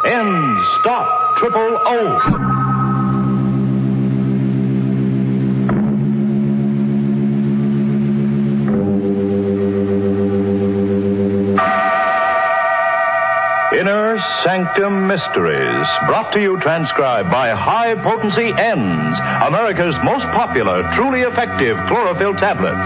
End. Stop. Triple O. Inner Sanctum Mysteries, brought to you transcribed by High Potency Ends, America's most popular, truly effective chlorophyll tablets.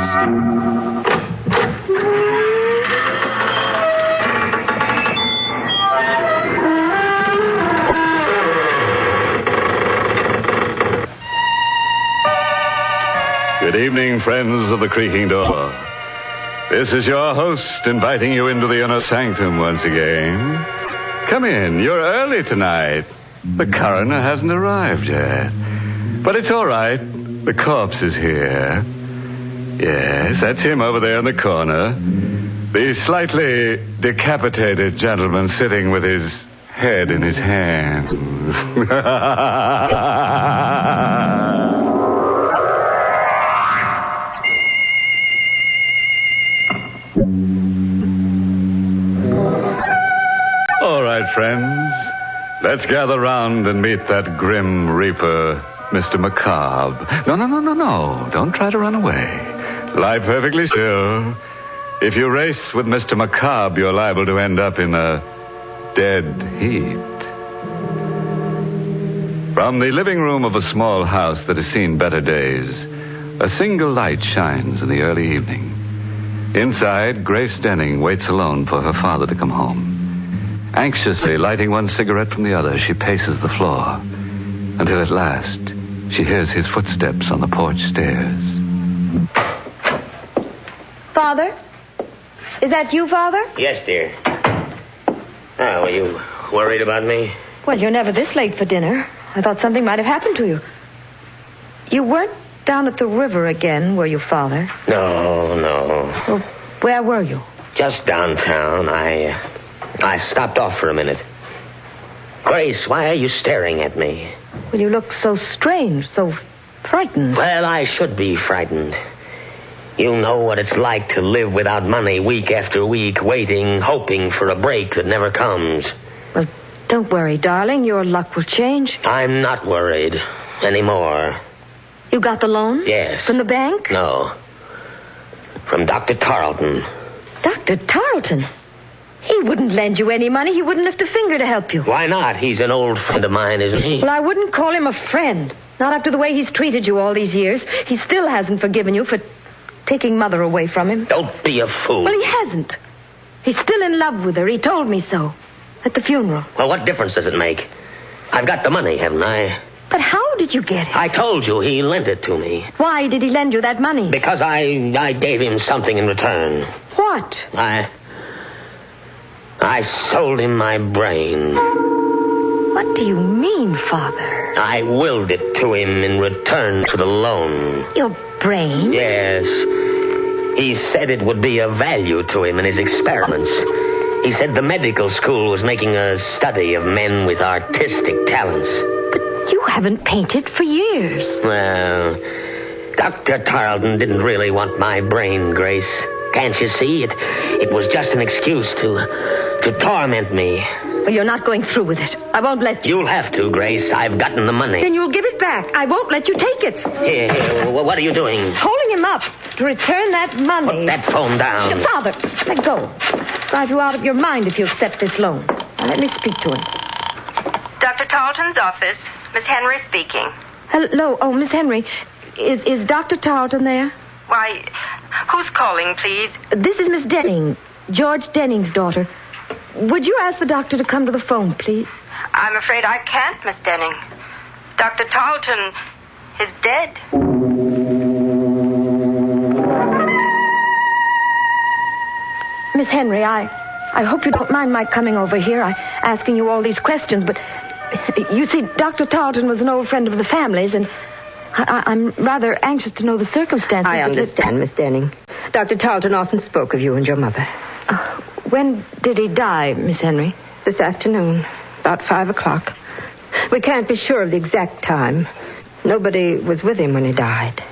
Good evening, friends of the creaking door. This is your host inviting you into the Inner Sanctum once again. Come in. You're early tonight. The coroner hasn't arrived yet. But it's all right. The corpse is here. Yes, that's him over there in the corner. The slightly decapitated gentleman sitting with his head in his hands. All right, friends. Let's gather round and meet that grim reaper, Mr. Macabre. No. Don't try to run away. Lie perfectly still. If you race with Mr. Macabre, you're liable to end up in a dead heat. From the living room of a small house that has seen better days, a single light shines in the early evening. Inside, Grace Denning waits alone for her father to come home. Anxiously lighting one cigarette from the other, she paces the floor until at last she hears his footsteps on the porch stairs. Father? Is that you, Father? Yes, dear. Oh, were you worried about me? Well, you're never this late for dinner. I thought something might have happened to you. You weren't down at the river again, were you, Father? No. Well, where were you? Just downtown. I stopped off for a minute. Grace, why are you staring at me? Well, you look so strange, so frightened. Well, I should be frightened. You know what it's like to live without money week after week, waiting, hoping for a break that never comes. Well, don't worry, darling. Your luck will change. I'm not worried anymore. You got the loan? Yes. From the bank? No. From Dr. Tarleton. Dr. Tarleton? He wouldn't lend you any money. He wouldn't lift a finger to help you. Why not? He's an old friend of mine, isn't he? Well, I wouldn't call him a friend. Not after the way he's treated you all these years. He still hasn't forgiven you for taking Mother away from him. Don't be a fool. Well, he hasn't. He's still in love with her. He told me so. At the funeral. Well, what difference does it make? I've got the money, haven't I? But how did you get it? I told you he lent it to me. Why did he lend you that money? Because I gave him something in return. What? I sold him my brain. What do you mean, Father? I willed it to him in return for the loan. Your brain? Yes. He said it would be of value to him in his experiments. He said the medical school was making a study of men with artistic talents. But you haven't painted for years. Well, Dr. Tarleton didn't really want my brain, Grace. Can't you see? It was just an excuse to torment me. Well, you're not going through with it. I won't let you. You'll have to, Grace. I've gotten the money. Then you'll give it back. I won't let you take it. Here, what are you doing? Holding him up to return that money. Put that phone down. Father, let go. Drive you out of your mind if you accept this loan. Now, let me speak to him. Dr. Tarleton's office. Miss Henry speaking. Hello. Oh, Miss Henry. Is Dr. Tarleton there? Why, who's calling, please? This is Miss Denning, George Denning's daughter. Would you ask the doctor to come to the phone, please? I'm afraid I can't, Miss Denning. Dr. Tarleton is dead. Miss Henry, I hope you don't mind my coming over here, asking you all these questions, but you see, Dr. Tarleton was an old friend of the family's, and I'm rather anxious to know the circumstances. I understand, Miss Denning. Dr. Tarleton often spoke of you and your mother. When did he die, Miss Henry? This afternoon, about 5 o'clock. We can't be sure of the exact time. Nobody was with him when he died.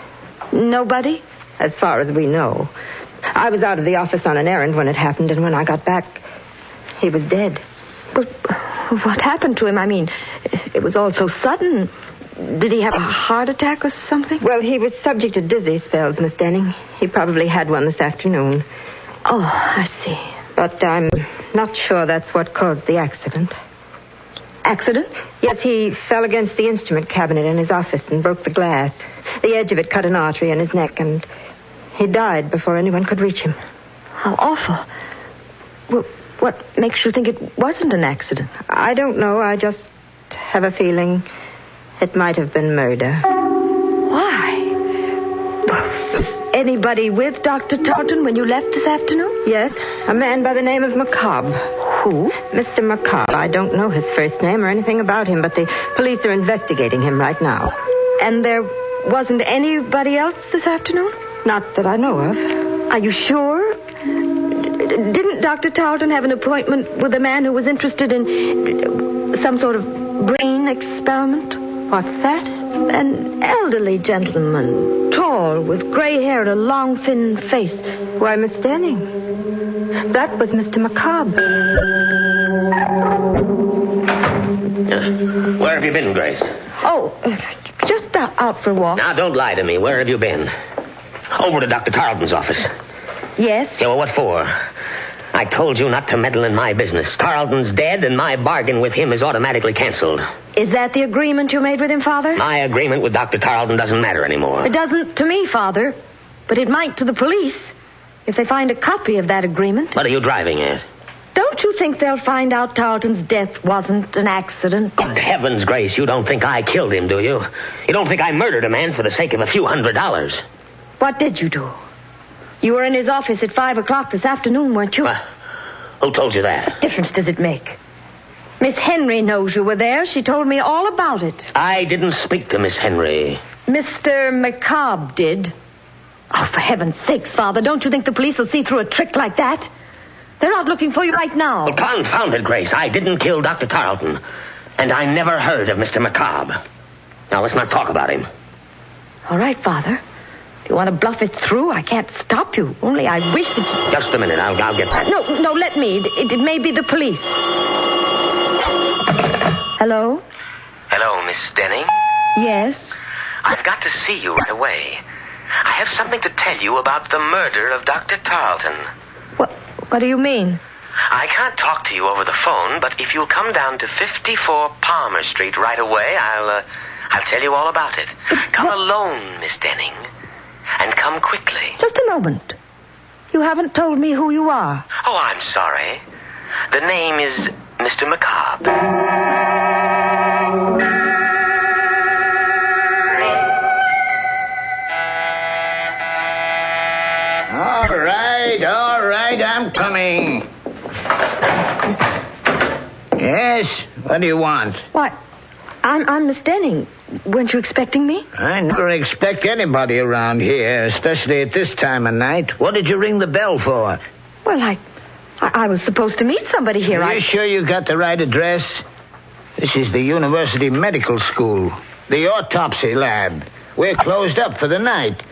Nobody? As far as we know. I was out of the office on an errand when it happened, and when I got back, He was dead. But what happened to him? I mean, it was all so sudden. Did he have a heart attack or something? Well, he was subject to dizzy spells, Miss Denning. He probably had one this afternoon. Oh, I see. But I'm not sure that's what caused the accident. Accident? Yes, he fell against the instrument cabinet in his office and broke the glass. The edge of it cut an artery in his neck, and he died before anyone could reach him. How awful. Well, what makes you think it wasn't an accident? I don't know. I just have a feeling it might have been murder. Why? Was anybody with Dr. Tarleton when you left this afternoon? Yes, a man by the name of Macabre. Who? Mr. Macabre. I don't know his first name or anything about him, but the police are investigating him right now. And there wasn't anybody else this afternoon? Not that I know of. Are you sure? Didn't Dr. Tarleton have an appointment with a man who was interested in some sort of brain experiment? What's that? An elderly gentleman, tall, with gray hair and a long, thin face. Why, Miss Denning, that was Mr. Macabre. Where have you been, Grace? Oh, just out for a walk. Now, don't lie to me. Where have you been? Over to Dr. Tarleton's office. Yes? Yeah, well, what for? I told you not to meddle in my business. Tarleton's dead, and my bargain with him is automatically canceled. Is that the agreement you made with him, Father? My agreement with Dr. Tarleton doesn't matter anymore. It doesn't to me, Father. But it might to the police if they find a copy of that agreement. What are you driving at? Don't you think they'll find out Tarleton's death wasn't an accident? Good heavens, Grace, you don't think I killed him, do you? You don't think I murdered a man for the sake of a few $100s? What did you do? You were in his office at 5 o'clock this afternoon, weren't you? Who told you that? What difference does it make? Miss Henry knows you were there. She told me all about it. I didn't speak to Miss Henry. Mr. Macabre did. Oh, for heaven's sakes, Father, don't you think the police will see through a trick like that? They're out looking for you right now. Well, confound it, Grace. I didn't kill Dr. Tarleton. And I never heard of Mr. Macabre. Now, let's not talk about him. All right, Father. If you want to bluff it through, I can't stop you. Only I wish that you... Just a minute. I'll get that. No, let me. It may be the police. Hello? Hello, Miss Denning? Yes? I've got to see you right away. I have something to tell you about the murder of Dr. Tarleton. What do you mean? I can't talk to you over the phone, but if you'll come down to 54 Palmer Street right away, I'll tell you all about it. Come alone, Miss Denning. And come quickly. Just a moment. You haven't told me who you are. Oh, I'm sorry. The name is Mr. Macabre. All right, I'm coming. Yes, what do you want? Why, I'm Miss Denning. Weren't you expecting me? I never expect anybody around here, especially at this time of night. What did you ring the bell for? Well, I was supposed to meet somebody here. Are you sure you got the right address? This is the University Medical School, the autopsy lab. We're closed up for the night.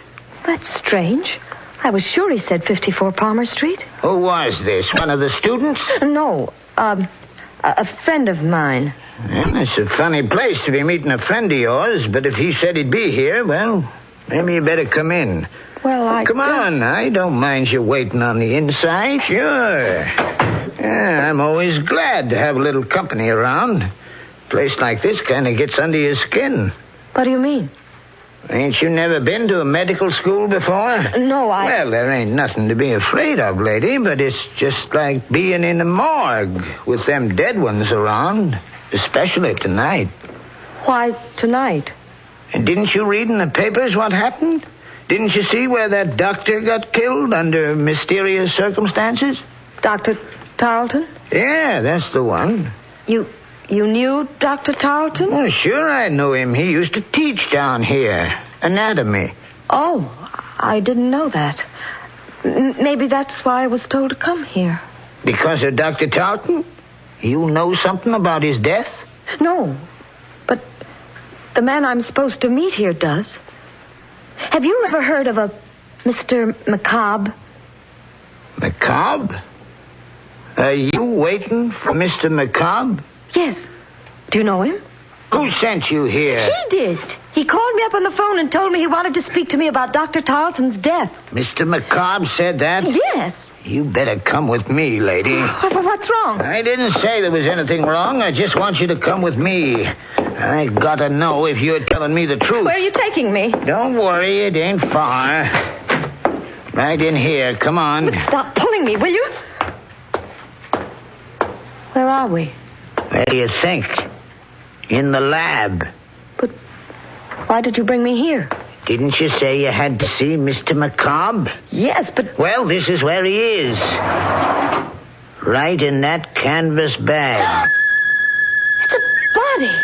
That's strange. I was sure he said 54 Palmer Street. Who was this? One of the students? No, a friend of mine. Well, it's a funny place to be meeting a friend of yours, but if he said he'd be here, well, maybe you better come in. Well, Come on, I don't mind you waiting on the inside. Sure. Yeah, I'm always glad to have a little company around. A place like this kind of gets under your skin. What do you mean? Ain't you never been to a medical school before? No, Well, there ain't nothing to be afraid of, lady, but it's just like being in a morgue with them dead ones around, especially tonight. Why tonight? And didn't you read in the papers what happened? Didn't you see where that doctor got killed under mysterious circumstances? Dr. Tarleton? Yeah, that's the one. You knew Dr. Tarleton? Well, sure I knew him. He used to teach down here. Anatomy. Oh, I didn't know that. Maybe that's why I was told to come here. Because of Dr. Tarleton? You know something about his death? No, but the man I'm supposed to meet here does. Have you ever heard of a Mr. Macabre? Macabre? Are you waiting for Mr. Macabre? Yes. Do you know him? Who sent you here? He did. He called me up on the phone and told me he wanted to speak to me about Dr. Tarleton's death. Mr. Macabre said that? Yes. You better come with me, lady. What's wrong? I didn't say there was anything wrong. I just want you to come with me. I gotta know if you're telling me the truth. Where are you taking me? Don't worry, it ain't far. Right in here, come on. But stop pulling me, will you? Where are we? Where do you think? In the lab. But why did you bring me here? Didn't you say you had to see Mr. Macabre? Yes, but... Well, this is where he is. Right in that canvas bag. It's a body.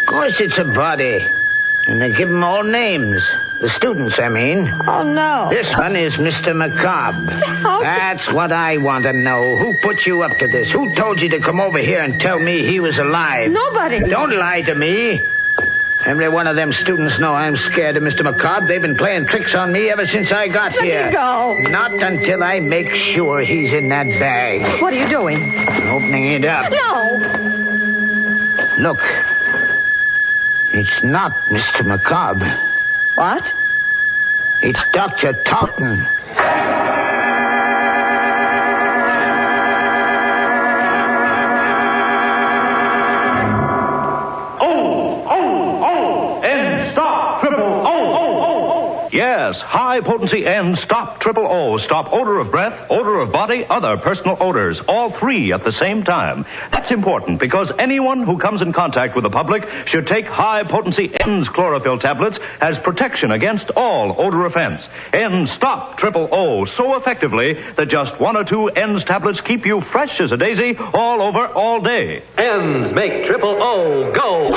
Of course it's a body. And they give them all names. The students, I mean. Oh, no. This one is Mr. Macabre. That's what I want to know. Who put you up to this? Who told you to come over here and tell me he was alive? Nobody. Don't lie to me. Every one of them students know I'm scared of Mr. Macabre. They've been playing tricks on me ever since I got here. Let me go. Not until I make sure he's in that bag. What are you doing? Opening it up. No. Look. It's not Mr. Macabre. What? It's Dr. Tarleton. Yes, high-potency N Stop Triple O. Stop odor of breath, odor of body, other personal odors. All three at the same time. That's important because anyone who comes in contact with the public should take high-potency N's chlorophyll tablets as protection against all odor offense. N Stop Triple O so effectively that just one or two N's tablets keep you fresh as a daisy all over all day. N's make Triple O go,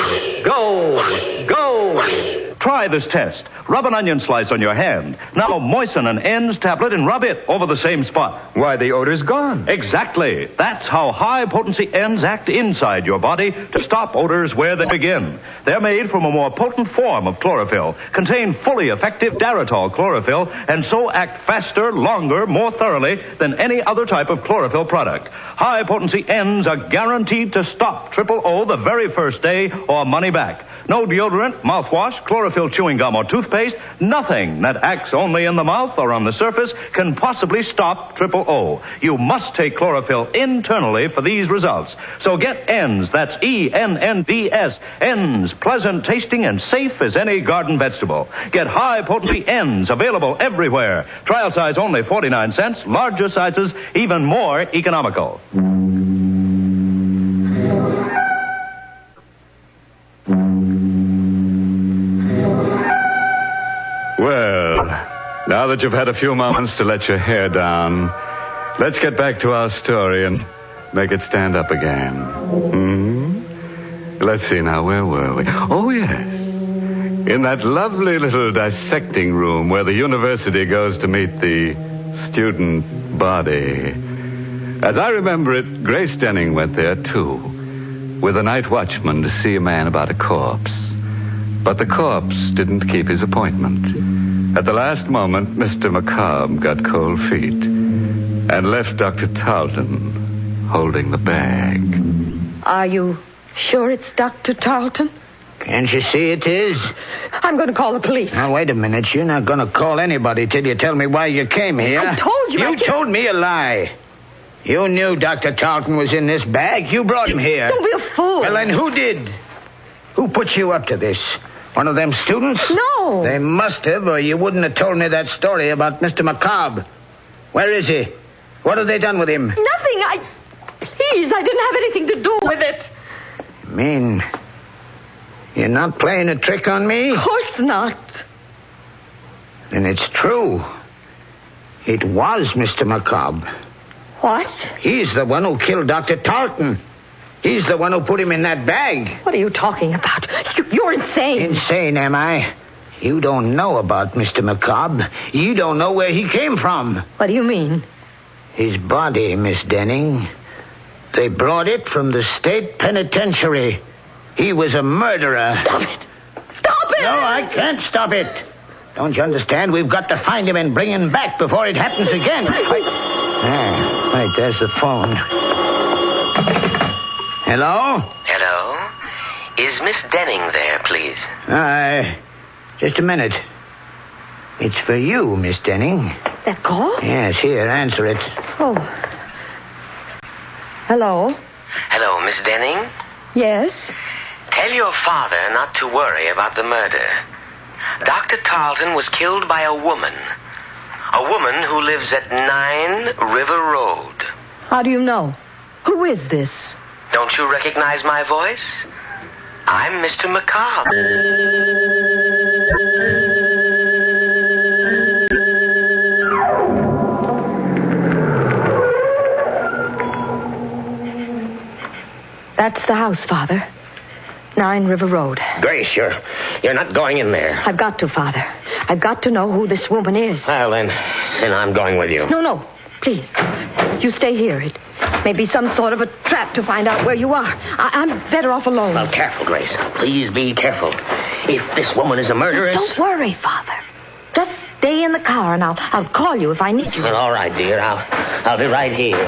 go, go. Try this test. Rub an onion slice on your hand. Now moisten an N's tablet and rub it over the same spot. Why, the odor's gone. Exactly. That's how high-potency N's act inside your body to stop odors where they begin. They're made from a more potent form of chlorophyll, contain fully effective Daratol chlorophyll, and so act faster, longer, more thoroughly than any other type of chlorophyll product. High-potency N's are guaranteed to stop Triple O the very first day or money back. No deodorant, mouthwash, chlorophyll chewing gum, or toothpaste, nothing that acts only in the mouth or on the surface can possibly stop Triple O. You must take chlorophyll internally for these results. So get N's, that's E-N-N-D-S, N's, pleasant tasting and safe as any garden vegetable. Get high-potency N's, available everywhere. Trial size only 49 cents, larger sizes even more economical. Well, now that you've had a few moments to let your hair down, let's get back to our story and make it stand up again. Let's see now, where were we? Oh, yes. In that lovely little dissecting room where the university goes to meet the student body. As I remember it, Grace Denning went there, too, with a night watchman to see a man about a corpse. But the corpse didn't keep his appointment. At the last moment, Mr. Macabre got cold feet and left Dr. Tarleton holding the bag. Are you sure it's Dr. Tarleton? Can't you see it is? I'm going to call the police. Now, wait a minute. You're not going to call anybody till you tell me why you came here. I told you. You told me a lie. You knew Dr. Tarleton was in this bag. You brought him here. Don't be a fool. Well, then who did? Who put you up to this? One of them students? No. They must have, or you wouldn't have told me that story about Mr. Macabre. Where is he? What have they done with him? Nothing. Please, I didn't have anything to do with it. You mean you're not playing a trick on me? Of course not. Then it's true. It was Mr. Macabre. What? He's the one who killed Dr. Tarleton. He's the one who put him in that bag. What are you talking about? You're insane. Insane, am I? You don't know about Mr. Macabre. You don't know where he came from. What do you mean? His body, Miss Denning. They brought it from the state penitentiary. He was a murderer. Stop it! Stop it! No, I can't stop it. Don't you understand? We've got to find him and bring him back before it happens again. Wait, there's the phone. Hello? Hello? Is Miss Denning there, please? Just a minute. It's for you, Miss Denning. That call? Yes, here, answer it. Oh. Hello? Hello, Miss Denning? Yes? Tell your father not to worry about the murder. Dr. Tarleton was killed by a woman. A woman who lives at 9 River Road. How do you know? Who is this? Don't you recognize my voice? I'm Mr. Macabre. That's the house, Father. 9 River Road. Grace, you're not going in there. I've got to, Father. I've got to know who this woman is. Well, then I'm going with you. No. Please. You stay here. It may be some sort of a trap to find out where you are. I'm better off alone. Well, careful, Grace. Please be careful. If this woman is a murderess... Don't worry, Father. Just stay in the car, and I'll call you if I need you. Well, all right, dear. I'll be right here.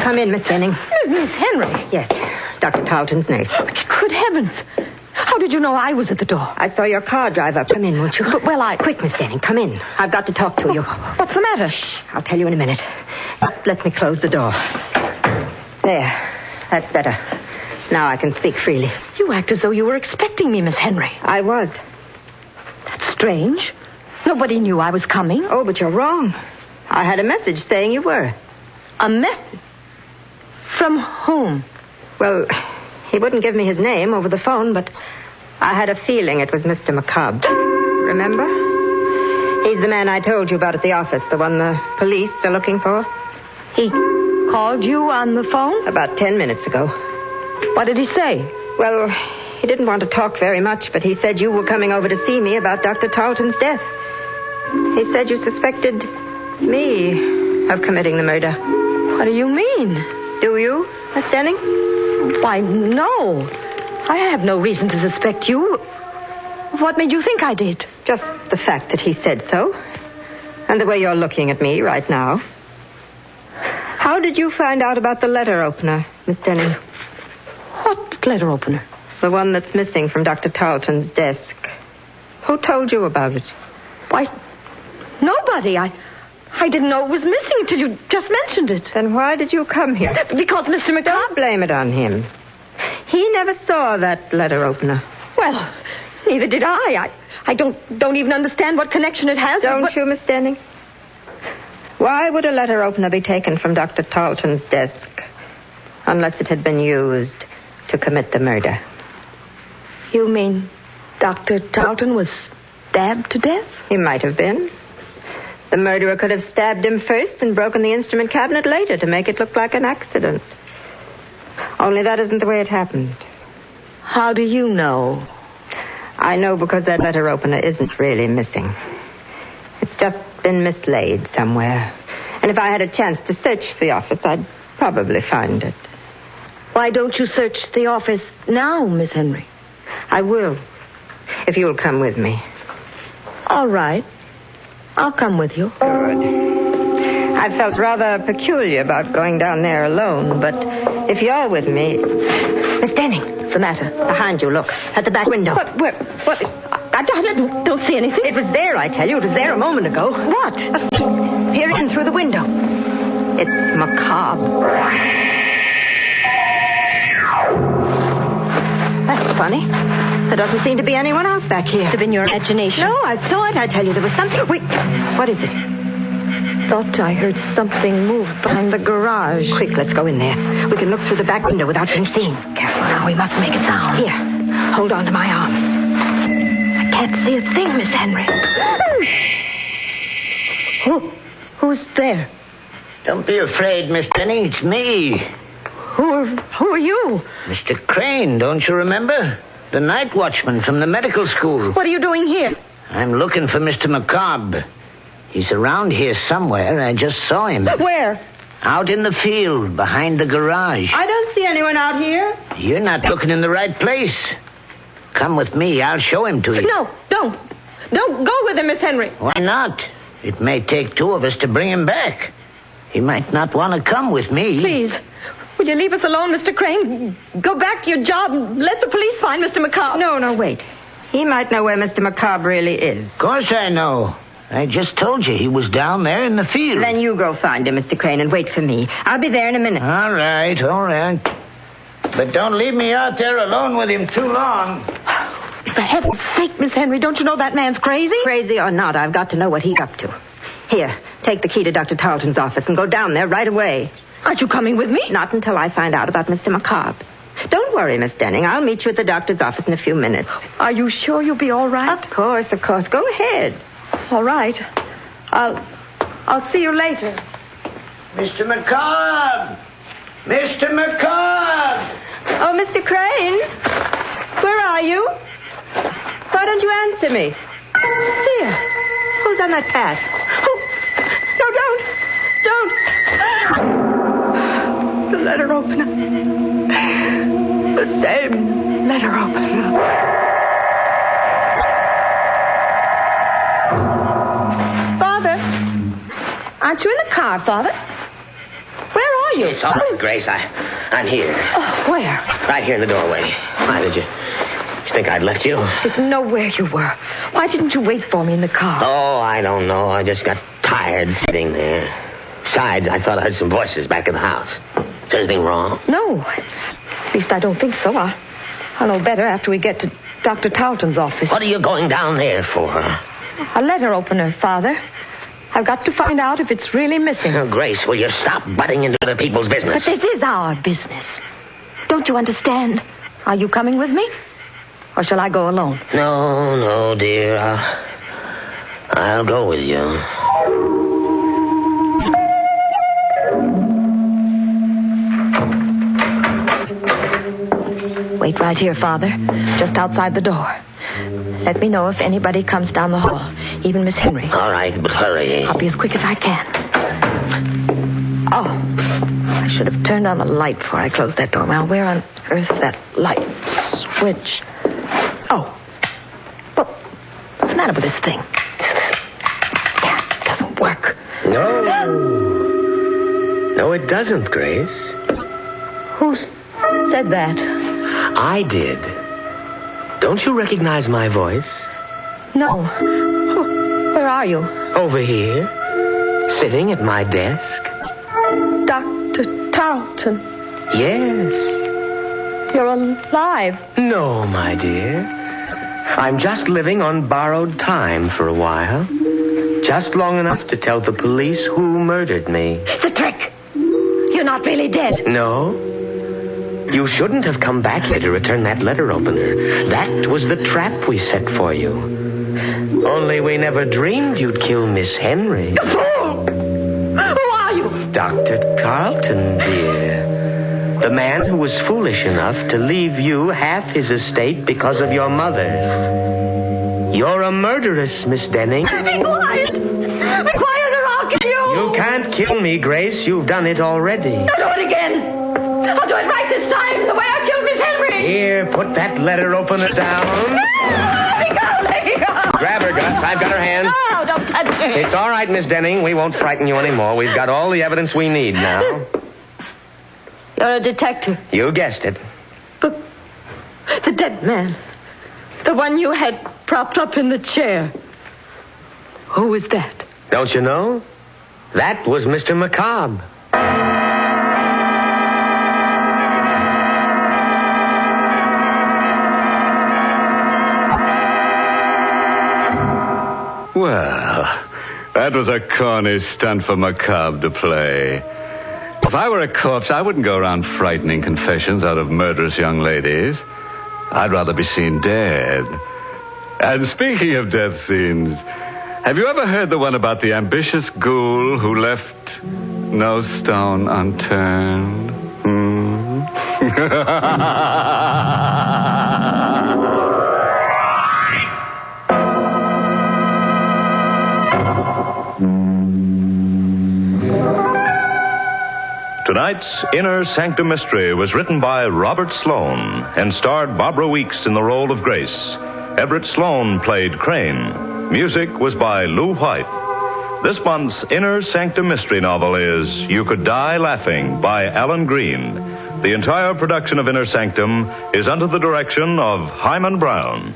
Come in, Miss Denning. Miss Henry. Yes, Dr. Tarleton's nurse. Good heavens. How did you know I was at the door? I saw your car drive up. Come in, won't you? Quick, Miss Denning, come in. I've got to talk to you. What's the matter? I'll tell you in a minute. Let me close the door. There. That's better. Now I can speak freely. You act as though you were expecting me, Miss Henry. I was. That's strange. Nobody knew I was coming. Oh, but you're wrong. I had a message saying you were. A message? From whom? Well, he wouldn't give me his name over the phone, but I had a feeling it was Mr. Macabre. Remember? He's the man I told you about at the office, the one the police are looking for. He called you on the phone? About 10 minutes ago. What did he say? Well, he didn't want to talk very much, but he said you were coming over to see me about Dr. Tarleton's death. He said you suspected me of committing the murder. What do you mean? Do you, Miss Denning? Why, no. I have no reason to suspect you. What made you think I did? Just the fact that he said so. And the way you're looking at me right now. How did you find out about the letter opener, Miss Denning? What letter opener? The one that's missing from Dr. Tarleton's desk. Who told you about it? Why, nobody. I didn't know it was missing until you just mentioned it. Then why did you come here? Because Mr. Macabre... Don't blame it on him. He never saw that letter opener. Well, neither did I. I don't even understand what connection it has. Don't you, Miss Denning? Why would a letter opener be taken from Dr. Tarleton's desk unless it had been used to commit the murder? You mean Dr. Tarleton was stabbed to death? He might have been. The murderer could have stabbed him first and broken the instrument cabinet later to make it look like an accident. Only that isn't the way it happened. How do you know? I know because that letter opener isn't really missing. It's just been mislaid somewhere. And if I had a chance to search the office, I'd probably find it. Why don't you search the office now, Miss Henry? I will, if you'll come with me. All right. I'll come with you. Good. I felt rather peculiar about going down there alone, but if you're with me... Miss Denning. What's the matter? Behind you, look. At the back window. What? I don't see anything. It was there, I tell you. It was there a moment ago. What? A face peering through the window. It's Macabre. That's funny. There doesn't seem to be anyone out back here. Must have been your imagination. No, I saw it. I tell you, there was something... Wait, what is it? Thought I heard something move behind the garage. Quick, let's go in there. We can look through the back window without being seen. Careful now, we mustn't make a sound. Here, hold on to my arm. I can't see a thing, Miss Henry. Who's there? Don't be afraid, Miss Denning. It's me. Who are you? Mr. Crane, don't you remember? The night watchman from the medical school. What are you doing here? I'm looking for Mr. Macabre. He's around here somewhere. I just saw him. Where? Out in the field, behind the garage. I don't see anyone out here. You're not looking in the right place. Come with me. I'll show him to you. No, don't. Don't go with him, Miss Henry. Why not? It may take two of us to bring him back. He might not want to come with me. Please. Will you leave us alone, Mr. Crane? Go back to your job and let the police find Mr. Macabre. No, wait. He might know where Mr. Macabre really is. Of course I know. I just told you he was down there in the field. Then you go find him, Mr. Crane, and wait for me. I'll be there in a minute. All right. But don't leave me out there alone with him too long. For heaven's sake, Miss Henry, don't you know that man's crazy? Crazy or not, I've got to know what he's up to. Here, take the key to Dr. Tarleton's office and go down there right away. Aren't you coming with me? Not until I find out about Mr. Macabre. Don't worry, Miss Denning. I'll meet you at the doctor's office in a few minutes. Are you sure you'll be all right? Of course. Go ahead. All right. I'll see you later. Mr. Macabre! Mr. Macabre! Oh, Mr. Crane. Where are you? Why don't you answer me? Here. Who's on that path? Oh, no, don't. The letter opener. The same letter opener. Father. Aren't you in the car, Father? Where are you? It's all right, Grace. I'm here. Oh, where? Right here in the doorway. Why did you think I'd left you? Didn't know where you were. Why didn't you wait for me in the car? Oh, I don't know. I just got tired sitting there. Besides, I thought I heard some voices back in the house. Is anything wrong? No. At least I don't think so. I'll know better after we get to Dr. Tarleton's office. What are you going down there for? A letter opener, Father. I've got to find out if it's really missing. Oh, Grace, will you stop butting into other people's business? But this is our business. Don't you understand? Are you coming with me? Or shall I go alone? No, dear. I'll go with you. Wait right here, Father. Just outside the door. Let me know if anybody comes down the hall. Even Miss Henry. All right, but hurry. I'll be as quick as I can. Oh, I should have turned on the light before I closed that door. Now, where on earth's that light switch? Oh. Well, what's the matter with this thing? It doesn't work. No, it doesn't, Grace. Who said that? I did. Don't you recognize my voice? No. Where are you? Over here, sitting at my desk. Dr. Tarleton. Yes. You're alive. No, my dear. I'm just living on borrowed time for a while. Just long enough to tell the police who murdered me. It's a trick. You're not really dead. No. You shouldn't have come back here to return that letter opener. That was the trap we set for you. Only we never dreamed you'd kill Miss Henry. You fool! Who are you? Dr. Tarleton, dear. The man who was foolish enough to leave you half his estate because of your mother. You're a murderess, Miss Denning. Be quiet! Be quiet or I'll kill you! You can't kill me, Grace. You've done it already. I'll do it again. I'll do it right this time, the way I killed Miss Henry. Here, put that letter opener down. Let me go. Grab her, Gus. I've got her hand. No, don't touch her. It's all right, Miss Denning. We won't frighten you anymore. We've got all the evidence we need now. You're a detective. You guessed it. The dead man. The one you had propped up in the chair. Who was that? Don't you know? That was Mr. Macabre. Well, that was a corny stunt for Macabre to play. If I were a corpse, I wouldn't go around frightening confessions out of murderous young ladies. I'd rather be seen dead. And speaking of death scenes, have you ever heard the one about the ambitious ghoul who left no stone unturned? Tonight's Inner Sanctum Mystery was written by Robert Sloan and starred Barbara Weeks in the role of Grace. Everett Sloan played Crane. Music was by Lou White. This month's Inner Sanctum Mystery novel is You Could Die Laughing by Alan Green. The entire production of Inner Sanctum is under the direction of Hyman Brown.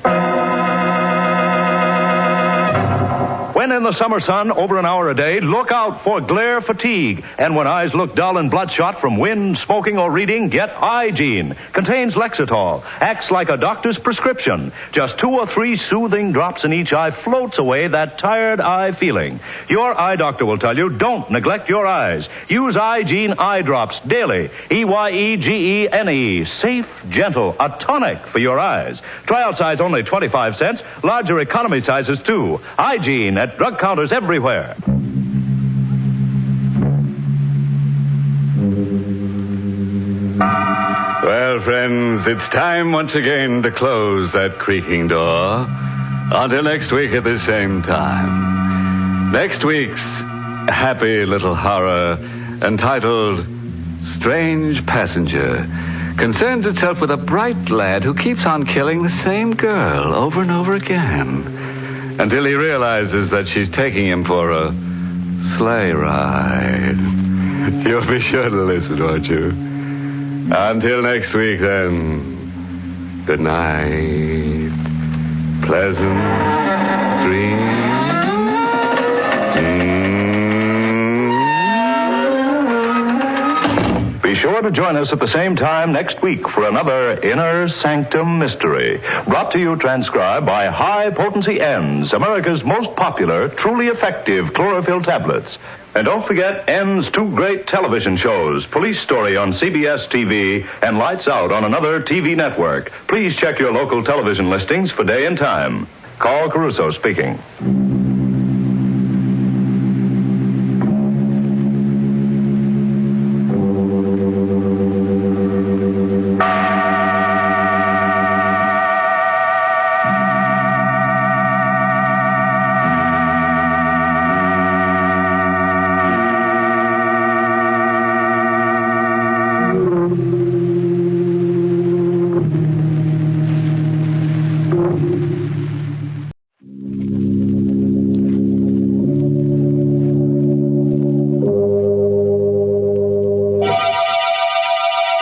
When in the summer sun, over an hour a day, look out for glare fatigue. And when eyes look dull and bloodshot from wind, smoking, or reading, get Eye-Gene. Contains Lexitol. Acts like a doctor's prescription. Just 2 or 3 soothing drops in each eye floats away that tired eye feeling. Your eye doctor will tell you, don't neglect your eyes. Use Eye-Gene eye drops daily. Eyegene. Safe, gentle, a tonic for your eyes. Trial size only 25 cents. Larger economy sizes too. Eye-Gene at drug counters everywhere. Well, friends, it's time once again to close that creaking door. Until next week at the same time. Next week's happy little horror, entitled Strange Passenger, concerns itself with a bright lad who keeps on killing the same girl over and over again, until he realizes that she's taking him for a sleigh ride. You'll be sure to listen, won't you? Until next week, then, good night. Pleasant dreams. Be sure to join us at the same time next week for another Inner Sanctum Mystery. Brought to you, transcribed by High Potency N's, America's most popular, truly effective chlorophyll tablets. And don't forget N's 2 great television shows, Police Story on CBS TV and Lights Out on another TV network. Please check your local television listings for day and time. Carl Caruso speaking.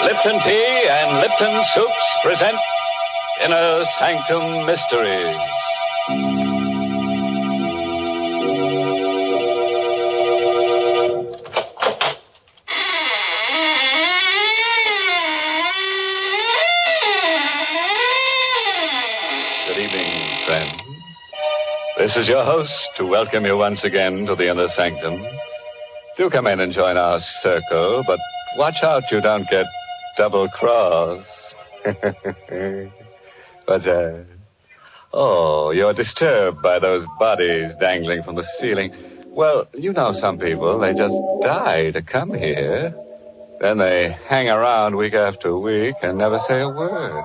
Lipton Tea and Lipton Soups present Inner Sanctum Mysteries. Good evening, friends. This is your host to welcome you once again to the Inner Sanctum. Do come in and join our circle, but watch out you don't get double-crossed. What's that? Oh, you're disturbed by those bodies dangling from the ceiling. Well, you know some people, they just die to come here. Then they hang around week after week and never say a word.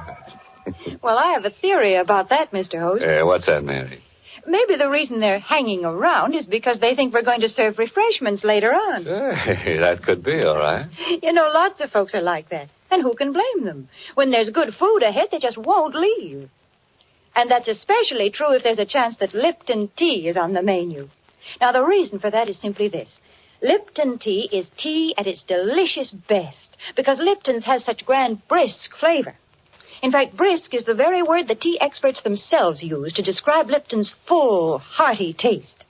Well, I have a theory about that, Mr. Host. What's that, Mary? Maybe the reason they're hanging around is because they think we're going to serve refreshments later on. Hey, that could be, all right. You know, lots of folks are like that. And who can blame them? When there's good food ahead, they just won't leave. And that's especially true if there's a chance that Lipton tea is on the menu. Now, the reason for that is simply this. Lipton tea is tea at its delicious best because Lipton's has such grand brisk flavor. In fact, brisk is the very word the tea experts themselves use to describe Lipton's full, hearty taste.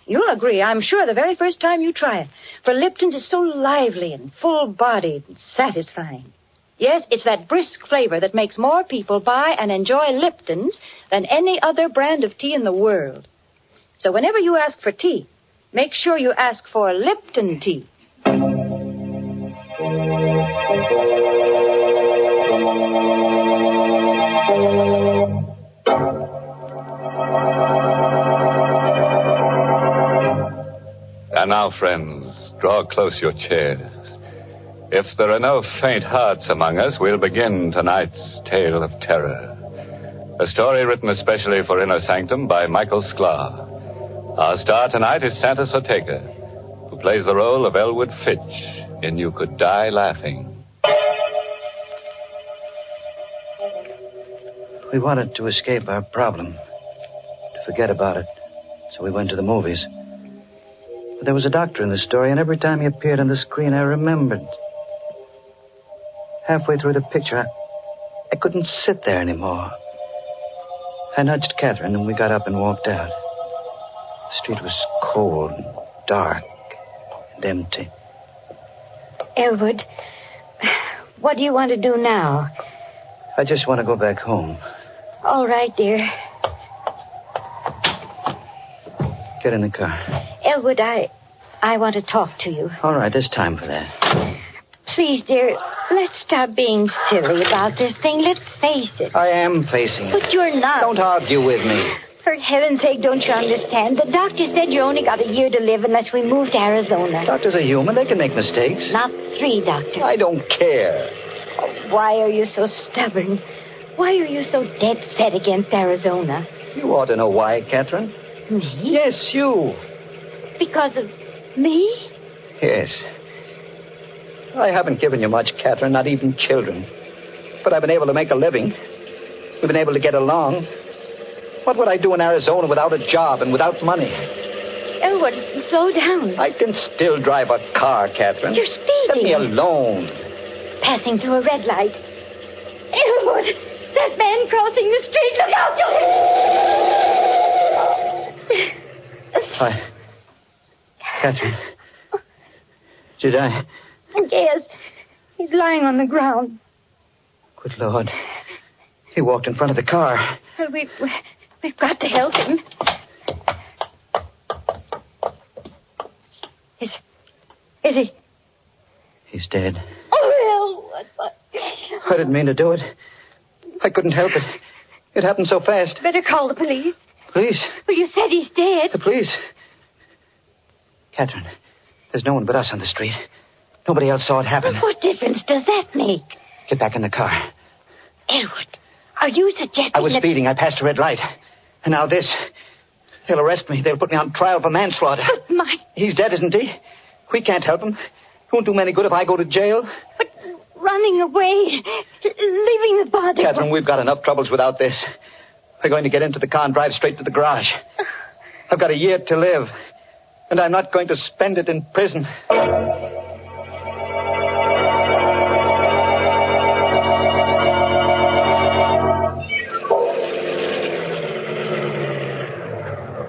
You'll agree, I'm sure, the very first time you try it, for Lipton's is so lively and full-bodied and satisfying. Yes, it's that brisk flavor that makes more people buy and enjoy Lipton's than any other brand of tea in the world. So whenever you ask for tea, make sure you ask for Lipton tea. And now, friends, draw close your chairs. If there are no faint hearts among us, we'll begin tonight's tale of terror. A story written especially for Inner Sanctum by Michael Sklar. Our star tonight is Santa Soteka, who plays the role of Elwood Fitch in You Could Die Laughing. We wanted to escape our problem, to forget about it, so we went to the movies. There was a doctor in the story, and every time he appeared on the screen, I remembered. Halfway through the picture, I couldn't sit there anymore. I nudged Catherine, and we got up and walked out. The street was cold and dark and empty. Elwood, what do you want to do now? I just want to go back home. All right, dear. Get in the car. Elwood, I want to talk to you. All right, there's time for that. Please, dear, let's stop being silly about this thing. Let's face it. I am facing it. But you're not. Don't argue with me. For heaven's sake, don't you understand? The doctor said you only got a year to live unless we move to Arizona. Doctors are human. They can make mistakes. Not 3, Doctor. I don't care. Oh, why are you so stubborn? Why are you so dead set against Arizona? You ought to know why, Catherine. Me? Yes, you. Because of me? Yes. I haven't given you much, Catherine, not even children. But I've been able to make a living. We've been able to get along. What would I do in Arizona without a job and without money? Elwood, slow down. I can still drive a car, Catherine. You're speeding. Let me alone. Passing through a red light. Elwood, that man crossing the street. Look out! Hi. Catherine. Did I? Yes. He's lying on the ground. Good Lord. He walked in front of the car. Well, we've got to help him. Is he? He's dead. Oh, well, I didn't mean to do it. I couldn't help it. It happened so fast. Better call the police. Police? Well, you said he's dead. The police? Catherine, there's no one but us on the street. Nobody else saw it happen. What difference does that make? Get back in the car. Elwood, are you suggesting I was that... speeding. I passed a red light. And now this. They'll arrest me. They'll put me on trial for manslaughter. But my... He's dead, isn't he? We can't help him. It won't do me any good if I go to jail. But running away, leaving the body... Catherine, we've got enough troubles without this. We're going to get into the car and drive straight to the garage. I've got a year to live. And I'm not going to spend it in prison.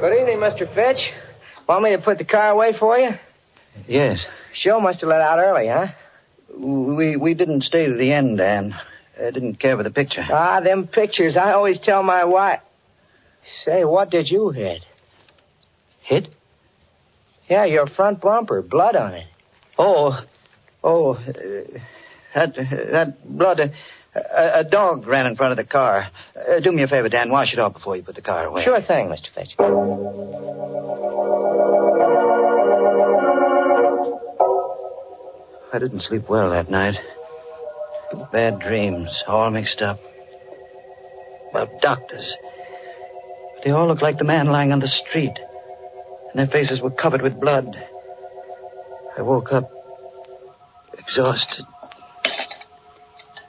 Good evening, Mr. Fitch. Want me to put the car away for you? Yes. Show must have let out early, huh? We didn't stay to the end, Anne. I didn't care for the picture. Ah, them pictures. I always tell my wife. Say, what did you hit? Hit? Yeah, your front bumper. Blood on it. That blood... A dog ran in front of the car. Do me a favor, Dan. Wash it off before you put the car away. Sure thing, Mr. Fitch. I didn't sleep well that night. Bad dreams, all mixed up. About doctors. They all looked like the man lying on the street. And their faces were covered with blood. I woke up exhausted.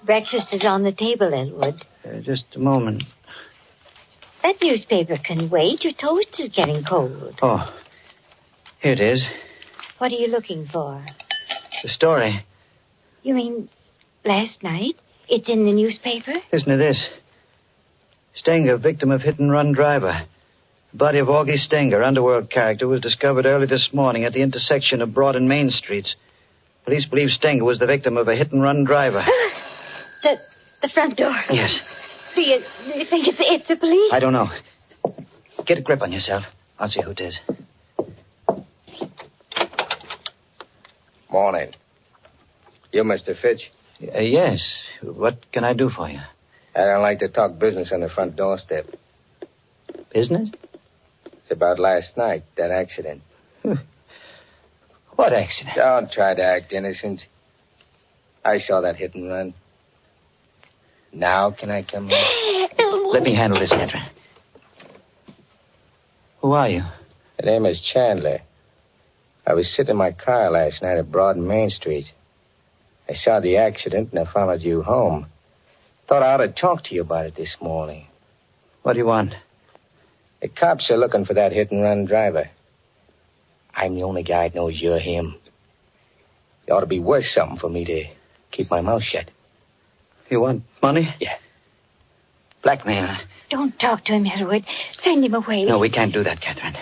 Breakfast is on the table, Elwood. Just a moment. That newspaper can wait. Your toast is getting cold. Oh, here it is. What are you looking for? The story. You mean last night? It's in the newspaper? Listen to this. Stenger, victim of hit-and-run driver. The body of Augie Stenger, underworld character, was discovered early this morning at the intersection of Broad and Main Streets. Police believe Stenger was the victim of a hit-and-run driver. The front door. Yes. Do you think it's the police? I don't know. Get a grip on yourself. I'll see who it is. Morning. You, Mr. Fitch? Yes. What can I do for you? I don't like to talk business on the front doorstep. Business? It's about last night, that accident. What accident? Don't try to act innocent. I saw that hit and run. Now can I come in? Let me handle this, Catherine. Who are you? The name is Chandler. I was sitting in my car last night at Broad and Main Street. I saw the accident and I followed you home. Thought I ought to talk to you about it this morning. What do you want? The cops are looking for that hit-and-run driver. I'm the only guy that knows you're him. It ought to be worth something for me to keep my mouth shut. You want money? Yeah. Blackmail. Don't talk to him, Elwood. Send him away. No, we can't do that, Catherine.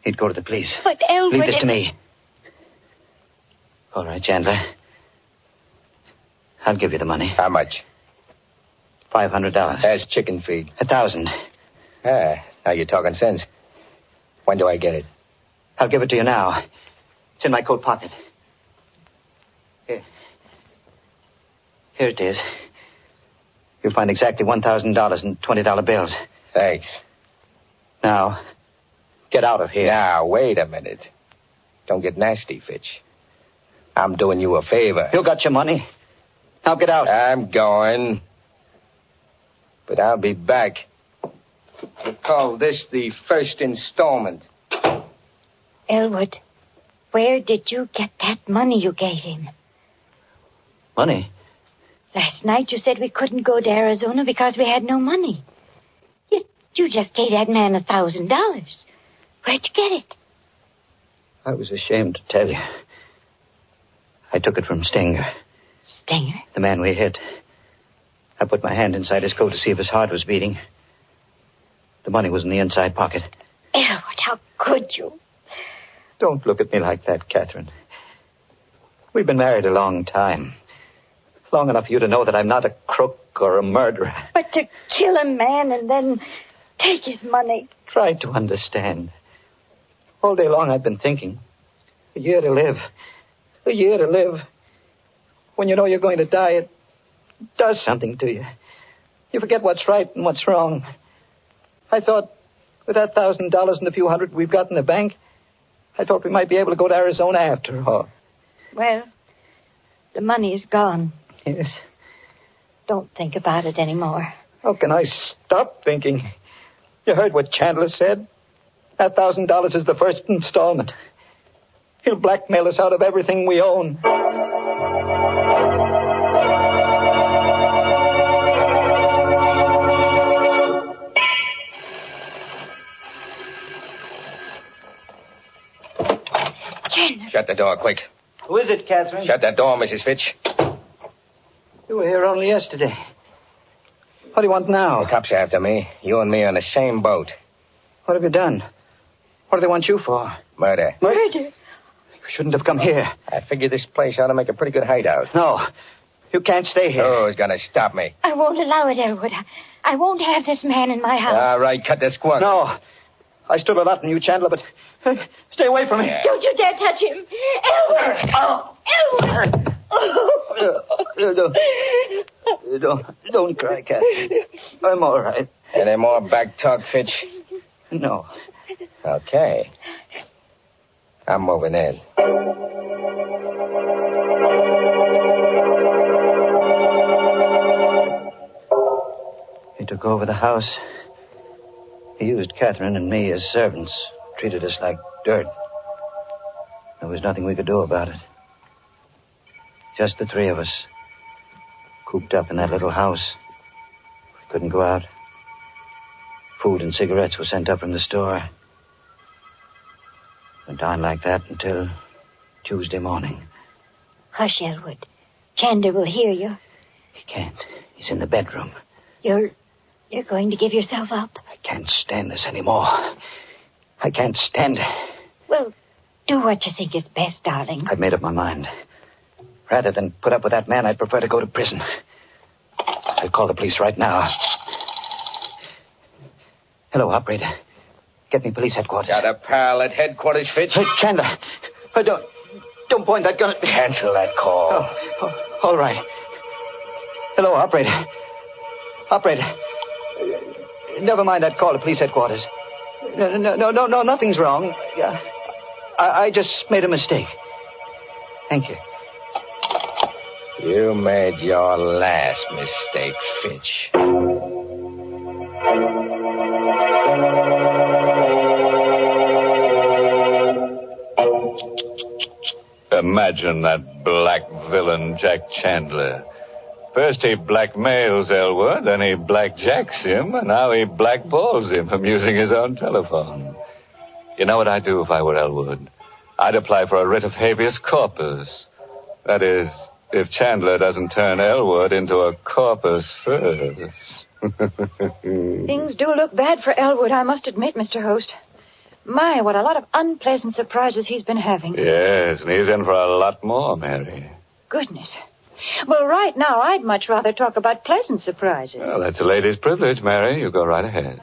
He'd go to the police. But Elwood... Leave this to me. All right, Chandler. I'll give you the money. How much? $500. That's chicken feed. 1,000. Ah, now you're talking sense. When do I get it? I'll give it to you now. It's in my coat pocket. Here. Here it is. You'll find exactly $1,000 in $20 bills. Thanks. Now, get out of here. Now, wait a minute. Don't get nasty, Fitch. I'm doing you a favor. You got your money. Now get out. I'm going. But I'll be back. We call this the first installment. Elwood, where did you get that money you gave him? Money? Last night you said we couldn't go to Arizona because we had no money. You just gave that man $1,000. Where'd you get it? I was ashamed to tell you. I took it from Stinger. Stinger? The man we hit. I put my hand inside his coat to see if his heart was beating. The money was in the inside pocket. Elwood, how could you? Don't look at me like that, Catherine. We've been married a long time. Long enough for you to know that I'm not a crook or a murderer. But to kill a man and then take his money. Try to understand. All day long I've been thinking. A year to live. A year to live. When you know you're going to die, it does something to you. You forget what's right and what's wrong. I thought, with that $1,000 and the few hundred we've got in the bank, I thought we might be able to go to Arizona after all. Well, the money is gone. Yes. Don't think about it anymore. How can I stop thinking? You heard what Chandler said. That $1,000 is the first installment. He'll blackmail us out of everything we own. Chandler. Shut the door, quick. Who is it, Catherine? Shut that door, Mrs. Fitch. You were here only yesterday. What do you want now? The cops are after me. You and me on the same boat. What have you done? What do they want you for? Murder. Murder? You shouldn't have come here. I figure this place ought to make a pretty good hideout. No. You can't stay here. Who's going to stop me? I won't allow it, Elwood. I won't have this man in my house. All right, cut the squawk. No. I stood a lot from you, Chandler, but stay away from me. Yeah. Don't you dare touch him. Elwood! Elwood! Don't cry, Catherine. I'm all right. Any more back talk, Fitch? No. Okay. I'm moving in. He took over the house. He used Catherine and me as servants, treated us like dirt. There was nothing we could do about it. Just the three of us, cooped up in that little house. We couldn't go out. Food and cigarettes were sent up from the store. Went on like that until Tuesday morning. Hush, Elwood. Chandler will hear you. He can't. He's in the bedroom. You're going to give yourself up? I can't stand this anymore. I can't stand it. Well, do what you think is best, darling. I've made up my mind. Rather than put up with that man, I'd prefer to go to prison. I'll call the police right now. Hello, operator. Get me police headquarters. Got a pal at headquarters, Fitch? Hey, Chandler. Don't point that gun at me. Cancel that call. Oh, all right. Hello, operator. Operator. Never mind that call to police headquarters. No, nothing's wrong. I just made a mistake. Thank you. You made your last mistake, Fitch. Imagine that black villain, Jack Chandler. First he blackmails Elwood, then he blackjacks him, and now he blackballs him from using his own telephone. You know what I'd do if I were Elwood? I'd apply for a writ of habeas corpus. That is, if Chandler doesn't turn Elwood into a corpus first. Things do look bad for Elwood, I must admit, Mr. Host. My, what a lot of unpleasant surprises he's been having. Yes, and he's in for a lot more, Mary. Goodness. Well, right now, I'd much rather talk about pleasant surprises. Well, that's a lady's privilege, Mary. You go right ahead.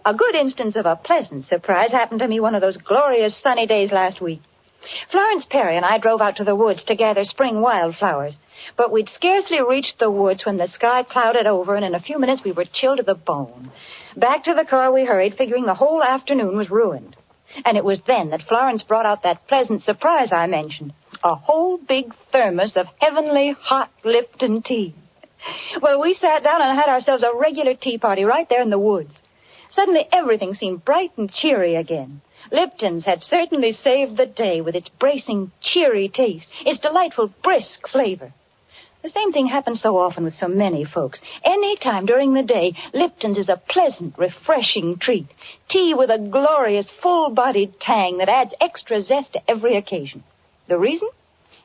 A good instance of a pleasant surprise happened to me one of those glorious sunny days last week. Florence Perry and I drove out to the woods to gather spring wildflowers. But we'd scarcely reached the woods when the sky clouded over, and in a few minutes we were chilled to the bone. Back to the car we hurried, figuring the whole afternoon was ruined. And it was then that Florence brought out that pleasant surprise I mentioned. A whole big thermos of heavenly hot Lipton tea. Well, we sat down and had ourselves a regular tea party right there in the woods. Suddenly everything seemed bright and cheery again. Lipton's had certainly saved the day with its bracing, cheery taste, its delightful, brisk flavor. The same thing happens so often with so many folks. Any time during the day, Lipton's is a pleasant, refreshing treat. Tea with a glorious, full-bodied tang that adds extra zest to every occasion. The reason?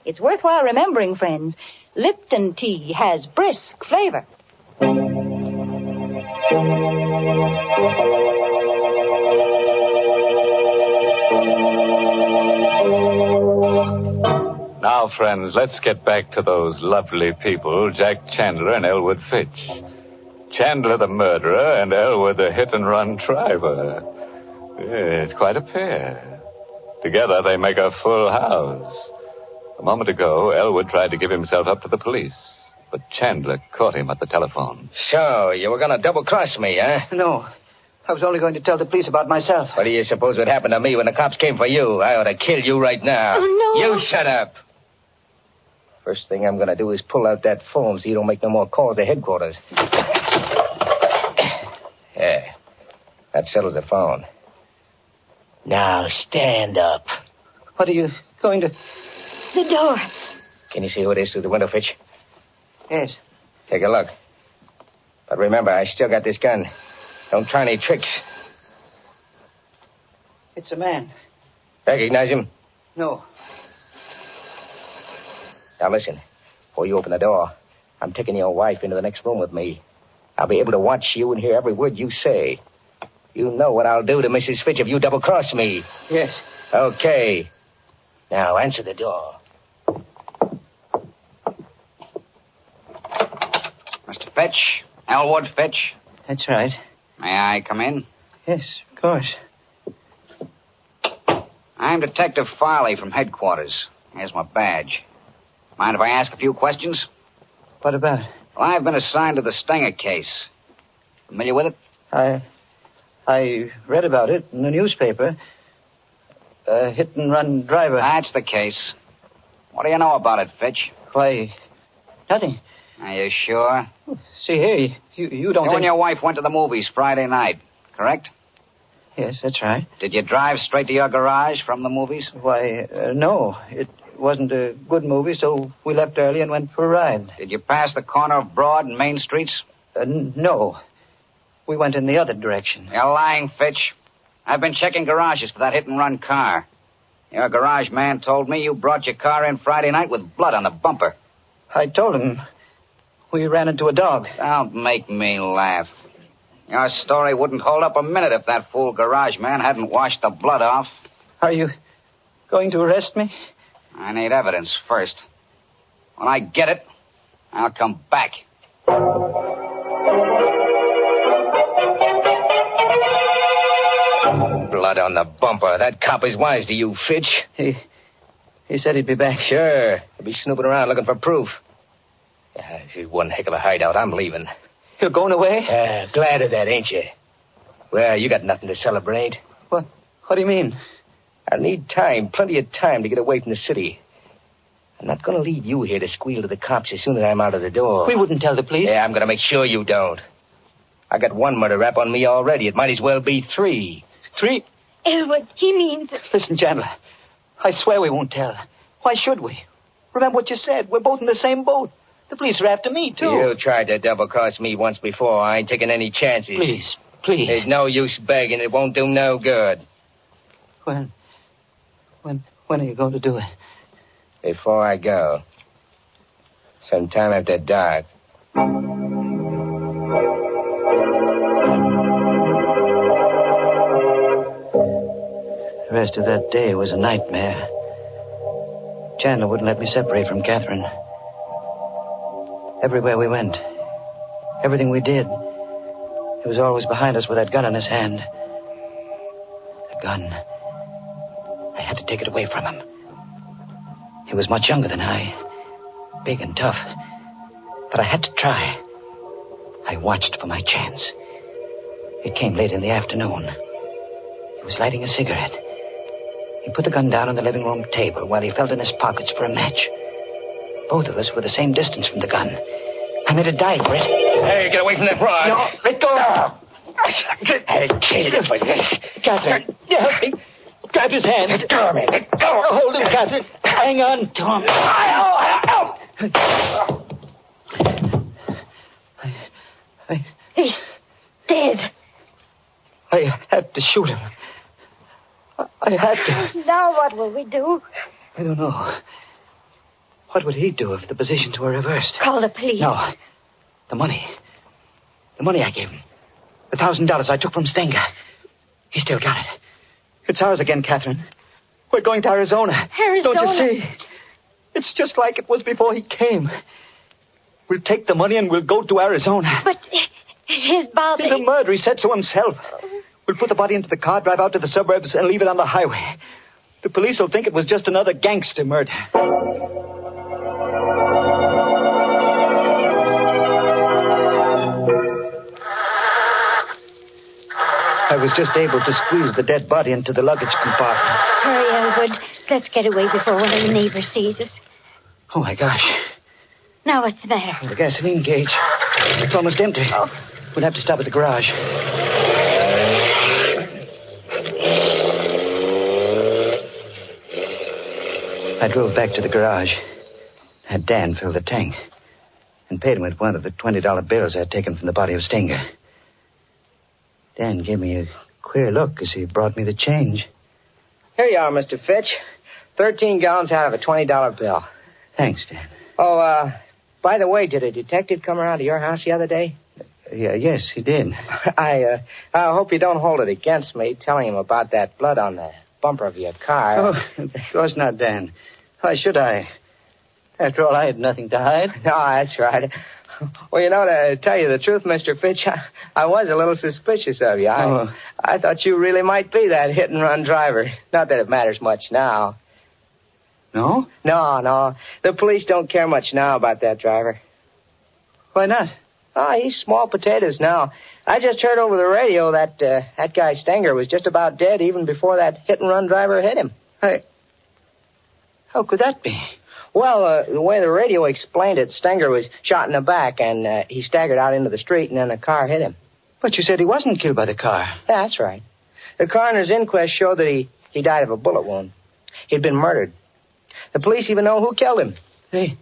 It's worthwhile remembering, friends. Lipton tea has brisk flavor. Now, friends, let's get back to those lovely people, Jack Chandler and Elwood Fitch. Chandler the murderer and Elwood the hit-and-run driver. It's quite a pair. Together they make a full house. A moment ago, Elwood tried to give himself up to the police, but Chandler caught him at the telephone. So, you were going to double-cross me, huh? No. I was only going to tell the police about myself. What do you suppose would happen to me when the cops came for you? I ought to kill you right now. Oh, no. You shut up. First thing I'm going to do is pull out that phone so you don't make no more calls to headquarters. Yeah. That settles the phone. Now, stand up. What are you going to... The door. Can you see who it is through the window, Fitch? Yes. Take a look. But remember, I still got this gun. Don't try any tricks. It's a man. Recognize him? No. Now listen. Before you open the door, I'm taking your wife into the next room with me. I'll be able to watch you and hear every word you say. You know what I'll do to Mrs. Fitch if you double-cross me. Yes. Okay. Now answer the door. Mr. Fitch? Elwood Fitch? That's right. May I come in? Yes, of course. I'm Detective Farley from headquarters. Here's my badge. Mind if I ask a few questions? What about? Well, I've been assigned to the Stenger case. Familiar with it? I read about it in the newspaper. A hit-and-run driver. That's the case. What do you know about it, Fitch? Why, nothing. Are you sure? See here, you don't You think... and your wife went to the movies Friday night, correct? Yes, that's right. Did you drive straight to your garage from the movies? Why, no. It wasn't a good movie, so we left early and went for a ride. Did you pass the corner of Broad and Main Streets? No. We went in the other direction. You're lying, Fitch. I've been checking garages for that hit-and-run car. Your garage man told me you brought your car in Friday night with blood on the bumper. I told him we ran into a dog. Don't make me laugh. Your story wouldn't hold up a minute if that fool garage man hadn't washed the blood off. Are you going to arrest me? I need evidence first. When I get it, I'll come back. Blood on the bumper. That cop is wise to you, Fitch. He said he'd be back. Sure. He'll be snooping around looking for proof. Yeah, this is one heck of a hideout. I'm leaving. You're going away? Yeah, glad of that, ain't you? Well, you got nothing to celebrate. What do you mean? I need time, plenty of time to get away from the city. I'm not going to leave you here to squeal to the cops as soon as I'm out of the door. We wouldn't tell the police. Yeah, I'm going to make sure you don't. I got one murder rap on me already. It might as well be 3. 3? Elwood, he means... Listen, Chandler. I swear we won't tell. Why should we? Remember what you said. We're both in the same boat. The police are after me, too. You tried to double-cross me once before. I ain't taking any chances. Please. There's no use begging. It won't do no good. When are you going to do it? Before I go, sometime after dark. The rest of that day was a nightmare. Chandler wouldn't let me separate from Catherine. Everywhere we went, everything we did, he was always behind us with that gun in his hand. The gun. I had to take it away from him. He was much younger than I, big and tough. But I had to try. I watched for my chance. It came late in the afternoon. He was lighting a cigarette. He put the gun down on the living room table while he felt in his pockets for a match. Both of us were the same distance from the gun. I made a dive for it. Hey, get away from that rod. No, let go. I traded it for this. Catherine, help me. Grab his hand. Let go of me. Let go. Hold him, Catherine. Hang on to him. He's dead. I had to shoot him. I had to. Now what will we do? I don't know. What would he do if the positions were reversed? Call the police. No. The money. The money I gave him. The $1,000 I took from Stenger. He still got it. It's ours again, Catherine. We're going to Arizona. Arizona? Don't you see? It's just like it was before he came. We'll take the money and we'll go to Arizona. But his body... He's a murderer, he said so himself. We'll put the body into the car, drive out to the suburbs, and leave it on the highway. The police will think it was just another gangster murder. I was just able to squeeze the dead body into the luggage compartment. Hurry, Elwood. Let's get away before one of the neighbors sees us. Oh, my gosh. Now what's the matter? The gasoline gauge. It's almost empty. Oh. We'll have to stop at the garage. I drove back to the garage, had Dan fill the tank, and paid him with one of the $20 bills I'd taken from the body of Stenger. Dan gave me a queer look as he brought me the change. Here you are, Mr. Fitch. 13 gallons out of a $20 bill. Thanks, Dan. Oh, by the way, did a detective come around to your house the other day? Yes, he did. I hope you don't hold it against me, telling him about that blood on the bumper of your car. Oh, of course not, Dan. Why should I? After all, I had nothing to hide. No, that's right. Well, to tell you the truth, Mr. Fitch, I was a little suspicious of you. I thought you really might be that hit-and-run driver. Not that it matters much now. No? No. The police don't care much now about that driver. Why not? Oh, he's small potatoes now. I just heard over the radio that guy Stenger was just about dead even before that hit-and-run driver hit him. How could that be? Well, the way the radio explained it, Stenger was shot in the back, and he staggered out into the street, and then a car hit him. But you said he wasn't killed by the car. Yeah, that's right. The coroner's inquest showed that he died of a bullet wound. He'd been murdered. The police even know who killed him. They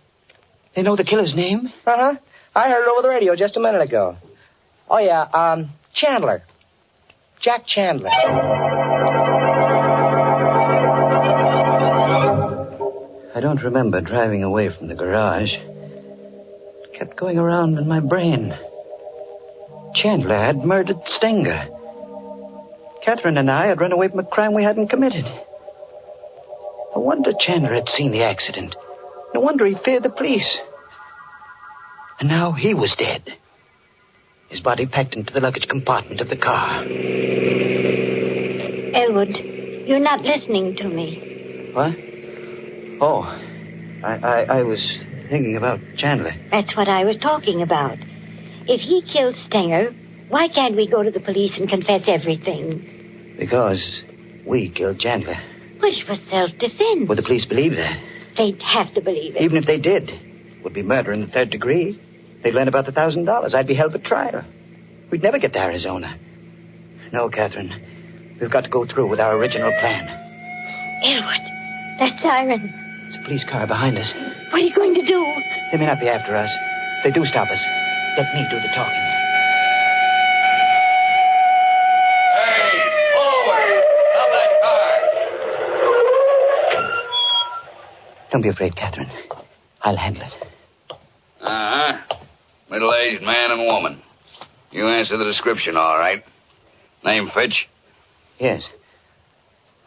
know the killer's name? Uh-huh. I heard it over the radio just a minute ago. Oh, yeah, Chandler. Jack Chandler. I don't remember driving away from the garage. It kept going around in my brain. Chandler had murdered Stenger. Catherine and I had run away from a crime we hadn't committed. No wonder Chandler had seen the accident. No wonder he feared the police. And now he was dead. His body packed into the luggage compartment of the car. Elwood, you're not listening to me. What? Oh, I was thinking about Chandler. That's what I was talking about. If he killed Stenger, why can't we go to the police and confess everything? Because we killed Chandler. But it was self-defense. Would the police believe that? They'd have to believe it. Even if they did, it would be murder in the third degree. They'd learn about the $1,000. I'd be held for trial. We'd never get to Arizona. No, Catherine. We've got to go through with our original plan. Elwood, that siren. It's a police car behind us. What are you going to do? They may not be after us. If they do stop us, let me do the talking. Hey, forward! Stop that car! Don't be afraid, Catherine. I'll handle it. Uh-huh. Middle-aged man and woman. You answer the description, all right. Name Fitch? Yes.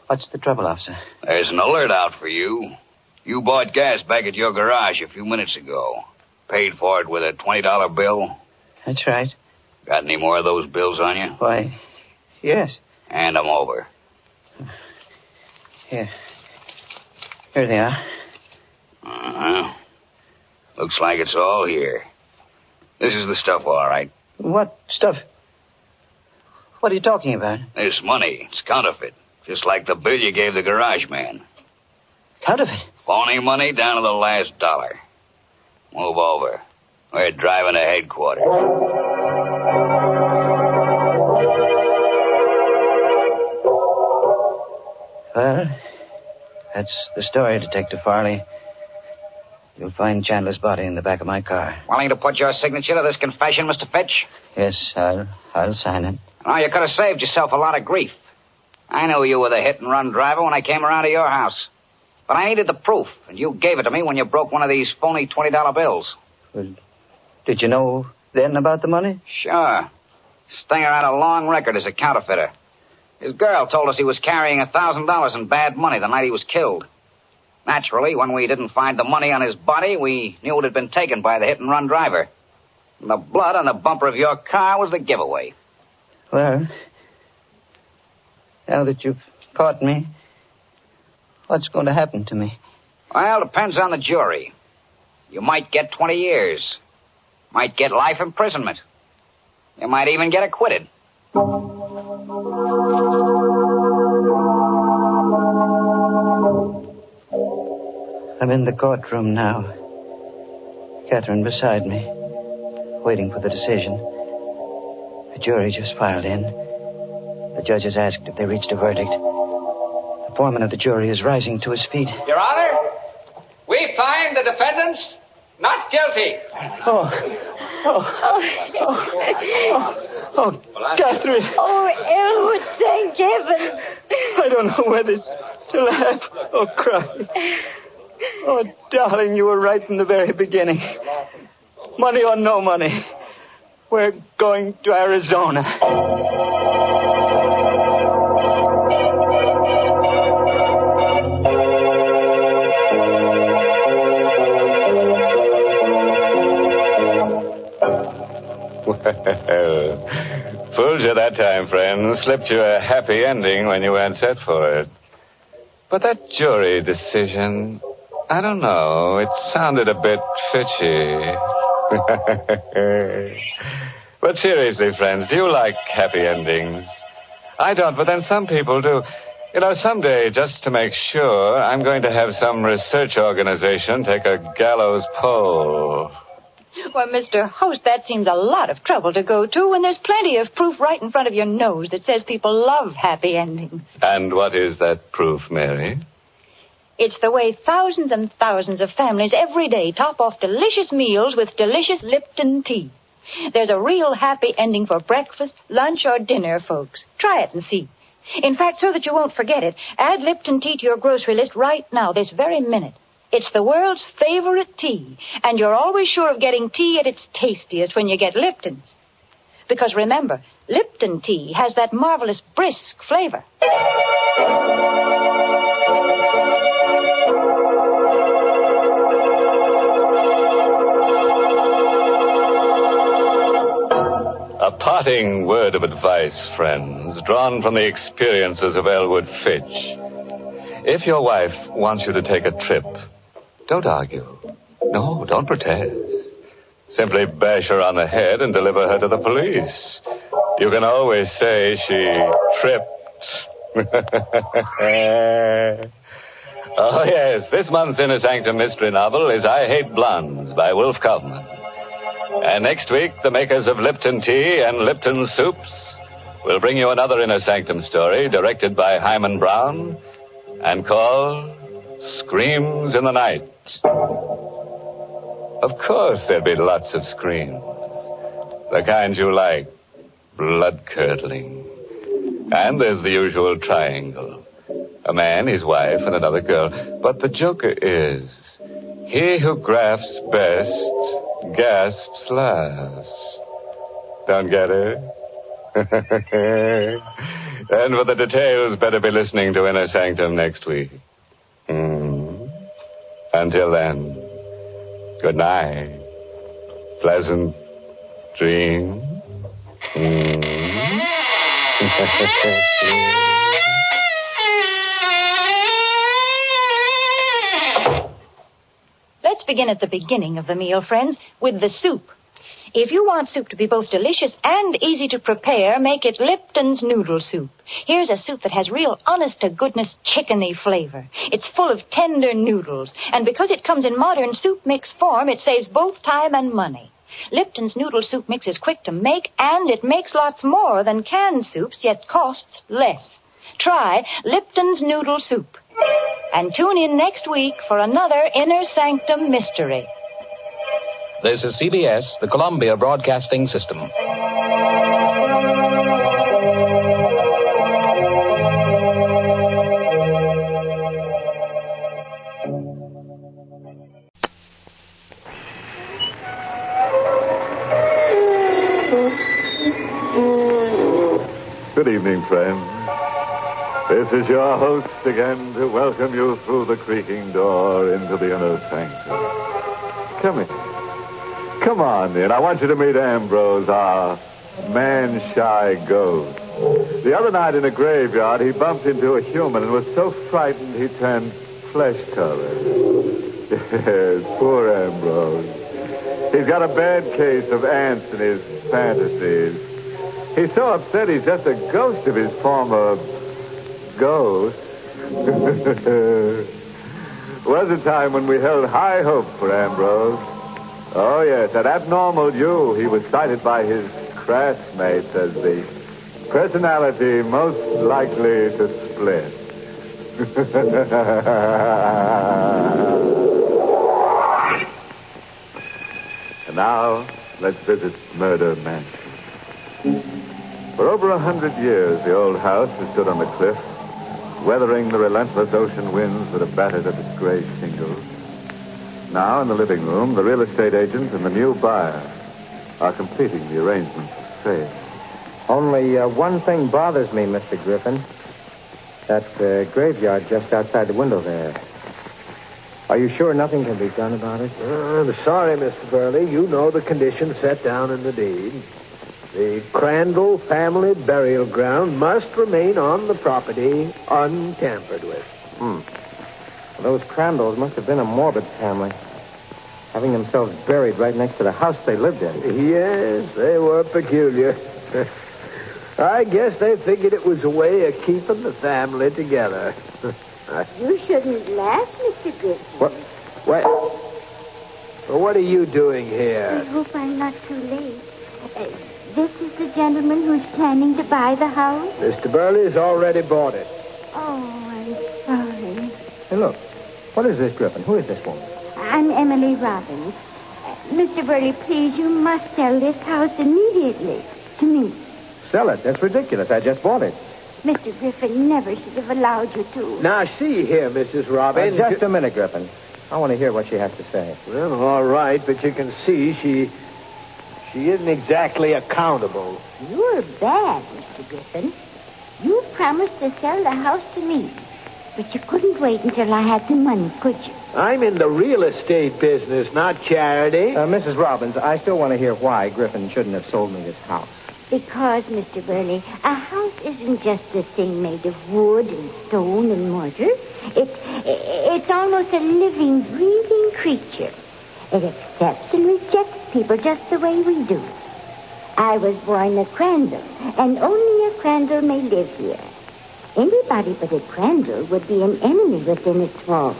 What's the trouble, officer? There's an alert out for you. You bought gas back at your garage a few minutes ago. Paid for it with a $20 bill. That's right. Got any more of those bills on you? Why, yes. Hand them over. Here. Here they are. Uh-huh. Looks like it's all here. This is the stuff, all right. What stuff? What are you talking about? This money. It's counterfeit. Just like the bill you gave the garage man. Counterfeit? Phony money down to the last dollar. Move over. We're driving to headquarters. Well, that's the story, Detective Farley. You'll find Chandler's body in the back of my car. Willing to put your signature to this confession, Mr. Fitch? Yes, I'll sign it. Oh, you could have saved yourself a lot of grief. I knew you were the hit-and-run driver when I came around to your house. But I needed the proof, and you gave it to me when you broke one of these phony $20 bills. Well, did you know then about the money? Sure. Stinger had a long record as a counterfeiter. His girl told us he was carrying $1,000 in bad money the night he was killed. Naturally, when we didn't find the money on his body, we knew it had been taken by the hit-and-run driver. And the blood on the bumper of your car was the giveaway. Well, now that you've caught me, what's going to happen to me? Well, depends on the jury. You might get 20 years. Might get life imprisonment. You might even get acquitted. I'm in the courtroom now. Catherine beside me, waiting for the decision. The jury just filed in. The judge has asked if they reached a verdict. The foreman of the jury is rising to his feet. Your Honor, we find the defendants not guilty. Catherine. Oh, Elwood, thank heaven. I don't know whether to laugh or cry. Oh, darling, you were right from the very beginning. Money or no money, we're going to Arizona. Fooled you that time, friend. Slipped you a happy ending when you weren't set for it. But that jury decision, I don't know. It sounded a bit fishy. But seriously, friends, do you like happy endings? I don't, but then some people do. You know, someday, just to make sure, I'm going to have some research organization take a gallows poll. Well, Mr. Host, that seems a lot of trouble to go to when there's plenty of proof right in front of your nose that says people love happy endings. And what is that proof, Mary? It's the way thousands and thousands of families every day top off delicious meals with delicious Lipton tea. There's a real happy ending for breakfast, lunch, or dinner, folks. Try it and see. In fact, so that you won't forget it, add Lipton tea to your grocery list right now, this very minute. It's the world's favorite tea, and you're always sure of getting tea at its tastiest when you get Lipton's. Because remember, Lipton tea has that marvelous brisk flavor. A parting word of advice, friends, drawn from the experiences of Elwood Fitch. If your wife wants you to take a trip, don't argue. No, don't protest. Simply bash her on the head and deliver her to the police. You can always say she tripped. Oh, yes, this month's Inner Sanctum Mystery novel is I Hate Blondes by Wolf Kaufman. And next week, the makers of Lipton Tea and Lipton Soups will bring you another Inner Sanctum story directed by Hyman Brown and called Screams in the Night. Of course, there'll be lots of screams. The kind you like. Blood-curdling. And there's the usual triangle. A man, his wife, and another girl. But the joker is, He who grasps best gasps last. Don't get it? And for the details, better be listening to Inner Sanctum next week. Until then, good night. Pleasant dreams. Let's begin at the beginning of the meal, friends, with the soup. If you want soup to be both delicious and easy to prepare, make it Lipton's Noodle Soup. Here's a soup that has real honest-to-goodness chickeny flavor. It's full of tender noodles, and because it comes in modern soup mix form, it saves both time and money. Lipton's Noodle Soup mix is quick to make, and it makes lots more than canned soups, yet costs less. Try Lipton's Noodle Soup. And tune in next week for another Inner Sanctum Mystery. This is CBS, the Columbia Broadcasting System. Good evening, friends. This is your host again to welcome you through the creaking door into the Inner Sanctum. Come in. Come on in. I want you to meet Ambrose, our man-shy ghost. The other night in a graveyard, he bumped into a human and was so frightened he turned flesh-colored. Yes, poor Ambrose. He's got a bad case of ants in his fantasies. He's so upset he's just a ghost of his former ghost. Was a time when we held high hope for Ambrose. Oh, yes, at Abnormal U, he was cited by his classmates as the personality most likely to split. And now, let's visit Murder Mansion. For over 100 years, the old house has stood on the cliff, weathering the relentless ocean winds that have battered at its gray shingles. Now, in the living room, the real estate agent and the new buyer are completing the arrangements for sale. Only one thing bothers me, Mr. Griffin. That graveyard just outside the window there. Are you sure nothing can be done about it? I'm sorry, Mr. Burley. You know the conditions set down in the deed. The Crandall family burial ground must remain on the property untampered with. Those Crandalls must have been a morbid family, having themselves buried right next to the house they lived in. Yes, they were peculiar. I guess they figured it was a way of keeping the family together. You shouldn't laugh, Mr. Griffin. What are you doing here? I hope I'm not too late. This is the gentleman who's planning to buy the house? Mr. Burley's already bought it. Oh, I'm sorry. Hey, look. What is this, Griffin? Who is this woman? I'm Emily Robbins. Mr. Burley, please, you must sell this house immediately to me. Sell it? That's ridiculous. I just bought it. Mr. Griffin never should have allowed you to. Now, see here, Mrs. Robbins. Just a minute, Griffin. I want to hear what she has to say. Well, all right, but you can see she isn't exactly accountable. You're bad, Mr. Griffin. You promised to sell the house to me. But you couldn't wait until I had the money, could you? I'm in the real estate business, not charity. Mrs. Robbins, I still want to hear why Griffin shouldn't have sold me this house. Because, Mr. Burley, a house isn't just a thing made of wood and stone and mortar. It's almost a living, breathing creature. It accepts and rejects people just the way we do. I was born a Crandall, and only a Crandall may live here. Anybody but a Crandall would be an enemy within its walls.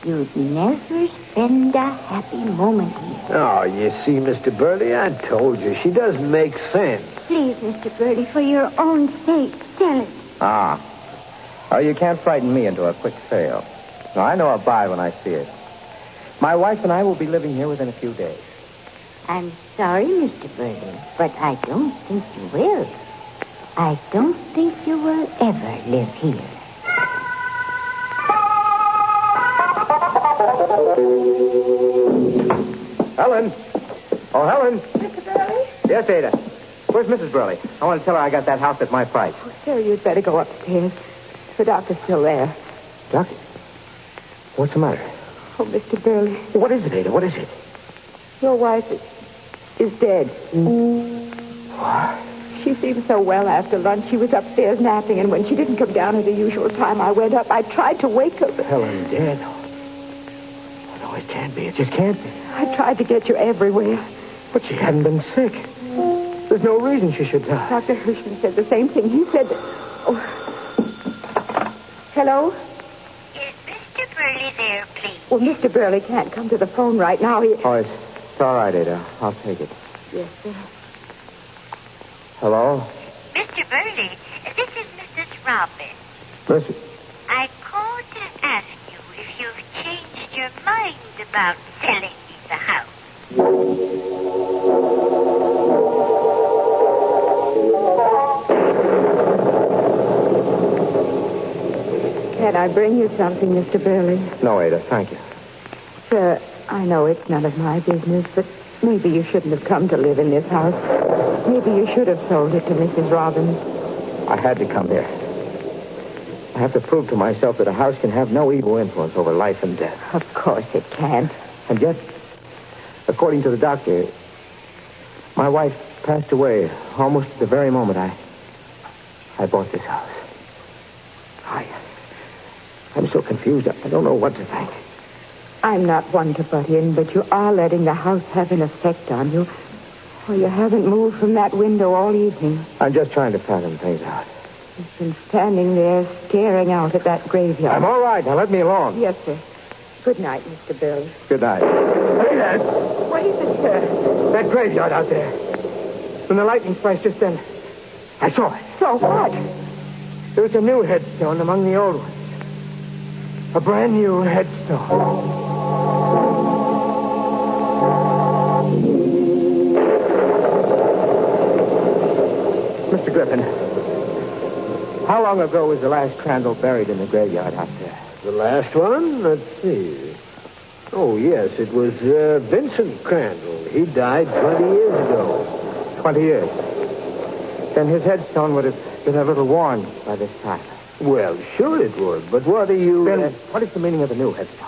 You'd never spend a happy moment here. Oh, you see, Mr. Burley, I told you. She doesn't make sense. Please, Mr. Burley, for your own sake, sell it. Oh, you can't frighten me into a quick sale. No, I know I'll buy when I see it. My wife and I will be living here within a few days. I'm sorry, Mr. Burley, but I don't think you will. I don't think you will ever live here. Helen. Oh, Helen. Mr. Burley? Yes, Ada. Where's Mrs. Burley? I want to tell her I got that house at my price. Oh, sir, you'd better go upstairs. The doctor's still there. Doctor? What's the matter? Oh, Mr. Burley. What is it, Ada? What is it? Your wife is dead. What? She seemed so well after lunch. She was upstairs napping, and when she didn't come down at the usual time, I went up. I tried to wake her, but... Helen dead? Oh, no, it can't be. It just can't be. I tried to get you everywhere. But she hadn't been sick. There's no reason she should die. Dr. Hirschman said the same thing. He said... Oh. Hello? Is Mr. Burley there, please? Well, Mr. Burley can't come to the phone right now. He... Oh, it's all right, Ada. I'll take it. Yes, sir. Hello? Mr. Burley, this is Mrs. Robin. Listen. I called to ask you if you've changed your mind about selling me the house. Can I bring you something, Mr. Burley? No, Ada, thank you. Sir, I know it's none of my business, but maybe you shouldn't have come to live in this house. Maybe you should have sold it to Mrs. Robbins. I had to come here. I have to prove to myself that a house can have no evil influence over life and death. Of course it can't. And yet, according to the doctor, my wife passed away almost at the very moment I bought this house. I'm so confused. I don't know what to think. I'm not one to butt in, but you are letting the house have an effect on you. Well, you haven't moved from that window all evening. I'm just trying to fathom things out. You've been standing there staring out at that graveyard. I'm all right. Now let me alone. Yes, sir. Good night, Mr. Burley. Good night. Hey, Dad. What is it, sir? That graveyard out there. When the lightning flashed just then, I saw it. So what? There's a new headstone among the old ones. A brand new headstone. Mr. Griffin, how long ago was the last Crandall buried in the graveyard out there? The last one? Let's see. Oh, yes, it was Vincent Crandall. He died 20 years ago. 20 years? Then his headstone would have been a little worn by this time. Well, sure it would, but what are you... Then what is the meaning of the new headstone?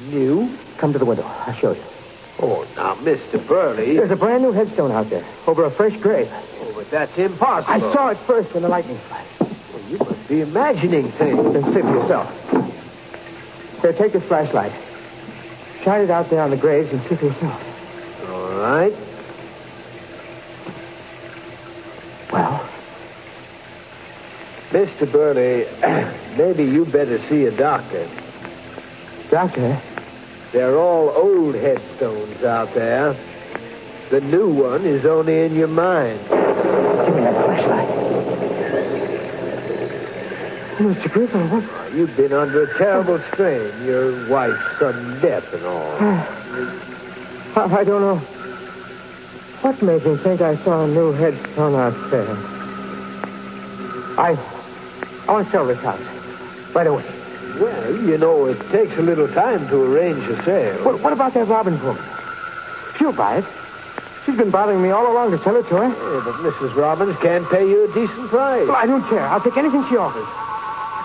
New? Come to the window. I'll show you. Oh, now, Mr. Burley... There's a brand new headstone out there, over a fresh grave. Oh, but that's impossible. I saw it first in the lightning flash. Well, you must be imagining things. Then see for yourself. Here, take this flashlight. Shine it out there on the graves and see for yourself. All right. Well? Mr. Burley, maybe you better see a doctor. Doctor? They're all old headstones out there. The new one is only in your mind. Give me that flashlight. Mr. Griffin, what? You've been under a terrible strain. Your wife's sudden death and all. I don't know. What made me think I saw a new headstone out there? I want to sell this house. Right away. Well, you know, it takes a little time to arrange a sale. What about that Robbins woman? She'll buy it. She's been bothering me all along to sell it to her. Yeah, but Mrs. Robbins can't pay you a decent price. Well, I don't care. I'll take anything she offers.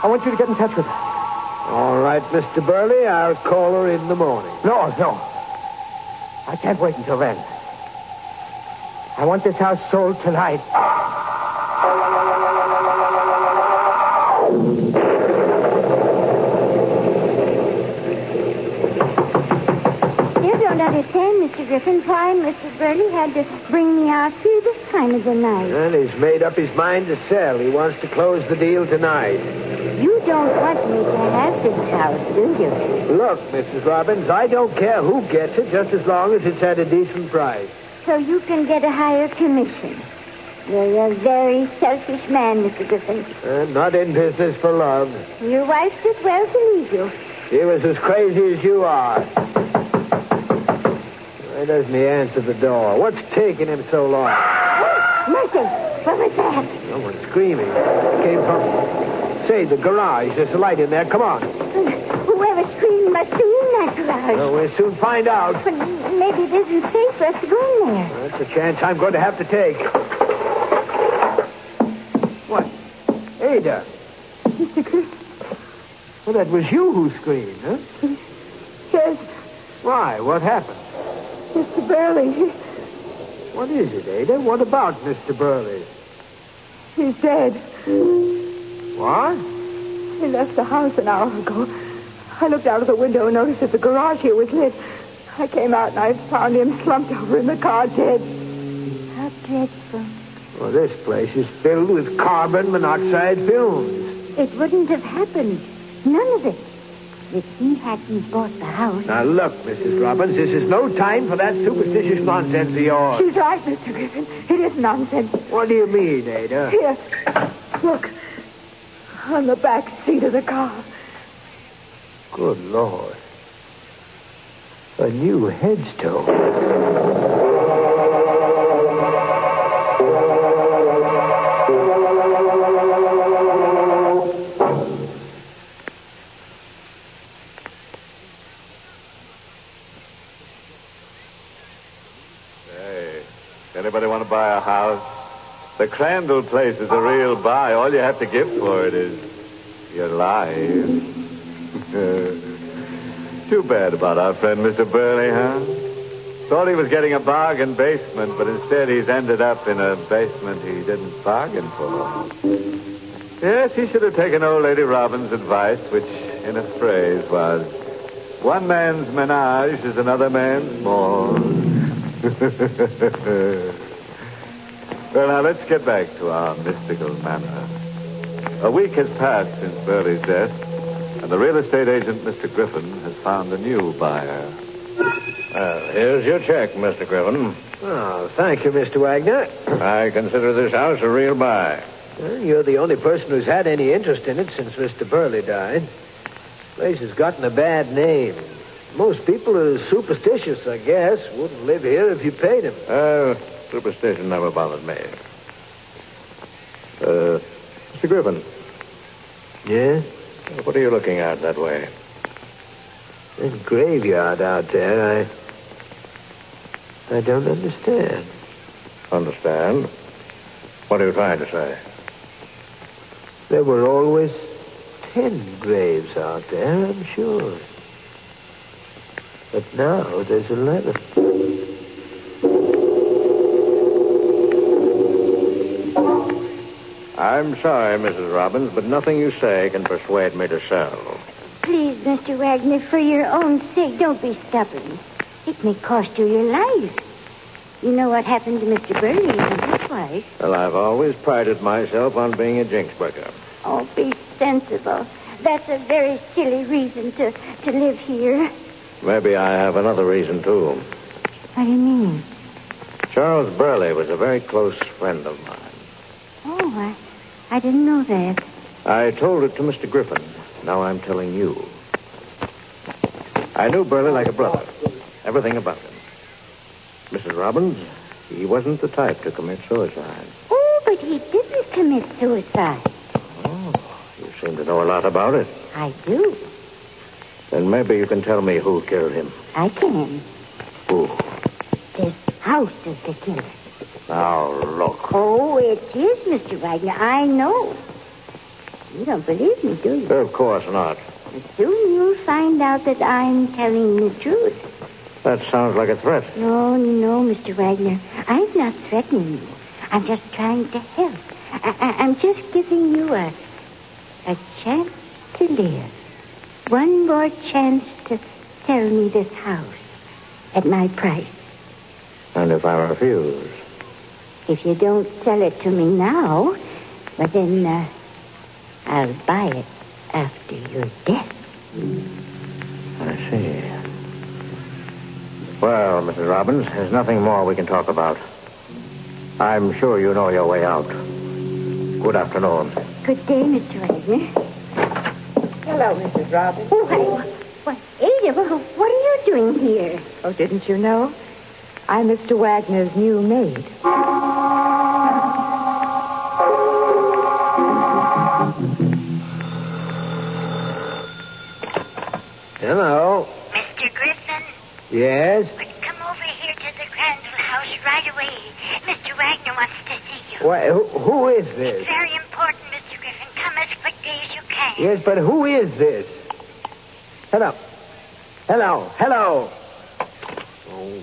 I want you to get in touch with her. All right, Mr. Burley. I'll call her in the morning. No. I can't wait until then. I want this house sold tonight. I don't understand, Mr. Griffin, why Mr. Burley had to bring me out here this time of the night. Well, he's made up his mind to sell. He wants to close the deal tonight. You don't want me to have this house, do you? Look, Mrs. Robbins, I don't care who gets it, just as long as it's at a decent price. So you can get a higher commission. You're a very selfish man, Mr. Griffin. Not in business for love. Your wife did well to leave you. She was as crazy as you are. Why doesn't he answer the door? What's taking him so long? Mercy! What was that? Someone screaming. It came from... Say, the garage. There's a light in there. Come on. Whoever screamed must be in that garage. Well, we'll soon find out. But maybe this best to go in there. That's a chance I'm going to have to take. What? Ada. Mr. Griffin. Well, that was you who screamed, huh? Yes, Why? What happened? Mr. Burley. What is it, Ada? What about Mr. Burley? He's dead. What? He left the house an hour ago. I looked out of the window and noticed that the garage here was lit. I came out and I found him slumped over in the car, dead. How dreadful. Well, this place is filled with carbon monoxide fumes. It wouldn't have happened. None of it. If he hadn't bought the house. Now, look, Mrs. Robbins, this is no time for that superstitious nonsense of yours. She's right, Mr. Griffin. It is nonsense. What do you mean, Ada? Here. Look. On the back seat of the car. Good Lord. A new headstone. Hey, anybody want to buy a house? The Crandall place is a real buy. All you have to give for it is your life. Too bad about our friend Mr. Burley, huh? Thought he was getting a bargain basement, but instead he's ended up in a basement he didn't bargain for. Yes, he should have taken old Lady Robbins' advice, which, in a phrase, was, one man's menage is another man's morgue. Well, now, let's get back to our mystical manor. A week has passed since Burley's death, and the real estate agent, Mr. Griffin, has found a new buyer. Here's your check, Mr. Griffin. Oh, thank you, Mr. Wagner. I consider this house a real buy. Well, you're the only person who's had any interest in it since Mr. Burley died. The place has gotten a bad name. Most people are superstitious, I guess. Wouldn't live here if you paid them. Superstition never bothered me. Mr. Griffin. Yeah? What are you looking at that way? That graveyard out there, I don't understand. Understand? What are you trying to say? There were always 10 graves out there, I'm sure. But now there's 11. I'm sorry, Mrs. Robbins, but nothing you say can persuade me to sell. Please, Mr. Wagner, for your own sake, don't be stubborn. It may cost you your life. You know what happened to Mr. Burley and his wife. Well, I've always prided myself on being a jinx breaker. Oh, be sensible. That's a very silly reason to live here. Maybe I have another reason, too. What do you mean? Charles Burley was a very close friend of mine. Oh, I didn't know that. I told it to Mr. Griffin. Now I'm telling you. I knew Burley like a brother. Everything about him. Mrs. Robbins, he wasn't the type to commit suicide. Oh, but he didn't commit suicide. Oh, you seem to know a lot about it. I do. Then maybe you can tell me who killed him. I can. Who? This house is the killer. Now, look. Oh, it is, Mr. Wagner. I know. You don't believe me, do you? Of course not. But soon you'll find out that I'm telling the truth. That sounds like a threat. No, Mr. Wagner. I'm not threatening you. I'm just trying to help. I'm just giving you a chance to live. One more chance to sell me this house at my price. And if I refuse? If you don't sell it to me now, well, then I'll buy it after your death. I see. Well, Mrs. Robbins, there's nothing more we can talk about. I'm sure you know your way out. Good afternoon. Good day, Mr. Wagner. Hello, Mrs. Robbins. Oh, what, Ada, what are you doing here? Oh, didn't you know? I'm Mr. Wagner's new maid. Hello. Mr. Griffin? Yes? Come over here to the Crandall house right away. Mr. Wagner wants to see you. Why, who is this? It's very important, Mr. Griffin. Come as quickly as you can. Yes, but who is this? Hello. Oh.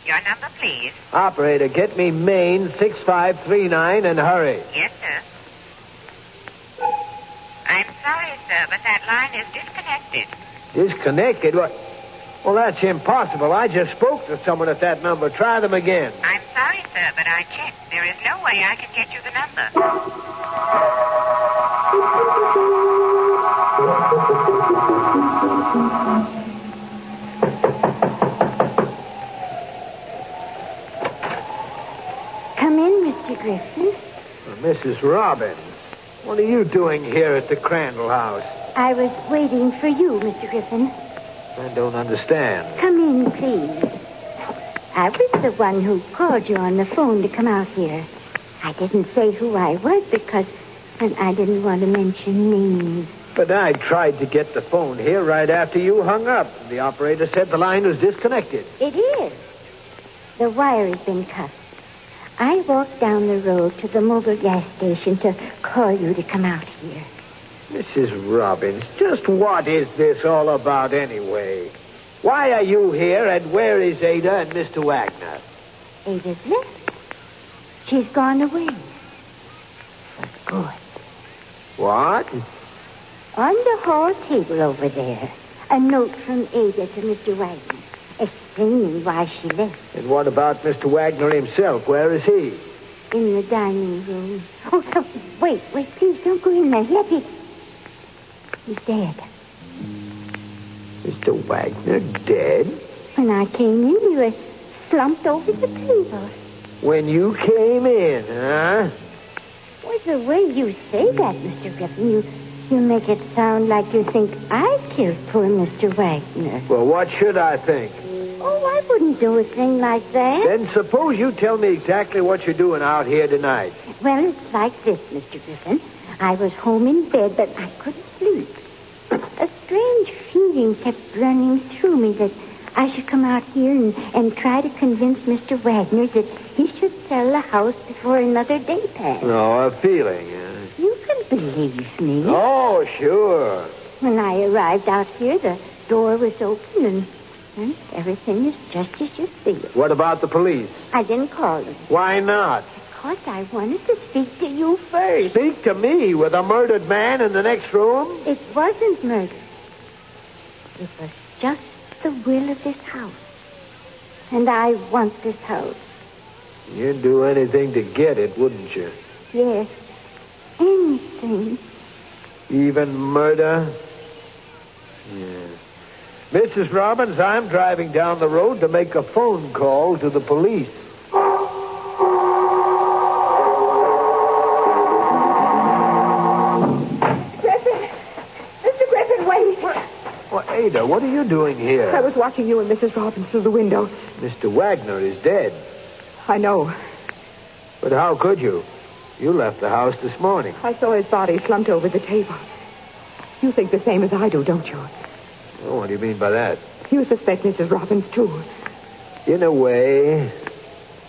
Your number, please. Operator, get me Maine 6539 and hurry. Yes, sir. I'm sorry, sir, but that line is disconnected. Disconnected? What? Well, that's impossible. I just spoke to someone at that number. Try them again. I'm sorry, sir, but I checked. There is no way I can get you the number. Come in, Mr. Griffin. Mrs. Robbins, what are you doing here at the Crandall house? I was waiting for you, Mr. Griffin. I don't understand. Come in, please. I was the one who called you on the phone to come out here. I didn't say who I was because I didn't want to mention names. But I tried to get the phone here right after you hung up. The operator said the line was disconnected. It is. The wire has been cut. I walked down the road to the mobile gas station to call you to come out here. Mrs. Robbins, just what is this all about anyway? Why are you here, and where is Ada and Mr. Wagner? Ada's left. She's gone away. For good. What? On the hall table over there, a note from Ada to Mr. Wagner, explaining why she left. And what about Mr. Wagner himself? Where is he? In the dining room. Oh, wait, please don't go in there. Let He's dead. Mr. Wagner dead? When I came in, he was slumped over the table. When you came in, huh? What's the way you say that, Mr. Griffin? You make it sound like you think I killed poor Mr. Wagner. Well, what should I think? Oh, I wouldn't do a thing like that. Then suppose you tell me exactly what you're doing out here tonight. Well, it's like this, Mr. Griffin. I was home in bed, but I couldn't sleep. A strange feeling kept running through me that I should come out here and try to convince Mr. Wagner that he should sell the house before another day passed. Oh, a feeling. You can believe me. Oh, sure. When I arrived out here, the door was open and everything is just as you see it. What about the police? I didn't call them. Why not? Because I wanted to speak to you first. Speak to me with a murdered man in the next room? It wasn't murder. It was just the will of this house. And I want this house. You'd do anything to get it, wouldn't you? Yes. Anything. Even murder? Yeah. Mrs. Robbins, I'm driving down the road to make a phone call to the police. Well, Ada, what are you doing here? I was watching you and Mrs. Robbins through the window. Mr. Wagner is dead. I know. But how could you? You left the house this morning. I saw his body slumped over the table. You think the same as I do, don't you? Oh, what do you mean by that? You suspect Mrs. Robbins, too. In a way.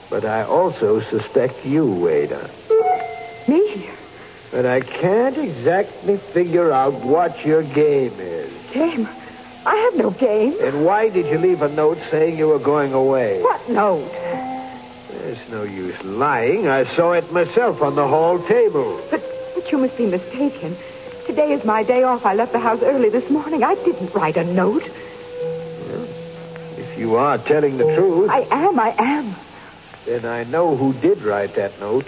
But I also suspect you, Ada. Me? But I can't exactly figure out what your game is. Game? I have no game. And why did you leave a note saying you were going away? What note? There's no use lying. I saw it myself on the hall table. But you must be mistaken. Today is my day off. I left the house early this morning. I didn't write a note. Well, if you are telling the truth... I am. Then I know who did write that note.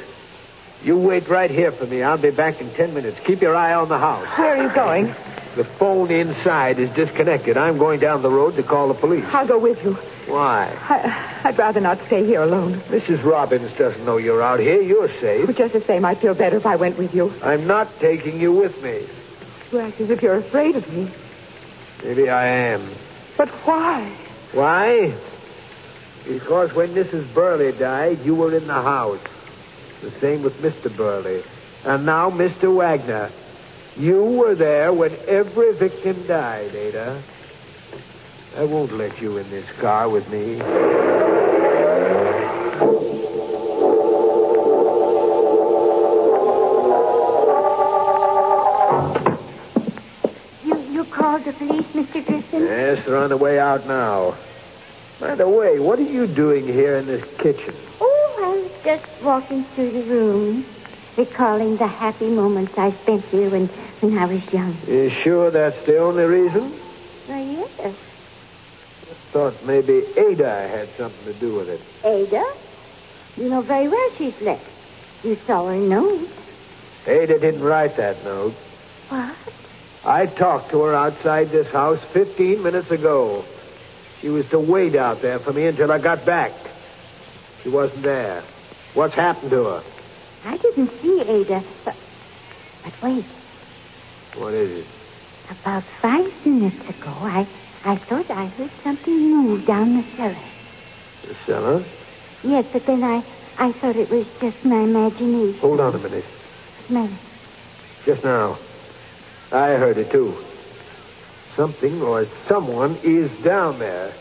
You wait right here for me. I'll be back in 10 minutes. Keep your eye on the house. Where are you going? The phone inside is disconnected. I'm going down the road to call the police. I'll go with you. Why? I'd rather not stay here alone. Mrs. Robbins doesn't know you're out here. You're safe. But just the same, I'd feel better if I went with you. I'm not taking you with me. You act as if you're afraid of me. Maybe I am. But why? Why? Because when Mrs. Burley died, you were in the house. The same with Mr. Burley. And now Mr. Wagner. You were there when every victim died, Ada. I won't let you in this car with me. You called the police, Mr. Griffin? Yes, they're on the way out now. By the way, what are you doing here in this kitchen? Oh, I was just walking through the room, recalling the happy moments I spent here when I was young. You sure that's the only reason? Why, yes. I thought maybe Ada had something to do with it. Ada? You know very well she's left. You saw her note. Ada didn't write that note. What? I talked to her outside this house 15 minutes ago. She was to wait out there for me until I got back. She wasn't there. What's happened to her? I didn't see Ada, but wait. What is it? About 5 minutes ago, I thought I heard something move down the cellar. The cellar? Yes, but then I thought it was just my imagination. Hold on a minute. Smell it. Just now. I heard it, too. Something or someone is down there.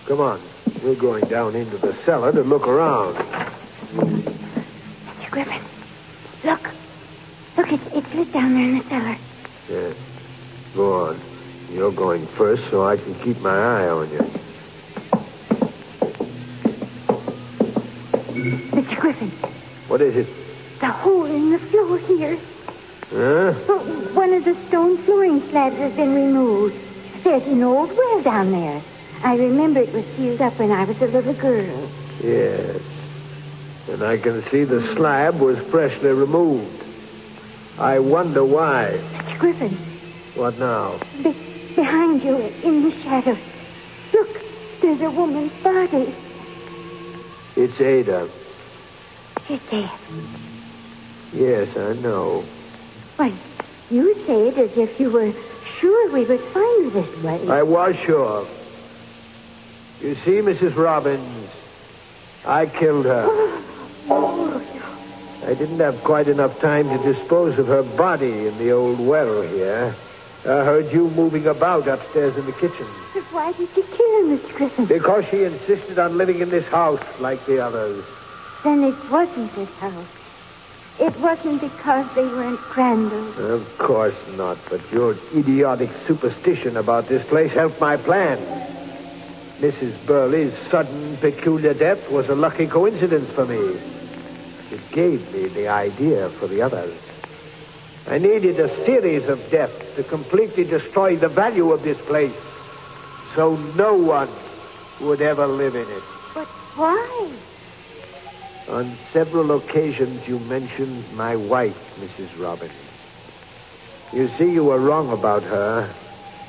Come on. We're going down into the cellar to look around. Mr. Griffin, look. Look, it's lit down there in the cellar. Yeah. Go on. You're going first so I can keep my eye on you. Mr. Griffin. What is it? The hole in the floor here. Huh? One of the stone flooring slabs has been removed. There's an old well down there. I remember it was sealed up when I was a little girl. Yes. And I can see the slab was freshly removed. I wonder why. Mr. Griffin. What now? Behind you, in the shadows. Look, there's a woman's body. It's Ada. She's dead. Yes, I know. Why, you say it as if you were sure we would find her this way. I was sure. You see, Mrs. Robbins, I killed her. I didn't have quite enough time to dispose of her body in the old well here. I heard you moving about upstairs in the kitchen. But why did you kill her, Mr. Griffin? Because she insisted on living in this house like the others. Then it wasn't this house. It wasn't because they weren't Crandall's. Of course not, but your idiotic superstition about this place helped my plan. Mrs. Burley's sudden, peculiar death was a lucky coincidence for me. It gave me the idea for the others. I needed a series of deaths to completely destroy the value of this place, so no one would ever live in it. But why? On several occasions, you mentioned my wife, Mrs. Robbins. You see, you were wrong about her,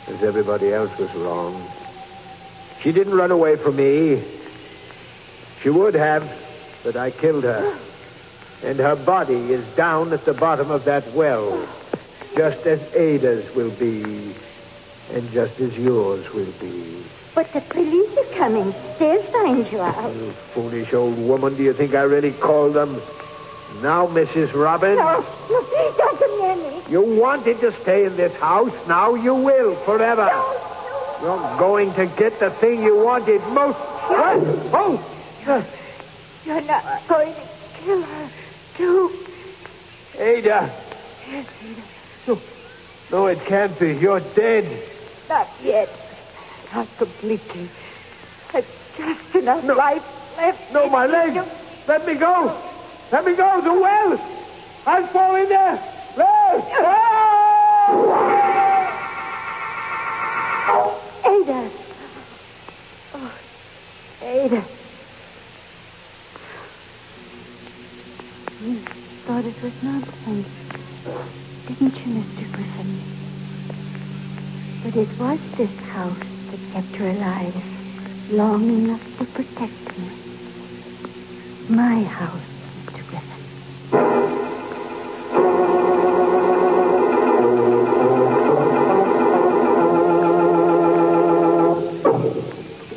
as everybody else was wrong. She didn't run away from me. She would have, but I killed her. And her body is down at the bottom of that well, just as Ada's will be, and just as yours will be. But the police are coming. They'll find you out. You foolish old woman, do you think I really called them? Now, Mrs. Robbins. No, Dr. Manley. You wanted to stay in this house. Now you will, forever. No. You're going to get the thing you wanted most. Oh! You're not going to kill her, too. Ada. Yes, Ada. No, it can't be. You're dead. Not yet. Not completely. There's just enough life left. No, my leg. Let me go. Let me go. The well. I'll fall in there. Ada. Oh, Ada. You thought it was nonsense, didn't you, Mr. Griffin? But it was this house that kept her alive long enough to protect me. My house, Mr. Griffin.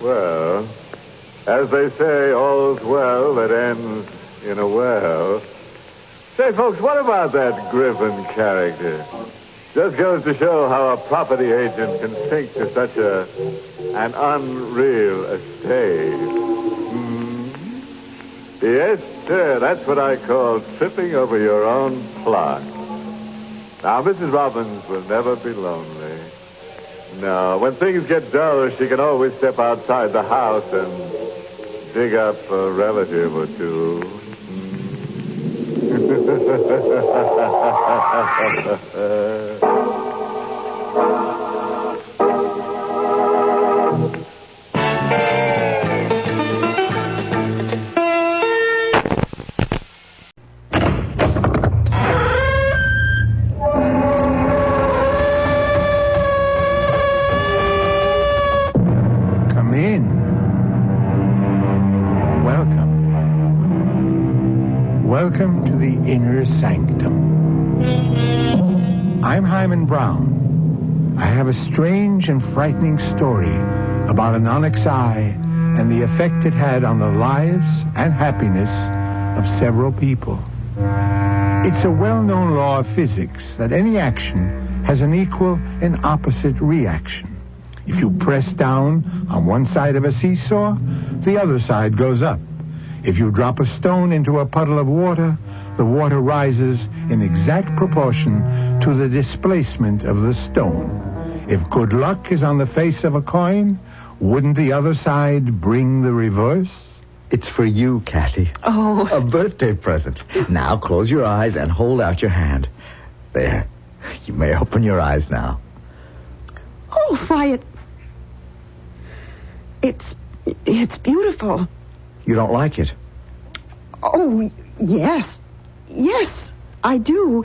Well, as they say, all's well that ends in a well. Say, folks, what about that Griffin character? Just goes to show how a property agent can sink to such an unreal estate. Yes, sir, that's what I call tripping over your own plot. Now, Mrs. Robbins will never be lonely. No, when things get dull, she can always step outside the house and dig up a relative or two. Come in. Welcome to the Inner Sanctum. I'm Hyman Brown. I have a strange and frightening story about an onyx eye and the effect it had on the lives and happiness of several people. It's a well-known law of physics that any action has an equal and opposite reaction. If you press down on one side of a seesaw, the other side goes up. If you drop a stone into a puddle of water, the water rises in exact proportion to the displacement of the stone. If good luck is on the face of a coin, wouldn't the other side bring the reverse? It's for you, Kathy. Oh. A birthday present. Now close your eyes and hold out your hand. There. You may open your eyes now. Oh, why, it's beautiful. You don't like it? Oh, yes. Yes, I do.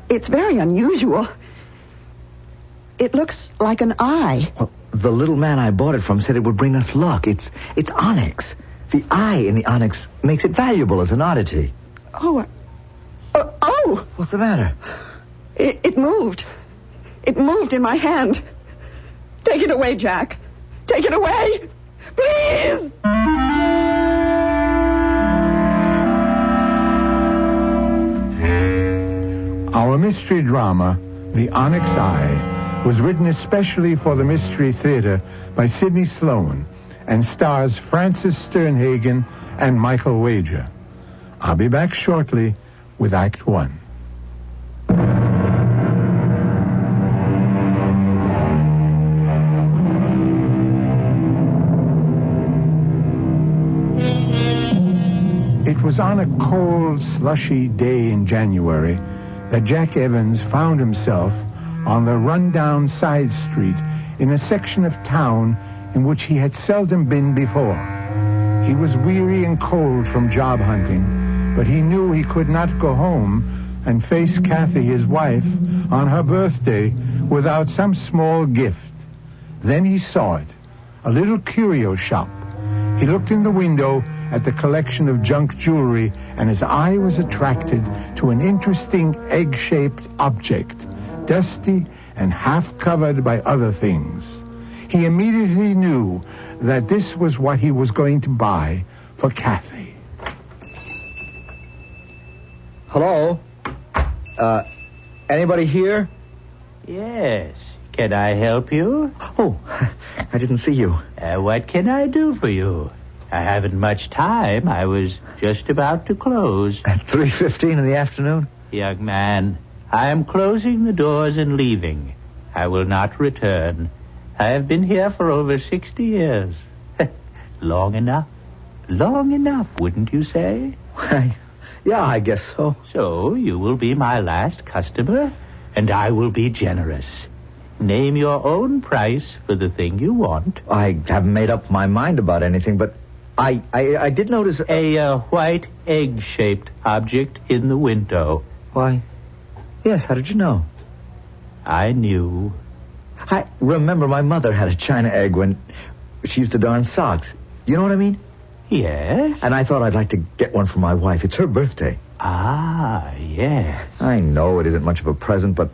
It's very unusual. It looks like an eye. Well, the little man I bought it from said it would bring us luck. It's onyx. The eye in the onyx makes it valuable as an oddity. Oh. What's the matter? It moved. It moved in my hand. Take it away, Jack. Take it away. Please! Our mystery drama, The Onyx Eye, was written especially for the Mystery Theater by Sidney Sloan and stars Francis Sternhagen and Michael Wager. I'll be back shortly with Act One. It was on a cold, slushy day in January that Jack Evans found himself on the run-down side street in a section of town in which he had seldom been before. He was weary and cold from job hunting, but he knew he could not go home and face Kathy, his wife, on her birthday without some small gift. Then he saw it, a little curio shop. He looked in the window at the collection of junk jewelry, and his eye was attracted to an interesting egg-shaped object, dusty and half covered by other things. He immediately knew that this was what he was going to buy for Kathy. Hello? Anybody here? Yes. Can I help you? Oh, I didn't see you. What can I do for you? I haven't much time. I was just about to close. At 3:15 in the afternoon? Young man, I am closing the doors and leaving. I will not return. I have been here for over 60 years. Long enough. Long enough, wouldn't you say? Yeah, I guess so. So, you will be my last customer, and I will be generous. Name your own price for the thing you want. I haven't made up my mind about anything, but I did notice a white egg-shaped object in the window. Why? Yes, how did you know? I knew. I remember my mother had a china egg when she used to darn socks. You know what I mean? Yes. And I thought I'd like to get one for my wife. It's her birthday. Ah, yes. I know it isn't much of a present, but,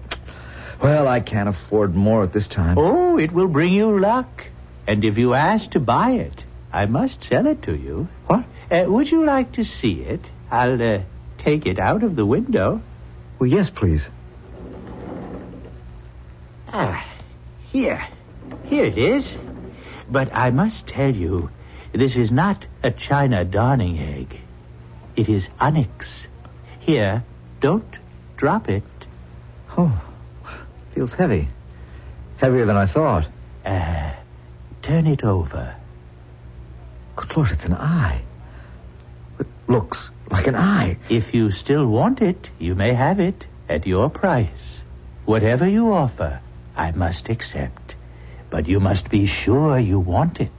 well, I can't afford more at this time. Oh, it will bring you luck. And if you ask to buy it, I must sell it to you. What? Would you like to see it? I'll take it out of the window. Well, yes, please. Here. Here it is. But I must tell you, this is not a China darning egg. It is onyx. Here, don't drop it. Oh, feels heavy. Heavier than I thought. Turn it over. Good Lord, it's an eye. It looks like an eye. If you still want it, you may have it at your price. Whatever you offer, I must accept. But you must be sure you want it.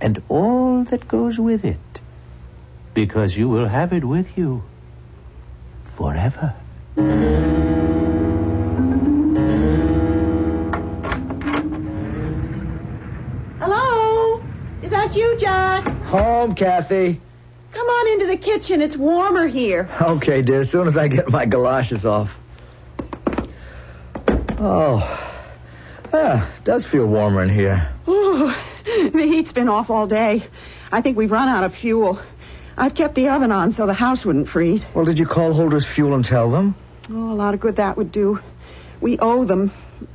And all that goes with it. Because you will have it with you forever. Hello? Is that you, Jack? Home, Kathy. Come on into the kitchen. It's warmer here. Okay, dear, as soon as I get my galoshes off. Oh, it does feel warmer in here. Ooh, the heat's been off all day. I think we've run out of fuel. I've kept the oven on so the house wouldn't freeze. Well, did you call Holder's Fuel and tell them? Oh, a lot of good that would do. We owe them.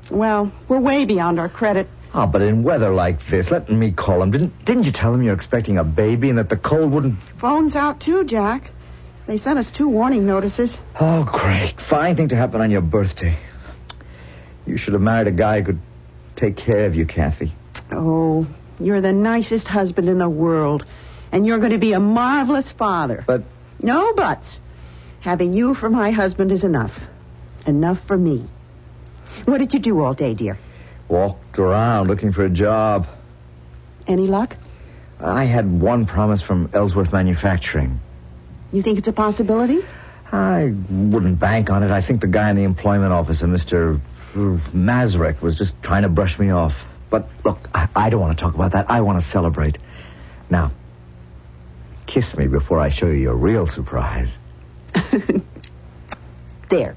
Well, we're way beyond our credit. Oh, but in weather like this, let me call them. Didn't you tell them you're expecting a baby and that the cold wouldn't... Phone's out, too, Jack. They sent us 2 warning notices. Oh, great. Fine thing to happen on your birthday. You should have married a guy who could take care of you, Kathy. Oh, you're the nicest husband in the world. And you're going to be a marvelous father. But... No buts. Having you for my husband is enough. Enough for me. What did you do all day, dear? Walked around looking for a job. Any luck? I had one promise from Ellsworth Manufacturing. You think it's a possibility? I wouldn't bank on it. I think the guy in the employment office, Mr. Mazurek, was just trying to brush me off. But, look, I don't want to talk about that. I want to celebrate. Now, kiss me before I show you your real surprise. There.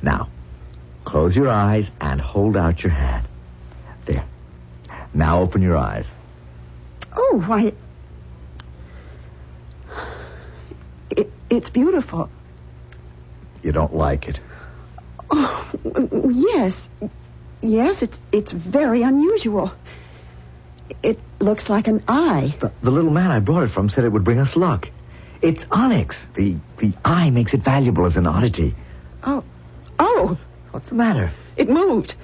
Now, close your eyes and hold out your hand. There. Now open your eyes. Oh, why... It's beautiful. You don't like it? Oh, yes. Yes, it's very unusual. It looks like an eye. The little man I brought it from said it would bring us luck. It's onyx. The eye makes it valuable as an oddity. Oh. What's the matter? It moved.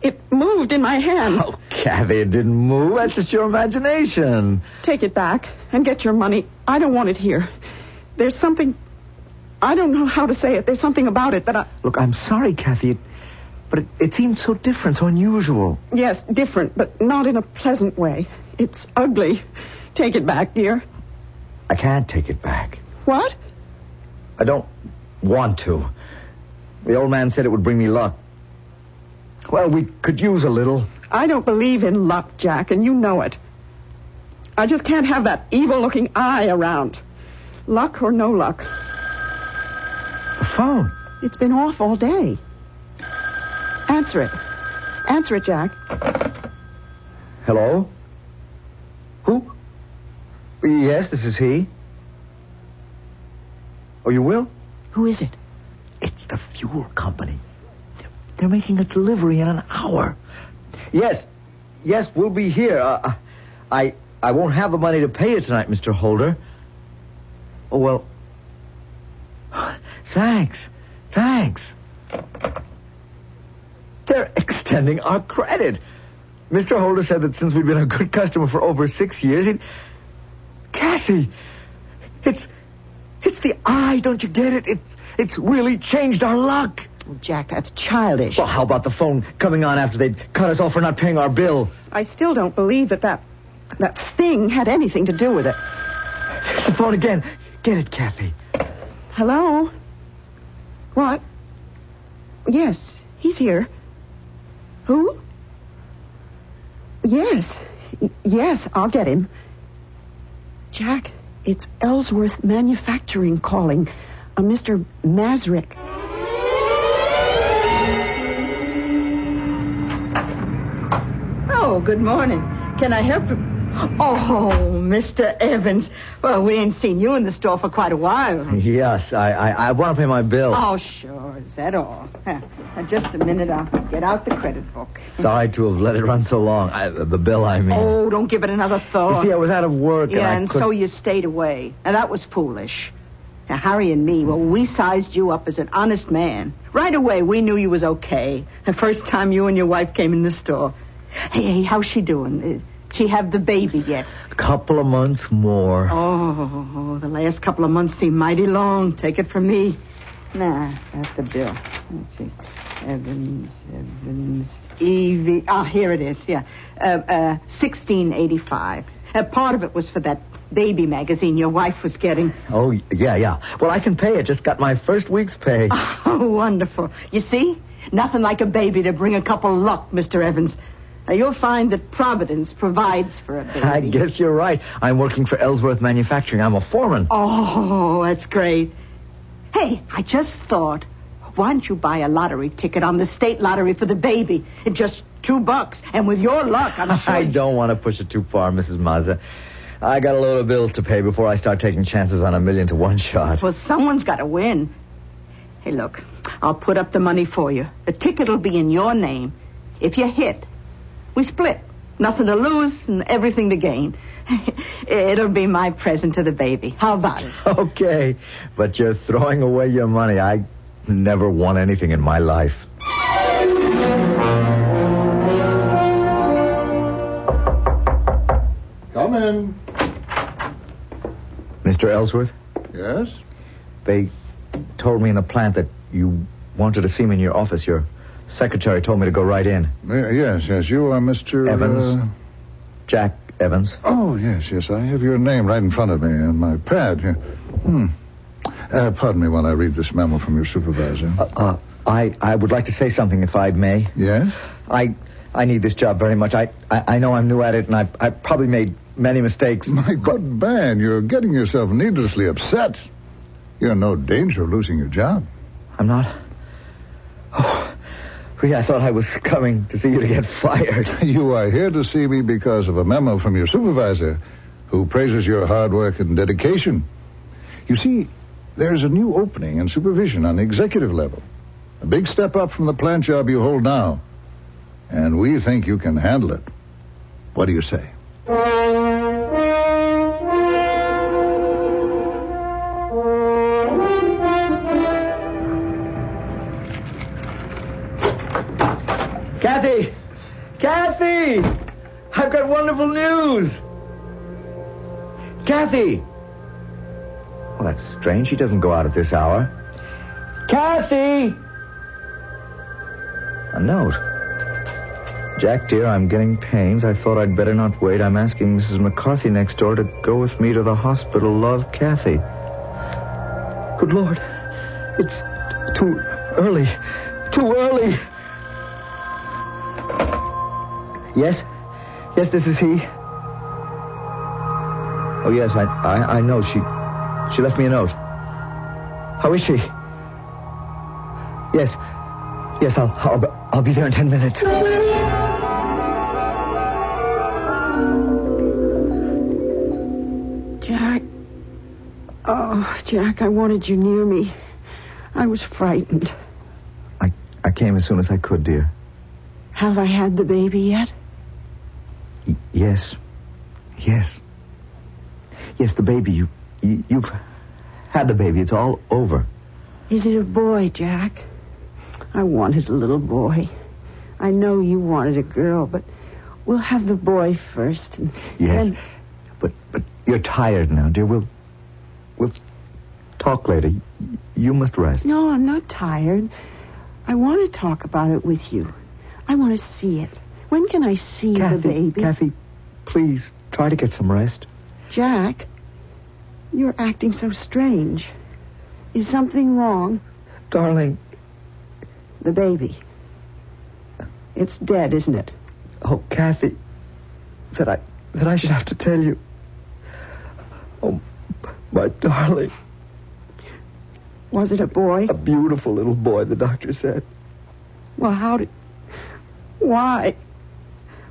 It moved in my hand. Oh, Kathy, it didn't move. That's just your imagination. Take it back and get your money. I don't want it here. There's something... I don't know how to say it. There's something about it that I... Look, I'm sorry, Kathy, but it seemed so different, so unusual. Yes, different, but not in a pleasant way. It's ugly. Take it back, dear. I can't take it back. What? I don't want to. The old man said it would bring me luck. Well, we could use a little. I don't believe in luck, Jack, and you know it. I just can't have that evil-looking eye around. Luck or no luck. The phone. It's been off all day. Answer it. Answer it, Jack. Hello? Who? Yes, this is he. Oh, you will? Who is it? It's the fuel company. They're making a delivery in an hour. Yes, we'll be here. I won't have the money to pay you tonight, Mr. Holder. Oh, well... Thanks. They're extending our credit. Mr. Holder said that since we've been a good customer for over 6 years, Kathy, it's the eye, don't you get it? It's really changed our luck. Oh, Jack, that's childish. Well, how about the phone coming on after they'd cut us off for not paying our bill? I still don't believe that thing had anything to do with it. There's the phone again. Get it, Kathy. Hello? What? Yes, he's here. Who? Yes, I'll get him. Jack, it's Ellsworth Manufacturing calling. A Mr. Mazurek. Oh, good morning. Can I help you? Oh, Mr. Evans. Well, we ain't seen you in the store for quite a while. Yes, I want to pay my bill. Oh, sure. Is that all? Just a minute. I'll get out the credit book. Sorry to have let it run so long. The bill, I mean. Oh, don't give it another thought. You see, I was out of work. Yeah, so you stayed away. Now, that was foolish. Now, Harry and me, well, we sized you up as an honest man. Right away, we knew you was okay. The first time you and your wife came in the store. Hey, how's she doing? She have the baby yet? A couple of months more. Oh, the last couple of months seem mighty long. Take it from me. Nah, that's the bill. Let's see. Evans, Evie. Here it is, yeah. $16.85. Part of it was for that baby magazine your wife was getting. Oh, yeah. Well, I can pay it. Just got my first week's pay. Oh, wonderful. You see? Nothing like a baby to bring a couple luck, Mr. Evans. Now, you'll find that Providence provides for a baby. I guess you're right. I'm working for Ellsworth Manufacturing. I'm a foreman. Oh, that's great. Hey, I just thought, why don't you buy a lottery ticket on the state lottery for the baby? It's just $2. And with your luck, I'm sure... I don't want to push it too far, Mrs. Mazza. I got a load of bills to pay before I start taking chances on $1 million to one shot. Well, someone's got to win. Hey, look, I'll put up the money for you. The ticket will be in your name. If you hit, we split. Nothing to lose and everything to gain. It'll be my present to the baby. How about it? Okay, but you're throwing away your money. I never won anything in my life. Come in. Mr. Ellsworth? Yes? They told me in the plant that you wanted to see me in your office. Your secretary told me to go right in. Yes. You are Mr. Evans. Jack Evans. Oh, yes. I have your name right in front of me on my pad here. Pardon me while I read this memo from your supervisor. I would like to say something, if I may. Yes? I need this job very much. I know I'm new at it, and I probably made many mistakes. My good man, you're getting yourself needlessly upset. You're in no danger of losing your job. I'm not? Oh, I thought I was coming to see you to get fired. You are here to see me because of a memo from your supervisor, who praises your hard work and dedication. You see, there's a new opening in supervision on the executive level. A big step up from the plant job you hold now. And we think you can handle it. What do you say? Kathy! I've got wonderful news! Kathy! Well, that's strange. She doesn't go out at this hour. Kathy! A note. Jack, dear, I'm getting pains. I thought I'd better not wait. I'm asking Mrs. McCarthy next door to go with me to the hospital. Love, Kathy. Good Lord. It's too early. Too early. Yes? Yes, this is he. Oh, yes, I know. She left me a note. How is she? Yes, I'll be there in 10 minutes. Jack. Oh, Jack, I wanted you near me. I was frightened. I came as soon as I could, dear. Have I had the baby yet? Yes. Yes, the baby. You've had the baby. It's all over. Is it a boy, Jack? I wanted a little boy. I know you wanted a girl, but we'll have the boy first. Yes, but you're tired now, dear. We'll talk later. You must rest. No, I'm not tired. I want to talk about it with you. I want to see it. When can I see the baby? Kathy, please, try to get some rest. Jack, you're acting so strange. Is something wrong? Darling. The baby. It's dead, isn't it? Oh, Kathy, that I should have to tell you. Oh, my darling. Was it a boy? A beautiful little boy, the doctor said. Well, Why?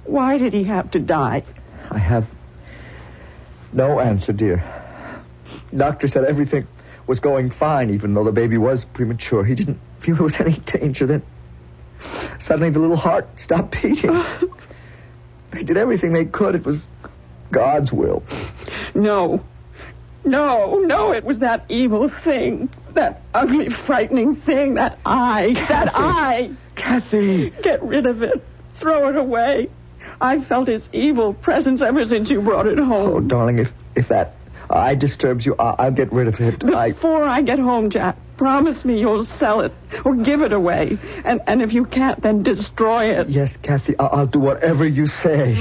Why did he have to die? I have No answer, dear. Doctor said everything was going fine, even though the baby was premature. He didn't feel there was any danger. Then suddenly the little heart stopped beating. They did everything they could. It was God's will. No, it was that evil thing. That ugly, frightening thing. That eye. Kathy! Get rid of it. Throw it away. I've felt its evil presence ever since you brought it home. Oh, darling, if that eye disturbs you, I'll get rid of it. Before I get home, Jack, promise me you'll sell it or give it away. And if you can't, then destroy it. Yes, Kathy, I'll do whatever you say.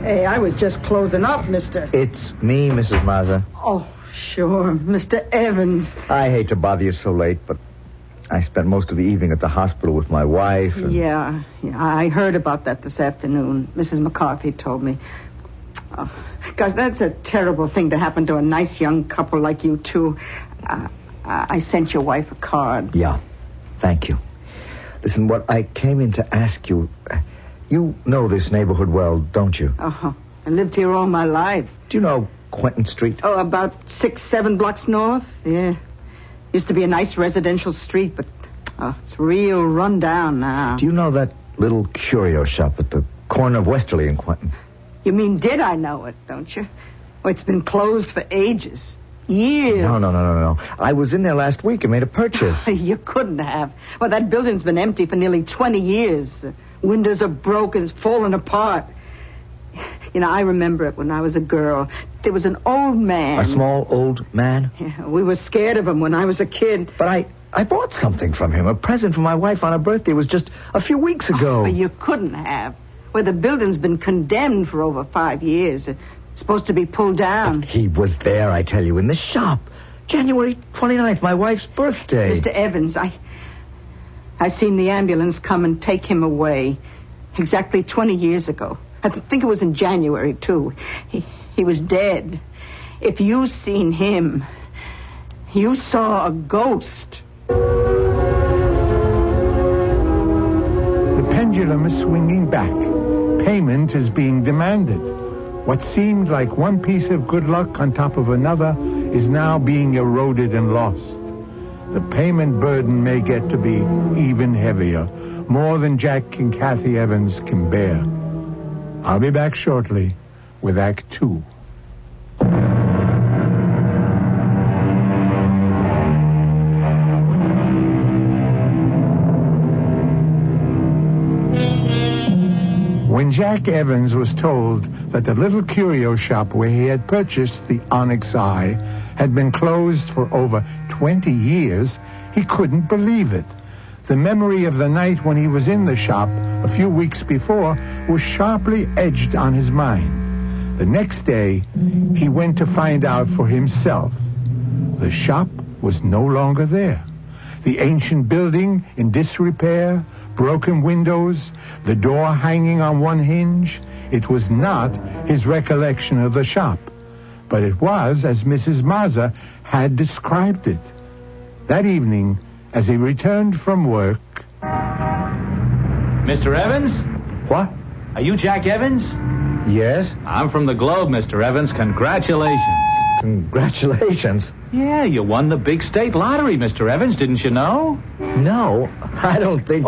Hey, I was just closing up, mister. It's me, Mrs. Mazza. Oh, sure, Mr. Evans. I hate to bother you so late, but I spent most of the evening at the hospital with my wife. And... Yeah, I heard about that this afternoon. Mrs. McCarthy told me. Gosh, that's a terrible thing to happen to a nice young couple like you two. I sent your wife a card. Yeah, thank you. Listen, what I came in to ask you... You know this neighborhood well, don't you? Uh-huh. I lived here all my life. Do you know Quentin Street? Oh, about 6-7 blocks north. Yeah. Used to be a nice residential street, but it's real run down now. Do you know that little curio shop at the corner of Westerly and Quentin? You mean did I know it, don't you? Oh, it's been closed for ages. Years. No. I was in there last week and made a purchase. You couldn't have. Well, that building's been empty for nearly 20 years. Windows are broken, it's fallen apart. You know, I remember it when I was a girl. There was an old man. A small old man? Yeah, we were scared of him when I was a kid. But I bought something from him, a present for my wife on her birthday. It was just a few weeks ago. Oh, you couldn't have. Well, the building's been condemned for over 5 years. It's supposed to be pulled down. But he was there, I tell you, in the shop. January 29th, my wife's birthday. Mr. Evans, I seen the ambulance come and take him away exactly 20 years ago. I think it was in January, too. He was dead. If you seen him, you saw a ghost. The pendulum is swinging back. Payment is being demanded. What seemed like one piece of good luck on top of another is now being eroded and lost. The payment burden may get to be even heavier, more than Jack and Kathy Evans can bear. I'll be back shortly with Act 2. When Jack Evans was told that the little curio shop where he had purchased the Onyx eye had been closed for over 20 years, he couldn't believe it. The memory of the night when he was in the shop a few weeks before was sharply edged on his mind. The next day, he went to find out for himself. The shop was no longer there. The ancient building in disrepair, broken windows, the door hanging on one hinge. It was not his recollection of the shop, but it was as Mrs. Mazza had described it. That evening, as he returned from work... Mr. Evans? What? Are you Jack Evans? Yes? I'm from the Globe, Mr. Evans. Congratulations. Congratulations? Yeah, you won the big state lottery, Mr. Evans. Didn't you know? No, I don't think...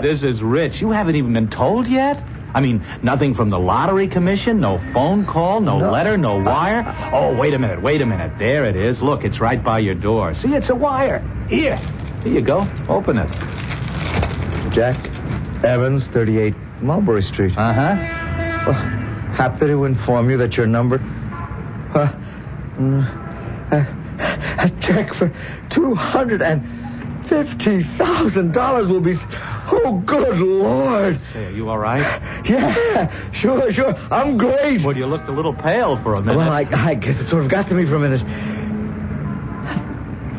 This is rich. You haven't even been told yet? I mean, nothing from the lottery commission? No phone call, no letter, no wire? Oh, wait a minute. There it is. Look, it's right by your door. See, it's a wire. Here you go. Open it. Jack Evans, 38 Mulberry Street. Uh-huh. Well, happy to inform you that your number... a check for $250,000 will be... Oh, good Lord. Say, are you all right? Yeah, sure. I'm great. Well, you looked a little pale for a minute. Well, I guess it sort of got to me for a minute.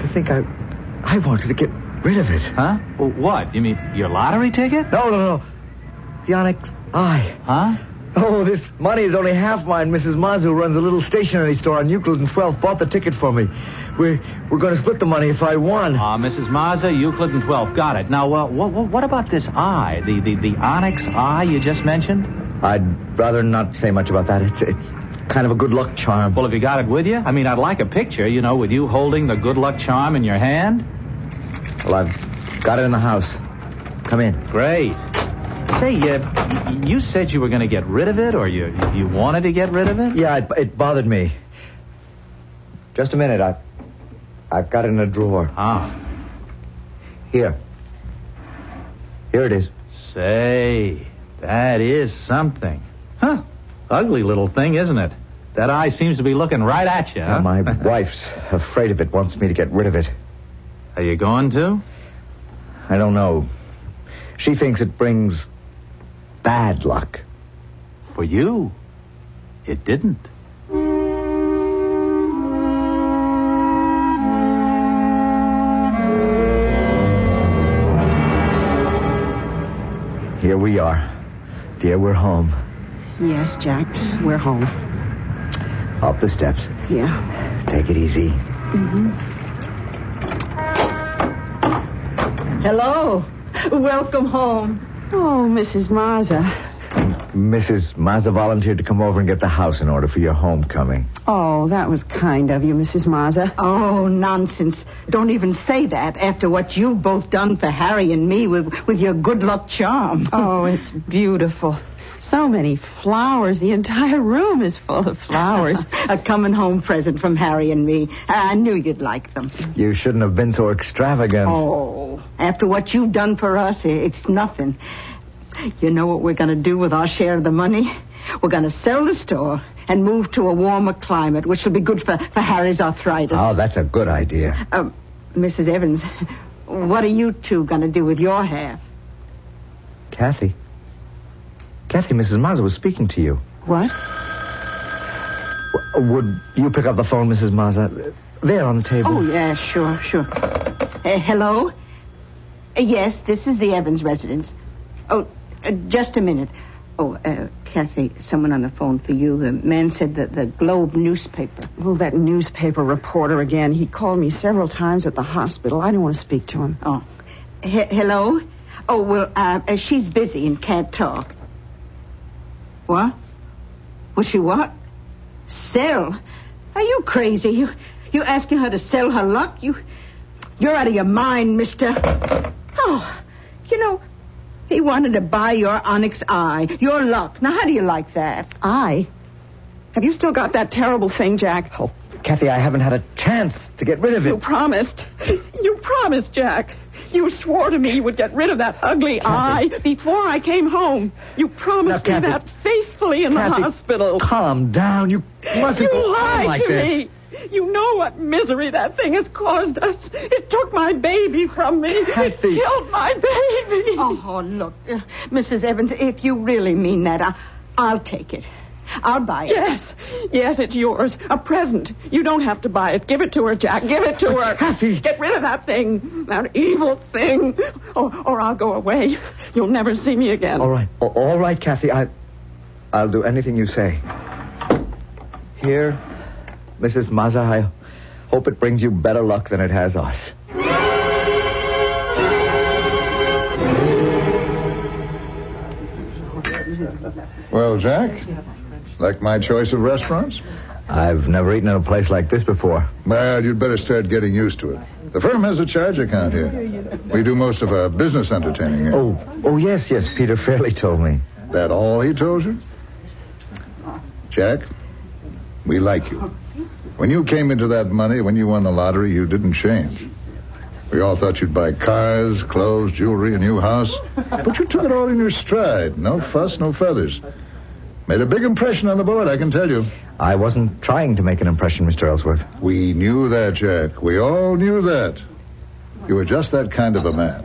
To think I wanted to get rid of it. Huh? Well, what? You mean your lottery ticket? No. The Onyx eye. Huh? Oh, this money is only half mine. Mrs. Maz, who runs a little stationery store on Euclid and 12th, bought the ticket for me. We're going to split the money if I won. Mrs. Mazza, Euclid and 12th. Got it. Now, what about this eye? The Onyx eye you just mentioned? I'd rather not say much about that. It's kind of a good luck charm. Well, have you got it with you? I mean, I'd like a picture, with you holding the good luck charm in your hand. Well, I've got it in the house. Come in. Great. Say, you said you were going to get rid of it, or you wanted to get rid of it? Yeah, it bothered me. Just a minute. I've got it in a drawer. Ah. Here it is. Say, that is something. Huh. Ugly little thing, isn't it? That eye seems to be looking right at you, huh? My wife's afraid of it, wants me to get rid of it. Are you going to? I don't know. She thinks it brings bad luck. For you, it didn't. Here we are. Dear, we're home. Yes, Jack, we're home. Up the steps. Yeah. Take it easy. Mm-hmm. Hello. Welcome home. Oh, Mrs. Mazza. Mrs. Mazza volunteered to come over and get the house in order for your homecoming. Oh, that was kind of you, Mrs. Mazza. Oh, nonsense. Don't even say that after what you've both done for Harry and me with your good luck charm. Oh, it's beautiful. So many flowers. The entire room is full of flowers. A coming home present from Harry and me. I knew you'd like them. You shouldn't have been so extravagant. Oh, after what you've done for us, it's nothing. You know what we're going to do with our share of the money? We're going to sell the store and move to a warmer climate, which will be good for Harry's arthritis. Oh, that's a good idea. Mrs. Evans, what are you two going to do with your half? Kathy, Mrs. Mazza was speaking to you. What? Would you pick up the phone, Mrs. Mazza? There on the table. Oh, yeah, sure. Hello? Yes, this is the Evans residence. Oh, just a minute. Oh, Kathy, someone on the phone for you. The man said that the Globe newspaper. Oh, that newspaper reporter again. He called me several times at the hospital. I don't want to speak to him. Oh. Hello? Oh, well, she's busy and can't talk. What? Will she what? Sell? Are you crazy? You asking her to sell her luck? You're out of your mind, mister. Oh, he wanted to buy your Onyx eye, your luck. Now, how do you like that? Eye? Have you still got that terrible thing, Jack? Oh, Kathy, I haven't had a chance to get rid of it. You promised. You promised, Jack. You swore to me you would get rid of that ugly eye before I came home. You promised me that faithfully in the hospital. Calm down. You mustn't go on like this. You lied to me. You know what misery that thing has caused us. It took my baby from me. Kathy. It killed my baby. Oh, look, Mrs. Evans, if you really mean that, I'll take it. I'll buy it. Yes, it's yours. A present. You don't have to buy it. Give it to her, Jack. Give it to her. Kathy. Get rid of that thing. That evil thing. Or I'll go away. You'll never see me again. All right, Kathy. I'll do anything you say. Here, Mrs. Mazza, I hope it brings you better luck than it has us. Well, Jack, like my choice of restaurants? I've never eaten in a place like this before. Well, you'd better start getting used to it. The firm has a charge account here. We do most of our business entertaining here. Oh, yes, Peter Fairley told me. That all he told you? Jack, we like you. When you came into that money, when you won the lottery, you didn't change. We all thought you'd buy cars, clothes, jewelry, a new house. But you took it all in your stride. No fuss, no feathers. Made a big impression on the board, I can tell you. I wasn't trying to make an impression, Mr. Ellsworth. We knew that, Jack. We all knew that. You were just that kind of a man.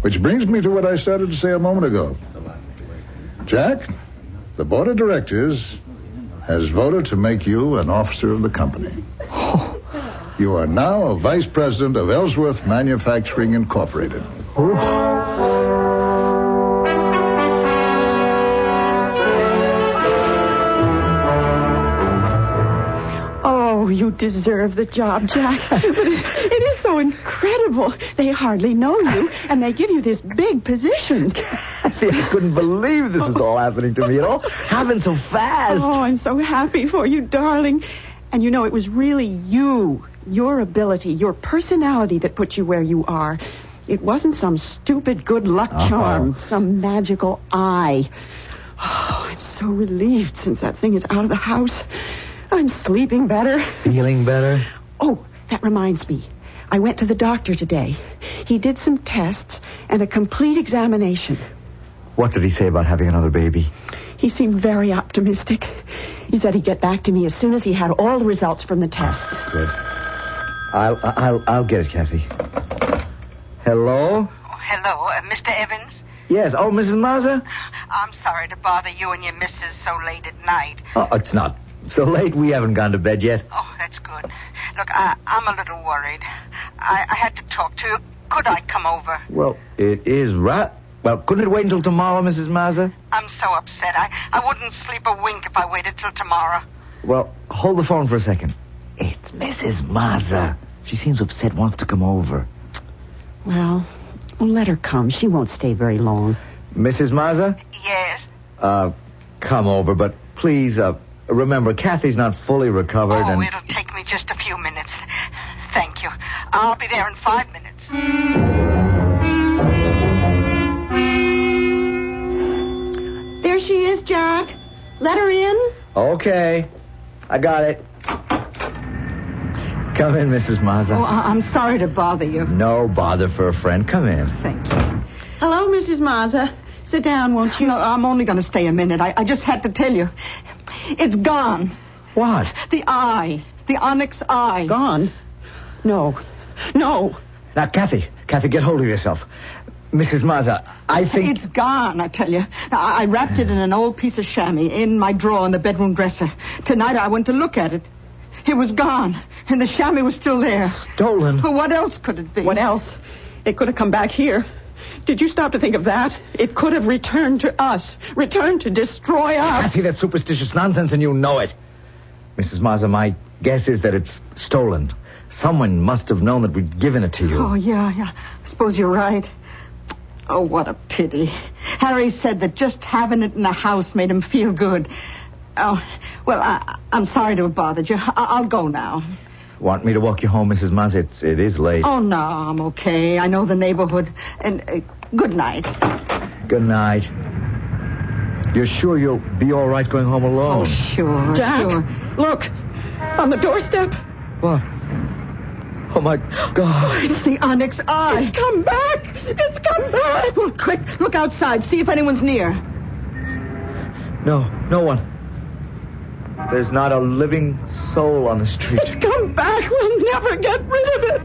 Which brings me to what I started to say a moment ago. Jack, the board of directors has voted to make you an officer of the company. You are now a vice president of Ellsworth Manufacturing Incorporated. deserve the job, Jack. But it is so incredible. They hardly know you, and they give you this big position. I couldn't believe this was all happening to me. It all happened so fast. Oh, I'm so happy for you, darling. And you know, it was really you, your ability, your personality that put you where you are. It wasn't some stupid good luck charm, some magical eye. Oh, I'm so relieved since that thing is out of the house. I'm sleeping better. Feeling better? Oh, that reminds me. I went to the doctor today. He did some tests and a complete examination. What did he say about having another baby? He seemed very optimistic. He said he'd get back to me as soon as he had all the results from the tests. Good. I'll get it, Kathy. Hello? Oh, hello, Mr. Evans? Yes. Oh, Mrs. Mazza? I'm sorry to bother you and your missus so late at night. Oh, it's not so late. We haven't gone to bed yet. Oh, that's good. Look, I'm a little worried. I had to talk to you. Could I come over? Well, it is right. Well, couldn't it wait until tomorrow, Mrs. Mazza? I'm so upset. I wouldn't sleep a wink if I waited till tomorrow. Well, hold the phone for a second. It's Mrs. Mazza. She seems upset, wants to come over. Well, let her come. She won't stay very long. Mrs. Mazza? Yes? Come over, but please, remember, Kathy's not fully recovered. Oh, it'll take me just a few minutes. Thank you. I'll be there in 5 minutes. There she is, Jack. Let her in. Okay. I got it. Come in, Mrs. Mazza. Oh, I'm sorry to bother you. No bother for a friend. Come in. Thank you. Hello, Mrs. Mazza. Sit down, won't you? No, I'm only going to stay a minute. I just had to tell you. It's gone. What? The eye. The onyx eye. Gone? No. No. Now, Kathy, get hold of yourself. Mrs. Mazza, I think... It's gone, I tell you. I wrapped it in an old piece of chamois in my drawer in the bedroom dresser. Tonight I went to look at it. It was gone, and the chamois was still there. Stolen? But what else could it be? What else? It could have come back here. Did you stop to think of that? It could have returned to us. Returned to destroy us. Kathy, that's superstitious nonsense, and you know it. Mrs. Mazza, my guess is that it's stolen. Someone must have known that we'd given it to you. Oh, yeah. I suppose you're right. Oh, what a pity. Harry said that just having it in the house made him feel good. Oh, well, I'm sorry to have bothered you. I'll go now. Want me to walk you home, Mrs. Mazza? It is late. Oh, no, I'm okay. I know the neighborhood. And good night. Good night. You're sure you'll be all right going home alone? Oh, sure, Jack, sure. Look, on the doorstep. What? Oh, my God. Oh, it's the onyx eye. It's come back. It's come back. Well, quick, look outside. See if anyone's near. No one. There's not a living soul on the street. It's come back. We'll never get rid of it.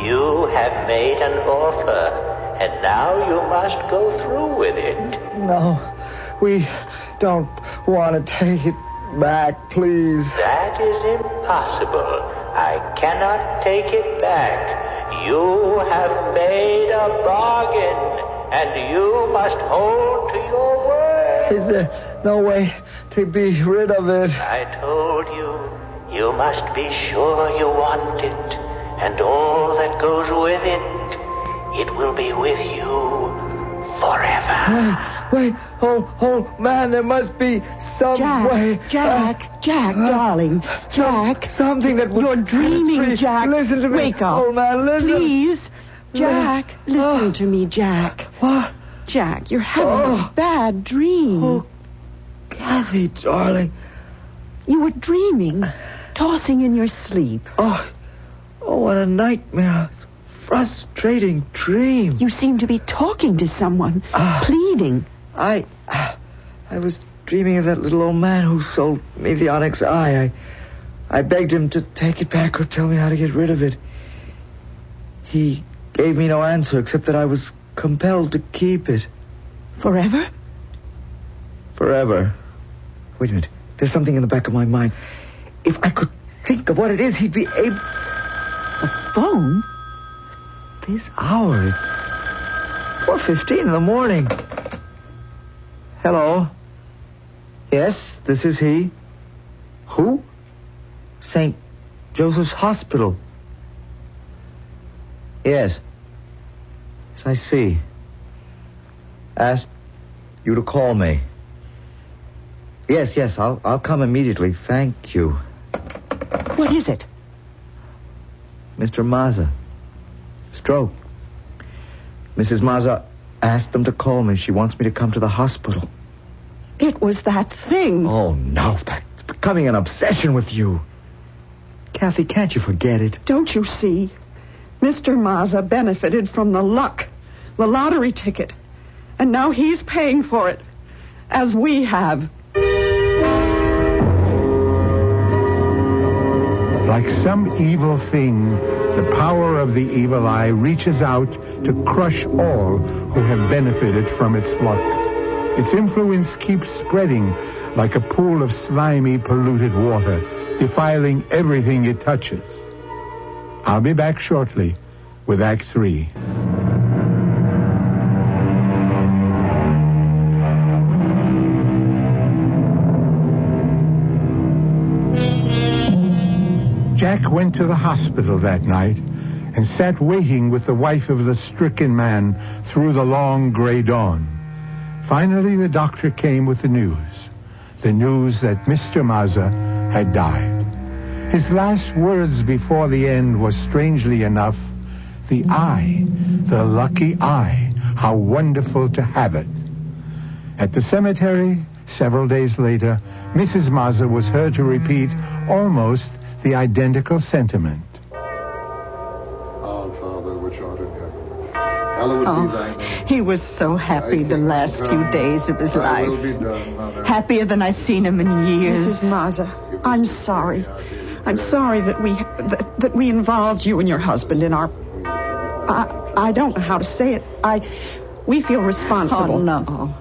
You have made an offer, and now you must go through with it. No, we don't want to take it back, please. That is impossible. I cannot take it back. You have made a bargain, and you must hold to your word. Is there no way to be rid of it? I told you, you must be sure you want it, and all that goes with it, it will be with you forever. Wait, oh, man, there must be some way. Jack, darling. Jack. Something that would... You're dreaming, Jack. Listen to me. Wake up. Oh, man, listen. Please. Jack, listen to me, Jack. What? Jack, you're having a bad dream. Oh, Kathy, darling. You were dreaming, tossing in your sleep. Oh, what a nightmare. Frustrating dream. You seem to be talking to someone, pleading. I was dreaming of that little old man who sold me the onyx eye. I begged him to take it back or tell me how to get rid of it. He gave me no answer except that I was compelled to keep it. Forever? Forever. Wait a minute. There's something in the back of my mind. If I could think of what it is, he'd be able... A phone? This hour. 4:15 in the morning. Hello? Yes, this is he. Who? St. Joseph's Hospital. Yes. Yes, I see. Asked you to call me. Yes, I'll come immediately. Thank you. What is it? Mr. Mazza. Stroke. Mrs. Mazza asked them to call me. She wants me to come to the hospital. It was that thing. Oh, no. That's becoming an obsession with you. Kathy, can't you forget it? Don't you see? Mr. Mazza benefited from the luck, the lottery ticket. And now he's paying for it, as we have. Like some evil thing, the power of the evil eye reaches out to crush all who have benefited from its luck. Its influence keeps spreading like a pool of slimy, polluted water, defiling everything it touches. I'll be back shortly with Act 3. Jack went to the hospital that night and sat waiting with the wife of the stricken man through the long gray dawn. Finally, the doctor came with the news that Mr. Mazza had died. His last words before the end was, strangely enough, the eye, the lucky eye, how wonderful to have it. At the cemetery, several days later, Mrs. Mazza was heard to repeat almost the identical sentiment. Our Father, which art in heaven, hallowed be thy name. He was so happy the last few days of his life. Happier than I've seen him in years. Mrs. Mazza, I'm sorry. I'm sorry that we involved you and your husband in our... I don't know how to say it. We feel responsible. Oh,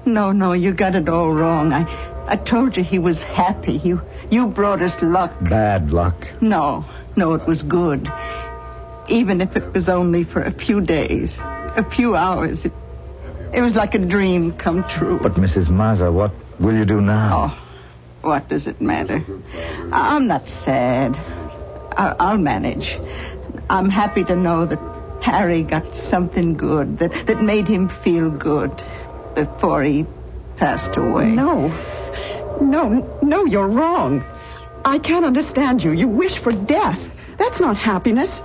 no, you got it all wrong. I told you he was happy. You brought us luck. Bad luck. No, it was good. Even if it was only for a few days, a few hours. It was like a dream come true. But, Mrs. Mazza, what will you do now? Oh, what does it matter? I'm not sad. I'll manage. I'm happy to know that Harry got something good, that made him feel good before he passed away. No, you're wrong. I can't understand you. You wish for death. That's not happiness.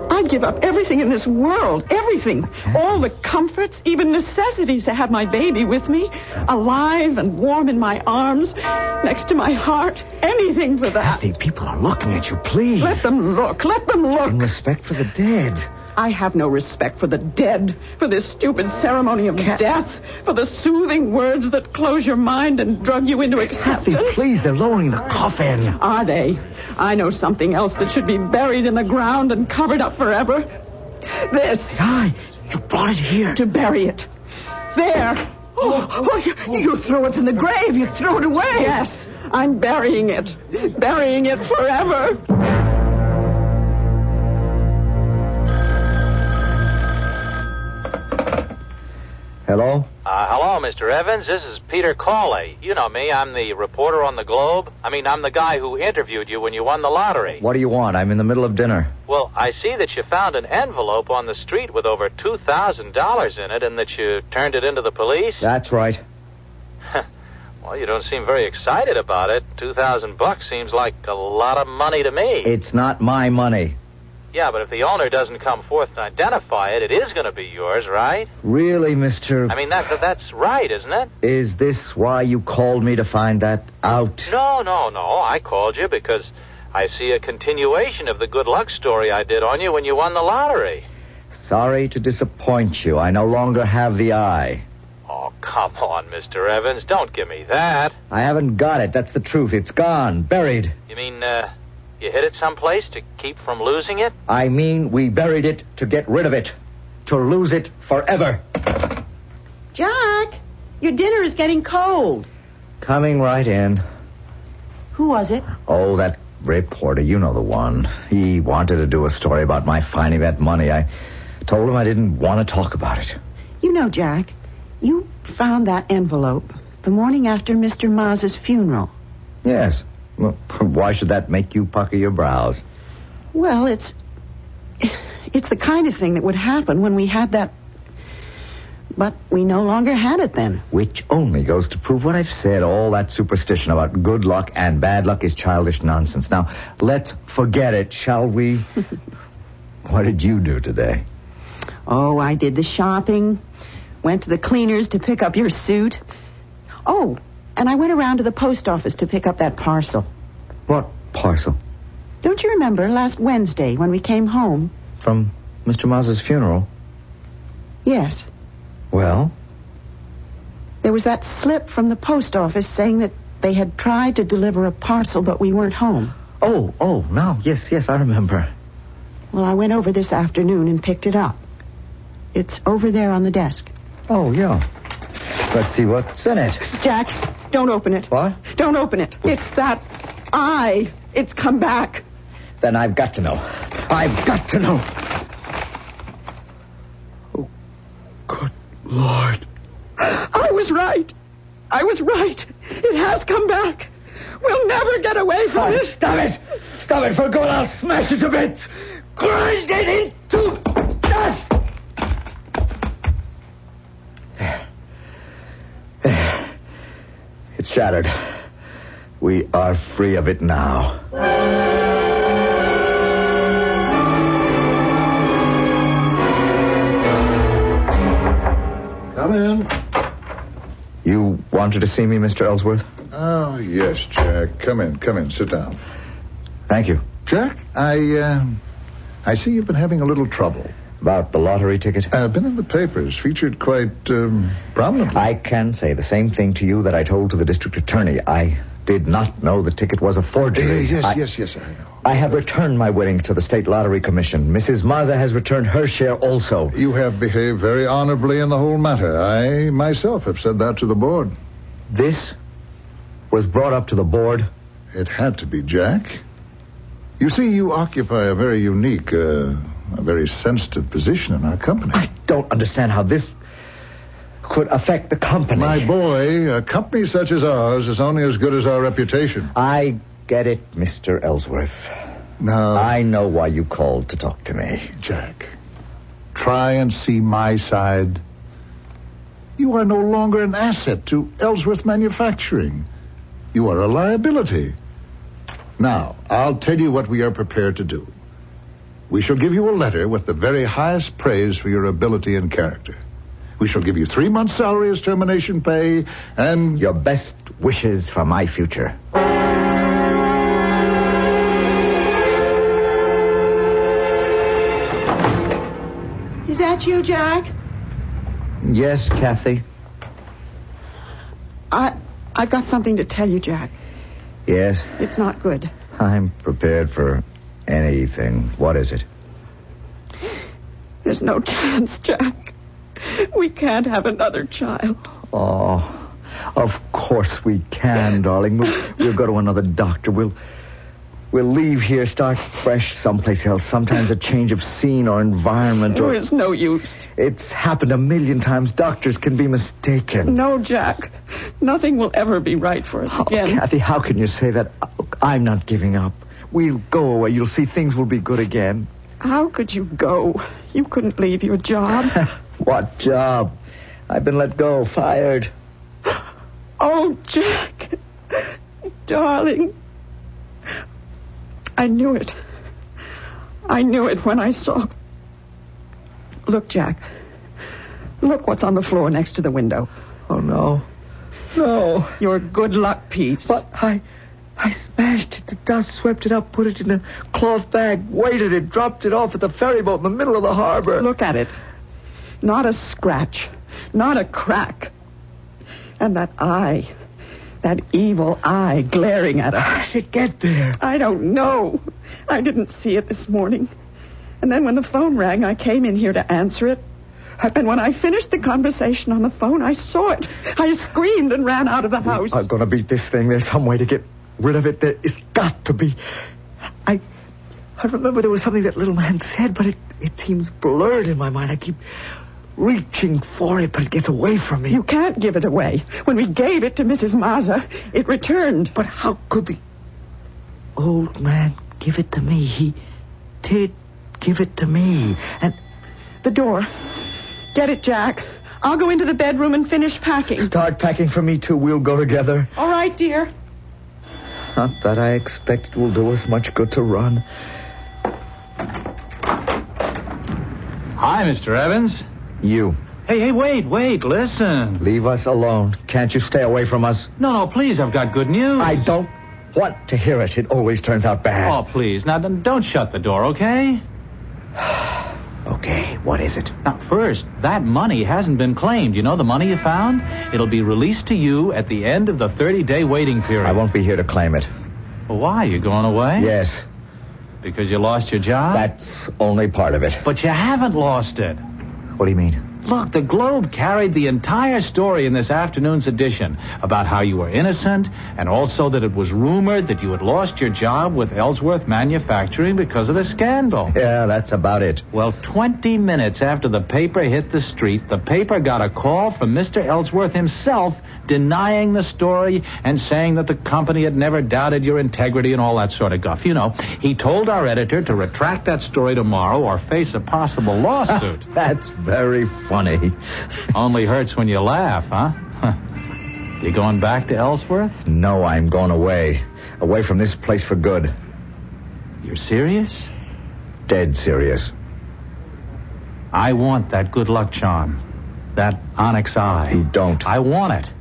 I'd give up everything in this world, everything. All the comforts, even necessities to have my baby with me, alive and warm in my arms, next to my heart. Anything for that. Kathy, people are looking at you, please. Let them look. In respect for the dead. I have no respect for the dead, for this stupid ceremony of death, for the soothing words that close your mind and drug you into acceptance. Kathy, please, they're lowering the coffin. Are they? I know something else that should be buried in the ground and covered up forever. This. You brought it here. To bury it. There. You threw it in the grave. You threw it away. Yes, I'm burying it. Burying it forever. Hello? Hello, Mr. Evans. This is Peter Cawley. You know me. I'm the reporter on the Globe. I'm the guy who interviewed you when you won the lottery. What do you want? I'm in the middle of dinner. Well, I see that you found an envelope on the street with over $2,000 in it and that you turned it into the police. That's right. Well, you don't seem very excited about it. $2,000 seems like a lot of money to me. It's not my money. Yeah, but if the owner doesn't come forth and identify it, it is going to be yours, right? Really, Mr... That's right, isn't it? Is this why you called me to find that out? No. I called you because I see a continuation of the good luck story I did on you when you won the lottery. Sorry to disappoint you. I no longer have the eye. Oh, come on, Mr. Evans. Don't give me that. I haven't got it. That's the truth. It's gone. Buried. You mean, you hid it someplace to keep from losing it? I mean, we buried it to get rid of it. To lose it forever. Jack, your dinner is getting cold. Coming right in. Who was it? Oh, that reporter. You know the one. He wanted to do a story about my finding that money. I told him I didn't want to talk about it. You know, Jack, you found that envelope The morning after Mr. Maz's funeral. Yes. Well, why should that make you pucker your brows? Well, it's the kind of thing that would happen when we had that... But we no longer had it then. Which only goes to prove what I've said. All that superstition about good luck and bad luck is childish nonsense. Now, let's forget it, shall we? What did you do today? Oh, I did the shopping. Went to the cleaners to pick up your suit. Oh, and I went around to the post office to pick up that parcel. What parcel? Don't you remember last Wednesday when we came home? From Mr. Maz's funeral? Yes. Well? There was that slip from the post office saying that they had tried to deliver a parcel, but we weren't home. Oh, no. Yes, I remember. Well, I went over this afternoon and picked it up. It's over there on the desk. Oh, yeah. Let's see what's in it. Jack, don't open it. What? Don't open it. It's that eye. It's come back. Then I've got to know. I've got to know. Oh, good Lord. I was right. It has come back. We'll never get away from it. Stop it. Stop it. For God, I'll smash it to bits. Grind it into dust. There. It's shattered. We are free of it now. Come in. You wanted to see me, Mr. Ellsworth? Oh, yes, Jack. Come in. Sit down. Thank you. Jack, I see you've been having a little trouble. About the lottery ticket? Been in the papers, featured quite prominently. I can say the same thing to you that I told to the district attorney. I did not know the ticket was a forgery. Yes, I know. I have returned my winnings to the State Lottery Commission. Mrs. Maza has returned her share also. You have behaved very honorably in the whole matter. I myself have said that to the board. This was brought up to the board? It had to be, Jack. You see, you occupy a very unique, a very sensitive position in our company. I don't understand how this could affect the company. My boy, a company such as ours is only as good as our reputation. I get it, Mr. Ellsworth. Now, I know why you called to talk to me. Jack, try and see my side. You are no longer an asset to Ellsworth Manufacturing. You are a liability. Now, I'll tell you what we are prepared to do. We shall give you a letter with the very highest praise for your ability and character. We shall give you 3 months' salary as termination pay, and your best wishes for my future. Is that you, Jack? Yes, Kathy. I've got something to tell you, Jack. Yes? It's not good. I'm prepared for anything. What is it? There's no chance, Jack. We can't have another child. Oh, of course we can, darling. We'll go to another doctor. We'll leave here, start fresh someplace else. Sometimes a change of scene or environment. There is no use. It's happened a million times. Doctors can be mistaken. No, Jack. Nothing will ever be right for us again. Kathy, how can you say that? Look, I'm not giving up. We'll go away. You'll see things will be good again. How could you go? You couldn't leave your job. What job? I've been let go, fired. Oh, Jack. Darling. I knew it. I knew it when I saw... Look, Jack. Look what's on the floor next to the window. Oh, no. No. Your good luck piece. But I smashed it. The dust swept it up, put it in a cloth bag, weighted it, dropped it off at the ferry boat in the middle of the harbor. Look at it. Not a scratch. Not a crack. And that eye... That evil eye glaring at us. How did it get there? I don't know. I didn't see it this morning. And then when the phone rang, I came in here to answer it. And when I finished the conversation on the phone, I saw it. I screamed and ran out of the house. I'm going to beat this thing. There's some way to get rid of it. There is got to be. I remember there was something that little man said, but it seems blurred in my mind. I keep reaching for it, but it gets away from me. You can't give it away. When we gave it to Mrs. Mazza, it returned. But how could the old man give it to me? He did give it to me. And the door. Get it, Jack. I'll go into the bedroom and finish packing. Start packing for me, too. We'll go together. All right, dear. Not that I expect it will do us much good to run. Hi, Mr. Evans. You. Hey, wait, listen. Leave us alone. Can't you stay away from us? No, please, I've got good news. I don't want to hear it. It always turns out bad. Oh, please. Now, don't shut the door, okay? Okay, what is it? Now, first, that money hasn't been claimed. You know the money you found? It'll be released to you at the end of the 30-day waiting period. I won't be here to claim it. Well, why? You going away? Yes. Because you lost your job? That's only part of it. But you haven't lost it. What do you mean? Look, the Globe carried the entire story in this afternoon's edition about how you were innocent and also that it was rumored that you had lost your job with Ellsworth Manufacturing because of the scandal. Yeah, that's about it. Well, 20 minutes after the paper hit the street, the paper got a call from Mr. Ellsworth himself denying the story and saying that the company had never doubted your integrity and all that sort of guff. You know, he told our editor to retract that story tomorrow or face a possible lawsuit. That's very funny. Only hurts when you laugh, huh? You going back to Ellsworth? No, I'm going away. Away from this place for good. You're serious? Dead serious. I want that good luck charm. That Onyx eye. You don't. I want it.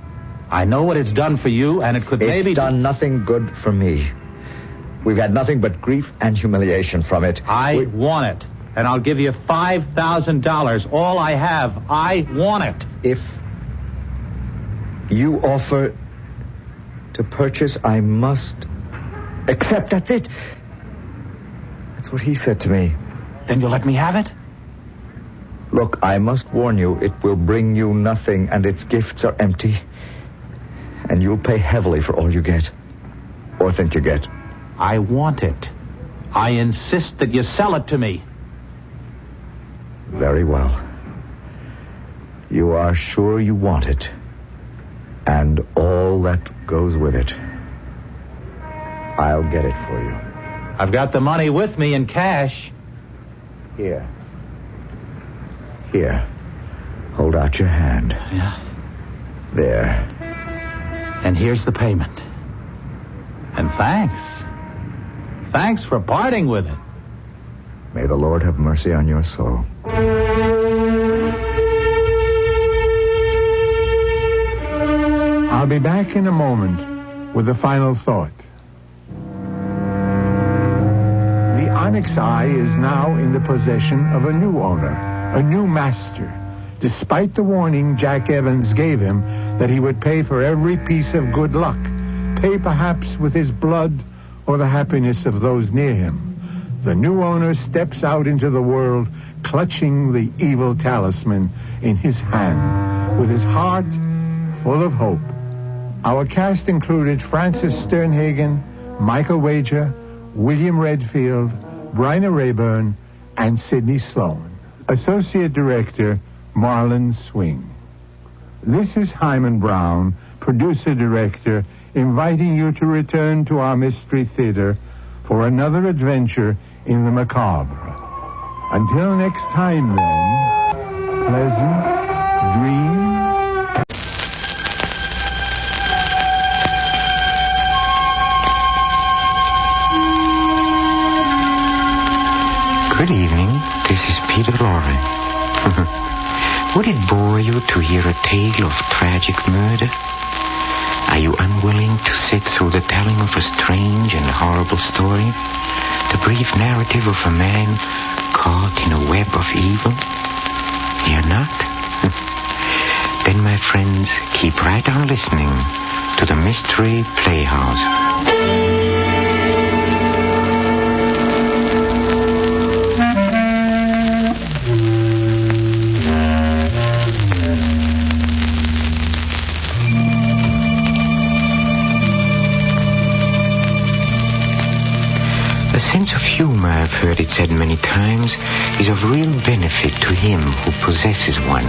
I know what it's done for you, and it could maybe... It's done nothing good for me. We've had nothing but grief and humiliation from it. I want it. And I'll give you $5,000. All I have. I want it. If you offer to purchase, I must accept. That's it. That's what he said to me. Then you'll let me have it? Look, I must warn you, it will bring you nothing, and its gifts are empty. And you'll pay heavily for all you get. Or think you get. I want it. I insist that you sell it to me. Very well. You are sure you want it. And all that goes with it. I'll get it for you. I've got the money with me in cash. Here. Here. Hold out your hand. Yeah. There. And here's the payment. And thanks. Thanks for parting with it. May the Lord have mercy on your soul. I'll be back in a moment with a final thought. The Onyx Eye is now in the possession of a new owner, a new master, despite the warning Jack Evans gave him that he would pay for every piece of good luck, pay perhaps with his blood or the happiness of those near him. The new owner steps out into the world clutching the evil talisman in his hand, with his heart full of hope. Our cast included Francis Sternhagen, Michael Wager, William Redfield, Bryna Rayburn, and Sidney Sloan. Associate Director, Marlon Swing. This is Hyman Brown, Producer-Director, inviting you to return to our Mystery Theater for another adventure in the macabre. Until next time, then, pleasant dreams. Good evening. This is Peter Lorre. Would it bore you to hear a tale of tragic murder? Are you unwilling to sit through the telling of a strange and horrible story? The brief narrative of a man caught in a web of evil? You're not? Then, my friends, keep right on listening to the Mystery Playhouse. sense of humor, I've heard it said many times, is of real benefit to him who possesses one.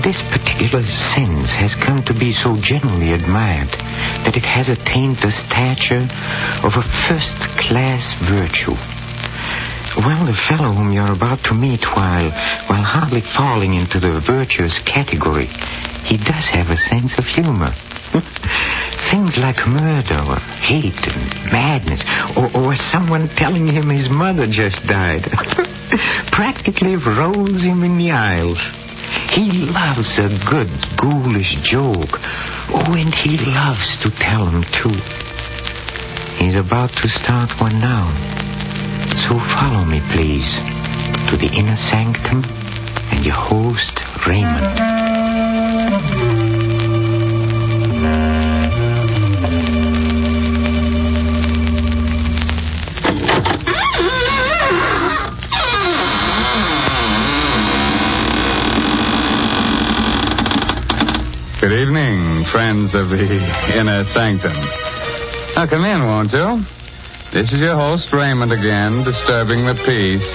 This particular sense has come to be so generally admired that it has attained the stature of a first-class virtue. Well, the fellow whom you're about to meet, while hardly falling into the virtuous category, he does have a sense of humor. Things like murder or hate and madness, or someone telling him his mother just died, practically rolls him in the aisles. He loves a good, ghoulish joke. Oh, and he loves to tell them, too. He's about to start one now. So follow me, please, to the Inner Sanctum and your host, Raymond. Good evening, friends of the Inner Sanctum. Now, come in, won't you? This is your host, Raymond, again, disturbing the peace.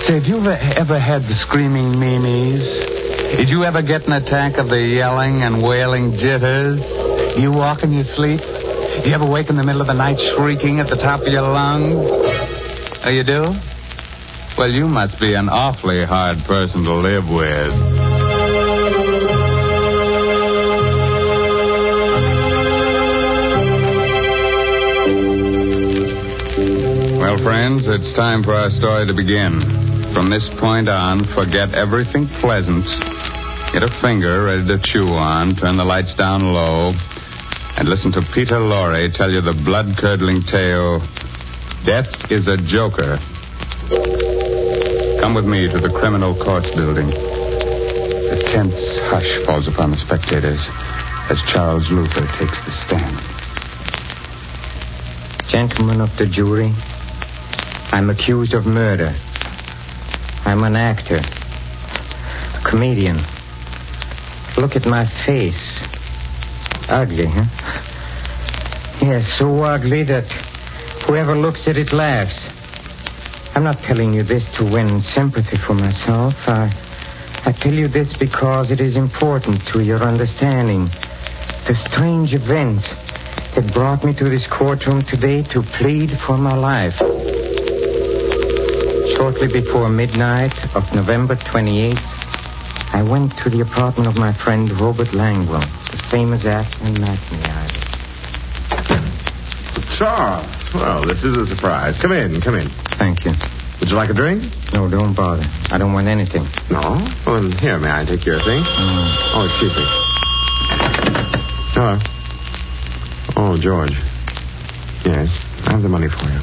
Say, have you ever had the screaming meanies? Did you ever get an attack of the yelling and wailing jitters? You walk in your sleep? Do you ever wake in the middle of the night shrieking at the top of your lungs? Oh, you do? Well, you must be an awfully hard person to live with. Well, friends, it's time for our story to begin. From this point on, forget everything pleasant. Get a finger ready to chew on, turn the lights down low, and listen to Peter Lorre tell you the blood-curdling tale, Death is a Joker. Come with me to the criminal courts building. A tense hush falls upon the spectators as Charles Luther takes the stand. Gentlemen of the jury, I'm accused of murder. I'm an actor, a comedian. Look at my face. Ugly, huh? Yes, so ugly that whoever looks at it laughs. I'm not telling you this to win sympathy for myself. I tell you this because it is important to your understanding the strange events that brought me to this courtroom today to plead for my life. Shortly before midnight of November 28th, I went to the apartment of my friend Robert Langwell, the famous actor and matinee idol. Charles, well, this is a surprise. Come in. Thank you. Would you like a drink? No, don't bother. I don't want anything. No? Well, here, may I take your thing? Oh, excuse me. Hello. Oh, George. Yes, I have the money for you.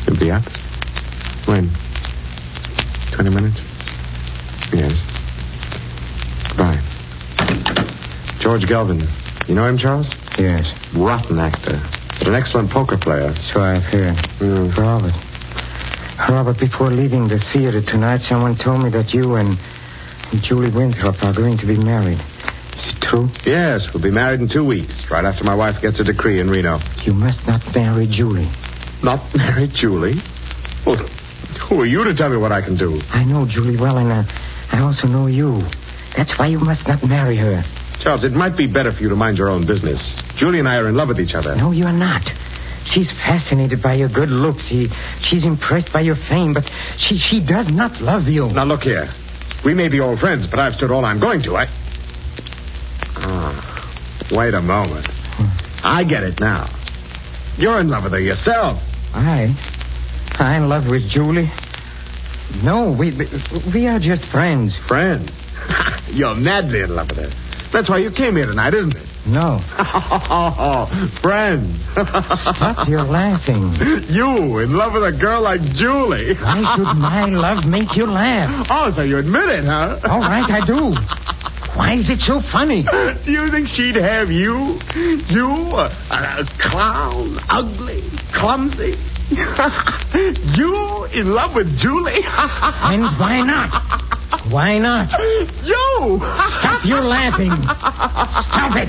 You'll be up? When? 20 minutes? Yes. Goodbye. George Galvin. You know him, Charles? Yes. Rotten actor. But an excellent poker player. So I've heard. Robert, before leaving the theater tonight, someone told me that you and Julie Winthrop are going to be married. Is it true? Yes, we'll be married in 2 weeks, right after my wife gets a decree in Reno. You must not marry Julie. Not marry Julie? Well, who are you to tell me what I can do? I know Julie well, and I also know you. That's why you must not marry her. Charles, it might be better for you to mind your own business. Julie and I are in love with each other. No, you're not. She's fascinated by your good looks. She's impressed by your fame, but she does not love you. Now, look here. We may be old friends, but I've stood all I'm going to. Wait a moment. I get it now. You're in love with her yourself. I'm in love with Julie. No, we are just friends. Friends? You're madly in love with her. That's why you came here tonight, isn't it? No. Friends. Stop your laughing. You in love with a girl like Julie. Why should my love make you laugh? Oh, so you admit it, huh? All right, I do. Why is it so funny? Do you think she'd have you? You, a clown, ugly, clumsy. You in love with Julie? And why not? Why not? You! Stop your laughing. Stop it.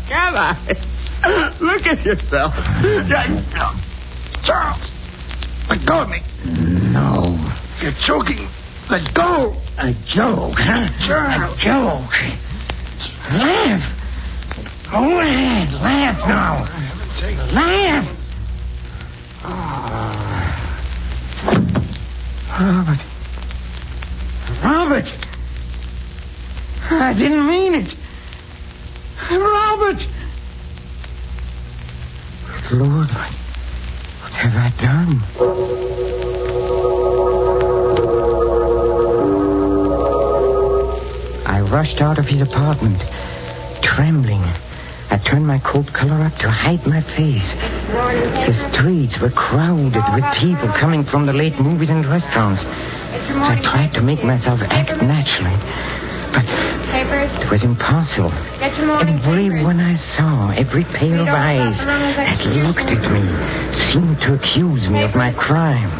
Can I? Look at yourself. Charles, let go of me. No. You're choking. Let go. A joke, huh? Charles. A joke. Laugh. Go ahead. Laugh now. Laugh. Robert. I didn't mean it. Robert. Lord, what have I done? I rushed out of his apartment, trembling. I turned my coat collar up to hide my face. The streets were crowded with people coming from the late movies and restaurants. I tried to make myself act naturally, but it was impossible. Everyone I saw, every pair of eyes that looked at me, seemed to accuse me of my crime.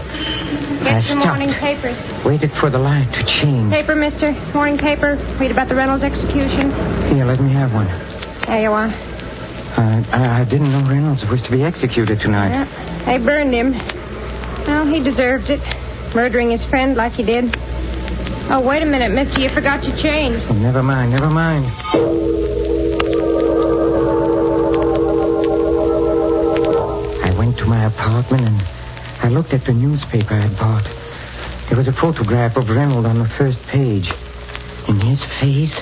I Morning stopped, papers. waited for the light to change. Paper, mister. Morning paper. Read about the Reynolds execution. Here, let me have one. There you are. I didn't know Reynolds was to be executed tonight. Yeah. They burned him. Well, he deserved it. Murdering his friend like he did. Oh, wait a minute, mister. You forgot your change. Oh, never mind. I went to my apartment and I looked at the newspaper I had bought. There was a photograph of Reynolds on the first page. In his face,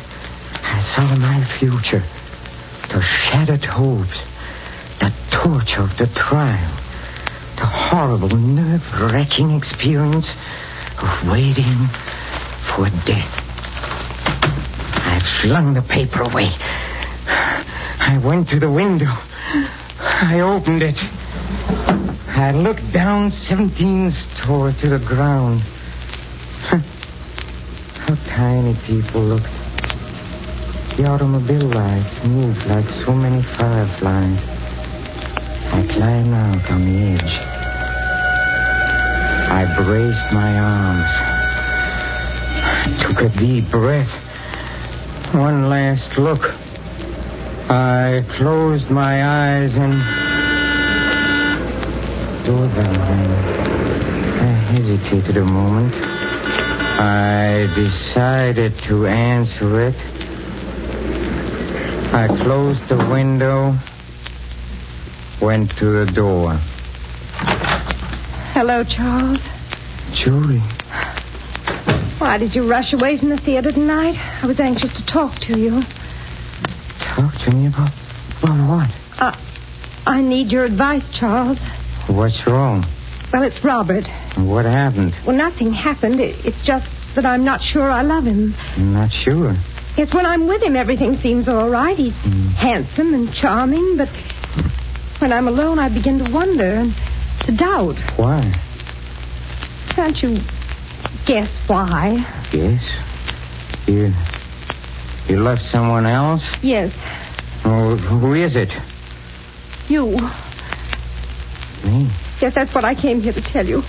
I saw my future. The shattered hopes. The torture of the trial. The horrible, nerve-wracking experience of waiting for death. I flung the paper away. I went to the window. I opened it. I looked down 17 stories to the ground. How tiny people look. The automobile lights moved like so many fireflies. I climbed out on the edge. I braced my arms. I took a deep breath. One last look. I closed my eyes and... Doorbell rang. I hesitated a moment. I decided to answer it. I closed the window, went to the door. Hello, Charles. Julie. Why did you rush away from the theater tonight? I was anxious to talk to you. Talk to me about what? I need your advice, Charles. What's wrong? Well, it's Robert. What happened? Well, nothing happened. It's just that I'm not sure I love him. I'm not sure. Yes, when I'm with him, everything seems all right. He's handsome and charming, but when I'm alone, I begin to wonder and to doubt. Why? Can't you guess why? Guess? You love someone else? Yes. Oh, who is it? You. Me? Yes, that's what I came here to tell you.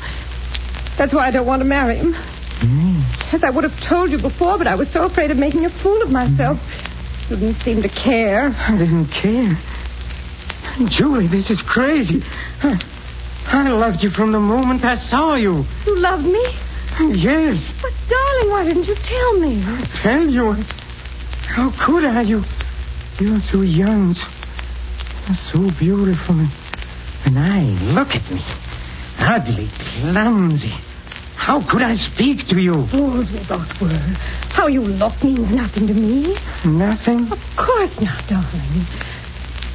That's why I don't want to marry him. Yes, I would have told you before, but I was so afraid of making a fool of myself. You didn't seem to care. I didn't care. Julie, this is crazy. I loved you from the moment I saw you. You loved me? Yes. But, darling, why didn't you tell me? Tell you? How could I? You're so young. You're so beautiful. And I, look at me. Ugly, clumsy. How could I speak to you? Fools we both were. How you look means nothing to me. Nothing? Of course not, darling.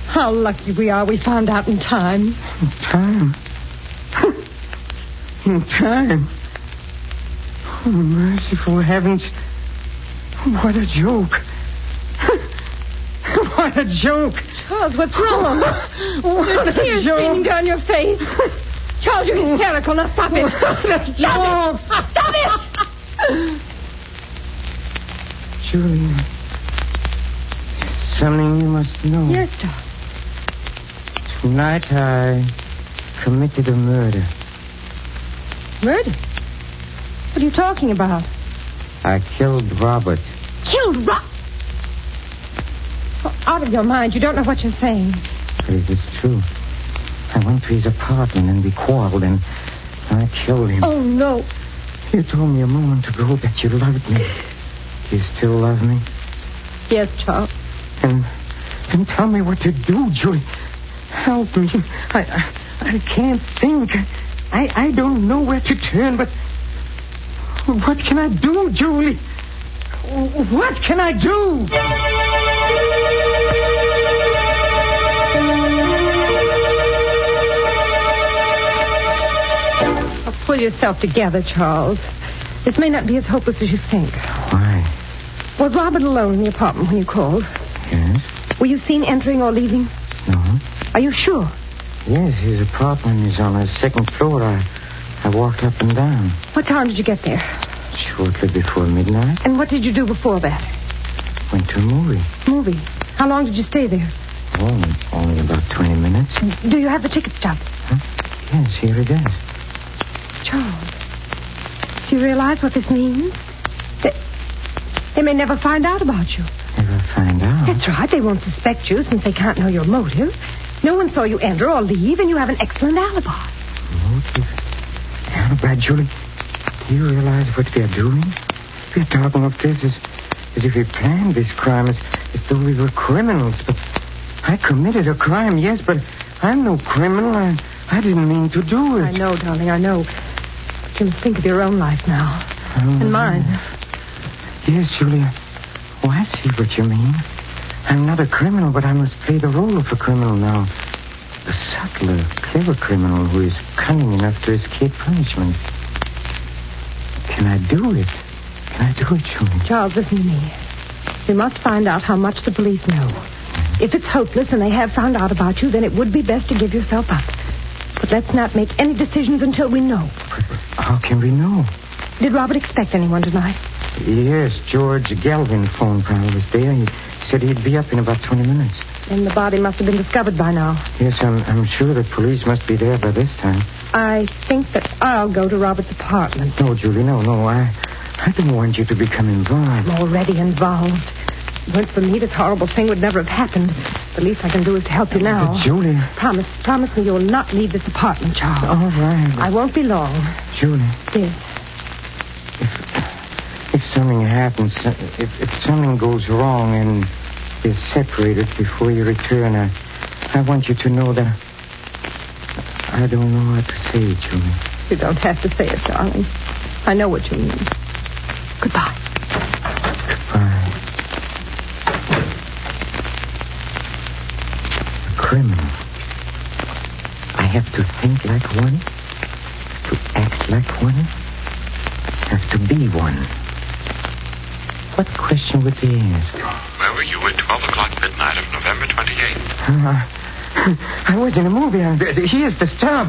How lucky we are we found out in time. In time? In time? Oh, merciful heavens. What a joke. What a joke. Charles, what's wrong? There's tears streaming down your face. Charles, you're hysterical. Now stop it. Stop it. Stop it. Julie, something you must know. Yes, darling. Tonight I committed a murder. Murder? What are you talking about? I killed Robert. Killed Robert? Oh, out of your mind. You don't know what you're saying. But it is true. I went to his apartment and we quarreled and I killed him. Oh, no. You told me a moment ago that you loved me. Do you still love me? Yes, Charles. And tell me what to do, Julie. Help me. I can't think. I don't know where to turn, but what can I do, Julie? What can I do? Pull yourself together, Charles. This may not be as hopeless as you think. Why? Was Robert alone in the apartment when you called? Yes. Were you seen entering or leaving? No. Are you sure? Yes, his apartment is on the second floor. I walked up and down. What time did you get there? Shortly before midnight. And what did you do before that? Went to a movie. Movie? How long did you stay there? Oh, only about 20 minutes. Do you have the ticket stub? Huh? Yes, here it is. Charles, do you realize what this means? They may never find out about you. Never find out? That's right. They won't suspect you since they can't know your motive. No one saw you enter or leave, and you have an excellent alibi. Motive? Alibi, Julie? Do you realize what we are doing? We are talking of this as if we planned this crime, as though we were criminals. But I committed a crime, yes, but I'm no criminal. I didn't mean to do it. I know, darling, I know. But you must think of your own life now. And mine. Yes, Julia. Oh, I see what you mean. I'm not a criminal, but I must play the role of a criminal now. A subtler, clever criminal who is cunning enough to escape punishment. Can I do it? Can I do it, Julia? Charles, listen to me. We must find out how much the police know. If it's hopeless and they have found out about you, then it would be best to give yourself up. But let's not make any decisions until we know. How can we know? Did Robert expect anyone tonight? Yes, George Galvin phoned while I was there. He said he'd be up in about 20 minutes. Then the body must have been discovered by now. Yes, I'm sure the police must be there by this time. I think that I'll go to Robert's apartment. No, Julie, no. I don't want you to become involved. I'm already involved. If it weren't for me, this horrible thing would never have happened. The least I can do is to help you now. But, Julie... Promise me you'll not leave this apartment, Charles. All right. I won't be long. Julie. Yes. If something happens, if something goes wrong and we're separated before you return, I want you to know that I don't know what to say, Julie. You don't have to say it, darling. I know what you mean. Goodbye. Goodbye. A criminal. I have to think like one, to act like one, have to be one. What question would they ask? Where were you at 12 o'clock midnight of November 28th? I was in a movie. Here's the stub.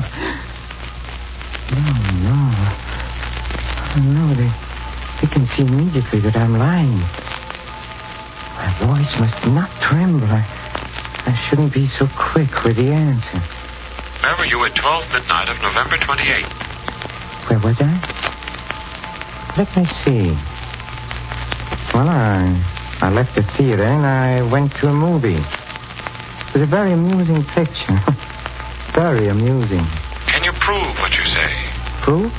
No, they can see immediately that I'm lying. My voice must not tremble. I shouldn't be so quick with the answer. Where were you at 12 midnight of November 28th? Where was I? Let me see. Well, I left the theater and I went to a movie. It was a very amusing picture. Very amusing. Can you prove what you say? Prove?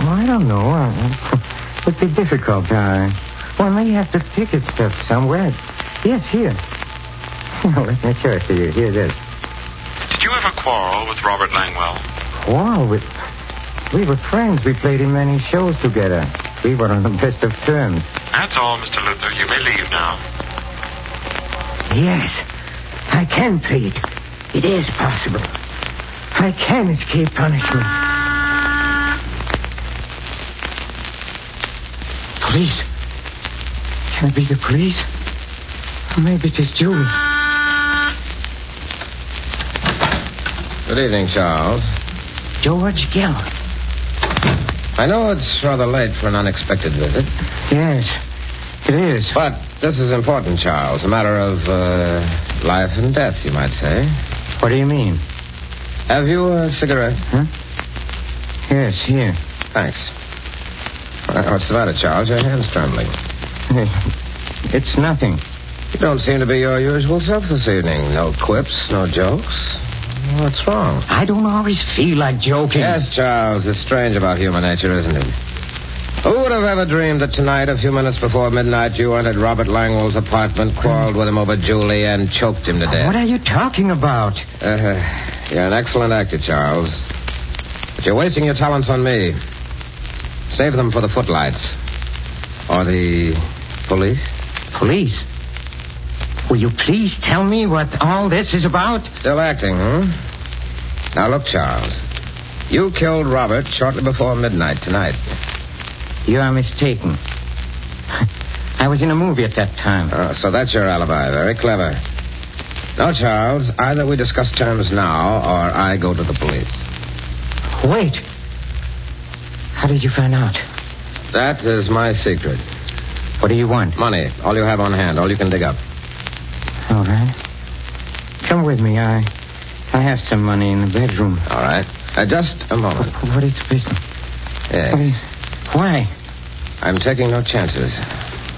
Well, I don't know. It would be difficult. Well, I may have the ticket stuff somewhere. Yes, here. Let me show it to you. Here it is. Did you ever quarrel with Robert Langwell? Quarrel with... We were friends. We played in many shows together. We were on the best of terms. That's all, Mr. Luther. You may leave now. Yes, I can play it. It is possible. I can escape punishment. Police. Can it be the police? Or maybe it is Julie. Good evening, Charles. George Gallows. I know it's rather late for an unexpected visit. Yes, it is. But this is important, Charles. A matter of life and death, you might say. What do you mean? Have you a cigarette? Huh? Yes, here. Thanks. What's the matter, Charles? Your hand's trembling. It's nothing. You don't seem to be your usual self this evening. No quips, no jokes. What's wrong? I don't always feel like joking. Yes, Charles. It's strange about human nature, isn't it? Who would have ever dreamed that tonight, a few minutes before midnight, you entered Robert Langwell's apartment, quarreled with him over Julie, and choked him to death? What are you talking about? You're an excellent actor, Charles. But you're wasting your talents on me. Save them for the footlights. Or the police? Police? Will you please tell me what all this is about? Still acting, Now look, Charles. You killed Robert shortly before midnight tonight. You are mistaken. I was in a movie at that time. Oh, so that's your alibi. Very clever. No, Charles. Either we discuss terms now, or I go to the police. Wait. How did you find out? That is my secret. What do you want? Money. All you have on hand. All you can dig up. All right. Come with me. I have some money in the bedroom. All right. Just a moment. What is the business? Yes. Why? I'm taking no chances.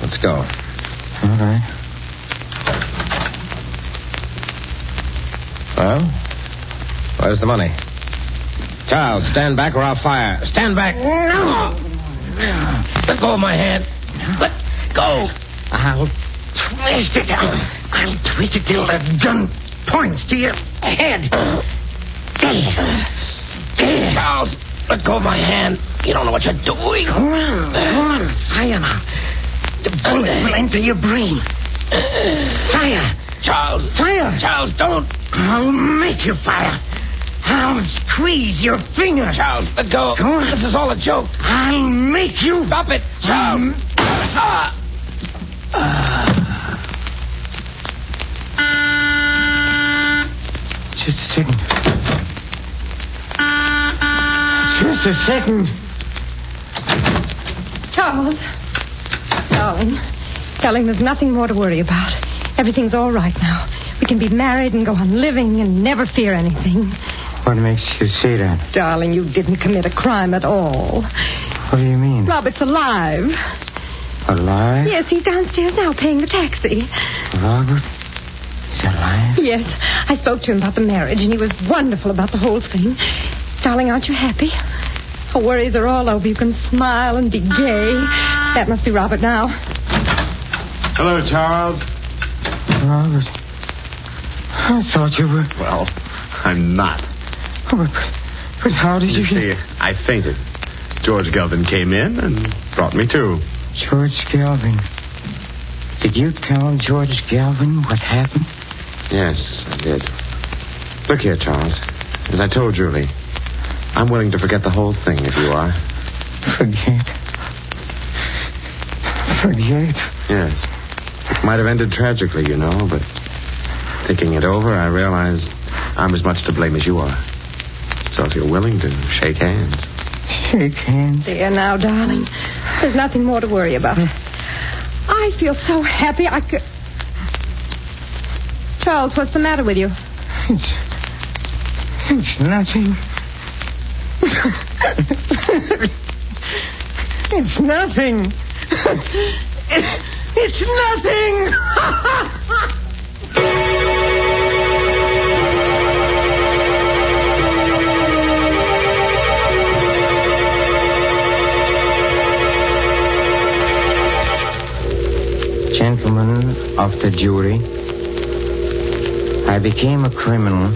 Let's go. All right. Well, where's the money? Charles, stand back or I'll fire. Stand back. No! Let go of my hand. Let go. I'll twist it. I'll twist it till the gun points to your head. Charles, let go of my hand. You don't know what you're doing. Go on. Fire now. The bullet will enter your brain. Fire. Charles. Fire. Charles, don't. I'll make you fire. I'll squeeze your finger. Charles, let go. Go on. This is all a joke. I'll make you. Stop it, Charles. Just a second. Just a second. Charles. Darling, there's nothing more to worry about. Everything's all right now. We can be married and go on living and never fear anything. What makes you say that? Darling, you didn't commit a crime at all. What do you mean? Robert's alive. Alive? Yes, he's downstairs now paying the taxi. Robert? He's alive? Yes. I spoke to him about the marriage, and he was wonderful about the whole thing. Darling, aren't you happy? Our worries are all over. You can smile and be gay. That must be Robert now. Hello, Charles. Robert. I thought you were... Well, I'm not. Oh, but how did you... You see, I fainted. George Gelvin came in and brought me to. George Gelvin. Did you tell George Gelvin what happened? Yes, I did. Look here, Charles. As I told Julie, I'm willing to forget the whole thing if you are. Forget? Yes. It might have ended tragically, you know, but thinking it over, I realized I'm as much to blame as you are. So if you're willing to shake hands. Shake hands? There now, darling. There's nothing more to worry about. I feel so happy I could... Charles, what's the matter with you? It's nothing. It's nothing. It's nothing. Gentlemen of the jury, I became a criminal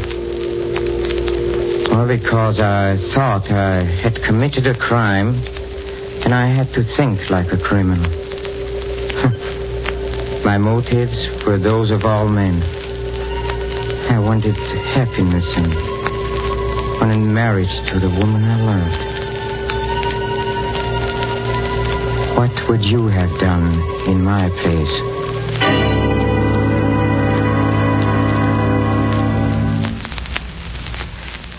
well, because I thought I had committed a crime and I had to think like a criminal. My motives were those of all men. I wanted happiness and wanted marriage to the woman I loved. What would you have done in my place?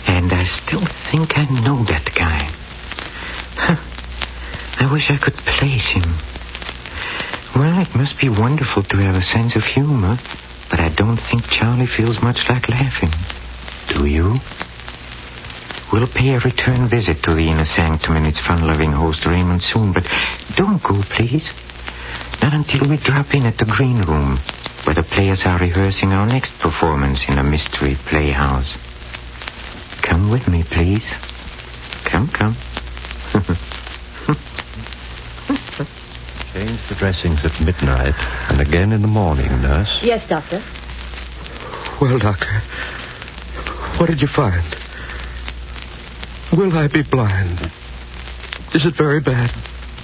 And I still think I know that guy. I wish I could place him. Well, it must be wonderful to have a sense of humor, but I don't think Charlie feels much like laughing. Do you? We'll pay a return visit to the Inner Sanctum and its fun-loving host Raymond soon, but don't go, please. Not until we drop in at the green room, where the players are rehearsing our next performance in a mystery playhouse. Come with me, please. Come. Change the dressings at midnight and again in the morning, nurse. Yes, Doctor. Well, Doctor, what did you find? Will I be blind? Is it very bad?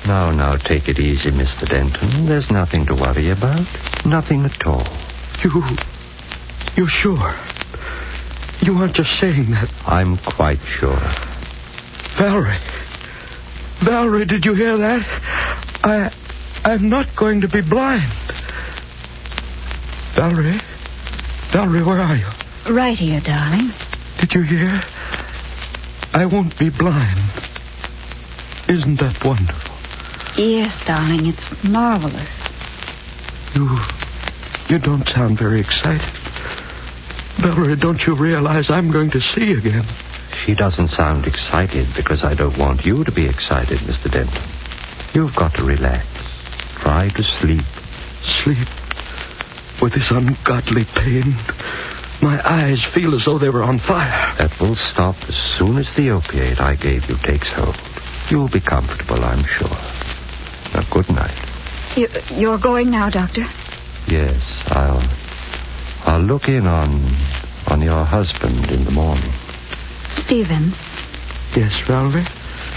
Now, take it easy, Mr. Denton. There's nothing to worry about. Nothing at all. You're sure? You aren't just saying that. I'm quite sure. Valerie, did you hear that? I'm not going to be blind. Valerie, where are you? Right here, darling. Did you hear? I won't be blind. Isn't that wonderful? Yes, darling, it's marvelous. You don't sound very excited. Valerie, don't you realize I'm going to see again? She doesn't sound excited because I don't want you to be excited, Mr. Denton. You've got to relax. Try to sleep. Sleep? With this ungodly pain? My eyes feel as though they were on fire. That will stop as soon as the opiate I gave you takes hold. You'll be comfortable, I'm sure. Now, good night. You're going now, Doctor? Yes, I'll look in on your husband in the morning. Stephen? Yes, Valerie?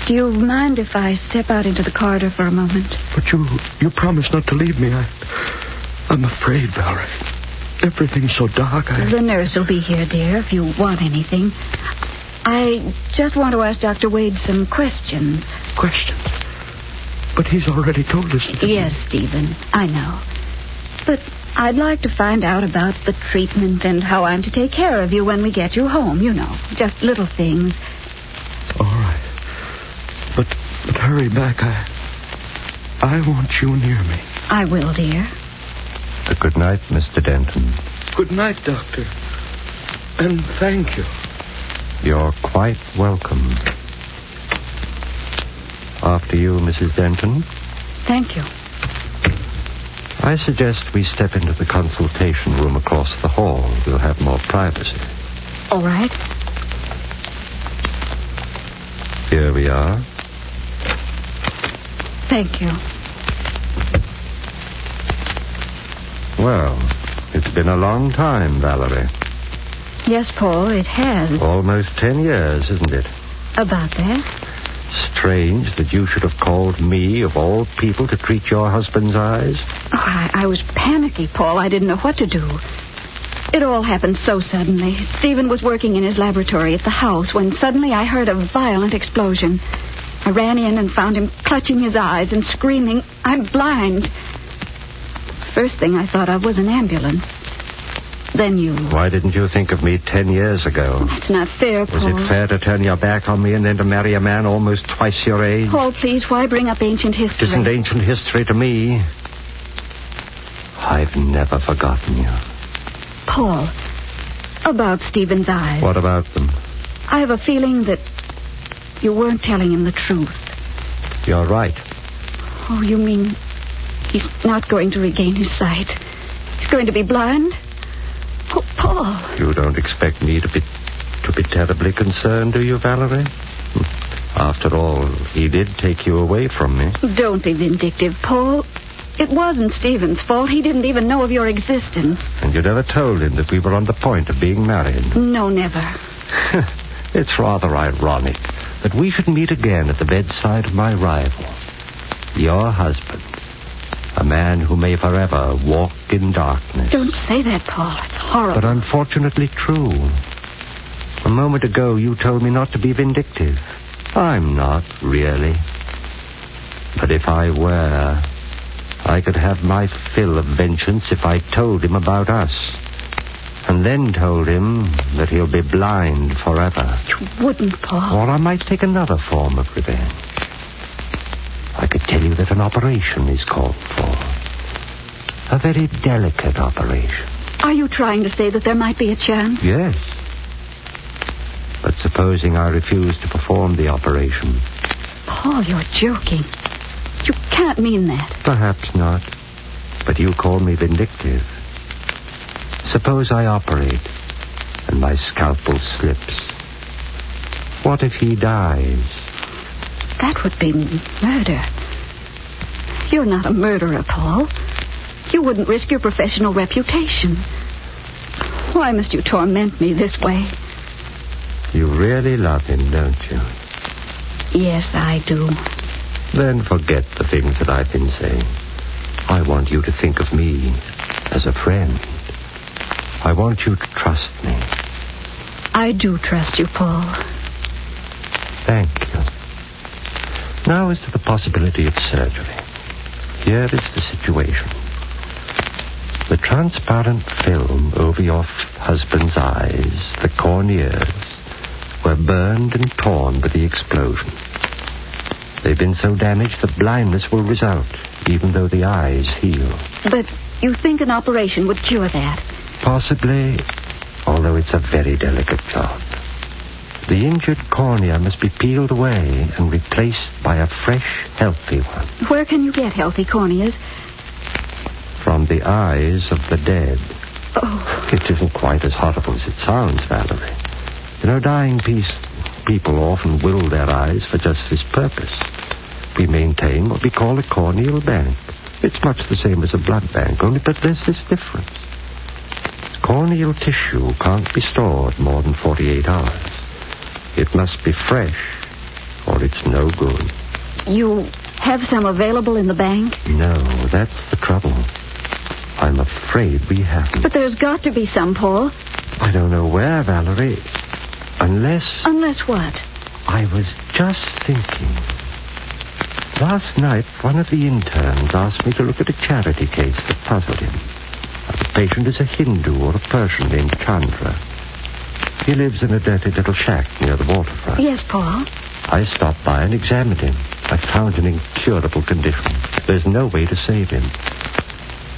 Do you mind if I step out into the corridor for a moment? But you promised not to leave me. I'm afraid, Valerie. Everything's so dark. The nurse will be here, dear, if you want anything. I just want to ask Dr. Wade some questions. Questions? But he's already told us. Yes, Stephen, I know. But I'd like to find out about the treatment and how I'm to take care of you when we get you home, you know. Just little things. All right. But hurry back. I want you near me. I will, dear. Good night, Mr. Denton. Good night, Doctor. And thank you. You're quite welcome. After you, Mrs. Denton. Thank you. I suggest we step into the consultation room across the hall. We'll have more privacy. All right. Here we are. Thank you. Well, it's been a long time, Valerie. Yes, Paul, it has. Almost 10 years, isn't it? About that. Strange that you should have called me, of all people, to treat your husband's eyes. Oh, I was panicky, Paul. I didn't know what to do. It all happened so suddenly. Stephen was working in his laboratory at the house when suddenly I heard a violent explosion. I ran in and found him clutching his eyes and screaming, "I'm blind." First thing I thought of was an ambulance. Then you. Why didn't you think of me 10 years ago? That's not fair, Paul. Was it fair to turn your back on me and then to marry a man almost twice your age? Paul, please, why bring up ancient history? It isn't ancient history to me. I've never forgotten you. Paul, about Stephen's eyes. What about them? I have a feeling that you weren't telling him the truth. You're right. Oh, you mean he's not going to regain his sight? He's going to be blind? Oh, Paul. You don't expect me to be terribly concerned, do you, Valerie? After all, he did take you away from me. Don't be vindictive, Paul. It wasn't Stephen's fault. He didn't even know of your existence. And you never told him that we were on the point of being married? No, never. It's rather ironic that we should meet again at the bedside of my rival, your husband. A man who may forever walk in darkness. Don't say that, Paul. It's horrible. But unfortunately true. A moment ago, you told me not to be vindictive. I'm not, really. But if I were, I could have my fill of vengeance if I told him about us. And then told him that he'll be blind forever. You wouldn't, Paul. Or I might take another form of revenge. I could tell you that an operation is called for. A very delicate operation. Are you trying to say that there might be a chance? Yes. But supposing I refuse to perform the operation? Paul, you're joking. You can't mean that. Perhaps not. But you call me vindictive. Suppose I operate and my scalpel slips. What if he dies? That would be murder. You're not a murderer, Paul. You wouldn't risk your professional reputation. Why must you torment me this way? You really love him, don't you? Yes, I do. Then forget the things that I've been saying. I want you to think of me as a friend. I want you to trust me. I do trust you, Paul. Thank you. Now as to the possibility of surgery. Here is the situation. The transparent film over your husband's eyes, the corneas, were burned and torn by the explosion. They've been so damaged that blindness will result, even though the eyes heal. But you think an operation would cure that? Possibly, although it's a very delicate job. The injured cornea must be peeled away and replaced by a fresh, healthy one. Where can you get healthy corneas? From the eyes of the dead. Oh. It isn't quite as horrible as it sounds, Valerie. You know, dying people often will their eyes for just this purpose. We maintain what we call a corneal bank. It's much the same as a blood bank, only but there's this difference. Corneal tissue can't be stored more than 48 hours. It must be fresh, or it's no good. You have some available in the bank? No, that's the trouble. I'm afraid we haven't. But there's got to be some, Paul. I don't know where, Valerie. Unless... Unless what? I was just thinking. Last night, one of the interns asked me to look at a charity case that puzzled him. The patient is a Hindu or a Persian named Chandra. He lives in a dirty little shack near the waterfront. Yes, Paul. I stopped by and examined him. I found an incurable condition. There's no way to save him.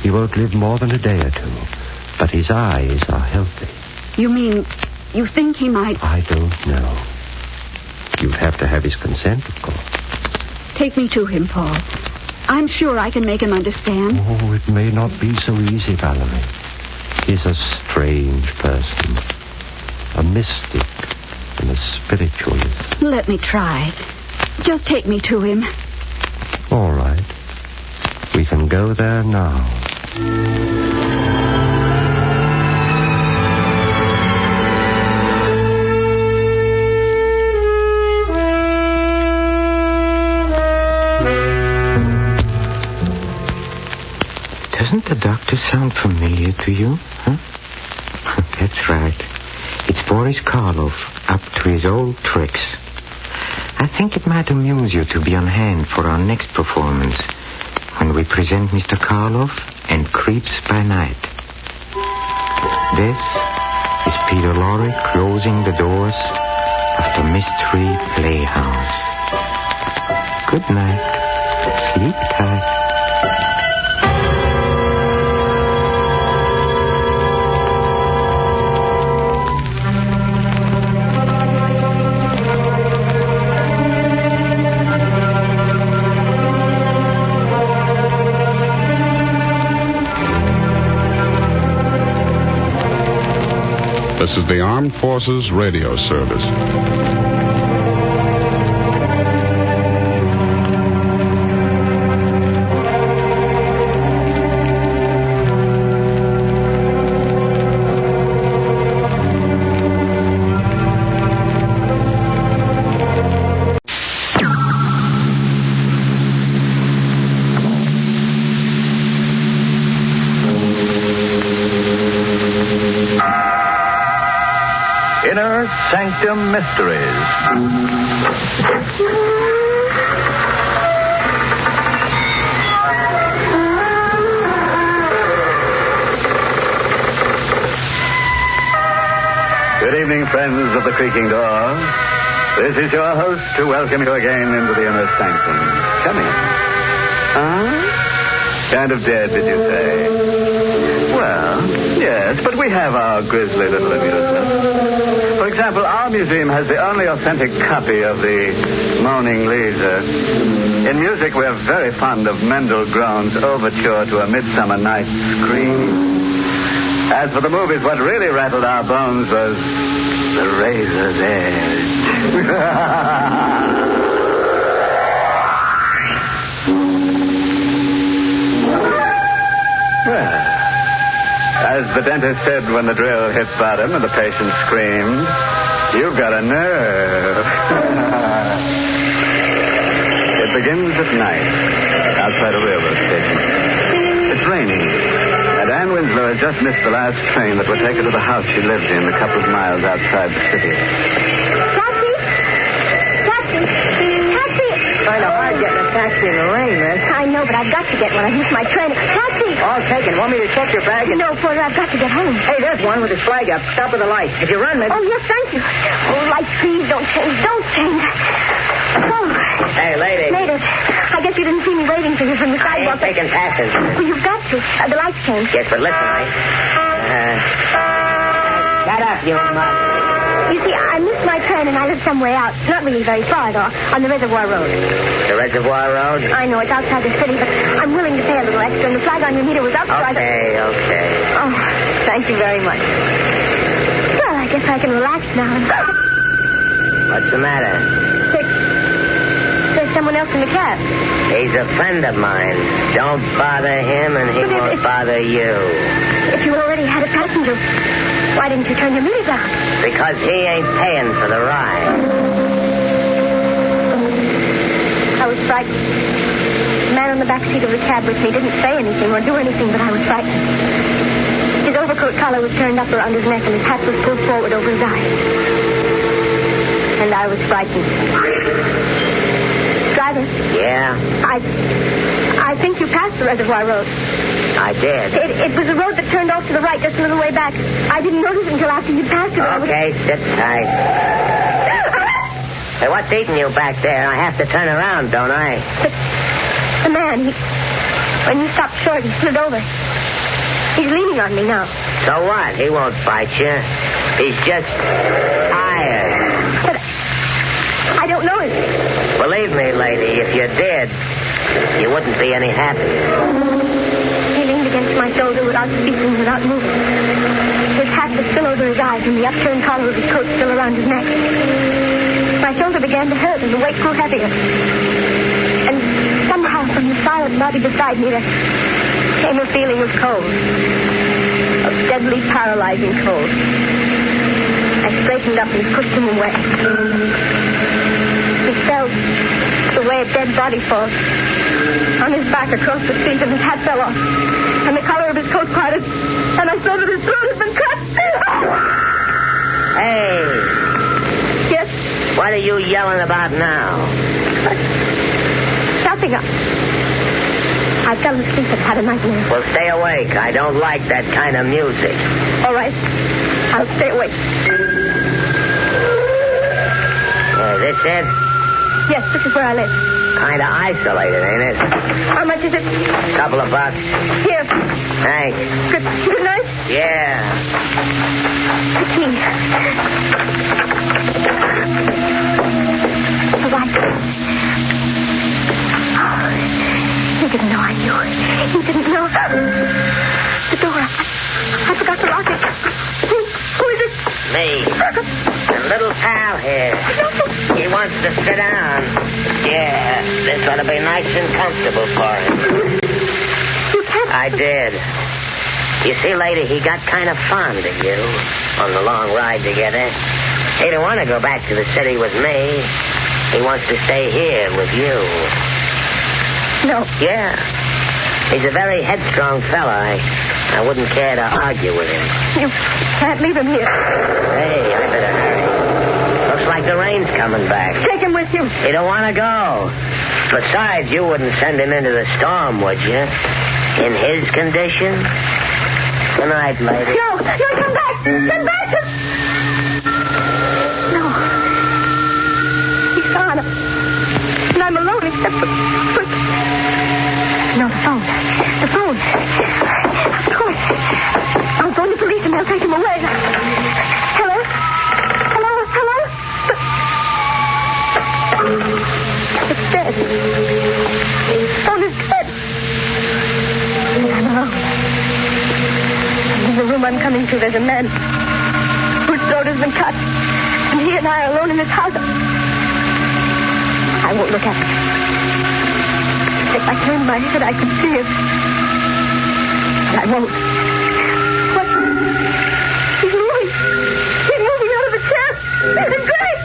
He won't live more than a day or two. But his eyes are healthy. You mean you think he might... I don't know. You'd have to have his consent, of course. Take me to him, Paul. I'm sure I can make him understand. Oh, it may not be so easy, Valerie. He's a strange person. A mystic and a spiritualist. Let me try. Just take me to him. All right. We can go there now. Doesn't the doctor sound familiar to you? Huh? That's right. It's Boris Karloff, up to his old tricks. I think it might amuse you to be on hand for our next performance, when we present Mr. Karloff and Creeps by Night. This is Peter Lorre closing the doors of the Mystery Playhouse. Good night. Sleep tight. This is the Armed Forces Radio Service. Inner Sanctum Mysteries. Good evening, friends of the creaking door. This is your host to welcome you again into the Inner Sanctum. Come in. Huh? Kind of dead, did you say? Well, yes, but we have our grisly little amusements. For example, our museum has the only authentic copy of the Moaning Leaser. In music, we're very fond of Mendel Groen's Overture to a Midsummer Night's Scream. As for the movies, what really rattled our bones was The Razor's Edge. Well, as the dentist said when the drill hit bottom and the patient screamed, you've got a nerve. It begins at night, outside a railroad station. It's raining, and Anne Winslow has just missed the last train that would take her to the house she lives in a couple of miles outside the city. Taxi! Kind of hard getting a taxi in the rain, man. I know, but I've got to get one. I've missed my train. Taxi! All taken. Want me to check your bag? No, Porter, I've got to get home. Hey, there's one with his flag up. Stop at the light. If you run, maybe... Oh, yes, thank you. Oh, lights, please, don't change. Don't change. Oh. Hey, lady. Later. I guess you didn't see me waiting for you from the sidewalk. I ain't taking passengers. Well, you've got to. The lights changed. Yes, but listen, shut up, you mother. You see, I missed my train and I live some way out. Not really very far at all. On the Reservoir Road. The Reservoir Road? I know, it's outside the city, but I'm willing to pay a little extra, and the flag on your meter was up, so Okay. Oh, thank you very much. Well, I guess I can relax now. What's the matter? There's someone else in the cab. He's a friend of mine. Don't bother him, and he won't bother you. If you already had a passenger, why didn't you turn your meter down? Because he ain't paying for the ride. I was frightened. The man on the back seat of the cab with me didn't say anything or do anything, but I was frightened. His overcoat collar was turned up around his neck, and his hat was pulled forward over his eyes. And I was frightened. Driver? Yeah? I think you passed the Reservoir Road. I did. It was a road that turned off to the right just a little way back. I didn't notice until after you'd passed it. Okay, sit tight. Hey, what's eating you back there? I have to turn around, don't I? But the man, when you stopped short, he slid over. He's leaning on me now. So what? He won't bite you. He's just tired. But I don't know him. Believe me, lady, if you did, you wouldn't be any happier. He leaned against my shoulder without speaking, without moving. His hat was still over his eyes, and the upturned collar of his coat still around his neck. My shoulder began to hurt, and the weight grew heavier. And somehow, from the silent body beside me, there came a feeling of cold. Of deadly, paralyzing cold. I straightened up and pushed him away. He fell the way a dead body falls. On his back across the seat, and his hat fell off. And the collar of his coat parted. And I saw that his throat had been cut. Hey. Yes? What are you yelling about now? Nothing. I fell asleep and had a nightmare. Well, stay awake. I don't like that kind of music. All right. I'll stay awake. This it? Yes, this is where I live. Kind of isolated, ain't it? How much is it? Couple of bucks. Here. Thanks. Good night. Yeah. The key. The light. Oh, he didn't know I knew. He didn't know. The door. I forgot to lock it. Who is it? Me. The little pal here. He wants to sit down. Yeah, this ought to be nice and comfortable for him. You can't... I did. You see, lady, he got kind of fond of you on the long ride together. He didn't want to go back to the city with me. He wants to stay here with you. No. Yeah. He's a very headstrong fella. I wouldn't care to argue with him. You can't leave him here. Hey, I better hurry. Looks like the rain's coming back. Take him with you. He don't want to go. Besides, you wouldn't send him into the storm, would you? In his condition? Good night, lady. No, come back. Come back. No. He's gone. And I'm alone except for... No, the phone. The phone. Of course. I'll phone the police and they'll take him away. Hello? It's dead. The phone is dead. I'm alone. In the room I'm coming to, there's a man whose throat has been cut. And he had and I are alone in this house. I won't look at him. If I turned my head, I could see him. But I won't. What? He's moving. He's moving out of the chair. There's a grave.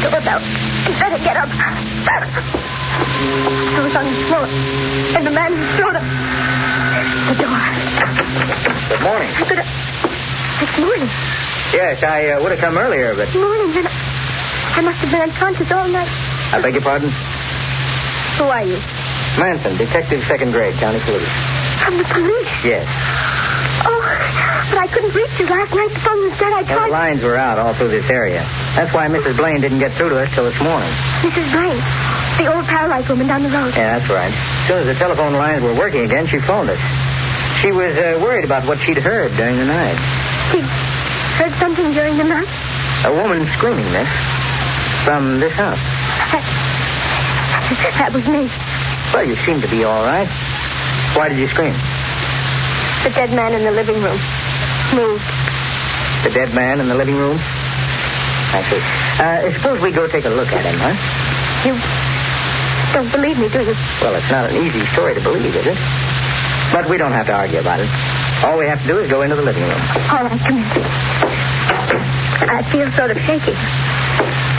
Doorbell. You better get up. I was on the floor, and the man threw the door. Good morning. It's morning. Yes, I would have come earlier, but... Morning, then I must have been unconscious all night. I beg your pardon? Who are you? Manson, detective, 2nd grade, county police. From the police? Yes. Oh, but I couldn't reach you last night. The phone was dead. I tried... The lines were out all through this area. That's why Mrs. Blaine didn't get through to us till this morning. Mrs. Blaine, the old paralyzed woman down the road. Yeah, that's right. As soon as the telephone lines were working again, she phoned us. She was worried about what she'd heard during the night. She heard something during the night? A woman screaming, miss. From this house. That was me. Well, you seem to be all right. Why did you scream? The dead man in the living room moved. The dead man in the living room? I see. Suppose we go take a look at him, huh? You don't believe me, do you? Well, it's not an easy story to believe, is it? But we don't have to argue about it. All we have to do is go into the living room. All right, come in. I feel sort of shaky.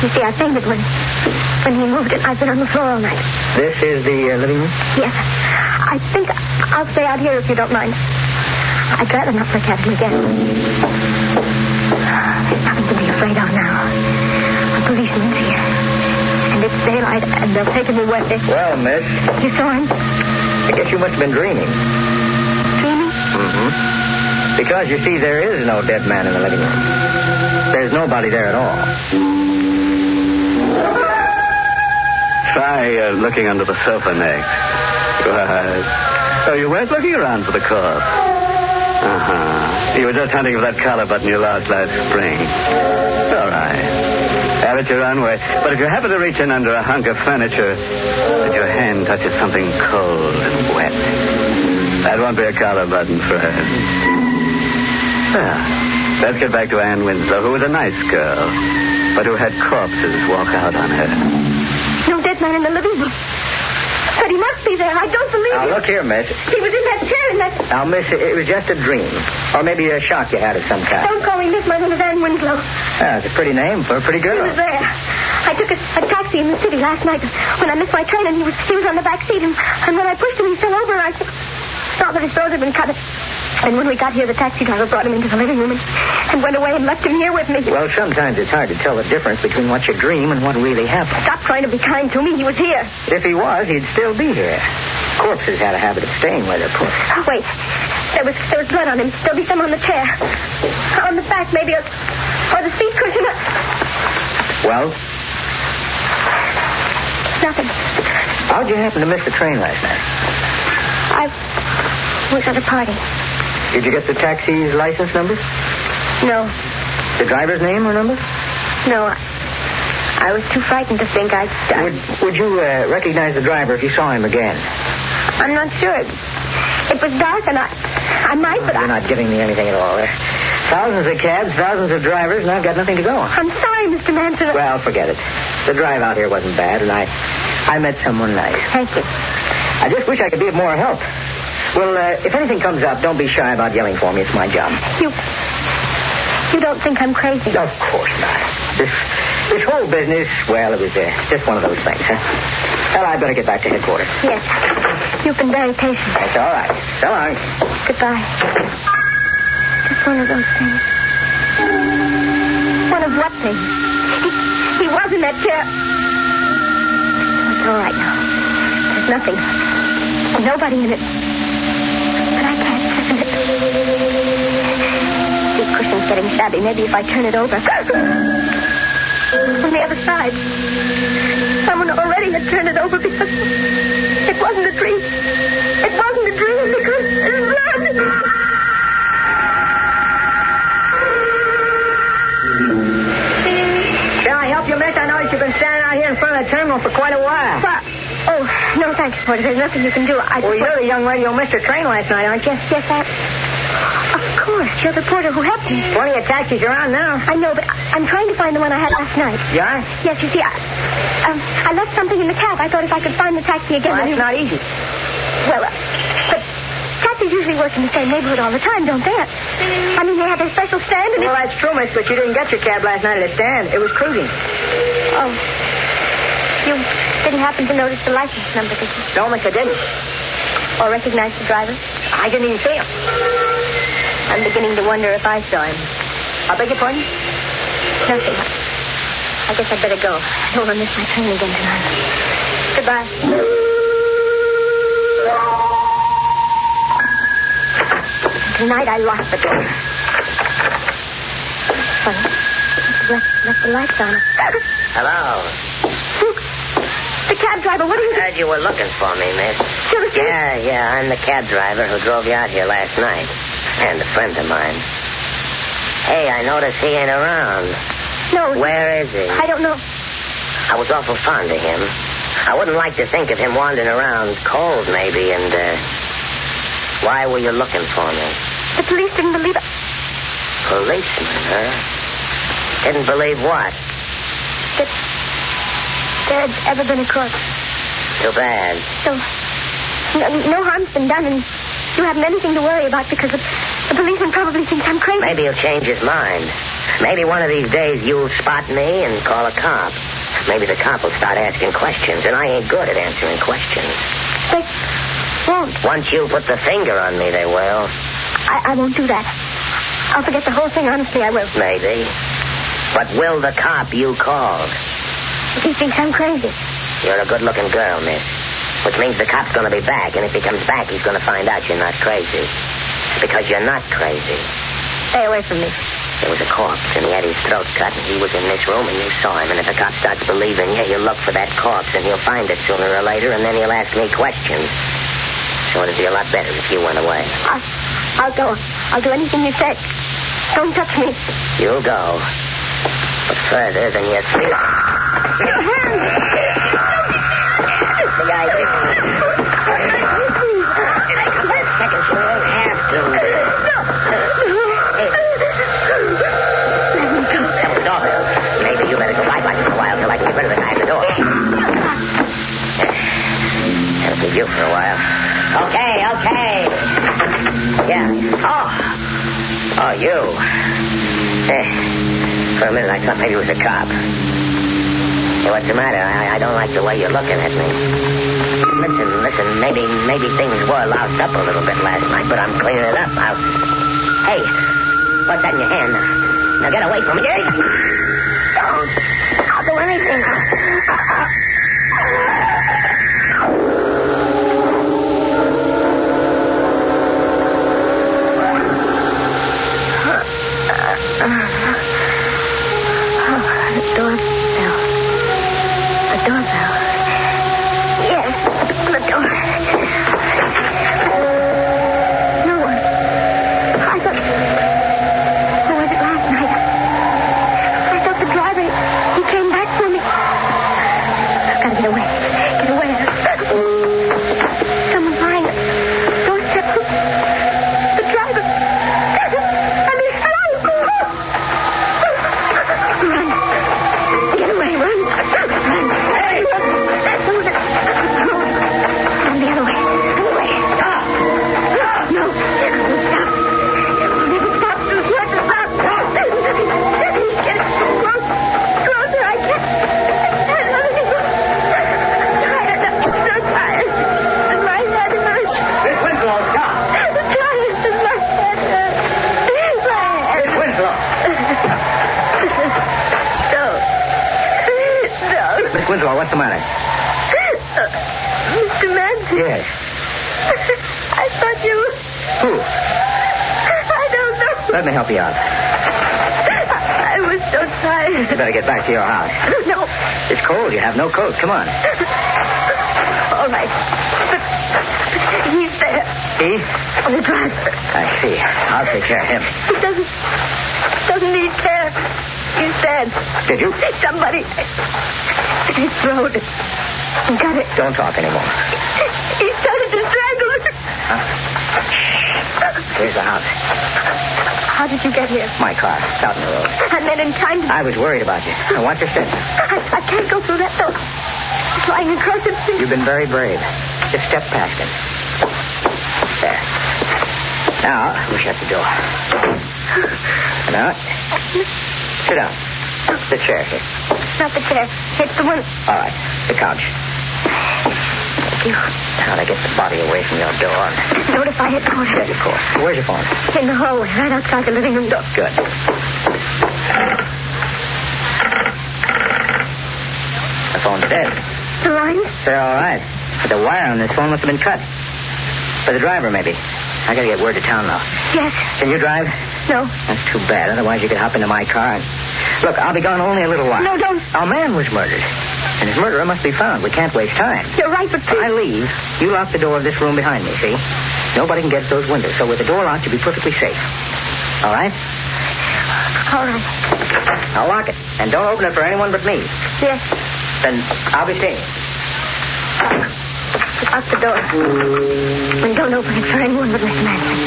You see, I fainted when he moved it. I've been on the floor all night. This is the living room? Yes. I think I'll stay out here if you don't mind. I'd rather not look at him again. There's nothing to be afraid of now. A policeman's here. And it's daylight, and they'll take him away. Well, miss. You saw him? I guess you must have been dreaming. Dreaming? Mm-hmm. Because, you see, there is no dead man in the living room. There's nobody there at all. Try looking under the sofa next. Right. Oh, you weren't looking around for the corpse. Uh-huh. You were just hunting for that collar button you lost last spring. All right. Have it your own way. But if you happen to reach in under a hunk of furniture and your hand touches something cold and wet, that won't be a collar button, friend. Well, let's get back to Anne Winslow, who was a nice girl, but who had corpses walk out on her. No dead man in the living room. But he must be there. I don't believe Now, it. look here, miss. He was in that chair in that... Now, miss, it was just a dream. Or maybe a shock you had of some kind. Don't call me Miss. My name is Anne Winslow. That's a pretty name for a pretty girl. He was there. I took a taxi in the city last night when I missed my train, and he was on the back seat. And when I pushed him, he fell over. I saw that his throat had been cut. And when we got here, the taxi driver brought him into the living room and went away and left him here with me. Well, sometimes it's hard to tell the difference between what you dream and what really happened. Stop trying to be kind to me. He was here. If he was, he'd still be here. Corpses had a habit of staying where they're put. Oh, wait. There was blood on him. There'll be some on the chair. On the back, maybe, or the seat cushion. Well? Nothing. How'd you happen to miss the train last night? I was at a party. Did you get the taxi's license number? No. The driver's name or number? No. I was too frightened to think I'd... Would you recognize the driver if you saw him again? I'm not sure. It was dark, and I might, but You're not giving me anything at all. There are thousands of cabs, thousands of drivers, and I've got nothing to go on. I'm sorry, Mr. Manson. Well, forget it. The drive out here wasn't bad, and I met someone nice. Thank you. I just wish I could be of more help. Well, if anything comes up, don't be shy about yelling for me. It's my job. You don't think I'm crazy? Of course not. This whole business, well, it was just one of those things, huh? Well, I'd better get back to headquarters. Yes. You've been very patient. That's all right. So long. Goodbye. Just one of those things. One of what things? He was in that chair. It's all right now. There's nothing. Nobody in it. But I can't listen it. The cushion's getting shabby. Maybe if I turn it over. On the other side. Someone already had turned it over because it wasn't a dream. It wasn't a dream because it's blood. guess I noticed you've been standing out here in front of the terminal for quite a while. Well, oh, no thanks, Porter. There's nothing you can do. Well, you're the young lady who missed her train last night, aren't you? Yes, of course. You're the porter who helped me. Plenty of taxis around now. I know, but I'm trying to find the one I had last night. You are? Yes, you see, I left something in the cab. I thought if I could find the taxi again... Well, that's not easy. Well, but taxis usually work in the same neighborhood all the time, don't they? I mean, they have their special stand and... Well, that's true, miss, but you didn't get your cab last night at a stand. It was cruising. Oh. You didn't happen to notice the license number, did you? No, miss, I didn't. Or recognize the driver? I didn't even see him. I'm beginning to wonder if I saw him. I beg your pardon? Nothing. I guess I'd better go. I don't want to miss my train again tonight. Goodbye. Tonight I locked the door. Funny. Left the lights on. Hello. The cab driver, what are you... Heard you were looking for me, miss. Yeah, I'm the cab driver who drove you out here last night. And a friend of mine. Hey, I notice he ain't around. No. Where is he? I don't know. I was awful fond of him. I wouldn't like to think of him wandering around cold, maybe, and, why were you looking for me? The police didn't believe it. Policeman, huh? Didn't believe what? That there had ever been a corpse. Too bad. So, no harm's been done, and you haven't anything to worry about because the policeman probably thinks I'm crazy. Maybe he'll change his mind. Maybe one of these days you'll spot me and call a cop. Maybe the cop will start asking questions, and I ain't good at answering questions. They won't. Once you put the finger on me, they will. I won't do that. I'll forget the whole thing, honestly, I will. Maybe. But will the cop you called? He thinks I'm crazy. You're a good-looking girl, miss. Which means the cop's going to be back, and if he comes back, he's going to find out you're not crazy. Because you're not crazy. Stay away from me. There was a corpse, and he had his throat cut, and he was in this room, and you saw him. And if the cop starts believing you, he'll look for that corpse, and he'll find it sooner or later, and then he'll ask me questions. So it'd be a lot better if you went away. I'll go. I'll do anything you say. Don't touch me. You'll go. But further than you think. The idea. Seconds, you won't have to. Maybe you better go bye-bye for a while till I can get rid of the guy at the door. That'll be you for a while. Okay. Yeah. Oh, you. For a minute, I thought maybe it was a cop. Hey, what's the matter? I don't like the way you're looking at me. Listen, maybe things were loused up a little bit last night, but I'm cleaning it up. Hey, what's that in your hand? Now get away from me. I'll do anything. Winslow, what's the matter? Mr. Manson. Yes. I thought you... Who? I don't know. Let me help you out. I was so tired. You better get back to your house. No. It's cold. You have no coat. Come on. All right. But he's there. He? On the driver. I see. I'll take care of him. He doesn't need care. He's Dad. Did you? Somebody at his throat. Got it. Don't talk anymore. He started to strangle her. Here's the house. How did you get here? My car. It's out in the road. I met in time to... I was worried about you. Now, watch your step. I can't go through that door. It's lying across the street. You've been very brave. Just step past him. There. Now, we shut the door. Now, sit down. The chair here. Not the chair. It's the one... All right, the couch. Thank you. Now to get the body away from your door. Notify headquarters. Yes, of course. Where's your phone? In the hallway, right outside the living room door. Good. The phone's dead. The lines? They're all right. But the wire on this phone must have been cut. For the driver, maybe. I gotta get word to town now. Yes. Can you drive? No. That's too bad. Otherwise, you could hop into my car and... Look, I'll be gone only a little while. No, don't. Our man was murdered. And his murderer must be found. We can't waste time. You're right, but please... I leave. You lock the door of this room behind me, see? Nobody can get at those windows. So with the door locked, you'll be perfectly safe. All right? All right. Now lock it. And don't open it for anyone but me. Yes. Then I'll be seeing you. Lock the door. And don't open it for anyone but Miss Manson.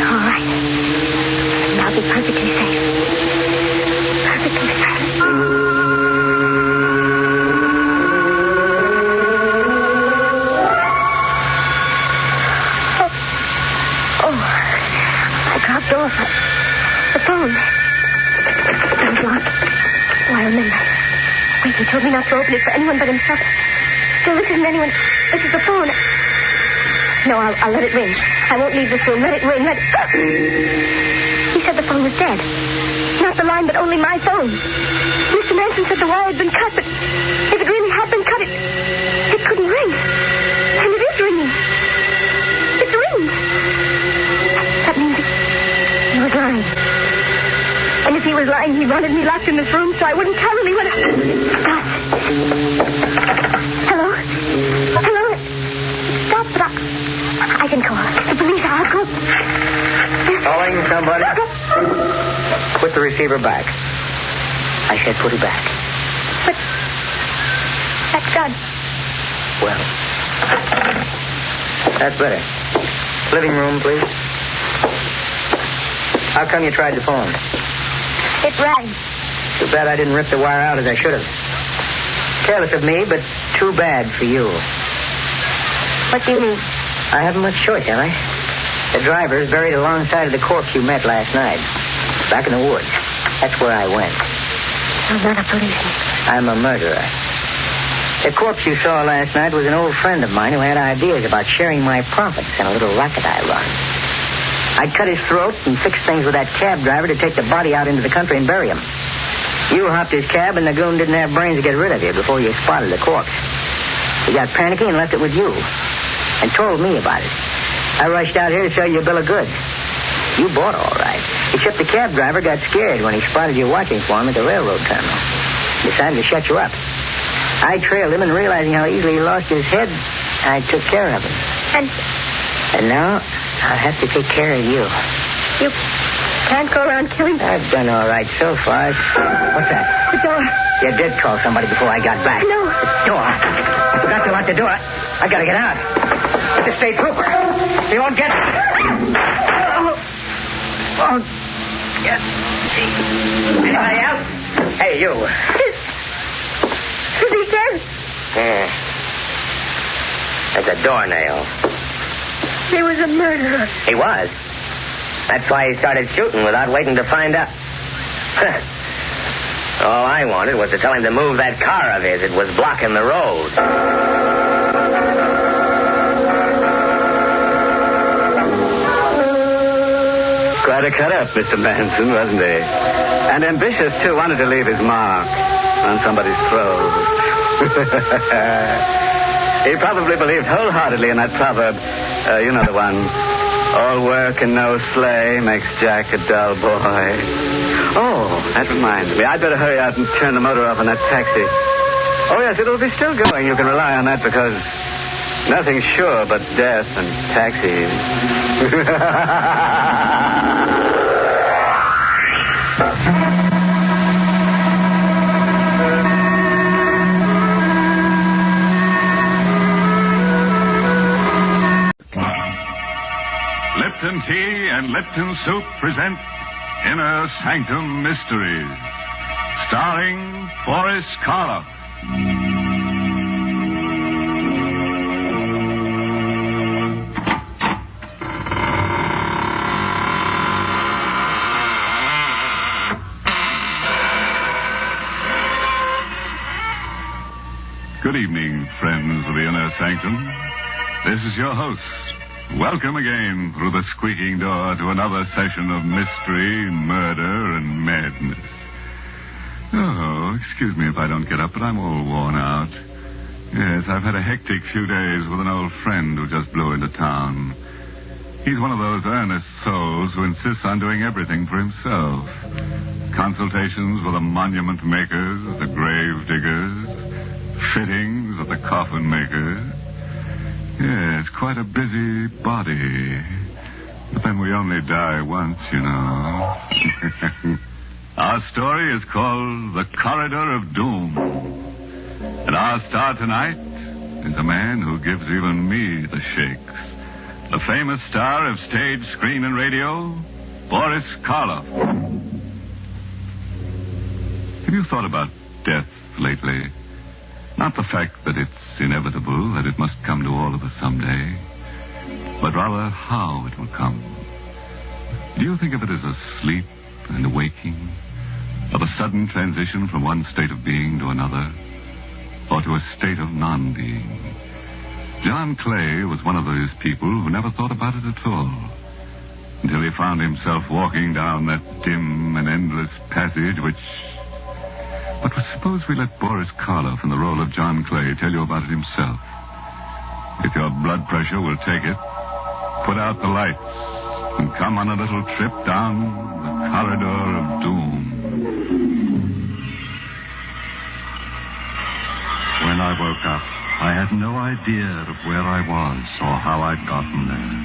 All right. And I'll be perfectly safe. Perfectly safe. Oh, I dropped off. The phone. It was locked. Oh, I remember. Wait, he told me not to open it for anyone but himself. Still, this isn't anyone. This is the phone. No, I'll let it ring. I won't leave this room. Let it ring. Let it... He said the phone was dead. Not the line, but only my phone. Mr. Manson said the wire had been cut, but if it really had been cut, it couldn't ring. And it is ringing. It's ringing. That means he was lying. And if he was lying, he wanted me locked in this room so I wouldn't tell anyone. Stop. Hello? Hello? Stop, but I can call. The police, I'll go. Calling somebody? Put the receiver back. I said put it back. But that's done. Well, that's better. Living room, please. How come you tried the phone? It rang. Too bad I didn't rip the wire out as I should have. Careless of me, but too bad for you. What do you mean? I haven't much choice, have I? The driver's buried alongside of the corpse you met last night. Back in the woods. That's where I went. I'm not a policeman. I'm a murderer. The corpse you saw last night was an old friend of mine who had ideas about sharing my profits in a little racket I run. I'd cut his throat and fix things with that cab driver to take the body out into the country and bury him. You hopped his cab, and the goon didn't have brains to get rid of you before you spotted the corpse. He got panicky and left it with you and told me about it. I rushed out here to sell you a bill of goods. You bought all right. Except the cab driver got scared when he spotted you watching for him at the railroad terminal. Decided to shut you up. I trailed him, and realizing how easily he lost his head, I took care of him. And now I'll have to take care of you. You can't go around killing... I've done all right so far. What's that? The door. You did call somebody before I got back. No. The door. I forgot to lock the door. I gotta get out. It's a state trooper. He won't get it. Oh. Yes. Anybody else? Hey, you. Is he dead? Yeah. There's a doornail. He was a murderer. He was. That's why he started shooting without waiting to find out. All I wanted was to tell him to move that car of his. It was blocking the road. Quite a cut-up, Mr. Manson, wasn't he? And ambitious, too. Wanted to leave his mark on somebody's throat. He probably believed wholeheartedly in that proverb. You know the one. All work and no slay makes Jack a dull boy. Oh, that reminds me. I'd better hurry out and turn the motor off on that taxi. Oh, yes, it'll be still going. You can rely on that because nothing's sure but death and taxis. and Lipton Soup present Inner Sanctum Mysteries, starring Boris Karloff. Good evening, friends of the Inner Sanctum. This is your host. Welcome again through the squeaking door to another session of mystery, murder, and madness. Oh, excuse me if I don't get up, but I'm all worn out. Yes, I've had a hectic few days with an old friend who just blew into town. He's one of those earnest souls who insists on doing everything for himself. Consultations with the monument makers, the grave diggers, fittings at the coffin maker. Yes, quite a busy body. But then we only die once, you know. Our story is called The Corridor of Doom. And our star tonight is a man who gives even me the shakes. The famous star of stage, screen, and radio, Boris Karloff. Have you thought about death lately? Not the fact that it's inevitable, that it must come to all of us someday, but rather how it will come. Do you think of it as a sleep and a waking, of a sudden transition from one state of being to another, or to a state of non-being? John Clay was one of those people who never thought about it at all, until he found himself walking down that dim and endless passage which... But suppose we let Boris Karloff in the role of John Clay tell you about it himself. If your blood pressure will take it, put out the lights and come on a little trip down the corridor of doom. When I woke up, I had no idea of where I was or how I'd gotten there.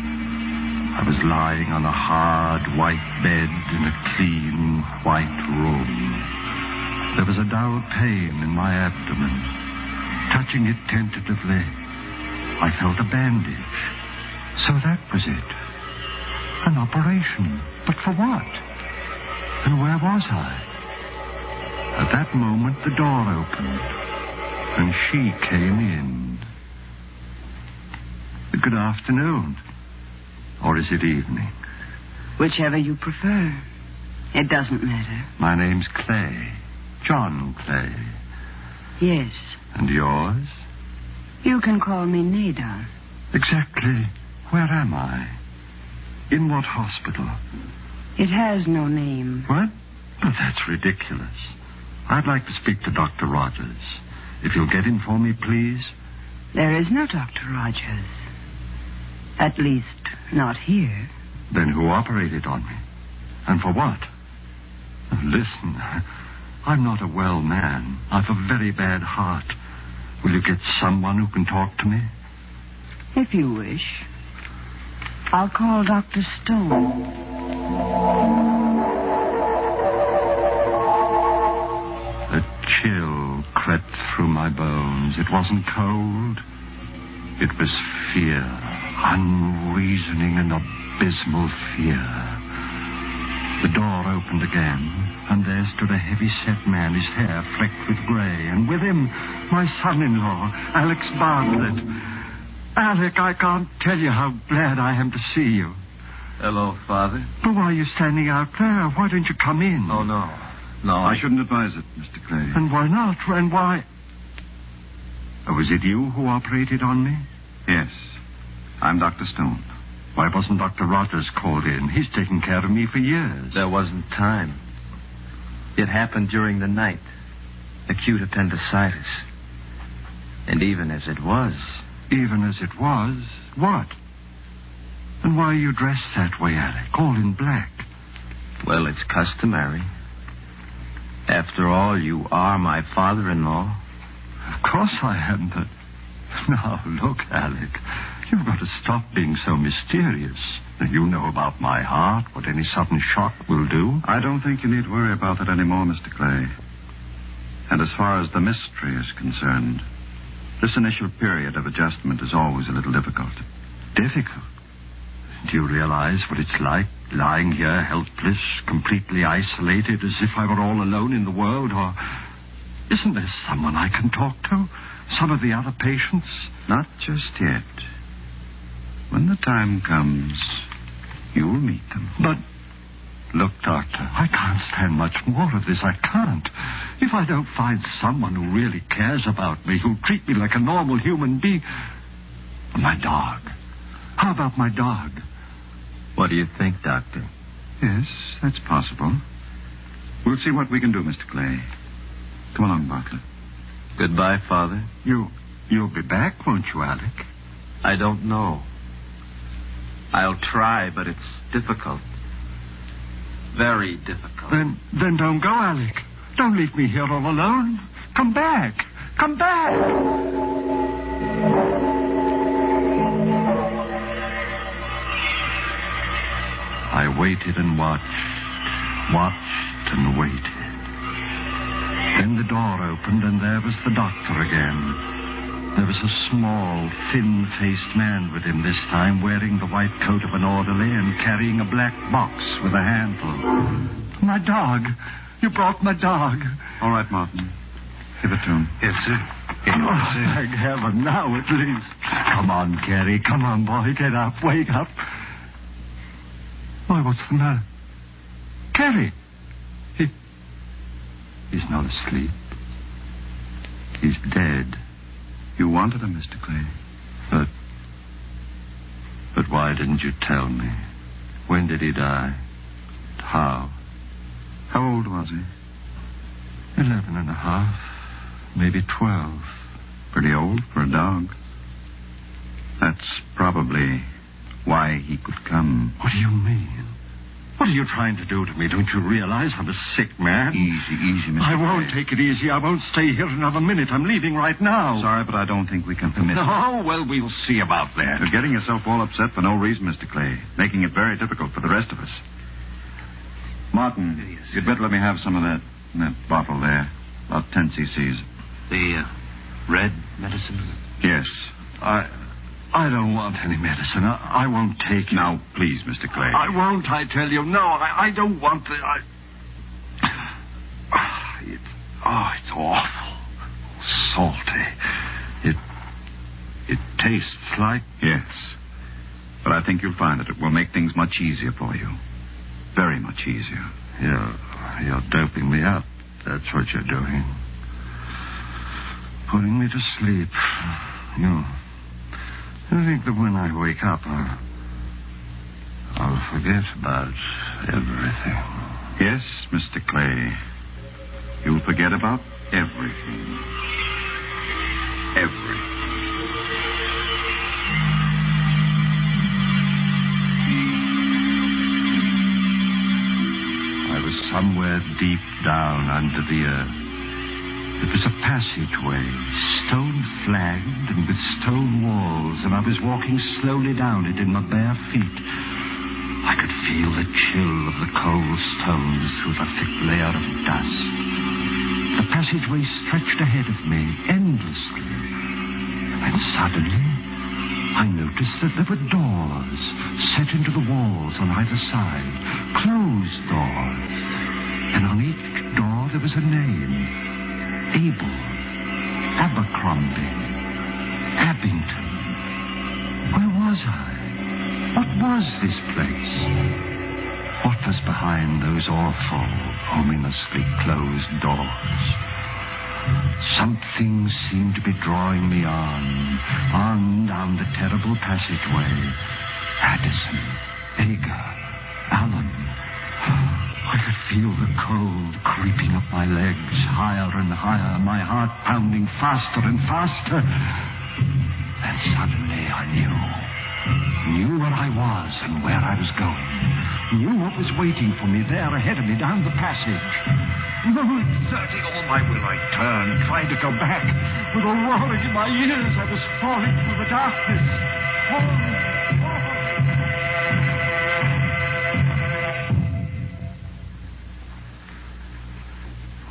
I was lying on a hard, white bed in a clean, white room. There was a dull pain in my abdomen. Touching it tentatively, I felt a bandage. So that was it. An operation. But for what? And where was I? At that moment, the door opened, and she came in. Good afternoon. Or is it evening? Whichever you prefer. It doesn't matter. My name's Clay. John Clay. Yes. And yours? You can call me Nadar. Exactly. Where am I? In what hospital? It has no name. What? Oh, that's ridiculous. I'd like to speak to Dr. Rogers. If you'll get him for me, please. There is no Dr. Rogers. At least, not here. Then who operated on me? And for what? Listen, I'm not a well man. I've a very bad heart. Will you get someone who can talk to me? If you wish. I'll call Dr. Stone. A chill crept through my bones. It wasn't cold. It was fear. Unreasoning and abysmal fear. The door opened again, and there stood a heavy-set man, his hair flecked with gray, and with him, my son-in-law, Alex Bartlett. Alec, I can't tell you how glad I am to see you. Hello, Father. But why are you standing out there? Why don't you come in? Oh, no. No, I shouldn't advise it, Mr. Clay. And why not? And why... Oh, was it you who operated on me? Yes. I'm Dr. Stone. Why wasn't Dr. Rogers called in? He's taken care of me for years. There wasn't time. It happened during the night. Acute appendicitis. And even as it was... Even as it was? What? And why are you dressed that way, Alec? All in black. Well, it's customary. After all, you are my father-in-law. Of course I am, but... Now, look, Alec. You've got to stop being so mysterious. You know about my heart, what any sudden shock will do. I don't think you need worry about it anymore, Mr. Clay. And as far as the mystery is concerned, this initial period of adjustment is always a little difficult. Difficult? Do you realize what it's like lying here helpless, completely isolated, as if I were all alone in the world? Or isn't there someone I can talk to? Some of the other patients? Not just yet. When the time comes, you'll meet them. But, look, Doctor, I can't stand much more of this. I can't. If I don't find someone who really cares about me, who'll treat me like a normal human being... My dog. How about my dog? What do you think, Doctor? Yes, that's possible. We'll see what we can do, Mr. Clay. Come along, Bartlett. Goodbye, Father. You'll be back, won't you, Alec? I don't know. I'll try, but it's difficult. Very difficult. Then don't go, Alec. Don't leave me here all alone. Come back. Come back. I waited and watched and waited. Then the door opened, and there was the doctor again. There was a small, thin-faced man with him this time, wearing the white coat of an orderly and carrying a black box with a handle. My dog. You brought my dog. All right, Martin. Give it to him. Yes, sir. Thank heaven, now at least. Come on, Gary. Come on, boy. Get up. Wake up. Why, what's the matter? Gary. He's not asleep. He's dead. You wanted him, Mr. Clay. But why didn't you tell me? When did he die? How? How old was he? 11 and a half. Maybe 12. Pretty old for a dog. That's probably why he could come. What do you mean? What are you trying to do to me? Don't you realize I'm a sick man? Easy, Mr. I won't Clay. take it easy. I won't stay here another minute. I'm leaving right now. Sorry, but I don't think we can permit it. Oh, well, we'll see about that. You're getting yourself all upset for no reason, Mr. Clay, making it very difficult for the rest of us. Martin, you'd better let me have some of that bottle there. About 10 cc's. The red medicine? Yes. I don't want any medicine. I won't take it. Now, please, Mr. Clay. I won't, I tell you. No, I don't want the... It's awful. Salty. It tastes like... Yes. But I think you'll find that it will make things much easier for you. Very much easier. You're doping me up. That's what you're doing. Putting me to sleep. I think that when I wake up, I'll forget about everything. Yes, Mr. Clay. You'll forget about everything. Everything. I was somewhere deep down under the earth. It was a passageway, stone-flagged and with stone walls, and I was walking slowly down it in my bare feet. I could feel the chill of the cold stones through the thick layer of dust. The passageway stretched ahead of me, endlessly. And suddenly, I noticed that there were doors set into the walls on either side, closed doors. And on each door there was a name. Abel, Abercrombie, Abington. Where was I? What was this place? What was behind those awful, ominously closed doors? Something seemed to be drawing me on down the terrible passageway. Addison, Ager, Allen. I could feel the cold creeping up my legs, higher and higher, my heart pounding faster and faster. And suddenly I knew where I was and where I was going. Knew what was waiting for me there ahead of me down the passage. Exerting all my will, I turned, tried to go back. With a roaring in my ears, I was falling through the darkness. Falling.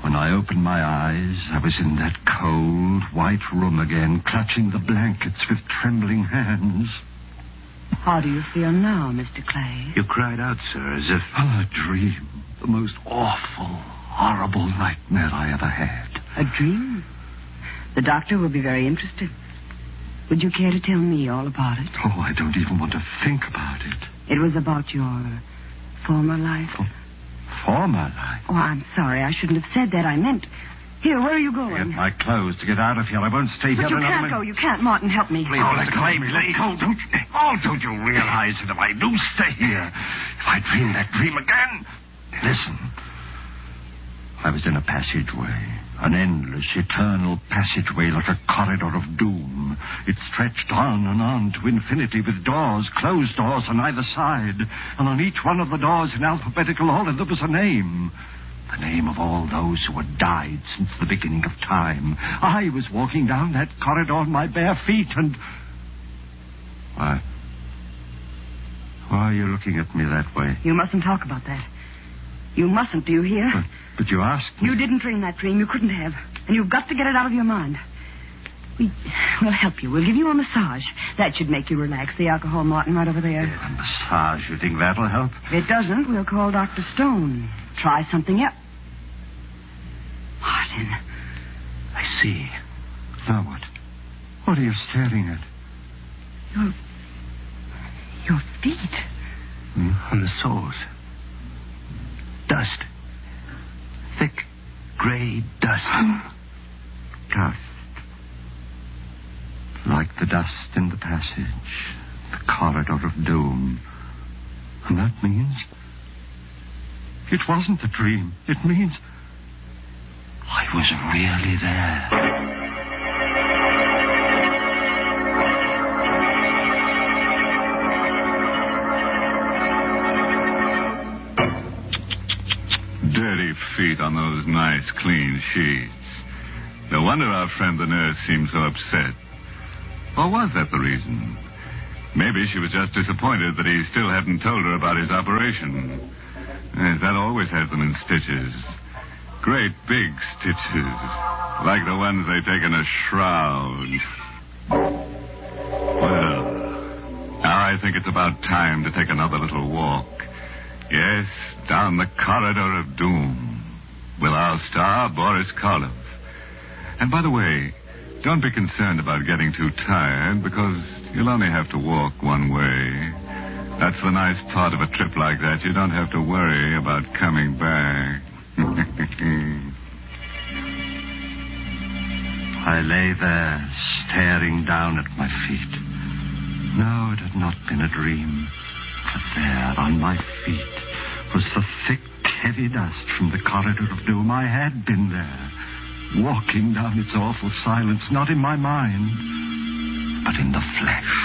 When I opened my eyes, I was in that cold, white room again, clutching the blankets with trembling hands. How do you feel now, Mr. Clay? You cried out, sir, as if... A dream. The most awful, horrible nightmare I ever had. A dream? The doctor will be very interested. Would you care to tell me all about it? Oh, I don't even want to think about it. It was about your former life? Former life? Oh, I'm sorry. I shouldn't have said that. I meant... Here, where are you going? To get my clothes, to get out of here. I won't stay here another minute. But you can't go. You can't. Martin, help me. Please, let go of me. Let go. Don't you realize that if I do stay here, if I dream that dream again... Listen. I was in a passageway. An endless, eternal passageway like a corridor of doom. It stretched on and on to infinity with doors, closed doors on either side. And on each one of the doors in alphabetical order there was a name. The name of all those who had died since the beginning of time. I was walking down that corridor on my bare feet and... Why are you looking at me that way? You mustn't talk about that. You mustn't, do you hear? But you asked me. You didn't dream that dream. You couldn't have. And you've got to get it out of your mind. We'll help you. We'll give you a massage. That should make you relax. The alcohol, Martin, right over there. A massage? You think that'll help? If it doesn't, we'll call Dr. Stone. Try something else. Martin. I see. Now what? What are you staring at? Your feet. On the soles. Dust. Thick, gray dust. Dust. Like the dust in the passage. The corridor of doom. And that means... It wasn't a dream. It means... I was really there. Dirty feet on those nice, clean sheets. No wonder our friend the nurse seemed so upset. Or was that the reason? Maybe she was just disappointed that he still hadn't told her about his operation. Yes, that always has them in stitches. Great big stitches. Like the ones they take in a shroud. Well, now I think it's about time to take another little walk. Yes, down the corridor of doom with our star, Boris Karloff. And by the way, don't be concerned about getting too tired, because you'll only have to walk one way. That's the nice part of a trip like that. You don't have to worry about coming back. I lay there, staring down at my feet. No, it had not been a dream. But there, on my feet, was the thick, heavy dust from the corridor of doom. I had been there, walking down its awful silence, not in my mind, but in the flesh.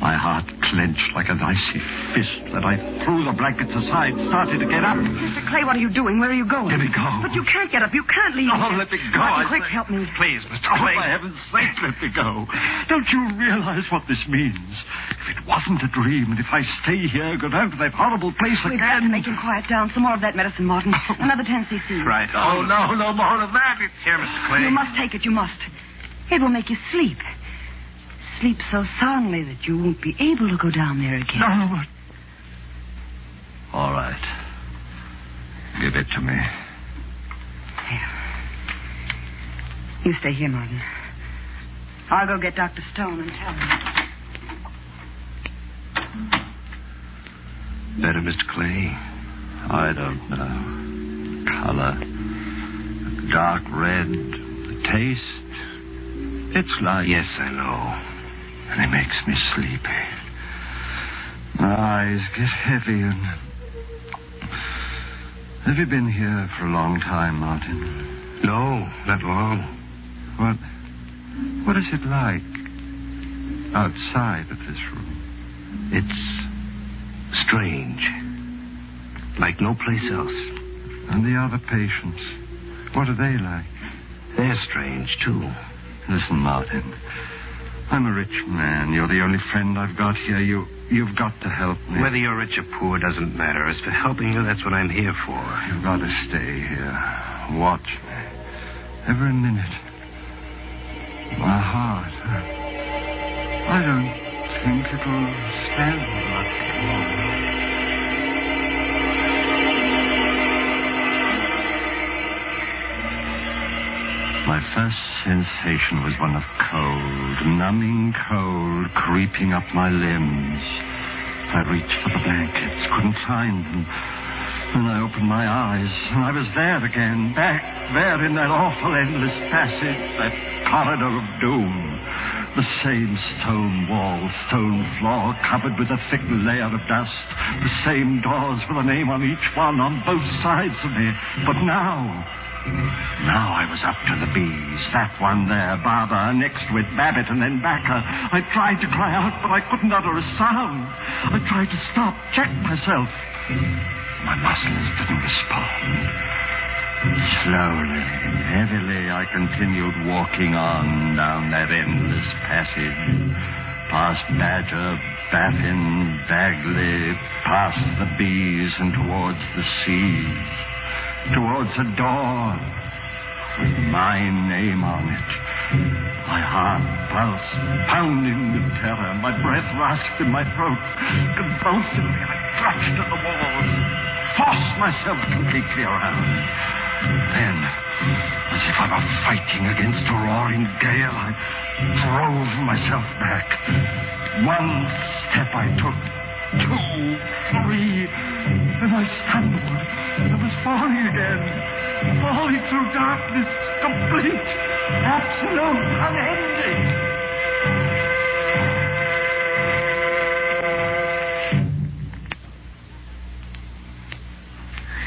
My heart clenched like an icy fist that I threw the blankets aside, started to get up. Mr. Clay, what are you doing? Where are you going? Let me go. But you can't get up. You can't leave. Oh, let me go. Martin, quick, help me. Please, Mr. Clay. Oh, for heaven's sake, let me go. Don't you realize what this means? If it wasn't a dream, and if I stay here, go down to that horrible place We've again... got to make him quiet down. Some more of that medicine, Martin. Another 10 cc. Right. Oh, no more of that. It's here, Mr. Clay. You must take it. You must. It will make you sleep. Sleep so soundly that you won't be able to go down there again. No, but... All right. Give it to me. Here. You stay here, Martin. I'll go get Dr. Stone and tell him. Better, Mr. Clay? I don't know. Color. Dark red. The taste. It's like... Yes, I know. And it makes me sleepy. My eyes get heavy and... Have you been here for a long time, Martin? No, not long. What is it like outside of this room? It's strange. Like no place else. And the other patients, what are they like? They're strange, too. Listen, Martin. I'm a rich man. You're the only friend I've got here. You've got to help me. Whether you're rich or poor doesn't matter. As for helping you, that's what I'm here for. You've got to stay here. Watch me. Every minute. My heart. I don't think it'll first sensation was one of cold, numbing cold, creeping up my limbs. I reached for the blankets, couldn't find them. Then I opened my eyes, and I was there again, back there in that awful endless passage, that corridor of doom. The same stone wall, stone floor, covered with a thick layer of dust. The same doors with a name on each one, on both sides of me. But now I was up to the bees. That one there, Barbara, next to it, Babbitt, and then Backer. I tried to cry out, but I couldn't utter a sound. I tried to stop, check myself. My muscles didn't respond. Slowly, heavily, I continued walking on down that endless passage. Past Badger, Baffin, Bagley, past the bees and towards the seas. Towards a door with my name on it. My heart pulsed, pounding with terror. My breath rasped in my throat. Convulsively, I clutched at the walls, forced myself completely around. Then, as if I were fighting against a roaring gale, I drove myself back. One step I took, 2, 3, then I stumbled. I was falling again, falling through darkness, complete, absolute, unending.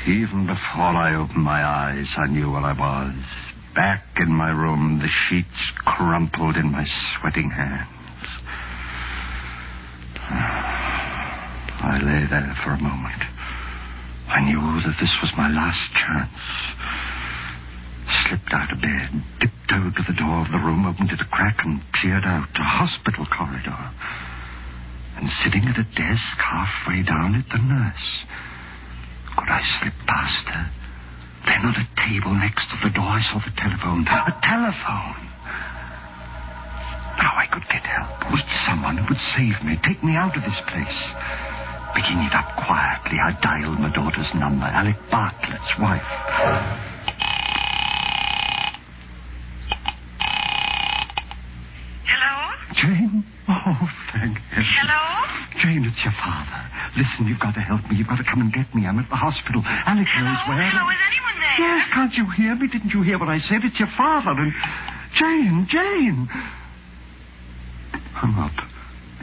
Even before I opened my eyes, I knew where I was. Back in my room, the sheets crumpled in my sweating hands. I lay there for a moment. I knew that this was my last chance. Slipped out of bed, tiptoed to the door of the room, opened it a crack, and peered out, a hospital corridor. And sitting at a desk halfway down it, the nurse. Could I slip past her? Then on a table next to the door, I saw the telephone. A telephone! Now I could get help. Meet someone who would save me, take me out of this place. Picking it up quietly, I dialed my daughter's number, Alec Bartlett's wife. Hello? Jane? Oh, thank heaven. Hello? Jane, it's your father. Listen, you've got to help me. You've got to come and get me. I'm at the hospital. Alex knows where. Hello, is anyone there? Yes, can't you hear me? Didn't you hear what I said? It's your father and... Jane! Hung up.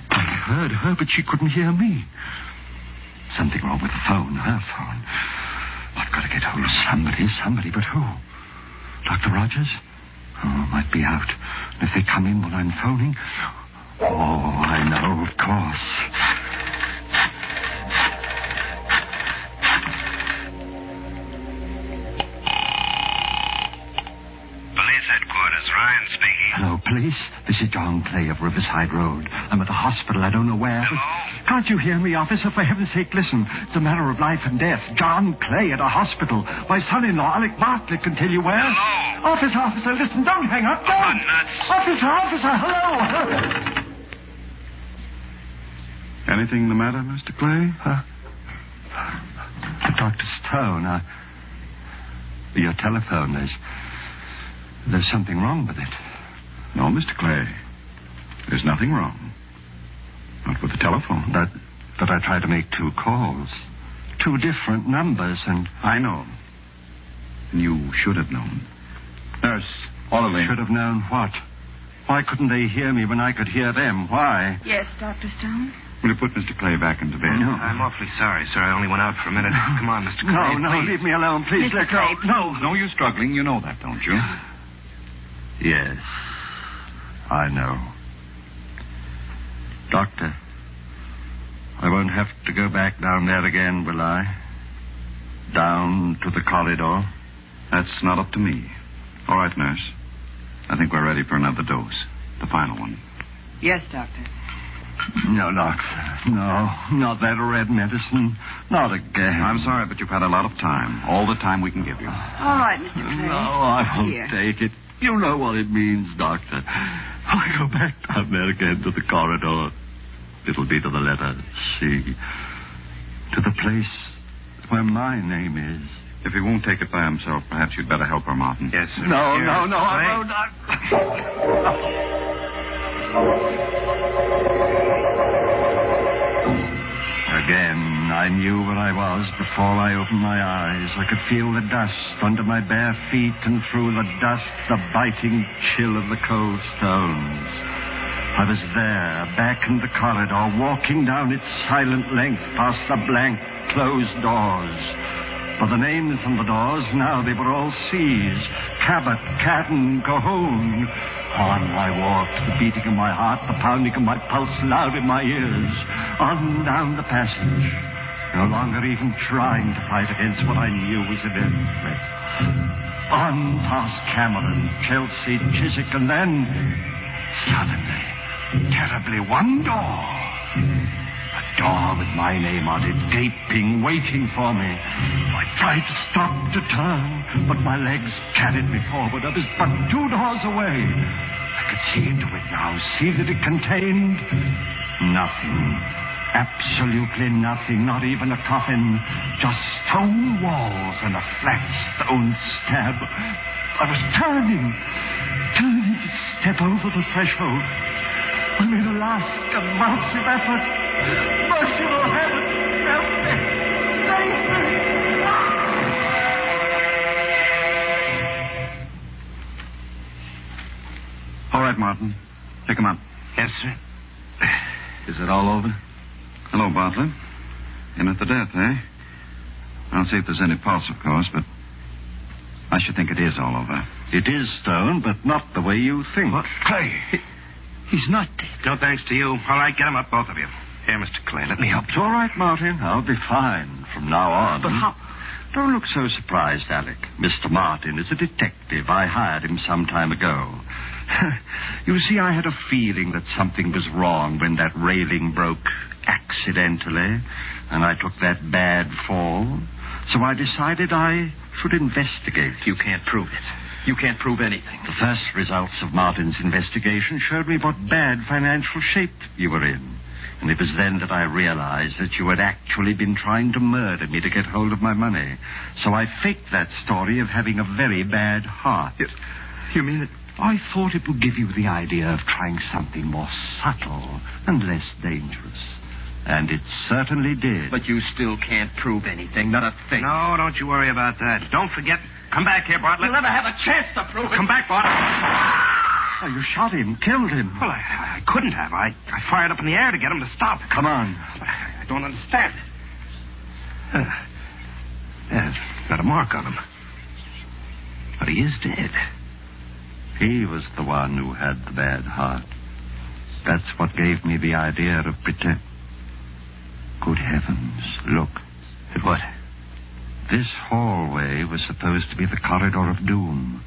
I heard her, but she couldn't hear me. Something wrong with the phone, her phone. I've got to get hold of somebody, but who? Dr. Rogers? Oh, might be out. And if they come in while I'm phoning... Oh, I know, of course. Police headquarters, Ryan speaking. Hello, police. This is John Clay of Riverside Road. I'm at the hospital. I don't know where. Hello? Can't you hear me, officer? For heaven's sake, listen. It's a matter of life and death. John Clay at a hospital. My son-in-law, Alec Bartlett, can tell you where. Hello? Officer, listen. Don't hang up. Don't. Officer, hello. Anything the matter, Mr. Clay? Dr. Stone, your telephone, there's something wrong with it. No, Mr. Clay. There's nothing wrong. Not with the telephone. But I tried to make 2 calls. 2 different numbers, and... I know. You should have known. Nurse, orderly. Should have known what? Why couldn't they hear me when I could hear them? Why? Yes, Dr. Stone? Will you put Mr. Clay back into bed? No. I'm awfully sorry, sir. I only went out for a minute. Come on, Mr. Clay. No, please. leave me alone, please. Mr. Let go. Clay, No use struggling. You know that, don't you? Yes, I know. Doctor, I won't have to go back down there again, will I? Down to the corridor? That's not up to me. All right, nurse. I think we're ready for another dose. The final one. Yes, Doctor. No, doctor. No, not that red medicine. Not again. I'm sorry, but you've had a lot of time. All the time we can give you. All right, Mr. Clay. No, I won't Here. take it. You know what it means, doctor. I go back down there again to the corridor. It'll be to the letter C. To the place where my name is. If he won't take it by himself, perhaps you'd better help her, Martin. Yes, sir. No, Here, I Clay. won't. Again, I knew where I was before I opened my eyes. I could feel the dust under my bare feet, and through the dust, the biting chill of the cold stones. I was there, back in the corridor, walking down its silent length past the blank, closed doors. For the names on the doors, now they were all C's. Cabot, Cadden, Cahoon. On I walked, the beating of my heart, the pounding of my pulse loud in my ears. On down the passage, no longer even trying to fight against what I knew was inevitable. On past Cameron, Chelsea, Chiswick, and then, suddenly, terribly, one door. A door with my name on it, gaping, waiting for me. I tried to stop, to turn, but my legs carried me forward. I was but 2 doors away. I could see into it now, see that it contained nothing. Absolutely nothing, not even a coffin. Just stone walls and a flat stone slab. I was turning to step over the threshold. I made a last convulsive effort. Merciful heaven, help me. Save me. All right, Martin. Pick him up. Yes, sir. Is it all over? Hello, Bartlett. In at the death, eh? I'll see if there's any pulse, of course, but I should think it is all over. It is stone, but not the way you think. What? Clay. He's not dead. No thanks to you. All right, get him up, both of you. Here, Mr. Clay, let me help It's you. all right, Martin. I'll be fine from now on. But how? Don't look so surprised, Alec. Mr. Martin is a detective. I hired him some time ago. You see, I had a feeling that something was wrong when that railing broke accidentally, and I took that bad fall. So I decided I should investigate. You can't prove it. You can't prove anything. The first results of Martin's investigation showed me what bad financial shape you were in. And it was then that I realized that you had actually been trying to murder me to get hold of my money. So I faked that story of having a very bad heart. You mean it? I thought it would give you the idea of trying something more subtle and less dangerous. And it certainly did. But you still can't prove anything, not a thing. No, don't you worry about that. Don't forget. Come back here, Bartlett. You'll never have a chance to prove it. Come back, Bartlett. Oh, you shot him, killed him. Well, I couldn't have. I fired up in the air to get him to stop. Come on. I don't understand. There's got a mark on him. But he is dead. He was the one who had the bad heart. That's what gave me the idea of pretend. Good heavens, look. At what? This hallway was supposed to be the corridor of doom.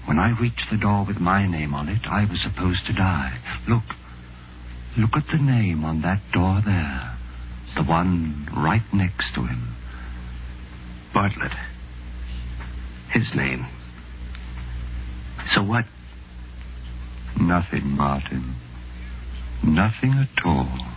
When I reached the door with my name on it, I was supposed to die. Look. Look at the name on that door there. The one right next to him. Bartlett. His name. So what? Nothing, Martin. Nothing at all.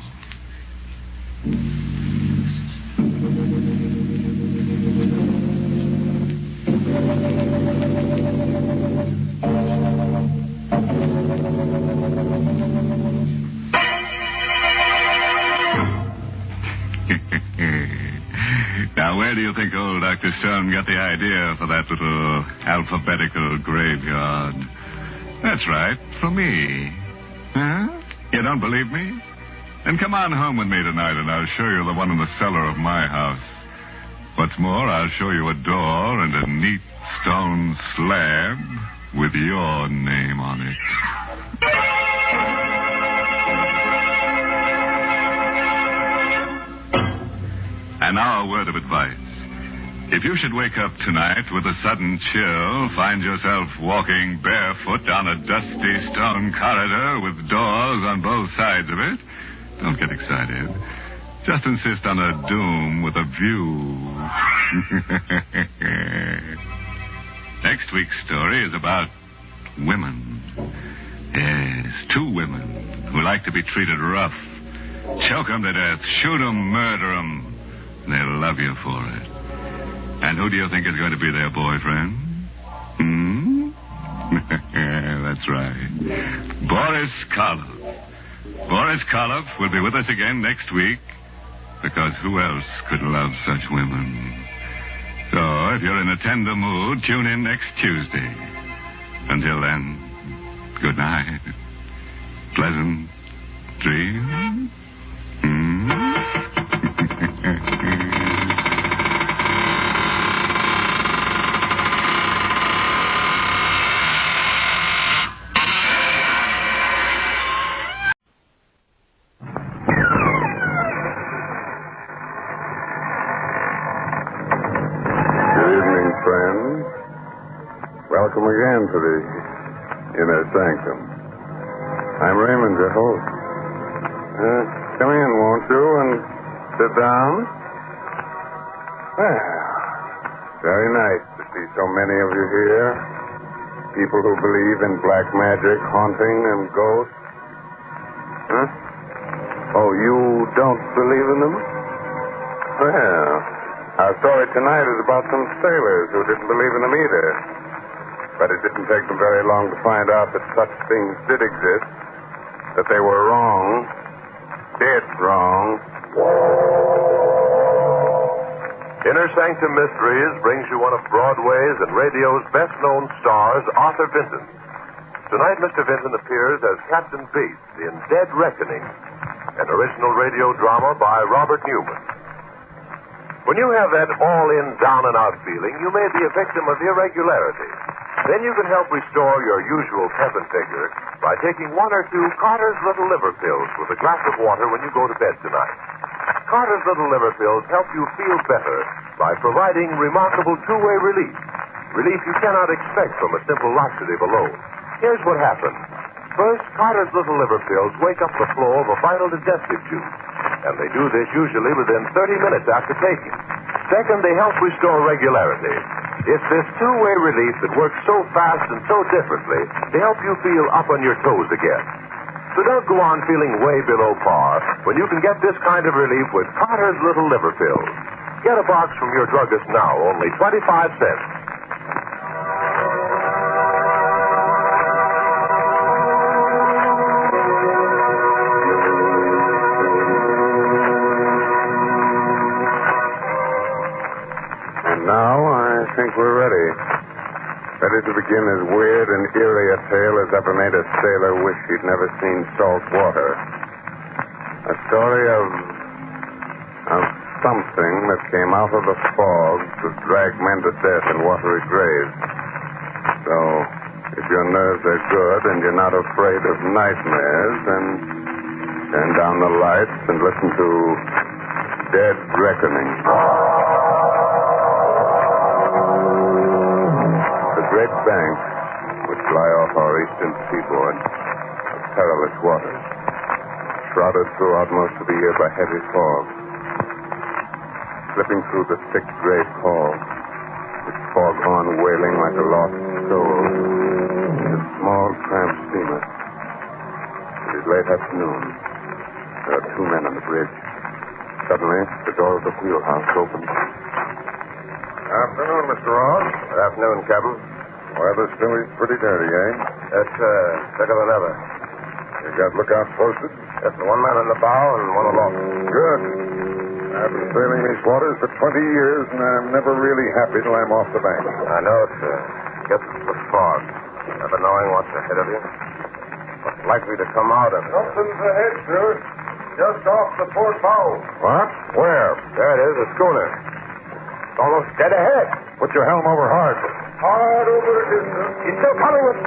Now, where do you think old Dr. Stone got the idea for that little alphabetical graveyard? That's right, for me. Huh? You don't believe me? Then come on home with me tonight, and I'll show you the one in the cellar of my house. What's more, I'll show you a door and a neat stone slab with your name on it. And now a word of advice. If you should wake up tonight with a sudden chill, find yourself walking barefoot down a dusty stone corridor with doors on both sides of it, don't get excited. Just insist on a doom with a view. Next week's story is about women. Yes, 2 women who like to be treated rough. Choke 'em to death, shoot 'em, murder 'em. They'll love you for it. And who do you think is going to be their boyfriend? That's right. Boris Karloff. Boris Karloff will be with us again next week, because who else could love such women? So, if you're in a tender mood, tune in next Tuesday. Until then, good night. Pleasant dreams. Welcome again to the Inner Sanctum. I'm Raymond, your host. Come in, won't you, and sit down? Well, very nice to see so many of you here. People who believe in black magic, haunting, and ghosts. Huh? Oh, you don't believe in them? Well, our story tonight is about some sailors who didn't believe in them either. But it didn't take them very long to find out that such things did exist, that they were wrong, dead wrong. Inner Sanctum Mysteries brings you one of Broadway's and radio's best-known stars, Arthur Vinton. Tonight, Mr. Vinton appears as Captain Bates in Dead Reckoning, an original radio drama by Robert Newman. When you have that all-in, down-and-out feeling, you may be a victim of irregularity. Then you can help restore your usual peasant figure by taking one or two Carter's Little Liver Pills with a glass of water when you go to bed tonight. Carter's Little Liver Pills help you feel better by providing remarkable two-way relief. Relief you cannot expect from a simple laxative alone. Here's what happens. First, Carter's Little Liver Pills wake up the flow of a vital digestive juice, and they do this usually within 30 minutes after taking. Second, they help restore regularity. It's this two-way relief that works so fast and so differently to help you feel up on your toes again. So don't go on feeling way below par when you can get this kind of relief with Carter's Little Liver Pills. Get a box from your druggist now, only 25 cents. I think we're ready. Ready to begin as weird and eerie a tale as ever made a sailor wish he'd never seen salt water. A story of something that came out of the fog to drag men to death in watery graves. So, if your nerves are good and you're not afraid of nightmares, then turn down the lights and listen to Dead Reckoning. Great banks, which lie off our eastern seaboard, are perilous waters, shrouded throughout most of the year by heavy fog. Slipping through the thick gray pall, with fog on wailing like a lost soul, is a small tramp steamer. It is late afternoon. There are two men on the bridge. Suddenly, the door of the wheelhouse opens. Afternoon, Mr. Ross. Good afternoon, Captain. Weather still is pretty dirty, eh? That's better than ever. You got lookouts posted? Just one man on the bow and one aloft. Good. I've been sailing these waters for 20 years, and I'm never really happy till I'm off the bank. I know it, sir. Gets the fog. Never knowing what's ahead of you. What's likely to come out of it. Something's ahead, sir. Just off the port bow. What? Where? There it is, a schooner. It's almost dead ahead. Put your helm over hard. Hard over the distance. He's still coming with...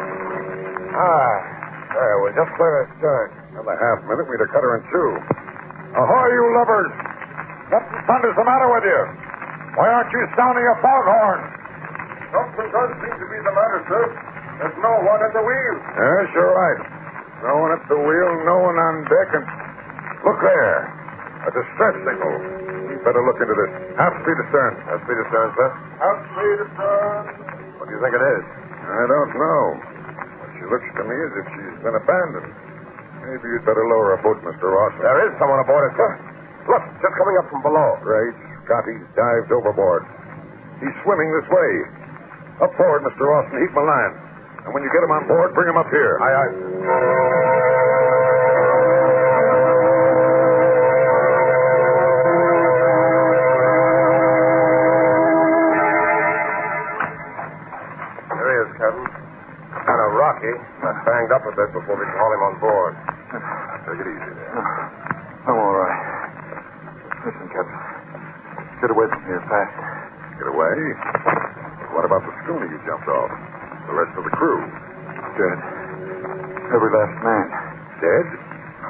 There, we're just clear astern. Another half minute, we'd have cut her in two. Ahoy, you lubbers! What in thunder's the matter with you? Why aren't you sounding a foghorn? Something does seem to be the matter, sir. There's no one at the wheel. Yes, you're right. No one at the wheel, no one on deck, and... Look there. A distress signal. You'd better look into this. Half speed astern. Half speed astern, sir. Half speed astern. What do you think it is? I don't know. But she looks to me as if she's been abandoned. Maybe you'd better lower a boat, Mr. Ross. There is someone aboard it, sir. Look, just coming up from below. Great Scott, he's dived overboard. He's swimming this way. Up forward, Mr. Austin. Heat my line. And when you get him on board, bring him up here. Aye, aye. There he is, Captain. Kind of rocky. I banged up a bit before we can haul him on board. Take it easy there. I'm all right. Listen, Captain. Get away from here fast. Get away? What about the schooner you jumped off? The rest of the crew? Dead. Every last man. Dead?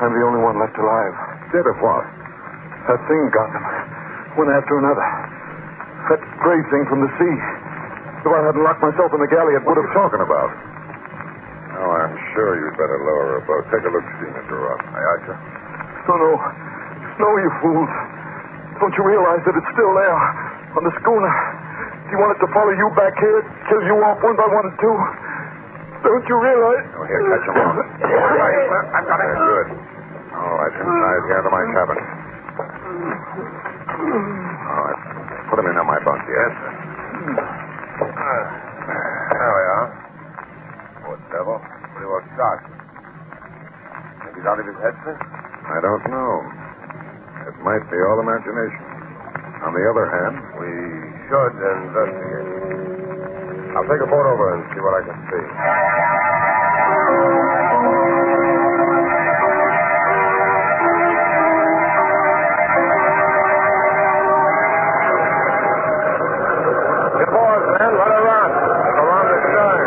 I'm the only one left alive. Dead of what? That thing got them. One after another. That gray thing from the sea. If I hadn't locked myself in the galley, it would have... What are you talking about? Oh, I'm sure you'd better lower her boat. Take a look, see, Mr. Ross. Aye, aye, sir. No. No, you fools. Don't you realize that it's still there? On the schooner. Do you want it to follow you back here? Kill you off one by one, too? Don't you realize? Oh, here, catch him off. I've got it. Good. All right, inside here to my cabin. All right. Put him in on my bunk, yes? There we are. Poor devil. Pretty well shot. Think he's out of his head, sir? I don't know. It might be all imagination. On the other hand, we should investigate. I'll take a boat over and see what I can see. Get aboard, man. Let her run. Around the stern.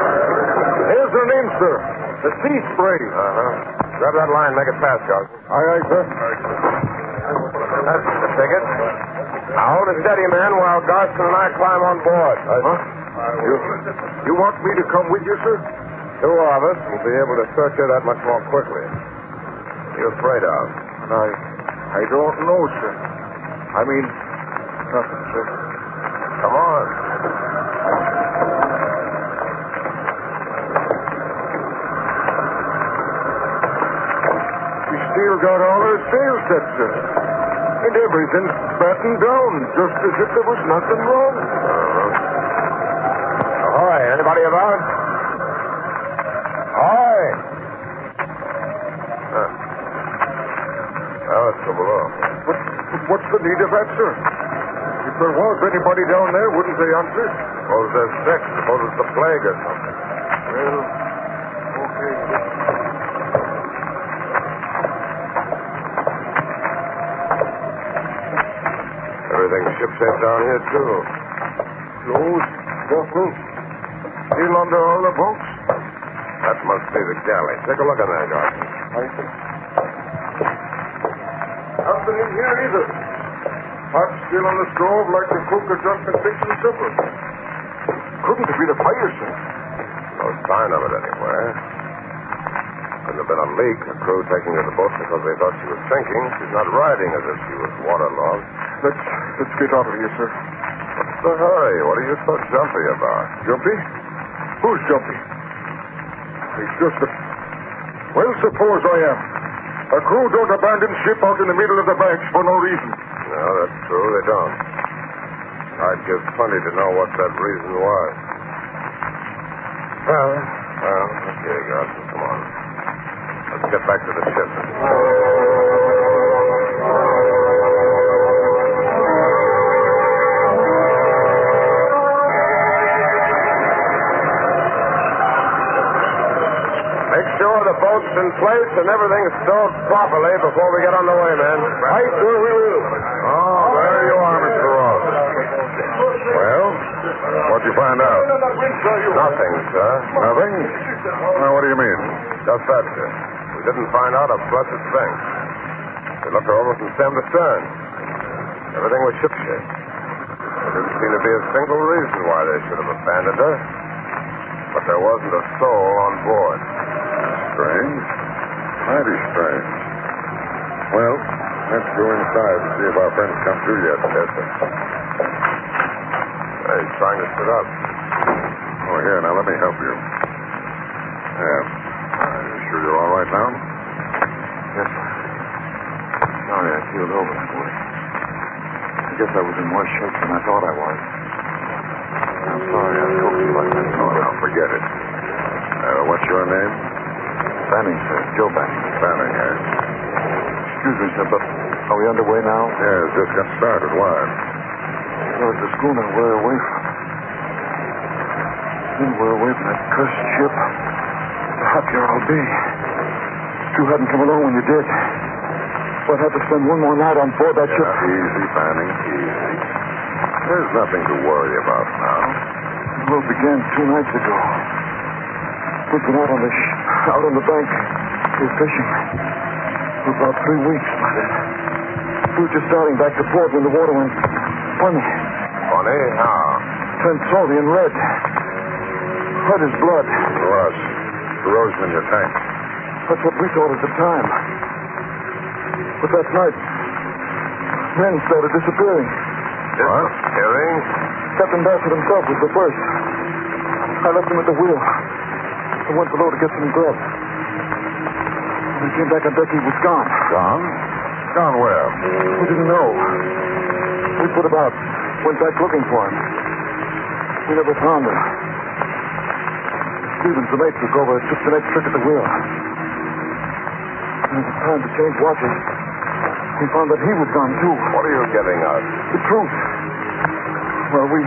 Here's her name, sir. The Sea Spray. Grab that line. Make it fast, Josh. Aye, aye, sir. That's the ticket. Now hold it steady, man, while Garston and I climb on board. You want me to come with you, sir? Two of us will be able to search her that much more quickly. What are you afraid of? I don't know, sir. I mean, nothing, sir. Come on. She still got all her sails set, sir. And everything's battened down, just as if there was nothing wrong. Ahoy, anybody about? Ahoy! Now let's go below. What's the need of that, sir? If there was anybody down there, wouldn't they answer? Suppose they're sick. Suppose it's the plague or something. Well, okay. Everything's shipshape down here, too. Clothes, buckles, still under all the bunks. That must be the galley. Take a look at that, Garson. Nothing in here either. Pot still on the stove like the cook had just been fixing supper. Couldn't it be the fire, sir? No sign of it anywhere. Could have been a leak. A crew taking her to the boat because they thought she was sinking. She's not riding as if she was waterlogged. Let's get out of here, sir. What's the hurry? What are you so jumpy about? Jumpy? Who's jumpy? It's just a... Well, suppose I am. A crew don't abandon ship out in the middle of the banks for no reason. No, that's true. They don't. I'd give plenty to know what that reason was. Well, okay, Garson, come on. Let's get back to the ship. Make sure the boat's in place and everything's stowed properly before we get on the way, man. Right, sir, we will. Oh, there you are, Mr. Ross. Well, what'd you find out? Nothing, sir. Nothing? Well, what do you mean? Just that, sir. We didn't find out a blessed thing. We looked her over from stem to stern. Everything was shipshape. There didn't seem to be a single reason why they should have abandoned her. But there wasn't a soul on board. Strange. Mighty strange. Well, let's go inside and see if our friends come through yet, Chester. He's trying to sit up. Oh, here, now let me help you. Yeah. Are you sure you're all right now? Yes, sir. Sorry I keeled over that way. I guess I was in worse shape than I thought I was. I'm sorry. I spoke to you like that. Oh, now, forget it. What's your name? Banning, sir. Joe Banning. Banning, eh? Excuse me, sir, but are we underway now? Yeah, just got started. Why? Well, it's the schooner we're away from. Then we're away from that cursed ship. The happier I'll be. If you hadn't come along when you did, I'd have to spend one more night on board that ship. Easy, Banning, easy. There's nothing to worry about now. The world began 2 nights ago. We've been out on the bank. We're fishing. For about 3 weeks by then. We were just starting back to port when the water went funny. Funny? How? Turned salty and red. Red as blood. Rust. Corrosion in your tank. That's what we thought at the time. But that night, men started disappearing. Disappearing? Captain Bassett himself was the first. I left him at the wheel. I went below to get some grub. When I came back on deck, he was gone. Gone? Gone where? We didn't know. We put about, went back looking for him. We never found him. Stevens, the mate, took over, took the next trick at the wheel. When it was time to change watches, we found that he was gone, too. What are you getting at? The truth. Well, we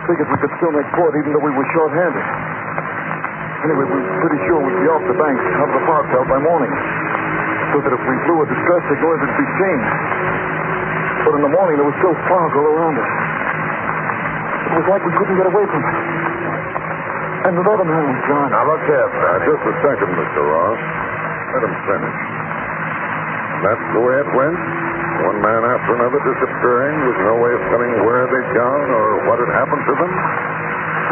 figured we could still make port even though we were short-handed. Anyway, we were pretty sure we'd be off the banks, out of the fog belt by morning. So that if we blew a distress signal, it would be seen. But in the morning, there was still fog all around us. It was like we couldn't get away from it. And another man was gone. Now, look here, just a second, Mr. Ross. Let him finish. That's the way it went? One man after another disappearing with no way of telling where they'd gone or what had happened to them?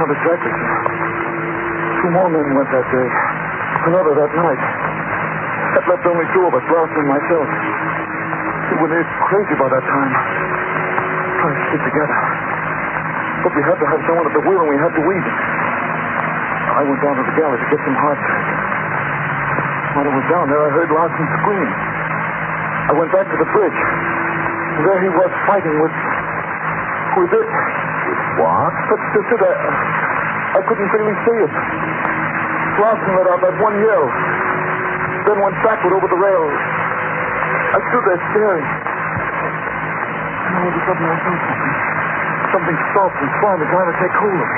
Not exactly, sir. 2 more men went that day. Another that night. That left only 2 of us, Ross and myself. We were near crazy by that time. Trying to stick together. But we had to have someone at the wheel and we had to weed. I went down to the galley to get some hardtack. While I was down there, I heard Larson scream. I went back to the bridge. And there he was fighting with it. With what? But, sister, I couldn't really see it. Larson let out that one yell. Then went backward over the rail. I stood there staring. And all of a sudden I felt something. Something soft and slimy trying to take hold of me.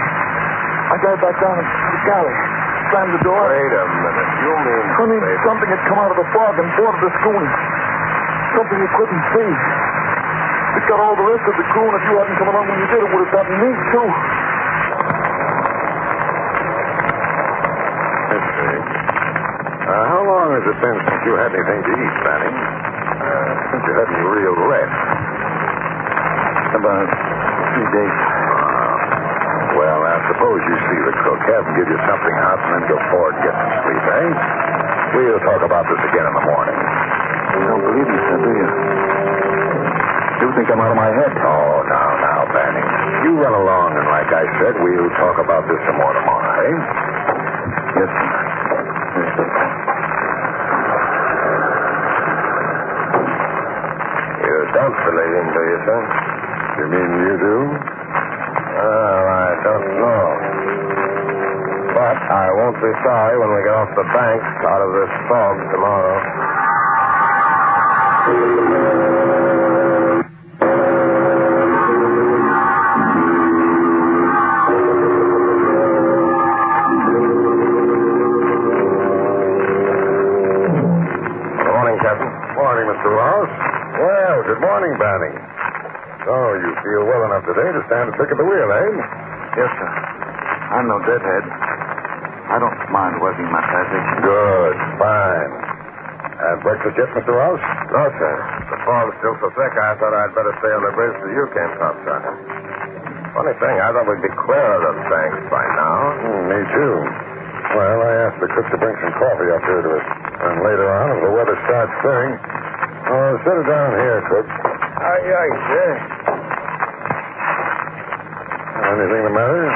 I dived back down into the galley. Slammed the door. Wait a minute. You mean... something had come out of the fog and boarded the schooner. Something you couldn't see. It got all the rest of the crew, and if you hadn't come along when you did, it would have gotten me, too. Let's see. How long has it been since you had anything to eat, Manning? Since you had any real rest? About 3 days. Well, I suppose you see the cook. Have him give you something hot and then go forward and get some sleep, eh? We'll talk about this again in the morning. You don't believe me, sir, do you? You think I'm out of my head? Oh, now, Banning. You run along, and like I said, we'll talk about this some more tomorrow, eh? Yes, sir. Yes, sir. You don't believe him, do you, sir? You mean you do? Well, I don't know. But I won't be sorry when we get off the bank out of this fog tomorrow. Good morning, Captain. Morning, Mr. Ross. Well, good morning, Banning. So, you feel well enough today to stand a trick at the wheel, eh? Yes, sir. I'm no deadhead. I don't mind working my passage. Good. Fine. Had breakfast yet, Mr. Ross? No, sir. The fog's still so thick, I thought I'd better stay on the bridge till you came topside. Funny thing, I thought we'd be clear of the banks by now. Me too. Well, I asked the cook to bring some coffee up here to us. And later on, if the weather starts clearing... Oh, sit it down here, cook. Aye, sir. Anything the matter?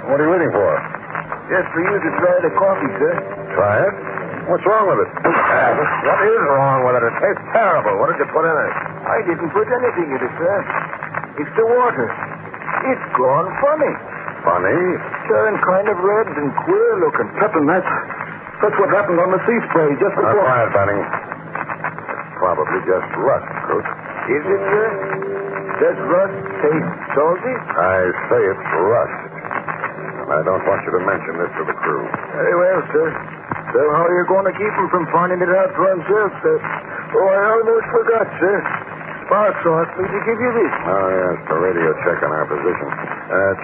What are you waiting for? Just for you to try the coffee, sir. Try it? What's wrong with it? What is wrong with it? It tastes terrible. What did you put in it? I didn't put anything in it, sir. It's the water. It's gone funny. Funny? Turned kind of red and queer looking. Captain, that's what happened on the sea spray just before. Quiet, Fanning. It's probably just rust, Coach. Is it, sir? Does rust taste salty? I say it's rust. And I don't want you to mention this to the crew. Very well, sir. So how are you going to keep him from finding it out for himself, sir? Oh, I almost forgot, sir. Sparks asked me to give you this. Oh, yes, the radio check on our position.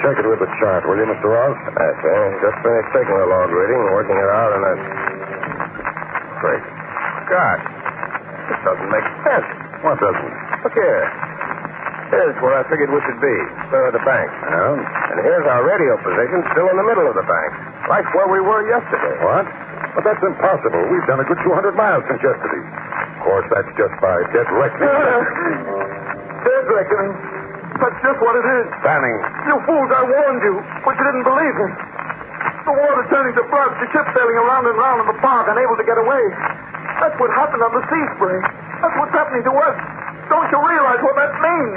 Check it with the chart, will you, Mr. Ross? Yes, sir. Just finished taking the log reading and working it out, and Great Scott. This doesn't make sense. What doesn't? Look here. Here's where I figured we should be. Clear of the bank. Yeah? And here's our radio position, still in the middle of the bank. Right where we were yesterday. What? But that's impossible. We've done a good 200 miles since yesterday. Of course, that's just by dead reckoning. Dead reckoning? That's just what it is. Fanning. You fools, I warned you, but you didn't believe me. The water turning to blood, the ship sailing around and round in the fog, unable to get away. That's what happened on the sea spray. That's what's happening to us. Don't you realize what that means?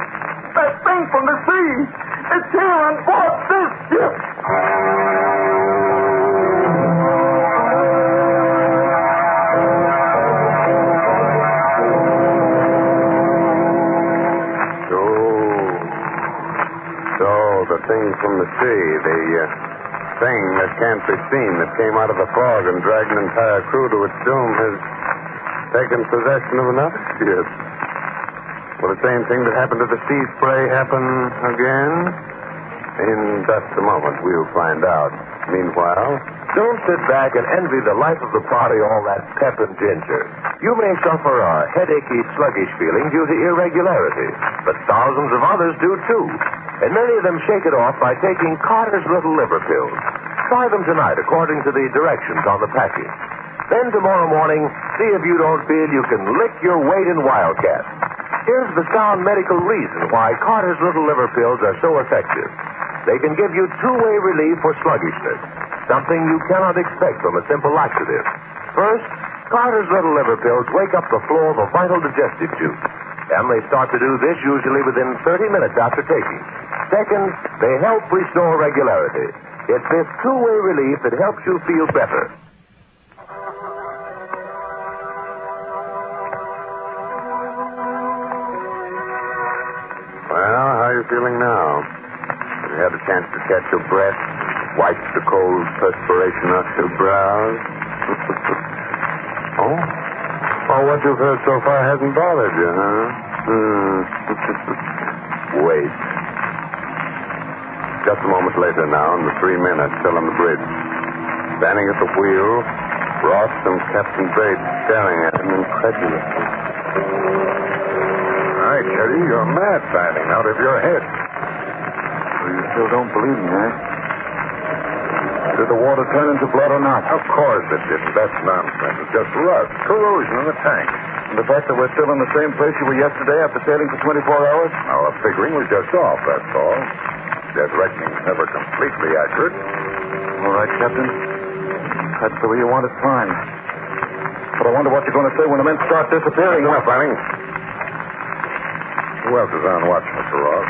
That thing from the sea. It's here on board this ship. The thing from the sea, the thing that can't be seen that came out of the fog and dragged an entire crew to its doom has taken possession of another ship. Will the same thing that happened to the sea spray happen again? In just a moment, we'll find out. Meanwhile, don't sit back and envy the life of the party all that pep and ginger. You may suffer a headachy, sluggish feeling due to irregularity, but thousands of others do too. And many of them shake it off by taking Carter's Little Liver Pills. Try them tonight according to the directions on the package. Then tomorrow morning, see if you don't feel you can lick your weight in Wildcat. Here's the sound medical reason why Carter's Little Liver Pills are so effective. They can give you two-way relief for sluggishness, something you cannot expect from a simple laxative. First, Carter's Little Liver Pills wake up the flow of a vital digestive juice. And they start to do this usually within 30 minutes after taking. Second, they help restore regularity. It's this two-way relief that helps you feel better. Well, how are you feeling now? Have you had a chance to catch your breath? Wipe the cold perspiration off your brows? Oh? Oh, what you've heard so far hasn't bothered you, huh? Wait. Just a moment later now, and the three men are still on the bridge. Standing at the wheel, Ross and Captain Bates staring at him incredulously. All right, Teddy, you're mad, Fanning, out of your head. So you still don't believe me, eh? Did the water turn into blood or not? Of course it didn't. That's nonsense. It's just rust, corrosion in the tank. And the fact that we're still in the same place you were yesterday after sailing for 24 hours? Our figuring was just off, that's all. Dead reckoning's never completely accurate. All right, Captain. That's the way you want it, fine. But I wonder what you're going to say when the men start disappearing. Well, Fanning. Who else is on watch, Mr. Ross?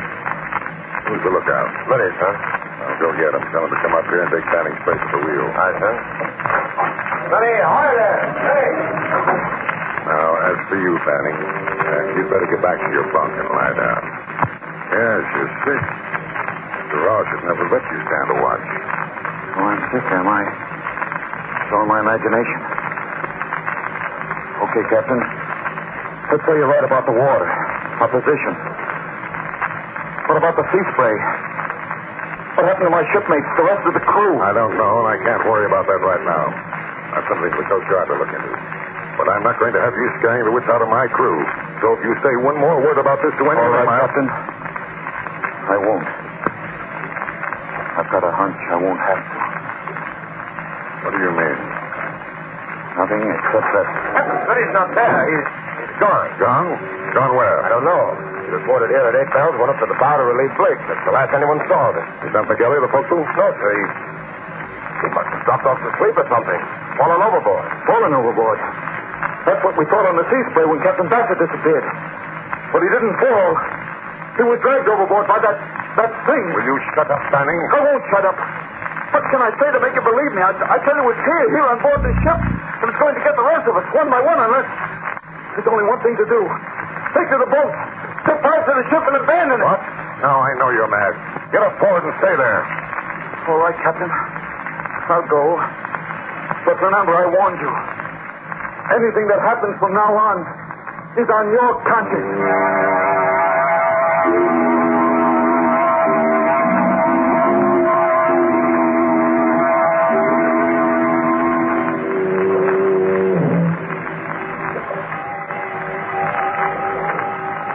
Who's the lookout? Ready, sir. I'll go get him. Tell him to come up here and take Fanning's place at the wheel. Aye, sir. Ready, ahoy there! Hey! Now, as for you, Fanning, you'd better get back to your bunk and lie down. Yes, you're sick. Mr. Ross should never let you stand a watch. Oh, I'm sick, am I? It's all my imagination. Okay, Captain. Let's say you're right about the water. Our position. What about the sea spray? What happened to my shipmates, the rest of the crew? I don't know, and I can't worry about that right now. That's something for the Coast Guard to look into. But I'm not going to have you scaring the wits out of my crew. So if you say one more word about this to anyone... All right, Captain. I won't. I've got a hunch I won't have to. What do you mean? Nothing except that... But he's not there. He's gone. Gone? Gone where? I don't know. He was boarded here at 8 bells, went up to the bow to relieve Blake. That's the last anyone saw of him. Is that McGilly, the forecastle? No, sir. He must have dropped off to sleep or something. Fallen overboard. Fallen overboard? That's what we thought on the sea spray when Captain Bassett disappeared. But he didn't fall. He was dragged overboard by that That thing. Will you shut up, Banning? I won't shut up. What can I say to make you believe me? I tell you it's here on board this ship, and it's going to get the rest of us one by one unless... There's only one thing to do. Take to the boat. Step out to the ship and abandon it. What? No, I know you're mad. Get up forward and stay there. All right, Captain. I'll go. But remember, I warned you. Anything that happens from now on is on your conscience.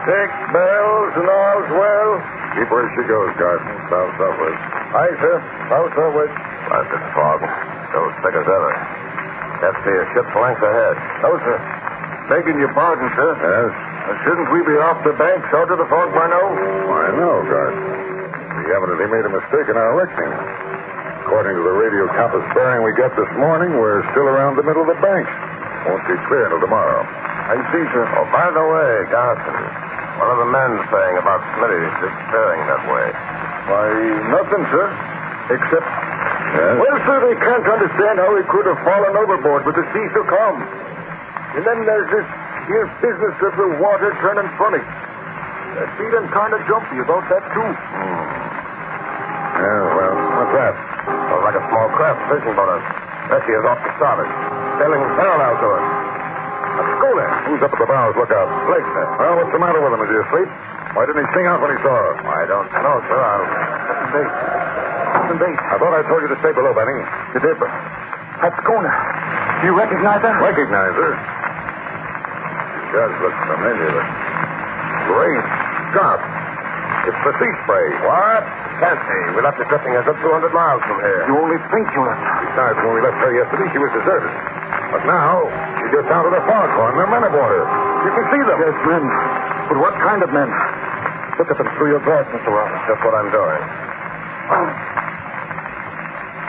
Six bells and all's well. Keep where she goes, Garson. South-southwest. Aye, sir. South-southwest. Blasted fog. Still as thick as ever. Can't see a ship's length ahead. No, sir. Begging your pardon, sir. Yes? Shouldn't we be off the banks out of the fog by now? Why, no, Garson. We evidently made a mistake in our reckoning. According to the radio compass bearing we got this morning, we're still around the middle of the banks. Won't be clear until tomorrow. I see, sir. Oh, by the way, Garson... What are the men saying about Smitty's disappearing that way? Why, nothing, sir. Except... Yes? Well, sir, they can't understand how he could have fallen overboard with the sea so calm. And then there's this here business of the water turning funny. They're feeling kind of jumpy about that, too. Yeah, well, what's that? Sounds like a small craft fishing boat. Bessie is off the starboard, sailing parallel to us. A schooner. Who's up at the bows? Look out. Blake, sir. Well, what's the matter with him? Is he asleep? Why didn't he sing out when he saw us? I don't know, sir. Listen, Bates. I thought I told you to stay below, Benning. You did, but that schooner. Do you recognize her? Recognize her? She does look familiar, but... Great Scott. It's the sea spray. What? Can't be. We left her drifting a good 200 miles from here. You only think you left her. Besides, when we left her yesterday, she was deserted. But now, she gets out of the foghorn. There are men aboard her. You can see them. Yes, men. But what kind of men? Look at them through your glass, Mr. Ross. Just what I'm doing.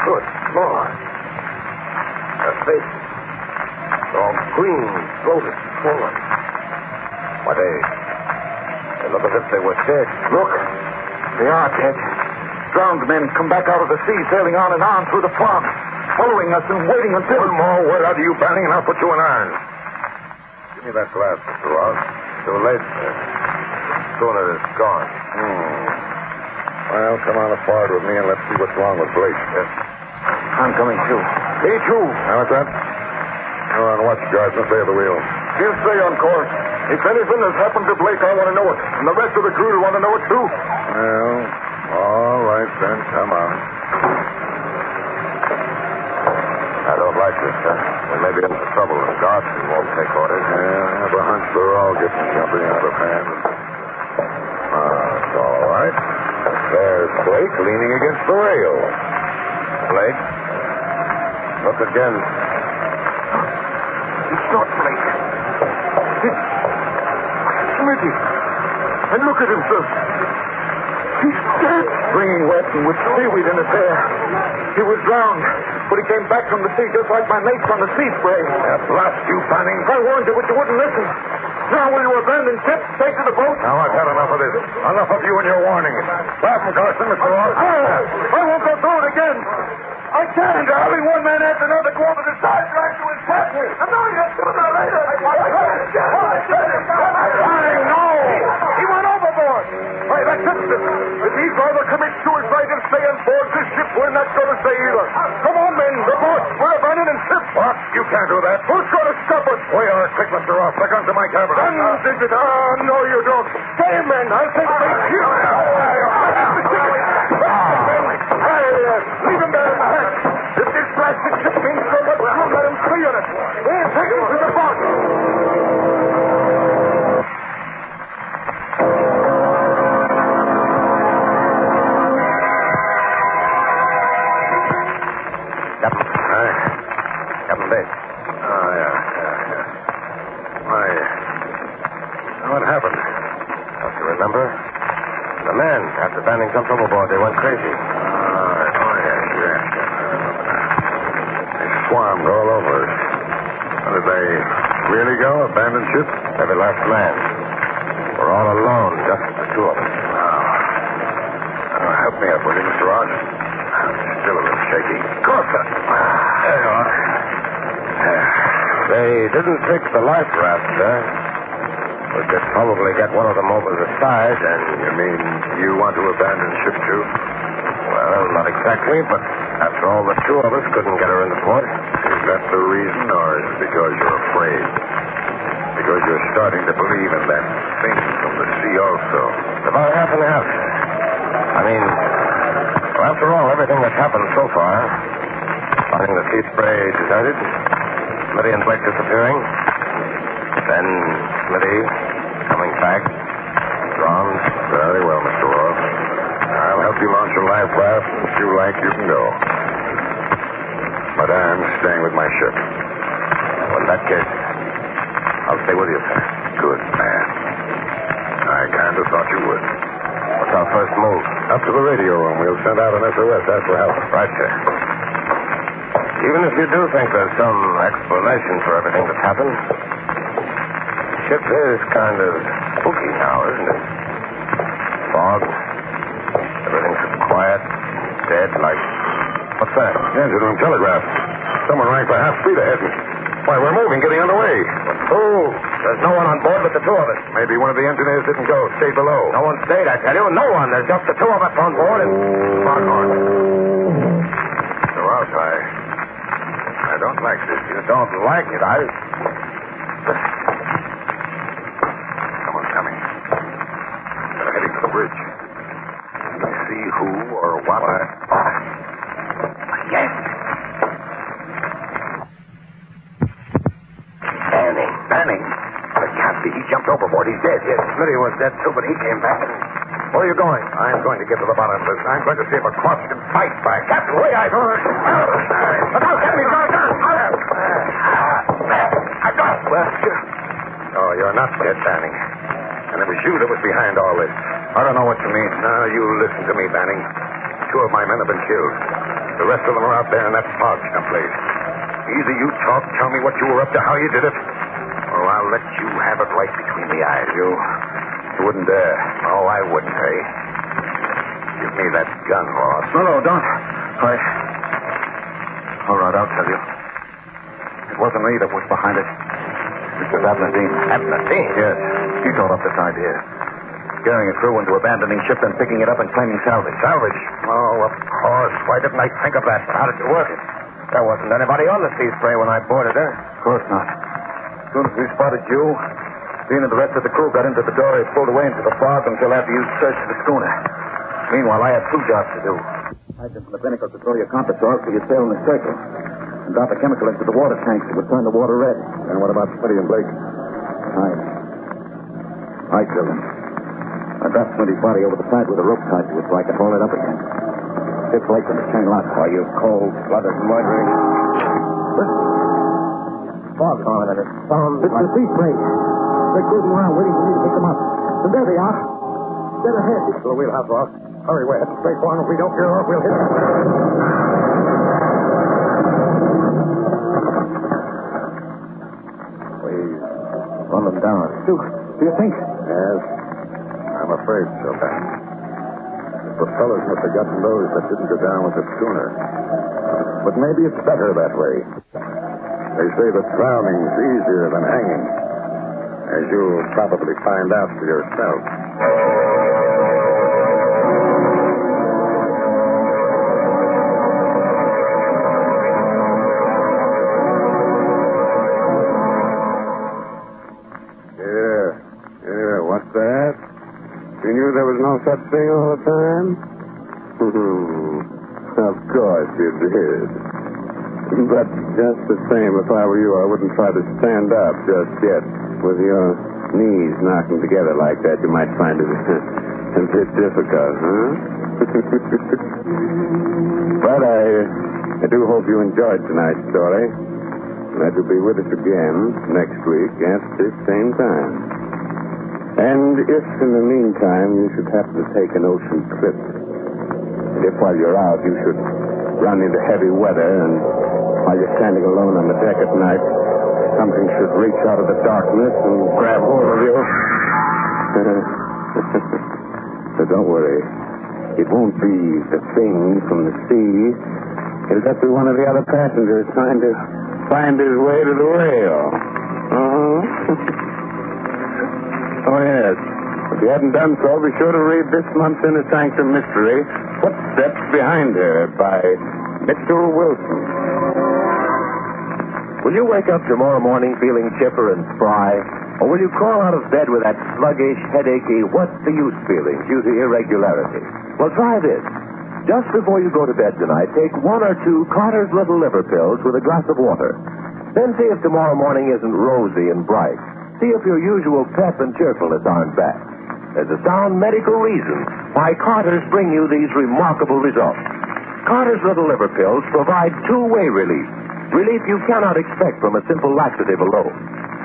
Good Lord. Her face. All green, bloated, swollen. Why, they look as if they were dead. Look. They are dead. Drowned men come back out of the sea, sailing on and on through the fog, following us and waiting until... One more word out of you, Banning, and I'll put you in irons. Give me that glass, Mr. Ross. Too late, sir. The schooner is gone. Well, come on forward with me and let's see what's wrong with Blake. Yes. I'm coming, too. Me, too. Now, what's that? You're on watch, Guardsman. Stay at the wheel. He'll stay on course. If anything has happened to Blake, I want to know it. And the rest of the crew will want to know it, too. Well, all right, then. Come on. I don't like this, sir. We may be in for trouble, and Garson won't take orders. Yeah, I have a hunch they're all getting jumpy out of hand. It's all right. There's Blake leaning against the rail. Blake? Look again. It's not Blake. It's Smitty. And look at him, sir. He's dead. Wringing wet and with seaweed in his hair. He was drowned, but he came back from the sea just like my mates on the sea spray. Blast you, Banning. I warned you, but you wouldn't listen. Now will you abandon ship, take to the boat? Now I've had enough of this. Enough of you and your warning. Blast from Carson, Mr. Ross. I won't go through it again. I can't. Having one man after another go over the side track to his captain. I'm going to do that later. No! He went overboard. Why, that's it. If he's either commits suicide and stay on board this ship, we're not going to stay either. Come on, men. Report. We're abandoning ship. What? You can't do that. Who's going to stop us? We are quick, Mr. Ross. Look onto my cabin. Guns, is it? No, you don't. Stay, men. I'll take the ship. Leave him there in the hatch. If this blasted ship means so much, we'll let him free on it. We'll take him to the boat. Captain. Captain Bates. Oh, yeah. Why, what happened? Don't you remember? The men, after Banning jumped overboard, they went crazy. Swarmed all over us. How did they really go? Abandon ship? Every last man. We're all alone, just the two of us. Help me up, will you, Mr. Ross? I'm still a little shaky. Of course, sir. There you are. They didn't pick the life raft, sir. We could probably get one of them over the side, and... You mean you want to abandon ship, too? Well, not exactly, but after all, the two of us couldn't get her into port. Is that the reason, or is it because you're afraid? Because you're starting to believe in that thing from the sea also? It's about half and half. I mean, well, after all, everything that's happened so far, finding the sea spray deserted, Smitty and Blake disappearing, then Smitty coming back, drowned. Very well, Mr. Ross. I'll help you launch your life raft, and if you like, you can go. But I'm staying with my ship. Well, in that case, I'll stay with you, sir. Good man. I kind of thought you would. What's our first move? Up to the radio room. We'll send out an SOS. Ask for help. Right, sir. Even if you do think there's some explanation for everything that's happened, the ship is kind of spooky now, isn't it? Fog. Everything's quiet, dead, like... What's that? Engine room telegraph. Someone rang for half speed ahead. Why, we're moving, getting underway. Oh, there's no one on board but the two of us. Maybe one of the engineers didn't go, stayed below. No one stayed, I tell you. No one. There's just the two of us on board and... Foghorn. So I don't like this. You don't like it, Someone's coming. They're heading for the bridge. Can you see who or what? Yes. Banning? It can't be. He jumped overboard. He's dead. Yes, Smitty was dead, too, but he came back. Where are you going? I'm going to get to the bottom of this. I'm going to see if a corpse can fight back. Captain, wait, I... Look out, Captain, he's got a gun. I've got it. Well, oh, you're not dead, Banning. And it was you that was behind all this. I don't know what you mean. Now, you listen to me, Banning. Two of my men have been killed. The rest of them are out there in that fog someplace. Either you talk, tell me what you were up to, how you did it, or I'll let you have it right between the eyes. You wouldn't dare. Oh, I wouldn't, eh? Give me that gun, Ross. No, don't. All right, I'll tell you. It wasn't me that was behind it. It was Abnadine. Abnadine? Yes. He thought up this idea. Scaring a crew into abandoning ship and picking it up and claiming salvage. Salvage? Oh, of course. Why didn't I think of that? How did it work? There wasn't anybody on the sea spray when I boarded her. Of course not. As soon as we spotted you, Dean and the rest of the crew got into the dory, pulled away into the fog until after you searched the schooner. Meanwhile, I had two jobs to do. I jumped from the binnacle to throw your compass off so you'd sail in a circle. And drop a chemical into the water tanks that would turn the water red. And what about Smitty and Blake? I killed him. I dropped Smitty's body over the side with a rope tied to it so I could hold it up again. Hit Blake from the chain lock. Oh, you cold-blooded murderer. Fog's on it. It's the sea spray. They're cruising around waiting for me to pick them up. And there they are. Dead ahead. To the wheelhouse, Ross. Hurry, we're heading straight for them. If we don't get her up, we'll hit them. Please, run them down. Do you think? Yes. I'm afraid so, Ben. The propellers must have gotten those that didn't go down with the schooner. But maybe it's better that way. They say that drowning's easier than hanging, as you'll probably find out for yourself. Yeah, what's that? You knew there was no such thing all the time? Of course you did. But just the same, if I were you, I wouldn't try to stand up just yet. With your knees knocking together like that, you might find it a bit difficult, huh? But I do hope you enjoyed tonight's story. That you'll be with us again next week at this same time. And if in the meantime you should happen to take an ocean trip, and if while you're out you should run into heavy weather and while you're standing alone on the deck at night, something should reach out of the darkness and grab hold of you. So don't worry. It won't be the thing from the sea. It'll just be one of the other passengers trying to find his way to the rail. Oh, yes. If you hadn't done so, be sure to read this month's Inner Sanctum Mystery, Footsteps Behind Her, by Mitchell Wilson. Will you wake up tomorrow morning feeling chipper and spry? Or will you crawl out of bed with that sluggish, headachy, what's-the-use feeling due to irregularity? Well, try this. Just before you go to bed tonight, take 1 or 2 Carter's Little Liver Pills with a glass of water. Then see if tomorrow morning isn't rosy and bright. See if your usual pep and cheerfulness aren't back. There's a sound medical reason why Carter's bring you these remarkable results. Carter's Little Liver Pills provide two-way relief. Relief you cannot expect from a simple laxative alone.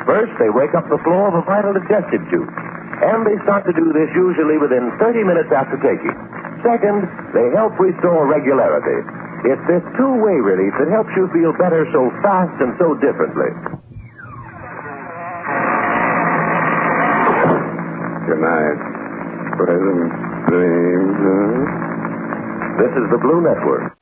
First, they wake up the flow of a vital digestive juice. And they start to do this usually within 30 minutes after taking. Second, they help restore regularity. It's this two-way relief that helps you feel better so fast and so differently. Good night. Pleasant dreams, huh? This is the Blue Network.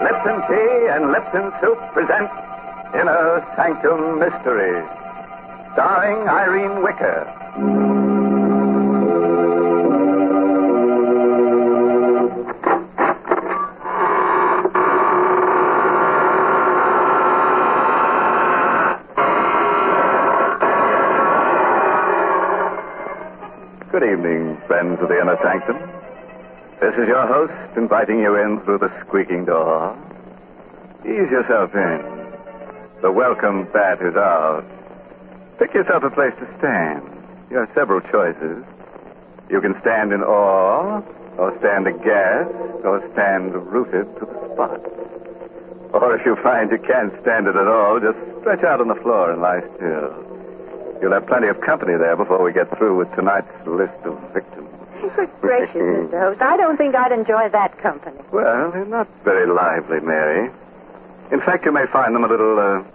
Lipton Tea and Lipton Soup present Inner Sanctum Mysteries, starring Irene Wicker. Good evening, friends of the Inner Sanctum. This is your host inviting you in through the squeaking door. Ease yourself in. The welcome bat is out. Pick yourself a place to stand. You have several choices. You can stand in awe, or stand aghast, or stand rooted to the spot. Or if you find you can't stand it at all, just stretch out on the floor and lie still. You'll have plenty of company there before we get through with tonight's list of victims. Good gracious, Mr. Host. I don't think I'd enjoy that company. Well, they're not very lively, Mary. In fact, you may find them a little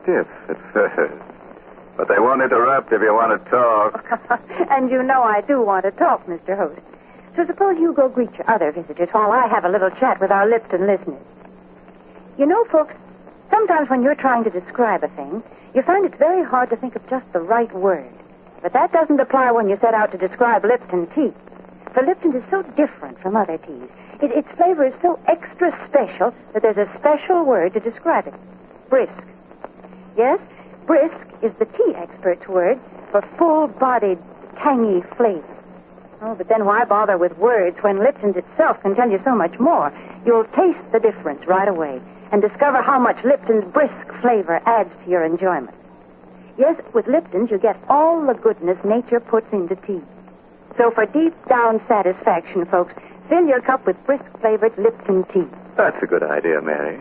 stiff at first. But they won't interrupt if you want to talk. And you know I do want to talk, Mr. Host. So suppose you go greet your other visitors while I have a little chat with our Lipton listeners. You know, folks, sometimes when you're trying to describe a thing, you find it's very hard to think of just the right word. But that doesn't apply when you set out to describe Lipton tea. For Lipton is so different from other teas. Its flavor is so extra special that there's a special word to describe it. Brisk. Yes, brisk is the tea expert's word for full-bodied, tangy flavor. Oh, but then why bother with words when Lipton's itself can tell you so much more? You'll taste the difference right away and discover how much Lipton's brisk flavor adds to your enjoyment. Yes, with Lipton's you get all the goodness nature puts into tea. So for deep-down satisfaction, folks, fill your cup with brisk-flavored Lipton tea. That's a good idea, Mary.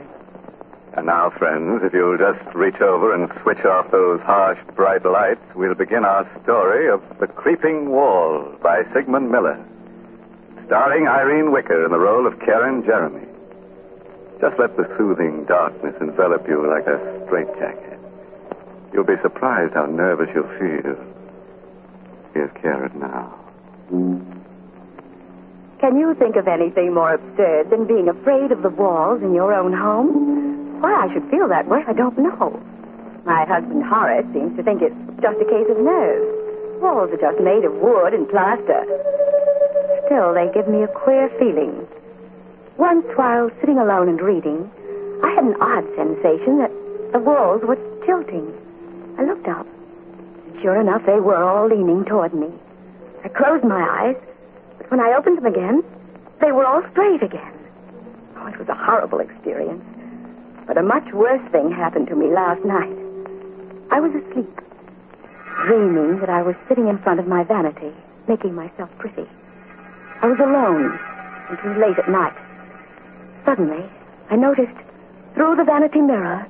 And now, friends, if you'll just reach over and switch off those harsh, bright lights, we'll begin our story of The Creeping Wall by Sigmund Miller, starring Irene Wicker in the role of Karen Jeremy. Just let the soothing darkness envelop you like a straitjacket. You'll be surprised how nervous you'll feel. Here's Karen now. Can you think of anything more absurd than being afraid of the walls in your own home? Why I should feel that way, I don't know. My husband Horace seems to think it's just a case of nerves. Walls are just made of wood and plaster. Still, they give me a queer feeling. Once, while sitting alone and reading, I had an odd sensation that the walls were tilting. I looked up, and sure enough, they were all leaning toward me. I closed my eyes, but when I opened them again, they were all straight again. Oh, it was a horrible experience. But a much worse thing happened to me last night. I was asleep, dreaming that I was sitting in front of my vanity, making myself pretty. I was alone. It was late at night. Suddenly, I noticed through the vanity mirror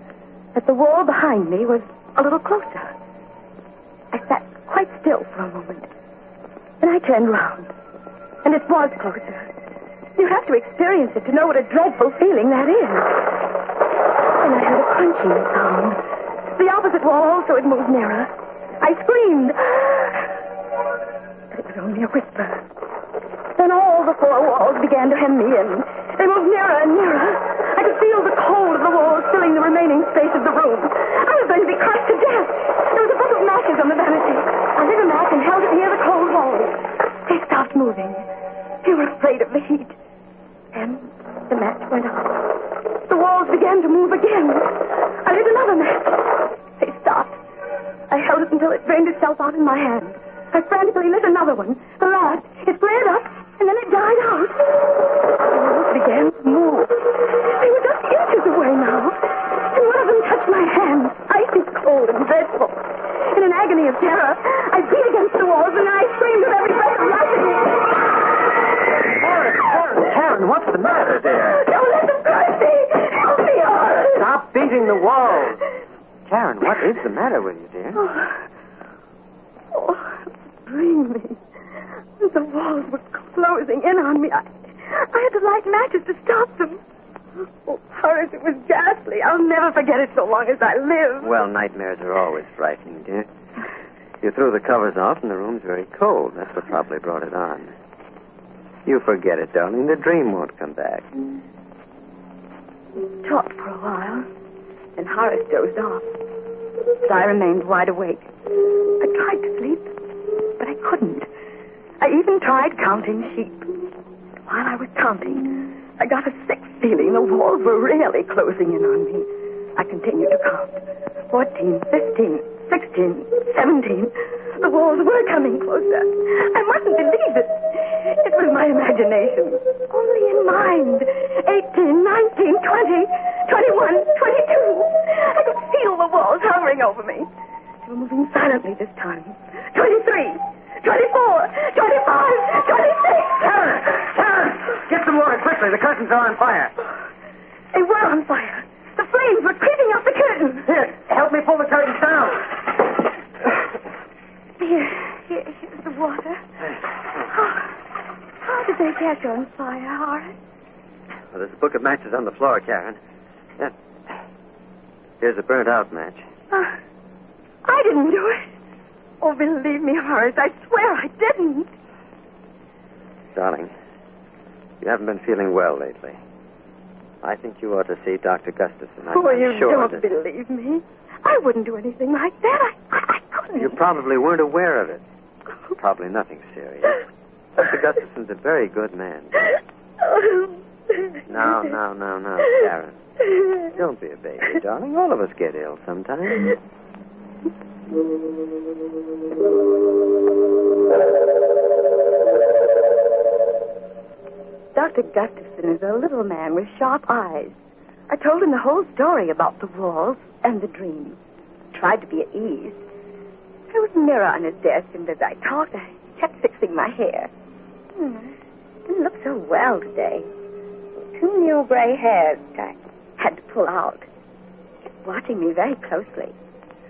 that the wall behind me was a little closer. I sat quite still for a moment. Then I turned round, and it was closer. You have to experience it to know what a dreadful feeling that is. And I heard a crunching sound, The opposite wall also had moved nearer. I screamed. But it was only a whisper. Then all the four walls began to hem me in. They moved nearer and nearer. I could feel the cold of the walls filling the remaining space of the room. I was going to be crushed to death. There was a book of matches on the vanity. I lit a match and held it near the cold walls. They stopped moving. They were afraid of the heat. Then the match went out. The walls began to move again. I lit another match. They stopped. I held it until it drained itself out in my hand. I frantically lit another one. The last. It flared up, and then it died out. The walls began to move. They were just inches away now. And one of them touched my hand, icy cold and dreadful. In an agony of terror, I beat against the walls, and I screamed with every breath of life. Karen, what's the matter, dear? Don't let them crush me. Help me, Horace. Stop beating the walls. Karen, what is the matter with you, dear? Oh, I'm dreaming. The walls were closing in on me. I had to light matches to stop them. Oh, Horace, it was ghastly. I'll never forget it so long as I live. Well, nightmares are always frightening, dear. You threw the covers off, and the room's very cold. That's what probably brought it on. You forget it, darling. The dream won't come back. We talked for a while, and Horace dozed off. But I remained wide awake. I tried to sleep, but I couldn't. I even tried counting sheep. While I was counting, I got a sick feeling the walls were really closing in on me. I continued to count. 14, 15, 16, 17. The walls were coming closer. I mustn't believe it. It was my imagination. Only in mind. 18, 19, 20, 21, 22. I could feel the walls hovering over me. They were moving silently this time. 23, 24, 25, 26. Karen! Get some water quickly. The curtains are on fire. They were on fire. The flames were creeping up the curtain. Here, help me pull the curtains down. Here's the water. How did they get on fire, Horace? Well, there's a book of matches on the floor, Karen. Here's a burnt-out match. I didn't do it. Oh, believe me, Horace, I swear I didn't. Darling, you haven't been feeling well lately. I think you ought to see Dr. Gustafson. You don't believe me. I wouldn't do anything like that. I couldn't. You probably weren't aware of it. Probably nothing serious. Dr. Gustafson's a very good man. Now, Karen. Don't be a baby, darling. All of us get ill sometimes. Dr. Gustafson is a little man with sharp eyes. I told him the whole story about the walls and the dream. Tried to be at ease. There was a mirror on his desk, and as I talked, I kept fixing my hair. Didn't look so well today. 2 new gray hairs I had to pull out. He kept watching me very closely.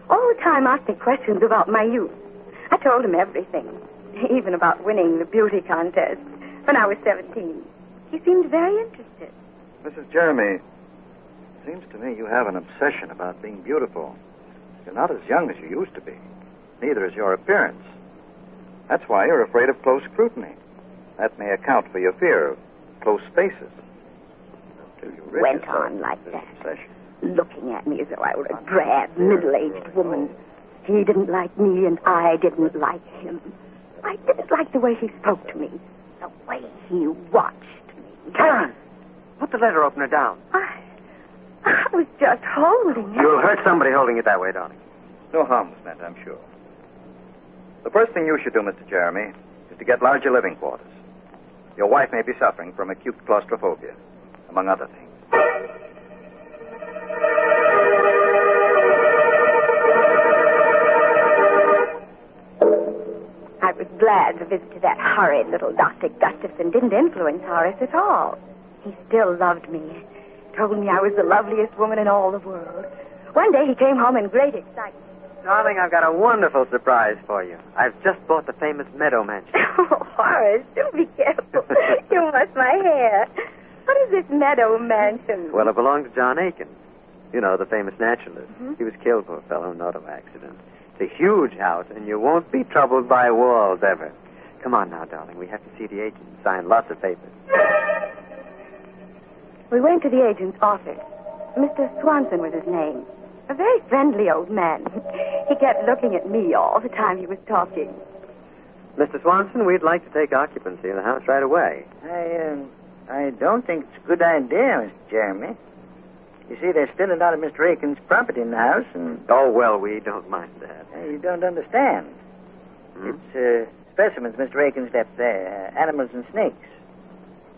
All the time asked me questions about my youth. I told him everything, even about winning the beauty contest when I was 17. He seemed very interested. Mrs. Jeremy, it seems to me you have an obsession about being beautiful. You're not as young as you used to be. Neither is your appearance. That's why you're afraid of close scrutiny. That may account for your fear of close spaces. Went on like that, looking at me as though I were a drab, middle-aged woman. He didn't like me, and I didn't like him. I didn't like the way he spoke to me, the way he watched me. Karen! Put the letter opener down. I was just holding it. You'll hurt somebody holding it that way, darling. No harm was meant, I'm sure. The first thing you should do, Mr. Jeremy, is to get larger living quarters. Your wife may be suffering from acute claustrophobia, among other things. I was glad the visit to that horrid little Dr. Gustafson didn't influence Horace at all. He still loved me. Told me I was the loveliest woman in all the world. One day he came home in great excitement. Darling, I've got a wonderful surprise for you. I've just bought the famous Meadow Mansion. Oh, Horace, do be careful. You must my hair. What is this Meadow Mansion? Well, it belonged to John Aiken. You know, the famous naturalist. Mm-hmm. He was killed, poor fellow, in an auto accident. It's a huge house, and you won't be troubled by walls ever. Come on now, darling. We have to see the agent. Sign lots of papers. We went to the agent's office. Mr. Swanson was his name. A very friendly old man. He kept looking at me all the time he was talking. Mr. Swanson, we'd like to take occupancy of the house right away. I don't think it's a good idea, Mr. Jeremy. You see, there's still a lot of Mr. Aiken's property in the house, and... Oh, well, we don't mind that. You don't understand. Hmm? It's specimens Mr. Aiken's left there, animals and snakes.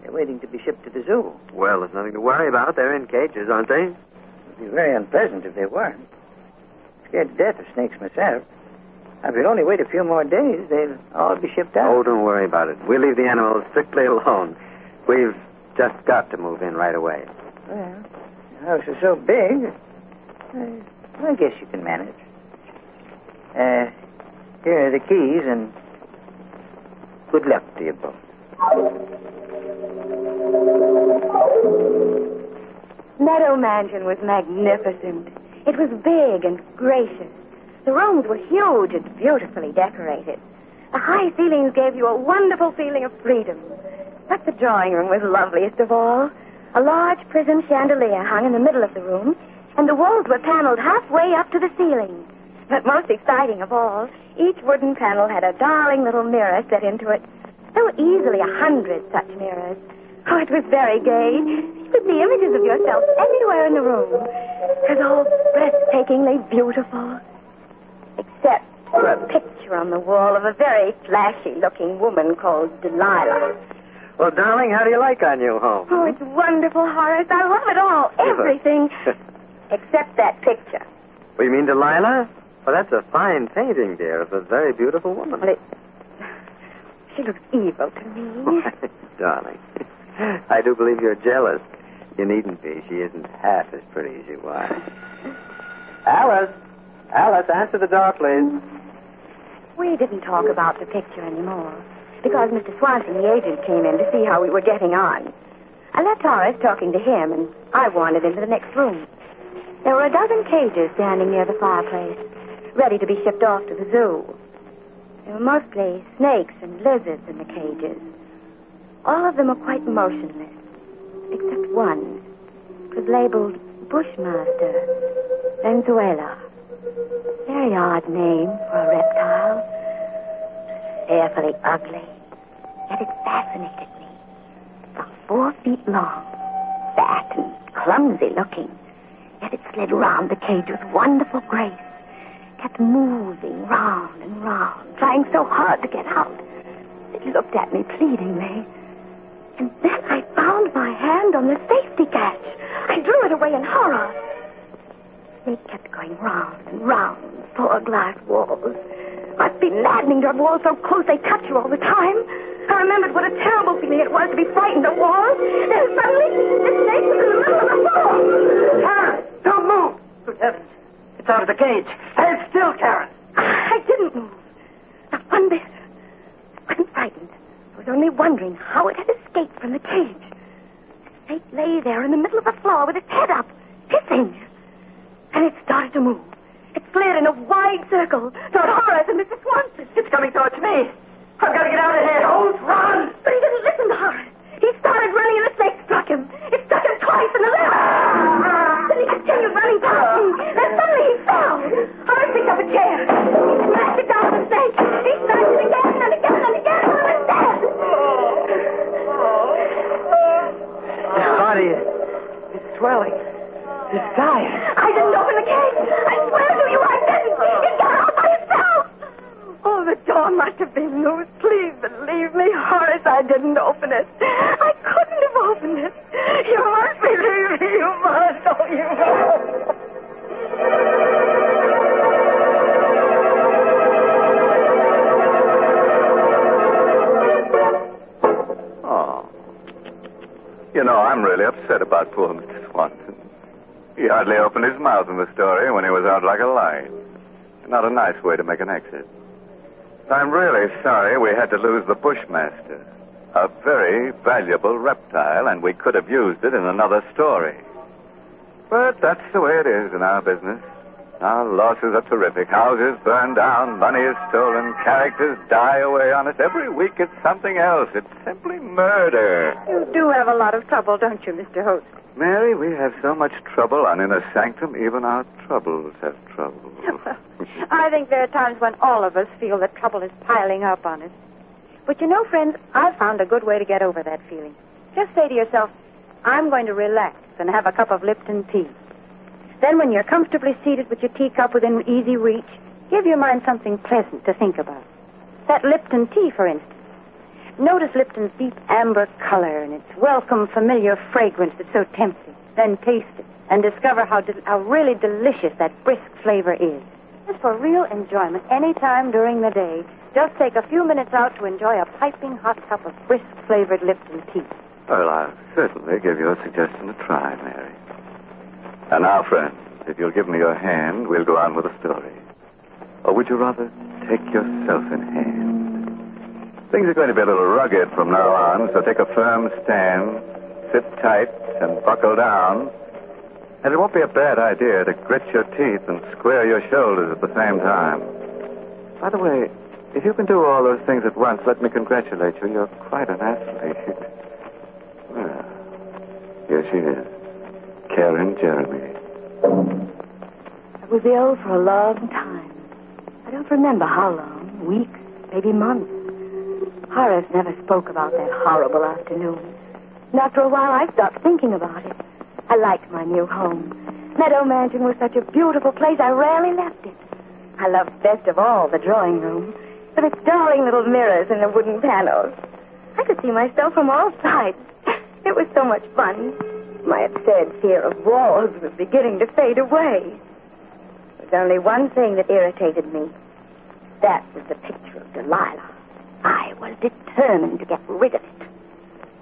They're waiting to be shipped to the zoo. Well, there's nothing to worry about. They're in cages, aren't they? It'd be very unpleasant if they weren't. Scared to death of snakes myself. If we'd only wait a few more days, they'll all be shipped out. Oh, don't worry about it. We'll leave the animals strictly alone. We've just got to move in right away. Well, the house is so big, I guess you can manage. Here are the keys, and good luck to you both. Meadow Mansion was magnificent. It was big and gracious. The rooms were huge and beautifully decorated. The high ceilings gave you a wonderful feeling of freedom. But the drawing room was loveliest of all. A large prism chandelier hung in the middle of the room, and the walls were paneled halfway up to the ceiling. But most exciting of all, each wooden panel had a darling little mirror set into it. There were easily 100 such mirrors. Oh, it was very gay. You could see images of yourself everywhere in the room. It was all breathtakingly beautiful. Except for a picture on the wall of a very flashy-looking woman called Delilah. Well, darling, how do you like our new home? Oh, it's wonderful, Horace. I love it all. Everything. Except that picture. Well, you mean Delilah? Well, that's a fine painting, dear, of a very beautiful woman. Well, she looks evil to me. Darling, I do believe you're jealous. You needn't be. She isn't half as pretty as you are. Alice, answer the door, please. We didn't talk about the picture anymore, because Mr. Swanson, the agent, came in to see how we were getting on. I left Horace talking to him, and I wandered into the next room. There were a dozen cages standing near the fireplace, ready to be shipped off to the zoo. There were mostly snakes and lizards in the cages. All of them were quite motionless, except one. It was labeled Bushmaster, Venezuela. Very odd name for a reptile. Fearfully ugly, yet it fascinated me. About 4 feet long, fat and clumsy looking, yet it slid round the cage with wonderful grace. Kept moving round and round, trying so hard to get out. It looked at me pleadingly. And then I found my hand on the safety catch. I drew it away in horror. The snake kept going round and round the 4 glass walls. Must be maddening to have walls so close they touch you all the time. I remembered what a terrible feeling it was to be frightened of walls. Then suddenly, the snake was in the middle of the floor. Karen, don't move! Good heavens. It's out of the cage. Stand still, Karen. I didn't move. Not one bit. I wasn't frightened. I was only wondering how it had escaped from the cage. The snake lay there in the middle of the floor with its head up, hissing. And it started to move. It slid in a wide circle toward Horace and Mr. Swanson. It's coming towards me. I've got to get out of here. Don't run! But he didn't listen to Horace. He started running and the snake struck him. It struck him twice in the leg. Then he continued running past me. Then suddenly he fell. Horace picked up a chair. He smashed it down on the snake. He smashed it again and again and again until it was dead. His body is swelling. He's dying. I didn't open the cage. I swear to you I didn't. It got out by itself. Oh, the door must have been loose. Please believe me, Horace. I didn't open it. I couldn't have opened it. You must believe me. You must. Oh, you must. Oh. You know, I'm really upset about poor Mr. Swanson. He hardly opened his mouth in the story when he was out like a light. Not a nice way to make an exit. I'm really sorry we had to lose the Bushmaster. A very valuable reptile, and we could have used it in another story. But that's the way it is in our business. Our losses are terrific. Houses burn down, money is stolen, characters die away on us. Every week it's something else. It's simply murder. You do have a lot of trouble, don't you, Mr. Host? Mary, we have so much trouble on Inner Sanctum, even our troubles have trouble. Well, I think there are times when all of us feel that trouble is piling up on us. But you know, friends, I've found a good way to get over that feeling. Just say to yourself, I'm going to relax and have a cup of Lipton tea. Then when you're comfortably seated with your teacup within easy reach, give your mind something pleasant to think about. That Lipton tea, for instance. Notice Lipton's deep amber color and its welcome, familiar fragrance that's so tempting. Then taste it and discover how really delicious that brisk flavor is. Just for real enjoyment, any time during the day, just take a few minutes out to enjoy a piping hot cup of brisk-flavored Lipton tea. Well, I'll certainly give your suggestion a try, Mary. And now, friends, if you'll give me your hand, we'll go on with the story. Or would you rather take yourself in hand? Things are going to be a little rugged from now on, so take a firm stand, sit tight, and buckle down. And it won't be a bad idea to grit your teeth and square your shoulders at the same time. By the way, if you can do all those things at once, let me congratulate you. You're quite an athlete. Well, here she is. Karen Jeremy. I was ill for a long time. I don't remember how long. Weeks, maybe months. Horace never spoke about that horrible afternoon. And after a while, I stopped thinking about it. I liked my new home. Meadow Mansion was such a beautiful place, I rarely left it. I loved best of all the drawing room, with its darling little mirrors and the wooden panels. I could see myself from all sides. It was so much fun. My absurd fear of walls was beginning to fade away. There was only one thing that irritated me. That was the picture of Delilah. I was determined to get rid of it.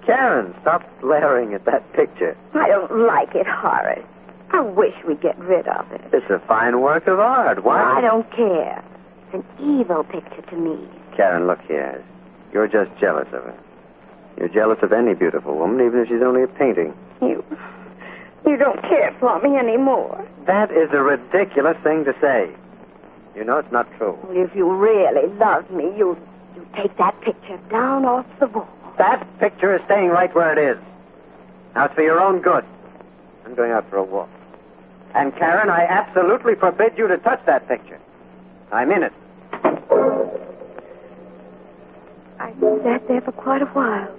Karen, stop glaring at that picture. I don't like it, Horace. I wish we'd get rid of it. It's a fine work of art. Why? I don't care. It's an evil picture to me. Karen, look here. You're just jealous of her. You're jealous of any beautiful woman, even if she's only a painting. You don't care for me anymore. That is a ridiculous thing to say. You know it's not true. If you really love me, you take that picture down off the wall. That picture is staying right where it is. Now, it's for your own good. I'm going out for a walk. And, Karen, I absolutely forbid you to touch that picture. I'm in it. I sat there for quite a while,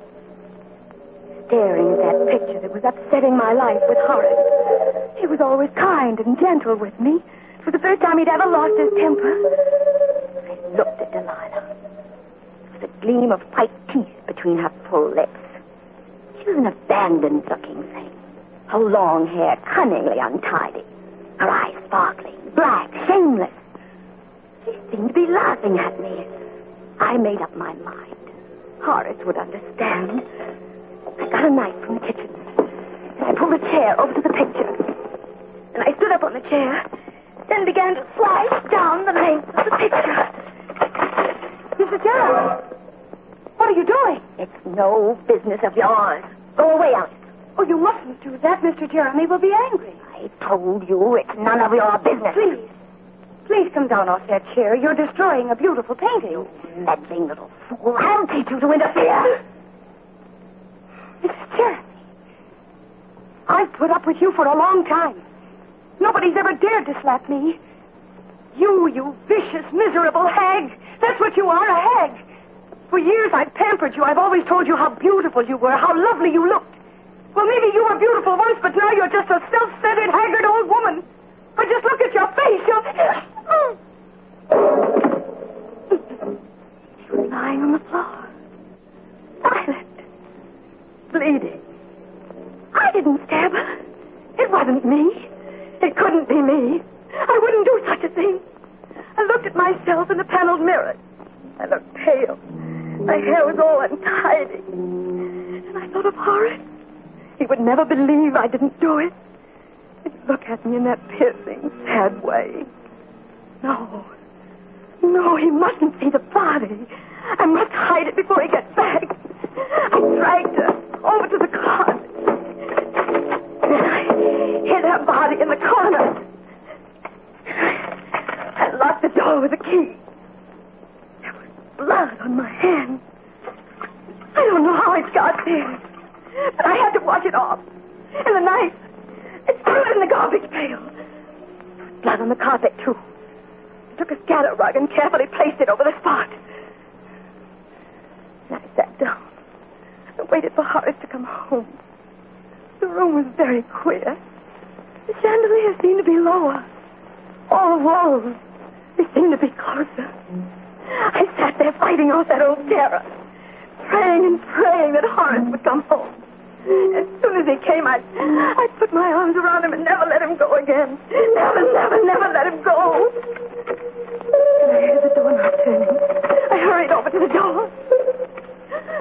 staring at that picture that was upsetting my life with Horace. He was always kind and gentle with me. For the first time he'd ever lost his temper. I looked at Delilah. There was a gleam of white teeth between her full lips. She was an abandoned-looking thing. Her long hair cunningly untidy. Her eyes sparkling, black, shameless. She seemed to be laughing at me. I made up my mind. Horace would understand. I got a knife from the kitchen, and I pulled a chair over to the picture. And I stood up on the chair, then began to slice down the length of the picture. Mrs. Gerald, what are you doing? It's no business of yours. Go away, Onyx. Oh, you mustn't do that. Mr. Jeremy will be angry. I told you it's none of your business. Please come down off that chair. You're destroying a beautiful painting. You meddling little fool. I'll teach you to interfere. Mrs. Jeremy, I've put up with you for a long time. Nobody's ever dared to slap me. You vicious, miserable hag. That's what you are, a hag. For years I've pampered you. I've always told you how beautiful you were, how lovely you looked. Well, maybe you were beautiful once, but now you're just a self-centered, haggard old woman. But just look at your face. She was lying on the floor. Silent. Bleeding. I didn't stab her. It wasn't me. It couldn't be me. I wouldn't do such a thing. I looked at myself in the paneled mirror. I looked pale. My hair was all untidy. And I thought of Horace. He would never believe I didn't do it. He'd look at me in that piercing, sad way. No, he mustn't see the body. I must hide it before he gets back. I dragged her over to the closet. And I hid her body But I had to wash it off. And the knife, it threw it in the garbage pail. There was blood on the carpet, too. I took a scatter rug and carefully placed it over the spot. And I sat down and waited for Horace to come home. The room was very queer. The chandelier seemed to be lower. All the walls, they seemed to be closer. I sat there fighting off that old terror, praying and praying that Horace would come home. As soon as he came, I'd put my arms around him and never let him go again. Never let him go. And I heard the doorknob turning. I hurried over to the door.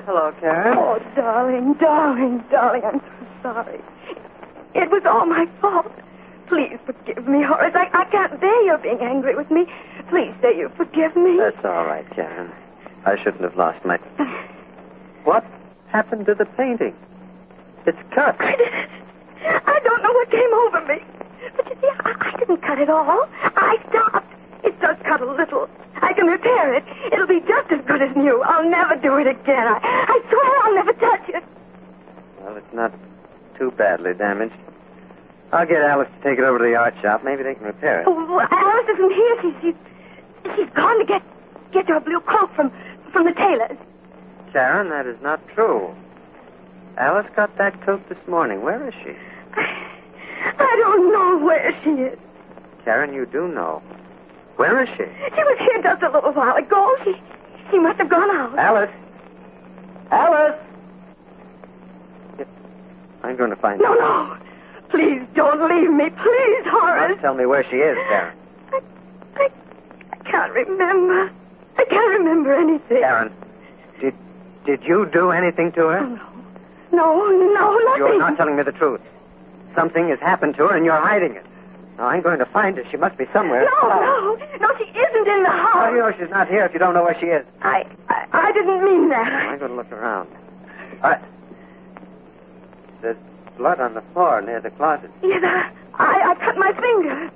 Hello, Karen. Oh, darling, I'm so sorry. It was all my fault. Please forgive me, Horace. I can't bear your being angry with me. Please say you forgive me. That's all right, Karen. I shouldn't have lost my... What happened to the painting? It's cut. I don't know what came over me. But you see, I didn't cut it all. I stopped. It's just cut a little. I can repair it. It'll be just as good as new. I'll never do it again. I swear I'll never touch it. Well, it's not too badly damaged. I'll get Alice to take it over to the art shop. Maybe they can repair it. Oh, Alice isn't here. She's gone to get your blue cloak from the tailor's. Karen, that is not true. Alice got that coat this morning. Where is she? I don't know where she is. Karen, you do know. Where is she? She was here just a little while ago. She must have gone out. Alice! Alice! I'm going to find her. No. Please don't leave me. Please, Horace. Tell me where she is, Karen. I can't remember. I can't remember anything. Karen, did you do anything to her? No, nothing. You're not telling me the truth. Something has happened to her and you're hiding it. Now, I'm going to find her. She must be somewhere. No, she isn't in the house. How do you know she's not here if you don't know where she is? I didn't mean that. I'm going to look around. All right. There's blood on the floor near the closet. Yes, I cut my finger.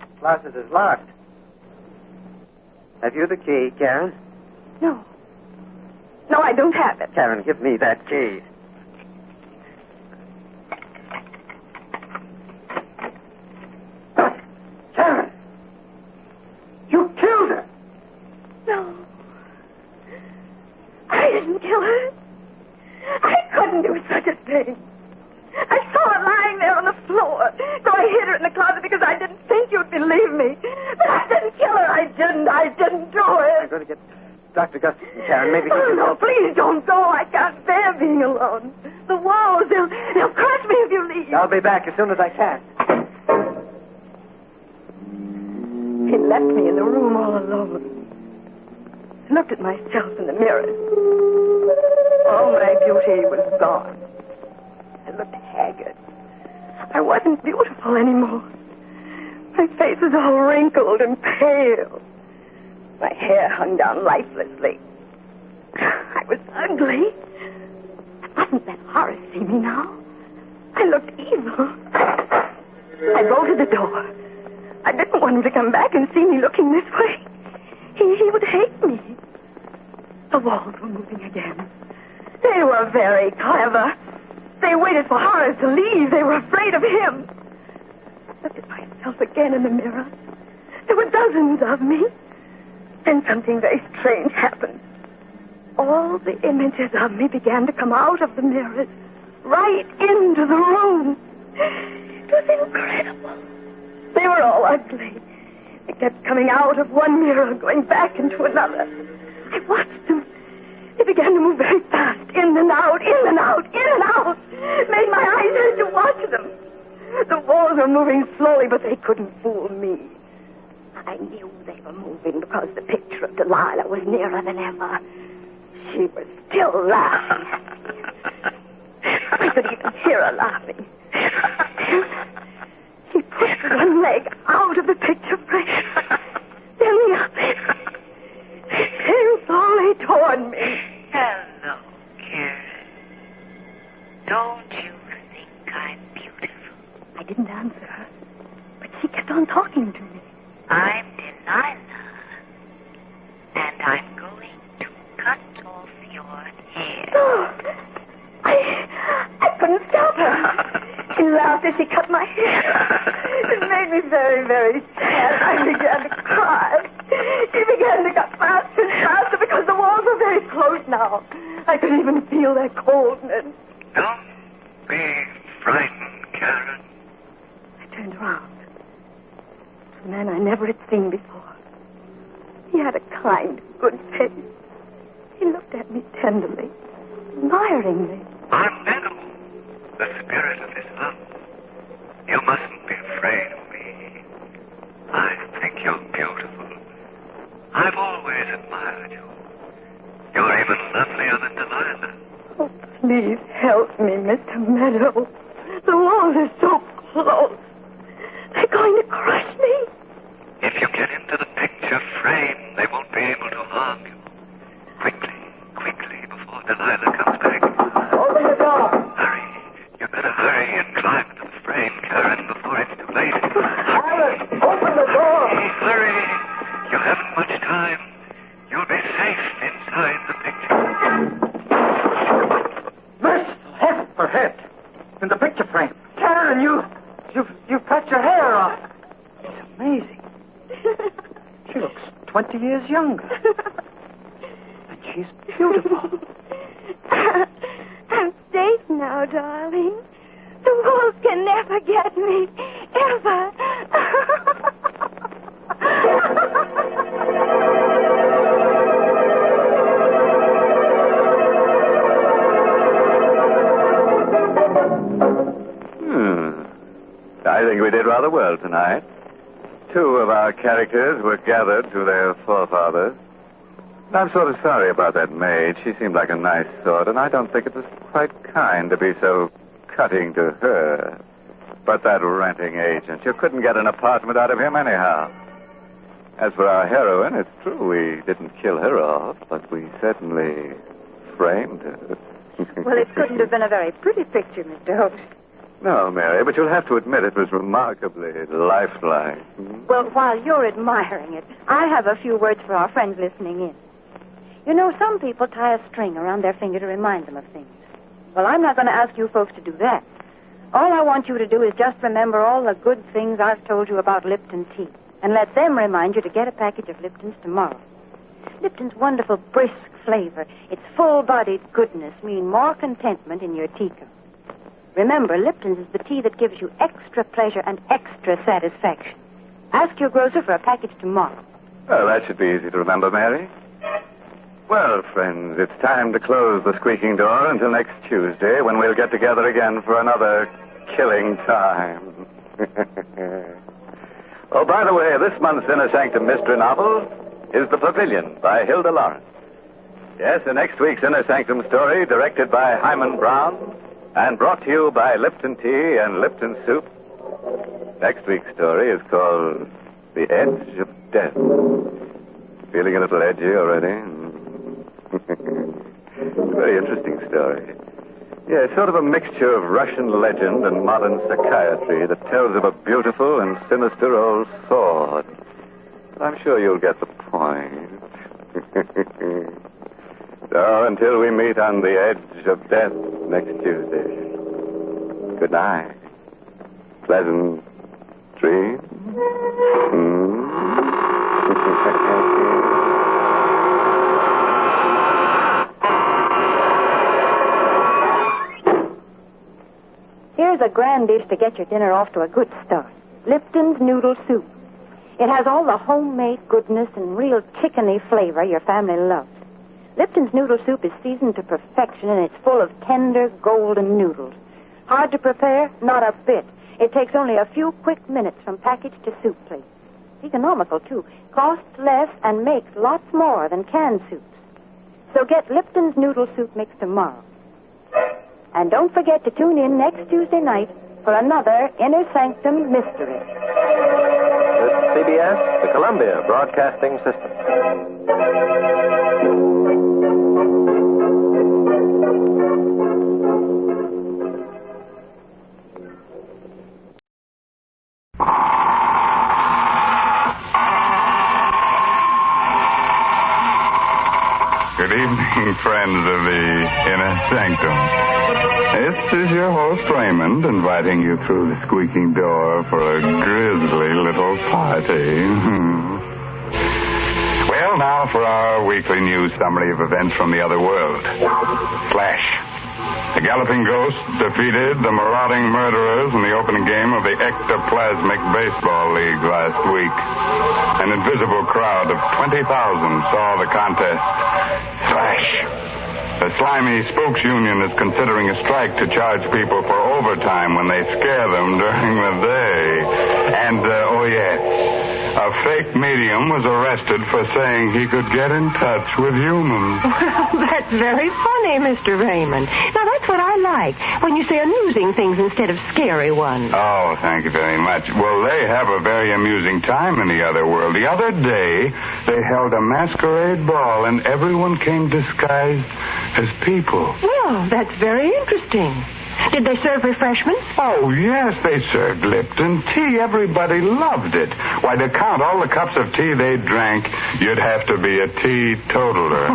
The closet is locked. Have you the key, Karen? No, I don't have it. Karen, give me that key. Karen! You killed her! No. I didn't kill her. I couldn't do such a thing. I saw her lying there on the floor, so I hid her in the closet because I didn't think you'd believe me. But I didn't kill her. I didn't do it. I'm going to get Dr. Gustafson, Karen. Maybe he can help. Please don't go. I can't bear being alone. The walls, they'll crush me if you leave. I'll be back as soon as I can. He left me in the room all alone. I looked at myself in the mirror. All my beauty was gone. I looked haggard. I wasn't beautiful anymore. My face was all wrinkled and pale. My hair hung down lifelessly. I was ugly. I mustn't let Horace see me now. I looked evil. I bolted the door. I didn't want him to come back and see me looking this way. He would hate me. The walls were moving again. They were very clever. They waited for Horace to leave. They were afraid of him. I looked at myself again in the mirror. There were dozens of me. Then something very strange happened. All the images of me began to come out of the mirrors, right into the room. It was incredible. They were all ugly. They kept coming out of one mirror, going back into another. I watched them. They began to move very fast, in and out, in and out, in and out. It made my eyes hurt to watch them. The walls were moving slowly, but they couldn't fool me. I knew they were moving because the picture of Delilah was nearer than ever. She was still laughing. I could even hear her laughing. She pushed one leg out of the picture frame. Then the other. She came slowly toward me. Hello, Karen. Don't you think I'm beautiful? I didn't answer her, but she kept on talking to me. I'm Delilah, and I'm going to cut off your hair. as he cut my hair. It made me very, very sad. I began to cry. He began to get faster and faster because the walls were very close now. I could even feel their coldness. Don't be frightened, Karen. I turned around. It was a man I never had seen before. He had a kind, good face. He looked at me tenderly, admiringly. I'm Meadow, the spirit of his love. You mustn't be afraid of me. I think you're beautiful. I've always admired you. You're even lovelier than Delilah. Oh, please help me, Mr. Meadow. The walls are so close. They're going to crush me. If you get into the picture frame, they won't be able to harm you. Quickly, before Delilah comes back. Open the door. Hurry. You better hurry and climb into the frame, Karen, before it's too late. Alice, open the door. Hurry. You haven't much time. You'll be safe inside the picture. Merciful heaven, her head. In the picture frame. Karen, you've cut your hair off. It's amazing. She looks 20 years younger. And she's beautiful. I'm safe now, darling. The wolves can never get me. Ever. I think we did rather well tonight. 2 of our characters were gathered to their forefathers. I'm sort of sorry about that maid. She seemed like a nice sort, and I don't think it was quite kind to be so cutting to her. But that ranting agent, you couldn't get an apartment out of him anyhow. As for our heroine, it's true we didn't kill her off, but we certainly framed her. Well, it couldn't have been a very pretty picture, Mr. Host. No, Mary, but you'll have to admit it was remarkably lifelike. Well, while you're admiring it, I have a few words for our friends listening in. You know, some people tie a string around their finger to remind them of things. Well, I'm not going to ask you folks to do that. All I want you to do is just remember all the good things I've told you about Lipton tea, and let them remind you to get a package of Lipton's tomorrow. Lipton's wonderful, brisk flavor, its full-bodied goodness mean more contentment in your teacup. Remember, Lipton's is the tea that gives you extra pleasure and extra satisfaction. Ask your grocer for a package tomorrow. Well, that should be easy to remember, Mary. Well, friends, it's time to close the squeaking door until next Tuesday, when we'll get together again for another killing time. Oh, by the way, this month's Inner Sanctum Mystery novel is The Pavilion by Hilda Lawrence. Yes, the next week's Inner Sanctum story, directed by Hyman Brown, and brought to you by Lipton Tea and Lipton Soup. Next week's story is called The Edge of Death. Feeling a little edgy already? Very interesting story. Yeah, it's sort of a mixture of Russian legend and modern psychiatry that tells of a beautiful and sinister old sword. But I'm sure you'll get the point. So, until we meet on the edge of death next Tuesday, good night. Pleasant dreams. Here's a grand dish to get your dinner off to a good start. Lipton's Noodle Soup. It has all the homemade goodness and real chickeny flavor your family loves. Lipton's Noodle Soup is seasoned to perfection, and it's full of tender, golden noodles. Hard to prepare? Not a bit. It takes only a few quick minutes from package to soup plate. It's economical, too. Costs less and makes lots more than canned soups. So get Lipton's Noodle Soup mix tomorrow. And don't forget to tune in next Tuesday night for another Inner Sanctum Mystery. This is CBS, the Columbia Broadcasting System. Good evening, friends of the Inner Sanctum. This is your host, Raymond, inviting you through the squeaking door for a grisly little party. Well, now for our weekly news summary of events from the other world. Flash. The Galloping Ghost defeated the marauding murderers in the opening game of the Ectoplasmic Baseball League last week. An invisible crowd of 20,000 saw the contest. Flash. The slimy Spokes Union is considering a strike to charge people for overtime when they scare them during the day. And, oh yes, a fake medium was arrested for saying he could get in touch with humans. Well, that's very funny, Mr. Raymond. Now, that's what I like, when you say amusing things instead of scary ones. Oh, thank you very much. Well, they have a very amusing time in the other world. The other day, they held a masquerade ball, and everyone came disguised as people. Well, that's very interesting. Did they serve refreshments? Oh, yes, they served Lipton tea. Everybody loved it. Why, to count all the cups of tea they drank, you'd have to be a teetotaler.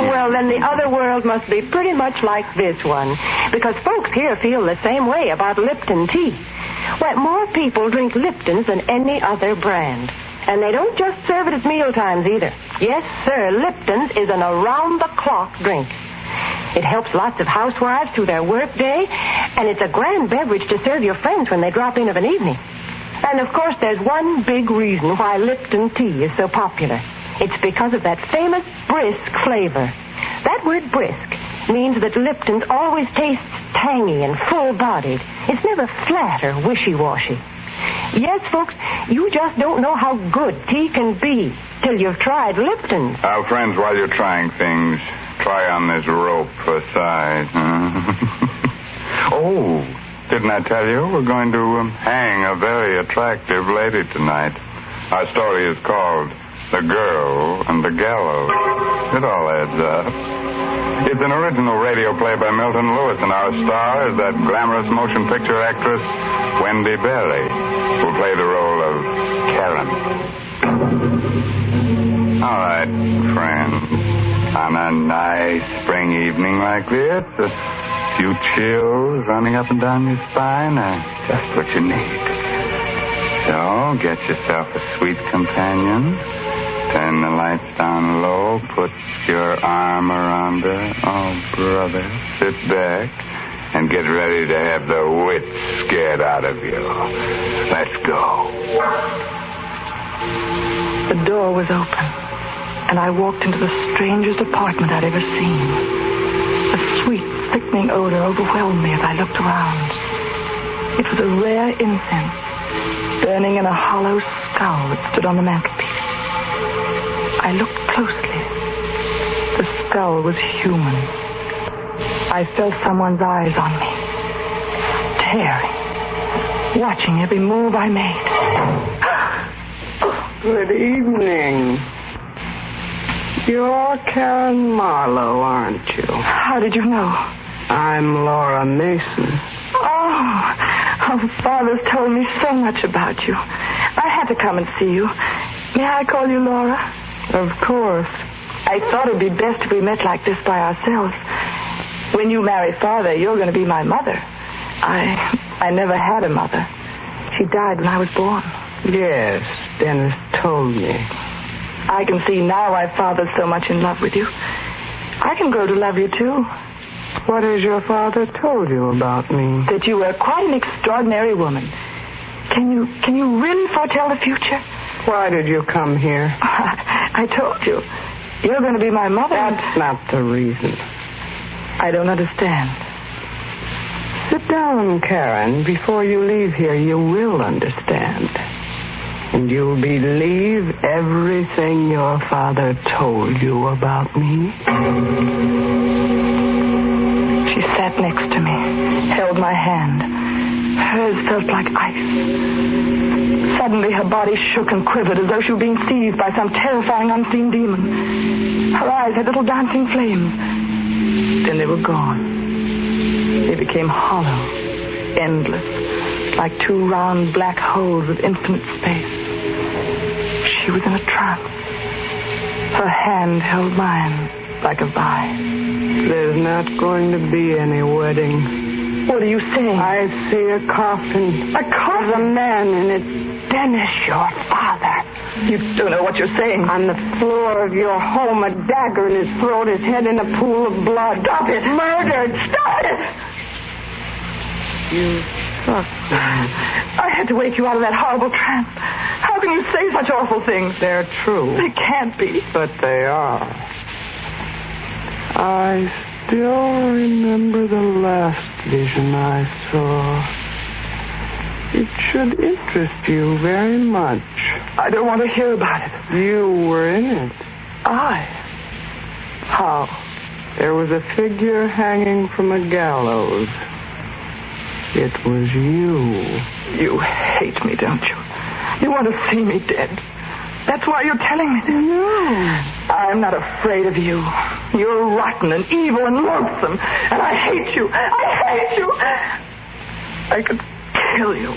Well, then the other world must be pretty much like this one, because folks here feel the same way about Lipton tea. Why, more people drink Liptons than any other brand. And they don't just serve it at mealtimes either. Yes, sir, Lipton's is an around-the-clock drink. It helps lots of housewives through their work day, and it's a grand beverage to serve your friends when they drop in of an evening. And, of course, there's one big reason why Lipton tea is so popular. It's because of that famous brisk flavor. That word brisk means that Lipton's always tastes tangy and full-bodied. It's never flat or wishy-washy. Yes, folks, you just don't know how good tea can be till you've tried Lipton's. Friends, while you're trying things, try on this rope for size. Oh, didn't I tell you? We're going to hang a very attractive lady tonight. Our story is called The Girl and the Gallows. It all adds up. It's an original radio play by Milton Lewis, and our star is that glamorous motion picture actress, Wendy Berry, who'll play the role of Karen. All right, friends. On a nice spring evening like this, a few chills running up and down your spine are just what you need. So, get yourself a sweet companion. Turn the lights down low. Put your arm around her. Oh, brother, sit back and get ready to have the wits scared out of you. Let's go. The door was open, and I walked into the strangest apartment I'd ever seen. A sweet, thickening odor overwhelmed me as I looked around. It was a rare incense, burning in a hollow skull that stood on the mantelpiece. I looked closely. The skull was human. I felt someone's eyes on me, staring, watching every move I made. Good evening. You're Karen Marlowe, aren't you? How did you know? I'm Laura Mason. Oh, Father's told me so much about you. I had to come and see you. May I call you Laura? Of course. I thought it'd be best if we met like this by ourselves. When you marry Father, you're going to be my mother. I never had a mother. She died when I was born. Yes, Dennis told me. I can see now why Father's so much in love with you. I can grow to love you, too. What has your father told you about me? That you were quite an extraordinary woman. Can you really foretell the future? Why did you come here? I told you. You're going to be my mother. That's not the reason. I don't understand. Sit down, Karen. Before you leave here, you will understand. And you'll believe everything your father told you about me. She sat next to me, held my hand. Hers felt like ice. Suddenly, her body shook and quivered as though she were being seized by some terrifying unseen demon. Her eyes had little dancing flames. Then they were gone. They became hollow, endless, like two round black holes with infinite space. She was in a trance. Her hand held mine like a vise. There's not going to be any wedding. What are you saying? I see a coffin. A coffin? There's a man in it. Dennis, your father. You don't know what you're saying. On the floor of your home, a dagger in his throat, his head in a pool of blood. Stop it! Murdered! Stop it! You suck. I had to wake you out of that horrible trance. How can you say such awful things? They're true. They can't be. But they are. I still remember the last vision I saw. It should interest you very much. I don't want to hear about it. You were in it. I? How? There was a figure hanging from a gallows. It was you. You hate me, don't you? You want to see me dead. That's why you're telling me this. No. I'm not afraid of you. You're rotten and evil and loathsome. And I hate you. I hate you. I could kill you.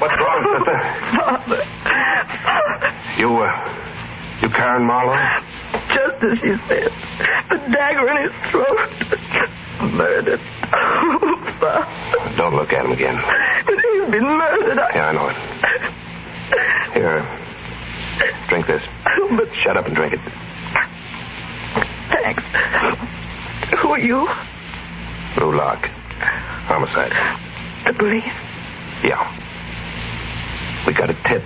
What's wrong, sister? Father. You Karen Marlowe? Just as you said. The dagger in his throat. Murdered. Father. Don't look at him again. But he's been murdered. Yeah, I know it. Here. Drink this. But shut up and drink it. Thanks. Who are you? Blue Lock. Homicide. The police? Yeah. We got a tip.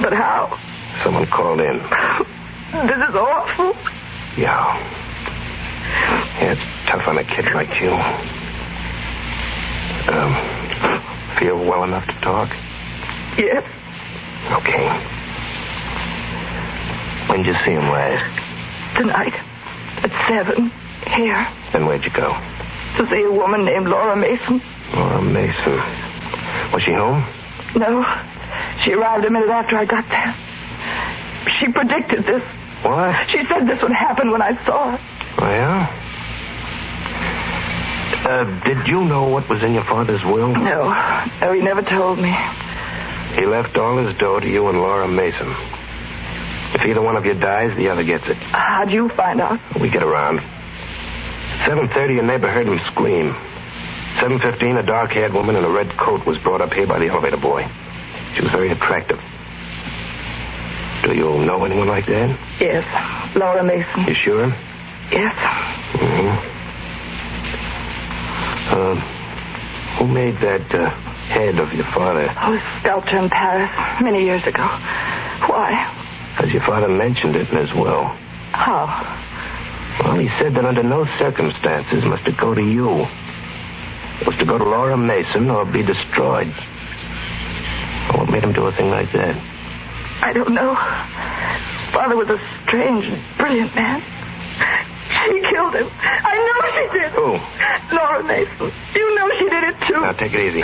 But how? Someone called in. This is awful. Yeah. Yeah, it's tough on a kid like you. Feel well enough to talk? Yes. Okay. When did you see him last? Tonight. At 7. Here. Then where'd you go? To see a woman named Laura Mason. Laura Mason. Was she home? No. She arrived a minute after I got there. She predicted this. What? She said this would happen when I saw her. Oh, yeah? Did you know what was in your father's will? No. No, he never told me. He left all his dough to you and Laura Mason. If either one of you dies, the other gets it. How'd you find out? We get around. 7:30, a neighbor heard him scream. 7:15, a dark-haired woman in a red coat was brought up here by the elevator boy. She was very attractive. Do you know anyone like that? Yes, Laura Mason. You sure? Yes. Mm-hmm. Who made that head of your father? Oh, sculpture in Paris, many years ago. Why? Because your father mentioned it in his will. How? Well, he said that under no circumstances must it go to you. It was to go to Laura Mason or be destroyed. What made him do a thing like that? I don't know. Father was a strange, brilliant man. She killed him. I know she did. Who? Laura Mason. You know she did it, too. Now, take it easy.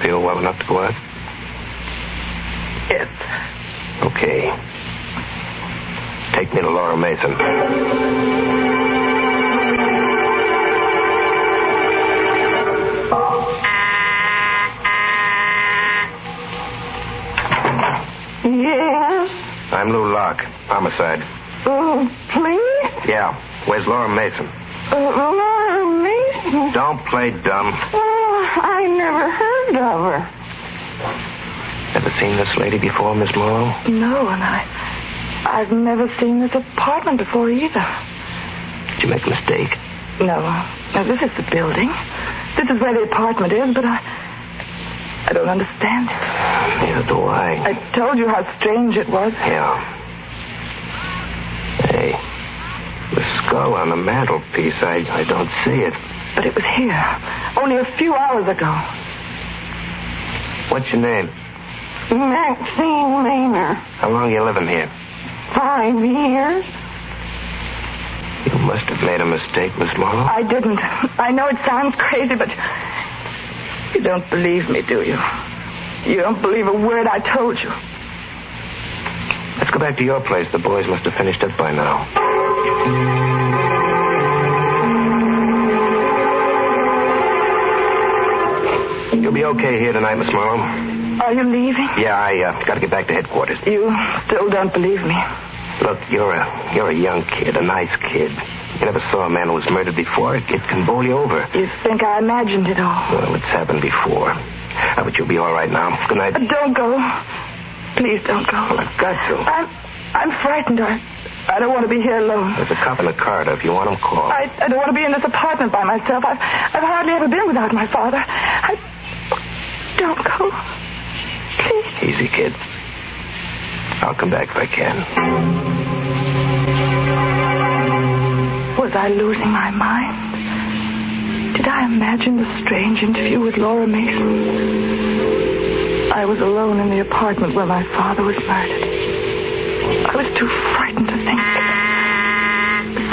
Feel well enough to go out? Yes. Okay. Take me to Laura Mason. Yes? I'm Lou Locke. Homicide. Please? Yeah. Where's Laura Mason? Laura Mason? Don't play dumb. Oh, I never heard of her. Ever seen this lady before, Miss Morrow? No, and I've never seen this apartment before either. Did you make a mistake? No. No, this is the building. This is where the apartment is, but I don't understand it. Neither do I. I told you how strange it was. Yeah. Hey, the skull on the mantelpiece, I don't see it. But it was here, only a few hours ago. What's your name? Maxine Maynard. How long you living here? 5 years. You must have made a mistake, Miss Morrow. I didn't. I know it sounds crazy, but you don't believe me, do you? You don't believe a word I told you. Let's go back to your place. The boys must have finished up by now. You'll be okay here tonight, Miss Marlowe. Are you leaving? Yeah, I got to get back to headquarters. You still don't believe me? Look, you're a young kid, a nice kid. You never saw a man who was murdered before. It can bowl you over. You think I imagined it all? Well, it's happened before. But you'll be all right now. Good night. Don't go. Please don't go. Well, I've got to. I'm frightened. I don't want to be here alone. There's a cop in the corridor. If you want him, call. I don't want to be in this apartment by myself. I've hardly ever been without my father. Don't go. Please. Easy, kid. I'll come back if I can. Was I losing my mind? Did I imagine the strange interview with Laura Mason? I was alone in the apartment where my father was murdered. I was too frightened to think.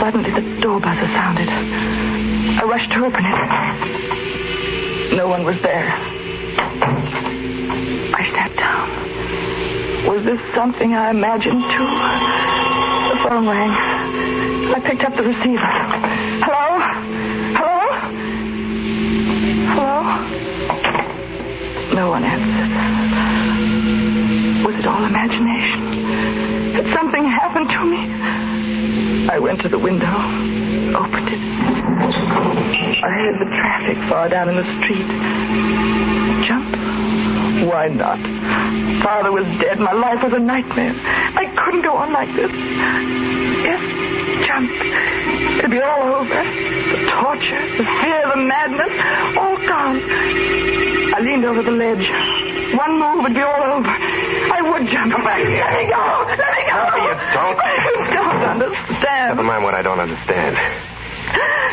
Suddenly the door buzzer sounded. I rushed to open it. No one was there. I sat down. Was this something I imagined too? The phone rang. I picked up the receiver. Hello? Hello? Hello? No one answered. Was it all imagination? Had something happened to me? I went to the window, opened it. I heard the traffic far down in the street. Jump? Why not? Father was dead. My life was a nightmare. I couldn't go on like this. Yes, jump. It'd be all over. The torture, the fear, the madness, all gone. I leaned over the ledge. One move would be all over. I would jump. Come back here. Let me go. Let me go. You don't. You don't understand. Never mind what I don't understand.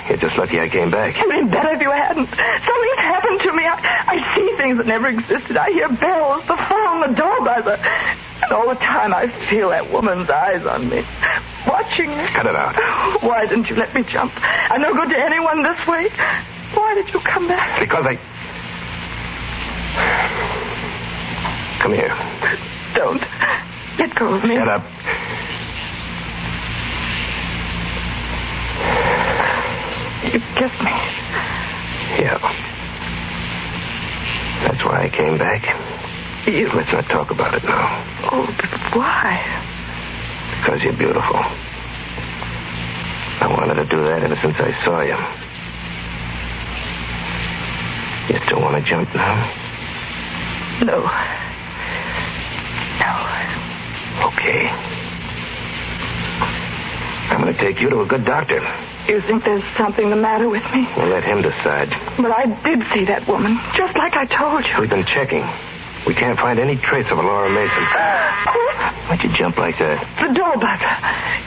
You're just lucky I came back. It'd been better if you hadn't. Something's happened to me. I see things that never existed. I hear bells, the phone, the door buzzer. And all the time I feel that woman's eyes on me, watching me. Cut it out. Why didn't you let me jump? I'm no good to anyone this way. Why did you come back? Because I... Come here. Don't. Let go of me. Shut up. You kissed me. Yeah. That's why I came back. You... Let's not talk about it now. Oh, but why? Because you're beautiful. I wanted to do that ever since I saw you. You still want to jump now? No. No. Okay. I'm going to take you to a good doctor. You think there's something the matter with me? We'll let him decide. But I did see that woman, just like I told you. We've been checking. We can't find any trace of a Laura Mason. Why'd you jump like that? The door buzzer.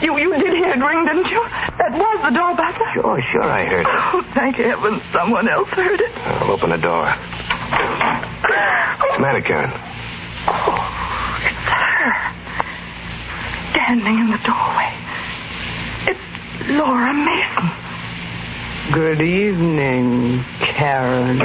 You did hear it ring, didn't you? That was the door buzzer. Sure, I heard it. Oh, thank heaven someone else heard it. I'll open the door. What's the matter, Karen? Oh, it's her. Standing in the doorway. It's Laura Mason. Good evening, Karen.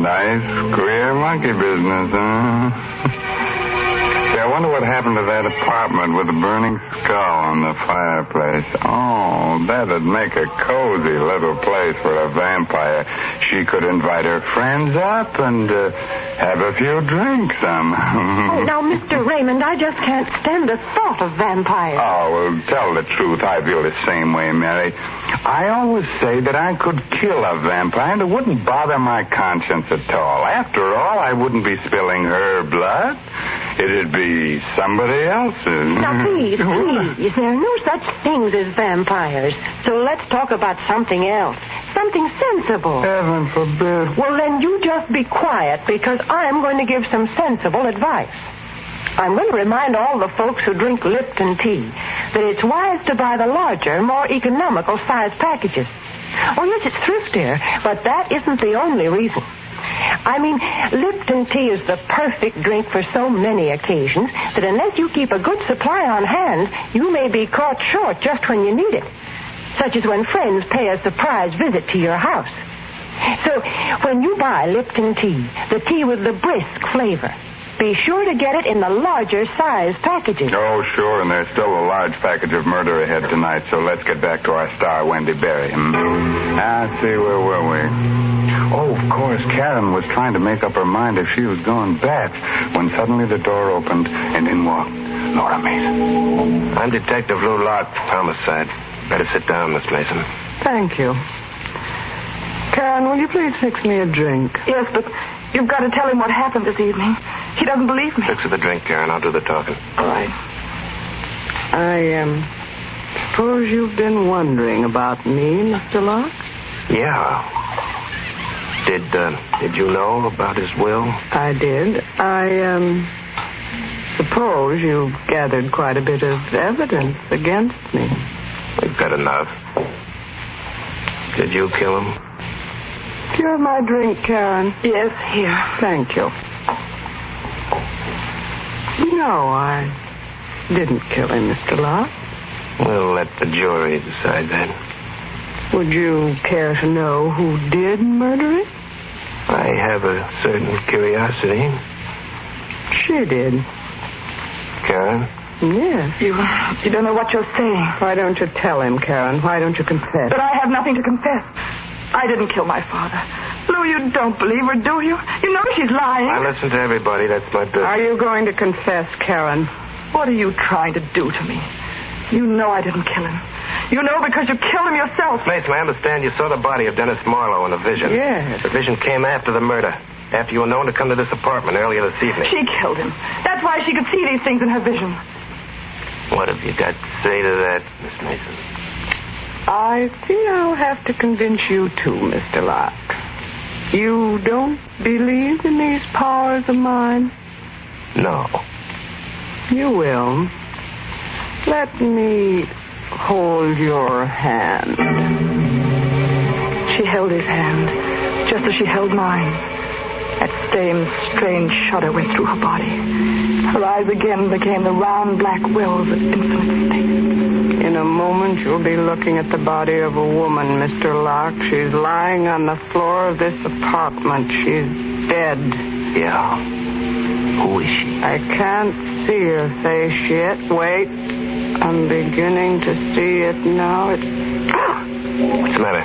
Nice, queer monkey business, huh? Say, I wonder what happened to that apartment with the burning skull on the fireplace. Oh, that'd make a cozy little place for a vampire. She could invite her friends up and have a few drinks. Oh, now, Mr. Raymond, I just can't stand the thought of vampires. Oh, well, tell the truth. I feel the same way, Mary. I always say that I could kill a vampire and it wouldn't bother my conscience at all. After all, I wouldn't be spilling her blood. It'd be somebody else's. Now, please, there are no such things as vampires. So let's talk about something else. Something sensible. Heaven forbid. Well, then you just be quiet, because I'm going to give some sensible advice. I'm going to remind all the folks who drink Lipton tea that it's wise to buy the larger, more economical size packages. Oh, yes, it's thriftier, but that isn't the only reason. I mean, Lipton tea is the perfect drink for so many occasions that unless you keep a good supply on hand, you may be caught short just when you need it, such as when friends pay a surprise visit to your house. So, when you buy Lipton tea, the tea with the brisk flavor, Be sure to get it in the larger size packages. Oh, sure, and there's still a large package of murder ahead tonight, so let's get back to our star, Wendy Berry. See, where were we? Oh, of course, Karen was trying to make up her mind if she was going back when suddenly the door opened and in walked Laura Mason. I'm Detective Lou Locke, homicide. Better sit down, Miss Mason. Thank you. Karen, will you please fix me a drink? Yes, but you've got to tell him what happened this evening. He doesn't believe me. Fix her the drink, Karen. I'll do the talking. All right. I suppose you've been wondering about me, Mr. Locke? Yeah. Did you know about his will? I did. I suppose you've gathered quite a bit of evidence against me. We've got enough. Did you kill him? Do you have my drink, Karen? Yes, here. Thank you. No, I didn't kill him, Mr. Locke. We'll let the jury decide that. Would you care to know who did murder him? I have a certain curiosity. She did. Karen? Yes. You don't know what you're saying. Why don't you tell him, Karen? Why don't you confess? But I have nothing to confess. I didn't kill my father. Lou, you don't believe her, do you? You know she's lying. I listen to everybody. That's my business. Are you going to confess, Karen? What are you trying to do to me? You know I didn't kill him. You know because you killed him yourself. Mason, I understand you saw the body of Dennis Marlowe in a vision. Yes. The vision came after the murder. After you were known to come to this apartment earlier this evening. She killed him. That's why she could see these things in her vision. What have you got to say to that, Miss Mason? I think I'll have to convince you too, Mr. Locke. You don't believe in these powers of mine? No. You will. Let me hold your hand. She held his hand, just as she held mine. That same strange shudder went through her body. Her eyes again became the round black wells of infinite space. In a moment, you'll be looking at the body of a woman, Mr. Locke. She's lying on the floor of this apartment. She's dead. Yeah. Who is she? I can't see her face yet. Wait. I'm beginning to see it now. What's the matter?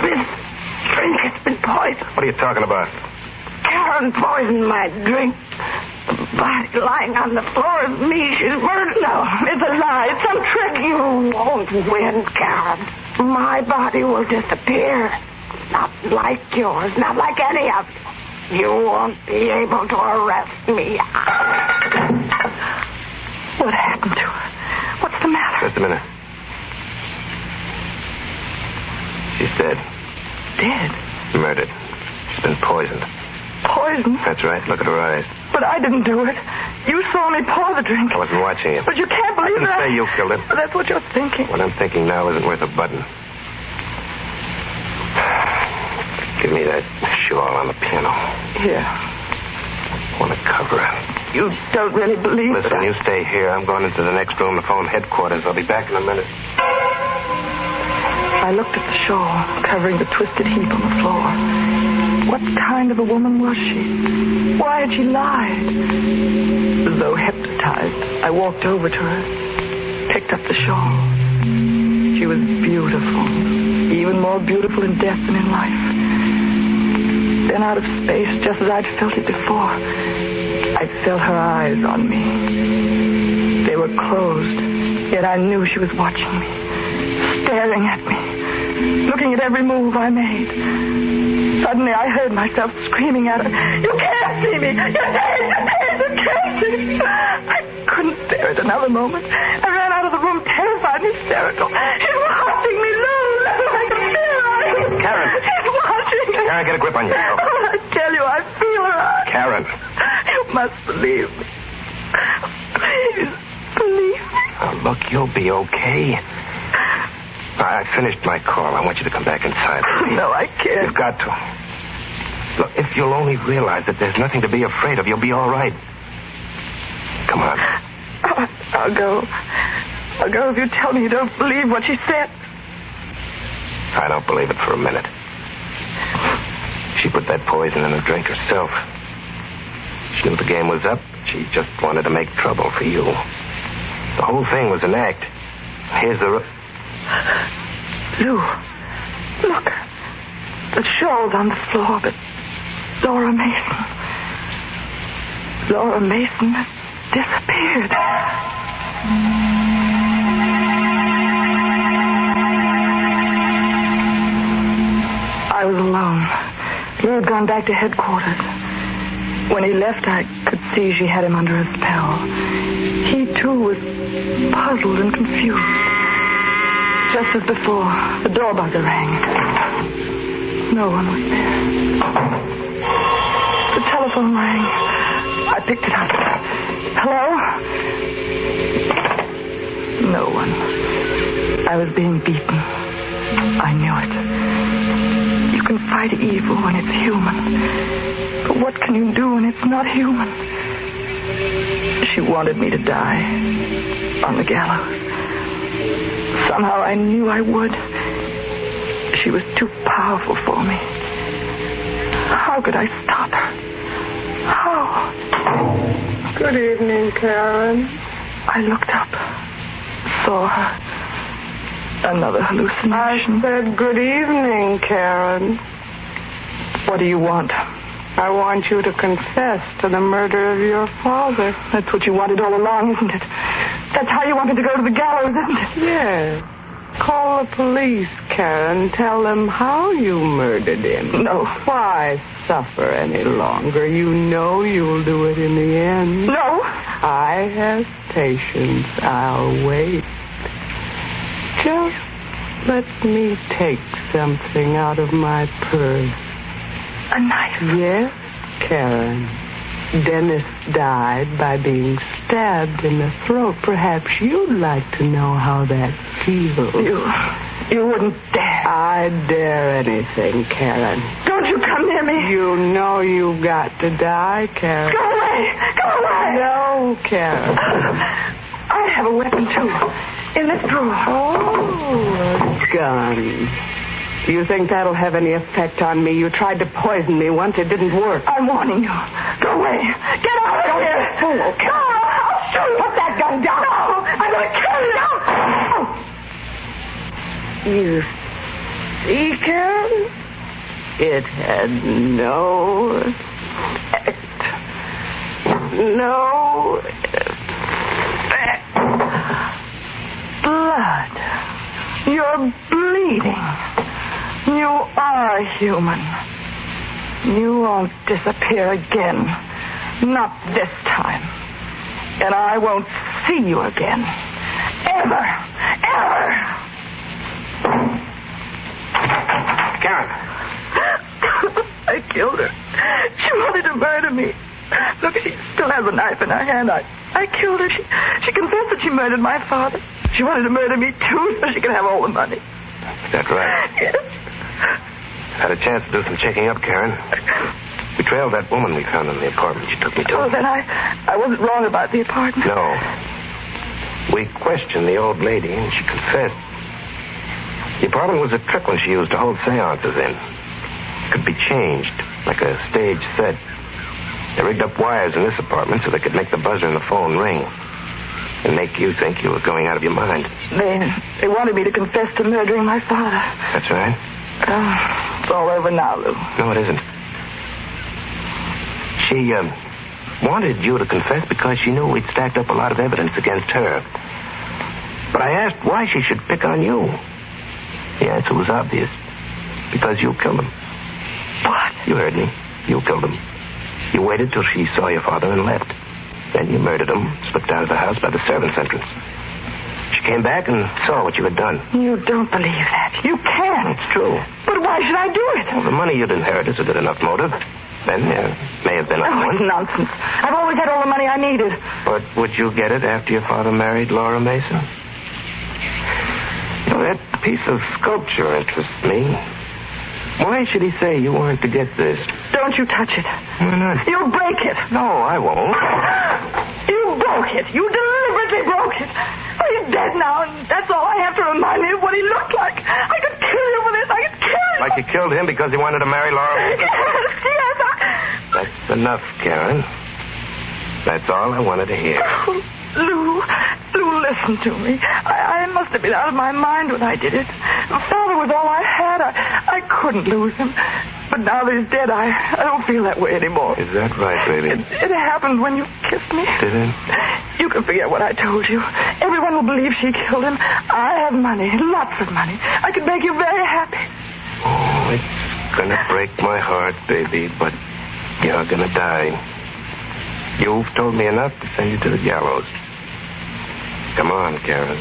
This drink has been poisoned. What are you talking about? Karen poisoned my drink. The body lying on the floor is me. She's murdered. No, it's a lie. It's some trick. You won't win, Karen. My body will disappear. Not like yours. Not like any of you. You won't be able to arrest me. What happened to her? What's the matter? Just a minute. She's dead. Dead? Murdered. She's been poisoned. Poisoned? That's right. Look at her eyes. But I didn't do it. You saw me pour the drink. I wasn't watching you. But you can't believe I didn't that. say you killed him. But that's what you're thinking. What I'm thinking now isn't worth a button. Give me that shawl on the piano. Here. I want to cover her. You don't really believe it. Listen, you stay here. I'm going into the next room to phone headquarters. I'll be back in a minute. I looked at the shawl covering the twisted heap on the floor. What kind of a woman was she? Why had she lied? As though hypnotized, I walked over to her, picked up the shawl. She was beautiful, even more beautiful in death than in life. Then out of space, just as I'd felt it before, I felt her eyes on me. They were closed, yet I knew she was watching me, staring at me, looking at every move I made. Suddenly, I heard myself screaming at her, "You can't see me! You're dead! You're dead! You can't see me!" I couldn't bear it another moment. I ran out of the room, terrified and hysterical. She's watching me, Lou! I can feel her! Karen! She's watching me! Karen, get a grip on yourself. Oh, I tell you, I feel her eyes. Karen! You must believe me. Please, believe me. Oh, look, you'll be okay. I finished my call. I want you to come back inside. No, I can't. You've got to. Look, if you'll only realize that there's nothing to be afraid of, you'll be all right. Come on. I'll go. I'll go if you tell me you don't believe what she said. I don't believe it for a minute. She put that poison in the drink herself. She knew the game was up. She just wanted to make trouble for you. The whole thing was an act. Here's the... Lou, look. The shawl's on the floor, but Laura Mason has disappeared. I was alone. Lou had gone back to headquarters. When he left, I could see she had him under a spell. He, too, was puzzled and confused. Just as before, the door buzzer rang. No one was there. The telephone rang. I picked it up. Hello? No one. I was being beaten. I knew it. You can fight evil when it's human. But what can you do when it's not human? She wanted me to die on the gallows. Somehow I knew I would. She was too powerful for me. How could I stop her? How? Good evening, Karen. I looked up, saw her. Another hallucination. I said good evening, Karen. What do you want? I want you to confess to the murder of your father. That's what you wanted all along, isn't it? That's how you wanted to go to the gallows, isn't it? Yes. Call the police, Karen. Tell them how you murdered him. No. Why suffer any longer? You know you'll do it in the end. No. I have patience. I'll wait. Just let me take something out of my purse. A knife? Yes, Karen. Dennis died by being stabbed in the throat. Perhaps you'd like to know how that feels. You wouldn't dare. I'd dare anything, Karen. Don't you come near me. You know you've got to die, Karen. Go away. Go away. No, Karen. I have a weapon, too. In this drawer. Oh, a gun. Do you think that'll have any effect on me? You tried to poison me once. It didn't work. I'm warning you. Go away. Get out of here. Fool. No, I'll shoot. Put that gun down. No, I'm going to kill you. You see, Karen? It had no effect. No effect. Blood. You're bleeding. You are human. You won't disappear again. Not this time. And I won't see you again. Ever. Ever. Karen. I killed her. She wanted to murder me. Look, she still has a knife in her hand. I killed her. She confessed that she murdered my father. She wanted to murder me, too, so she could have all the money. Is that right? Yes. Had a chance to do some checking up, Karen. We trailed that woman we found in the apartment she took me to. Oh, then I wasn't wrong about the apartment. No. We questioned the old lady, and she confessed. The apartment was a trick one she used to hold seances in. It could be changed, like a stage set. They rigged up wires in this apartment so they could make the buzzer in the phone ring and make you think you were going out of your mind. They wanted me to confess to murdering my father. That's right. It's all over now, Lou. No, it isn't. She wanted you to confess because she knew we'd stacked up a lot of evidence against her. But I asked why she should pick on you. The answer was obvious. Because you killed him. What? You heard me. You killed him. You waited till she saw your father and left. Then you murdered him, slipped out of the house by the servants' entrance. She came back and saw what you had done. You don't believe that. You can't. It's true. But why should I do it? Well, the money you'd inherit is a good enough motive. Then there may have been a it's nonsense. I've always had all the money I needed. But would you get it after your father married Laura Mason? Well, that piece of sculpture interests me. Why should he say you weren't to get this? Don't you touch it. Why not? You'll break it. No, I won't. You broke it. You deliberately broke it. Oh, he's dead now, and that's all I have to remind me of what he looked like. I could kill you for this. I could kill you. Like you killed him because he wanted to marry Laura? Yes. That's enough, Karen. That's all I wanted to hear. Lou, listen to me. I must have been out of my mind when I did it. Father was all I had. I couldn't lose him. But now that he's dead, I don't feel that way anymore. Is that right, lady? It happened when you kissed me. Did it? You can forget what I told you. Everyone will believe she killed him. I have money, lots of money. I could make you very happy. Oh, it's gonna break my heart, baby, but you're gonna die. You've told me enough to send you to the gallows. Come on, Karen.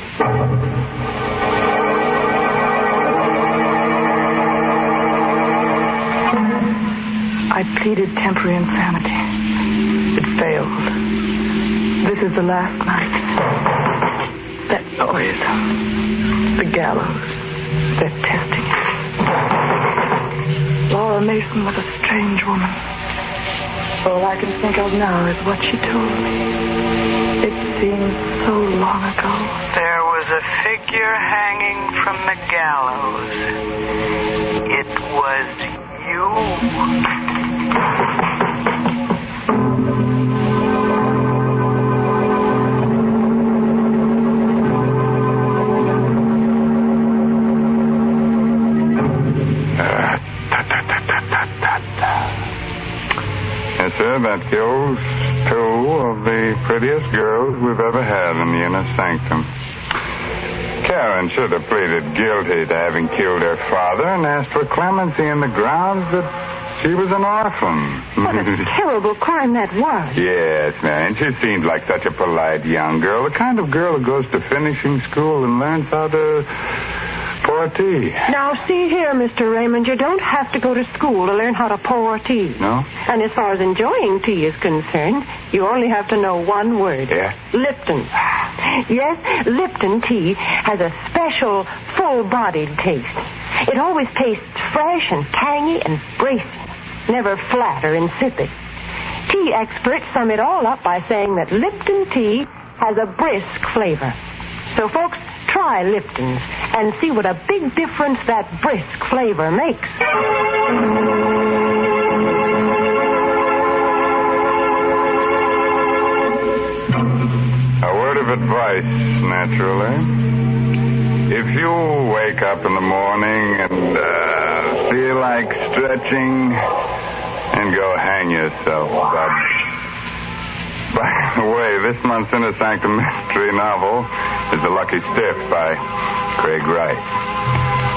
I pleaded temporary insanity. It failed. This is the last night. That noise. The gallows. They're testing it. Laura Mason was a strange woman. All I can think of now is what she told me. It seems so long ago. There was a figure hanging from the gallows. It was you. Yes, sir, that kills two of the prettiest girls we've ever had in the Inner Sanctum. Karen should have pleaded guilty to having killed her father and asked for clemency on the grounds that she was an orphan. What a terrible crime that was. Yes, man. She seemed like such a polite young girl, the kind of girl who goes to finishing school and learns how to pour tea. Now, see here, Mr. Raymond, you don't have to go to school to learn how to pour tea. No? And as far as enjoying tea is concerned, you only have to know one word. Yeah? Lipton. Yes, Lipton tea has a special, full-bodied taste. It always tastes fresh and tangy and bracing, never flat or insipid. Tea experts sum it all up by saying that Lipton tea has a brisk flavor. So, folks, try Lipton's and see what a big difference that brisk flavor makes. A word of advice, naturally. If you wake up in the morning and feel like stretching, and go hang yourself, bud. By the way, this month's Inner Sanctum Mystery novel is The Lucky Stiff by Craig Wright.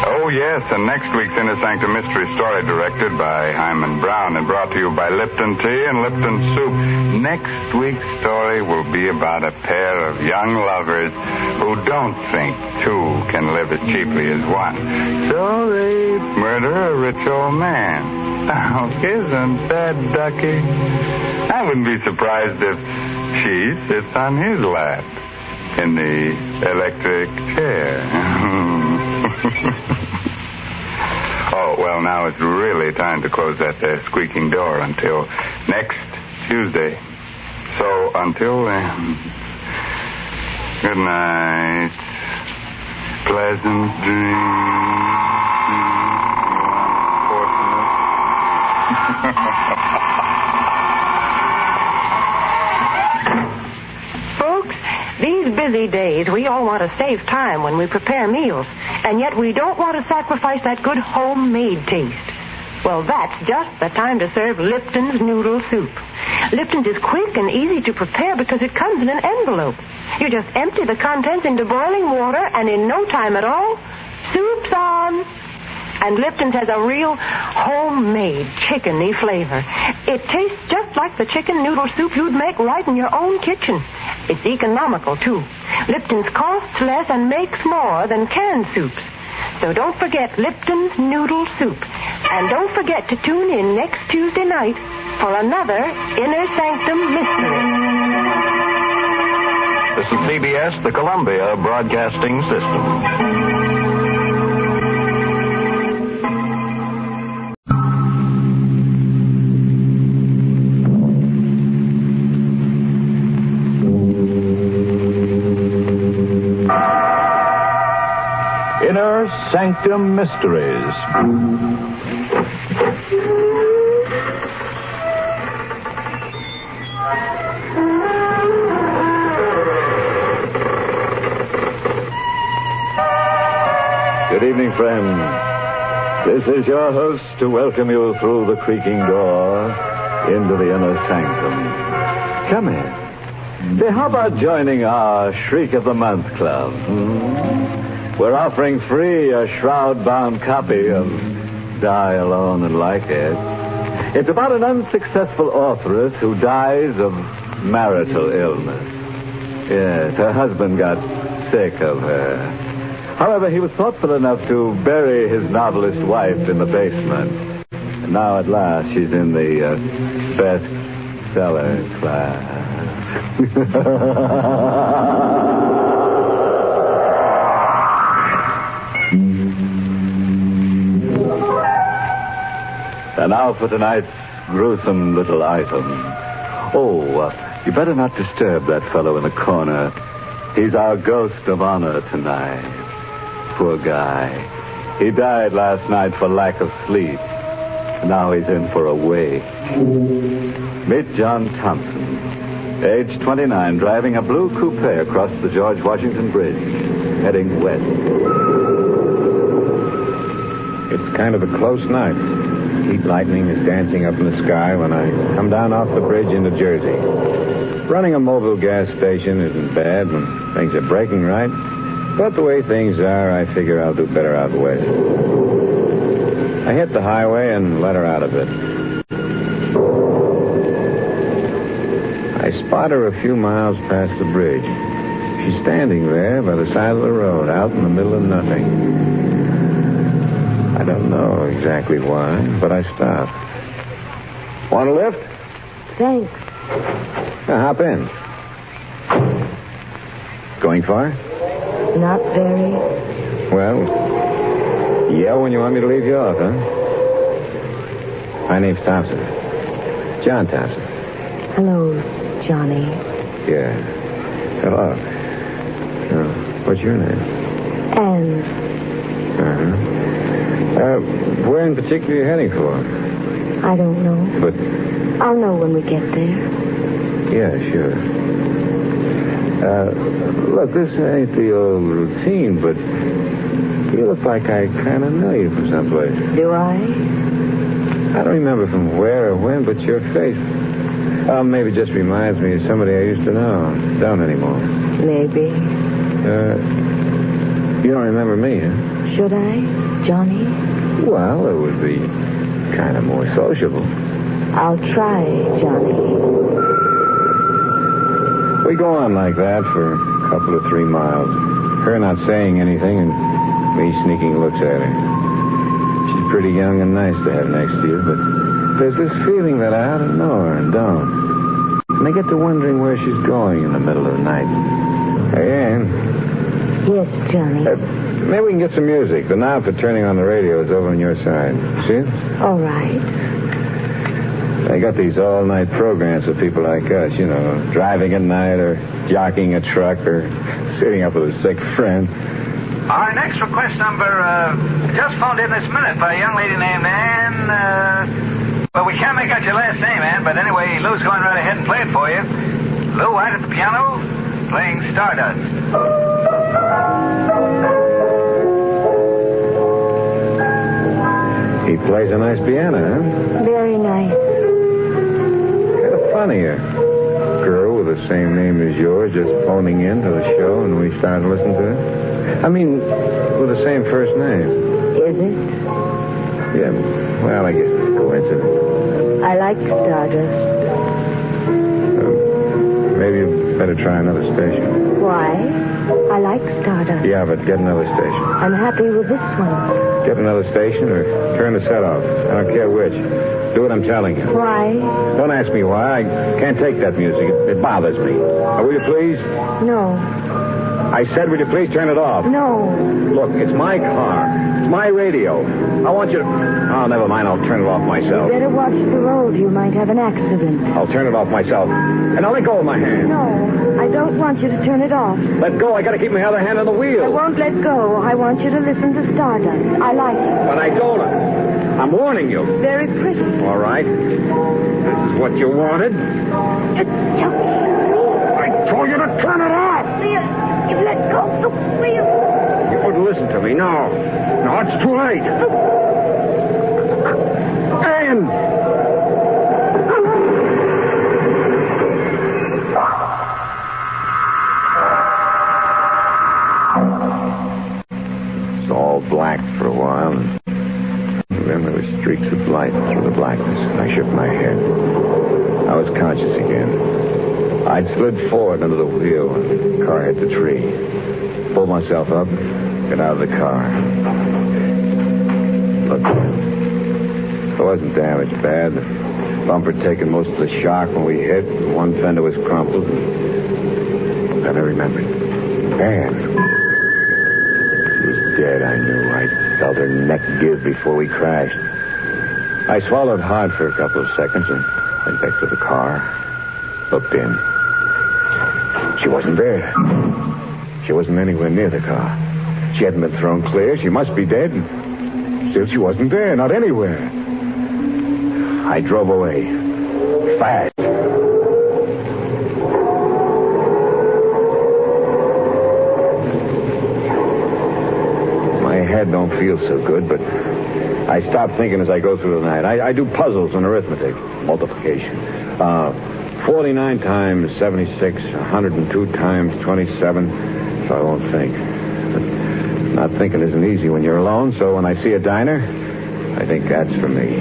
Oh, yes, and next week's Inner Sanctum Mystery story directed by Hyman Brown and brought to you by Lipton Tea and Lipton Soup. Next week's story will be about a pair of young lovers who don't think two can live as cheaply as one. So they murder a rich old man. Oh, isn't that ducky? I wouldn't be surprised if she sits on his lap in the electric chair. Oh, well, now it's really time to close that squeaking door until next Tuesday. So until then, good night. Pleasant dreams. Folks, these busy days, we all want to save time when we prepare meals, and yet we don't want to sacrifice that good homemade taste. Well, that's just the time to serve Lipton's noodle soup. Lipton's is quick and easy to prepare because it comes in an envelope. You just empty the contents into boiling water, and in no time at all, soup's on. And Lipton's has a real homemade chickeny flavor. It tastes just like the chicken noodle soup you'd make right in your own kitchen. It's economical, too. Lipton's costs less and makes more than canned soups. So don't forget Lipton's noodle soup. And don't forget to tune in next Tuesday night for another Inner Sanctum Mystery. This is CBS, the Columbia Broadcasting System. Inner Sanctum Mysteries. evening, friends. This is your host to welcome you through the creaking door into the inner sanctum. Come in. Say, how about joining our Shriek of the Month Club? We're offering free a shroud-bound copy of Die Alone and Like It. It's about an unsuccessful authoress who dies of marital illness. Yes, her husband got sick of her. However, he was thoughtful enough to bury his novelist wife in the basement. And now, at last, she's in the bestseller class. And now for tonight's gruesome little item. You better not disturb that fellow in the corner. He's our ghost of honor tonight. Poor guy. He died last night for lack of sleep. Now he's in for a wake. Meet John Thompson, age 29, driving a blue coupe across the George Washington Bridge, heading west. It's kind of a close night. Heat lightning is dancing up in the sky when I come down off the bridge into Jersey. Running a mobile gas station isn't bad when things are breaking right. But the way things are, I figure I'll do better out west. I hit the highway and let her out of it. I spot her a few miles past the bridge. She's standing there by the side of the road, out in the middle of nothing. I don't know exactly why, but I stopped. Want a lift? Thanks. Hop in. Going far? Not very. Well, yell when you want me to leave you off, huh? My name's Thompson. John Thompson. Hello, Johnny. Yeah. Hello. What's your name? Anne. Where in particular are you heading for? I don't know. But... I'll know when we get there. Yeah, sure. Look, this ain't the old routine, but you look like I kind of know you from someplace. Do I? I don't remember from where or when, but your face... maybe just reminds me of somebody I used to know. Don't anymore. Maybe. You don't remember me, huh? Should I, Johnny? Well, it would be kind of more sociable. I'll try, Johnny. We go on like that for a couple of 3 miles. Her not saying anything and me sneaking looks at her. She's pretty young and nice to have next to you, but there's this feeling that I ought to know her and don't. And I get to wondering where she's going in the middle of the night. Hey, Ann. Yes, Johnny. Maybe we can get some music. The knob for turning on the radio is over on your side. See it? All right. They got these all-night programs for people like us, you know, driving at night or jockeying a truck or sitting up with a sick friend. Our next request number just phoned in this minute by a young lady named Anne. Well, we can't make out your last name, Anne, but anyway, Lou's going right ahead and play it for you. Lou White at the piano, playing Stardust. He plays a nice piano, huh? Very nice. Kind of funny, a girl with the same name as yours just phoning in to the show and we started listening to it. I mean, with the same first name. Is it? Yeah, well, I guess it's a coincidence. I like Stardust. Maybe you better try another station. Why? I like Stardust. Yeah, but get another station. I'm happy with this one. Get another station or turn the set off. I don't care which. Do what I'm telling you. Why? Don't ask me why. I can't take that music. It bothers me. Will you please? No. I said, will you please turn it off? No. Look, it's my car. It's my radio. I want you to... Oh, never mind. I'll turn it off myself. You better watch the road. You might have an accident. I'll turn it off myself. And I'll let go of my hand. No, I don't want you to turn it off. Let go. I got to keep my other hand on the wheel. I won't let go. I want you to listen to Stardust. I like it. But I don't. I'm warning you. Very pretty. All right. This is what you wanted. It's Chucky. I told you to turn it off. You let go of the wheel. You wouldn't listen to me. No. No, It's too late. Anne! It's all black for a while, and then there were streaks of light through the blackness, and I shook my head. I was conscious again. I'd slid forward under the wheel, and the car hit the tree. Pulled myself up, got out of the car. Look, it wasn't damaged bad. The bumper had taken most of the shock when we hit. One fender was crumpled. And then I remembered. Anne. She was dead, I knew. I felt her neck give before we crashed. I swallowed hard for a couple of seconds and went back to the car. Looked in. She wasn't there. She wasn't anywhere near the car. She hadn't been thrown clear. She must be dead. Still, she wasn't there. Not anywhere. I drove away. Fast. My head don't feel so good, but I stop thinking as I go through the night. I do puzzles and arithmetic. Multiplication. 49 times 76, 102 times 27, so I won't think. But not thinking isn't easy when you're alone, so when I see a diner, I think that's for me.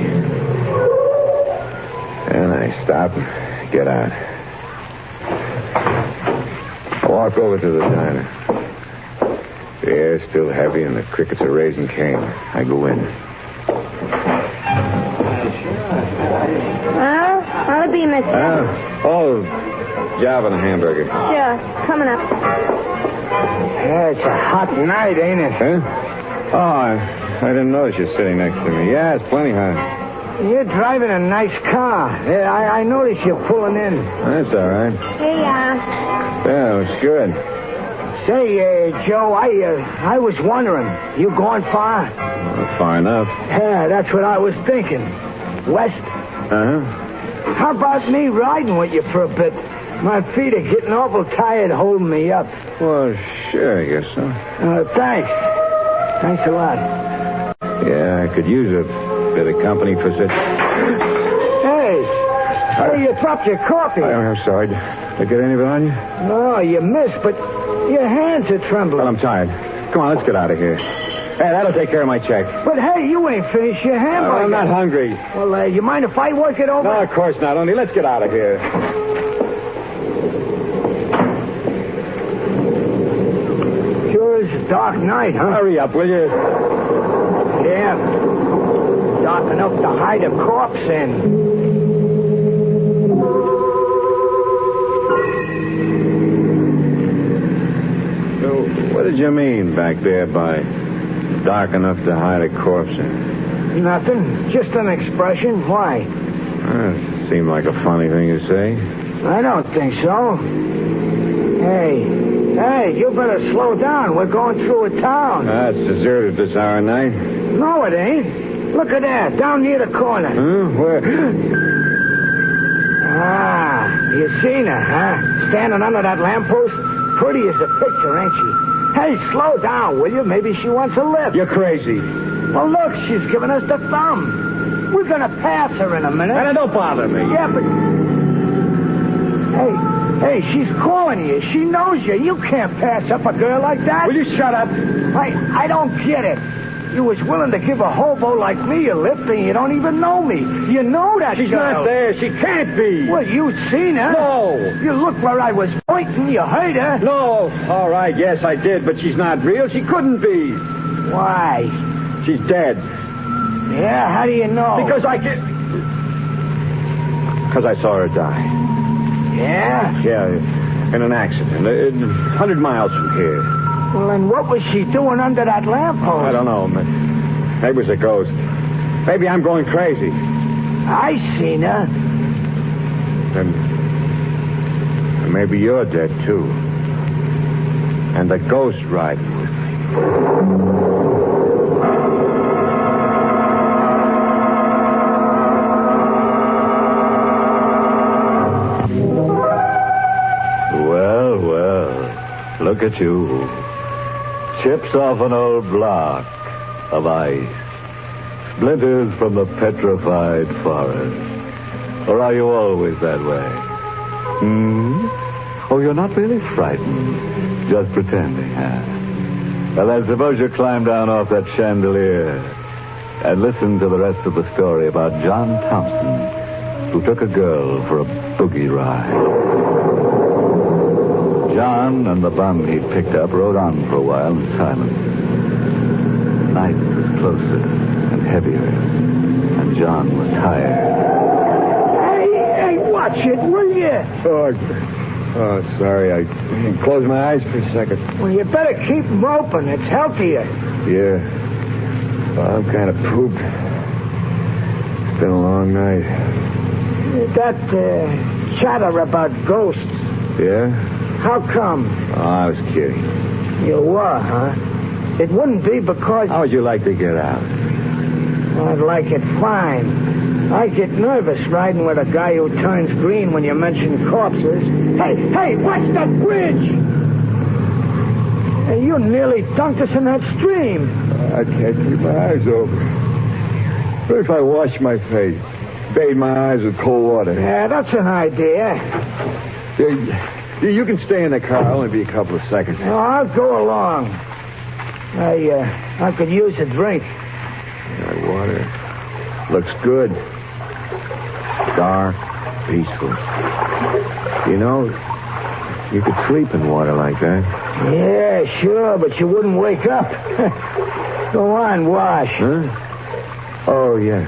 And I stop and get out. I walk over to the diner. The air's still heavy and the crickets are raising Cain. I go in. What'll be, mister? Java and a hamburger. Sure. Coming up. Yeah, it's a hot night, ain't it? Huh? Oh, I didn't notice you sitting next to me. Yeah, it's plenty hot. You're driving a nice car. Yeah, I noticed you pulling in. That's all right. Hey, Yeah, it was good. Say, Joe, I was wondering, you going far? Far enough. Yeah, that's what I was thinking. West? Uh-huh. How about me riding with you for a bit? My feet are getting awful tired holding me up. Well, sure, I guess so. Thanks. Thanks a lot. Yeah, I could use a bit of company for such... Hey, you dropped your coffee. I'm sorry. Did I get any of it on you? No, you missed, but your hands are trembling. Well, I'm tired. Come on, let's get out of here. Hey, that'll take care of my check. But, hey, you ain't finished your hamburger. I'm not hungry. Well, you mind if I work it over? No, of course not. Only let's get out of here. Sure is a dark night, huh? Hurry up, will you? Yeah. Dark enough to hide a corpse in. So, what did you mean back there by dark enough to hide a corpse in? Nothing. Just an expression. Why? It seemed like a funny thing to say. I don't think so. Hey, you better slow down. We're going through a town. It's deserted this hour of night. No, it ain't. Look at that, down near the corner. Where? You seen her, huh? Standing under that lamppost? Pretty as a picture, ain't she? Hey, slow down, will you? Maybe she wants a lift. You're crazy. Well, look, she's giving us the thumb. We're going to pass her in a minute. And don't bother me. Yeah, but... Hey, she's calling you. She knows you. You can't pass up a girl like that. Will you shut up? I don't get it. You was willing to give a hobo like me a lift, and you don't even know me. You know that She's girl. not there. She can't be. Well, you seen her. No. You looked where I was pointing. You heard her. No. All right, yes, I did, but she's not real. She couldn't be. Why? She's dead. Yeah, how do you know? Because I saw her die. Yeah? Yeah, in an accident. 100 miles from here. Well, and what was she doing under that lamppost? I don't know. Maybe it was a ghost. Maybe I'm going crazy. I seen her. And maybe you're dead, too. And the ghost riding with me. Well, look at you. Chips off an old block. of ice, splinters from the petrified forest. Or are you always that way? Oh, you're not really frightened, just pretending, huh? Well, then suppose you climb down off that chandelier and listen to the rest of the story about John Thompson, who took a girl for a boogie ride. John and the bum he'd picked up rode on for a while in silence. Night was closer and heavier, and John was tired. Hey, watch it, will you? Oh, sorry. I closed my eyes for a second. Well, you better keep them open. It's healthier. Yeah. Well, I'm kind of pooped. It's been a long night. That chatter about ghosts. Yeah? How come? Oh, I was kidding. You were, huh? It wouldn't be because... How would you like to get out? I'd like it fine. I get nervous riding with a guy who turns green when you mention corpses. Hey, watch that bridge! Hey, you nearly dunked us in that stream. I can't keep my eyes open. What if I wash my face? Bathe my eyes with cold water? Yeah, that's an idea. You can stay in the car. It'll only be a couple of seconds. No, I'll go along. I could use a drink. That water looks good. Dark, peaceful. You know, you could sleep in water like that. Yeah, sure, but you wouldn't wake up. Go on, wash. Huh? Oh, yeah.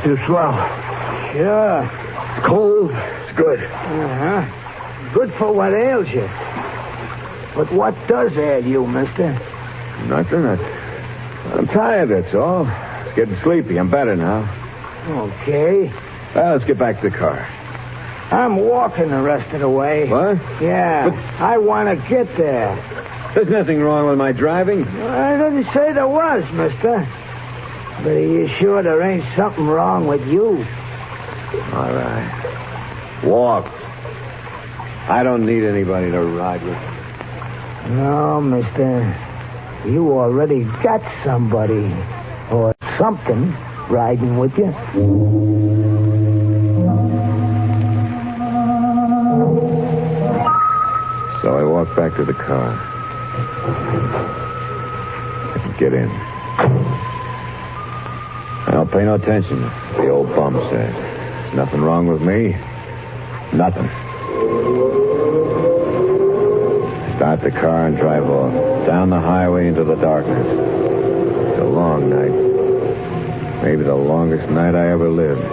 Too slow. Sure. It's cold. It's good. Uh-huh. Good for what ails you. But what does ail you, mister? Nothing. I'm tired, that's all. It's getting sleepy. I'm better now. Okay. Well, let's get back to the car. I'm walking the rest of the way. What? Yeah. But I want to get there. There's nothing wrong with my driving. I didn't say there was, mister. But are you sure there ain't something wrong with you? All right. Walk. I don't need anybody to ride with. No, mister. You already got somebody or something riding with you. So I walked back to the car. I could get in. I'll pay no attention, the old bum said. Nothing wrong with me. Nothing. Start the car and drive off. Down the highway into the darkness. It's a long night. Maybe the longest night I ever lived.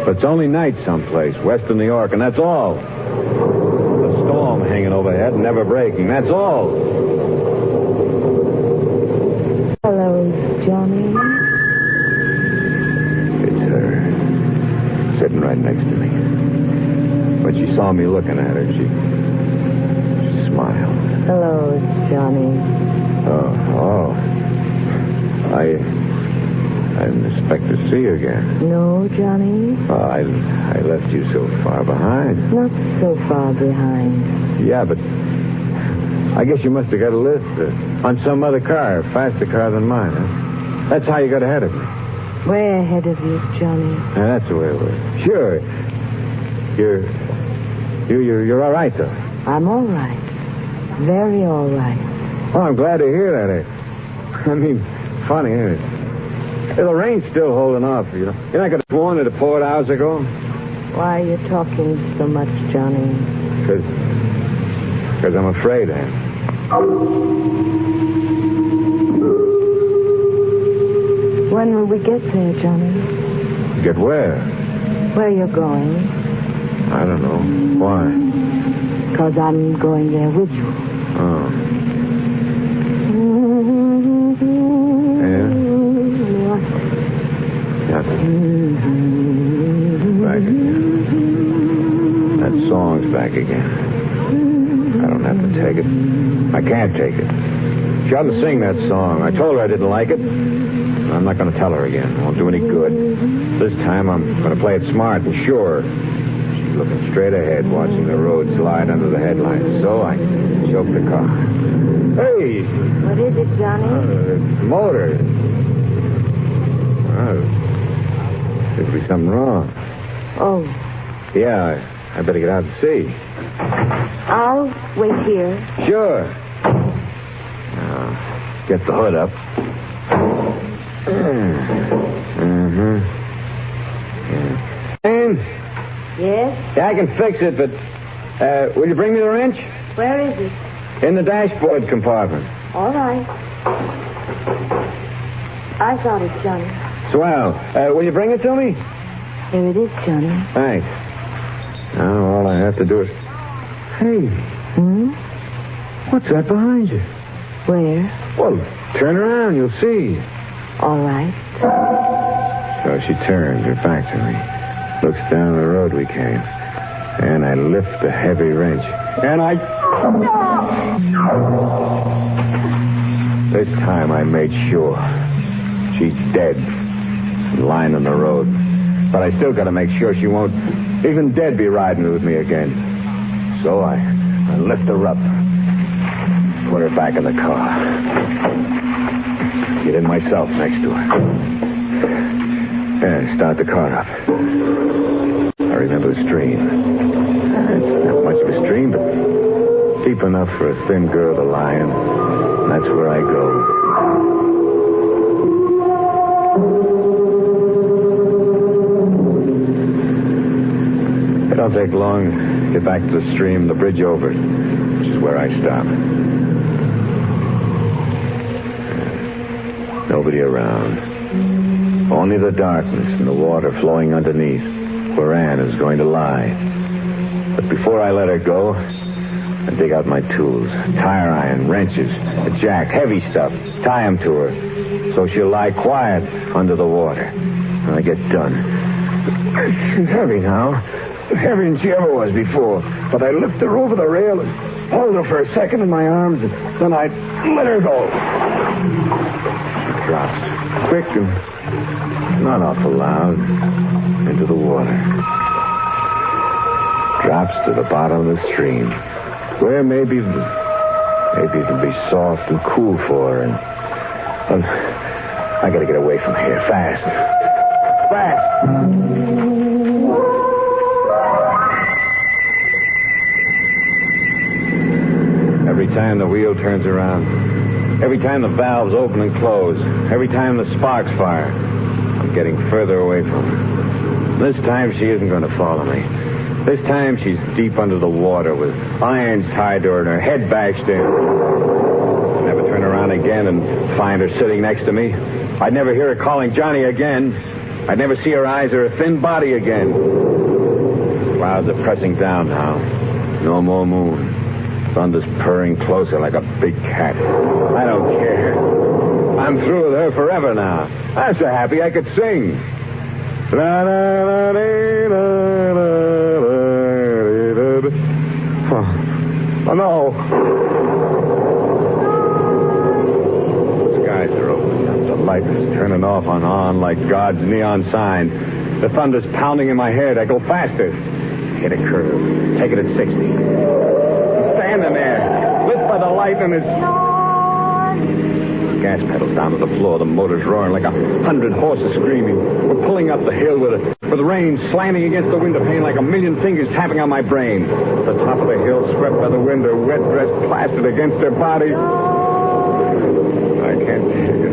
But it's only night someplace, west of New York, and that's all. The storm hanging overhead and never breaking. That's all. Hello, Johnny. It's her. Sitting right next to me. But she saw me looking at her. She smiled. Hello, Johnny. Oh. I didn't expect to see you again. No, Johnny? Oh, I left you so far behind. Not so far behind. Yeah, but I guess you must have got a lift on some other car, a faster car than mine, huh? That's how you got ahead of me. Way ahead of you, Johnny. Yeah, that's the way it was. Sure. You're all right, though. I'm all right. Very all right. Oh, I'm glad to hear that. I mean, funny, isn't it? The rain's still holding off, you know. You're not going to warn it to pour it hours ago? Why are you talking so much, Johnny? Because I'm afraid, Ann. When will we get there, Johnny? Get where? Where you're going. I don't know. Why? Because I'm going there with you. Oh. Yeah? Nothing. Back again. That song's back again. I don't have to take it. I can't take it. She ought to sing that song. I told her I didn't like it. I'm not going to tell her again. It won't do any good. This time I'm going to play it smart and sure. She looking straight ahead, watching the road slide under the headlights. So I choked the car. Hey! What is it, Johnny? Motor. There's be something wrong. Oh. Yeah, I better get out and see. I'll wait here. Sure. Get the hood up. Mm-hmm. And? Yes? Yeah, I can fix it, but will you bring me the wrench? Where is it? In the dashboard compartment. All right. I got it, Johnny. Swell. Will you bring it to me? Here it is, Johnny. Thanks. Now all I have to do is... Hey. What's that behind you? Where? Well, turn around. You'll see. All right. So she turns her back to me, looks down the road we came, and I lift the heavy wrench. And I... This time I made sure. She's dead, lying on the road. But I still got to make sure she won't, even dead, be riding with me again. So I lift her up, put her back in the car. Get in myself next to her. Yeah, start the car up. I remember the stream. It's not much of a stream, but deep enough for a thin girl to lie in. And that's where I go. It don't take long to get back to the stream, the bridge over it, which is where I stop. Nobody around. Only the darkness and the water flowing underneath where Ann is going to lie. But before I let her go, I dig out my tools. Tire iron, wrenches, a jack, heavy stuff. Tie them to her so she'll lie quiet under the water. When I get done. She's heavy now. Heavier than she ever was before. But I lift her over the rail and hold her for a second in my arms, and then I let her go. She drops, quick and not awful loud, into the water. Drops to the bottom of the stream, where maybe it'll be soft and cool for her, and I gotta get away from here, fast. Fast! Every time the wheel turns around, every time the valves open and close, every time the sparks fire, I'm getting further away from her. This time she isn't going to follow me. This time she's deep under the water with irons tied to her and her head bashed in. I'd never turn around again and find her sitting next to me. I'd never hear her calling Johnny again. I'd never see her eyes or her thin body again. Clouds are pressing down now. No more moon. Thunder's purring closer like a big cat. I don't care. I'm through with her forever now. I'm so happy I could sing. Oh, no. The skies are opening up. The light is turning off and on like God's neon sign. The thunder's pounding in my head. I go faster. Hit a curve. Take it at 60. Standing there, lit by the light, and it's... Gas pedals down to the floor. The motor's roaring like 100 horses screaming. We're pulling up the hill with rain slamming against the window pane like a million fingers tapping on my brain. The top of the hill swept by the wind, her wet dress plastered against her body. I can't take it.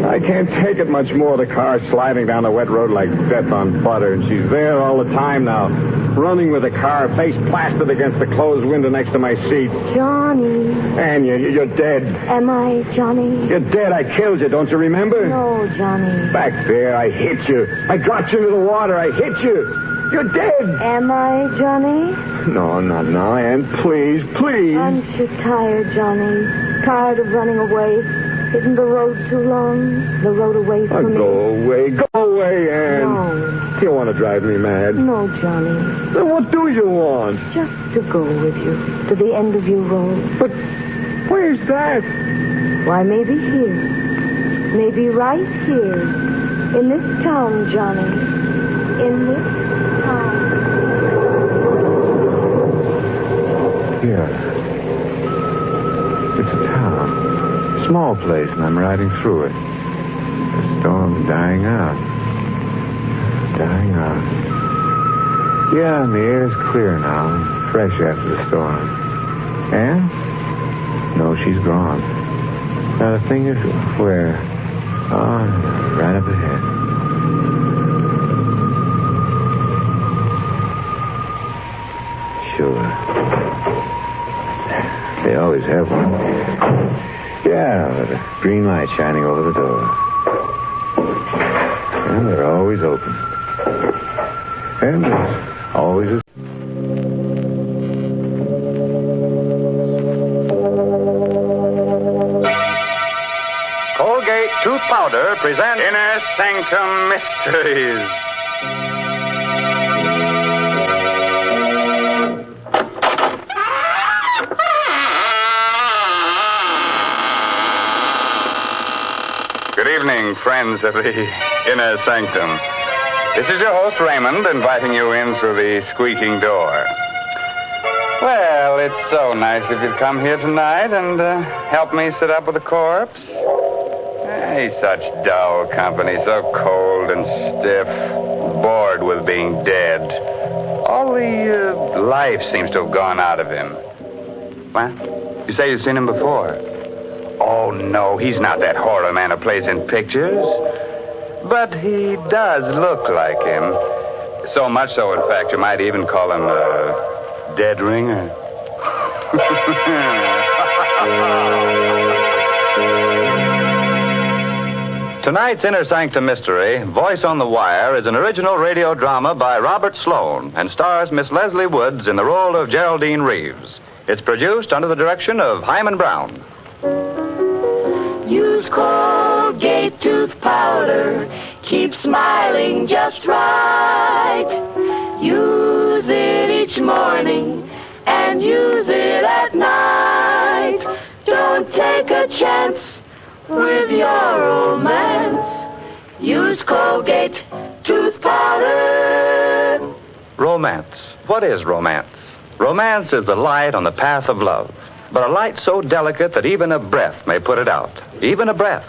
I can't take it much more. The car's sliding down the wet road like death on butter, and she's there all the time now, running with the car, face plastered against the closed window next to my seat. Johnny. Ann, you're dead. Am I, Johnny? You're dead. I killed you. Don't you remember? No, Johnny. Back there, I hit you. I dropped you into the water. I hit you. You're dead. Am I, Johnny? No, not now, Ann. Please, please. I'm too tired, Johnny. Tired of running away. Isn't the road too long? The road away from me? Go away, Ann. No. You want to drive me mad? No, Johnny. Then what do you want? Just to go with you to the end of your road. But where's that? Why, maybe here. Maybe right here. In this town, Johnny. In this town. Yeah. It's a town. Small place, and I'm riding through it. The storm's dying out. Dying out. Yeah, and the air's clear now, fresh after the storm. Anne? No, she's gone. Now, the thing is, where? Oh, right up ahead. Sure. They always have one. Yeah, with a green light shining over the door. And they're always open. And there's always a... Colgate Tooth Powder presents Inner Sanctum Mysteries. Good evening, friends of the Inner Sanctum. This is your host, Raymond, inviting you in through the squeaking door. Well, it's so nice if you'd come here tonight and help me sit up with the corpse. Hey, such dull company, so cold and stiff, bored with being dead. All the life seems to have gone out of him. What? You say you've seen him before? Oh, no, he's not that horror man who plays in pictures. But he does look like him. So much so, in fact, you might even call him a dead ringer. Tonight's Inner Sanctum Mystery, Voice on the Wire, is an original radio drama by Robert Sloan and stars Miss Leslie Woods in the role of Geraldine Reeves. It's produced under the direction of Hyman Brown. Use Colgate tooth powder. Keep smiling just right. Use it each morning and use it at night. Don't take a chance with your romance. Use Colgate tooth powder. Romance. What is romance? Romance is the light on the path of love. But a light so delicate that even a breath may put it out. Even a breath.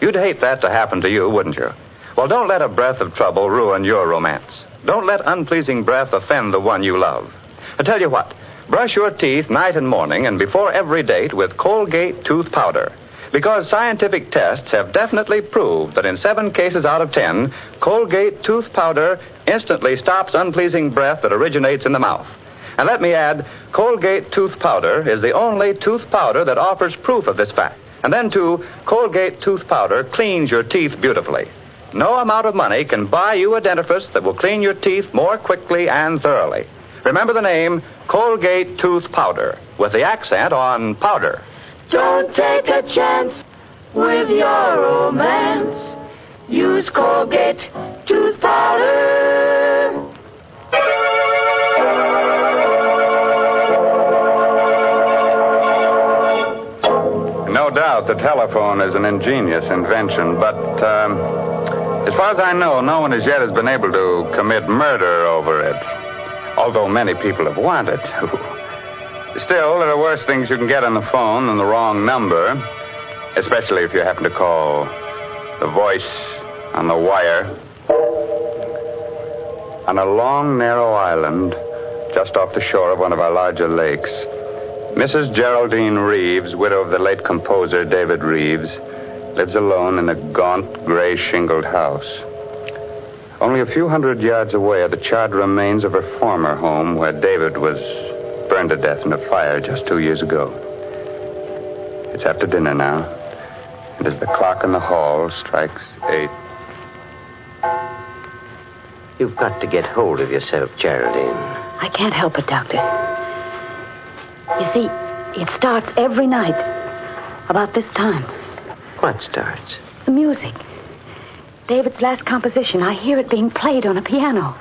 You'd hate that to happen to you, wouldn't you? Well, don't let a breath of trouble ruin your romance. Don't let unpleasing breath offend the one you love. I tell you what, brush your teeth night and morning and before every date with Colgate tooth powder. Because scientific tests have definitely proved that in 7 cases out of 10, Colgate tooth powder instantly stops unpleasing breath that originates in the mouth. And let me add, Colgate tooth powder is the only tooth powder that offers proof of this fact. And then, too, Colgate tooth powder cleans your teeth beautifully. No amount of money can buy you a dentifrice that will clean your teeth more quickly and thoroughly. Remember the name Colgate tooth powder, with the accent on powder. Don't take a chance with your romance. Use Colgate tooth powder. No doubt the telephone is an ingenious invention, but as far as I know, no one as yet has been able to commit murder over it, although many people have wanted to. Still, there are worse things you can get on the phone than the wrong number, especially if you happen to call the voice on the wire. On a long, narrow island just off the shore of one of our larger lakes, Mrs. Geraldine Reeves, widow of the late composer David Reeves, lives alone in a gaunt, gray shingled house. Only a few hundred yards away are the charred remains of her former home, where David was burned to death in a fire just 2 years ago. It's after dinner now, and as the clock in the hall strikes 8... You've got to get hold of yourself, Geraldine. I can't help it, Doctor. You see, it starts every night about this time. What starts? The music. David's last composition. I hear it being played on a piano.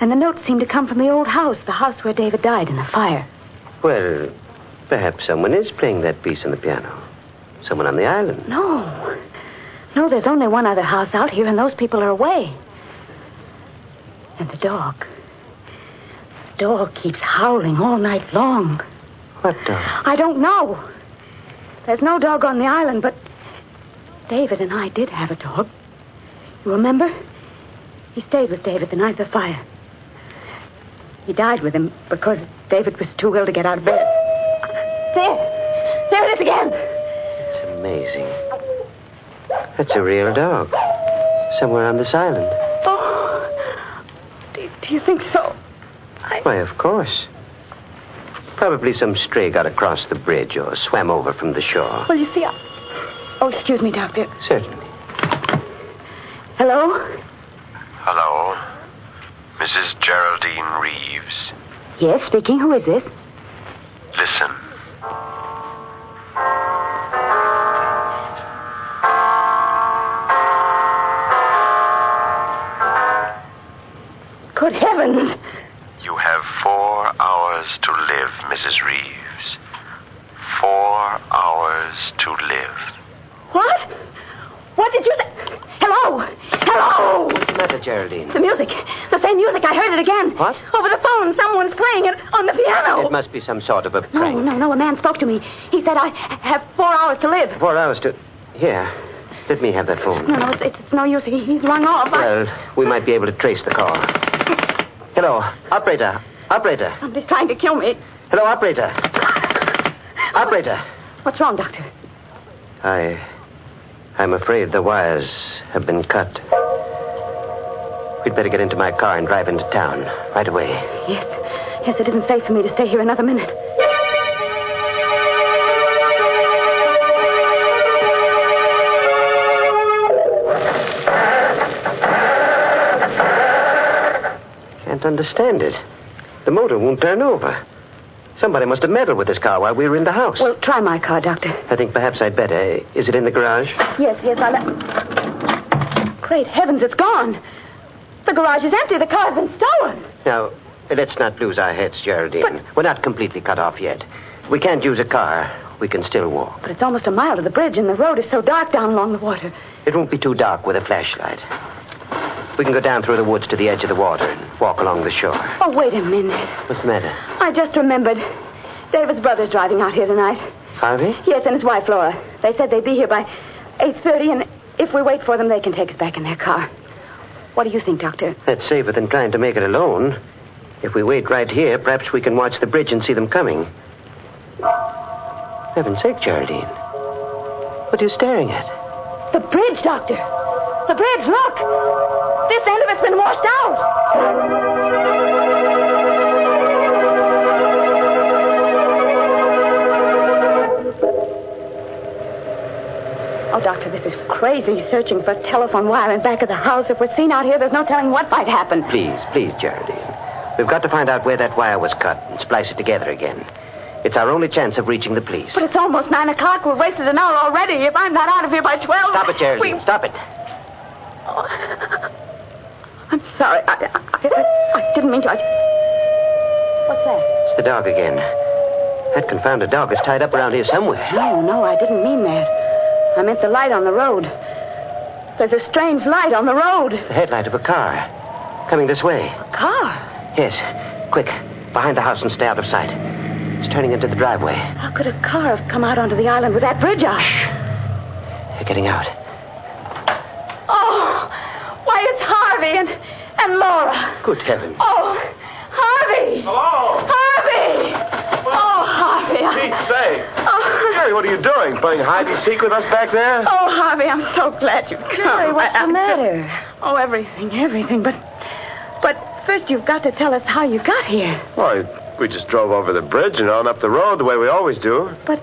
And the notes seem to come from the old house, the house where David died in the fire. Well, perhaps someone is playing that piece on the piano. Someone on the island. No. No, there's only one other house out here, and those people are away. And the dog. The dog keeps howling all night long. What dog? I don't know. There's no dog on the island, but David and I did have a dog. You remember? He stayed with David the night of the fire. He died with him because David was too ill to get out of bed. There it is again. It's amazing. That's a real dog. Somewhere on this island. Oh, do you think so? Why, of course. Probably some stray got across the bridge or swam over from the shore. Well, you see, Oh, excuse me, Doctor. Certainly. Hello? Hello. Mrs. Geraldine Reeves. Yes, speaking. Who is this? Listen. Good heavens. You have 4 hours to live, Mrs. Reeves. 4 hours to live. What? What did you say? Hello? Hello? What's the matter, Geraldine? The music. The same music. I heard it again. What? Over the phone. Someone's playing it on the piano. It must be some sort of a prank. No. A man spoke to me. He said I have 4 hours to live. 4 hours to... Here. Let me have that phone. No, it's no use. He's rung off. Well, we might be able to trace the call. Hello. Operator. Somebody's trying to kill me. Hello, operator. Operator. What's wrong, Doctor? I'm afraid the wires have been cut. We'd better get into my car and drive into town right away. Yes, it isn't safe for me to stay here another minute. Can't understand it. The motor won't turn over. Somebody must have meddled with this car while we were in the house. Well, try my car, Doctor. I think perhaps I'd better. Is it in the garage? Yes, Great heavens, it's gone. The garage is empty. The car's been stolen. Now, let's not lose our heads, Geraldine. We're not completely cut off yet. We can't use a car. We can still walk. But it's almost a mile to the bridge, and the road is so dark down along the water. It won't be too dark with a flashlight. We can go down through the woods to the edge of the water and walk along the shore. Oh, wait a minute. What's the matter? I just remembered. David's brother's driving out here tonight. Harvey? Yes, and his wife, Laura. They said they'd be here by 8:30, and if we wait for them, they can take us back in their car. What do you think, Doctor? That's safer than trying to make it alone. If we wait right here, perhaps we can watch the bridge and see them coming. For heaven's sake, Geraldine. What are you staring at? The bridge, Doctor. The bridge, look. This end of it's been washed out. Oh, Doctor, this is crazy, searching for a telephone wire in back of the house. If we're seen out here, there's no telling what might happen. Please, Geraldine. We've got to find out where that wire was cut and splice it together again. It's our only chance of reaching the police. But it's almost 9 o'clock. We've wasted an hour already. If I'm not out of here by 12... Stop it, Geraldine. Stop it. Oh. I'm sorry. I didn't mean to. What's that? It's the dog again. That confounded dog is tied up around here somewhere. No, I didn't mean that. I meant the light on the road. There's a strange light on the road. The headlight of a car. Coming this way. A car? Yes. Quick. Behind the house and stay out of sight. It's turning into the driveway. How could a car have come out onto the island with that bridge out? Shh. They're getting out. Oh, why, it's Harvey and Laura. Good heavens. Oh, Harvey. Hello. Harvey. Oh, Harvey. Pete's sake. Jerry, what are you doing? Playing hide and seek with us back there? Oh, Harvey, I'm so glad you've come. Jerry, what's the matter? Oh, everything. But first you've got to tell us how you got here. Why, we just drove over the bridge and on up the road the way we always do. But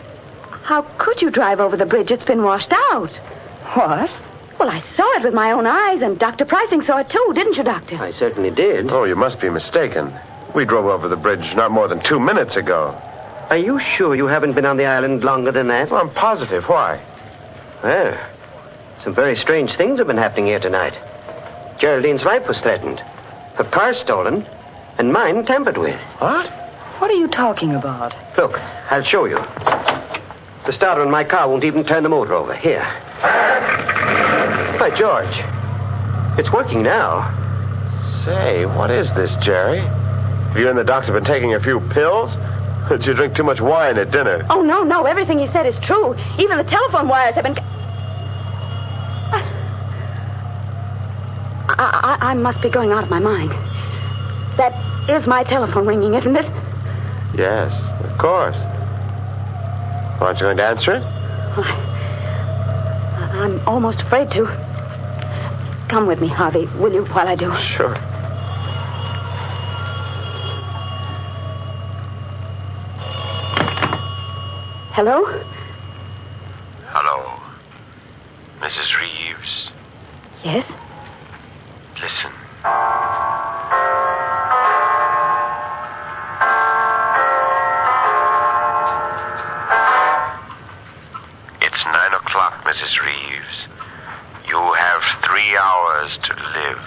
how could you drive over the bridge? It's been washed out. What? Well, I saw it with my own eyes, and Dr. Pricing saw it too, didn't you, Doctor? I certainly did. Oh, you must be mistaken. We drove over the bridge not more than 2 minutes ago. Are you sure you haven't been on the island longer than that? Well, I'm positive. Why? Well, some very strange things have been happening here tonight. Geraldine's life was threatened. Her car stolen, and mine tampered with. What? What are you talking about? Look, I'll show you. The starter in my car won't even turn the motor over. Here. By George. It's working now. Say, what is this, Jerry? Have you and the doctor been taking a few pills? Did you drink too much wine at dinner? Oh, no. Everything he said is true. Even the telephone wires have been... I must be going out of my mind. That is my telephone ringing, isn't it? Yes, of course. Aren't you going to answer it? Well, I'm almost afraid to. Come with me, Harvey, will you, while I do? Sure. Hello? Hello. Mrs. Reeves. Yes? Listen. It's 9 o'clock, Mrs. Reeves. You have 3 hours to live.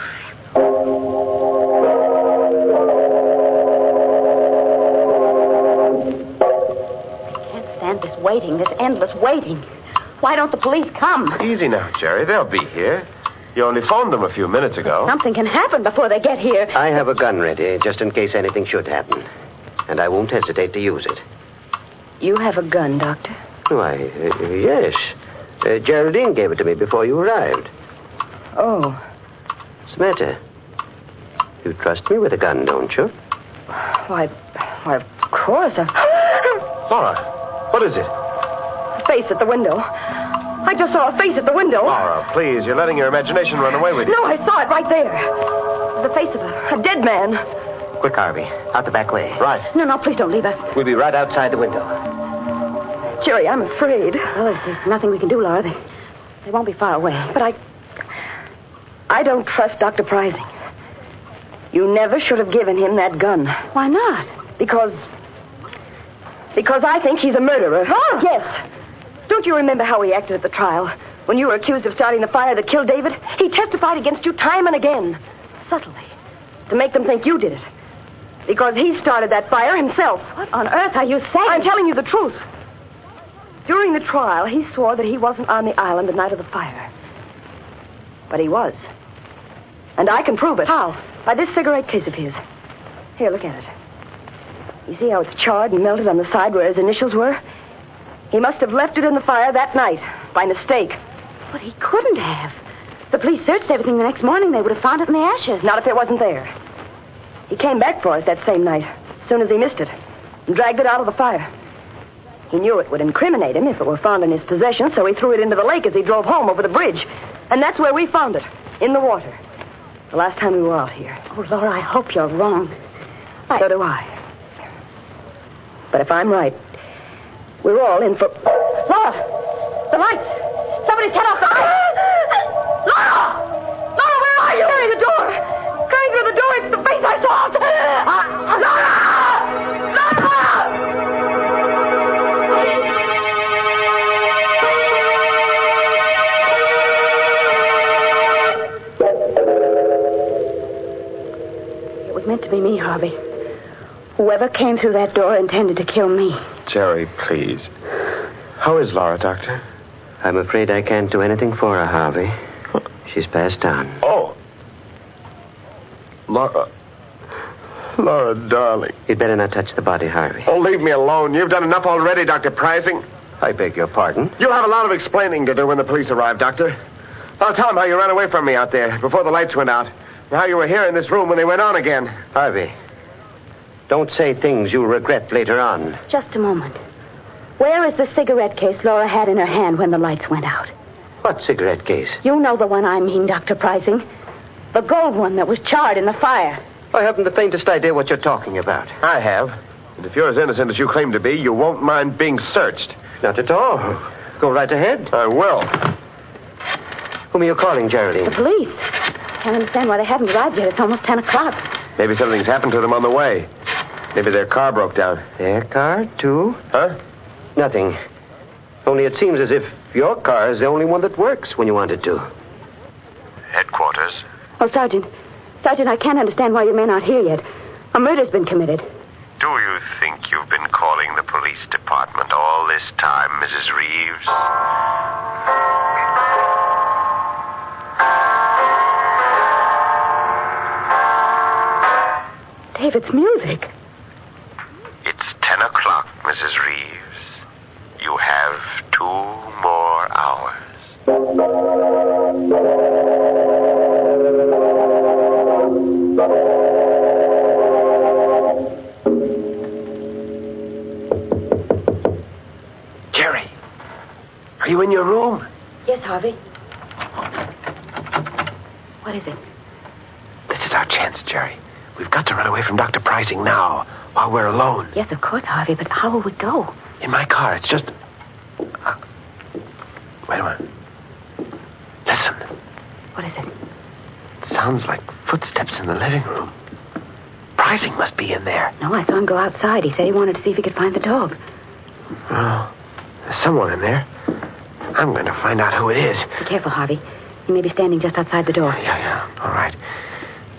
This waiting, this endless waiting. Why don't the police come? Easy now, Jerry. They'll be here. You only phoned them a few minutes ago. Something can happen before they get here. I have a gun ready, just in case anything should happen. And I won't hesitate to use it. You have a gun, Doctor? Why, yes. Geraldine gave it to me before you arrived. Oh. What's the matter? You trust me with a gun, don't you? Why, of course. Laura. What is it? A face at the window. I just saw a face at the window. Laura, please, you're letting your imagination run away with you. No, I saw it right there. It was the face of a dead man. Quick, Harvey. Out the back way. Right. No, please don't leave us. We'll be right outside the window. Jerry, I'm afraid. Well, there's nothing we can do, Laura. They won't be far away. But I don't trust Dr. Prizing. You never should have given him that gun. Why not? Because I think he's a murderer. Huh? Yes. Don't you remember how he acted at the trial? When you were accused of starting the fire that killed David? He testified against you time and again. Subtly. To make them think you did it. Because he started that fire himself. What on earth are you saying? I'm telling you the truth. During the trial, he swore that he wasn't on the island the night of the fire. But he was. And I can prove it. How? By this cigarette case of his. Here, look at it. You see how it's charred and melted on the side where his initials were? He must have left it in the fire that night, by mistake. But he couldn't have. The police searched everything the next morning. They would have found it in the ashes. Not if it wasn't there. He came back for us that same night, as soon as he missed it, and dragged it out of the fire. He knew it would incriminate him if it were found in his possession, so he threw it into the lake as he drove home over the bridge. And that's where we found it, in the water. The last time we were out here. Oh, Laura, I hope you're wrong. So do I. But if I'm right, we're all in for... Laura! The lights! Somebody's cut off the lights! Laura! Laura, where are you? Carry the door! Carry through the door! It's the face I saw! Laura! It was meant to be me, Harvey. Whoever came through that door intended to kill me. Jerry, please. How is Laura, Doctor? I'm afraid I can't do anything for her, Harvey. She's passed on. Oh. Laura, darling. You'd better not touch the body, Harvey. Oh, leave me alone. You've done enough already, Dr. Prizing. I beg your pardon? You'll have a lot of explaining to do when the police arrive, Doctor. I'll tell them how you ran away from me out there before the lights went out. And how you were here in this room when they went on again. Harvey, don't say things you'll regret later on. Just a moment. Where is the cigarette case Laura had in her hand when the lights went out? What cigarette case? You know the one I mean, Dr. Prizing. The gold one that was charred in the fire. I haven't the faintest idea what you're talking about. I have. And if you're as innocent as you claim to be, you won't mind being searched. Not at all. Go right ahead. I will. Whom are you calling, Geraldine? The police. Can't understand why they haven't arrived yet. It's almost 10 o'clock. Maybe something's happened to them on the way. Maybe their car broke down. Their car, too? Huh? Nothing. Only it seems as if your car is the only one that works when you want it to. Headquarters. Oh, Sergeant. Sergeant, I can't understand why your men aren't here yet. A murder's been committed. Do you think you've been calling the police department all this time, Mrs. Reeves? David's music. It's 10 o'clock. Mrs. Reeves. You have 2 more hours. Jerry, are you in your room? Yes, Harvey. What is it? This is our chance, Jerry. We've got to run away from Dr. Pricing now, while we're alone. Yes, of course, Harvey, but how will we go? In my car. It's just... Wait a minute. Listen. What is it? It sounds like footsteps in the living room. Pricing must be in there. No, I saw him go outside. He said he wanted to see if he could find the dog. Oh, there's someone in there. I'm going to find out who it is. Be careful, Harvey. He may be standing just outside the door. Yeah. All right.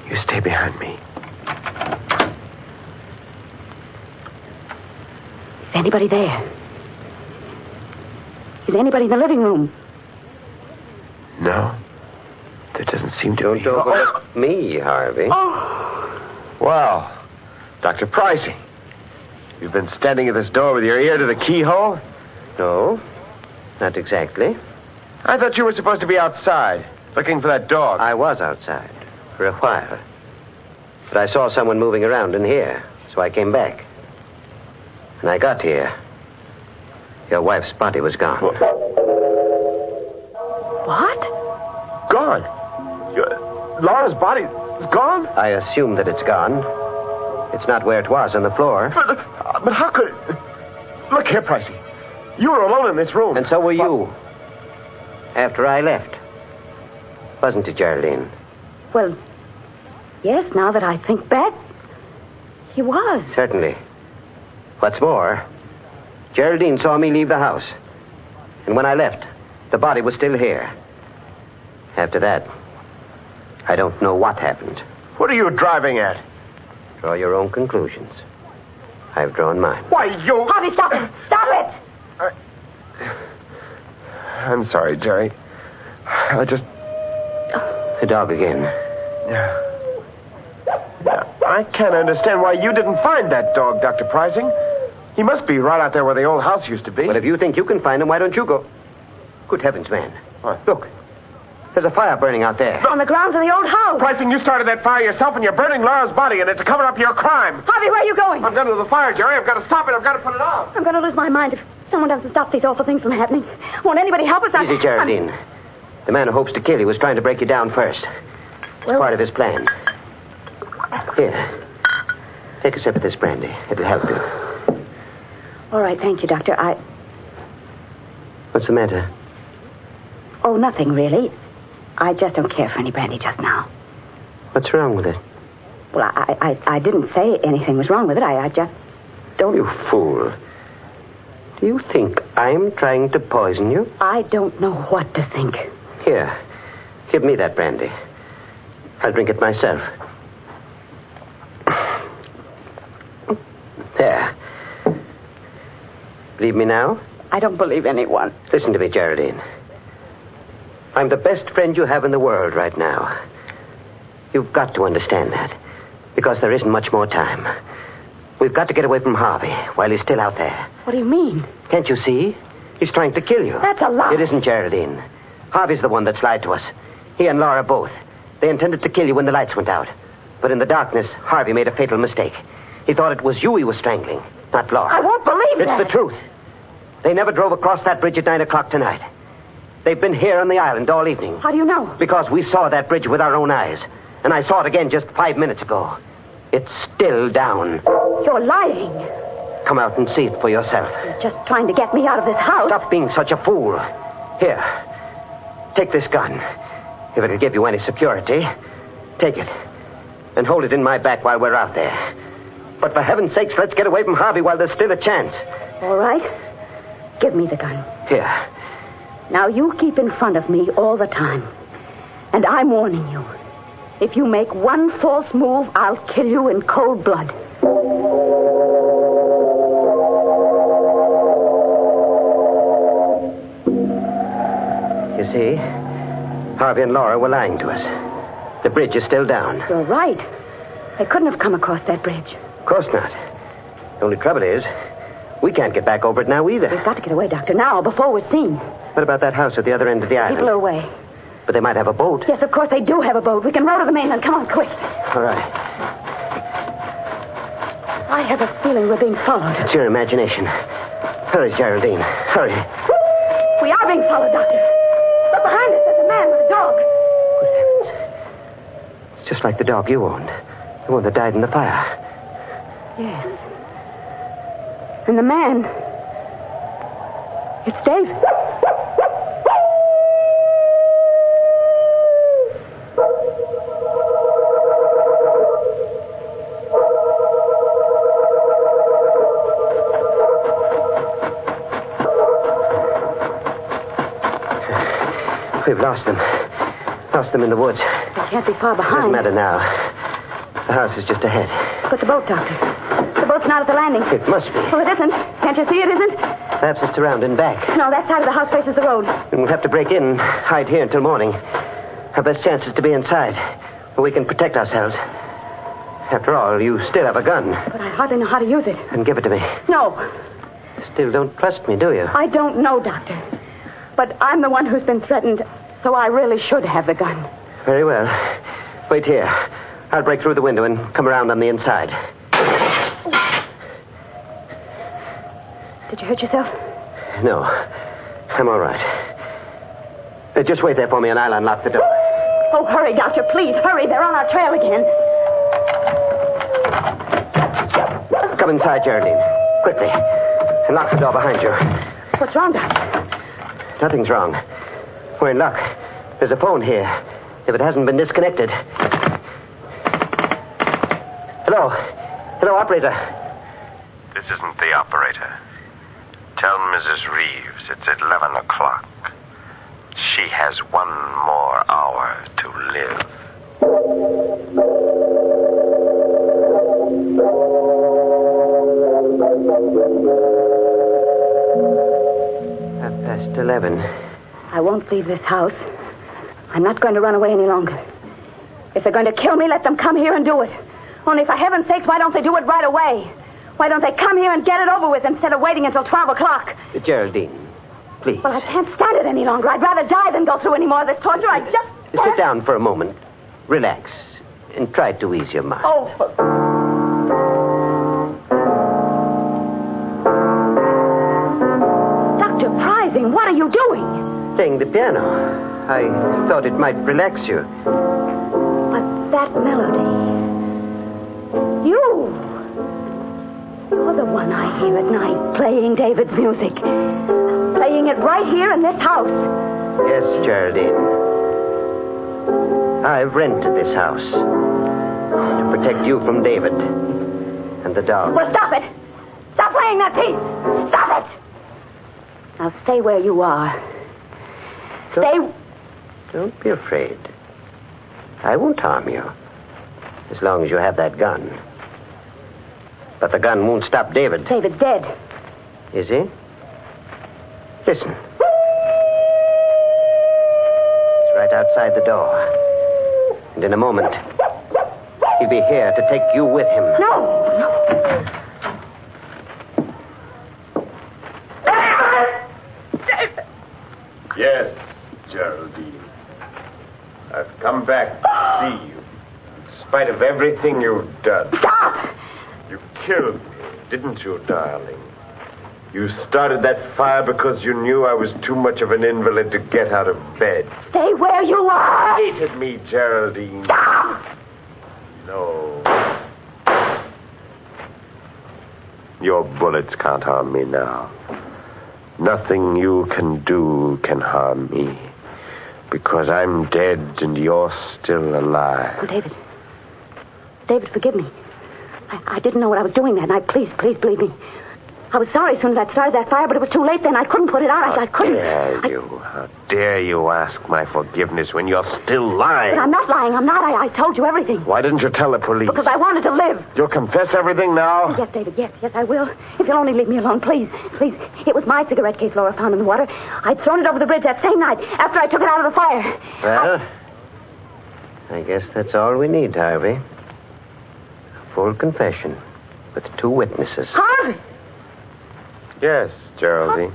You stay behind me. Is anybody there? Is anybody in the living room? No. There doesn't seem to be. Don't overlook me, Harvey. Wow. Dr. Pricing. You've been standing at this door with your ear to the keyhole? No, not exactly. I thought you were supposed to be outside, looking for that dog. I was outside for a while. But I saw someone moving around in here, so I came back. When I got here, your wife's body was gone. What? Gone? Laura's body is gone? I assume that it's gone. It's not where it was on the floor. But how could it... Look here, Pricey. You were alone in this room. And so were you. After I left. Wasn't it, Geraldine? Well, yes, now that I think back, he was. Certainly. What's more, Geraldine saw me leave the house. And when I left, the body was still here. After that, I don't know what happened. What are you driving at? Draw your own conclusions. I've drawn mine. Why, you... Harvey, stop it! Stop it! I'm sorry, Jerry. I just... The dog again. I can't understand why you didn't find that dog, Dr. Pricing. He must be right out there where the old house used to be. Well, if you think you can find him, why don't you go? Good heavens, man. What? Look. There's a fire burning out there. On the grounds of the old house. Pricing, you started that fire yourself, and you're burning Laura's body in it to cover up your crime. Harvey, where are you going? I'm going to the fire, Jerry. I've got to stop it. I've got to put it out. I'm going to lose my mind if someone doesn't stop these awful things from happening. Won't anybody help us? Easy, Geraldine. The man who hopes to kill you was trying to break you down first. It's part of his plan. Here. Take a sip of this brandy. It'll help you. All right, thank you, Doctor. What's the matter? Oh, nothing, really. I just don't care for any brandy just now. What's wrong with it? Well, I didn't say anything was wrong with it. I just don't... You fool. Do you think I'm trying to poison you? I don't know what to think. Here. Give me that brandy. I'll drink it myself. There. Believe me now? I don't believe anyone. Listen to me, Geraldine. I'm the best friend you have in the world right now. You've got to understand that. Because there isn't much more time. We've got to get away from Harvey while he's still out there. What do you mean? Can't you see? He's trying to kill you. That's a lie. It isn't, Geraldine. Harvey's the one that's lied to us. He and Laura both. They intended to kill you when the lights went out. But in the darkness, Harvey made a fatal mistake. He thought it was you he was strangling, not Laura. I won't believe that. It's the truth. They never drove across that bridge at 9 o'clock tonight. They've been here on the island all evening. How do you know? Because we saw that bridge with our own eyes. And I saw it again just 5 minutes ago. It's still down. You're lying. Come out and see it for yourself. You're just trying to get me out of this house. Stop being such a fool. Here. Take this gun. If it'll give you any security, take it. And hold it in my back while we're out there. But for heaven's sakes, let's get away from Harvey while there's still a chance. All right. Give me the gun. Here. Now you keep in front of me all the time. And I'm warning you. If you make one false move, I'll kill you in cold blood. You see, Harvey and Laura were lying to us. The bridge is still down. You're right. They couldn't have come across that bridge. Of course not. The only trouble is, We can't get back over it now either. We've got to get away, Doctor, now, before we're seen. What about that house at the other end of the island? People are away. But they might have a boat. Yes, of course they do have a boat. We can row to the mainland. Come on, quick. All right. I have a feeling we're being followed. It's your imagination. Hurry, Geraldine. Hurry. We are being followed, Doctor. Look behind us. There's a man with a dog. Good heavens. It's just like the dog you owned. The one that died in the fire. Yes. And the man... It's Dave. We've lost them. Lost them in the woods. They can't be far behind. Doesn't matter now. The house is just ahead. But the boat, Doctor. The boat's not at the landing. It must be. Oh, it isn't. Can't you see it isn't? Perhaps it's around and back. No, that side of the house faces the road. And we'll have to break in and hide here until morning. Our best chance is to be inside, where we can protect ourselves. After all, you still have a gun. But I hardly know how to use it. Then give it to me. No. Still don't trust me, do you? I don't know, Doctor. But I'm the one who's been threatened, so I really should have the gun. Very well. Wait here. I'll break through the window and come around on the inside. Did you hurt yourself? No. I'm all right. Just wait there for me and I'll unlock the door. Oh, hurry, Doctor, please. Hurry. They're on our trail again. Come inside, Geraldine. Quickly. And lock the door behind you. What's wrong, Doctor? Nothing's wrong. We're in luck. There's a phone here. If it hasn't been disconnected. Hello. Hello, operator. This isn't the operator. Tell Mrs. Reeves it's at 11 o'clock. She has 1 more hour to live. 11. I won't leave this house. I'm not going to run away any longer. If they're going to kill me, let them come here and do it. Only for heaven's sakes, why don't they do it right away? Why don't they come here and get it over with instead of waiting until 12 o'clock? Geraldine, please. Well, I can't stand it any longer. I'd rather die than go through any more of this torture. I just... Sit down for a moment. Relax. And try to ease your mind. Oh, Dr. Prizing, what are you doing? Playing the piano. I thought it might relax you. But that melody... You're the one I hear at night, playing David's music. Playing it right here in this house. Yes, Geraldine. I've rented this house to protect you from David and the dog. Well, stop it! Stop playing that piece! Stop it! Now stay where you are. Don't be afraid. I won't harm you. As long as you have that gun. But the gun won't stop David. David's dead. Is he? Listen. He's right outside the door. And in a moment, he'll be here to take you with him. No! Yes, Geraldine. I've come back to see you. In spite of everything you've done. Stop! You killed me, didn't you, darling? You started that fire because you knew I was too much of an invalid to get out of bed. Stay where you are! You hated me, Geraldine. Stop! No. Your bullets can't harm me now. Nothing you can do can harm me. Because I'm dead and you're still alive. Oh, David. David, forgive me. I didn't know what I was doing that night. Please believe me. I was sorry as soon as I started that fire, but it was too late then. I couldn't put it out. I couldn't. How dare you ask my forgiveness when you're still lying? But I'm not lying. I'm not. I told you everything. Why didn't you tell the police? Because I wanted to live. You'll confess everything now? Yes, David, yes, I will. If you'll only leave me alone, please. It was my cigarette case Laura found in the water. I'd thrown it over the bridge that same night after I took it out of the fire. Well, I guess that's all we need, Harvey. A full confession with 2 witnesses. Harvey! Yes, Geraldine.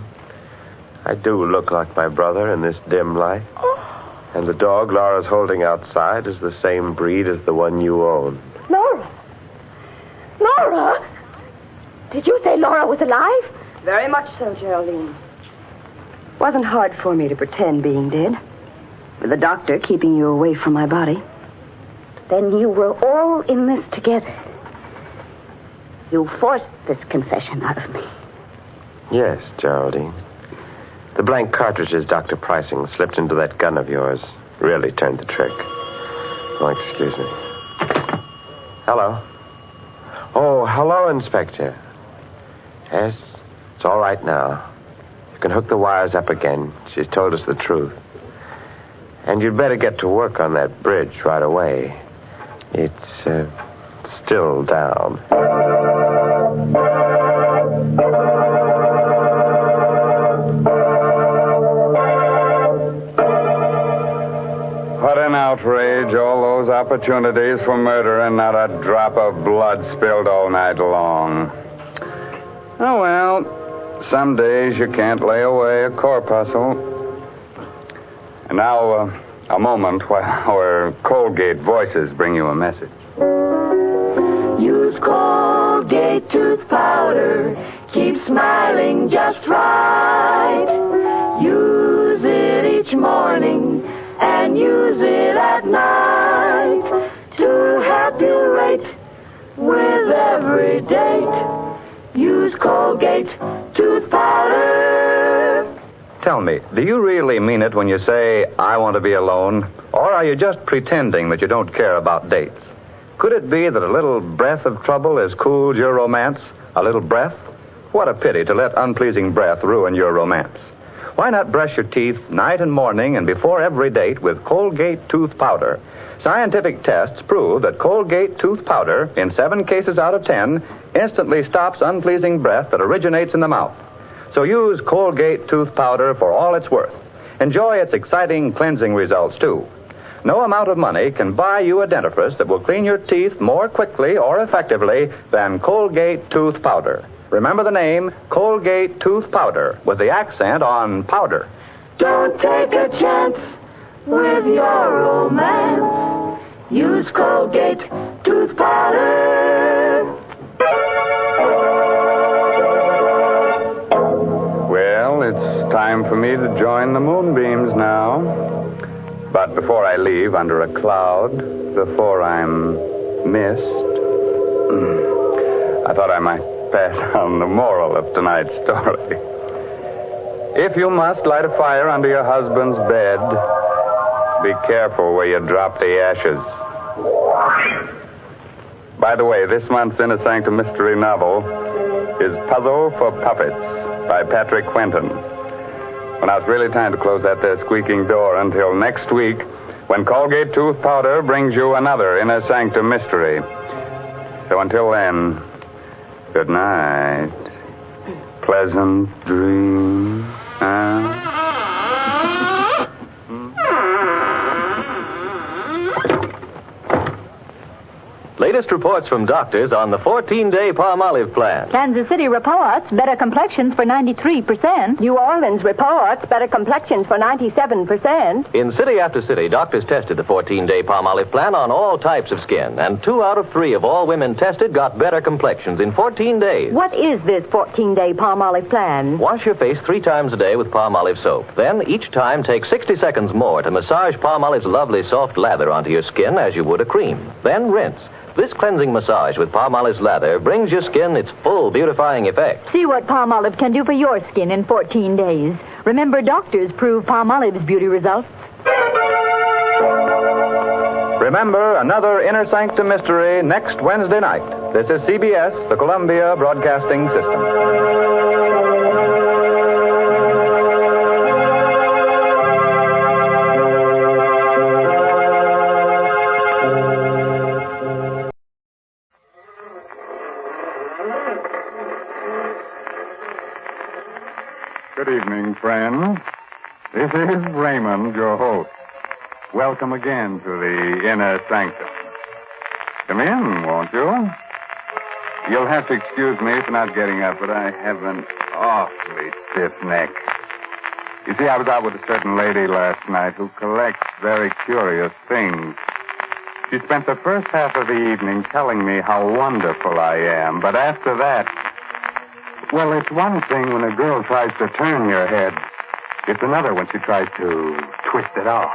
I do look like my brother in this dim light. And the dog Laura's holding outside is the same breed as the one you own. Laura! Laura! Did you say Laura was alive? Very much so, Geraldine. Wasn't hard for me to pretend being dead. With the doctor keeping you away from my body. Then you were all in this together. You forced this confession out of me. Yes, Geraldine. The blank cartridges Dr. Pricing slipped into that gun of yours really turned the trick. Oh, excuse me. Hello. Oh, hello, Inspector. Yes, it's all right now. You can hook the wires up again. She's told us the truth. And you'd better get to work on that bridge right away. It's still down. What an outrage, all those opportunities for murder and not a drop of blood spilled all night long. Oh, well, some days you can't lay away a corpuscle. And now, a moment while our Colgate voices bring you a message. Use Colgate tooth powder. Keep smiling just right. Use it each morning and use it at night to help you rate with every date. Use Colgate tooth powder. Tell me, do you really mean it when you say, I want to be alone? Or are you just pretending that you don't care about dates? Could it be that a little breath of trouble has cooled your romance? A little breath? What a pity to let unpleasing breath ruin your romance. Why not brush your teeth night and morning and before every date with Colgate tooth powder? Scientific tests prove that Colgate tooth powder, in 7 cases out of 10, instantly stops unpleasing breath that originates in the mouth. So use Colgate tooth powder for all it's worth. Enjoy its exciting cleansing results, too. No amount of money can buy you a dentifrice that will clean your teeth more quickly or effectively than Colgate tooth powder. Remember the name, Colgate tooth powder, with the accent on powder. Don't take a chance with your romance. Use Colgate tooth powder. Well, it's time for me to join the moonbeams now. But before I leave under a cloud, before I'm missed, I thought I might pass on the moral of tonight's story. If you must light a fire under your husband's bed, be careful where you drop the ashes. By the way, this month's Inner Sanctum Mystery novel is Puzzle for Puppets by Patrick Quentin. Well, now it's really time to close that there squeaking door until next week when Colgate tooth powder brings you another Inner Sanctum Mystery. So until then, good night. Pleasant dreams. Latest reports from doctors on the 14-day Palmolive plan. Kansas City reports better complexions for 93%. New Orleans reports better complexions for 97%. In city after city, doctors tested the 14-day Palmolive plan on all types of skin, and 2 out of 3 of all women tested got better complexions in 14 days. What is this 14-day Palmolive plan? Wash your face 3 times a day with Palmolive soap. Then, each time, take 60 seconds more to massage Palmolive's lovely soft lather onto your skin as you would a cream. Then rinse. This cleansing massage with Palmolive's lather brings your skin its full beautifying effect. See what Palmolive can do for your skin in 14 days. Remember, doctors prove Palmolive's beauty results. Remember, another Inner Sanctum Mystery next Wednesday night. This is CBS, the Columbia Broadcasting System. Good evening, friends. This is Raymond, your host. Welcome again to the Inner Sanctum. Come in, won't you? You'll have to excuse me for not getting up, but I have an awfully stiff neck. You see, I was out with a certain lady last night who collects very curious things. She spent the first half of the evening telling me how wonderful I am, but after that, well, it's one thing when a girl tries to turn your head. It's another when she tries to twist it off.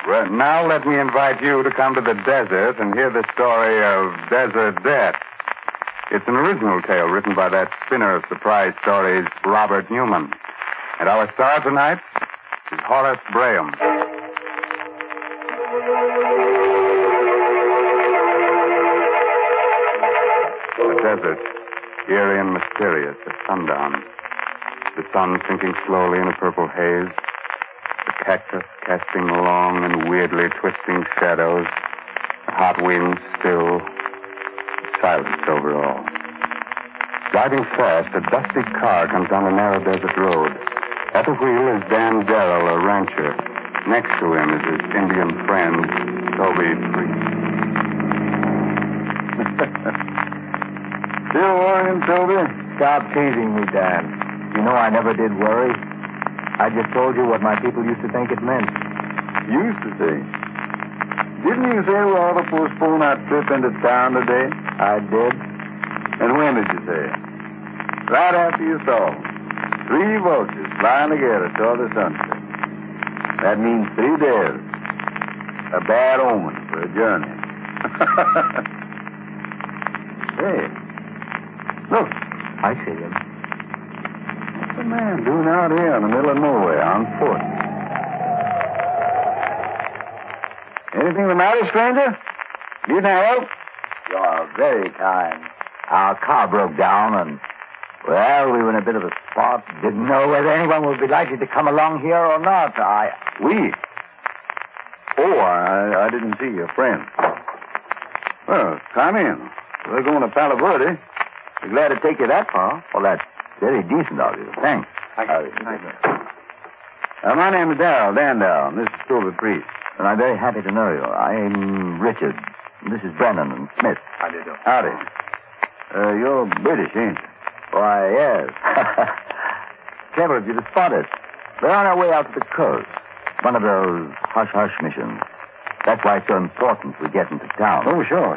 Well, now let me invite you to come to the desert and hear the story of Desert Death. It's an original tale written by that spinner of surprise stories, Robert Newman. And our star tonight is Horace Graham. The desert, eerie and mysterious at sundown. The sun sinking slowly in a purple haze. The cactus casting long and weirdly twisting shadows. The hot winds still. Silence over all. Driving fast, a dusty car comes down a narrow desert road. At the wheel is Dan Darrell, a rancher. Next to him is his Indian friend, Toby Priest. Still worrying, Toby? Stop teasing me, Dan. You know I never did worry. I just told you what my people used to think it meant. Used to say? Didn't you say we ought to postpone our trip into town today? I did. And when did you say it? Right after you saw them. 3 vultures flying together toward the sunset. That means 3 days. A bad omen for a journey. Hey, look. I see him. What's the man doing out here in the middle of nowhere on foot? Anything the matter, stranger? Need any help? You're very kind. Our car broke down and, well, we were in a bit of a spot. Didn't know whether anyone would be likely to come along here or not. We? Oh, I didn't see your friend. Well, come in. We're going to Palo Verde. We're glad to take you that far. Well, that's very decent of you. Thanks. My name is Darrell, Dan Darrell, and this is Toby Priest. And I'm very happy to know you. I'm Richard. This is Brennan and Smith. How do you do? Howdy. You're British, ain't you? Why, yes. Clever of you to spot us. We're on our way out to the coast. One of those hush-hush missions. That's why it's so important we get into town. Oh, sure.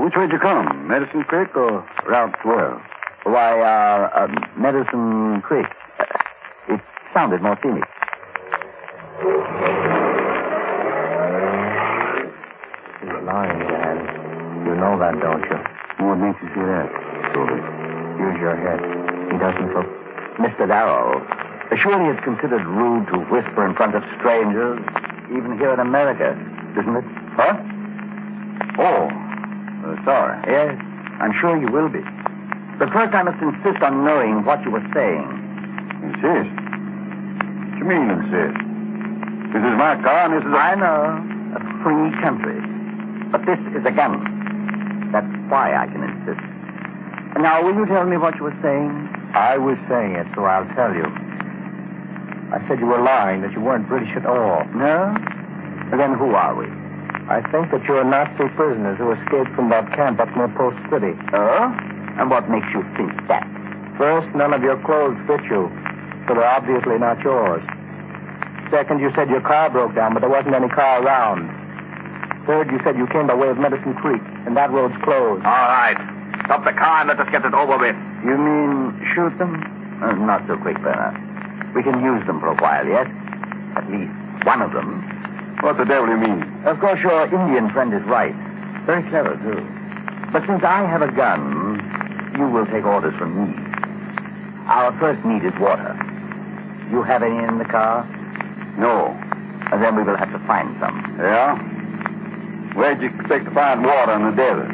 Which way'd you come? Medicine Creek or Route 12? Why, Medicine Creek. It sounded more scenic. He's lying, Dad. You know that, don't you? What makes you say that, Toby? Use your head. He doesn't look. Mr. Darrow, surely it's considered rude to whisper in front of strangers, even here in America, isn't it? Huh? Oh, sorry. Yes, I'm sure you will be. But first I must insist on knowing what you were saying. Insist? What you mean, insist? This is my car and this is I know. A free country. But this is a gun. That's why I can insist. Now, will you tell me what you were saying? I was saying it, so I'll tell you. I said you were lying, that you weren't British at all. No? Then who are we? I think that you're Nazi prisoners who escaped from that camp up near Post City. Oh? And what makes you think that? First, none of your clothes fit you, so they're obviously not yours. Second, you said your car broke down, but there wasn't any car around. Third, you said you came by way of Medicine Creek, and that road's closed. All right. Stop the car and let us get it over with. You mean shoot them? Not so quick, Bernard. We can use them for a while, yes? At least one of them. What the devil do you mean? Of course, your Indian friend is right. Very clever, too. But since I have a gun, you will take orders from me. Our first need is water. You have any in the car? No. And then we will have to find some. Yeah? Where'd you expect to find water in the desert?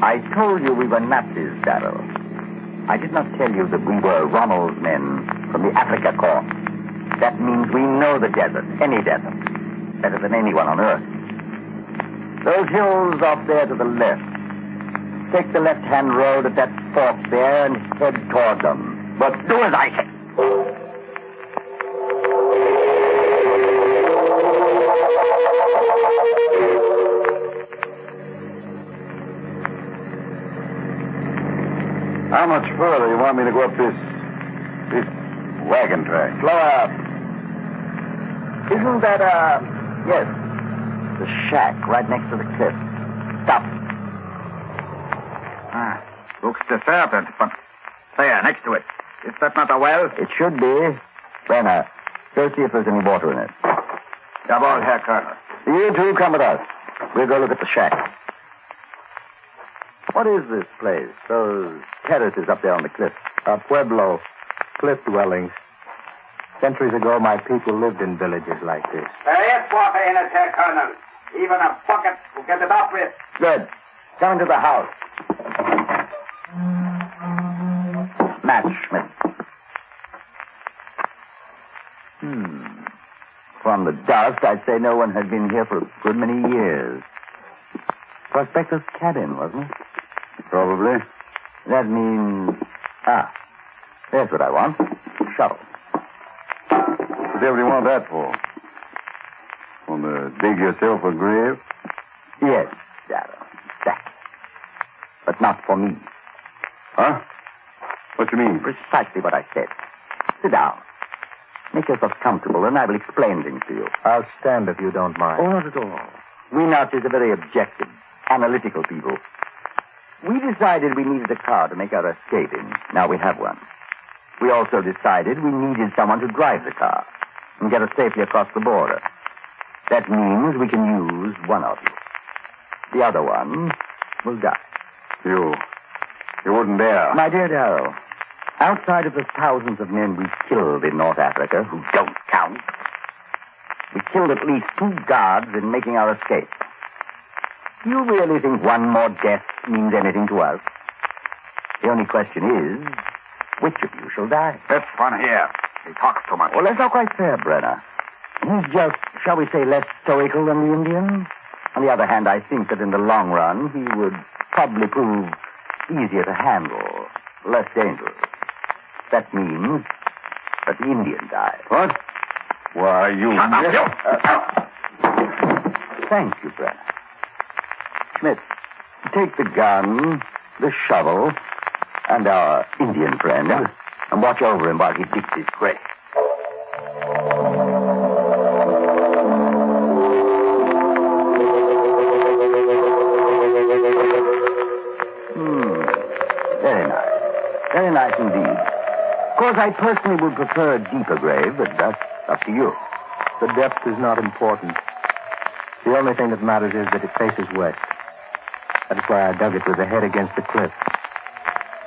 I told you we were Nazis, Darrell. I did not tell you that we were Rommel's men from the Africa Corps. That means we know the desert, any desert, better than anyone on Earth. Those hills off there to the left. Take the left-hand road at that fork there and head toward them. But do as I say. How much further you want me to go up this wagon track? Slow up. Isn't that, yes, the shack right next to the cliff? Stop. Looks deserted, but there, next to it. Is that not a well? It should be. Brenner, go see if there's any water in it. Jawohl, Herr Colonel. You two come with us. We'll go look at the shack. What is this place? Those terraces up there on the cliff? A pueblo. Cliff dwellings. Centuries ago, my people lived in villages like this. There is water in it, Herr Colonel. Even a bucket to get it up with. Good. Come into the house. Match, Schmidt. From the dust, I'd say no one had been here for a good many years. Prospector's cabin, wasn't it? Probably. That means... there's what I want. Shovel. What the devil do you want that for? Want to dig yourself a grave? Yes, Darrell. Exactly. But not for me. Huh? What you mean? Precisely what I said. Sit down. Make yourself comfortable, and I will explain things to you. I'll stand if you don't mind. Oh, not at all. We Nazis are very objective, analytical people. We decided we needed a car to make our escape in. Now we have one. We also decided we needed someone to drive the car and get us safely across the border. That means we can use one of you. The other one will die. You wouldn't dare. My dear Darrell, outside of the thousands of men we've killed in North Africa, who don't count, we killed at least 2 guards in making our escape. Do you really think one more death means anything to us? The only question is, which of you shall die? This one here. He talks too much. Well, that's not quite fair, Brenner. He's just, shall we say, less stoical than the Indian. On the other hand, I think that in the long run, he would probably prove easier to handle, less dangerous. That means that the Indian dies. What? Why, you... Thank you, Brenner. Schmidt, take the gun, the shovel, and our Indian friend, and watch over him while he digs his grave. Very nice. Very nice indeed. Of course, I personally would prefer a deeper grave, but that's up to you. The depth is not important. The only thing that matters is that it faces west. That is why I dug it with the head against the cliff.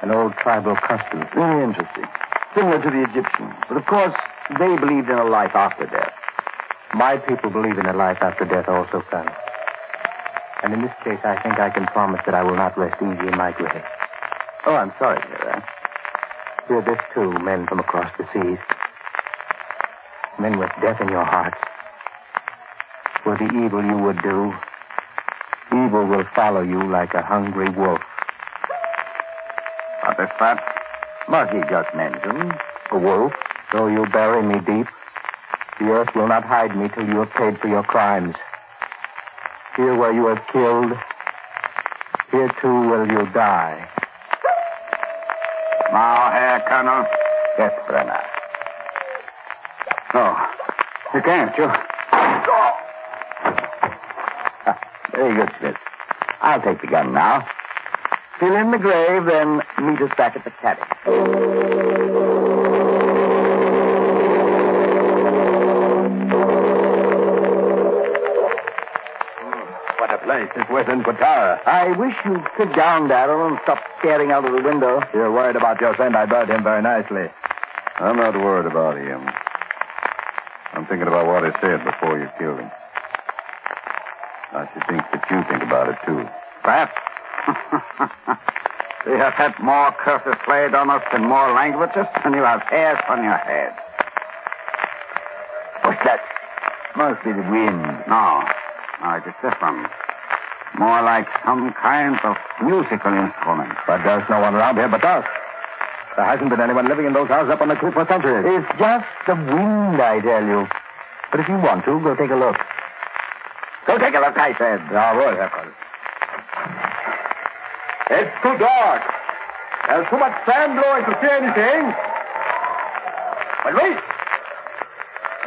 An old tribal custom. Very interesting. Similar to the Egyptians. But of course, they believed in a life after death. My people believe in a life after death also, Colonel. And in this case, I think I can promise that I will not rest easy in my grave. Oh, I'm sorry to hear that. Hear this, too, men from across the seas. Men with death in your hearts. For the evil you would do, evil will follow you like a hungry wolf. What is that? What he just mentioned. A wolf? Though you bury me deep, the earth will not hide me till you have paid for your crimes. Here where you have killed, here too will you die. Now, Herr Colonel. Yes, Brenner. No, you can't, you. Very good, Smith. I'll take the gun now. Fill in the grave, then meet us back at the cabin. What a place. It's worse than Qatar. I wish you'd sit down, Darrell, and stop staring out of the window. You're worried about your friend. I buried him very nicely. I'm not worried about him. I'm thinking about what he said before you killed him. I should think that you think about it, too. Perhaps. We have had more curses played on us in more languages than you have hairs on your head. What's that? Must be the wind. No, it is different. More like some kind of musical instrument. But there's no one around here but us. There hasn't been anyone living in those houses up on the cliff for centuries. It's just the wind, I tell you. But if you want to, go take a look. Go take a look, I said. Ja, wohl, Herr Koll. It's too dark. There's too much sand blowing to see anything. But wait.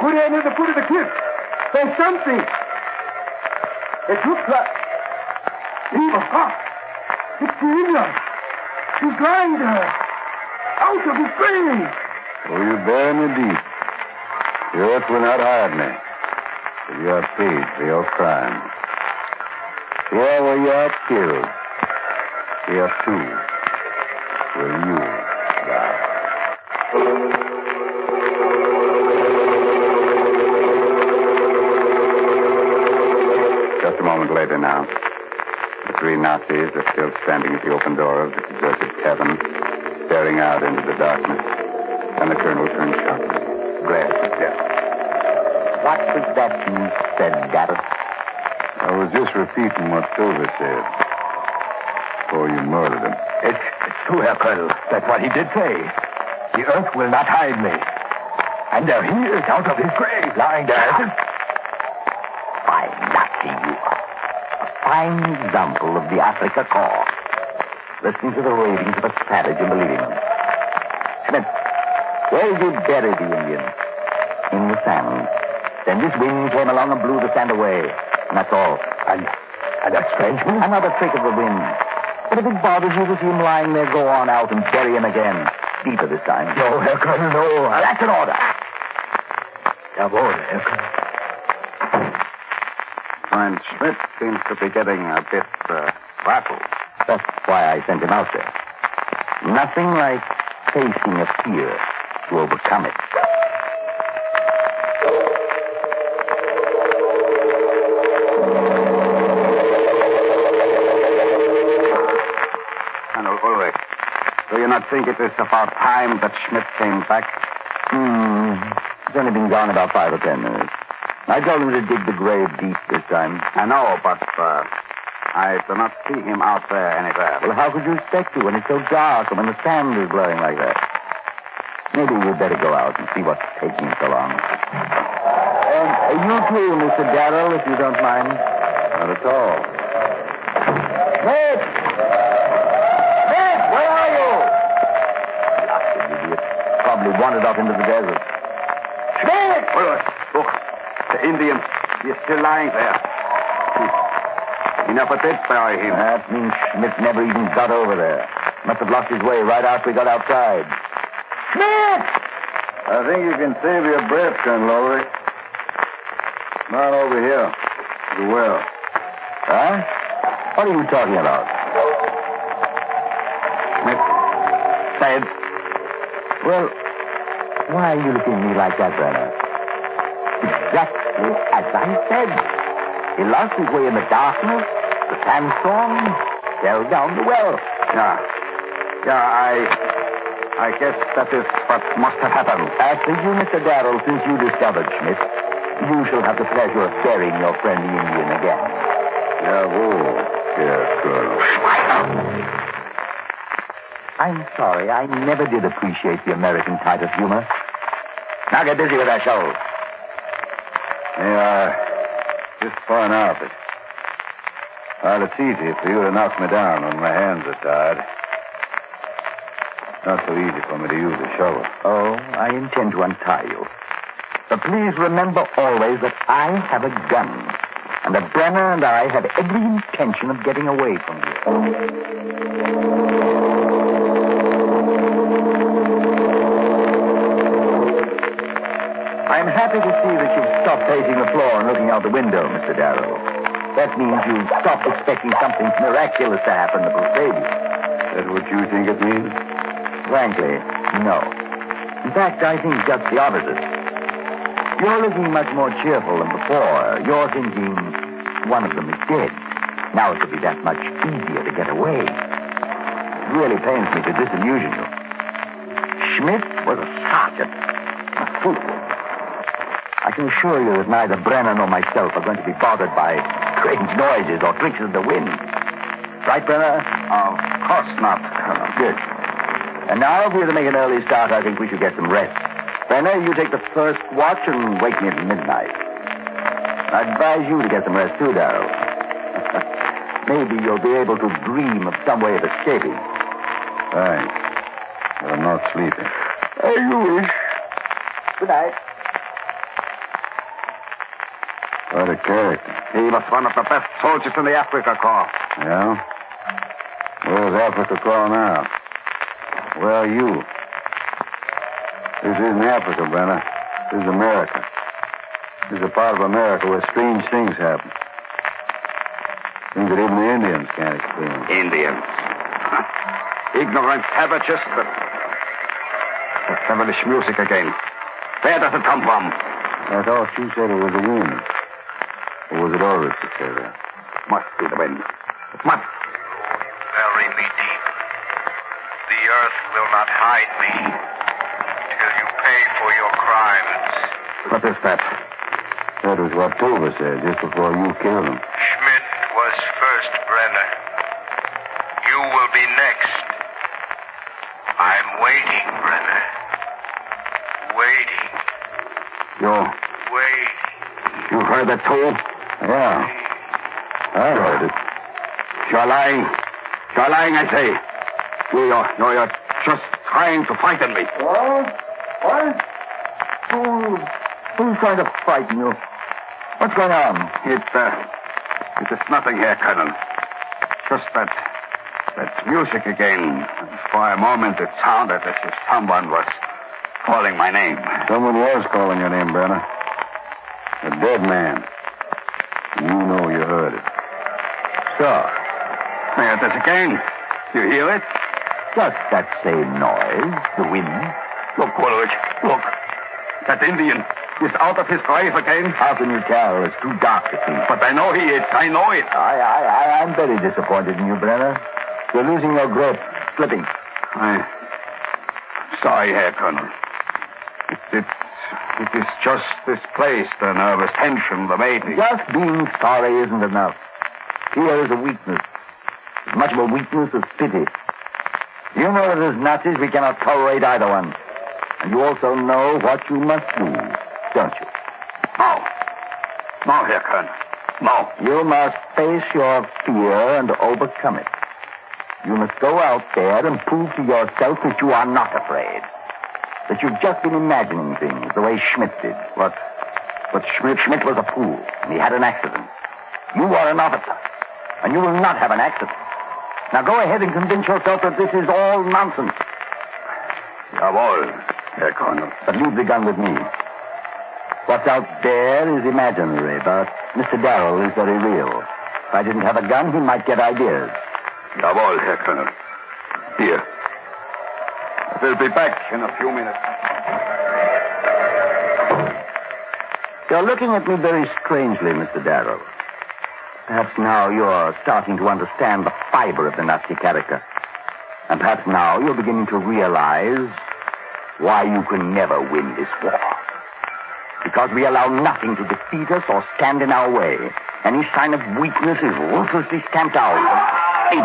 Go there near the foot of the cliff. There's something. It looks like... It's the Indian. He's lying there. Out of his grave. Oh, you bury me deep. The earth will not hide me. Till you are paid for your crime. Here where you are killed. Here, too, will you die. Just a moment later now. The three Nazis are still standing at the open door of the deserted tavern, staring out into the darkness. And the colonel turned sharply, red with death. What was that you said, Garrett? I was just repeating what Silver said. Before you murdered him. It's true, Herr Colonel. That's what he did say. The earth will not hide me. And there he is out of his grave, lying there. Fine Nazi you are. A fine example of the Africa Corps. Listening to the ravings of a savage and believing them. Schmidt, where did you bury the Indian? In the sand. Then this wind came along and blew the sand away. And that's all. And that's strange. Another trick of the wind. But if it bothers you to see him lying there, go on out and bury him again. Deeper this time. No, Herr Colonel, no. That's an order. Jawohl, Herr Colonel. And Schmidt seems to be getting a bit rattled. That's why I sent him out there. Nothing like facing a fear to overcome it. Colonel Ulrich, do you not think it is about time that Schmidt came back? It's only been gone about 5 or 10 minutes. I told him to dig the grave deep this time. I know, but I do not see him out there anywhere. Well, how could you expect to when it's so dark and when the sand is blowing like that? Maybe you'd better go out and see what's taking so long. And you too, Mr. Darrell, if you don't mind. Not at all. Smith! Smith, where are you? Blasted idiot. Probably wandered off into the desert. Smith! Look, the Indian, he is still lying there. He never did bury him. That means Schmidt never even got over there. Must have lost his way right after he got outside. Schmidt! I think you can save your breath, Colonel Ulrich. Not over here. You will. Huh? What are you talking about? Schmidt said. Well, why are you looking at me like that, Brenner? Exactly as I said. He lost his way in the darkness, the sandstorm, fell down the well. Yeah, I guess that is what must have happened. As for you, Mr. Darrell, since you discovered Schmidt, you shall have the pleasure of burying your friend the Indian again. Jawohl, yes, Colonel. I'm sorry, I never did appreciate the American type of humor. Now get busy with that shovel. Yeah, just point out that... Well, it's easy for you to knock me down when my hands are tied. Not so easy for me to use a shovel. Oh, I intend to untie you. But please remember always that I have a gun. And that Brenner and I have every intention of getting away from here. I'm happy to see that you've stopped pacing the floor and looking out the window, Mr. Darrow. That means you've stopped expecting something miraculous to happen to save you. That's what you think it means? Frankly, no. In fact, I think just the opposite. You're looking much more cheerful than before. You're thinking one of them is dead. Now it will be that much easier to get away. It really pains me to disillusion you. Schmidt was a sergeant. A fool. I can assure you that neither Brenner nor myself are going to be bothered by strange noises or tricks of the wind. Right, Brenner? Of course not, Colonel. Good. And now, if we're to make an early start, I think we should get some rest. Brenner, you take the first watch and wake me at midnight. I advise you to get some rest, too, Darrow. Maybe you'll be able to dream of some way of escaping. Thanks. But I'm not sleeping. As you wish. Good night. What a character. He was one of the best soldiers in the Africa Corps. Yeah? Where's Africa Corps now? Where are you? This isn't Africa, Brenner. This is America. This is a part of America where strange things happen. Things that even the Indians can't explain. Indians. Ignorant savages, but... That devilish music again. Where does it come from? I thought you said it was the wind. Or was it Ulrich that said that? Must be the wind. It must. Bury me deep. The earth will not hide me till you pay for your crimes. What is that? That was what Tova said just before you killed him. Schmidt was first, Brenner. You will be next. I'm waiting, Brenner. Waiting. You heard that too? Yeah. I heard it. You're lying. You're lying, I say. You're just trying to frighten me. What? Who's trying to frighten you? What's going on? It is nothing here, Colonel. Just that music again. For a moment it sounded as if someone was calling my name. Someone was calling your name, Brenner. A dead man. You know you heard it. So, There it is again. You hear it? just that same noise, the wind. Look, Woolwich, look. That Indian is out of his grave again. How can you tell? It's too dark to see. But I know he is. I know it. I'm very disappointed in you, Brenner. You're losing your grip, slipping. I'm sorry, Herr Colonel. It is just this place, the nervous tension, the mating. Just being sorry isn't enough. Fear is a weakness. As much of a weakness as pity. You know that as Nazis we cannot tolerate either one. And you also know what you must do, don't you? No, Herr Colonel. No. You must face your fear and overcome it. You must go out there and prove to yourself that you are not afraid. That you've just been imagining things the way Schmidt did. But Schmidt was a fool, and he had an accident. You are an officer, and you will not have an accident. Now go ahead and convince yourself that this is all nonsense. Jawohl, Herr Colonel. But leave the gun with me. What's out there is imaginary, but Mr. Darrell is very real. If I didn't have a gun, he might get ideas. Jawohl, Herr Colonel. Here. I will be back in a few minutes. You're looking at me very strangely, Mr. Darrell. Perhaps now you're starting to understand the fiber of the Nazi character. And perhaps now you're beginning to realize why you can never win this war. Because we allow nothing to defeat us or stand in our way. Any sign of weakness is ruthlessly stamped out. Hey,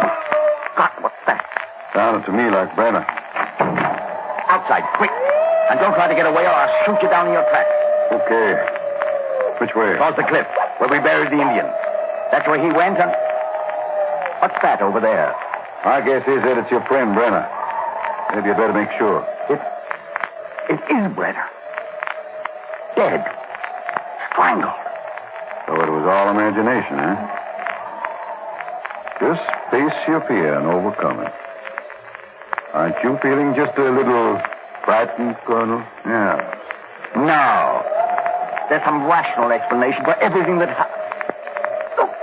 God, what's that? Sounded to me like Brenner. Outside, quick. And don't try to get away or I'll shoot you down in your tracks. Okay. Which way? Across the cliff, where we buried the Indians. That's where he went and... What's that over there? My guess is that it's your friend, Brenner. Maybe you better make sure. It is Brenner. Dead. Strangled. So it was all imagination, huh? Just face your fear and overcome it. Aren't you feeling just a little frightened, Colonel? Yeah. No. There's some rational explanation for everything that happened. Look.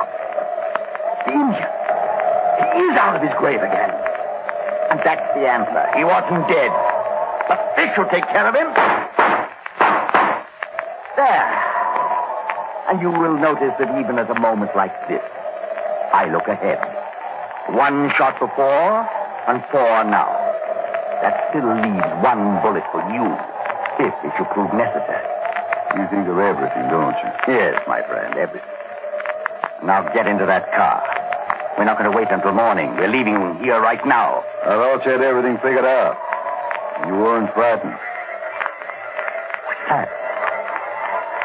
The Indian. He is out of his grave again. And that's the answer. He wasn't dead. But this will take care of him. There. And you will notice that even at a moment like this, I look ahead. 1 shot before and 4 now. That still leaves 1 bullet for you, if it should prove necessary. You think of everything, don't you? Yes, my friend, everything. Now get into that car. We're not going to wait until morning. We're leaving here right now. I thought you had everything figured out. You weren't frightened. What's that?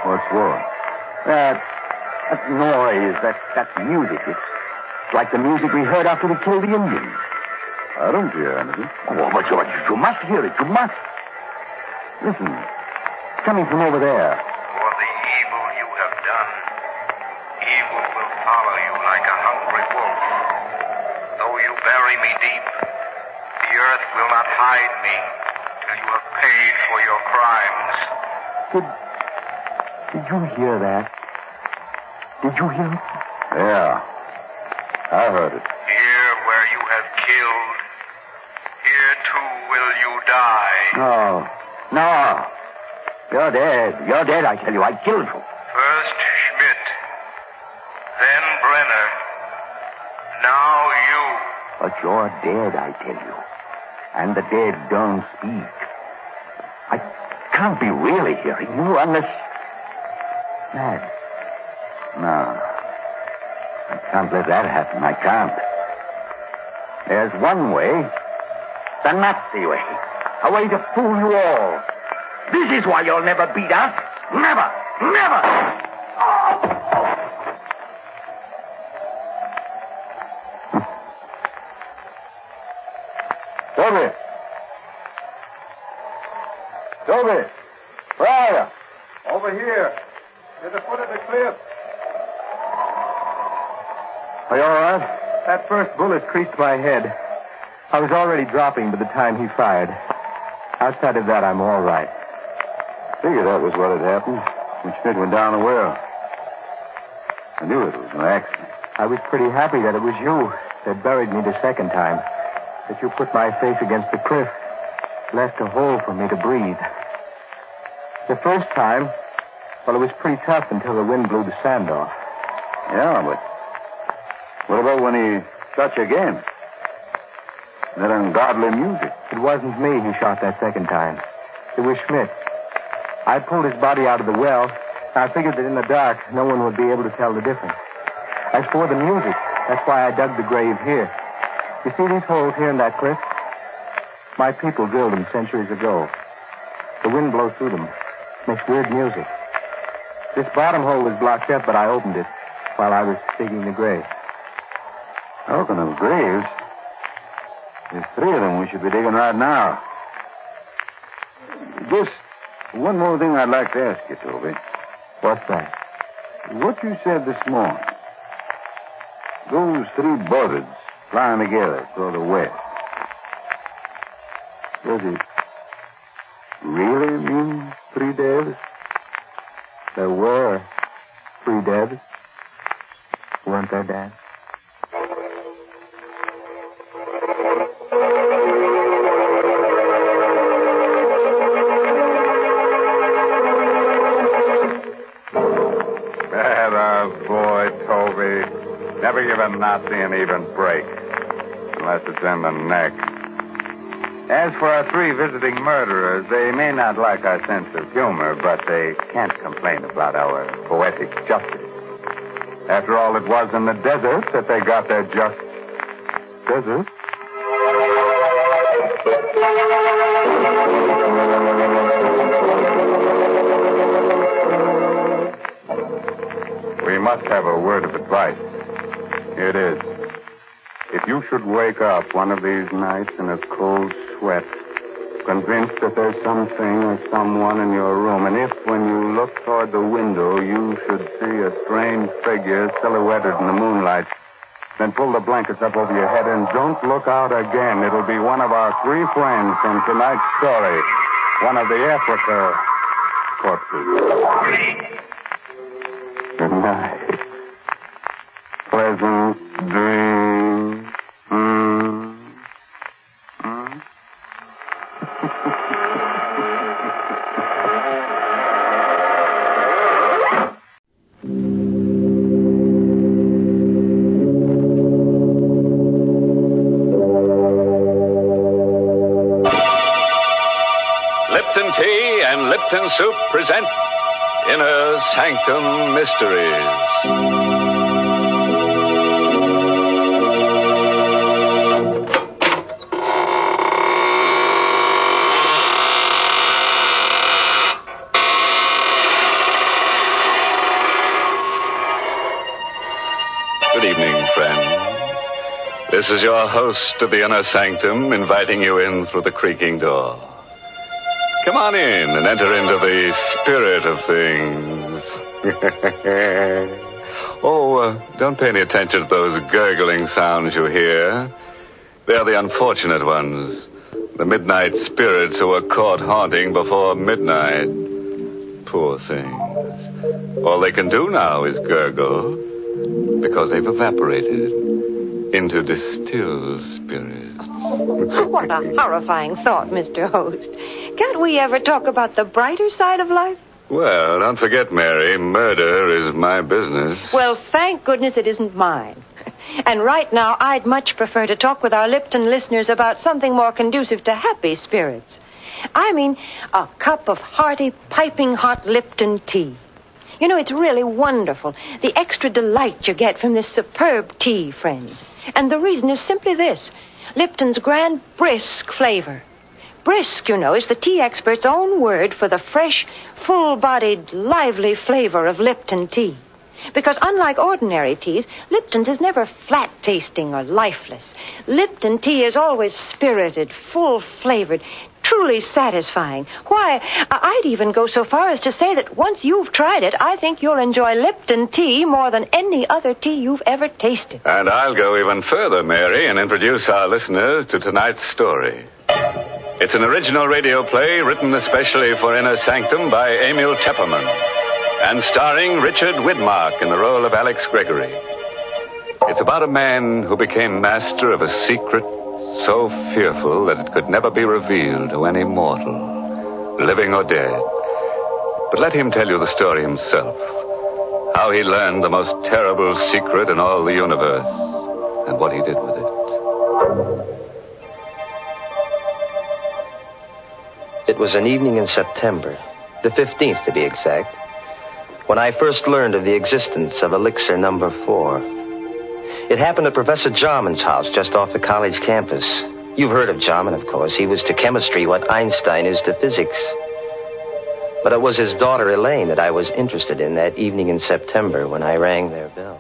What's what? That noise, that music. It's like the music we heard after we killed the Indians. I don't hear anything. Oh, but you must hear it. You must. Listen. It's coming from over there. For the evil you have done, evil will follow you like a hungry wolf. Though you bury me deep, the earth will not hide me till you have paid for your crimes. Did you hear that? Did you hear it? Yeah. I heard it. Here where you have killed, here too will you die. No. You're dead. You're dead, I tell you. I killed you. First Schmidt, then Brenner, now you. But you're dead, I tell you. And the dead don't speak. I can't be really hearing you unless... Mad. No. I can't let that happen. I can't. There's one way. The Nazi way. A way to fool you all. This is why you'll never beat us. Never. Never. Toby! Toby! Where are you? Over here. At the foot of the cliff. Are you all right? That first bullet creased my head. I was already dropping by the time he fired. Outside of that, I'm all right. Figured that was what had happened when Schmidt went down the well. I knew it was an accident. I was pretty happy that it was you that buried me the second time. That you put my face against the cliff. Left a hole for me to breathe. The first time, well, it was pretty tough until the wind blew the sand off. Yeah, but what about when he shot you again? That ungodly music. It wasn't me who shot that second time. It was Schmidt. I pulled his body out of the well. I figured that in the dark, no one would be able to tell the difference. As for the music, that's why I dug the grave here. You see these holes here in that cliff? My people drilled them centuries ago. The wind blows through them. Makes weird music. This bottom hole was blocked up, but I opened it while I was digging the grave. Talking of graves, there's 3 of them we should be digging right now. Just one more thing I'd like to ask you, Toby. What's that? What you said this morning. Those 3 buzzards flying together toward the west. Does it really mean 3 deaths? There were 3 deaths. Weren't there, Dad? Never give a Nazi an even break, unless it's in the neck. As for our 3 visiting murderers, they may not like our sense of humor, but they can't complain about our poetic justice. After all, it was in the desert that they got their just desert. We must have a word of advice. Here it is. If you should wake up one of these nights in a cold sweat, convinced that there's something or someone in your room, and if when you look toward the window you should see a strange figure silhouetted in the moonlight, then pull the blankets up over your head and don't look out again. It'll be one of our 3 friends from tonight's story, one of the Africa corpses. Good night. Pleasant dreams. Lipton Tea and Lipton Soup present Inner Sanctum Mysteries. Good evening, friends. This This is your host of the Inner Sanctum inviting you in through the creaking door. Come on in and enter into the spirit of things. Don't pay any attention to those gurgling sounds you hear. They're the unfortunate ones. The midnight spirits who were caught haunting before midnight. Poor things. All they can do now is gurgle because they've evaporated into distilled spirits. What a horrifying thought, Mr. Host. Can't we ever talk about the brighter side of life? Well, don't forget, Mary, murder is my business. Well, thank goodness it isn't mine. And right now, I'd much prefer to talk with our Lipton listeners about something more conducive to happy spirits. I mean, a cup of hearty, piping hot Lipton tea. You know, it's really wonderful, the extra delight you get from this superb tea, friends. And the reason is simply this: Lipton's grand brisk flavor. Brisk, you know, is the tea expert's own word for the fresh, full-bodied, lively flavor of Lipton tea. Because unlike ordinary teas, Lipton's is never flat-tasting or lifeless. Lipton tea is always spirited, full-flavored, truly satisfying. Why, I'd even go so far as to say that once you've tried it, I think you'll enjoy Lipton tea more than any other tea you've ever tasted. And I'll go even further, Mary, and introduce our listeners to tonight's story. It's an original radio play written especially for Inner Sanctum by Emil Tepperman and starring Richard Widmark in the role of Alex Gregory. It's about a man who became master of a secret so fearful that it could never be revealed to any mortal, living or dead. But let him tell you the story himself, how he learned the most terrible secret in all the universe and what he did with it. It was an evening in September, the 15th to be exact, when I first learned of the existence of Elixir Number 4. It happened at Professor Jarman's house just off the college campus. You've heard of Jarman, of course. He was to chemistry what Einstein is to physics. But it was his daughter Elaine that I was interested in that evening in September when I rang their bell.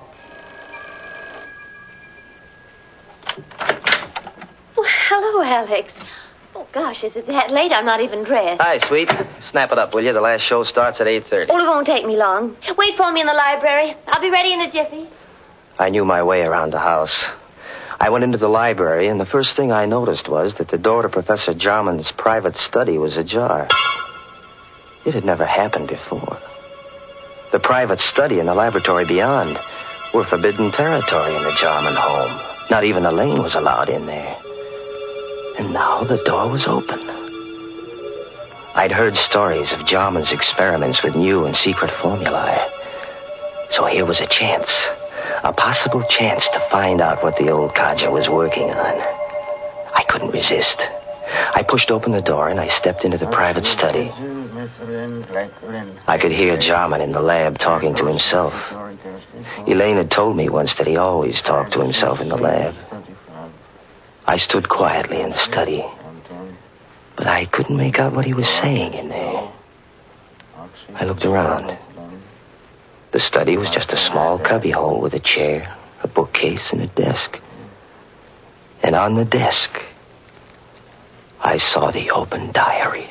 Well, hello, Alex. Oh, gosh, is it that late? I'm not even dressed. Hi, sweet. Snap it up, will you? The last show starts at 8:30. Oh, it won't take me long. Wait for me in the library. I'll be ready in a jiffy. I knew my way around the house. I went into the library, and the first thing I noticed was that the door to Professor Jarman's private study was ajar. It had never happened before. The private study and the laboratory beyond were forbidden territory in the Jarman home. Not even Elaine was allowed in there. And now the door was open. I'd heard stories of Jarman's experiments with new and secret formulae. So here was a chance. A possible chance to find out what the old codger was working on. I couldn't resist. I pushed open the door and I stepped into the private study. I could hear Jarman in the lab talking to himself. Elaine had told me once that he always talked to himself in the lab. I stood quietly in the study, but I couldn't make out what he was saying in there. I looked around. The study was just a small cubbyhole with a chair, a bookcase, and a desk. And on the desk, I saw the open diary.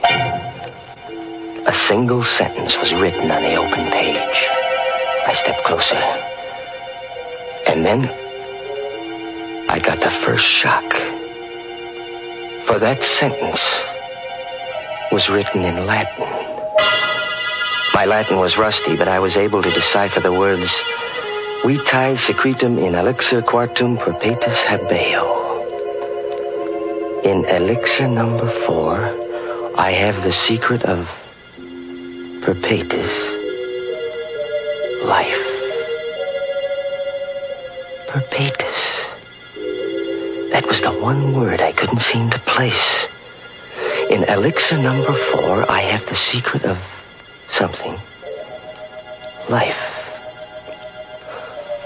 A single sentence was written on the open page. I stepped closer. And then I got the first shock. For that sentence was written in Latin. My Latin was rusty, but I was able to decipher the words, Vitae secretum in elixir quartum perpetus habeo. In elixir number 4, I have the secret of perpetus life. Perpetus. That was the one word I couldn't seem to place. In elixir number 4, I have the secret of something. Life.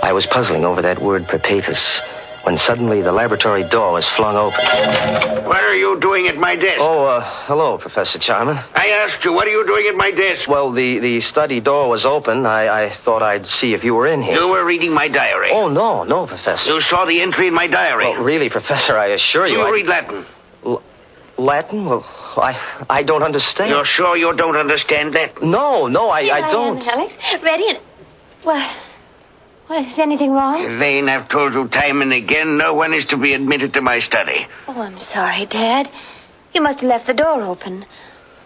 I was puzzling over that word perpetus when suddenly the laboratory door was flung open. What are you doing at my desk? Oh, hello, Professor Jarman. I asked you, what are you doing at my desk? Well, the study door was open. I thought I'd see if you were in here. You were reading my diary. Oh, no, Professor. You saw the entry in my diary. Well, really, Professor, I assure you. You read Latin. Latin? Well, I don't understand. You're sure you don't understand Latin? No, I don't. Here I am, Alex. Ready and... Well, is anything wrong? Elaine, I've told you time and again, no one is to be admitted to my study. Oh, I'm sorry, Dad. You must have left the door open.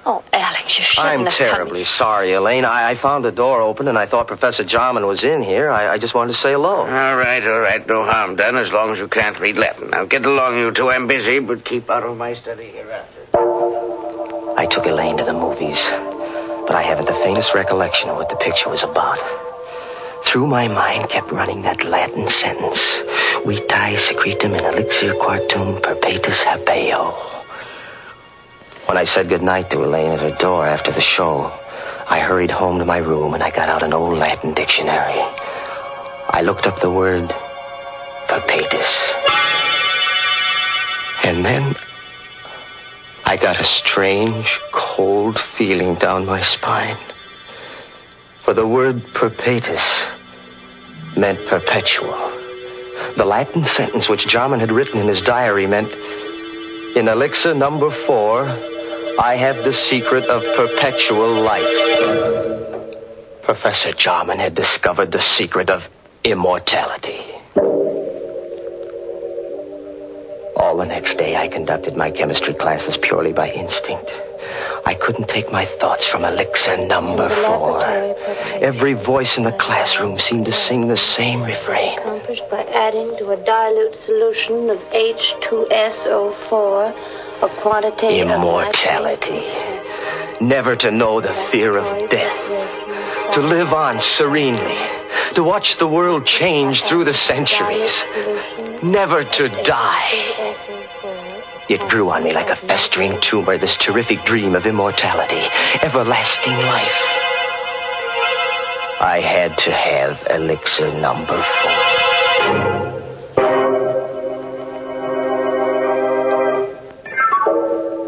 Oh, Alex, you shouldn't have terribly sorry, Elaine. I found the door open, and I thought Professor Jarman was in here. I just wanted to say hello. All right. No harm done, as long as you can't read Latin. Now, get along, you two. I'm busy, but keep out of my study hereafter. I took Elaine to the movies, but I haven't the faintest recollection of what the picture was about. Through my mind kept running that Latin sentence, Vitae secretum in elixir quartum perpetuus habeo. When I said goodnight to Elaine at her door after the show, I hurried home to my room and I got out an old Latin dictionary. I looked up the word perpetuus. And then I got a strange, cold feeling down my spine. For the word perpetuus meant perpetual. The Latin sentence which Jarman had written in his diary meant, in elixir number 4, I have the secret of perpetual life. Professor Jarman had discovered the secret of immortality. All the next day, I conducted my chemistry classes purely by instinct. I couldn't take my thoughts from elixir number 4. Every voice in the classroom seemed to sing the same refrain. Accomplished by adding to a dilute solution of H2SO4 a quantity immortality. Never to know the fear of death. To live on serenely. To watch the world change through the centuries. Never to die. It grew on me like a festering tumor, this terrific dream of immortality, everlasting life. I had to have elixir number 4.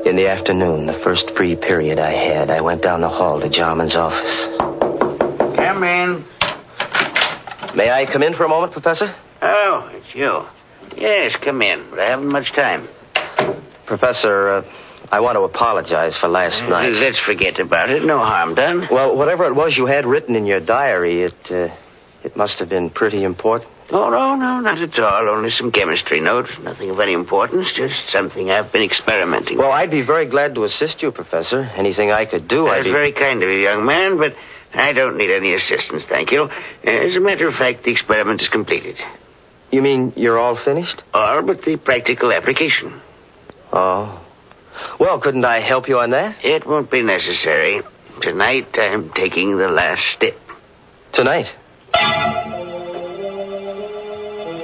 In the afternoon, the first free period I had, I went down the hall to Jarman's office. Come in. May I come in for a moment, Professor? Oh, it's you. Yes, come in, but I haven't much time. Professor, I want to apologize for last night. Let's forget about it. No harm done. Well, whatever it was you had written in your diary, it must have been pretty important. Oh, no, not at all. Only some chemistry notes. Nothing of any importance. Just something I've been experimenting with. Well, I'd be very glad to assist you, Professor. Anything I could do, That's very kind of you, young man, but I don't need any assistance, thank you. As a matter of fact, the experiment is completed. You mean you're all finished? All but the practical application. Oh. Well, couldn't I help you on that? It won't be necessary. Tonight, I'm taking the last step. Tonight?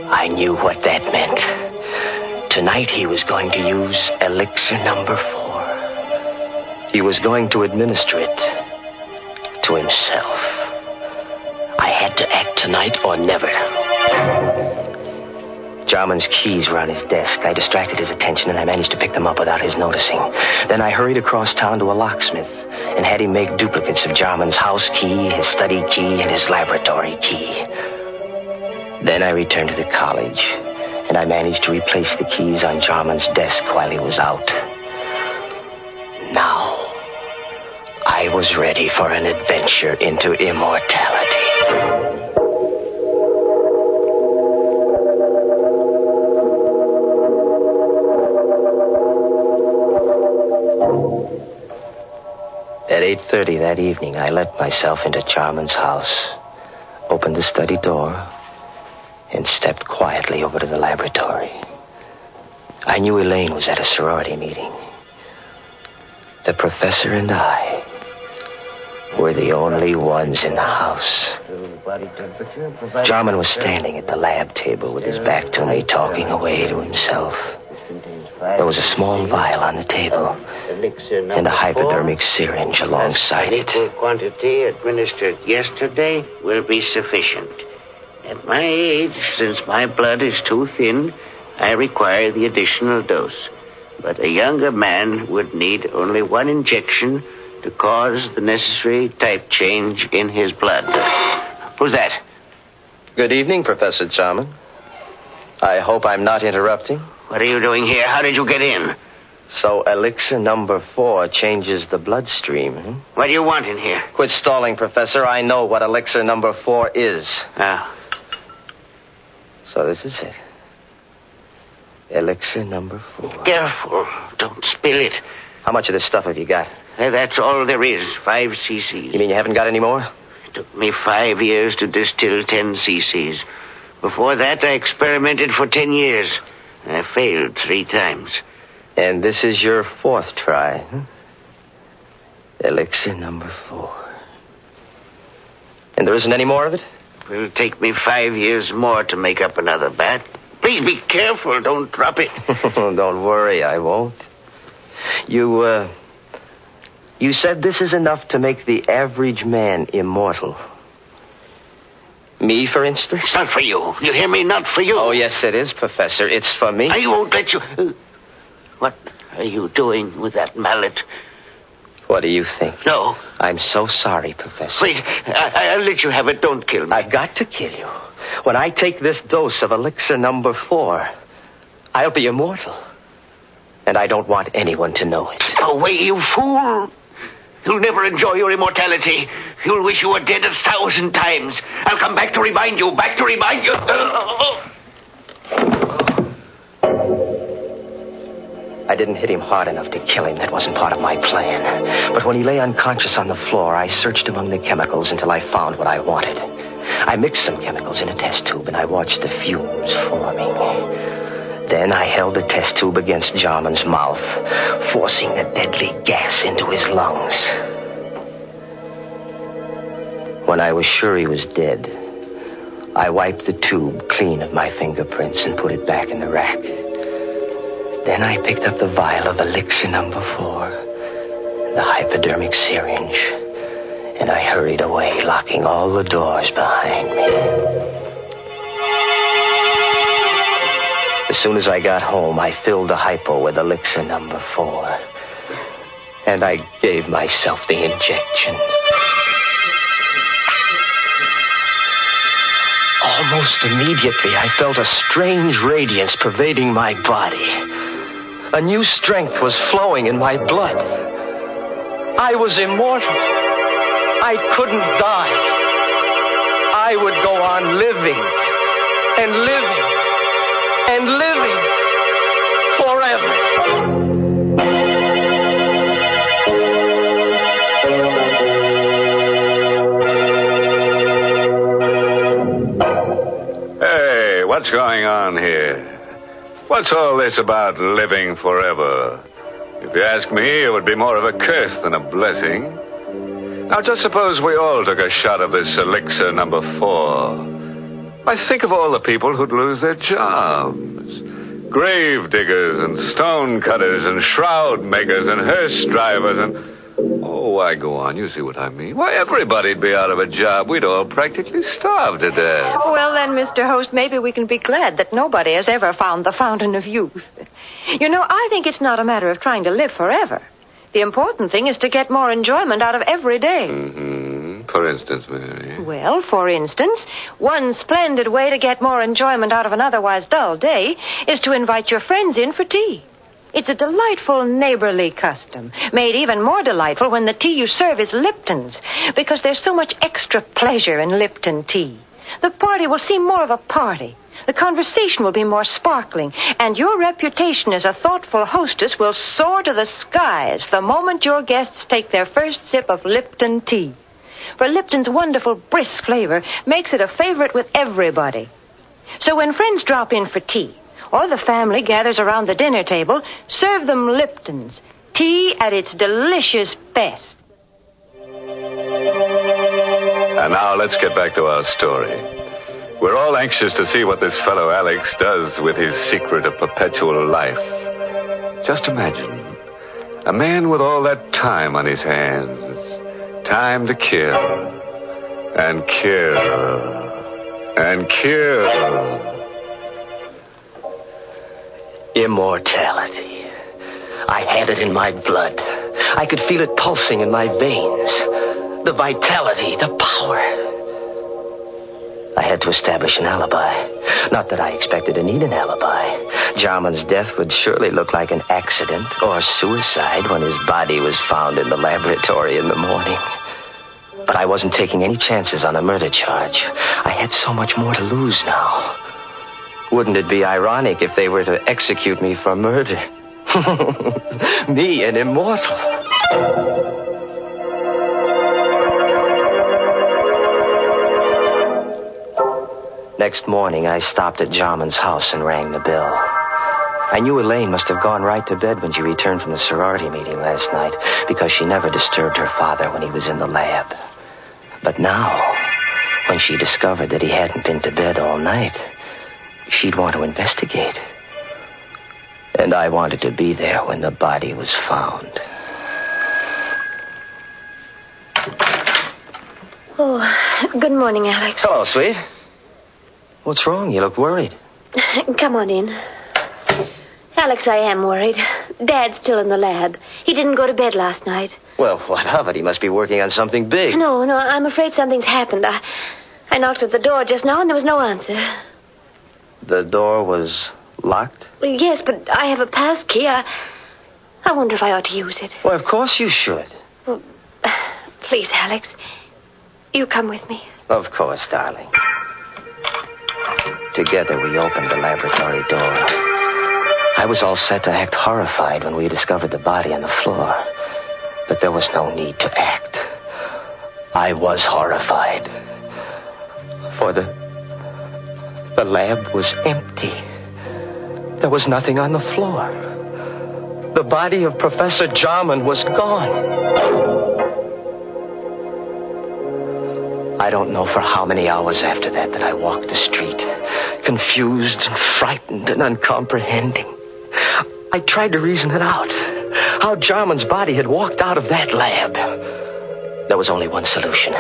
I knew what that meant. Tonight, he was going to use elixir number 4. He was going to administer it to himself. I had to act tonight or never. Jarman's keys were on his desk. I distracted his attention, and I managed to pick them up without his noticing. Then I hurried across town to a locksmith and had him make duplicates of Jarman's house key, his study key, and his laboratory key. Then I returned to the college, and I managed to replace the keys on Jarman's desk while he was out. Now, I was ready for an adventure into immortality. At 8:30 that evening, I let myself into Jarman's house, opened the study door, and stepped quietly over to the laboratory. I knew Elaine was at a sorority meeting. The professor and I were the only ones in the house. Jarman was standing at the lab table with his back to me, talking away to himself. There was a small vial on the table and a hypodermic syringe alongside it. The equal quantity administered yesterday will be sufficient. At my age, since my blood is too thin, I require the additional dose. But a younger man would need only one injection to cause the necessary type change in his blood. Who's that? Good evening, Professor Charman. I hope I'm not interrupting. What are you doing here? How did you get in? So elixir number 4 changes the bloodstream, huh? What do you want in here? Quit stalling, Professor. I know what elixir number 4 is. Ah. So this is it. Elixir number 4. Careful. Don't spill it. How much of this stuff have you got? That's all there is. 5 cc's. You mean you haven't got any more? It took me 5 years to distill 10 cc's. Before that, I experimented for 10 years. I failed 3 times. And this is your 4th try, huh? Elixir number 4. And there isn't any more of it? It'll take me 5 years more to make up another bat. Please be careful. Don't drop it. Don't worry, I won't. You said this is enough to make the average man immortal. Me, for instance? It's not for you. You hear me? Not for you. Oh, yes, it is, Professor. It's for me. I won't let you... What are you doing with that mallet? What do you think? No. I'm so sorry, Professor. Wait, I'll let you have it. Don't kill me. I've got to kill you. When I take this dose of elixir number 4, I'll be immortal. And I don't want anyone to know it. Go away, you fool. You'll never enjoy your immortality. You'll wish you were dead 1,000 times. I'll come back to remind you. I didn't hit him hard enough to kill him. That wasn't part of my plan. But when he lay unconscious on the floor, I searched among the chemicals until I found what I wanted. I mixed some chemicals in a test tube, and I watched the fumes forming. Then I held the test tube against Jarman's mouth, forcing the deadly gas into his lungs. When I was sure he was dead, I wiped the tube clean of my fingerprints and put it back in the rack. Then I picked up the vial of elixir number 4, the hypodermic syringe, and I hurried away, locking all the doors behind me. As soon as I got home, I filled the hypo with elixir number 4, and I gave myself the injection. Almost immediately, I felt a strange radiance pervading my body. A new strength was flowing in my blood. I was immortal. I couldn't die. I would go on living and living and living forever. Hey, what's going on here? What's all this about living forever? If you ask me, it would be more of a curse than a blessing. Now, just suppose we all took a shot of this elixir number 4. Why, think of all the people who'd lose their jobs. Grave diggers and stone cutters and shroud makers and hearse drivers and... Oh, why, go on. You see what I mean. Why, everybody'd be out of a job. We'd all practically starve to death. Well, then, Mr. Host, maybe we can be glad that nobody has ever found the fountain of youth. You know, I think it's not a matter of trying to live forever. The important thing is to get more enjoyment out of every day. Mm-hmm. For instance, Mary? Well, for instance, one splendid way to get more enjoyment out of an otherwise dull day is to invite your friends in for tea. It's a delightful neighborly custom, made even more delightful when the tea you serve is Lipton's, because there's so much extra pleasure in Lipton tea. The party will seem more of a party. The conversation will be more sparkling, and your reputation as a thoughtful hostess will soar to the skies the moment your guests take their first sip of Lipton tea. For Lipton's wonderful brisk flavor makes it a favorite with everybody. So when friends drop in for tea, or the family gathers around the dinner table, serve them Lipton's, tea at its delicious best. And now let's get back to our story. We're all anxious to see what this fellow Alex does with his secret of perpetual life. Just imagine, a man with all that time on his hands. Time to kill and kill and kill. Immortality. I had it in my blood. I could feel it pulsing in my veins. The vitality, the power. I had to establish an alibi. Not that I expected to need an alibi. Jarman's death would surely look like an accident or suicide when his body was found in the laboratory in the morning. But I wasn't taking any chances on a murder charge. I had so much more to lose now. Wouldn't it be ironic if they were to execute me for murder? Me, an immortal. Next morning, I stopped at Jarman's house and rang the bell. I knew Elaine must have gone right to bed when she returned from the sorority meeting last night, because she never disturbed her father when he was in the lab. But now, when she discovered that he hadn't been to bed all night, she'd want to investigate. And I wanted to be there when the body was found. Oh, good morning, Alex. Hello, sweet. What's wrong? You look worried. Come on in. Alex, I am worried. Dad's still in the lab. He didn't go to bed last night. Well, what of it? He must be working on something big. No, I'm afraid something's happened. I knocked at the door just now and there was no answer. The door was locked? Well, yes, but I have a pass key. I wonder if I ought to use it. Well, of course you should. Well, please, Alex. You come with me. Of course, darling. Together we opened the laboratory door. I was all set to act horrified when we discovered the body on the floor. But there was no need to act. I was horrified. For the lab was empty. There was nothing on the floor. The body of Professor Jarman was gone. I don't know for how many hours after that I walked the street, confused and frightened and uncomprehending. I tried to reason it out, how Jarman's body had walked out of that lab. There was only one solution.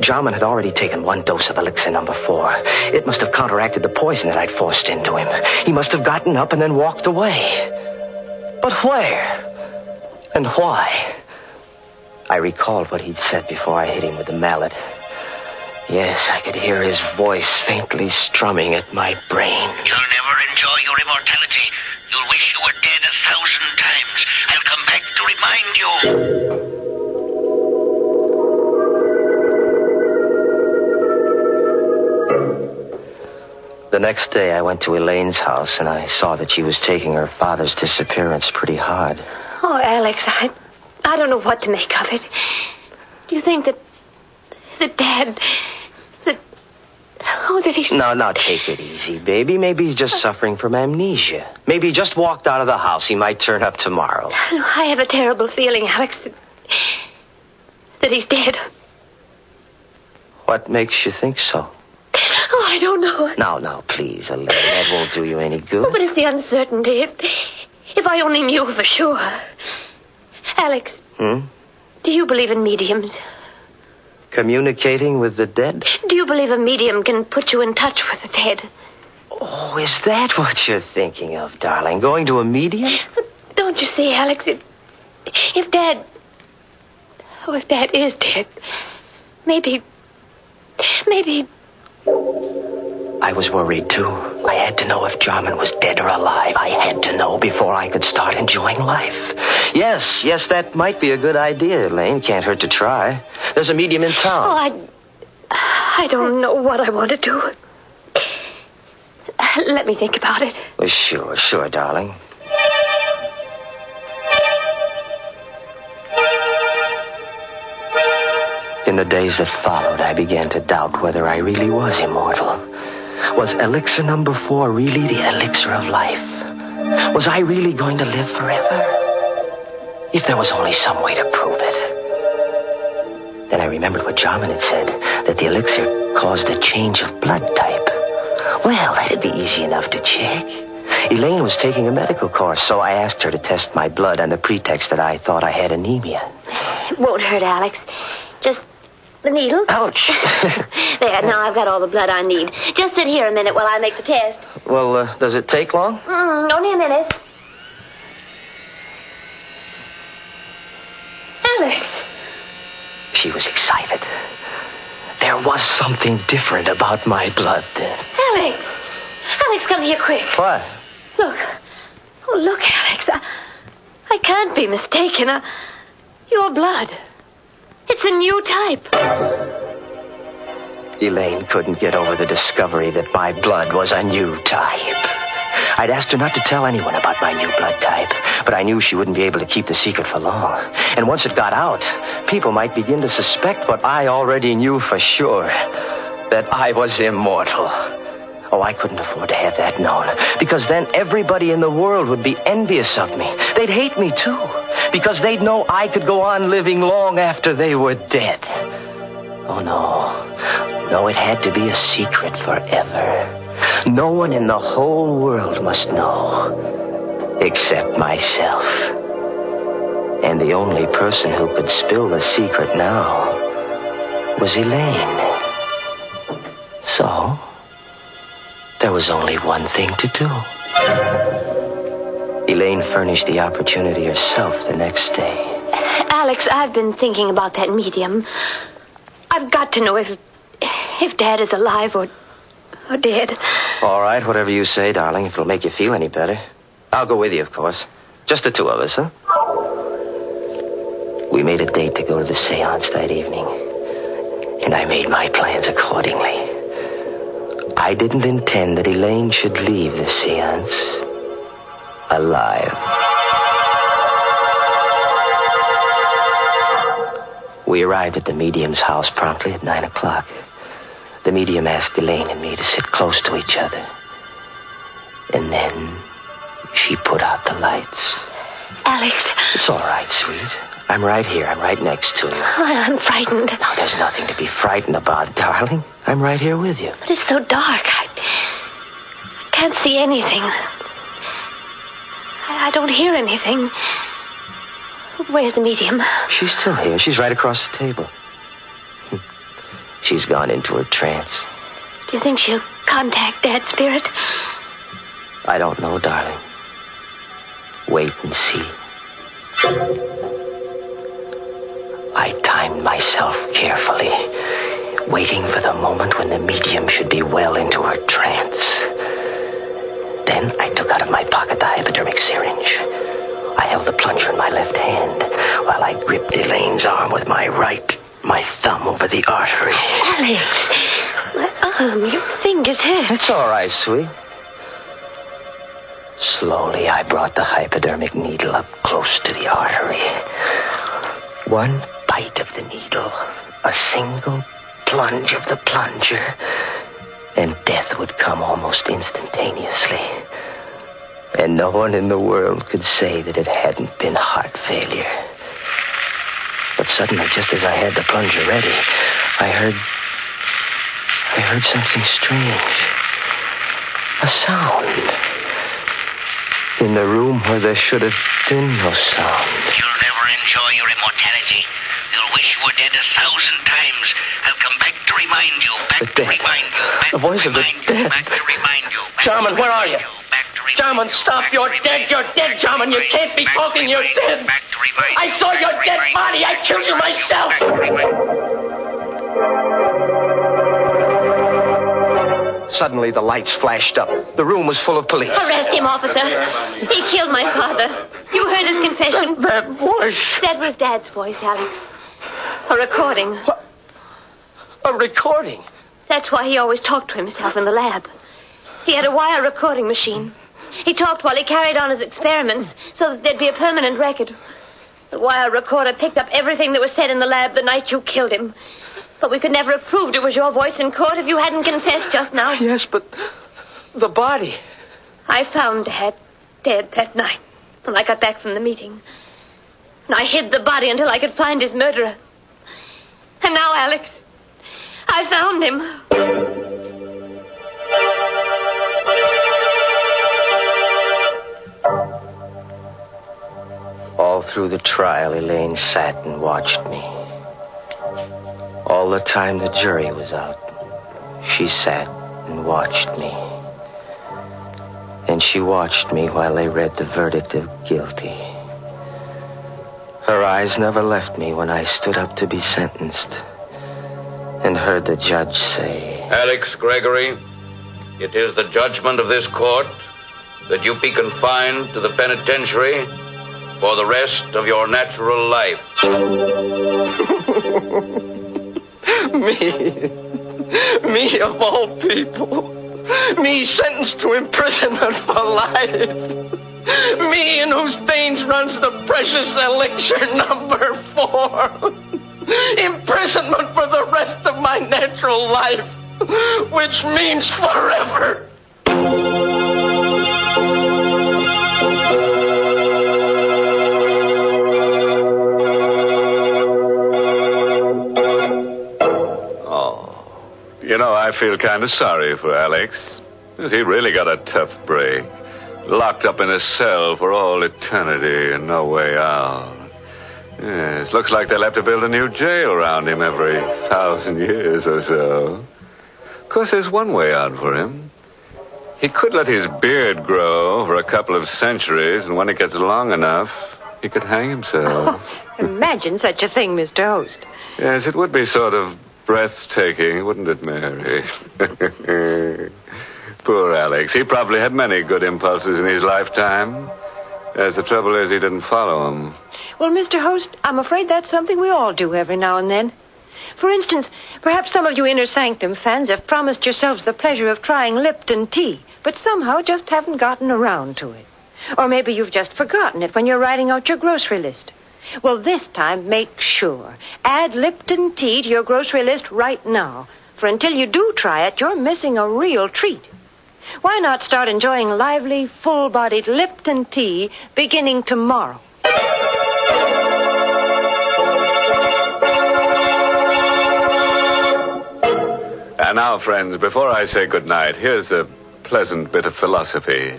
Jarman had already taken one dose of elixir number 4. It must have counteracted the poison that I'd forced into him. He must have gotten up and then walked away. But where? And why? I recalled what he'd said before I hit him with the mallet. Yes, I could hear his voice faintly strumming at my brain. You'll never enjoy your immortality. You'll wish you were dead 1,000 times. I'll come back to remind you. The next day, I went to Elaine's house, and I saw that she was taking her father's disappearance pretty hard. Oh, Alex, I don't know what to make of it. Do you think that Dad... that he's... Now, take it easy, baby. Maybe he's just suffering from amnesia. Maybe he just walked out of the house. He might turn up tomorrow. I have a terrible feeling, Alex, that he's dead. What makes you think so? Oh, I don't know. Now, please, Elaine. That won't do you any good. Oh, but it's the uncertainty. If I only knew for sure. Alex. Do you believe in mediums? Communicating with the dead? Do you believe a medium can put you in touch with the dead? Oh, is that what you're thinking of, darling? Going to a medium? But don't you see, Alex, if Dad is dead, maybe... I was worried, too. I had to know if Jarman was dead or alive. I had to know before I could start enjoying life. Yes, that might be a good idea, Elaine. Can't hurt to try. There's a medium in town. Oh, I don't know what I want to do. Let me think about it. Well, sure, darling. In the days that followed, I began to doubt whether I really was immortal. Was elixir number 4 really the elixir of life? Was I really going to live forever? If there was only some way to prove it. Then I remembered what Jarman had said, that the elixir caused a change of blood type. Well, that'd be easy enough to check. Elaine was taking a medical course, so I asked her to test my blood on the pretext that I thought I had anemia. It won't hurt, Alex. The needle? Ouch. There, now I've got all the blood I need. Just sit here a minute while I make the test. Well, does it take long? Only a minute. Alex. She was excited. There was something different about my blood then. Alex. Alex, come here quick. What? Look. Oh, look, Alex. I can't be mistaken. Your blood. It's a new type. Elaine couldn't get over the discovery that my blood was a new type. I'd asked her not to tell anyone about my new blood type, but I knew she wouldn't be able to keep the secret for long. And once it got out, people might begin to suspect what I already knew for sure, that I was immortal. Oh, I couldn't afford to have that known, because then everybody in the world would be envious of me. They'd hate me, too, because they'd know I could go on living long after they were dead. Oh, no. No, it had to be a secret forever. No one in the whole world must know, except myself. And the only person who could spill the secret now was Elaine. So, there was only one thing to do. Elaine furnished the opportunity herself the next day. Alex, I've been thinking about that medium. I've got to know if Dad is alive or dead. All right, whatever you say, darling, if it'll make you feel any better. I'll go with you, of course. Just the two of us, huh? We made a date to go to the seance that evening, and I made my plans accordingly. I didn't intend that Elaine should leave the seance alive. We arrived at the medium's house promptly at 9 o'clock. The medium asked Elaine and me to sit close to each other. And then she put out the lights. Alex. It's all right, sweet. I'm right here. I'm right next to you. I'm frightened. Now, there's nothing to be frightened about, darling. I'm right here with you. But it's so dark. I can't see anything. I don't hear anything. Where's the medium? She's still here. She's right across the table. She's gone into her trance. Do you think she'll contact Dad's spirit? I don't know, darling. Wait and see. I timed myself carefully, waiting for the moment when the medium should be well into her trance. Then I took out of my pocket the hypodermic syringe. I held the plunger in my left hand while I gripped Elaine's arm with my right, my thumb over the artery. Alex, my arm, your fingers hurt. It's all right, sweet. Slowly, I brought the hypodermic needle up close to the artery. One bite of the needle, a single plunge of the plunger, and death would come almost instantaneously. And no one in the world could say that it hadn't been heart failure. But suddenly, just as I had the plunger ready, I heard something strange. A sound. In the room where there should have been no sound. You'll never enjoy your immortality. You'll wish you were dead 1,000 times. I'll come back to remind you. Back to remind you. The voice of the dead. Back to remind you. Jarman, where are you? Jarman, stop. You're dead. You're dead, Jarman. You can't be talking. You're dead. I saw your dead body. I killed you myself. Suddenly, the lights flashed up. The room was full of police. Arrest him, officer. He killed my father. You heard his confession. That voice. That was Dad's voice, Alex. A recording. What? A recording? That's why he always talked to himself in the lab. He had a wire recording machine. He talked while he carried on his experiments so that there'd be a permanent record. The wire recorder picked up everything that was said in the lab the night you killed him. But we could never have proved it was your voice in court if you hadn't confessed just now. Yes, but the body. I found Dad dead that night when I got back from the meeting. And I hid the body until I could find his murderer. And now, Alex, I found him. All through the trial, Elaine sat and watched me. All the time the jury was out, she sat and watched me. And she watched me while they read the verdict of guilty. Her eyes never left me when I stood up to be sentenced and heard the judge say, Alex Gregory, it is the judgment of this court that you be confined to the penitentiary for the rest of your natural life. Me of all people. Me sentenced to imprisonment for life. Me in whose veins runs the precious elixir number 4. Imprisonment for the rest of my natural life, which means forever. You know, I feel kind of sorry for Alex. He really got a tough break. Locked up in a cell for all eternity and no way out. Yes, looks like they'll have to build a new jail around him every 1,000 years or so. Of course, there's one way out for him. He could let his beard grow for a couple of centuries, and when it gets long enough, he could hang himself. Imagine such a thing, Mr. Host. Yes, it would be sort of breathtaking, wouldn't it, Mary? Poor Alex. He probably had many good impulses in his lifetime. As the trouble is, he didn't follow them. Well, Mr. Host, I'm afraid that's something we all do every now and then. For instance, perhaps some of you Inner Sanctum fans have promised yourselves the pleasure of trying Lipton tea, but somehow just haven't gotten around to it. Or maybe you've just forgotten it when you're writing out your grocery list. Well, this time, make sure. Add Lipton tea to your grocery list right now. For until you do try it, you're missing a real treat. Why not start enjoying lively, full-bodied Lipton tea beginning tomorrow? And now, friends, before I say goodnight, here's a pleasant bit of philosophy.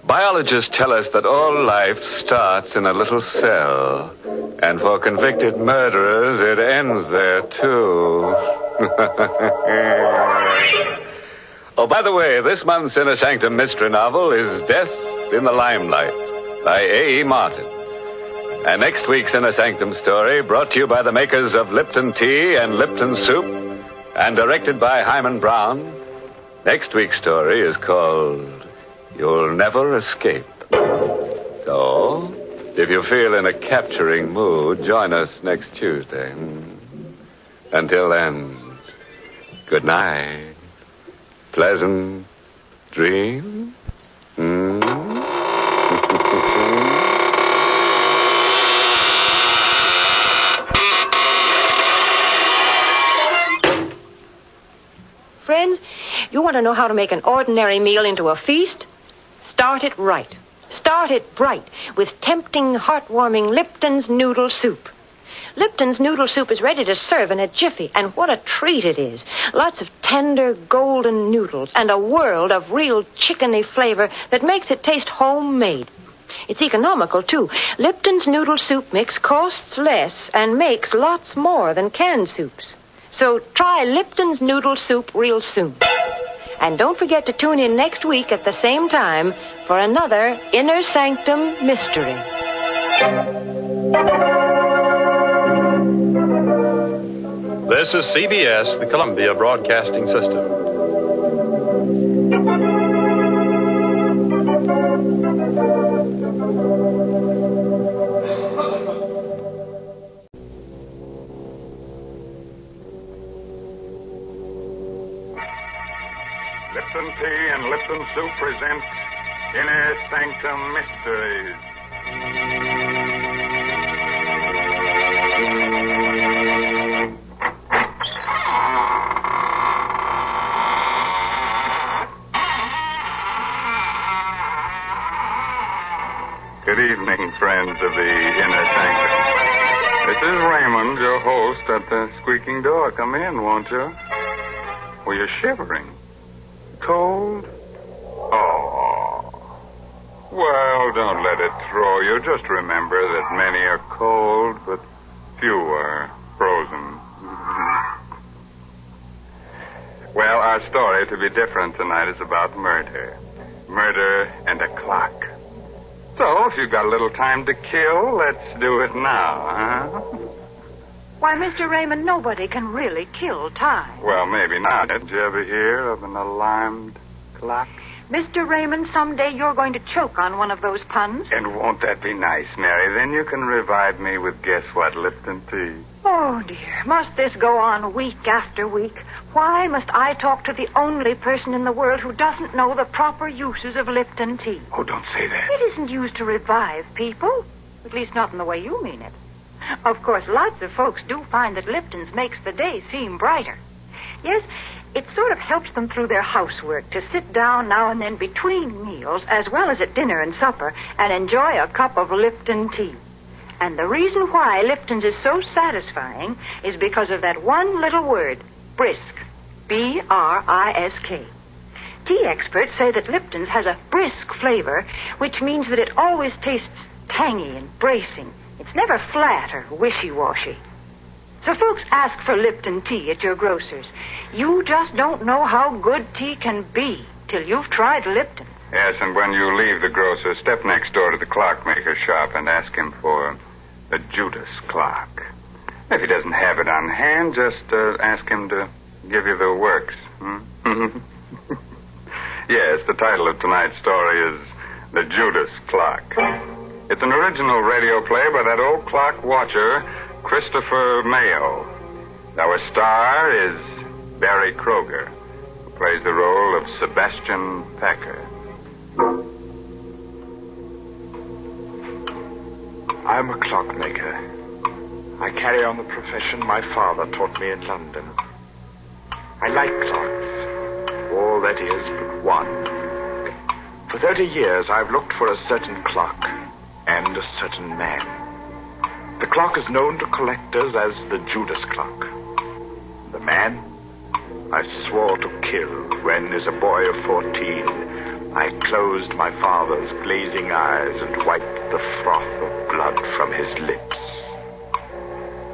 Biologists tell us that all life starts in a little cell, and for convicted murderers, it ends there, too. Oh, by the way, this month's Inner Sanctum Mystery novel is Death in the Limelight by A.E. Martin. And next week's Inner Sanctum story, brought to you by the makers of Lipton Tea and Lipton Soup, and directed by Hyman Brown, next week's story is called You'll Never Escape. So, if you feel in a capturing mood, join us next Tuesday. Until then, good night. Pleasant dreams. Friends, you want to know how to make an ordinary meal into a feast? Start it right. Start it bright with tempting, heartwarming Lipton's Noodle Soup. Lipton's Noodle Soup is ready to serve in a jiffy, and what a treat it is. Lots of tender, golden noodles and a world of real chickeny flavor that makes it taste homemade. It's economical, too. Lipton's Noodle Soup mix costs less and makes lots more than canned soups. So try Lipton's Noodle Soup real soon. And don't forget to tune in next week at the same time for another Inner Sanctum Mystery. This is CBS, the Columbia Broadcasting System. Lipton Tea and Lipton Soup present Inner Sanctum Mysteries. Good evening, friends of the Inner Sanctum. This is Raymond, your host, at the squeaking door. Come in, won't you? Well, you're shivering. Cold? Oh. Well, don't let it throw you. Just remember that many are cold, but few are frozen. our story to be different tonight is about murder. Murder and a clock. So, if you've got a little time to kill, let's do it now, huh? Why, Mr. Raymond, nobody can really kill time. Well, maybe not. Did you ever hear of an alarmed clock? Mr. Raymond, someday you're going to choke on one of those puns. And won't that be nice, Mary? Then you can revive me with guess what, Lipton tea. Oh, dear. Must this go on week after week? Why must I talk to the only person in the world who doesn't know the proper uses of Lipton tea? Oh, don't say that. It isn't used to revive people. At least not in the way you mean it. Of course, lots of folks do find that Lipton's makes the day seem brighter. Yes, it sort of helps them through their housework to sit down now and then between meals, as well as at dinner and supper, and enjoy a cup of Lipton tea. And the reason why Lipton's is so satisfying is because of that one little word, brisk. B-R-I-S-K. Tea experts say that Lipton's has a brisk flavor, which means that it always tastes tangy and bracing. It's never flat or wishy-washy. So folks ask for Lipton tea at your grocer's. You just don't know how good tea can be till you've tried Lipton. Yes, and when you leave the grocer, step next door to the clockmaker's shop and ask him for a Judas clock. If he doesn't have it on hand, just ask him to give you the works. Yes, the title of tonight's story is The Judas Clock. It's an original radio play by that old clock watcher, Christopher Mayo. Our star is Barry Kroger, who plays the role of Sebastian Packer. I'm a clockmaker. I carry on the profession my father taught me in London. I like clocks, all that is but one. For 30 years, I've looked for a certain clock and a certain man. The clock is known to collectors as the Judas clock. The man I swore to kill when, as a boy of 14, I closed my father's glazing eyes and wiped the froth of blood from his lips.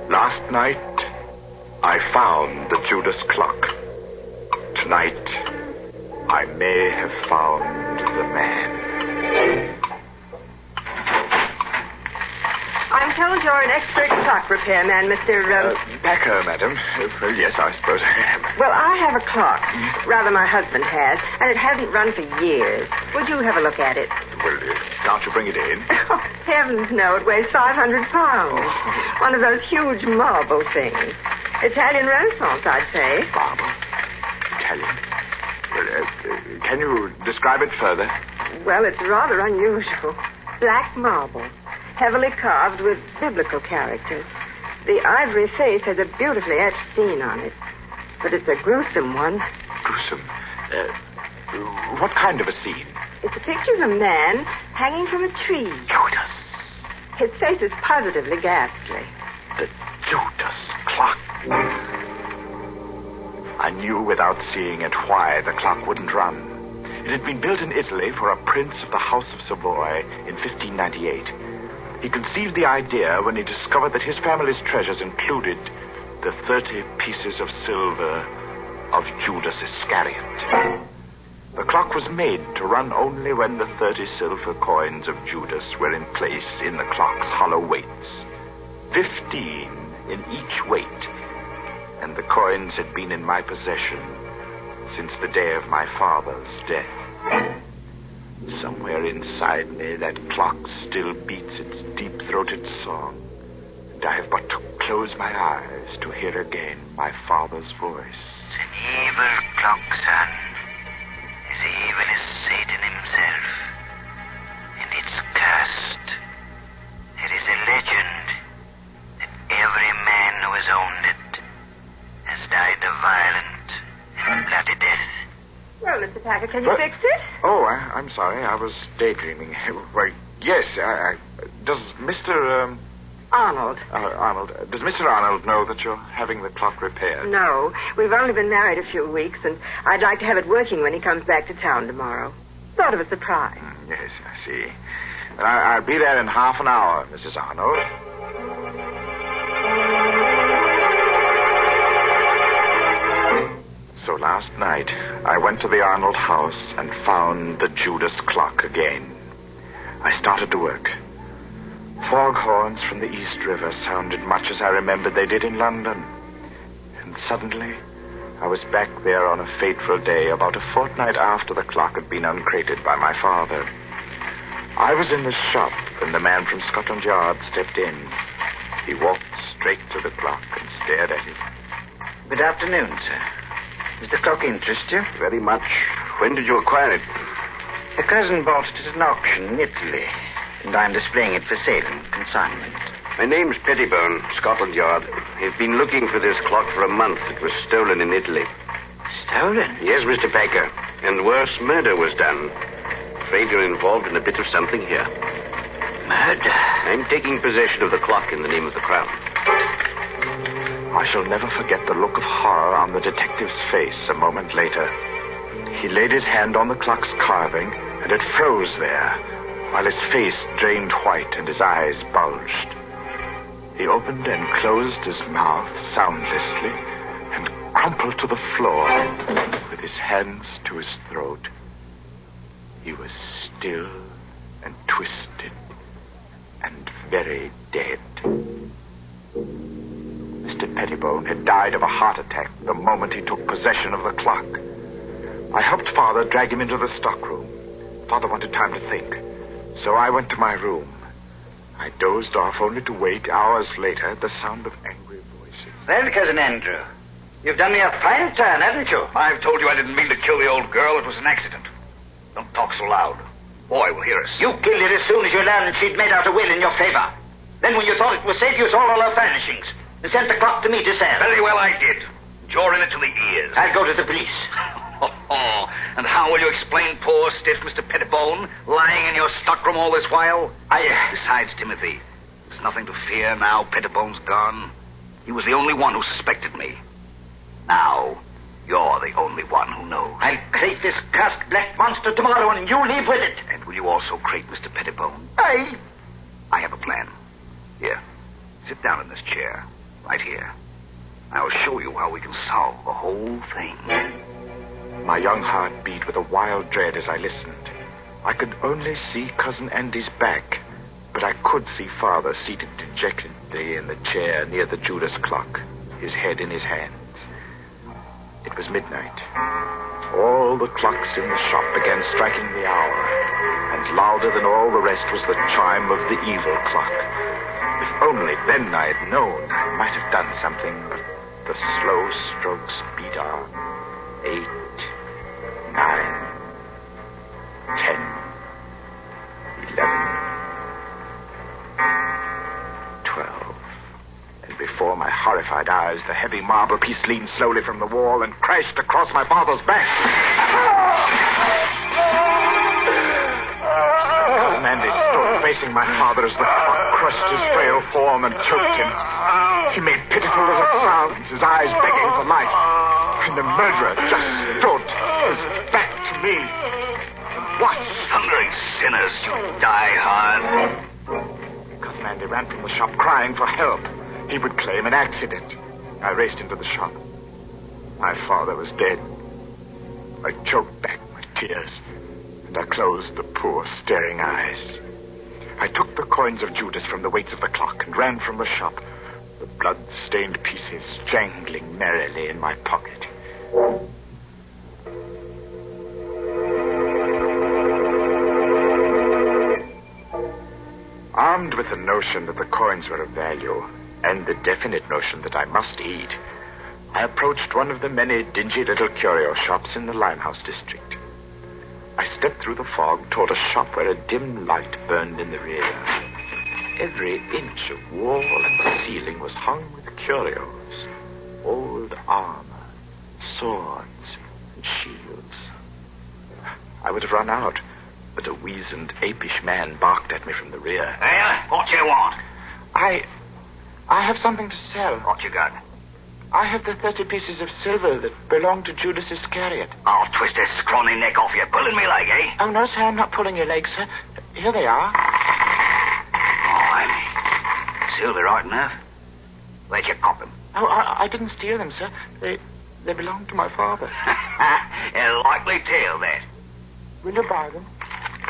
Last night, I found the Judas clock. Tonight, I may have found the man. I'm told you're an expert clock repairman, Mr. Packer, madam. Yes, I suppose I am. Well, I have a clock. Rather, my husband has, and it hasn't run for years. Would you have a look at it? Well, can't you bring it in? Oh, heavens, no. It weighs 500 pounds. One of those huge marble things. Italian Renaissance, I'd say. Marble? Italian? Well, can you describe it further? Well, it's rather unusual. Black marble. Heavily carved with biblical characters. The ivory face has a beautifully etched scene on it. But it's a gruesome one. Gruesome? What kind of a scene? It's a picture of a man hanging from a tree. Judas. His face is positively ghastly. The Judas clock. I knew without seeing it why the clock wouldn't run. It had been built in Italy for a prince of the House of Savoy in 1598. He conceived the idea when he discovered that his family's treasures included the 30 pieces of silver of Judas Iscariot. The clock was made to run only when the 30 silver coins of Judas were in place in the clock's hollow weights. 15 in each weight. And the coins had been in my possession since the day of my father's death. Somewhere inside me, that clock still beats its deep-throated song, and I have but to close my eyes to hear again my father's voice. It's an evil clock, son. As evil as Satan himself. And it's cursed. There is a legend that every man who has owned it has died a violent and bloody death. Well, Mr. Packer, can you fix it? Oh, I'm sorry. I was daydreaming. Well, yes. Does Mr. Arnold. Arnold. Does Mr. Arnold know that you're having the clock repaired? No. We've only been married a few weeks, and I'd like to have it working when he comes back to town tomorrow. Sort of a surprise. Yes, I see. Well, I'll be there in half an hour, Mrs. Arnold. So last night, to the Arnold house and found the Judas clock again. I started to work. Foghorns from the East River sounded much as I remembered they did in London. And suddenly, I was back there on a fateful day about a fortnight after the clock had been uncrated by my father. I was in the shop when the man from Scotland Yard stepped in. He walked straight to the clock and stared at it. Good afternoon, sir. Does the clock interest you? Very much. When did you acquire it? A cousin bought it at an auction in Italy, and I'm displaying it for sale and consignment. My name's Pettibone, Scotland Yard. I've been looking for this clock for a month. It was stolen in Italy. Stolen? Yes, Mr. Packer. And worse, murder was done. Afraid you're involved in a bit of something here. Murder? I'm taking possession of the clock in the name of the Crown. I shall never forget the look of horror on the detective's face a moment later. He laid his hand on the clock's carving, and it froze there, while his face drained white and his eyes bulged. He opened and closed his mouth soundlessly and crumpled to the floor with his hands to his throat. He was still and twisted and very dead. Mr. Pettibone had died of a heart attack the moment he took possession of the clock. I helped Father drag him into the stockroom. Father wanted time to think, so I went to my room. I dozed off only to wake hours later at the sound of angry voices. Well, Cousin Andrew, you've done me a fine turn, haven't you? I've told you I didn't mean to kill the old girl. It was an accident. Don't talk so loud. Boy will hear us. You killed her as soon as you learned she'd made out a will in your favor. Then when you thought it was safe, you sold all her furnishings and sent the clock to me to sell. Very well, I did. You're in it to the ears. I'll go to the police. And how will you explain poor, stiff Mr. Pettibone lying in your stockroom all this while? Besides, Timothy, there's nothing to fear now Pettibone's gone. He was the only one who suspected me. Now, you're the only one who knows. I'll crate this cursed black monster tomorrow, and you leave with it. And will you also crate Mr. Pettibone? I have a plan. Here, sit down in this chair, right here. I'll show you how we can solve the whole thing. My young heart beat with a wild dread as I listened. I could only see Cousin Andy's back, but I could see Father seated dejectedly in the chair near the Judas clock, his head in his hands. It was midnight. All the clocks in the shop began striking the hour, and louder than all the rest was the chime of the evil clock. If only then I had known, I might have done something, but the slow strokes beat on. 8, 9, 10, 11, 12. And before my horrified eyes, the heavy marble piece leaned slowly from the wall and crashed across my father's back. Cousin Andy stood facing my father as the clock crushed his frail form and choked him. He made pitiful little sounds, his eyes begging for life. And the murderer just stood, his back to me. What? Thundering sinners, you die hard. Cousin Andy ran from the shop crying for help. He would claim an accident. I raced into the shop. My father was dead. I choked back my tears, and I closed the poor, staring eyes. I took the coins of Judas from the weights of the clock and ran from the shop, the blood-stained pieces jangling merrily in my pocket. Armed with the notion that the coins were of value, and the definite notion that I must eat, I approached one of the many dingy little curio shops in the Limehouse district. I stepped through the fog toward a shop where a dim light burned in the rear. Every inch of wall and ceiling was hung with curios, old armor, swords, and shields. I would have run out, but a weazened, apish man barked at me from the rear. Well, what you want? I have something to sell. What you got? I have the 30 pieces of silver that belong to Judas Iscariot. I'll twist this scrawny neck off you. Pulling me leg, eh? Oh, no, sir, I'm not pulling your leg, sir. Here they are. Fine. Silver right enough. Where'd you cop them? Oh, I didn't steal them, sir. They belong to my father. A likely tale, that. Will you buy them?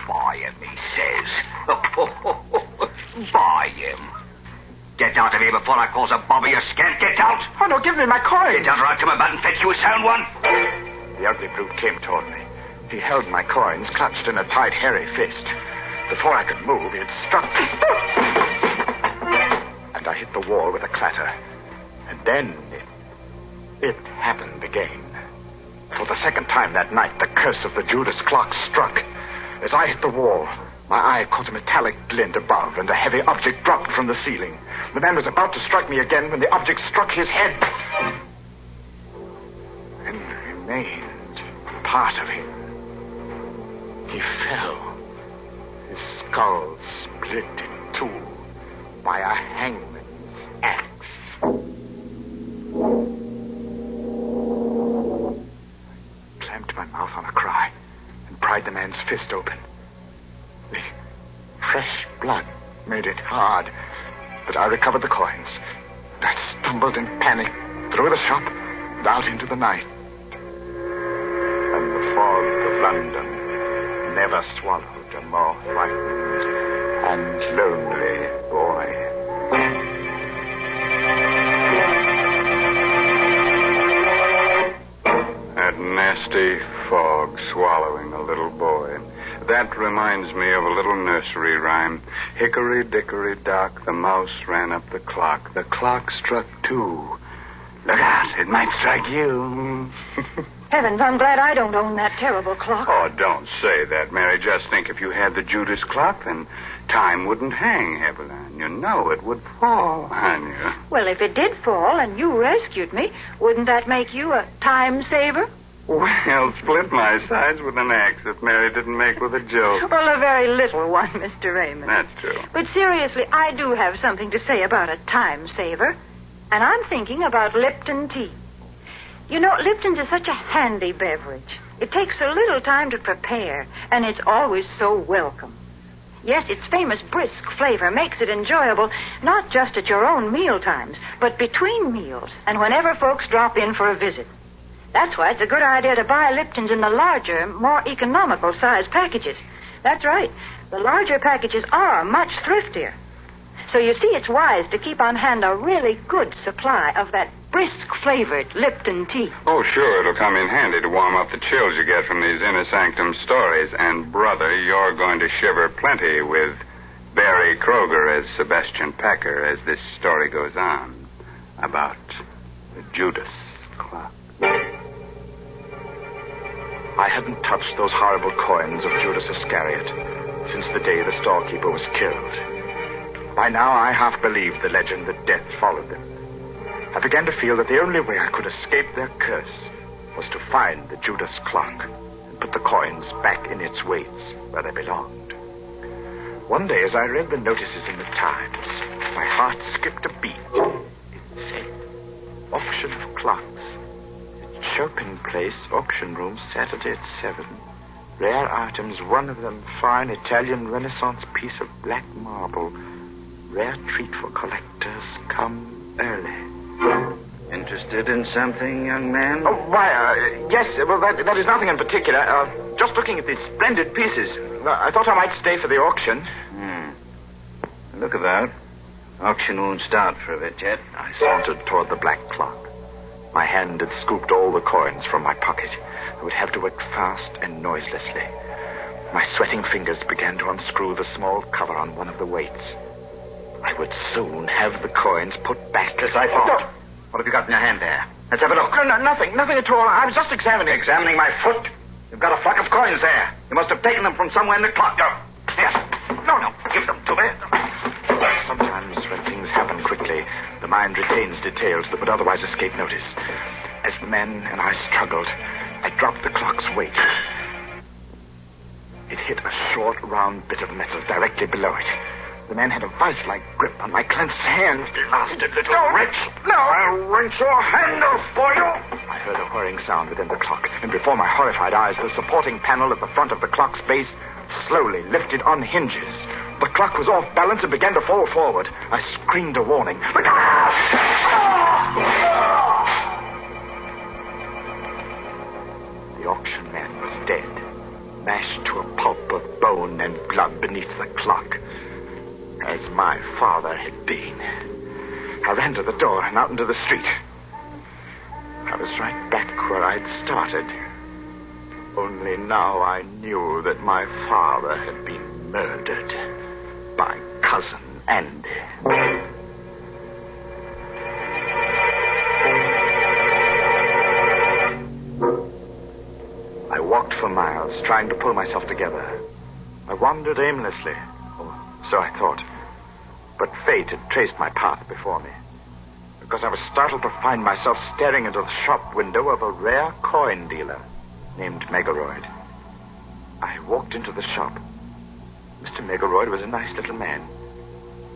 Buy him, he says. Buy him. Get out of here before I cause a bobby a scant. Get out. Oh, no, give me my coins. Get out or I'll come about and fetch you a sound one. The ugly brute came toward me. He held my coins clutched in a tight, hairy fist. Before I could move, he had struck me. And I hit the wall with a clatter. And then it happened again. For the second time that night, the curse of the Judas clock struck. As I hit the wall, my eye caught a metallic glint above, and a heavy object dropped from the ceiling. The man was about to strike me again when the object struck his head. And remained part of him. He fell. His skull split in two by a hangman's axe. I clamped my mouth on a cry and pried the man's fist open. The fresh blood made it hard, but I recovered the coins. I stumbled in panic through the shop and out into the night. And the fog of London never swallowed a more frightened and lonely boy. That nasty fog swallowing a little boy. That reminds me of a little nursery rhyme. Hickory dickory dock, the mouse ran up the clock. The clock struck 2. Look out, it might strike you. Heavens, I'm glad I don't own that terrible clock. Oh, don't say that, Mary. Just think if you had the Judas clock, then time wouldn't hang heavily on you. No, it would fall on you. Well, if it did fall and you rescued me, wouldn't that make you a time saver? Well, split my sides with an axe if Mary didn't make with a joke. Well, a very little one, Mr. Raymond. That's true. But seriously, I do have something to say about a time saver. And I'm thinking about Lipton tea. You know, Lipton's is such a handy beverage. It takes so little time to prepare, and it's always so welcome. Yes, its famous brisk flavor makes it enjoyable, not just at your own meal times, but between meals and whenever folks drop in for a visit. That's why it's a good idea to buy Lipton's in the larger, more economical size packages. That's right. The larger packages are much thriftier. So you see, it's wise to keep on hand a really good supply of that brisk-flavored Lipton tea. Oh, sure, it'll come in handy to warm up the chills you get from these Inner Sanctum stories. And, brother, you're going to shiver plenty with Barry Kroger as Sebastian Packer as this story goes on about the Judas clock. I hadn't touched those horrible coins of Judas Iscariot since the day the storekeeper was killed. By now, I half believed the legend that death followed them. I began to feel that the only way I could escape their curse was to find the Judas clock and put the coins back in its weights where they belonged. One day, as I read the notices in the Times, my heart skipped a beat. It said, auction of clocks. Chopin Place, auction room, Saturday at 7. Rare items, one of them fine Italian Renaissance piece of black marble. Rare treat for collectors. Come early. Interested in something, young man? Oh, why, yes. Well, that is nothing in particular. Just looking at these splendid pieces. I thought I might stay for the auction. Look about. Auction won't start for a bit yet. I sauntered toward the black clock. My hand had scooped all the coins from my pocket. I would have to work fast and noiselessly. My sweating fingers began to unscrew the small cover on one of the weights. I would soon have the coins put back. As I thought. No. What have you got in your hand there? Let's have a look. No, nothing at all. I was just examining. Examining my foot? You've got a flock of coins there. You must have taken them from somewhere in the clock. Yes. No, give them to me. Sometimes when things happen quickly, the mind retains details that would otherwise escape notice. As the man and I struggled, I dropped the clock's weight. It hit a short, round bit of metal directly below it. The man had a vice-like grip on my clenched hand. Blasted little wretch. No! I'll wrench your hand off for you. I heard a whirring sound within the clock, and before my horrified eyes, the supporting panel at the front of the clock's base slowly lifted on hinges. The clock was off balance and began to fall forward. I screamed a warning. and out into the street. I was right back where I'd started. Only now I knew that my father had been murdered by Cousin Andy. I walked for miles, trying to pull myself together. I wandered aimlessly, or so I thought. But fate had traced my path before me, because I was startled to find myself staring into the shop window of a rare coin dealer named Megaroyd. I walked into the shop. Mr. Megaroyd was a nice little man.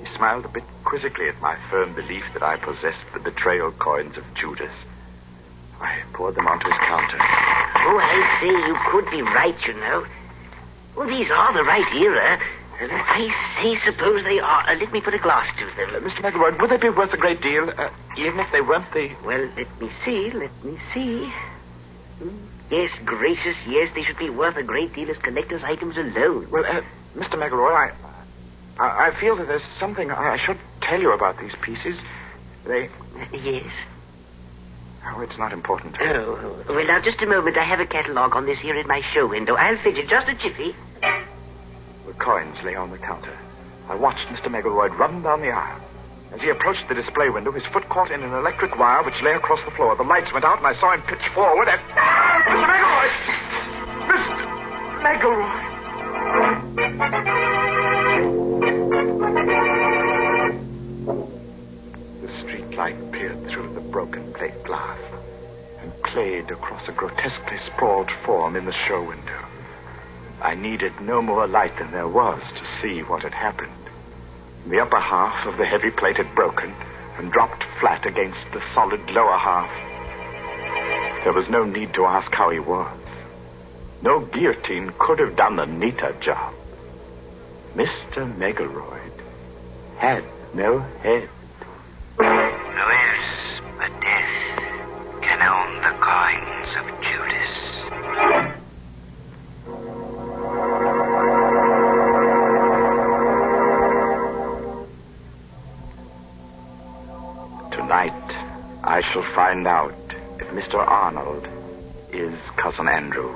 He smiled a bit quizzically at my firm belief that I possessed the betrayal coins of Judas. I poured them onto his counter. Oh, I say, you could be right, you know. Well, these are the right era. I say, suppose they are. Let me put a glass to them. Mr. Megaroyd, would they be worth a great deal, even if they weren't the... Well, let me see. Yes, gracious, yes, they should be worth a great deal as collector's items alone. Well, Mr. Megaroyd, I feel that there's something I should tell you about these pieces. They... Yes? Oh, it's not important. Oh, well, now, just a moment. I have a catalogue on this here in my show window. I'll fidget just a jiffy. The coins lay on the counter. I watched Mr. Megaroyd run down the aisle. As he approached the display window, his foot caught in an electric wire which lay across the floor. The lights went out, and I saw him pitch forward and... Mr. Megaroyd! Mr. Megaroyd! The street light peered through the broken plate glass and played across a grotesquely sprawled form in the show window. I needed no more light than there was to see what had happened. The upper half of the heavy plate had broken and dropped flat against the solid lower half. There was no need to ask how he was. No guillotine could have done a neater job. Mr. Megaroyd had no head. Who else but death can own the coins of Judas? Tonight, I shall find out if Mr. Arnold is Cousin Andrew.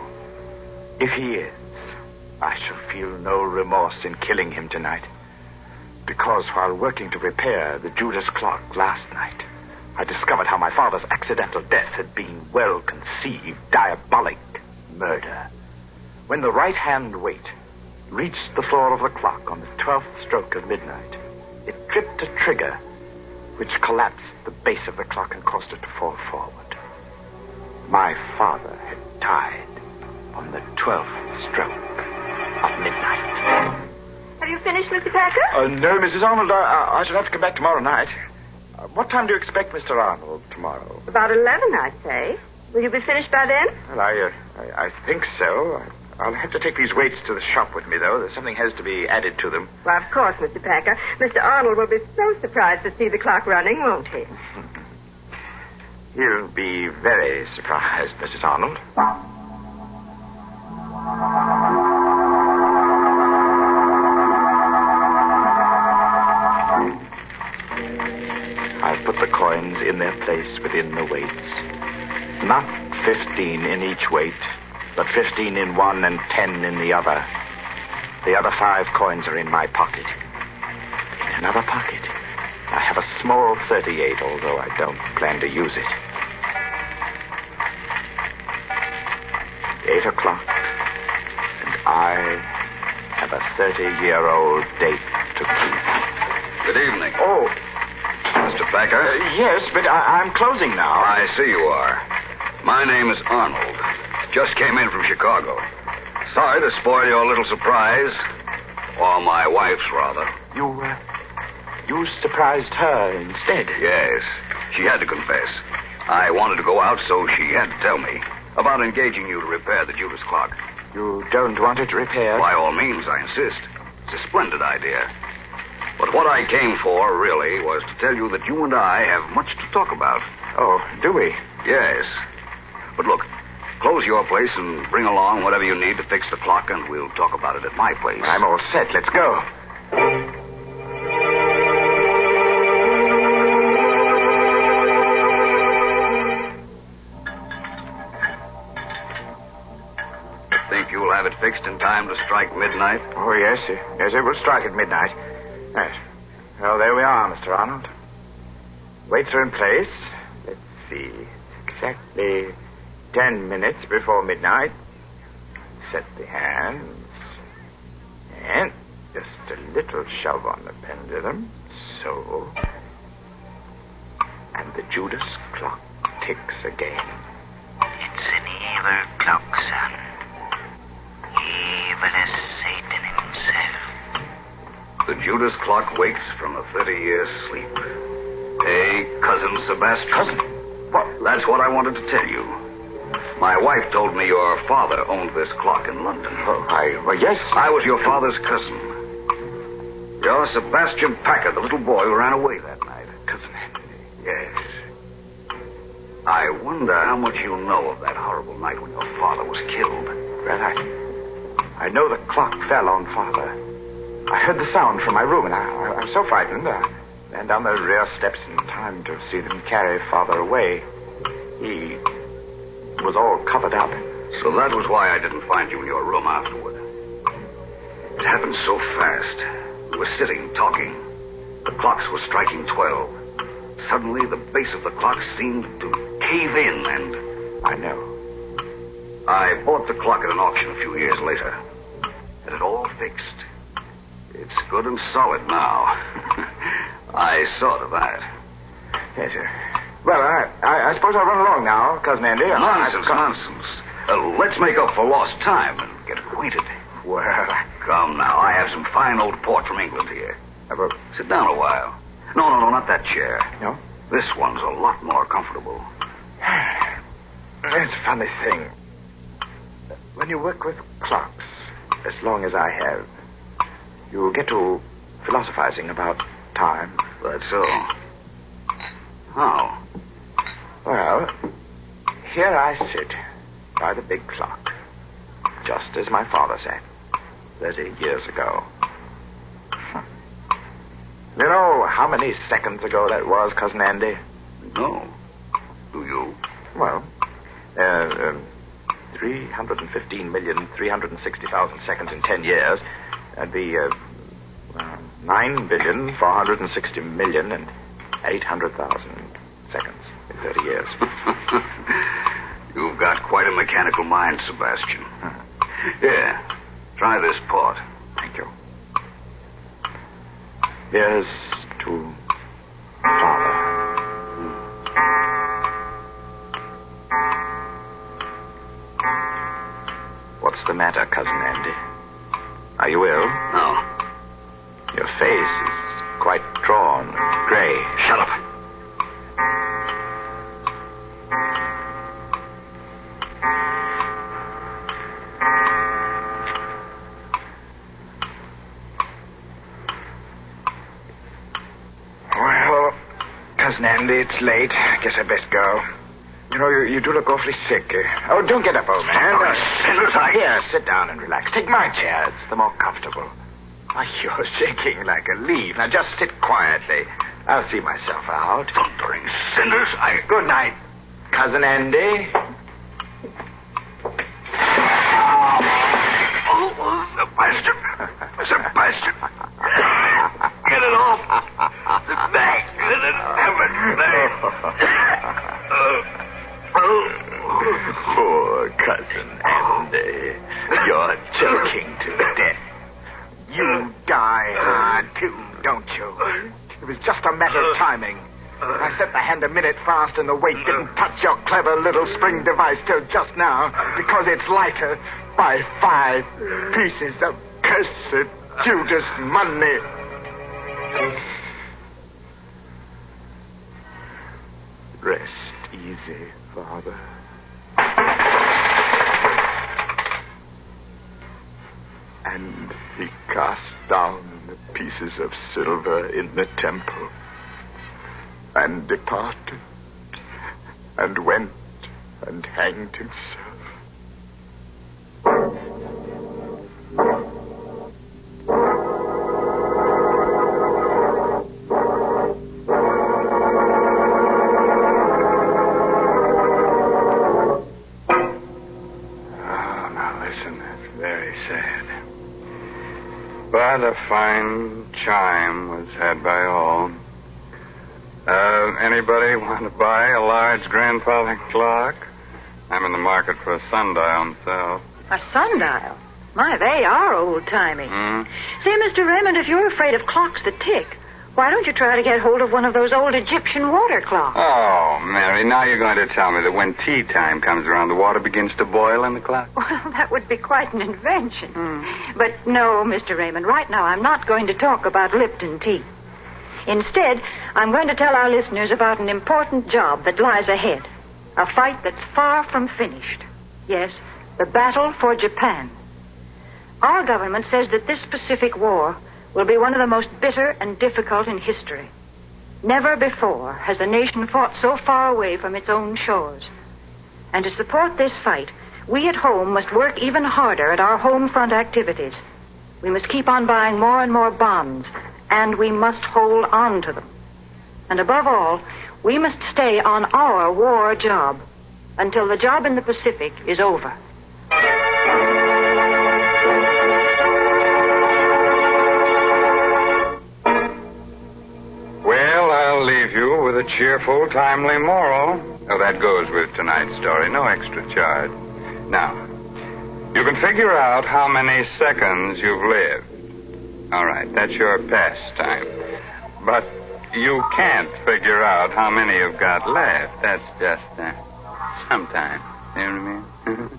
If he is, I shall feel no remorse in killing him tonight. Because while working to repair the Judas clock last night, I discovered how my father's accidental death had been well-conceived, diabolic murder. When the right-hand weight reached the floor of the clock on the 12th stroke of midnight, it tripped a trigger which collapsed the base of the clock and caused it to fall forward. My father had died on the 12th stroke of midnight. Have you finished, Mr. Packer? No, Mrs. Arnold. I shall have to come back tomorrow night. What time do you expect Mr. Arnold tomorrow? About 11, I'd say. Will you be finished by then? Well, I think so. I'll have to take these weights to the shop with me, though. Something has to be added to them. Well, of course, Mr. Packer. Mr. Arnold will be so surprised to see the clock running, won't he? He'll be very surprised, Mrs. Arnold. I've put the coins in their place within the weights. Not 15 in each weight, but 15 in one and 10 in the other. The other 5 coins are in my pocket. In another pocket, I have a small 38, although I don't plan to use it. 8 o'clock, and I have a 30-year-old date to keep. Good evening. Oh. Mr. Packer? Yes, but I'm closing now. I see you are. My name is Arnold. Just came in from Chicago. Sorry to spoil your little surprise. Or my wife's, rather. You surprised her instead? Yes. She had to confess. I wanted to go out, so she had to tell me about engaging you to repair the Judas clock. You don't want it repaired? By all means, I insist. It's a splendid idea. But what I came for, really, was to tell you that you and I have much to talk about. Oh, do we? Yes. But look, close your place and bring along whatever you need to fix the clock, and we'll talk about it at my place. I'm all set. Let's go. just in time to strike midnight? Oh, yes. Yes, it will strike at midnight. Yes. Well, there we are, Mr. Arnold. Weights are in place. Let's see. Exactly 10 minutes before midnight. Set the hands. And just a little shove on the pendulum. So. And the Judas clock ticks again. It's an evil clock, son. Evil as Satan himself. The Judas clock wakes from a 30-year sleep. Hey, Cousin Sebastian. Cousin? What? That's what I wanted to tell you. My wife told me your father owned this clock in London. Well, yes. I was your father's cousin. You're Sebastian Packard, the little boy who ran away that night. Cousin Henry. Yes. I wonder how much you know of that horrible night when your father was killed. Well, I know the clock fell on Father. I heard the sound from my room, and I was so frightened. Ran down the rear steps in time to see them carry Father away. He was all covered up. So that was why I didn't find you in your room afterward. It happened so fast. We were sitting, talking. The clocks were striking 12. Suddenly, the base of the clock seemed to cave in, and... I know. I bought the clock at an auction a few years later. Had it all fixed. It's good and solid now. I saw to that. Yes, sir. Well, I suppose I'll run along now, Cousin Andy. Nonsense. Let's make up for lost time and get acquainted. Well, come now. I have some fine old port from England here. Sit down a while. No, not that chair. No? This one's a lot more comfortable. It's a funny thing. When you work with clocks, as long as I have, you get to philosophizing about time. That's so. How? Well, here I sit by the big clock, just as my father sat 30 years ago. You know how many seconds ago that was, Cousin Andy? No. Do you? Well, 315,360,000 seconds in 10 years. That'd be 9,460,800,000 seconds in 30 years. You've got quite a mechanical mind, Sebastian. Here, try this port. Thank you. Here's to Father. What's the matter, Cousin Andy? Are you ill? No. Your face is quite drawn and gray. Shut up. Well, Cousin Andy, it's late. I guess I best go. You know, you do look awfully sick. Oh, don't get up, old man. Here, sit down and relax. Take my chair. It's the more comfortable. Why, you're shaking like a leaf. Now, just sit quietly. I'll see myself out. Thundering cinders. Good night, Cousin Andy. Oh, Sebastian. Sebastian. Get it off. The bag. Let it have it. Poor Cousin Andy. You're choking to death. You die hard, too, don't you? It was just a matter of timing. I set the hand a minute fast and the weight didn't touch your clever little spring device till just now because it's lighter by 5 pieces of cursed Judas money. Rest easy, Father. And he cast down the pieces of silver in the temple and departed and went and hanged himself. Now listen, that's very sad. a fine chime was had by all. Anybody want to buy a large grandfather clock? I'm in the market for a sundial myself. A sundial? My, they are old-timey. Say, Mr. Raymond, if you're afraid of clocks that tick, why don't you try to get hold of one of those old Egyptian water clocks? Oh, Mary, now you're going to tell me that when tea time comes around, the water begins to boil in the clock? Well, that would be quite an invention. But no, Mr. Raymond, right now I'm not going to talk about Lipton tea. Instead, I'm going to tell our listeners about an important job that lies ahead. A fight that's far from finished. Yes, the battle for Japan. Our government says that this Pacific War will be one of the most bitter and difficult in history. Never before has a nation fought so far away from its own shores. And to support this fight, we at home must work even harder at our home front activities. We must keep on buying more and more bonds, and we must hold on to them. And above all, we must stay on our war job until the job in the Pacific is over. Well, I'll leave you with a cheerful, timely moral. Oh, that goes with tonight's story. No extra charge. Now, you can figure out how many seconds you've lived. All right, that's your pastime. But you can't figure out how many you've got left. That's just sometime. You know what I mean?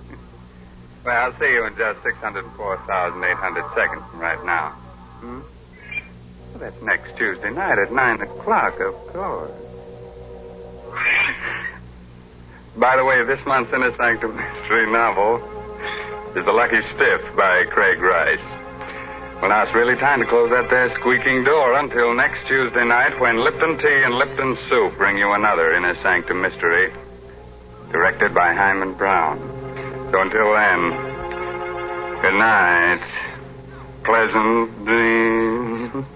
Well, I'll see you in just 604,800 seconds from right now. Well, that's next Tuesday night at 9 o'clock, of course. By the way, this month's Inner Sanctum Mystery novel is The Lucky Stiff by Craig Rice. Well, now it's really time to close that there squeaking door until next Tuesday night when Lipton Tea and Lipton Soup bring you another Inner Sanctum Mystery, directed by Hyman Brown. So until then, good night. Pleasant dreams.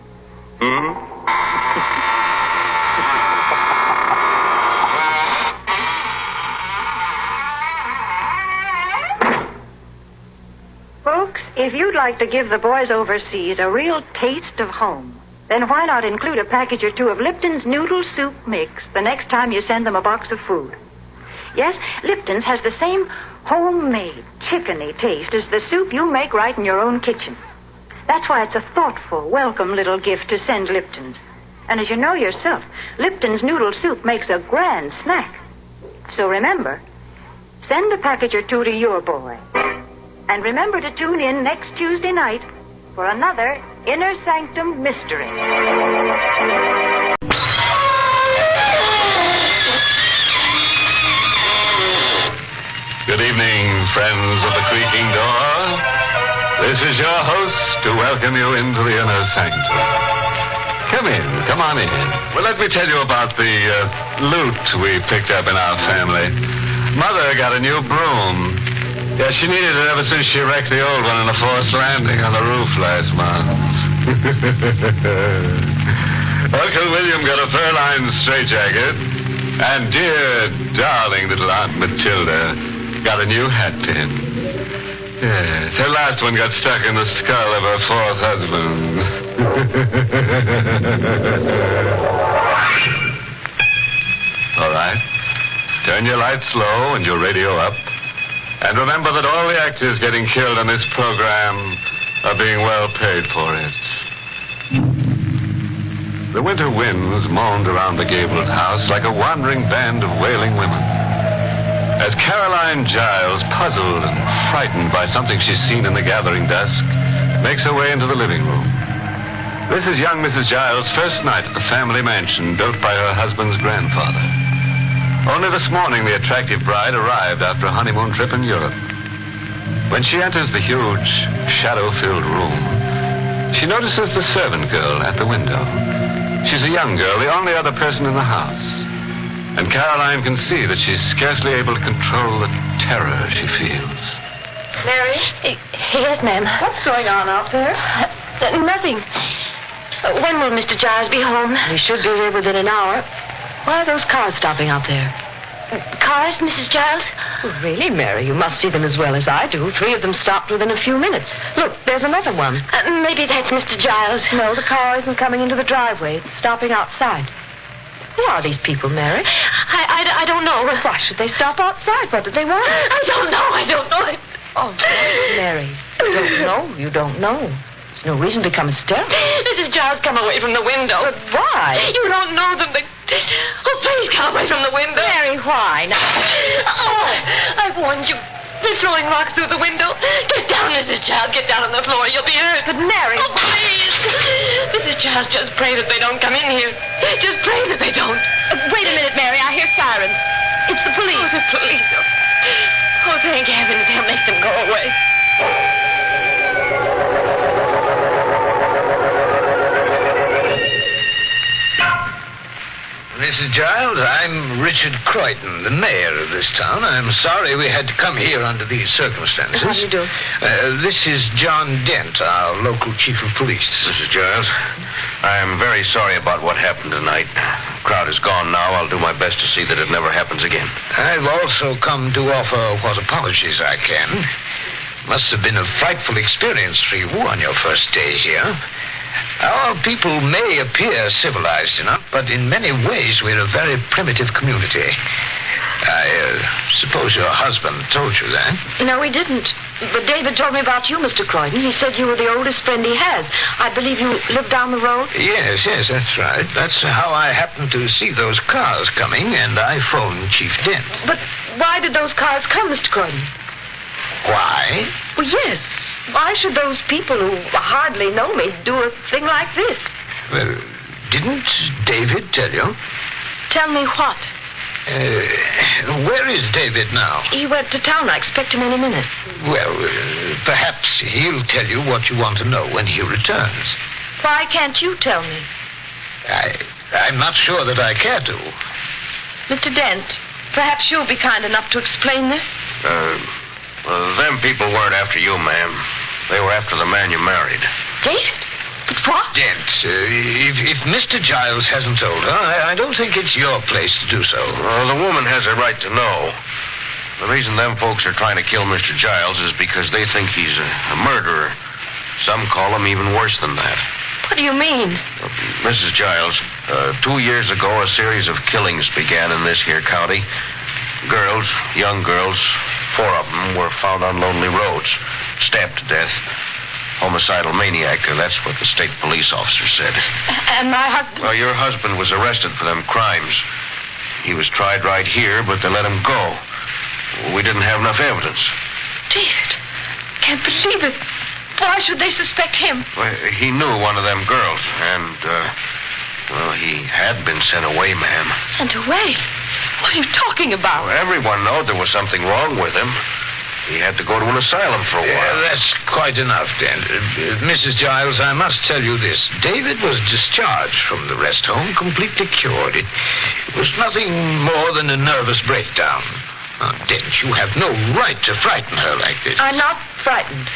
Folks, if you'd like to give the boys overseas a real taste of home, then why not include a package or two of Lipton's Noodle Soup Mix the next time you send them a box of food? Yes, Lipton's has the same homemade, chickeny taste as the soup you make right in your own kitchen. That's why it's a thoughtful, welcome little gift to send Lipton's. And as you know yourself, Lipton's Noodle Soup makes a grand snack. So remember, send a package or two to your boy. And remember to tune in next Tuesday night for another Inner Sanctum Mystery. Good evening, friends of the creaking door. This is your host to welcome you into the Inner Sanctum. Come in, come on in. Well, let me tell you about the loot we picked up in our family. Mother got a new broom. Yeah, she needed it ever since she wrecked the old one in a forced landing on the roof last month. Uncle William got a fur-lined straitjacket. And dear, darling little Aunt Matilda got a new hat pin. Yes, her last one got stuck in the skull of her fourth husband. All right. Turn your lights low and your radio up. And remember that all the actors getting killed on this program are being well paid for it. The winter winds moaned around the gabled house like a wandering band of wailing women. As Caroline Giles, puzzled and frightened by something she's seen in the gathering dusk, makes her way into the living room. This is young Mrs. Giles' first night at the family mansion built by her husband's grandfather. Only this morning the attractive bride arrived after a honeymoon trip in Europe. When she enters the huge, shadow-filled room, she notices the servant girl at the window. She's a young girl, the only other person in the house. And Caroline can see that she's scarcely able to control the terror she feels. Mary? Yes, ma'am. What's going on out there? Nothing. When will Mr. Giles be home? He should be here within an hour. Why are those cars stopping out there? Cars, Mrs. Giles? Oh, really, Mary? You must see them as well as I do. 3 of them stopped within a few minutes. Look, there's another one. Maybe that's Mr. Giles. No, the car isn't coming into the driveway. It's stopping outside. Who are these people, Mary? I don't know. Why should they stop outside? What did they want? I don't know. Oh, Mary. You don't know. There's no reason to become hysterical. Mrs. Giles, come away from the window. But why? You don't know them. Oh, please come away from the window. Mary, why? Now... Oh, I've warned you. They're throwing rocks through the window. Get down, Mrs. Giles. Get down on the floor. You'll be hurt. But Mary... Oh, please. Mrs. Giles, just pray that they don't come in here. Just pray that they don't. Wait a minute, Mary. I hear sirens. It's the police. Oh, the police. Oh, thank heavens. They'll make them go away. Mrs. Giles, I'm Richard Croydon, the mayor of this town. I'm sorry we had to come here under these circumstances. How do you do? This is John Dent, our local chief of police. Mrs. Giles, I'm very sorry about what happened tonight. The crowd is gone now. I'll do my best to see that it never happens again. I've also come to offer what apologies I can. Must have been a frightful experience for you on your first day here. Our people may appear civilized enough, but in many ways we're a very primitive community. I suppose your husband told you that? No, he didn't. But David told me about you, Mr. Croydon. He said you were the oldest friend he has. I believe you live down the road? Yes, that's right. That's how I happened to see those cars coming, and I phoned Chief Dent. But why did those cars come, Mr. Croydon? Why? Well, yes. Why should those people who hardly know me do a thing like this? Well, didn't David tell you? Tell me what? Where is David now? He went to town. I expect him any minute. Well, perhaps he'll tell you what you want to know when he returns. Why can't you tell me? I'm not sure that I care to. Mr. Dent, perhaps you'll be kind enough to explain this? Them people weren't after you, ma'am. They were after the man you married. David? But what? Dent, if Mr. Giles hasn't told her, I don't think it's your place to do so. Well, the woman has a right to know. The reason them folks are trying to kill Mr. Giles is because they think he's a murderer. Some call him even worse than that. What do you mean? Mrs. Giles, 2 years ago, a series of killings began in this here county. Girls, young girls, 4 of them were found on lonely roads, stabbed to death. Homicidal maniac, that's what the state police officer said. And my husband... Well, your husband was arrested for them crimes. He was tried right here, but they let him go. We didn't have enough evidence. David, can't believe it. Why should they suspect him? Well, he knew one of them girls, and, he had been sent away, ma'am. Sent away? What are you talking about? Well, everyone knowed there was something wrong with him. He had to go to an asylum for a while. Yeah, that's quite enough, then. Mrs. Giles, I must tell you this. David was discharged from the rest home, completely cured. It was nothing more than a nervous breakdown. Dent, you have no right to frighten her like this. I'm not frightened.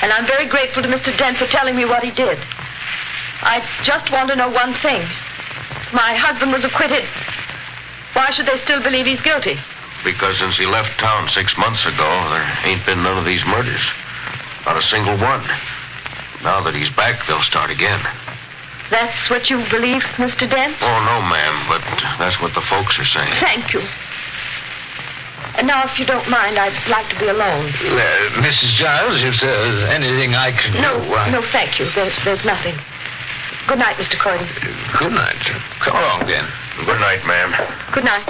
And I'm very grateful to Mr. Dent for telling me what he did. I just want to know one thing. My husband was acquitted. Why should they still believe he's guilty? Because since he left town 6 months ago, there ain't been none of these murders. Not a single one. Now that he's back, they'll start again. That's what you believe, Mr. Dent? Oh, no, ma'am, but that's what the folks are saying. Thank you. And now, if you don't mind, I'd like to be alone. Mrs. Giles, if there's anything I can do... No, thank you. There's nothing. Good night, Mr. Croydon. Good night. Come along, then. Good night, ma'am. Good night.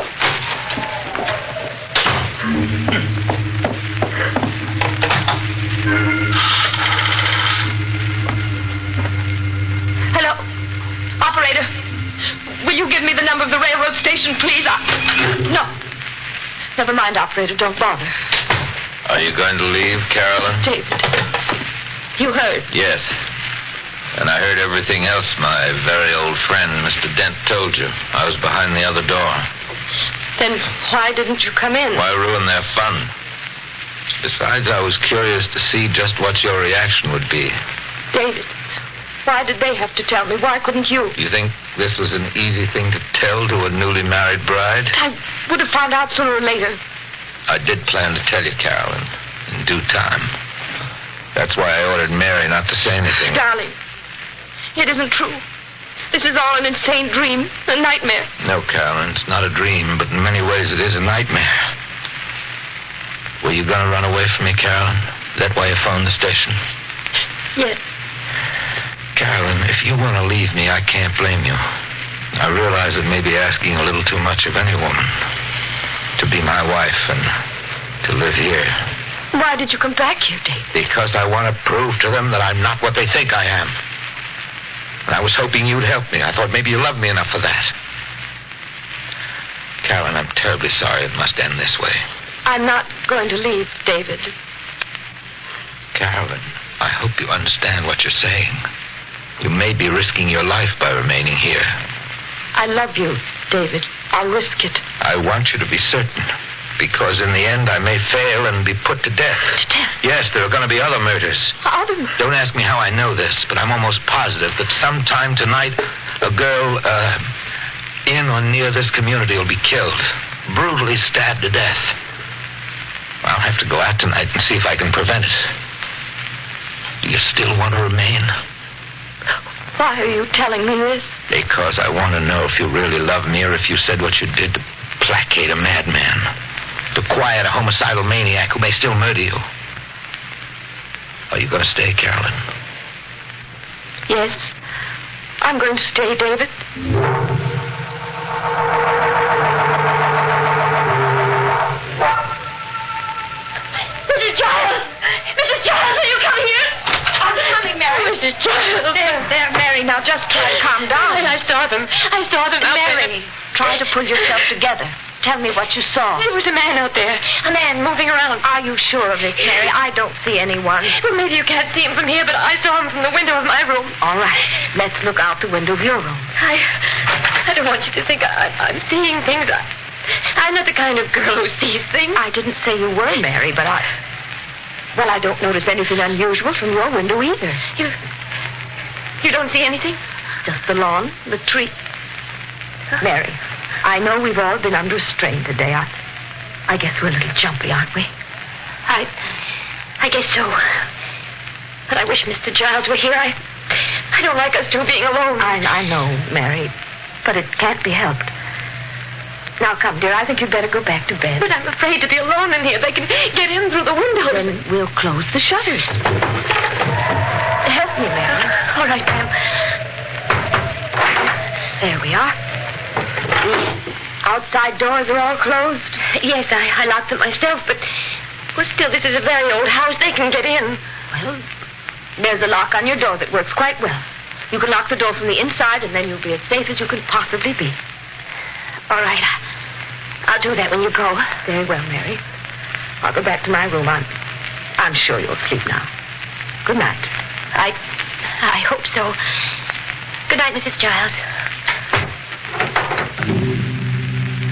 Hello? Operator, will you give me the number of the railroad station, please? No. Never mind, operator. Don't bother. Are you going to leave, Carolyn? David, you heard? Yes. And I heard everything else my very old friend, Mr. Dent, told you. I was behind the other door. Then why didn't you come in? Why ruin their fun? Besides, I was curious to see just what your reaction would be. David, why did they have to tell me? Why couldn't you? You think this was an easy thing to tell to a newly married bride? would have found out sooner or later. I did plan to tell you, Carolyn, in due time. That's why I ordered Mary not to say anything. Darling, it isn't true. This is all an insane dream, a nightmare. No, Carolyn, it's not a dream, but in many ways it is a nightmare. Were you going to run away from me, Carolyn? Is that why you phoned the station? Yes. Carolyn, if you want to leave me, I can't blame you. I realize it may be asking a little too much of any woman to be my wife and to live here. Why did you come back here, Dave? Because I want to prove to them that I'm not what they think I am. And I was hoping you'd help me. I thought maybe you loved me enough for that. Carolyn, I'm terribly sorry it must end this way. I'm not going to leave, David. Carolyn, I hope you understand what you're saying. You may be risking your life by remaining here. I love you, David. I'll risk it. I want you to be certain, because in the end I may fail and be put to death. To death? Yes, there are going to be other murders. Other murders? Don't ask me how I know this, but I'm almost positive that sometime tonight a girl in or near this community will be killed, brutally stabbed to death. I'll have to go out tonight and see if I can prevent it. Do you still want to remain? Why are you telling me this? Because I want to know if you really love me or if you said what you did to placate a madman, to quiet a homicidal maniac who may still murder you. Are you going to stay, Carolyn? Yes. I'm going to stay, David. Mrs. Giles! Mrs. Giles, are you coming here? I'm coming, Mary. Oh, Mrs. Giles. There, Mary. Now just try to calm down. I saw them. Mary, try to pull yourself together. Tell me what you saw. There was a man out there. A man moving around. Are you sure of this, Mary? I don't see anyone. Well, maybe you can't see him from here, but I saw him from the window of my room. All right. Let's look out the window of your room. I don't want you to think I'm seeing things. I'm not the kind of girl who sees things. I didn't say you were, Mary, but I don't notice anything unusual from your window either. You don't see anything? Just the lawn, the tree. Mary, I know we've all been under strain today. I guess we're a little jumpy, aren't we? I guess so. But I wish Mr. Giles were here. I don't like us two being alone. I know, Mary, but it can't be helped. Now, come, dear, I think you'd better go back to bed. But I'm afraid to be alone in here. They can get in through the windows. Then we'll close the shutters. Help me, Mary. All right, ma'am. There we are. The outside doors are all closed. Yes, I locked them myself, but... Well, still, this is a very old house. They can get in. Well, there's a lock on your door that works quite well. You can lock the door from the inside, and then you'll be as safe as you can possibly be. All right, I'll do that when you go. Very well, Mary. I'll go back to my room. I'm sure you'll sleep now. Good night. I hope so. Good night, Mrs. Giles.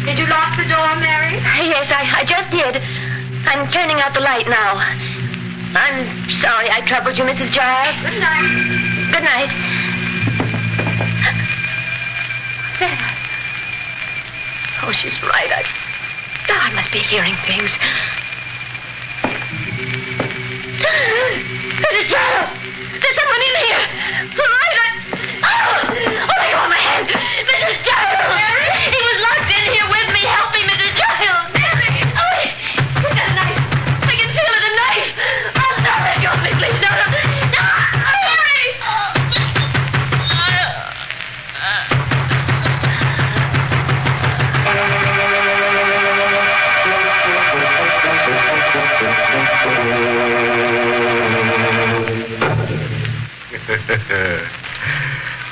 Did you lock the door, Mary? Yes, I just did. I'm turning out the light now. I'm sorry I troubled you, Mrs. Giles. Good night. Good night. There. Oh, she's right. I must be hearing things. Mrs. Giles! There's someone in here! Let go of my hand! Mrs. Giles! Mary? He was locked in here with me. Help me, Mrs. Giles! Mary! Oh, he's got a knife. I can feel it, a knife. Oh, stop it. Go, please. No. Mary!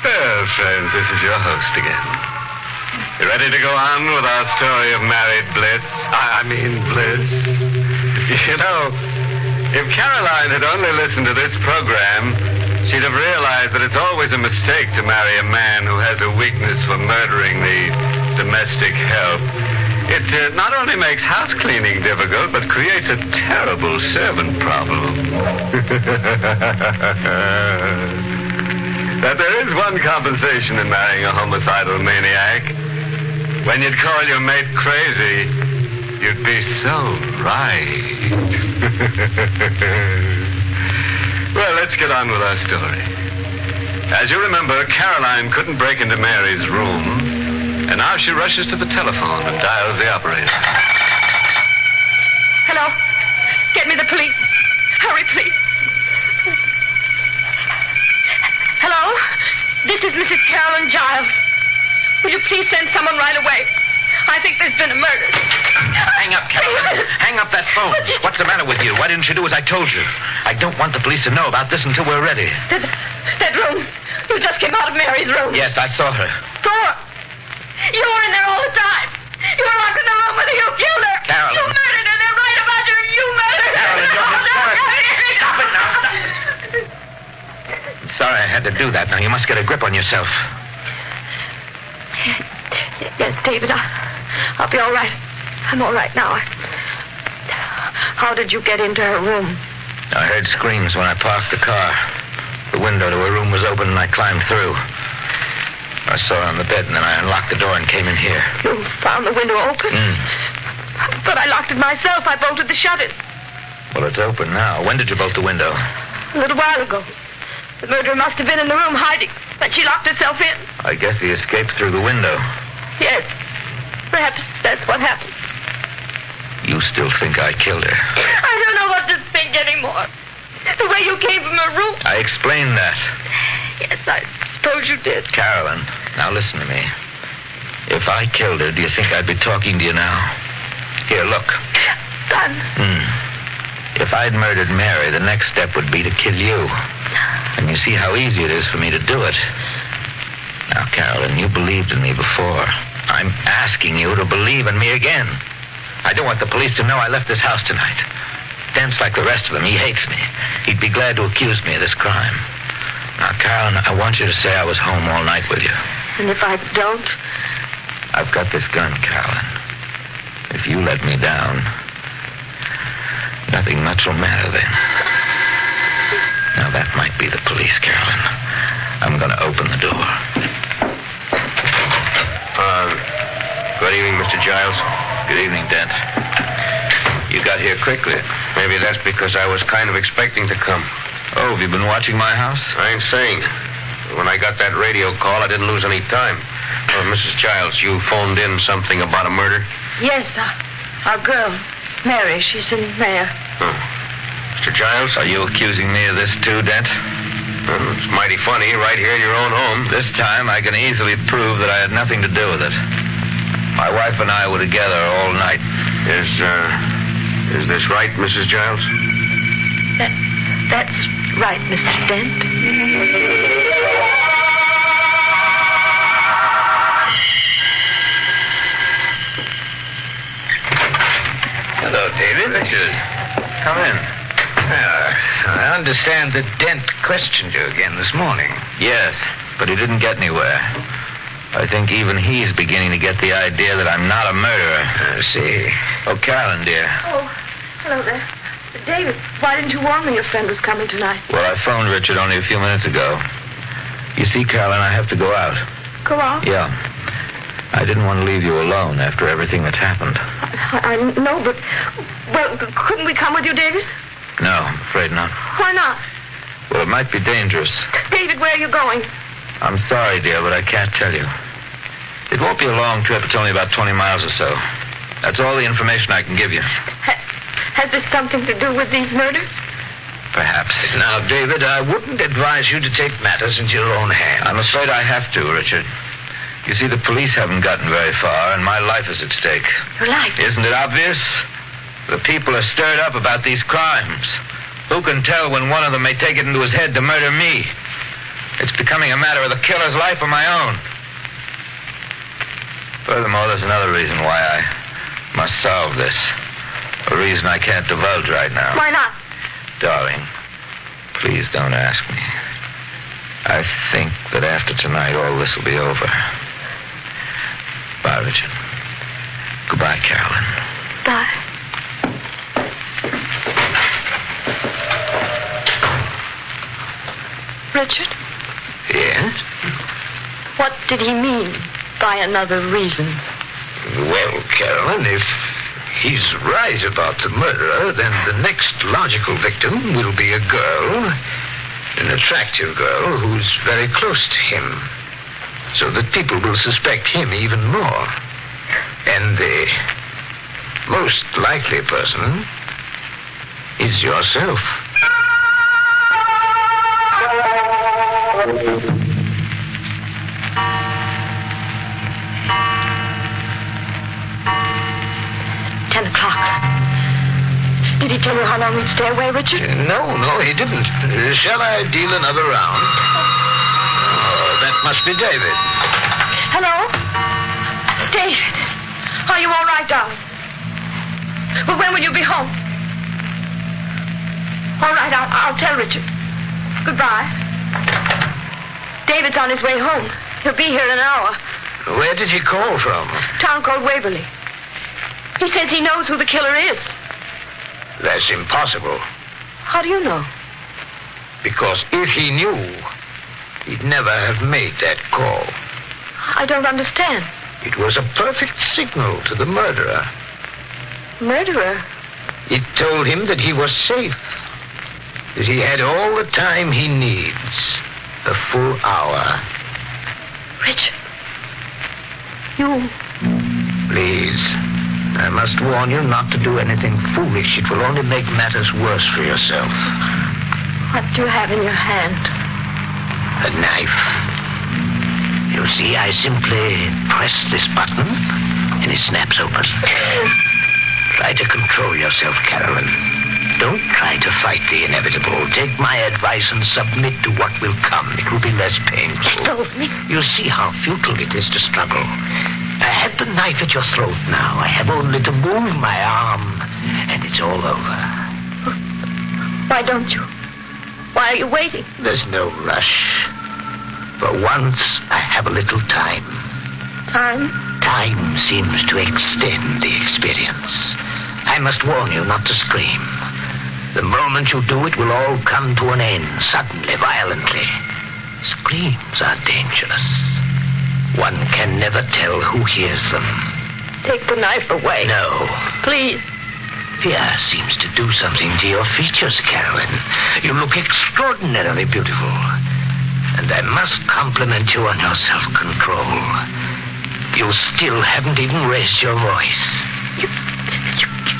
Well, friends, this is your host again. You ready to go on with our story of married bliss? I mean bliss. You know, if Caroline had only listened to this program, she'd have realized that it's always a mistake to marry a man who has a weakness for murdering the domestic help. It not only makes house cleaning difficult, but creates a terrible servant problem. That there is one compensation in marrying a homicidal maniac. When you'd call your mate crazy, you'd be so right. Well, let's get on with our story. As you remember, Caroline couldn't break into Mary's room, and now she rushes to the telephone and dials the operator. Hello? Get me the police. Hurry, please. Hello? This is Mrs. Carolyn Giles. Will you please send someone right away? I think there's been a murder. Hang up, Carolyn. Hang up that phone. What's the matter with you? Why didn't you do as I told you? I don't want the police to know about this until we're ready. That room. You just came out of Mary's room. Yes, I saw her. Thor! You were in there all the time. You were locked in the room with her. You killed her. Carolyn. You murdered her. They're right about you. You murdered her. Carolyn, you're hysterical. Stop it now. I'm sorry I had to do that. Now, you must get a grip on yourself. Yes, David, I'll be all right. I'm all right now. How did you get into her room? I heard screams when I parked the car. The window to her room was open and I climbed through. I saw her on the bed and then I unlocked the door and came in here. You found the window open? But I locked it myself. I bolted the shutters. Well, it's open now. When did you bolt the window? A little while ago. The murderer must have been in the room hiding, but she locked herself in. I guess he escaped through the window. Yes. Perhaps that's what happened. You still think I killed her? I don't know what to think anymore. The way you came from her room. I explained that. Yes, I suppose you did. Carolyn, now listen to me. If I killed her, do you think I'd be talking to you now? Here, look. Son. If I'd murdered Mary, the next step would be to kill you. And you see how easy it is for me to do it. Now, Carolyn, you believed in me before. I'm asking you to believe in me again. I don't want the police to know I left this house tonight. Dent's like the rest of them. He hates me. He'd be glad to accuse me of this crime. Now, Carolyn, I want you to say I was home all night with you. And if I don't? I've got this gun, Carolyn. If you let me down, nothing much will matter then. Now, that might be the police, Carolyn. I'm going to open the door. Good evening, Mr. Giles. Good evening, Dent. You got here quickly. Maybe that's because I was kind of expecting to come. Oh, have you been watching my house? I ain't saying. When I got that radio call, I didn't lose any time. Mrs. Giles, you phoned in something about a murder? Yes, our girl, Mary, she's in there. Mr. Giles? Are you accusing me of this too, Dent? It's mighty funny, right here in your own home. This time I can easily prove that I had nothing to do with it. My wife and I were together all night. Is this right, Mrs. Giles? That's right, Mr. Dent. Hello, David. Richard. Come in. I understand that Dent questioned you again this morning. Yes, but he didn't get anywhere. I think even he's beginning to get the idea that I'm not a murderer. I see. Oh, Carolyn, dear. Oh, hello there. David, why didn't you warn me your friend was coming tonight? Well, I phoned Richard only a few minutes ago. You see, Carolyn, I have to go out. Go out? Yeah. I didn't want to leave you alone after everything that's happened. I know, but... Well, couldn't we come with you, David? No, I'm afraid not. Why not? Well, it might be dangerous. David, where are you going? I'm sorry, dear, but I can't tell you. It won't be a long trip. It's only about 20 miles or so. That's all the information I can give you. Has this something to do with these murders? Perhaps. Now, David, I wouldn't advise you to take matters into your own hands. I'm afraid I have to, Richard. You see, the police haven't gotten very far, and my life is at stake. Your life? Isn't it obvious? The people are stirred up about these crimes. Who can tell when one of them may take it into his head to murder me? It's becoming a matter of the killer's life or my own. Furthermore, there's another reason why I must solve this. A reason I can't divulge right now. Why not? Darling, please don't ask me. I think that after tonight, all this will be over. Bye, Richard. Goodbye, Carolyn. Bye. Richard? Yes? What did he mean by another reason? Well, Carolyn, if he's right about the murderer, then the next logical victim will be a girl, an attractive girl who's very close to him, so that people will suspect him even more. And the most likely person is yourself. Did he tell you how long we'd stay away, Richard? No, he didn't. Shall I deal another round? Oh, that must be David. Hello? David. Are you all right, darling? Well, when will you be home? All right, I'll tell Richard. Goodbye. David's on his way home. He'll be here in an hour. Where did he call from? A town called Waverly. He says he knows who the killer is. That's impossible. How do you know? Because if he knew, he'd never have made that call. I don't understand. It was a perfect signal to the murderer. Murderer? It told him that he was safe, that he had all the time he needs, a full hour. Richard, you... Please, I must warn you not to do anything foolish. It will only make matters worse for yourself. What do you have in your hand? A knife. You see, I simply press this button, and it snaps open. Try to control yourself, Carolyn. Don't try to fight the inevitable. Take my advice and submit to what will come. It will be less painful. You told me. You see how futile it is to struggle. I have the knife at your throat now. I have only to move my arm, and it's all over. Why don't you? Why are you waiting? There's no rush. For once, I have a little time. Time? Time seems to extend the experience. I must warn you not to scream. The moment you do, it will all come to an end, suddenly, violently. Screams are dangerous. One can never tell who hears them. Take the knife away. No. Please. Fear seems to do something to your features, Carolyn. You look extraordinarily beautiful. And I must compliment you on your self-control. You still haven't even raised your voice. You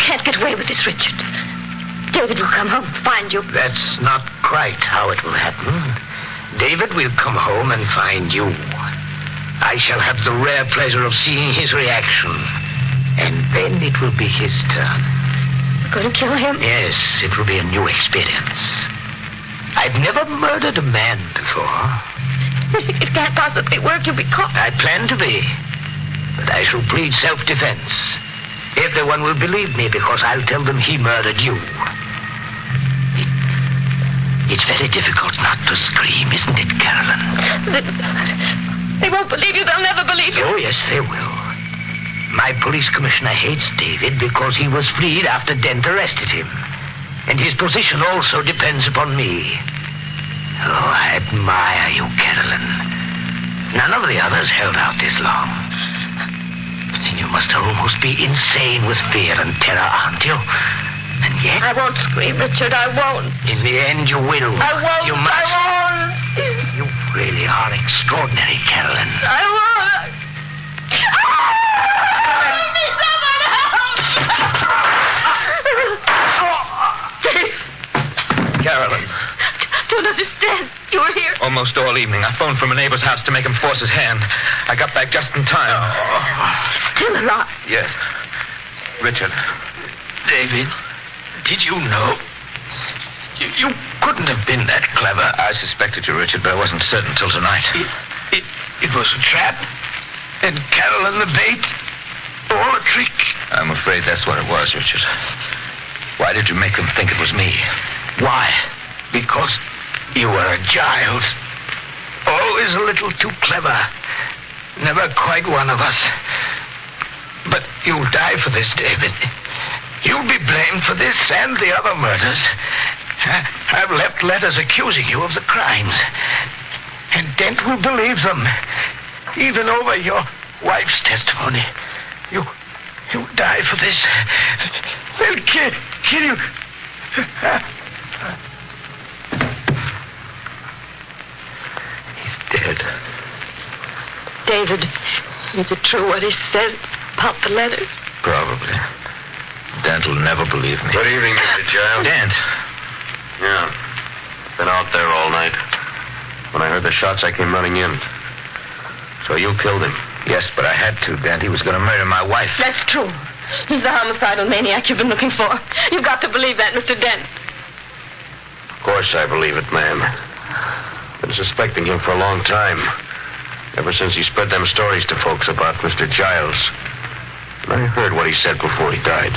can't get away with this, Richard. David will come home and find you. That's not quite how it will happen. David will come home and find you. I shall have the rare pleasure of seeing his reaction. And then it will be his turn. You're going to kill him? Yes, it will be a new experience. I've never murdered a man before. It can't possibly work. You'll be caught. I plan to be. But I shall plead self-defense. Everyone will believe me because I'll tell them he murdered you. It's very difficult not to scream, isn't it, Carolyn? They won't believe you. They'll never believe you. Oh, yes, they will. My police commissioner hates David because he was freed after Dent arrested him. And his position also depends upon me. Oh, I admire you, Carolyn. None of the others held out this long. And you must almost be insane with fear and terror, aren't you? And yet... I won't scream, Richard. I won't. In the end, you will. I won't. You must. I won't. You really are extraordinary, Carolyn. I won't. Carolyn. Don't understand. You were here. Almost all evening. I phoned from a neighbor's house to make him force his hand. I got back just in time. Still alive. Yes. Richard. David, did you know? You couldn't have been that clever. I suspected you, Richard, but I wasn't certain till tonight. It was a trap. And Carolyn the bait. All a trick. I'm afraid that's what it was, Richard. Why did you make them think it was me? Why? Because you were a Giles. Always a little too clever. Never quite one of us. But you'll die for this, David. You'll be blamed for this and the other murders. I've left letters accusing you of the crimes. And Dent will believe them. Even over your wife's testimony. You die for this. They'll kill you. He's dead. David, is it true what he said about the letters? Probably. Dent will never believe me. Good evening, Mr. Giles. Dent. Yeah. Been out there all night. When I heard the shots, I came running in. So you killed him? Yes, but I had to, Dent. He was going to murder my wife. That's true. He's the homicidal maniac you've been looking for. You've got to believe that, Mr. Dent. Of course I believe it, ma'am. Been suspecting him for a long time. Ever since he spread them stories to folks about Mr. Giles. And I heard what he said before he died.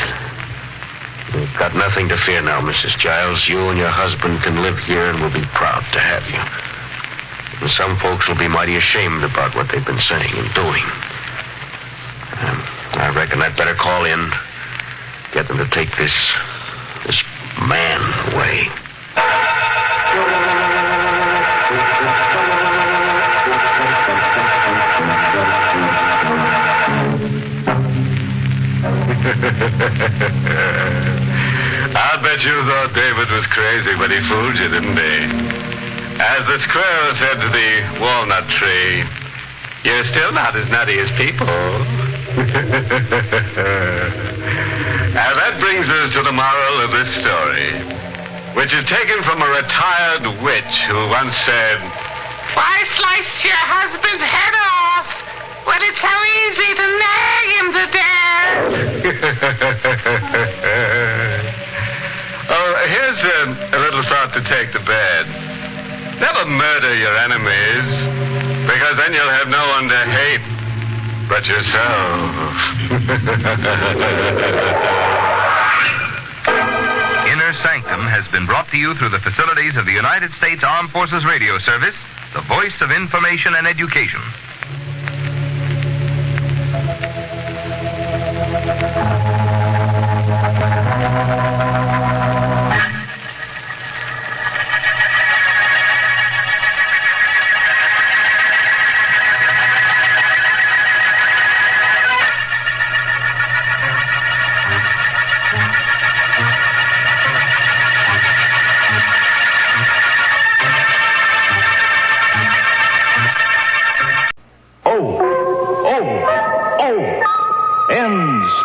You've got nothing to fear now, Mrs. Giles. You and your husband can live here and we'll be proud to have you. And some folks will be mighty ashamed about what they've been saying and doing. I reckon I'd better call in, get them to take this man away. I'll bet you thought David was crazy, but he fooled you, didn't he? As the squirrel said to the walnut tree, you're still not as nutty as people. Now that brings us to the moral of this story, which is taken from a retired witch who once said, "Why slice your husband's head off when it's so easy to nag him to death?" Oh, here's a little thought to take to bed. Never murder your enemies, because then you'll have no one to hate but yourself. Inner Sanctum has been brought to you through the facilities of the United States Armed Forces Radio Service, the voice of information and education.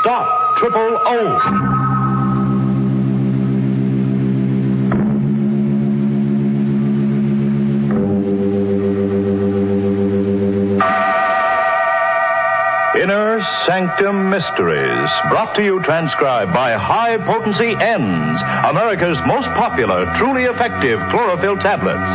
Stop. Triple O. Inner Sanctum Mysteries, brought to you transcribed by High Potency Ends, America's most popular, truly effective chlorophyll tablets.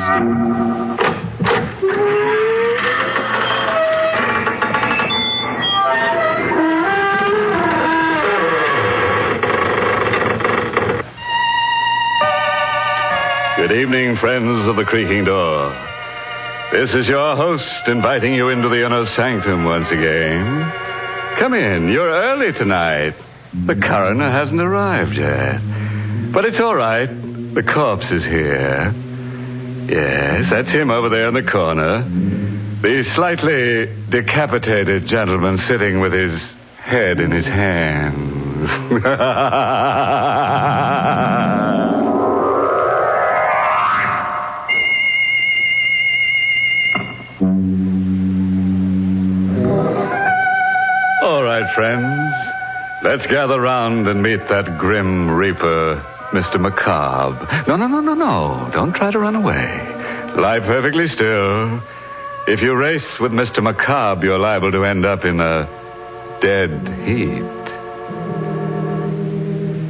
Good evening, friends of the creaking door. This is your host inviting you into the Inner Sanctum once again. Come in. You're early tonight. The coroner hasn't arrived yet. But it's all right. The corpse is here. Yes, that's him over there in the corner. The slightly decapitated gentleman sitting with his head in his hands. Friends, let's gather round and meet that grim reaper, Mr. Macabre. No. Don't try to run away. Lie perfectly still. If you race with Mr. Macabre, you're liable to end up in a dead heat.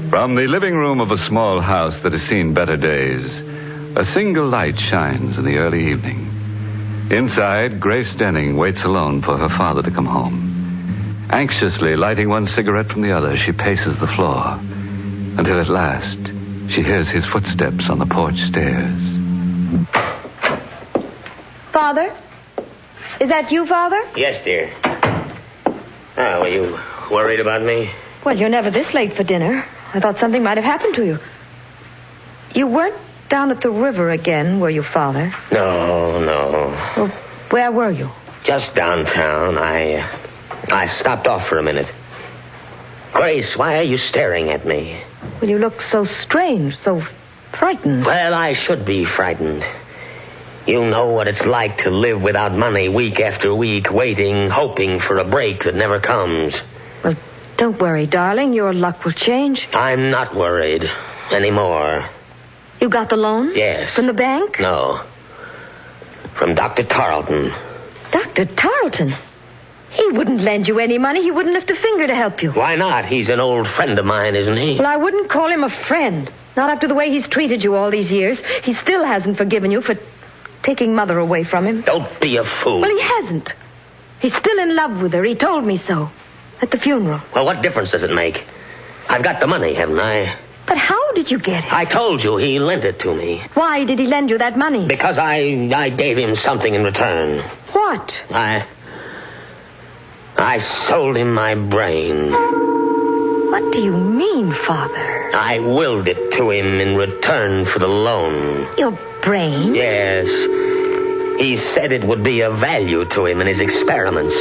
From the living room of a small house that has seen better days, a single light shines in the early evening. Inside, Grace Denning waits alone for her father to come home. Anxiously lighting one cigarette from the other, she paces the floor until at last she hears his footsteps on the porch stairs. Father? Is that you, Father? Yes, dear. Oh, were you worried about me? Well, you're never this late for dinner. I thought something might have happened to you. You weren't down at the river again, were you, Father? No. Well, where were you? Just downtown. I stopped off for a minute. Grace, why are you staring at me? Well, you look so strange, so frightened. Well, I should be frightened. You know what it's like to live without money week after week, waiting, hoping for a break that never comes. Well, don't worry, darling. Your luck will change. I'm not worried anymore. You got the loan? Yes. From the bank? No. From Dr. Tarleton. Dr. Tarleton? He wouldn't lend you any money. He wouldn't lift a finger to help you. Why not? He's an old friend of mine, isn't he? Well, I wouldn't call him a friend. Not after the way he's treated you all these years. He still hasn't forgiven you for taking Mother away from him. Don't be a fool. Well, he hasn't. He's still in love with her. He told me so. At the funeral. Well, what difference does it make? I've got the money, haven't I? But how did you get it? I told you he lent it to me. Why did he lend you that money? Because I gave him something in return. What? I sold him my brain. What do you mean, Father? I willed it to him in return for the loan. Your brain? Yes. He said it would be of value to him in his experiments.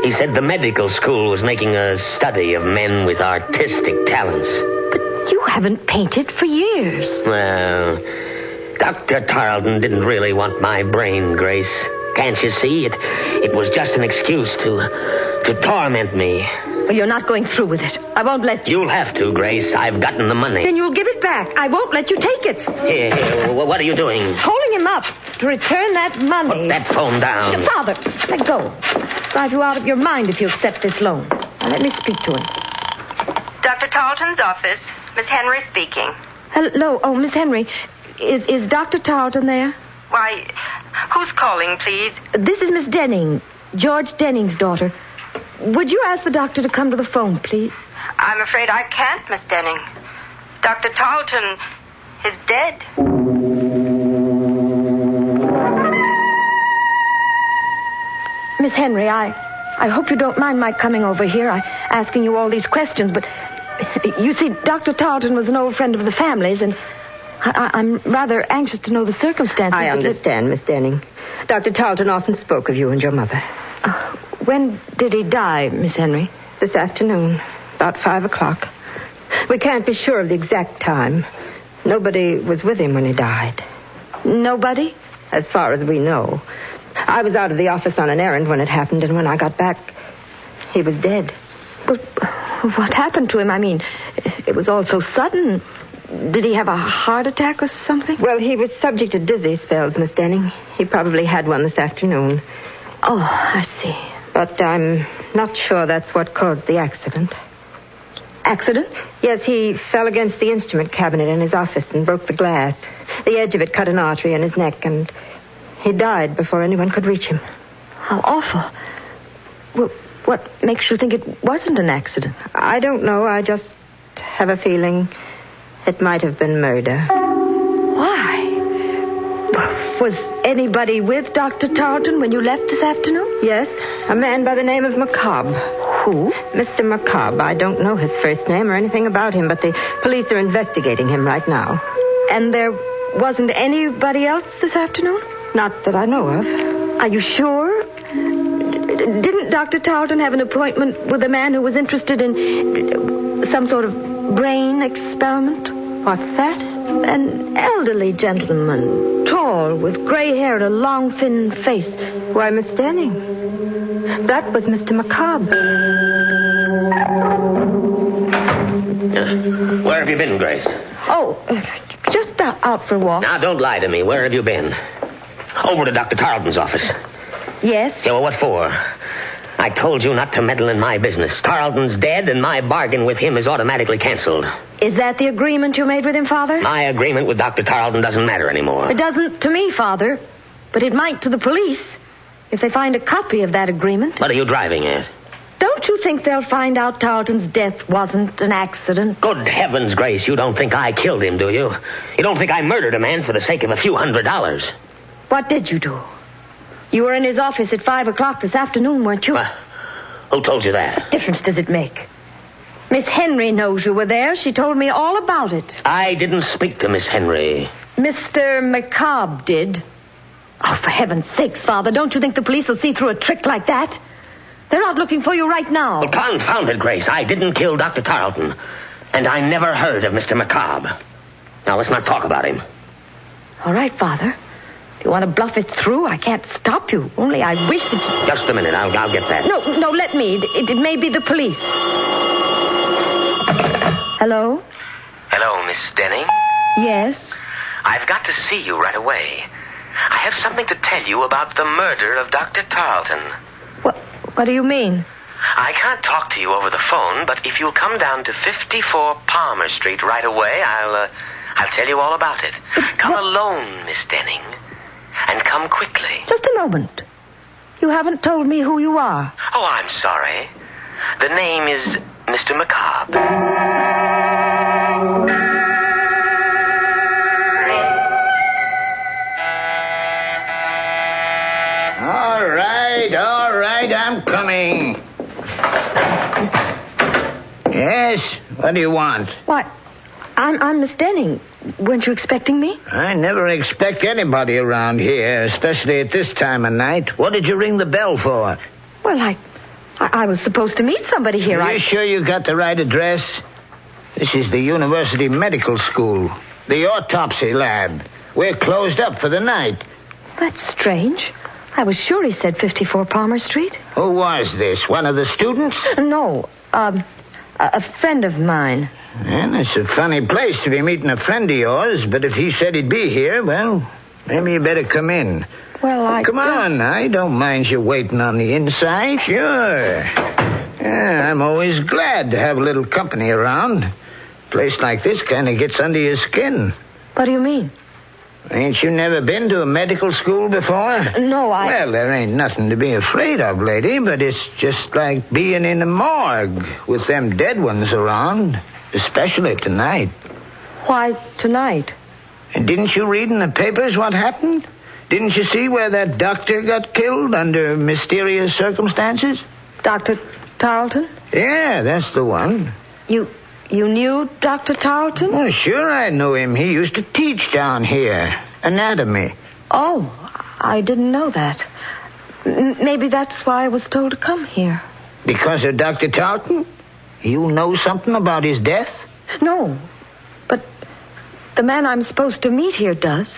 He said the medical school was making a study of men with artistic talents. But you haven't painted for years. Well, Dr. Tarleton didn't really want my brain, Grace. Can't you see? It was just an excuse to torment me. Well, you're not going through with it. I won't let you. You'll have to, Grace. I've gotten the money. Then you'll give it back. I won't let you take it. Here, what are you doing? Holding him up to return that money. Put that phone down. Father, let go. Drive you out of your mind if you accept this loan. Now, let me speak to him. Dr. Tarleton's office. Miss Henry speaking. Hello. Oh, Miss Henry. Is Dr. Tarleton there? Why, who's calling, please? This is Miss Denning, George Denning's daughter. Would you ask the doctor to come to the phone, please? I'm afraid I can't, Miss Denning. Dr. Tarleton is dead. Miss Henry, I hope you don't mind my coming over here. Asking you all these questions, but you see, Dr. Tarleton was an old friend of the family's, and I'm rather anxious to know the circumstances. I understand, Miss Denning. Dr. Tarleton often spoke of you and your mother. When did he die, Miss Henry? This afternoon, about 5 o'clock. We can't be sure of the exact time. Nobody was with him when he died. Nobody? As far as we know. I was out of the office on an errand when it happened, and when I got back, he was dead. But what happened to him? I mean, it was all so sudden. Did he have a heart attack or something? Well, he was subject to dizzy spells, Miss Denning. He probably had one this afternoon. Oh, I see. But I'm not sure that's what caused the accident. Accident? Yes, he fell against the instrument cabinet in his office and broke the glass. The edge of it cut an artery in his neck, and he died before anyone could reach him. How awful. Well, what makes you think it wasn't an accident? I don't know. I just have a feeling it might have been murder. Why? Was anybody with Dr. Tarleton when you left this afternoon? Yes, a man by the name of Macabre. Who? Mr. Macabre. I don't know his first name or anything about him, but the police are investigating him right now. And there wasn't anybody else this afternoon? Not that I know of. Are you sure? Didn't Dr. Tarleton have an appointment with a man who was interested in some sort of brain experiment? What's that? An elderly gentleman, tall, with gray hair and a long, thin face. Why, Miss Denning, that was Mr. Macabre. Where have you been, Grace? Oh, just out for a walk. Now, don't lie to me. Where have you been? Over to Dr. Tarleton's office. Yes? Yeah, well, what for? I told you not to meddle in my business. Tarleton's dead, and my bargain with him is automatically canceled. Is that the agreement you made with him, Father? My agreement with Dr. Tarleton doesn't matter anymore. It doesn't to me, Father. But it might to the police if they find a copy of that agreement. What are you driving at? Don't you think they'll find out Tarleton's death wasn't an accident? Good heavens, Grace, you don't think I killed him, do you? You don't think I murdered a man for the sake of a few $100s? What did you do? You were in his office at 5 o'clock this afternoon, weren't you? Who told you that? What difference does it make? Miss Henry knows you were there. She told me all about it. I didn't speak to Miss Henry. Mr. Macabre did. Oh, for heaven's sakes, Father, don't you think the police will see through a trick like that? They're out looking for you right now. Well, confound it, Grace. I didn't kill Dr. Tarleton. And I never heard of Mr. Macabre. Now, let's not talk about him. All right, Father. If you want to bluff it through, I can't stop you. Only I wish that... Just a minute. I'll get that. No, let me. It may be the police. Hello? Hello, Miss Denning. Yes? I've got to see you right away. I have something to tell you about the murder of Dr. Tarleton. What do you mean? I can't talk to you over the phone, but if you'll come down to 54 Palmer Street right away, I'll tell you all about it. Come alone, Miss Denning. And come quickly. Just a moment. You haven't told me who you are. Oh, I'm sorry. The name is Mr. Macabre. All right, I'm coming. Yes, what do you want? Why, I'm Miss Denning. Weren't you expecting me? I never expect anybody around here, especially at this time of night. What did you ring the bell for? Well, I was supposed to meet somebody here. Are you sure you got the right address? This is the University Medical School, the autopsy lab. We're closed up for the night. That's strange. I was sure he said 54 Palmer Street. Who was this? One of the students? No, a friend of mine. Well, it's a funny place to be meeting a friend of yours, but if he said he'd be here, well, maybe you better come in. Well, Come on, I don't mind you waiting on the inside. Sure. Yeah, I'm always glad to have a little company around. A place like this kind of gets under your skin. What do you mean? Ain't you never been to a medical school before? No, Well, there ain't nothing to be afraid of, lady, but it's just like being in a morgue with them dead ones around, especially tonight. Why tonight? And didn't you read in the papers what happened? Didn't you see where that doctor got killed under mysterious circumstances? Dr. Tarleton? Yeah, that's the one. You knew Dr. Tarleton? Oh, sure I knew him. He used to teach down here. Anatomy. Oh, I didn't know that. Maybe that's why I was told to come here. Because of Dr. Tarleton? You know something about his death? No, but the man I'm supposed to meet here does.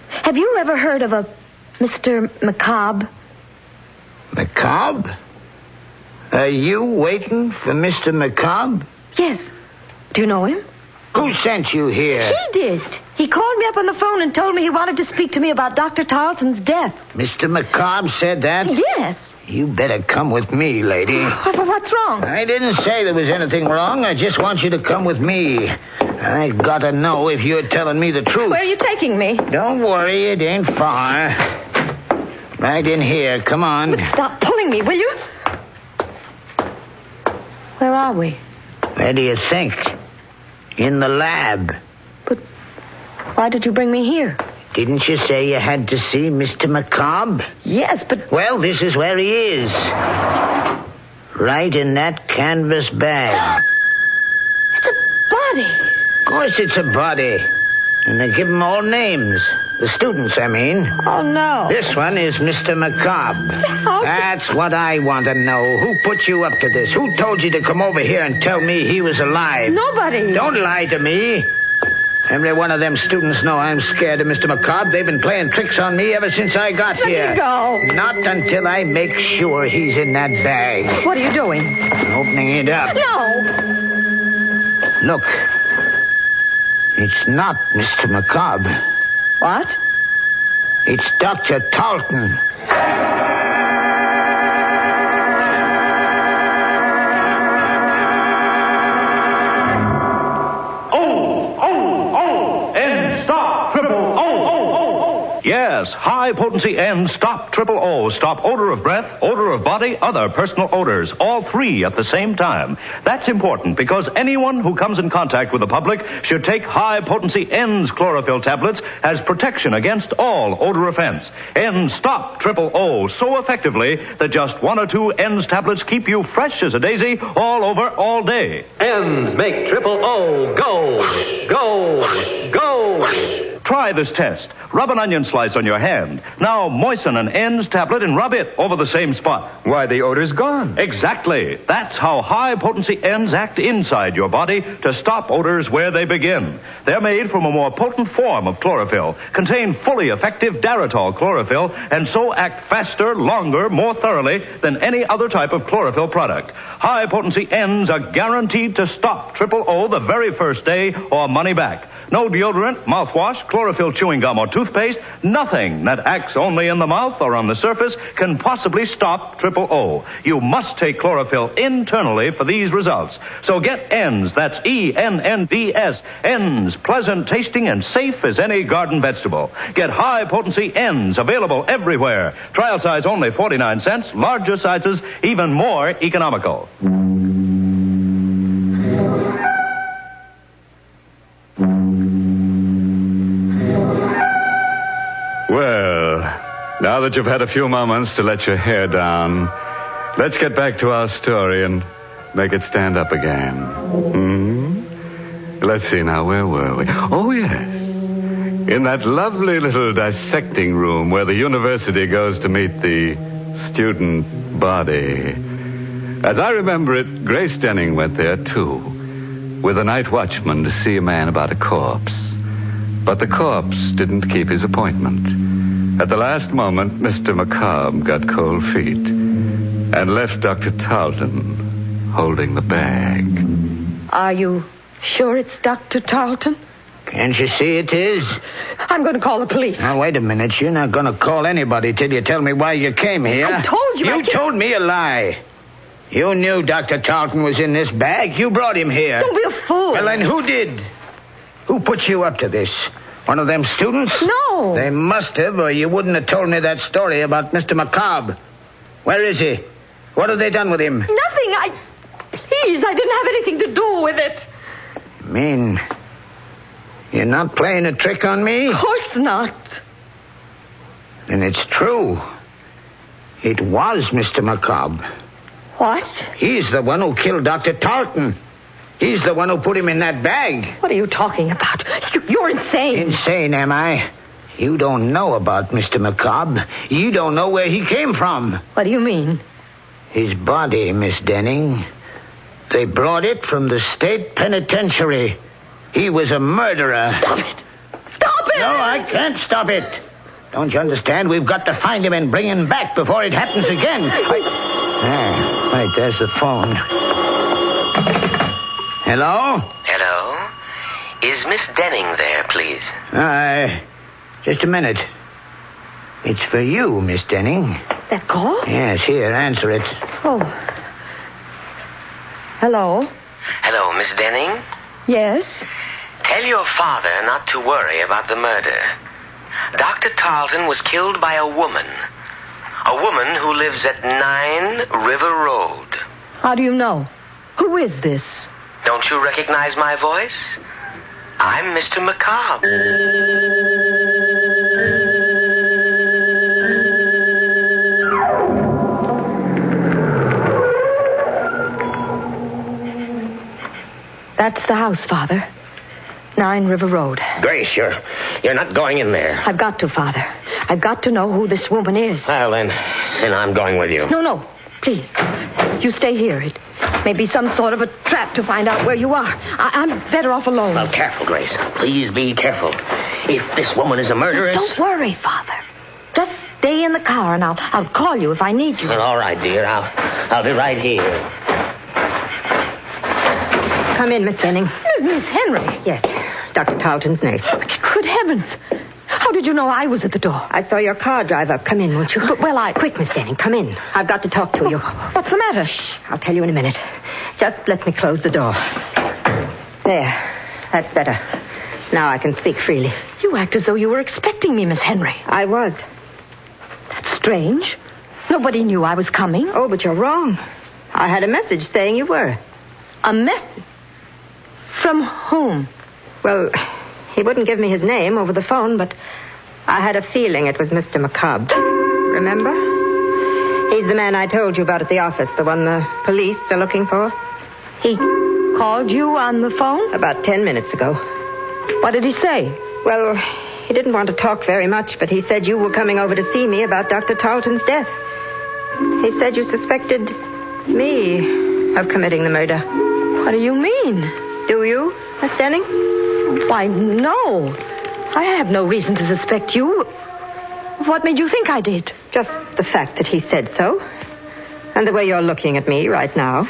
Have you ever heard of a Mr. Macabre? Macabre? Are you waiting for Mr. Macabre? Yes. Do you know him? Who sent you here? He did. He called me up on the phone and told me he wanted to speak to me about Dr. Tarleton's death. Mr. Macabre said that? Yes. You better come with me, lady. What's wrong? I didn't say there was anything wrong. I just want you to come with me. I gotta know if you're telling me the truth. Where are you taking me? Don't worry, it ain't far. Right in here. Come on. But stop pulling me, will you? Where are we? Where do you think? In the lab. But why did you bring me here? Didn't you say you had to see Mr. Macabre? Yes, but... Well, this is where he is. Right in that canvas bag. It's a body. Of course it's a body. And they give them all names. The students, I mean. Oh, no. This one is Mr. Macabre. That's what I want to know. Who put you up to this? Who told you to come over here and tell me he was alive? Nobody. Don't lie to me. Every one of them students know I'm scared of Mr. Macabre. They've been playing tricks on me ever since I got here. Let me go. Not until I make sure he's in that bag. What are you doing? Opening it up. No. Look. It's not Mr. Macabre. What? It's Dr. Tarleton. Yes, high potency N stop triple O. Stop odor of breath, odor of body, other personal odors. All three at the same time. That's important because anyone who comes in contact with the public should take high potency N's chlorophyll tablets as protection against all odor offense. N stop triple O so effectively that just one or two N's tablets keep you fresh as a daisy all over all day. N's make triple O go, go, go. Try this test. Rub an onion slice on your hand. Now moisten an N's tablet and rub it over the same spot. Why, the odor's gone. Exactly. That's how high-potency N's act inside your body to stop odors where they begin. They're made from a more potent form of chlorophyll, contain fully effective Daratol chlorophyll, and so act faster, longer, more thoroughly than any other type of chlorophyll product. High-potency N's are guaranteed to stop triple O the very first day or money back. No deodorant, mouthwash, chlorophyll chewing gum, or toothpaste, nothing that acts only in the mouth or on the surface can possibly stop triple O. You must take chlorophyll internally for these results. So get N's, that's E-N-N-D-S, N's, pleasant tasting and safe as any garden vegetable. Get high-potency N's, available everywhere. Trial size only 49 cents, larger sizes even more economical. Well, now that you've had a few moments to let your hair down, let's get back to our story and make it stand up again. Let's see now, where were we? Oh, yes. In that lovely little dissecting room where the university goes to meet the student body. As I remember it, Grace Denning went there, too, with a night watchman to see a man about a corpse. But the corpse didn't keep his appointment. At the last moment, Mr. Macabre got cold feet and left Dr. Tarleton holding the bag. Are you sure it's Dr. Tarleton? Can't you see it is? I'm going to call the police. Now, wait a minute. You're not going to call anybody till you tell me why you came here. I told you. You told me a lie. You knew Dr. Tarleton was in this bag. You brought him here. Don't be a fool. Well, then who did? Who put you up to this? One of them students? No. They must have, or you wouldn't have told me that story about Mr. Macabre. Where is he? What have they done with him? Nothing. Please, I didn't have anything to do with it. You mean you're not playing a trick on me? Of course not. Then it's true. It was Mr. Macabre. What? He's the one who killed Dr. Tarleton. He's the one who put him in that bag. What are you talking about? You're insane. Insane, am I? You don't know about Mr. Macabre. You don't know where he came from. What do you mean? His body, Miss Denning. They brought it from the state penitentiary. He was a murderer. Stop it! Stop it! No, I can't stop it. Don't you understand? We've got to find him and bring him back before it happens again. Wait, there's the phone. Hello? Hello? Is Miss Denning there, please? Just a minute. It's for you, Miss Denning. That call? Yes, here, answer it. Oh. Hello? Hello, Miss Denning? Yes? Tell your father not to worry about the murder. Dr. Tarleton was killed by a woman. A woman who lives at 9 River Road. How do you know? Who is this? Don't you recognize my voice? I'm Mr. Macabre. That's the house, Father. 9 River Road. Grace, you're not going in there. I've got to, Father. I've got to know who this woman is. Well, then I'm going with you. No. Please. You stay here. It may be some sort of a trap to find out where you are. I'm better off alone. Well, careful, Grace. Please be careful. If this woman is a murderess... Don't worry, Father. Just stay in the car, and I'll call you if I need you. Well, all right, dear. I'll be right here. Come in, Miss Denning. Miss Henry. Yes, Dr. Tarleton's nurse. Good heavens. How did you know I was at the door? I saw your car drive up. Come in, won't you? Quick, Miss Denning, come in. I've got to talk to you. What's the matter? I'll tell you in a minute. Just let me close the door. There. That's better. Now I can speak freely. You act as though you were expecting me, Miss Henry. I was. That's strange. Nobody knew I was coming. Oh, but you're wrong. I had a message saying you were. A message? From whom? Well, he wouldn't give me his name over the phone, but I had a feeling it was Mr. Macabre. Remember? He's the man I told you about at the office, the one the police are looking for. He called you on the phone? About 10 minutes ago. What did he say? Well, He didn't want to talk very much, but he said you were coming over to see me about Dr. Tarleton's death. He said you suspected me of committing the murder. What do you mean? Do you, Miss Denning? Why, no. I have no reason to suspect you. What made you think I did? Just the fact that he said so. And the way you're looking at me right now.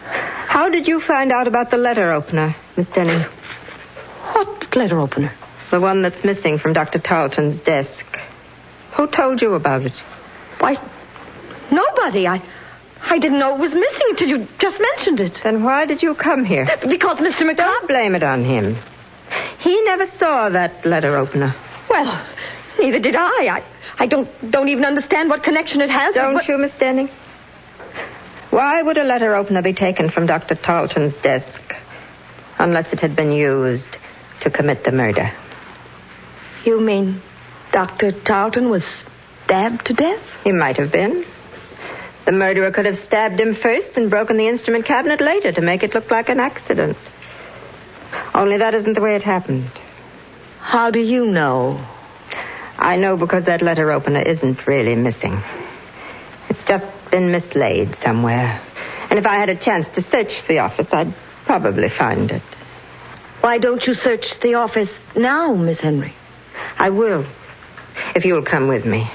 How did you find out about the letter opener, Miss Denning? What letter opener? The one that's missing from Dr. Tarleton's desk. Who told you about it? Why, nobody. I didn't know it was missing until you just mentioned it. Then why did you come here? Because Mr. Macabre... Don't blame it on him. He never saw that letter opener. Well, neither did I. I don't even understand what connection it has. Don't you, Miss Denning? Why would a letter opener be taken from Dr. Tarleton's desk unless it had been used to commit the murder? You mean Dr. Tarleton was stabbed to death? He might have been. The murderer could have stabbed him first and broken the instrument cabinet later to make it look like an accident. Only that isn't the way it happened. How do you know? I know because that letter opener isn't really missing. It's just been mislaid somewhere. And if I had a chance to search the office, I'd probably find it. Why don't you search the office now, Miss Henry? I will, if you'll come with me.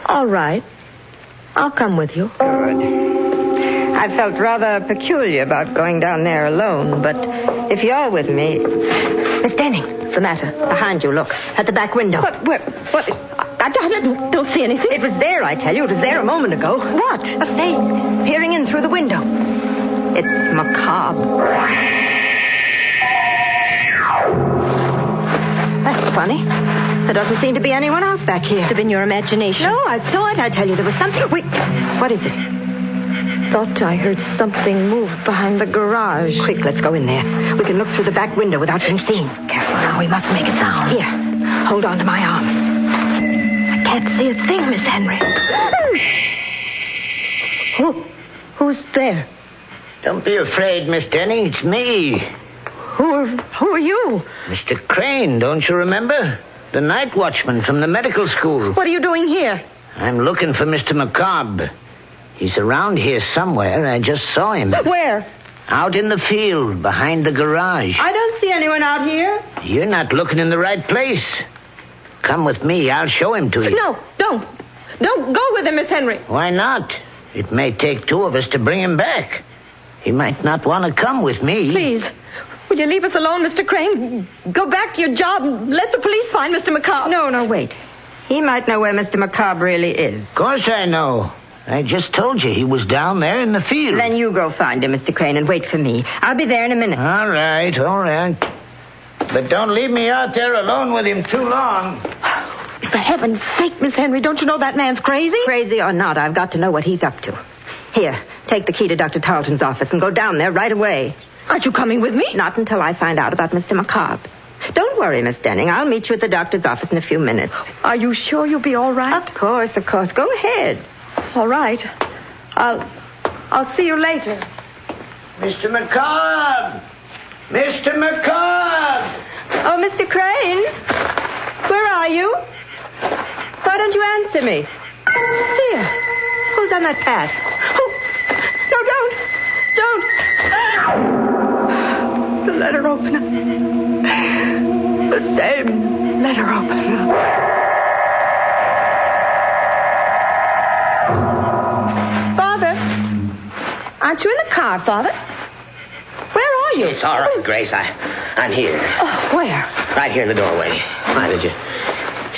All right. I'll come with you. Good. I felt rather peculiar about going down there alone, but if you're with me... Miss Denning. What's the matter? Behind you, look. At the back window. What? I don't see anything. It was there, I tell you. It was there a moment ago. What? A face peering in through the window. It's Macabre. That's funny. There doesn't seem to be anyone out back here. Must have been your imagination. No, I saw it. I tell you, there was something... Wait, what is it? Thought I heard something move behind the garage. Quick, let's go in there. We can look through the back window without being seen. Careful now, we mustn't make a sound. Here, hold on to my arm. I can't see a thing, Miss Henry. Who's there? Don't be afraid, Miss Denning. It's me. Who are you? Mr. Crane, don't you remember? The night watchman from the medical school. What are you doing here? I'm looking for Mr. Macabre. He's around here somewhere. I just saw him. Where? Out in the field, behind the garage. I don't see anyone out here. You're not looking in the right place. Come with me. I'll show him to you. No, don't. Don't go with him, Miss Henry. Why not? It may take two of us to bring him back. He might not want to come with me. Please, will you leave us alone, Mr. Crane? Go back to your job and let the police find Mr. Macabre. No, wait. He might know where Mr. Macabre really is. Of course I know. I just told you he was down there in the field. Then you go find him, Mr. Crane, and wait for me. I'll be there in a minute. All right. But don't leave me out there alone with him too long. For heaven's sake, Miss Henry, don't you know that man's crazy? Crazy or not, I've got to know what he's up to. Here, take the key to Dr. Tarleton's office and go down there right away. Aren't you coming with me? Not until I find out about Mr. Macabre. Don't worry, Miss Denning. I'll meet you at the doctor's office in a few minutes. Are you sure you'll be all right? Of course. Go ahead. All right. I'll see you later. Mr. Macabre! Mr. Macabre! Oh, Mr. Crane? Where are you? Why don't you answer me? Here. Who's on that path? No, don't! The letter opener. The same letter opener. Aren't you in the car, Father? Where are you? It's all right, Grace. I'm here. Oh, where? Right here in the doorway. Why did you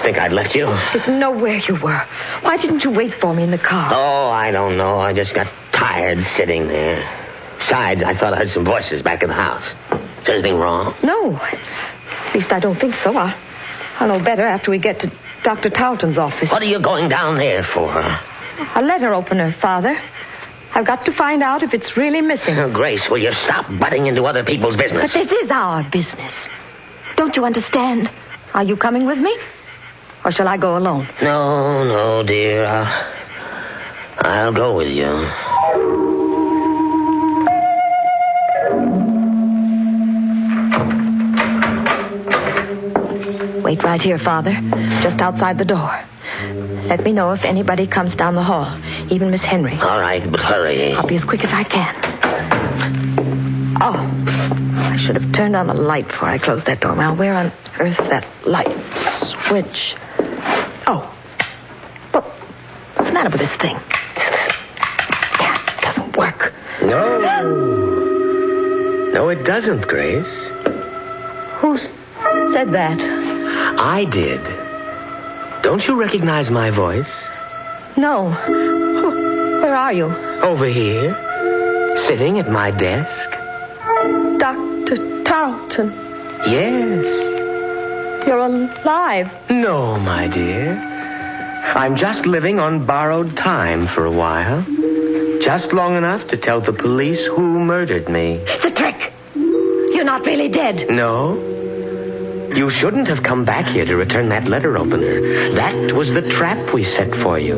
think I'd left you? Didn't know where you were. Why didn't you wait for me in the car? Oh, I don't know. I just got tired sitting there. Besides, I thought I heard some voices back in the house. Is anything wrong? No. At least I don't think so. I'll know better after we get to Dr. Tarleton's office. What are you going down there for? A letter opener, Father. I've got to find out if it's really missing. Oh, Grace, will you stop butting into other people's business? But this is our business. Don't you understand? Are you coming with me? Or shall I go alone? No, dear. I'll go with you. Wait right here, Father, just outside the door. Let me know if anybody comes down the hall, even Miss Henry. All right, but hurry. I'll be as quick as I can. Oh, I should have turned on the light before I closed that door. Now, where on earth is that light switch? Oh. Well, what's the matter with this thing? It doesn't work. No. No, it doesn't, Grace. Who said that? I did. Don't you recognize my voice? No. Where are you? Over here, sitting at my desk. Dr. Tarleton. Yes. You're alive. No, my dear. I'm just living on borrowed time for a while. Just long enough to tell the police who murdered me. It's a trick. You're not really dead. No. You shouldn't have come back here to return that letter opener. That was the trap we set for you.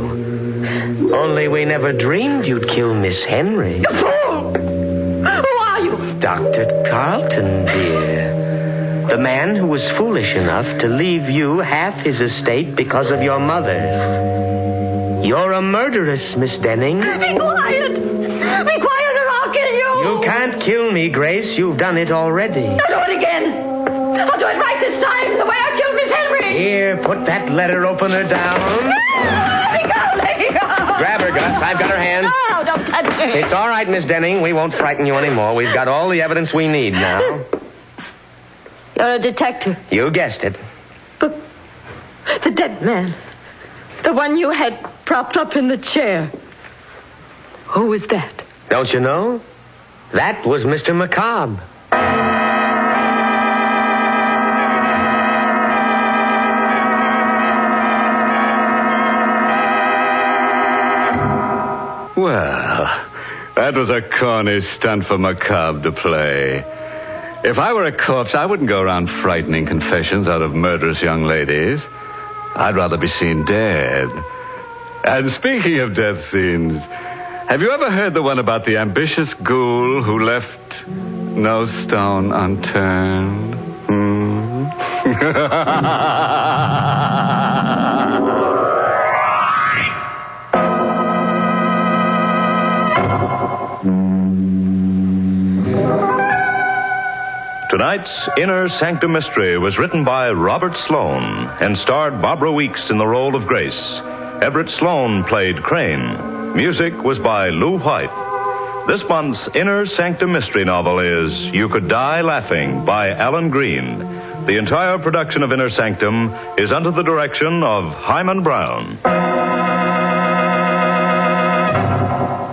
Only we never dreamed you'd kill Miss Henry. You fool! Who are you? Dr. Carlton, dear. The man who was foolish enough to leave you half his estate because of your mother. You're a murderess, Miss Denning. Be quiet! Be quiet or I'll kill you! You can't kill me, Grace. You've done it already. I'll do it again. I'll do it right this time, the way I killed Miss Henry. Here, put that letter opener down. Let me go, let me go. Grab her, Gus. I've got her hand. No, don't touch her. It's all right, Miss Denning. We won't frighten you anymore. We've got all the evidence we need now. You're a detective. You guessed it. But the dead man. The one you had propped up in the chair. Who was that? Don't you know? That was Mr. Macabre. Well, that was a corny stunt for Macabre to play. If I were a corpse, I wouldn't go around frightening confessions out of murderous young ladies. I'd rather be seen dead. And speaking of death scenes, have you ever heard the one about the ambitious ghoul who left no stone unturned? Tonight's Inner Sanctum Mystery was written by Robert Sloan and starred Barbara Weeks in the role of Grace. Everett Sloan played Crane. Music was by Lou White. This month's Inner Sanctum Mystery novel is You Could Die Laughing by Alan Green. The entire production of Inner Sanctum is under the direction of Hyman Brown.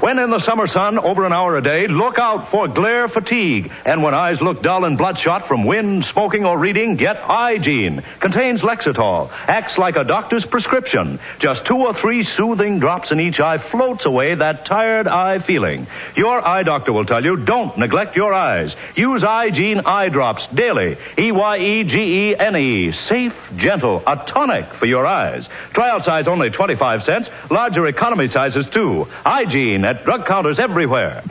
When in the summer sun, over an hour a day, look out for glare fatigue. And when eyes look dull and bloodshot from wind, smoking, or reading, get Eye-Gene. Contains Lexitol. Acts like a doctor's prescription. Just 2 or 3 soothing drops in each eye floats away that tired eye feeling. Your eye doctor will tell you, don't neglect your eyes. Use Eye-Gene eye drops daily. EYEGENE. Safe, gentle, a tonic for your eyes. Trial size only 25 cents. Larger economy sizes too. Eye-Gene at drug counters everywhere.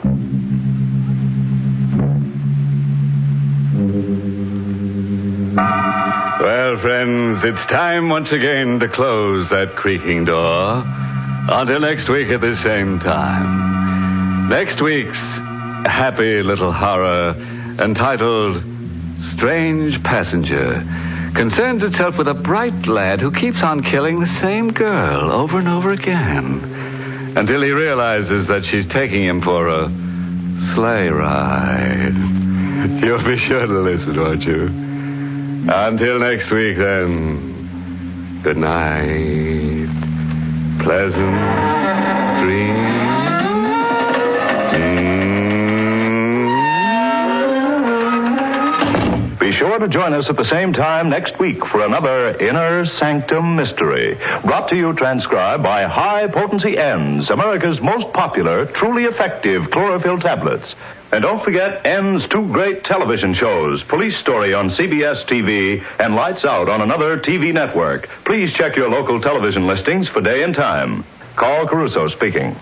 Well, friends, it's time once again to close that creaking door. Until next week at the same time. Next week's happy little horror, entitled Strange Passenger, concerns itself with a bright lad who keeps on killing the same girl over and over again, until he realizes that she's taking him for a sleigh ride. You'll be sure to listen, won't you? Until next week, then, good night. Pleasant dreams. Be sure to join us at the same time next week for another Inner Sanctum Mystery, brought to you transcribed by High Potency N's, America's most popular, truly effective chlorophyll tablets. And don't forget N's 2 great television shows, Police Story on CBS TV and Lights Out on another TV network. Please check your local television listings for day and time. Carl Caruso speaking.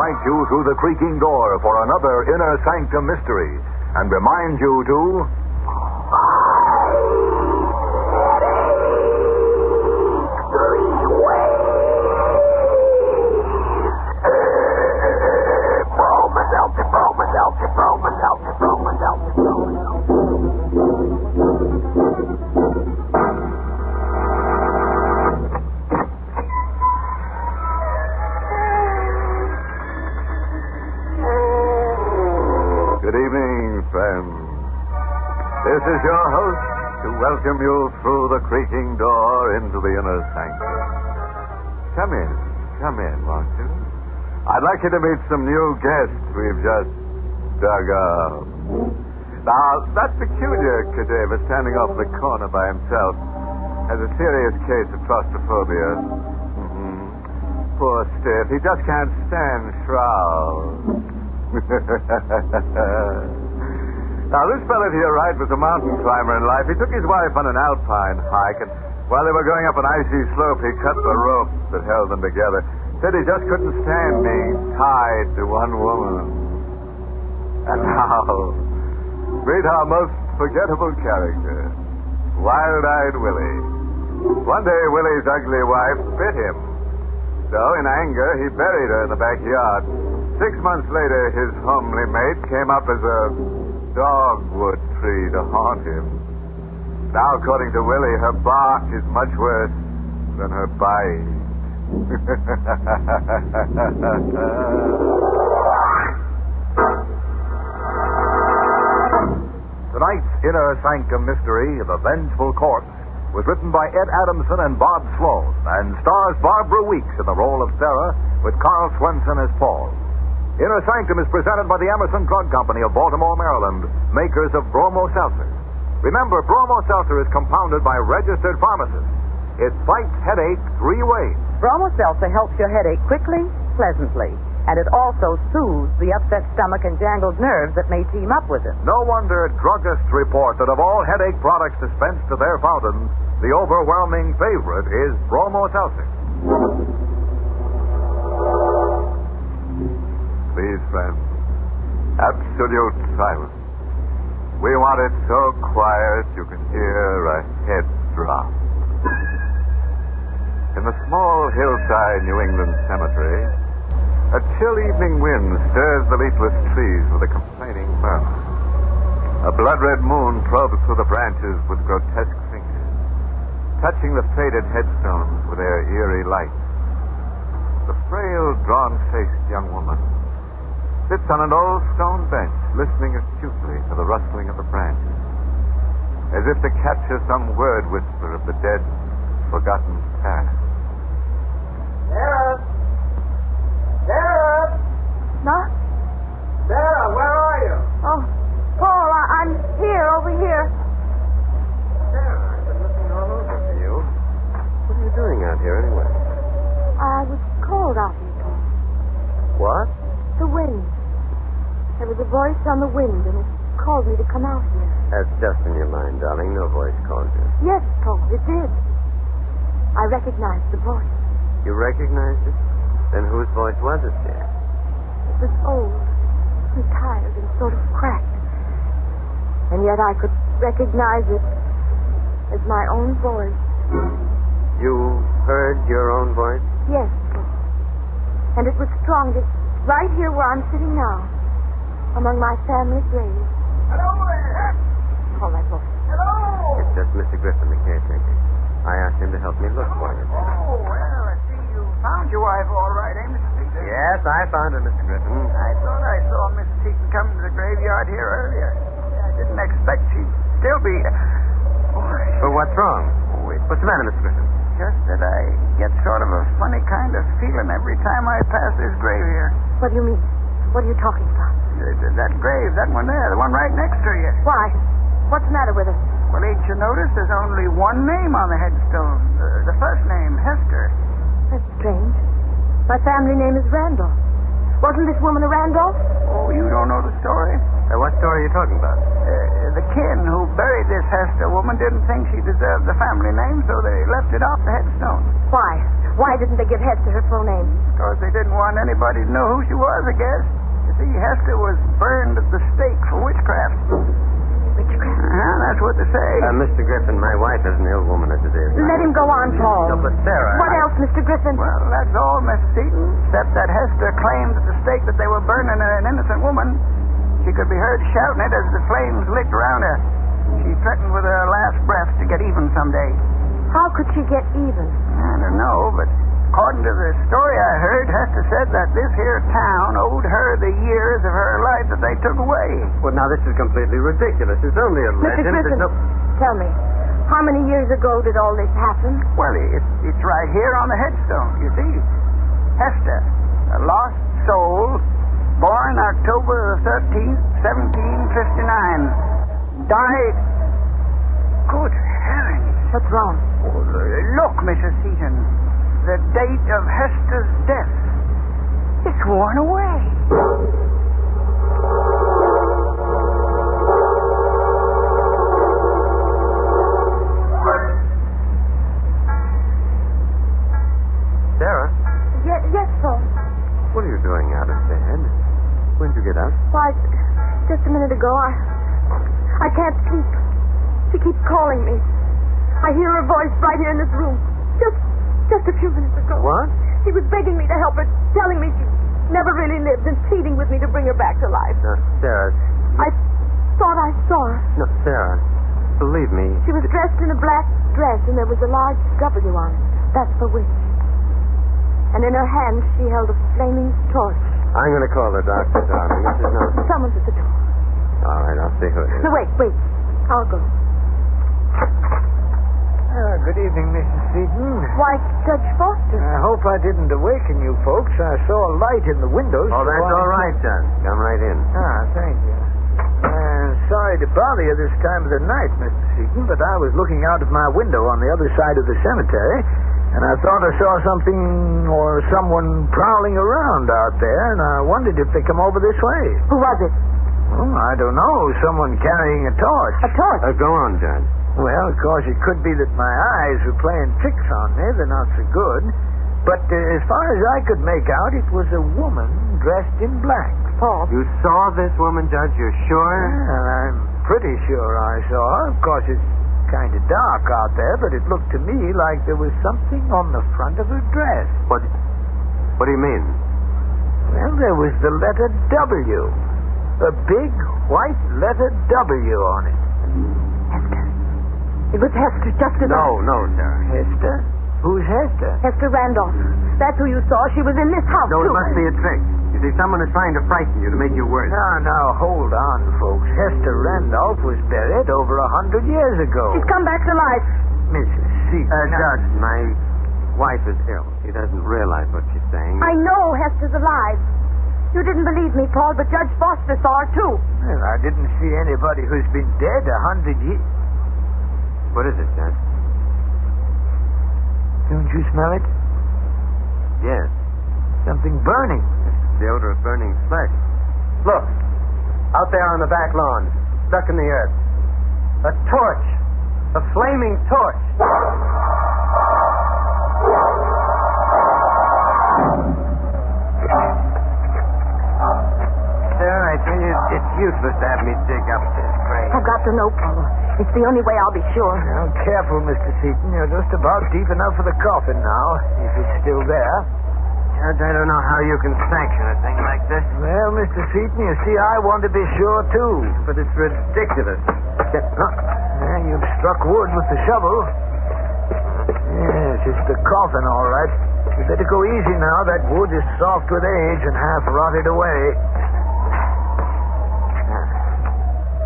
invite you through the creaking door for another Inner Sanctum Mystery and remind you to... Good evening, friends. This is your host to welcome you through the creaking door into the Inner Sanctum. Come in, won't you? I'd like you to meet some new guests we've just dug up. Now, that peculiar cadaver standing off in the corner by himself has a serious case of claustrophobia. Poor stiff. He just can't stand shrouds. Now, this fella to your right was a mountain climber in life. He took his wife on an alpine hike, and while they were going up an icy slope, he cut the rope that held them together. Said he just couldn't stand being tied to one woman. And now, meet our most forgettable character, Wild-Eyed Willie. One day, Willie's ugly wife bit him. So, in anger, he buried her in the backyard. 6 months later, his homely mate came up as a dogwood tree to haunt him. Now, according to Willie, her bark is much worse than her bite. Tonight's Inner Sanctum Mystery, The Vengeful Corpse, was written by Ed Adamson and Bob Sloan and stars Barbara Weeks in the role of Sarah with Carl Swenson as Paul. Inner Sanctum is presented by the Emerson Drug Company of Baltimore, Maryland, makers of Bromo Seltzer. Remember, Bromo Seltzer is compounded by registered pharmacists. It fights headache 3 ways. Bromo Seltzer helps your headache quickly, pleasantly, and it also soothes the upset stomach and jangled nerves that may team up with it. No wonder druggists report that of all headache products dispensed to their fountains, the overwhelming favorite is Bromo Seltzer. Please, friends, absolute silence. We want it so quiet you can hear a head drop. In the small hillside New England cemetery, a chill evening wind stirs the leafless trees with a complaining murmur. A blood-red moon probes through the branches with grotesque fingers, touching the faded headstones with their eerie light. The frail, drawn-faced young woman sits on an old stone bench, listening acutely to the rustling of the branches, as if to capture some word whisper of the dead, forgotten past. Sarah! Sarah! Ma? Sarah, where are you? Oh, Paul, I'm here, over here. Sarah, I've been looking all over for you. What are you doing out here, anyway? I was called out here, Paul. What? The wind. There was a voice on the wind, and it called me to come out here. That's just in your mind, darling. No voice called you. Yes, Paul, it did. I recognized the voice. You recognized it? Then whose voice was it, dear? It was old, and tired, and sort of cracked. And yet I could recognize it as my own voice. You heard your own voice? Yes, Paul. And it was strongest right here where I'm sitting now, among my family graves. Hello there! Call that voice. Hello! It's just Mr. Griffin, the caretaker. I asked him to help me look for you. Oh, well, I see you found your wife all right, eh, Mr. Seaton? Yes, I found her, Mr. Griffin. I thought I saw Miss Seaton come to the graveyard here earlier. I didn't expect she'd still be... Well, what's wrong? What's the matter, Mr. Griffin? Just that I get sort of a funny kind of feeling every time I pass this grave here. What do you mean? What are you talking about? That grave, that one there, the one right next to you. Why? What's the matter with it? Well, ain't you noticed there's only one name on the headstone? The first name, Hester. That's strange. My family name is Randolph. Wasn't this woman a Randolph? Oh, you don't know the story? What story are you talking about? the kin who buried this Hester woman didn't think she deserved the family name, so they left it off the headstone. Why? Why didn't they give Hester her full name? Because they didn't want anybody to know who she was, I guess. You see, Hester was burned at the stake for witchcraft. Witchcraft? That's what they say. Mr. Griffin, my wife is an ill woman as it is. Let him go on, Paul. No, but Sarah... What else, Mr. Griffin? Well, that's all, Miss Seaton, except that Hester claimed at the stake that they were burning an innocent woman. She could be heard shouting it as the flames licked around her. She threatened with her last breath to get even someday. How could she get even? I don't know, but according to the story I heard, Hester said that this here town owed her the years of her life that they took away. Well, now, this is completely ridiculous. It's only a legend. Mr. Griffin, tell me, how many years ago did all this happen? Well, it's right here on the headstone, you see. Hester, a lost soul, born October 13th, 1759. Died... Good heavens. What's wrong? Oh, look, Mrs. Seaton. The date of Hester's death. It's worn away. Sarah? Yes, Paul. What are you doing out of bed? When did you get up? Why, just a minute ago, I can't sleep. She keeps calling me. I hear her voice right here in this room. Just a few minutes ago. What? She was begging me to help her, telling me she never really lived and pleading with me to bring her back to life. Sarah. I thought I saw her. No, Sarah. Believe me. She was dressed in a black dress and there was a large W on it. That's for witch. And in her hand she held a flaming torch. I'm going to call the doctor, darling. This is not... Someone's at the door. All right, I'll see who it is. No, wait. I'll go. Good evening, Mrs. Seaton. Why, Judge Foster. I hope I didn't awaken you folks. I saw a light in the windows. Oh, that's all right, son. Come right in. Thank you. Sorry to bother you this time of the night, Mr. Seaton, but I was looking out of my window on the other side of the cemetery, and I thought I saw something or someone prowling around out there, and I wondered if they come over this way. Who was it? Oh, I don't know. Someone carrying a torch. A torch? Go on, Judge. Well, of course, it could be that my eyes were playing tricks on me. They're not so good. But as far as I could make out, it was a woman dressed in black. Paul. You saw this woman, Judge? You're sure? Well, I'm pretty sure I saw her. Of course, it's kind of dark out there, but it looked to me like there was something on the front of her dress. What do you mean? Well, there was the letter W. A big white letter W on it. Hester. It was Hester, just as No, Sarah. Hester? Who's Hester? Hester Randolph. That's who you saw. She was in this house, No, too. it must be a trick. You see, someone is trying to frighten you to make you worse. Now, hold on, folks. Hester Randolph was buried over 100 years ago. She's come back to life. Mrs. Seaton. Judge, my wife is ill. She doesn't realize what she's saying. I know Hester's alive. You didn't believe me, Paul, but Judge Foster saw her, too. Well, I didn't see anybody who's been dead 100 years. What is it, Judge? Don't you smell it? Yes. Something burning. It's the odor of burning flesh. Look. Out there on the back lawn. Stuck in the earth. A torch. A flaming torch. Sarah, I tell you, it's useless to have me dig up this grave. I've got to know, Paul. It's the only way I'll be sure. Now, careful, Mr. Seaton. You're just about deep enough for the coffin now, if it's still there. Judge, I don't know how you can sanction a thing like this. Well, Mr. Seaton, you see, I want to be sure, too. But it's ridiculous. You've struck wood with the shovel. Yes, it's the coffin, all right. You better go easy now. That wood is soft with age and half rotted away.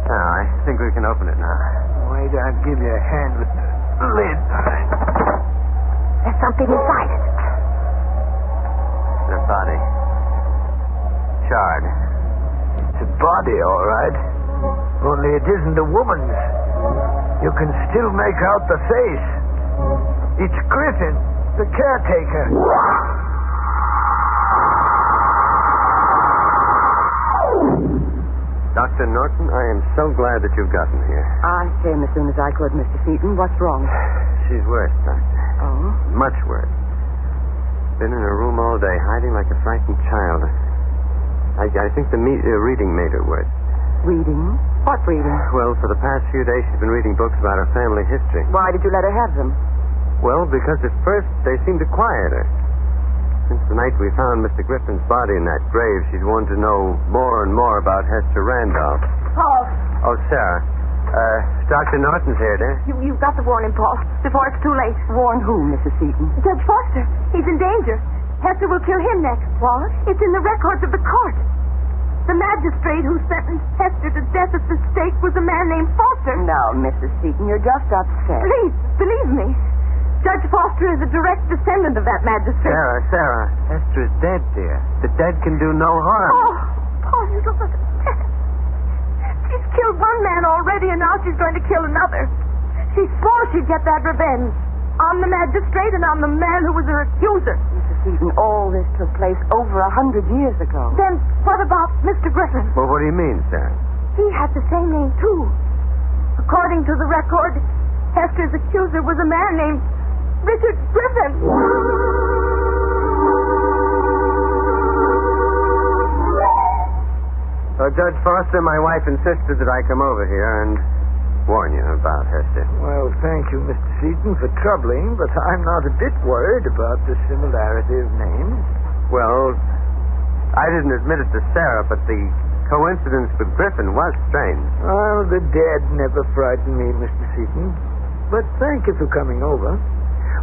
I think we can open it now. Wait, I'll give you a hand with the lid. There's something inside it. It's a body. Charred. It's a body, all right. Only it isn't a woman's. You can still make out the face. It's Griffin, the caretaker. Dr. Norton, I am so glad that you've gotten here. I came as soon as I could, Mr. Seaton. What's wrong? She's worse, Doctor. Oh? Much worse. Been in her room all day, hiding like a frightened child. I think the reading made her worse. Reading? What reading? Well, for the past few days, she's been reading books about her family history. Why did you let her have them? Well, because at first they seemed to quiet her. Since the night we found Mr. Griffin's body in that grave, she's wanted to know more and more about Hester Randolph. Paul. Oh, Sarah. Dr. Norton's here, dear. You've got to warn him, Paul, before it's too late. Warn who, Mrs. Seaton? Judge Foster. He's in danger. Hester will kill him next. What? It's in the records of the court. The magistrate who sentenced Hester to death at the stake was a man named Foster. No, Mrs. Seaton, you're just upset. Please, believe me. Judge Foster is a direct descendant of that magistrate. Sarah, Hester's dead, dear. The dead can do no harm. Oh, Paul, you don't understand. She's killed one man already, and now she's going to kill another. She swore she'd get that revenge on the magistrate and on the man who was her accuser. Mrs. Seaton, all this took place over 100 years ago. Then what about Mr. Griffin? Well, what do you mean, Sarah? He had the same name, too. According to the record, Hester's accuser was a man named Richard Griffin. Judge Foster, my wife insisted that I come over here and warn you about Hester. Well, thank you, Mr. Seaton, for troubling, but I'm not a bit worried about the similarity of names. Well, I didn't admit it to Sarah, but the coincidence with Griffin was strange. Well, the dead never frighten me, Mr. Seaton. But thank you for coming over.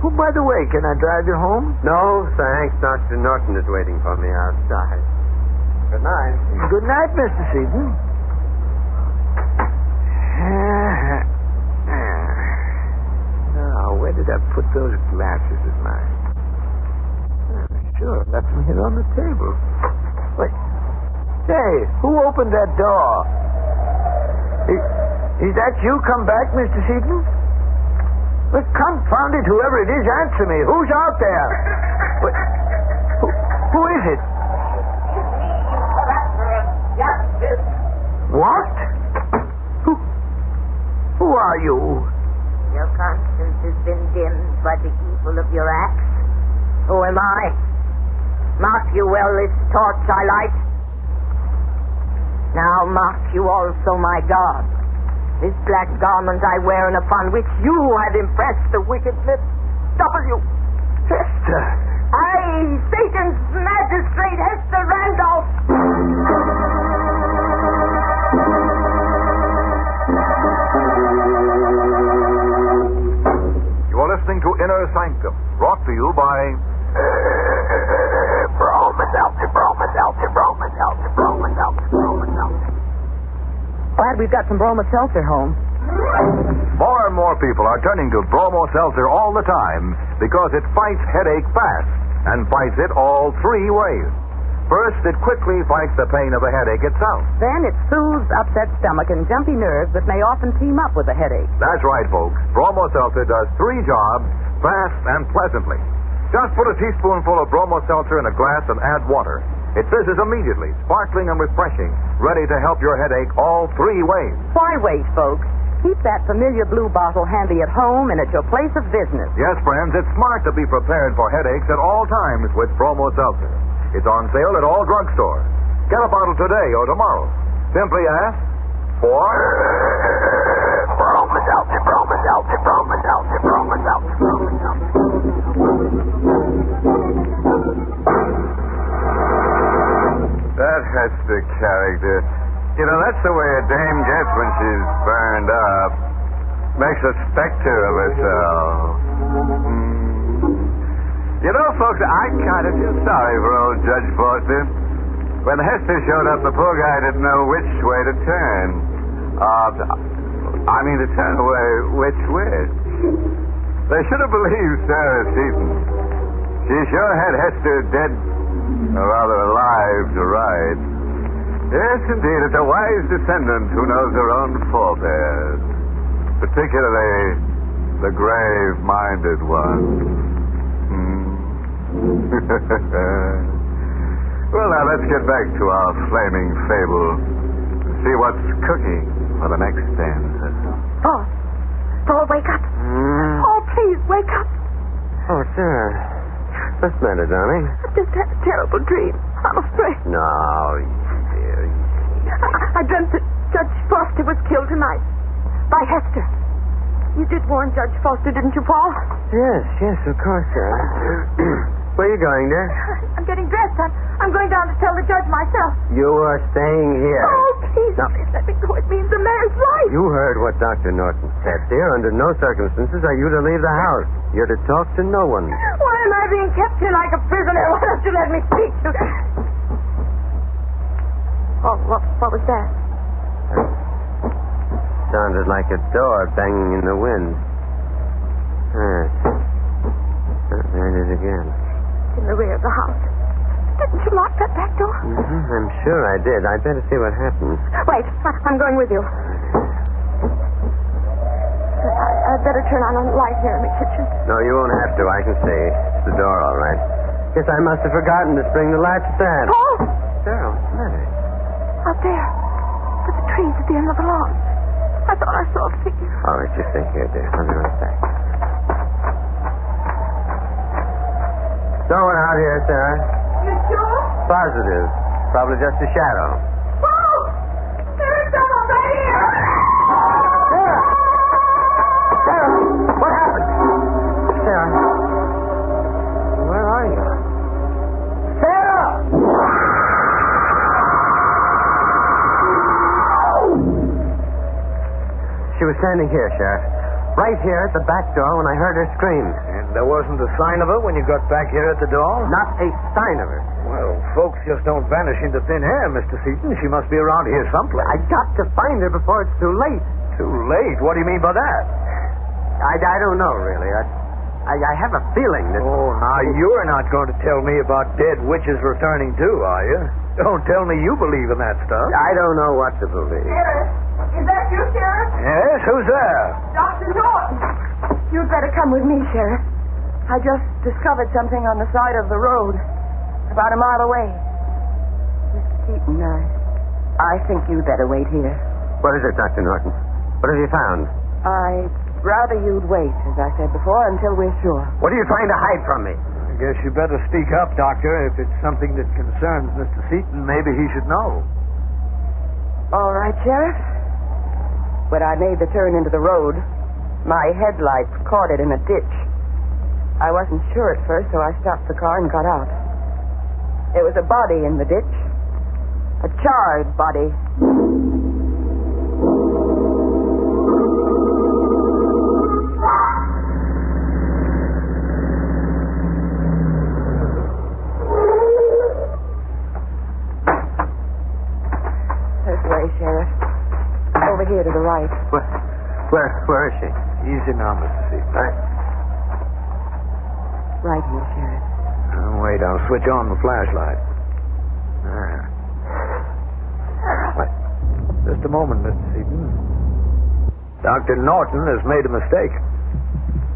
Oh, by the way, can I drive you home? No, thanks. Dr. Norton is waiting for me outside. Good night. Good night, Mr. Seaton. Now, where did I put those glasses of mine? Sure, left them here on the table. Wait. Say, who opened that door? Is that you come back, Mr. Seaton? Well, confound it, whoever it is, answer me. Who's out there? Wait, who is it? What? Who are you? Your conscience has been dimmed by the evil of your acts. Who am I? Mark you well this torch I light. Now mark you also my God. This black garment I wear and upon which you have impressed the wicked lips. W. Hester. I, Satan's magistrate, Hester Randolph. You are listening to Inner Sanctum, brought to you by... Glad we've got some Broma Seltzer home. More and more people are turning to Bromo Seltzer all the time because it fights headache fast and fights it all three ways. First, it quickly fights the pain of the headache itself. Then it soothes upset stomach and jumpy nerves that may often team up with a headache. That's right, folks. Bromo Seltzer does three jobs fast and pleasantly. Just put a teaspoonful of Bromo Seltzer in a glass and add water. It fizzes immediately, sparkling and refreshing, ready to help your headache all three ways. Why wait, folks? Keep that familiar blue bottle handy at home and at your place of business. Yes, friends, it's smart to be prepared for headaches at all times with Bromo Seltzer. It's on sale at all drugstores. Get a bottle today or tomorrow. Simply ask for... Bromo Seltzer, Bromo Seltzer, Bromo Seltzer, Bromo Seltzer, Bromo Seltzer. That Hester character. You know, that's the way a dame gets when she's burned up. Makes a specter of herself. You know, folks, I kind of feel sorry for old Judge Foster. When Hester showed up, the poor guy didn't know which way to turn. To turn away which way? They should have believed Sarah Seaton. She sure had Hester dead, or rather alive, to ride. Yes, indeed, it's a wise descendant who knows her own forebears. Particularly the grave-minded one. Well, now, let's get back to our flaming fable. see what's cooking for the next stanza. Paul, wake up. Oh, please, wake up. Oh, Sarah. What's the matter, darling? I've just had a terrible dream. I'm afraid. No, dear. I dreamt that Judge Foster was killed tonight by Hester. You did warn Judge Foster, didn't you, Paul? Yes, of course, Sarah. Where are you going, dear? I'm getting dressed. I'm going down to tell the judge myself. You are staying here. Oh, please, please let me go. It means the man's life. You heard what Dr. Norton said, dear. Under no circumstances are you to leave the house. You're to talk to no one. Why am I being kept here like a prisoner? Why don't you let me speak to... Oh, what was that? Sounded like a door banging in the wind. There it is again. In the rear of the house. Didn't you lock that back door? Mm-hmm. I'm sure I did. I'd better see what happened. Wait, I'm going with you. I'd better turn on a light here in the kitchen. No, you won't have to. I can see. It's the door, all right. Guess I must have forgotten to spring the lights back. Paul! Sarah, what's the matter? Out there. With the trees at the end of the lawn. I thought I saw a figure. All right, you stay here, dear. I'll be right back. No one out here, Sarah. You sure? Positive. Probably just a shadow. Paul! There's someone right here! Sarah! What happened? Sarah? Where are you? Sarah! She was standing here, Sheriff. Right here at the back door when I heard her scream. And there wasn't a sign of her when you got back here at the door? Not a sign of her. Well, folks just don't vanish into thin air, Mr. Seaton. She must be around here someplace. I got to find her before it's too late. Too late? What do you mean by that? I don't know, really. I have a feeling that... Oh, now you're not going to tell me about dead witches returning too, are you? Don't tell me you believe in that stuff. I don't know what to believe. Sheriff, is that you, Sheriff? Yes, who's there? Dr. Norton. You'd better come with me, Sheriff. I just discovered something on the side of the road, about a mile away. Mr. Keaton, I think you'd better wait here. What is it, Dr. Norton? What have you found? I'd rather you'd wait, as I said before, until we're sure. What are you trying to hide from me? I guess you better speak up, Doctor. If it's something that concerns Mr. Seaton, maybe he should know. All right, Sheriff. When I made the turn into the road, my headlights caught it in a ditch. I wasn't sure at first, so I stopped the car and got out. There was a body in the ditch. A charred body. This way, Sheriff. Over here to the right. Where is she? Easy now, Mr. Seaton. Right here, Sheriff. Oh, wait, I'll switch on the flashlight. What? Just a moment, Mr. Seaton. Dr. Norton has made a mistake.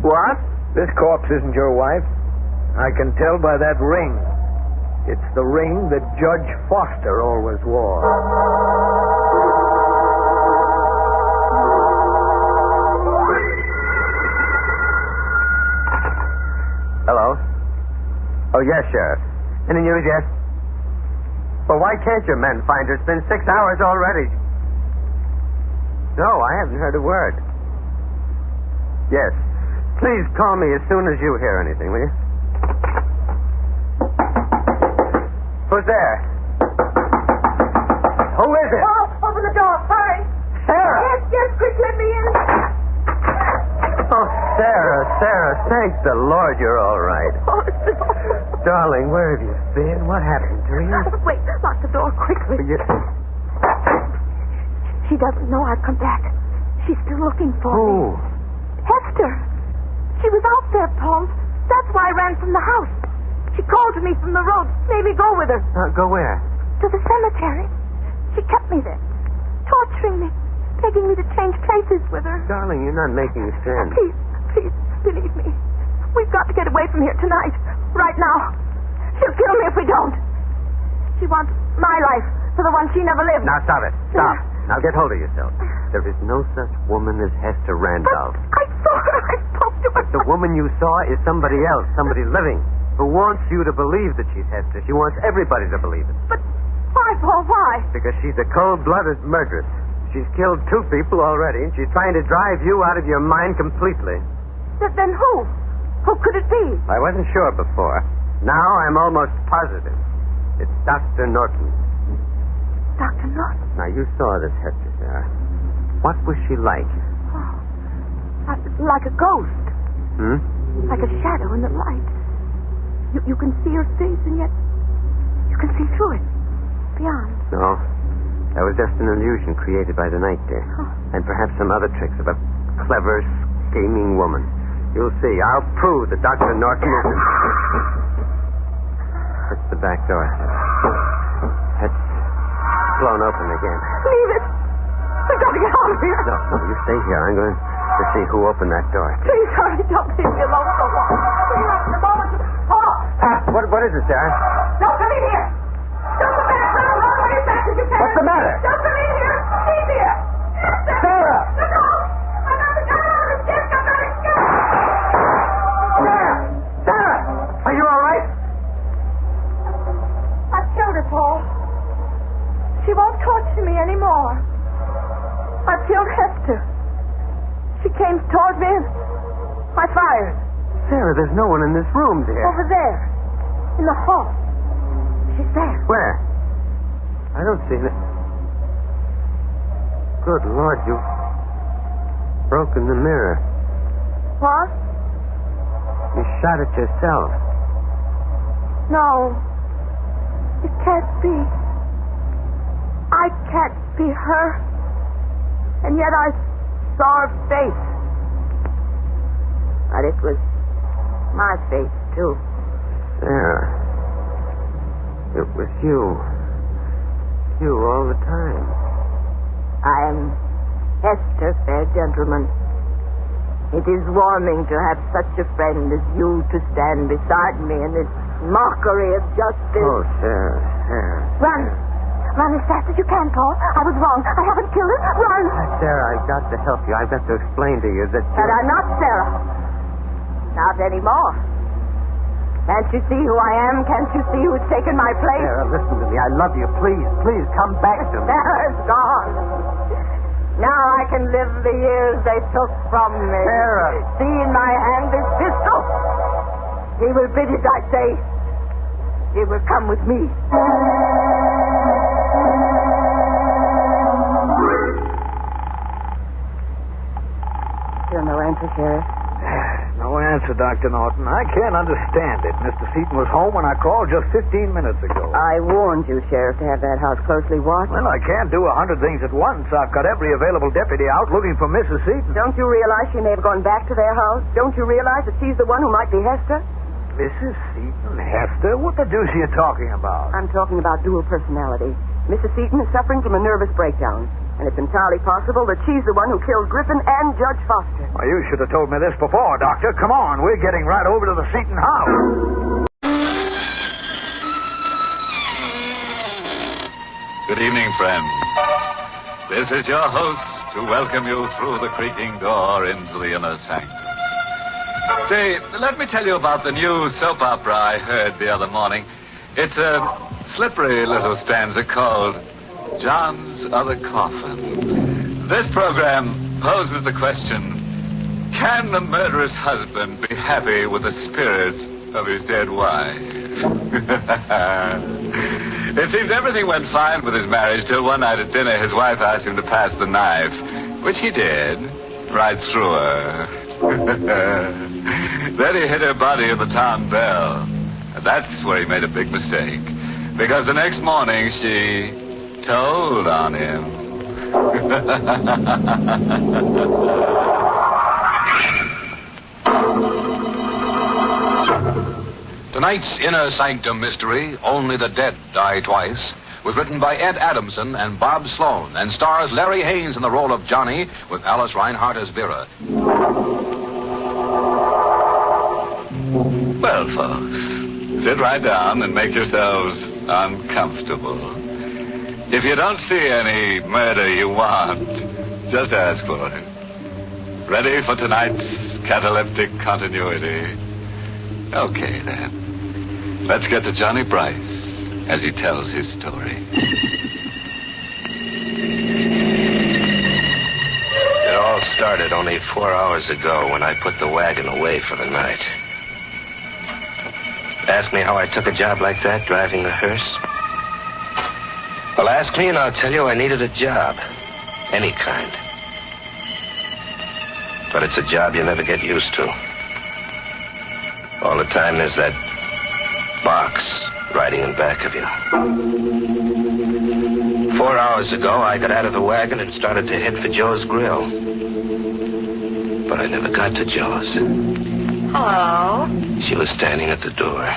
What? This corpse isn't your wife. I can tell by that ring. It's the ring that Judge Foster always wore. Hello? Oh, yes, Sheriff. Any news yet? Well, why can't your men find her? It's been 6 hours already. No, I haven't heard a word. Yes. Please call me as soon as you hear anything, will you? Who's there? Who is it? Oh, open the door. Hurry. Sarah! Yes, quick, let me in. Oh, Sarah, thank the Lord you're all right. Oh, no. Darling, where have you been? What happened to you? Wait, lock the door quickly. She doesn't know I've come back. She's still looking for me. Hester. She was out there, Paul. That's why I ran from the house. She called to me from the road. Made me go with her. Go where? To the cemetery. She kept me there, torturing me, begging me to change places with her. Darling, you're not making sense. Please, believe me. We've got to get away from here tonight. Right now. She'll kill me if we don't. She wants my life for the one she never lived. Now, stop it. Stop. Now get hold of yourself. There is no such woman as Hester Randolph. I saw her. I spoke to her. But the woman you saw is somebody else, somebody living, who wants you to believe that she's Hester. She wants everybody to believe it. But why, Paul, why? Because she's a cold-blooded murderess. She's killed 2 people already, and she's trying to drive you out of your mind completely. Then who? Who could it be? I wasn't sure before. Now I'm almost positive. It's Dr. Norton. Dr. Norton? Now, you saw this Hester, Sarah. What was she like? Oh, like a ghost. Like a shadow in the light. You can see her face, and yet you can see through it. Beyond. No. That was just an illusion created by the night, dear. And perhaps some other tricks of a clever, scheming woman. You'll see. I'll prove that Dr. Norton is... It's the back door, Sarah. It's blown open again. Leave it. We've got to get out of here. No, you stay here. I'm going to see who opened that door. Please, hurry. Don't leave me alone so long. What is it, Sarah? Don't come in here. Don't come back. Run away as fast as you can. What's the matter? Don't come in here. Leave here. Sarah! No. I got the gun out of his desk. I've got his gun. Sarah! Are you all right? I killed her, Paul. She won't torture me anymore. I killed Hester. She came towards me and I fired. Sarah, there's no one in this room, dear. Over there. In the hall. She's there. Where? I don't see it. Good Lord, you've broken the mirror. What? You shot it yourself. No. It can't be. I can't be her. And yet I saw her face. But it was my face, too. Sarah. It was you. You all the time. I am Hester, fair gentleman. It is warming to have such a friend as you to stand beside me in this mockery of justice. Oh, Sarah. Run. Run as fast as you can, Paul. I was wrong. I haven't killed her. Run. Sarah, I've got to help you. I've got to explain to you that But I'm not Sarah. Not anymore. Can't you see who I am? Can't you see who's taken my place? Sarah, listen to me. I love you. Please come back to me. Sarah's gone. Now I can live the years they took from me. Sarah. See in my hand this pistol. He will bid it, I say. He will come with me. Still no answer, Sheriff? No answer, Dr. Norton. I can't understand it. Mr. Seaton was home when I called just 15 minutes ago. I warned you, Sheriff, to have that house closely watched. Well, I can't do 100 things at once. I've got every available deputy out looking for Mrs. Seaton. Don't you realize she may have gone back to their house? Don't you realize that she's the one who might be Hester? Mrs. Seaton? Hester? What the deuce are you talking about? I'm talking about dual personality. Mrs. Seaton is suffering from a nervous breakdown. And it's entirely possible that she's the one who killed Griffin and Judge Foster. Well, you should have told me this before, Doctor. Come on, we're getting right over to the Seaton house. Good evening, friends. This is your host to welcome you through the creaking door into the inner sanctum. Say, let me tell you about the new soap opera I heard the other morning. It's a slippery little stanza called John's Other Coffin. This program poses the question, can the murderous husband be happy with the spirit of his dead wife? It seems everything went fine with his marriage till one night at dinner his wife asked him to pass the knife, which he did, right through her. Then he hit her body in the town bell. And that's where he made a big mistake, because the next morning she told on him. Tonight's Inner Sanctum Mystery, Only the Dead Die Twice, was written by Ed Adamson and Bob Sloan and stars Larry Haynes in the role of Johnny with Alice Reinhardt as Vera. Well, folks, sit right down and make yourselves uncomfortable. If you don't see any murder you want, just ask for it. Ready for tonight's cataleptic continuity? Okay, then. Let's get to Johnny Bryce as he tells his story. It all started only 4 hours ago when I put the wagon away for the night. Ask me how I took a job like that, driving the hearse? Well, ask me and I'll tell you I needed a job. Any kind. But it's a job you never get used to. All the time there's that box riding in back of you. 4 hours ago, I got out of the wagon and started to head for Joe's Grill. But I never got to Joe's. Hello? She was standing at the door.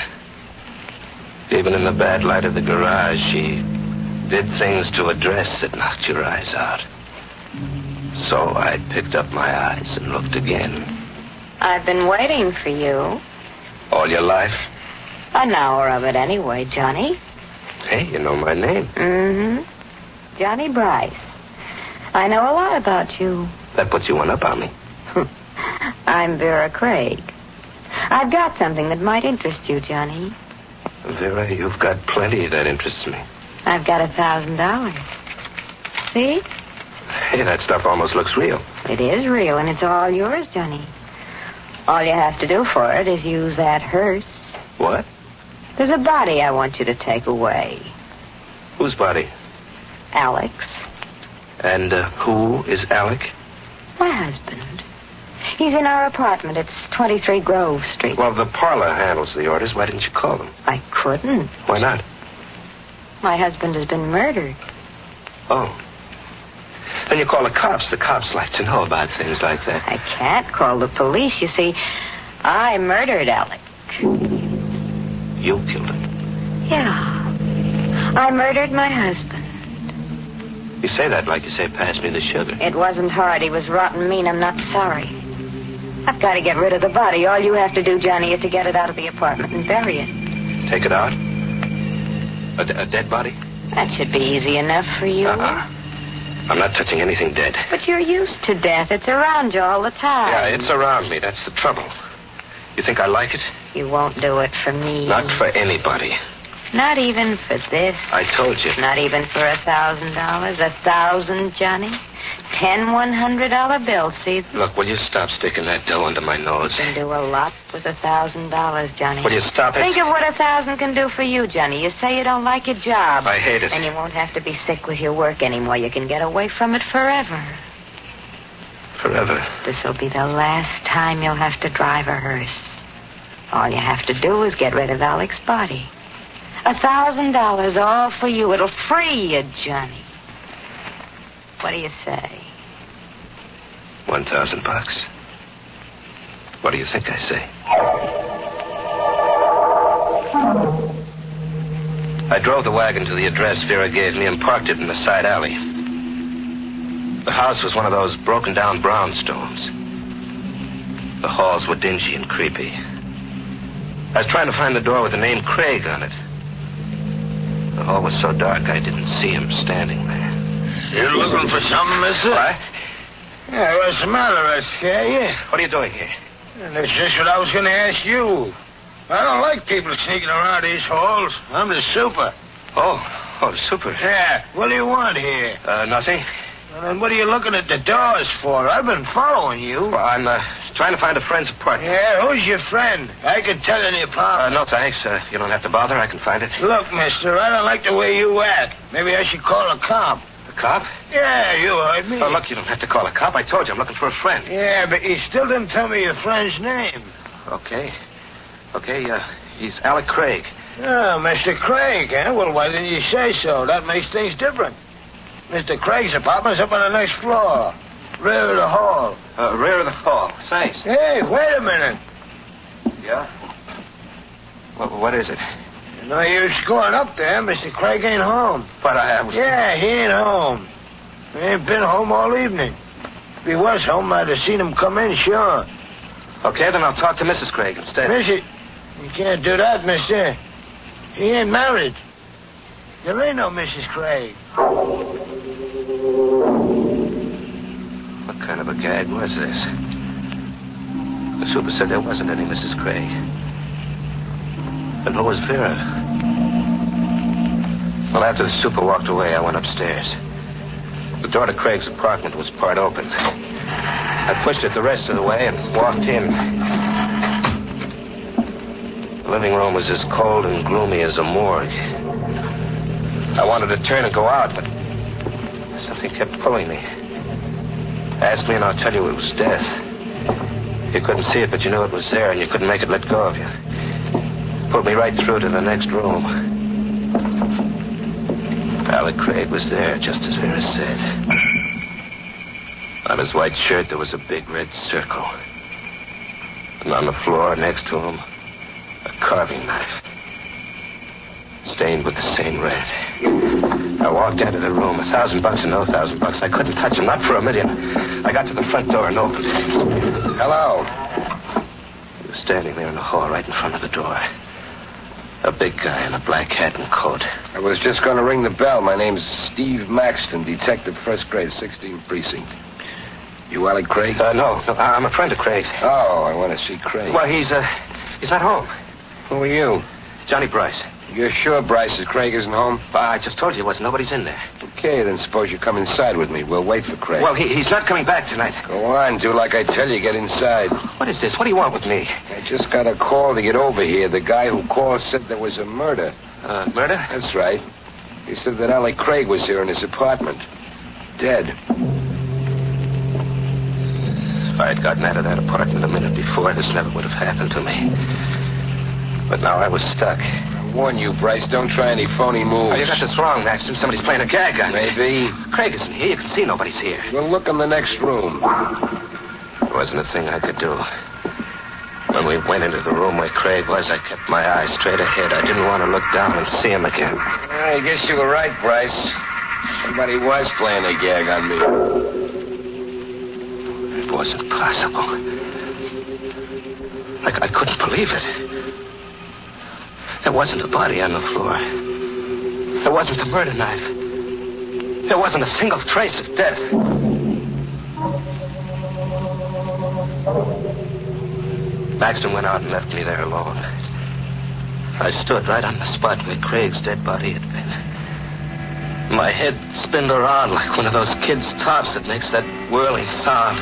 Even in the bad light of the garage, she did things to a dress that knocked your eyes out. So I picked up my eyes and looked again. I've been waiting for you. All your life? An hour of it anyway, Johnny. Hey, you know my name. Mm-hmm. Johnny Bryce. I know a lot about you. That puts you one up on me. I'm Vera Craig. I've got something that might interest you, Johnny. Vera, you've got plenty that interests me. I've got $1,000. See? Hey, that stuff almost looks real. It is real, and it's all yours, Johnny. All you have to do for it is use that hearse. What? There's a body I want you to take away. Whose body? Alex. And who is Alec? My husband. He's in our apartment. It's 23 Grove Street. Well, the parlor handles the orders. Why didn't you call them? I couldn't. Why not? My husband has been murdered. Oh. Then you call the cops. The cops like to know about things like that. I can't call the police. You see, I murdered Alec. You killed him? Yeah. I murdered my husband. You say that like you say, pass me the sugar. It wasn't hard. He was rotten mean. I'm not sorry. I've got to get rid of the body. All you have to do, Johnny, is to get it out of the apartment and bury it. Take it out? A dead body? That should be easy enough for you. I'm not touching anything dead. But you're used to death. It's around you all the time. Yeah, it's around me. That's the trouble. You think I like it? You won't do it for me. Not for anybody. Not even for this. I told you. Not even for $1,000. 1,000, Johnny. 10 $100 bills, see? Look, will you stop sticking that dough under my nose? You can do a lot with $1,000, Johnny. Will you stop it? Think of what 1,000 can do for you, Johnny. You say you don't like your job. I hate it. And you won't have to be sick with your work anymore. You can get away from it forever. Forever? This'll be the last time you'll have to drive a hearse. All you have to do is get rid of Alec's body. $1,000, all for you. It'll free you, Johnny. What do you say? $1,000. What do you think I say? I drove the wagon to the address Vera gave me and parked it in the side alley. The house was one of those broken-down brownstones. The halls were dingy and creepy. I was trying to find the door with the name Craig on it. The hall was so dark I didn't see him standing there. You looking for something, mister? What? Yeah, what's the matter? I scare you? What are you doing here? And that's just what I was going to ask you. I don't like people sneaking around these halls. I'm the super. Oh, the super. Yeah, what do you want here? Nothing. And what are you looking at the doors for? I've been following you. Well, I'm trying to find a friend's apartment. Yeah, who's your friend? I can tell in the apartment. No, thanks. You don't have to bother. I can find it. Look, mister, I don't like the way you act. Maybe I should call a cop. A cop? Yeah, you heard me. Oh, look, you don't have to call a cop. I told you I'm looking for a friend. Yeah, but you still didn't tell me your friend's name. Okay, he's Alec Craig. Oh, Mr. Craig, eh? Well, why didn't you say so? That makes things different. Mr. Craig's apartment's up on the next floor. Rear of the hall. Rear of the hall. Thanks. Hey, wait a minute. Yeah? What is it? No use going up there. Mr. Craig ain't home. But I was... Yeah, he ain't home. He ain't been home all evening. If he was home, I'd have seen him come in, sure. Okay, then I'll talk to Mrs. Craig instead. Mrs. You can't do that, mister. He ain't married. There ain't no Mrs. Craig. What kind of a gag was this? The super said there wasn't any Mrs. Craig. Then who was Vera? Well, after the super walked away, I went upstairs. The door to Craig's apartment was part open. I pushed it the rest of the way and walked in. The living room was as cold and gloomy as a morgue. I wanted to turn and go out, but something kept pulling me. Ask me and I'll tell you it was death. You couldn't see it, but you knew it was there, and you couldn't make it let go of you. Pulled me right through to the next room. Alec Craig was there, just as Vera said. On his white shirt, there was a big red circle. And on the floor next to him, a carving knife. Stained with the same red. I walked out of the room. $1,000 and no $1,000. I couldn't touch him, not for $1,000,000. I got to the front door and opened it. Hello. He was standing there in the hall right in front of the door. A big guy in a black hat and coat. I was just going to ring the bell. My name's Steve Maxton, detective, first grade, 16th precinct. You Alec Craig? No, I'm a friend of Craig's. Oh, I want to see Craig. Well, he's not home. Who are you? Johnny Bryce. You're sure Bryce's Craig isn't home? I just told you nobody's in there. Okay, then suppose you come inside with me. We'll wait for Craig. Well, he's not coming back tonight. Go on, do like I tell you. Get inside. What is this? What do you want with me? I just got a call to get over here. The guy who called said there was a murder. Murder? That's right. He said that Alec Craig was here in his apartment. Dead. If I had gotten out of that apartment a minute before, this never would have happened to me. But now I was stuck. I warn you, Bryce, don't try any phony moves. Oh, you got this wrong, Maxton. Somebody's playing a gag on me. Maybe. Craig isn't here. You can see nobody's here. Well, look in the next room. There wasn't a thing I could do. When we went into the room where Craig was, I kept my eyes straight ahead. I didn't want to look down and see him again. I guess you were right, Bryce. Somebody was playing a gag on me. It wasn't possible. I couldn't believe it. There wasn't a body on the floor. There wasn't a murder knife. There wasn't a single trace of death. Maxton went out and left me there alone. I stood right on the spot where Craig's dead body had been. My head spinned around like one of those kids' tops that makes that whirling sound.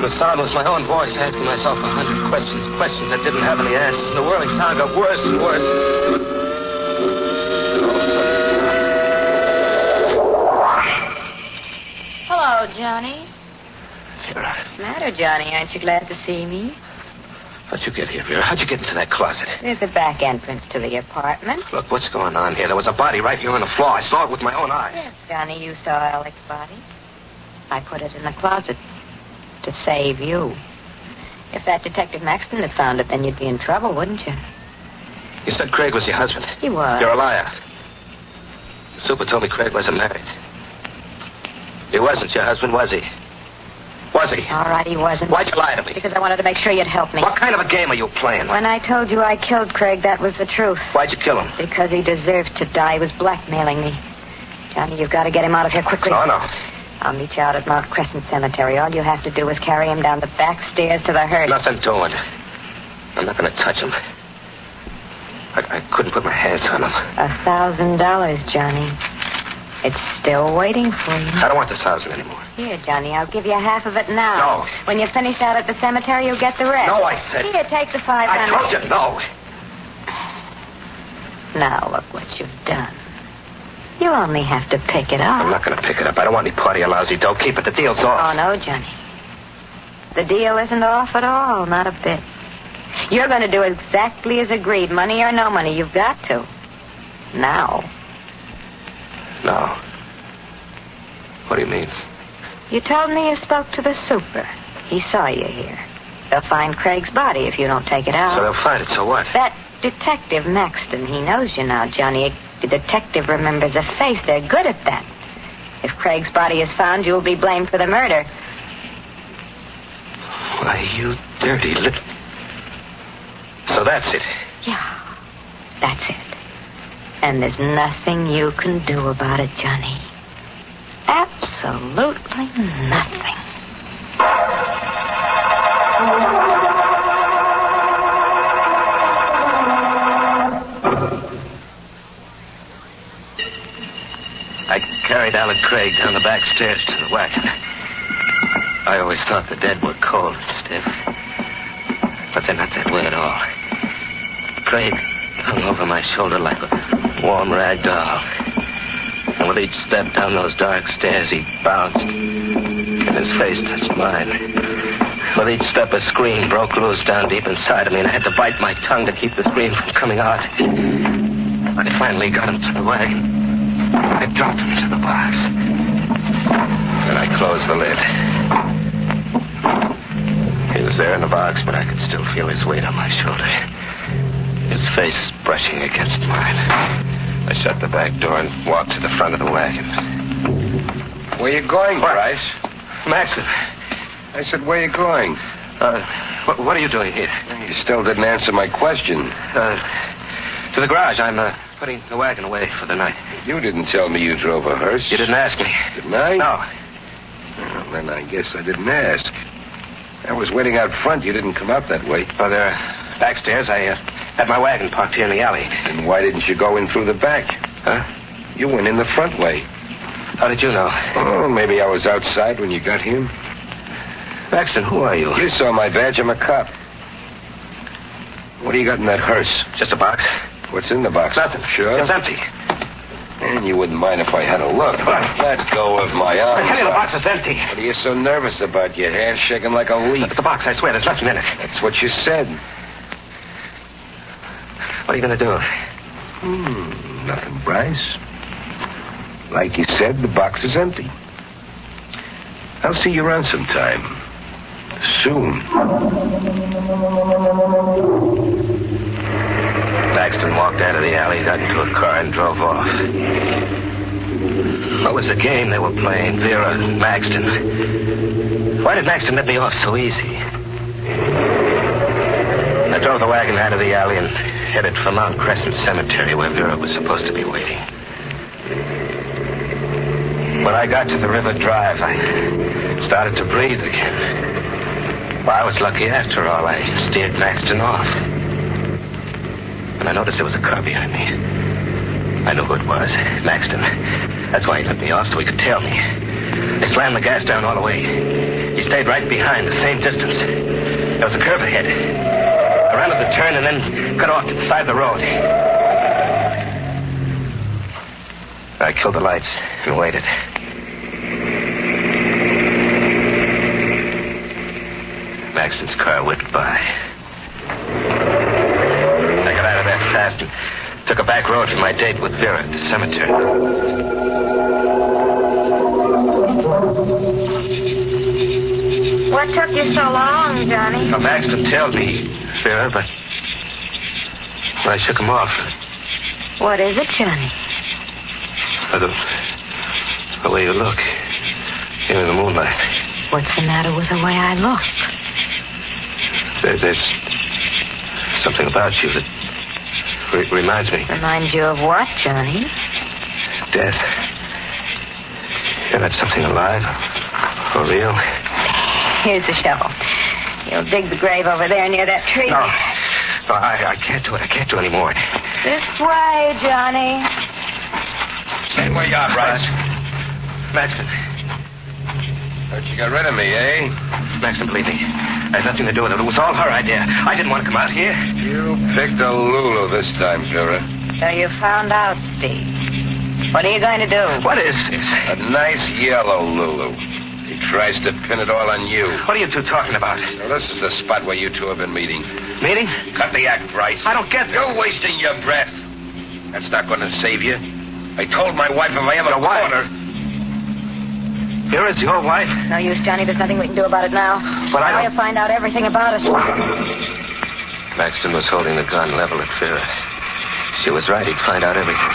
The sound was my own voice asking myself 100 questions that didn't have any answers. And the whirling sound got worse and worse. And all of a sudden it stopped. Hello, Johnny. Vera. What's the matter, Johnny? Aren't you glad to see me? How'd you get here, Vera? How'd you get into that closet? There's the back entrance to the apartment. Look, what's going on here? There was a body right here on the floor. I saw it with my own eyes. Yes, Johnny, you saw Alec's body. I put it in the closet to save you. If that Detective Maxton had found it, then you'd be in trouble, wouldn't you? You said Craig was your husband. He was. You're a liar. The super told me Craig wasn't married. He wasn't your husband, was he? Was he? All right, he wasn't. Why'd you lie to me? Because I wanted to make sure you'd help me. What kind of a game are you playing? When I told you I killed Craig, that was the truth. Why'd you kill him? Because he deserved to die. He was blackmailing me. Johnny, you've got to get him out of here quickly. Oh, no. I'll meet you out at Mount Crescent Cemetery. All you have to do is carry him down the back stairs to the hearse. Nothing doing. I'm not going to touch him. I couldn't put my hands on him. $1,000, Johnny. It's still waiting for you. I don't want this $1,000 anymore. Here, Johnny, I'll give you half of it now. No. When you're finished out at the cemetery, you'll get the rest. No, I said. Here, take the $500. I told you no. Now, look what you've done. You only have to pick it up. I'm not going to pick it up. I don't want any part of your lousy dough. Keep it. The deal's off. Oh, no, Johnny. The deal isn't off at all. Not a bit. You're going to do exactly as agreed. Money or no money. You've got to. Now. No. What do you mean? You told me you spoke to the super. He saw you here. They'll find Craig's body if you don't take it out. So they'll find it, so what? That Detective Maxton, he knows you now, Johnny. The detective remembers a face. They're good at that. If Craig's body is found, you'll be blamed for the murder. Why, you dirty little... So that's it. Yeah, that's it. And there's nothing you can do about it, Johnny. Absolutely nothing. I carried Alan Craig down the back stairs to the wagon. I always thought the dead were cold and stiff. But they're not that way at all. Craig hung over my shoulder like a warm rag doll. And with each step down those dark stairs, he bounced. And his face touched mine. With each step, a scream broke loose down deep inside of me, and I had to bite my tongue to keep the scream from coming out. When I finally got him to the wagon, I dropped him into the box. Then I closed the lid. He was there in the box, but I could still feel his weight on my shoulder. His face brushing against mine. I shut the back door and walked to the front of the wagon. Where you going, Bryce? Maxton. I said, where you going? What are you doing here? You still didn't answer my question. To the garage. I'm putting the wagon away for the night. You didn't tell me you drove a hearse. You didn't ask me. Didn't I? No. Well, then I guess I didn't ask. I was waiting out front. You didn't come out that way. Well, there, backstairs, I had my wagon parked here in the alley. And why didn't you go in through the back? Huh? You went in the front way. How did you know? Oh, maybe I was outside when you got here. Maxton, who are you? You saw my badge. I'm a cop. What do you got in that hearse? Just a box. What's in the box? Nothing. Sure? It's empty. And you wouldn't mind if I had a look. Let go of my arm. I tell you, the box is empty. What are you so nervous about? Your hand shaking like a leaf. Look at the box, I swear. There's nothing in it. That's what you said. What are you going to do? Nothing, Bryce. Like you said, the box is empty. I'll see you around sometime. Soon. Paxton walked out of the alley, got into a car, and drove off. What was the game they were playing, Vera and Maxton? Why did Maxton let me off so easy? I drove the wagon out of the alley and headed for Mount Crescent Cemetery, where Vera was supposed to be waiting. When I got to the River Drive, I started to breathe again. Well, I was lucky after all. I steered Maxton off. And I noticed there was a car behind me. I knew who it was. Maxton. That's why he let me off, so he could tail me. I slammed the gas down all the way. He stayed right behind, the same distance. There was a curve ahead. I ran to the turn and then cut off to the side of the road. I killed the lights and waited. Maxton's car whipped by. I got out of there fast and took a back road for my date with Vera at the cemetery. What took you so long, Johnny? Well, Maxton tailed me, Vera, but I shook him off. What is it, Johnny? The way you look here in the moonlight. What's the matter with the way I look? There's something about you that reminds me. Reminds you of what, Johnny? Death. You're not something alive or real. Here's the shovel. You'll dig the grave over there near that tree. No, I can't do it. I can't do any more. This way, Johnny. Stay where you are, Bryce. Maxton. Thought you got rid of me, eh? Maxton, believe me. I had nothing to do with it. It was all her idea. I didn't want to come out here. You picked a Lulu this time, Vera. So you found out, Steve. What are you going to do? What is this? A nice yellow Lulu. He tries to pin it all on you. What are you two talking about? Now, this is the spot where you two have been meeting. Meeting? Cut the act, Bryce. I don't get You're wasting your breath. That's not going to save you. I told my wife if I ever caught her... Vera's your wife? No use, Johnny. There's nothing we can do about it now. But now you'll find out everything about us. Maxton was holding the gun level at Vera. She was right. He'd find out everything.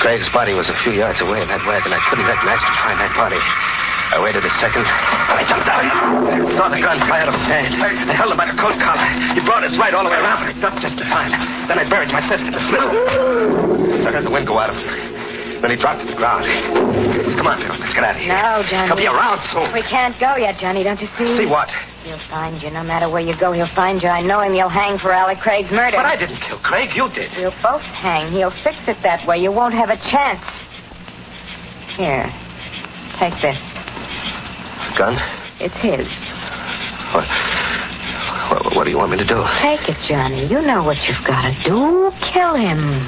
Craig's body was a few yards away in that wagon. I couldn't let Maxton find that body. I waited a second, I jumped out. Saw the gun fly out of his hand. I held him by the coat collar. He brought his right all the way around, but I ducked just in time. Then I buried my fist in his middle. I heard the wind go out of him. Then he dropped to the ground. Come on, Bill. Let's get out of here. No, Johnny. He'll be around soon. We can't go yet, Johnny, don't you see? See what? He'll find you. No matter where you go, he'll find you. I know him. You'll hang for Alec Craig's murder. But I didn't kill Craig. You did. We'll both hang. He'll fix it that way. You won't have a chance. Here. Take this. Gun? It's his. What do you want me to do? Take it, Johnny. You know what you've got to do. Kill him.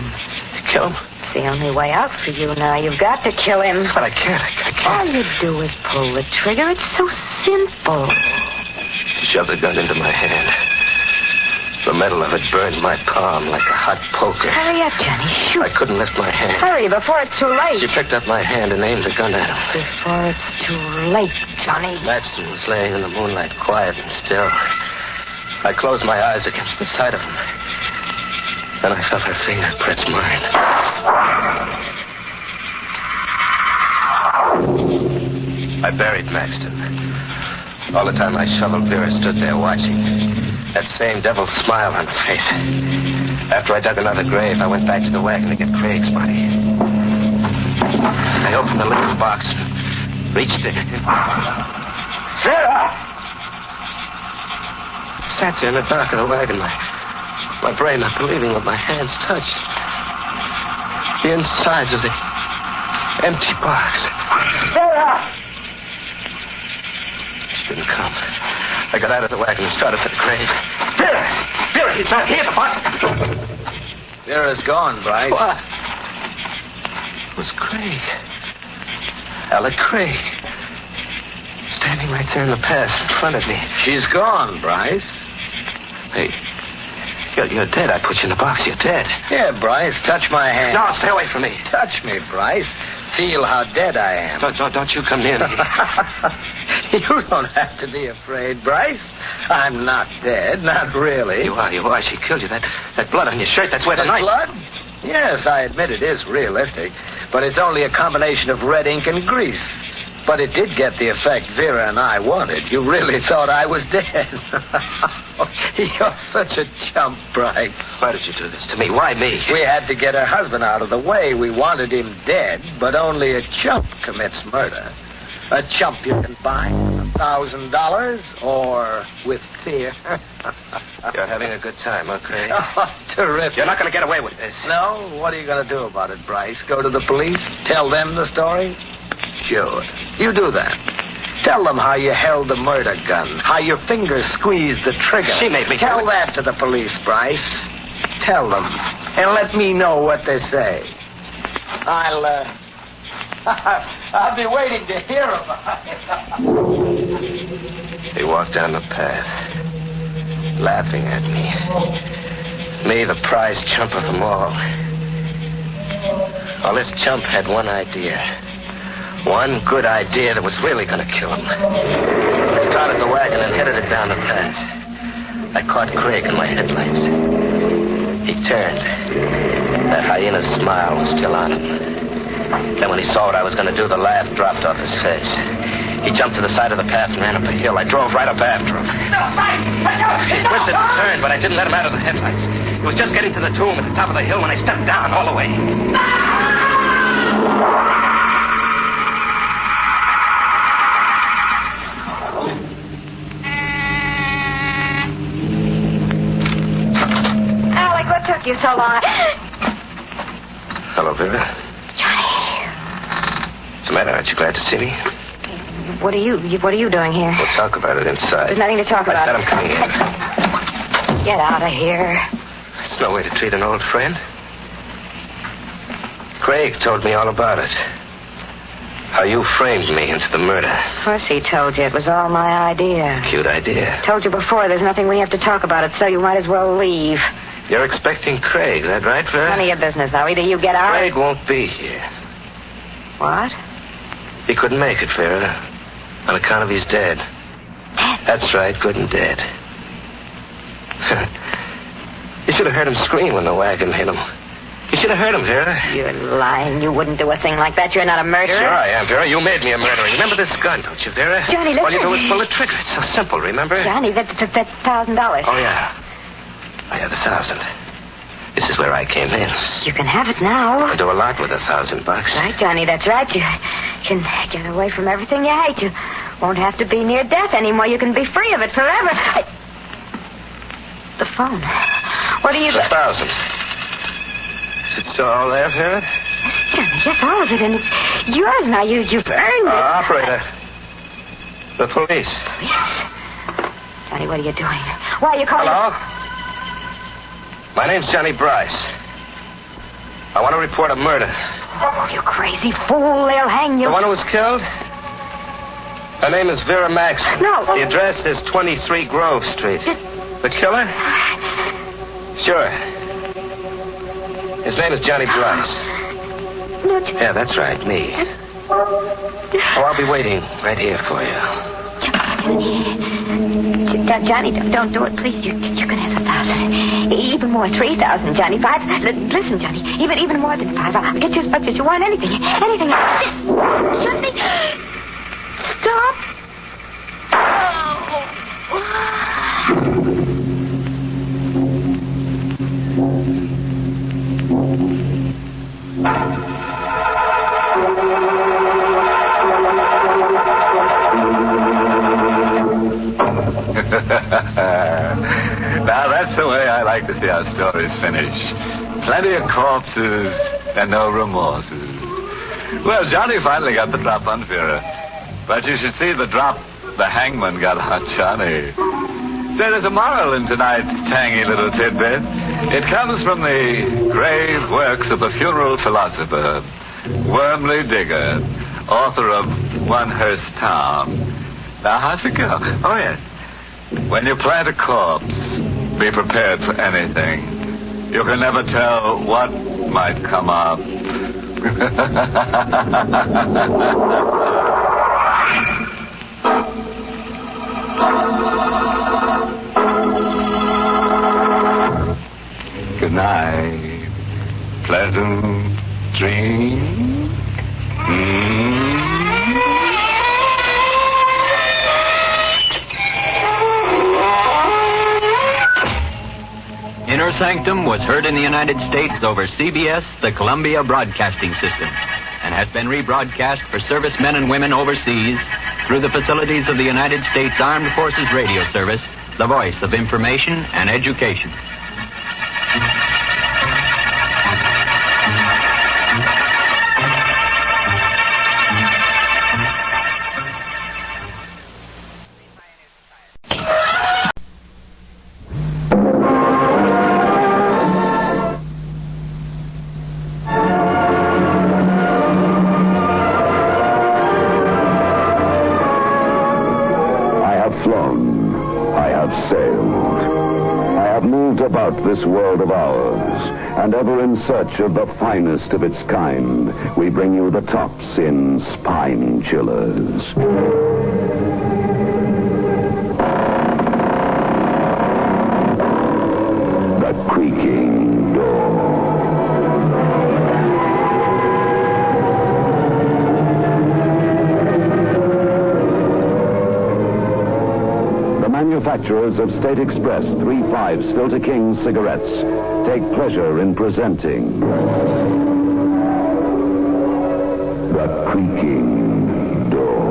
Kill him? It's the only way out for you now. You've got to kill him. But I can't. I can't. All you do is pull the trigger. It's so simple. She shoved the gun into my hand. The metal of it burned my palm like a hot poker. Hurry up, Johnny. Shoot. I couldn't lift my hand. Hurry before it's too late. She picked up my hand and aimed the gun at him. Before it's too late, Johnny. Maxton was laying in the moonlight, quiet and still. I closed my eyes against the side of him. Then I felt her finger press mine. I buried Maxton. All the time I shoveled, Vera stood there watching. That same devil's smile on her face. After I dug another grave, I went back to the wagon to get Craig's body. I opened the little box and reached it. Vera! I sat there in the dark of the wagon, my brain not believing what my hands touched. The insides of the empty box. Vera! She didn't come. I got out of the wagon and started for the grave. Vera! Vera, he's not here, but... Vera's gone, Bryce. What? It was Craig. Alec Craig. Standing right there in the path in front of me. She's gone, Bryce. Hey, you're dead. I put you in the box. You're dead. Here, Bryce, touch my hand. No, stay away from me. Touch me, Bryce. Feel how dead I am. Don't you come near me. You don't have to be afraid, Bryce. I'm not dead, not really. You are. She killed you. That blood on your shirt, that's where the knife... blood? Yes, I admit it is realistic. But it's only a combination of red ink and grease. But it did get the effect Vera and I wanted. You really thought I was dead. You're such a chump, Bryce. Why did you do this to me? Why me? We had to get her husband out of the way. We wanted him dead, but only a chump commits murder. A chump you can buy $1,000 or with fear. You're having a good time, okay? Oh, terrific. You're not going to get away with this. No? What are you going to do about it, Bryce? Go to the police? Tell them the story? Sure. You do that. Tell them how you held the murder gun, how your fingers squeezed the trigger. She made me tell that to the police, Bryce. Tell them, and let me know what they say. I'll be waiting to hear about it. He walked down the path, laughing at me. Me, the prize chump of them all. Well, this chump had one idea. One good idea that was really going to kill him. I started the wagon and headed it down the path. I caught Craig in my headlights. He turned. That hyena's smile was still on him. Then when he saw what I was going to do, the laugh dropped off his face. He jumped to the side of the path and ran up the hill. I drove right up after him. He twisted and turned, but I didn't let him out of the headlights. He was just getting to the tomb at the top of the hill when I stepped down all the way. Alec, what took you so long? Hello, Vera. Johnny. What's the matter? Aren't you glad to see me? What are you doing here? We'll talk about it inside. There's nothing to talk about. I said I'm coming in. Get out of here. It's no way to treat an old friend. Craig told me all about it. How you framed me into the murder. Of course he told you. It was all my idea. Cute idea. Told you before, there's nothing we have to talk about it, so you might as well leave. You're expecting Craig, is that right, Vera? None of your business now. Either you get out... Craig won't be here. What? He couldn't make it, Vera. On account of he's dead. That's right, good and dead. You should have heard him scream when the wagon hit him. You should have heard him, Vera. You're lying. You wouldn't do a thing like that. You're not a murderer. Sure I am, Vera. You made me a murderer. Remember this gun, don't you, Vera? Johnny, listen. All you do is pull the trigger. It's so simple, remember? Johnny, that's $1,000. Oh, yeah. I have 1,000. This is where I came in. You can have it now. I do a lot with $1,000. Right, Johnny, that's right. You can get away from everything you hate. You won't have to be near death anymore. You can be free of it forever. The phone. What are you... It's 1,000. Is it still all there, Vera? Johnny, yes, all of it, and it's yours now. You've earned it. Operator. The police. Yes. Johnny, what are you doing? Why are you calling... Hello? My name's Johnny Bryce. I want to report a murder. Oh, you crazy fool. They'll hang you. The one who was killed? Her name is Vera Maxson. No. The address is 23 Grove Street. The killer? Sure. His name is Johnny Bryce. No, Yeah, that's right, me. Oh, I'll be waiting right here for you. Johnny, don't do it, please. You can have 1,000. Even more, 3,000, Johnny. 5. Listen, Johnny. Even more than 5. I'll get you as much as you want. Anything. Johnny, stop. Now, that's the way I like to see our stories finish. Plenty of corpses and no remorses. Well, Johnny finally got the drop on Vera. But you should see the drop the hangman got on Johnny. Say, there's a moral in tonight's tangy little tidbit. It comes from the grave works of the funeral philosopher, Wormley Digger, author of One Hearst Town. Now, how's it go? Oh, yes. When you plant a corpse, be prepared for anything. You can never tell what might come up. Good night. Pleasant dreams. Inner Sanctum was heard in the United States over CBS, the Columbia Broadcasting System, and has been rebroadcast for servicemen and women overseas through the facilities of the United States Armed Forces Radio Service, the voice of information and education. About this world of ours, and ever in search of the finest of its kind, we bring you the tops in spine chillers. The creaking door. Manufacturers of State Express 3-5 Stilton King cigarettes take pleasure in presenting The Creaking Door.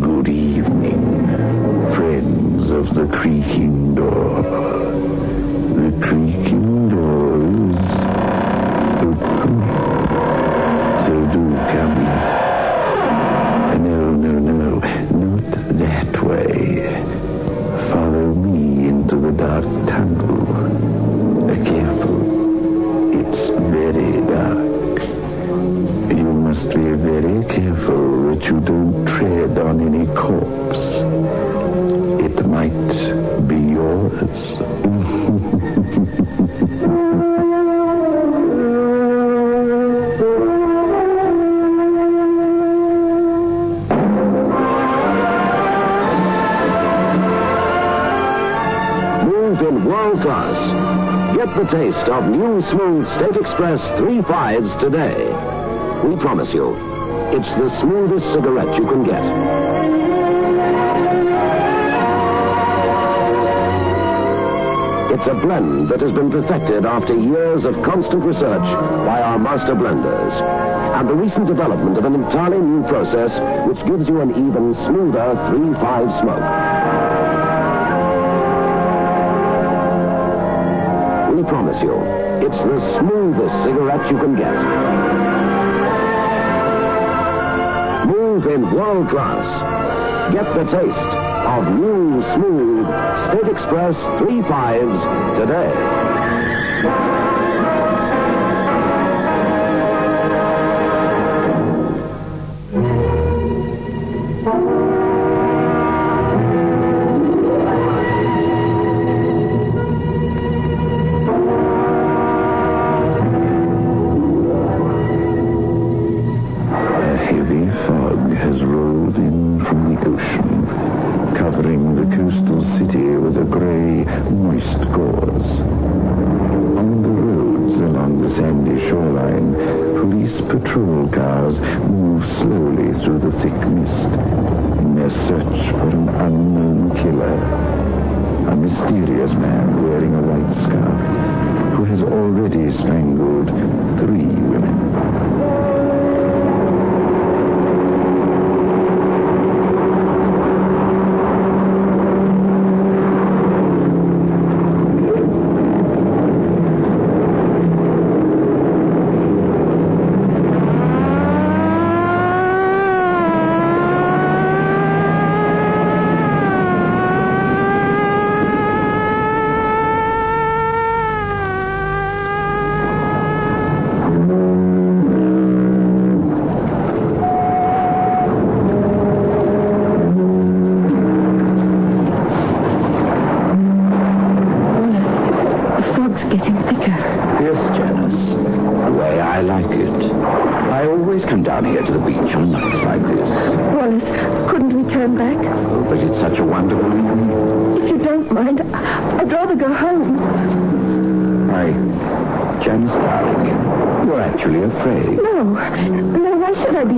Good evening, friends of The Creaking Door. The creaking doors. So do come. No, not that way. Follow me into the dark tunnel. Careful. It's very dark. You must be very careful that you don't tread on any corpse. It might be yours. taste of new smooth State Express 3 5s today. We promise you, it's the smoothest cigarette you can get. It's a blend that has been perfected after years of constant research by our master blenders. And the recent development of an entirely new process which gives you an even smoother 3-5 smoke. We promise you, it's the smoothest cigarette you can get. Move in world class. Get the taste of new, smooth State Express 3 5s today.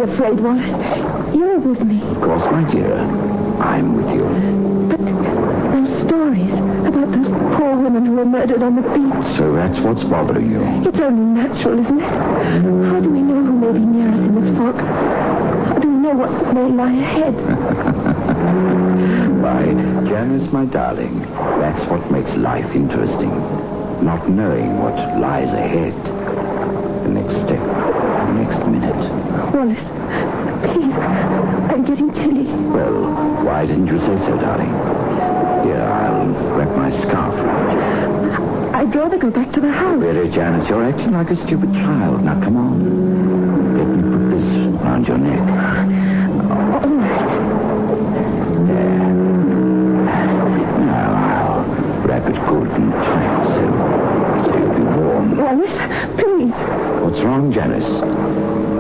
Afraid, Wallace. You're with me. Of course, my dear. I'm with you. But those stories about those poor women who were murdered on the beach. So that's what's bothering you. It's only natural, isn't it? How do we know who may be near us in this fog? How do we know what may lie ahead? Why, Janice, my darling, that's what makes life interesting. Not knowing what lies ahead. The next step. The next minute. Wallace, please, I'm getting chilly. Well, why didn't you say so, darling? Here, I'll wrap my scarf around you. I'd rather go back to the house. Really, Janice, you're acting like a stupid child. Now, come on. Let me put this around your neck. All right. There. Now, I'll wrap it good and tight so you'll be warm. Wallace, please. What's wrong, Janice?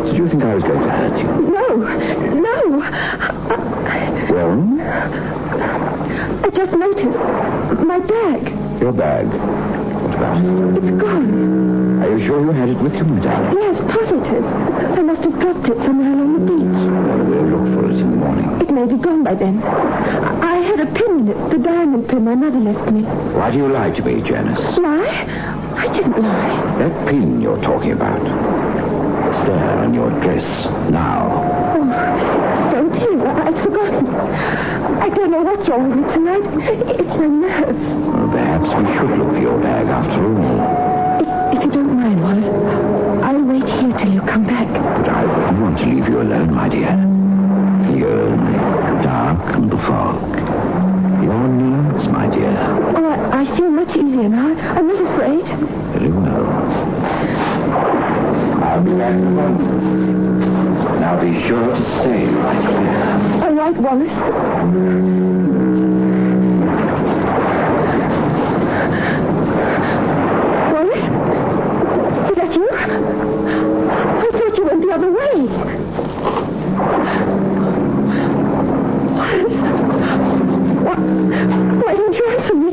Did you think I was going to hurt you? No. Well? I just noticed. My bag. Your bag? What about it? It's gone. Are you sure you had it with you, my darling? Yes, positive. I must have dropped it somewhere along the beach. Well, we'll look for it in the morning. It may be gone by then. I had a pin in it, the diamond pin my mother left me. Why do you lie to me, Janice? Lie? I didn't lie. That pin you're talking about. It's there on your dress now. Oh, so dear, I'd forgotten. I don't know what's wrong with me tonight. It's my nerves. Well, perhaps we should look for your bag after all. If you don't mind, Wallace, I'll wait here till you come back. But I wouldn't want to leave you alone, my dear. Here in the dark and the fog. Your nerves, my dear. Oh, I feel much easier now. I'm not afraid. Very well. I'll be back in a moment. Now be sure to stay right here. All right, Wallace. Wallace? Is that you? I thought you went the other way. Wallace? Why don't you answer me?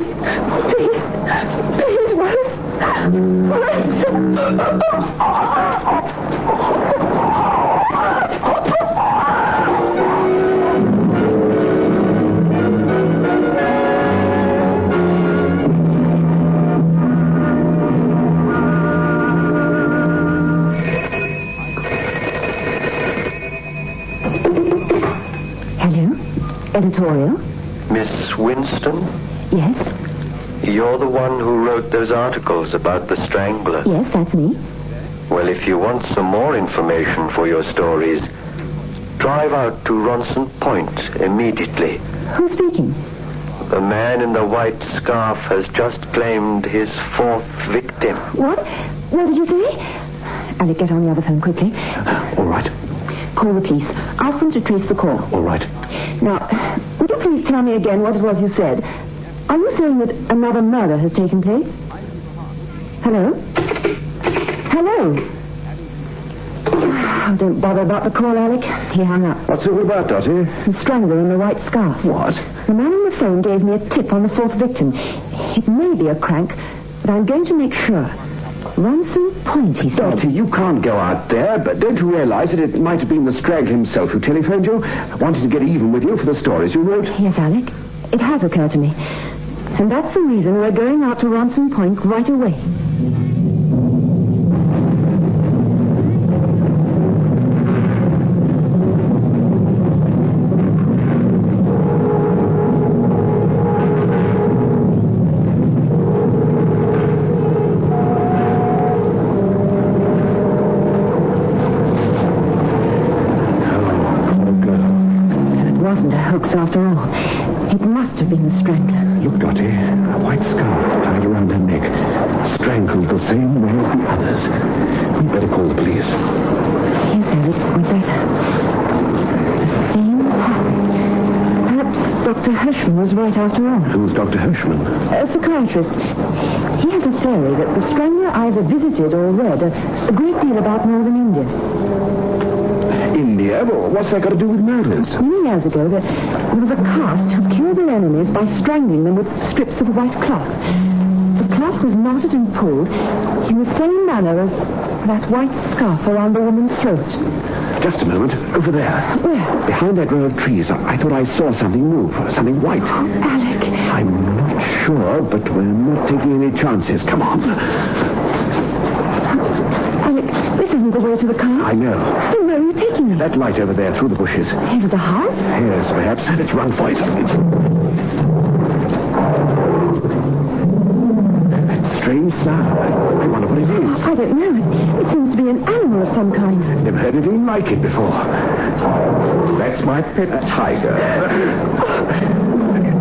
Please, Wallace. Editorial? Miss Winston? Yes? You're the one who wrote those articles about the Strangler? Yes, that's me. Well, if you want some more information for your stories, drive out to Ronson Point immediately. Who's speaking? The man in the white scarf has just claimed his 4th victim. What? What did you say? Alec, get on the other phone quickly. All right. Call the police. Ask them to trace the call. All right. Now, would you please tell me again what it was you said? Are you saying that another murder has taken place? Hello? Hello? Oh, don't bother about the call, Alec. He hung up. What's it all about, Dottie? The Strangler in the white scarf. What? The man on the phone gave me a tip on the 4th victim. It may be a crank, but I'm going to make sure. Ronson Point, he said. Dottie, you can't go out there, but don't you realize that it might have been the Strangler himself who telephoned you, wanted to get even with you for the stories you wrote? Yes, Alec. It has occurred to me. And that's the reason we're going out to Ronson Point right away. After all, it must have been the Strangler. Look, Dottie, a white scarf tied around her neck, strangled the same way as the others. We'd better call the police. Yes, Alec, we'd better. The same pattern. Perhaps Dr. Hirschman was right after all. Who's Dr. Hirschman? A psychiatrist. He has a theory that the Strangler either visited or read a great deal about northern India. India? Well, what's that got to do with murders? Many years ago, there was a caste who killed their enemies by strangling them with strips of white cloth. The cloth was knotted and pulled in the same manner as that white scarf around the woman's throat. Just a moment. Over there. Where? Behind that row of trees. I thought I saw something move. Something white. Oh, Alec. I'm not sure, but we're not taking any chances. Come on. Alec, this isn't the way to the car. I know. Then where are you taking me? That light over there, through the bushes. Into the house? Yes, perhaps. Let's run for it. That strange sound. I wonder what it is. I don't know. It seems to be an animal of some kind. Never heard anything like it before. That's my pet tiger.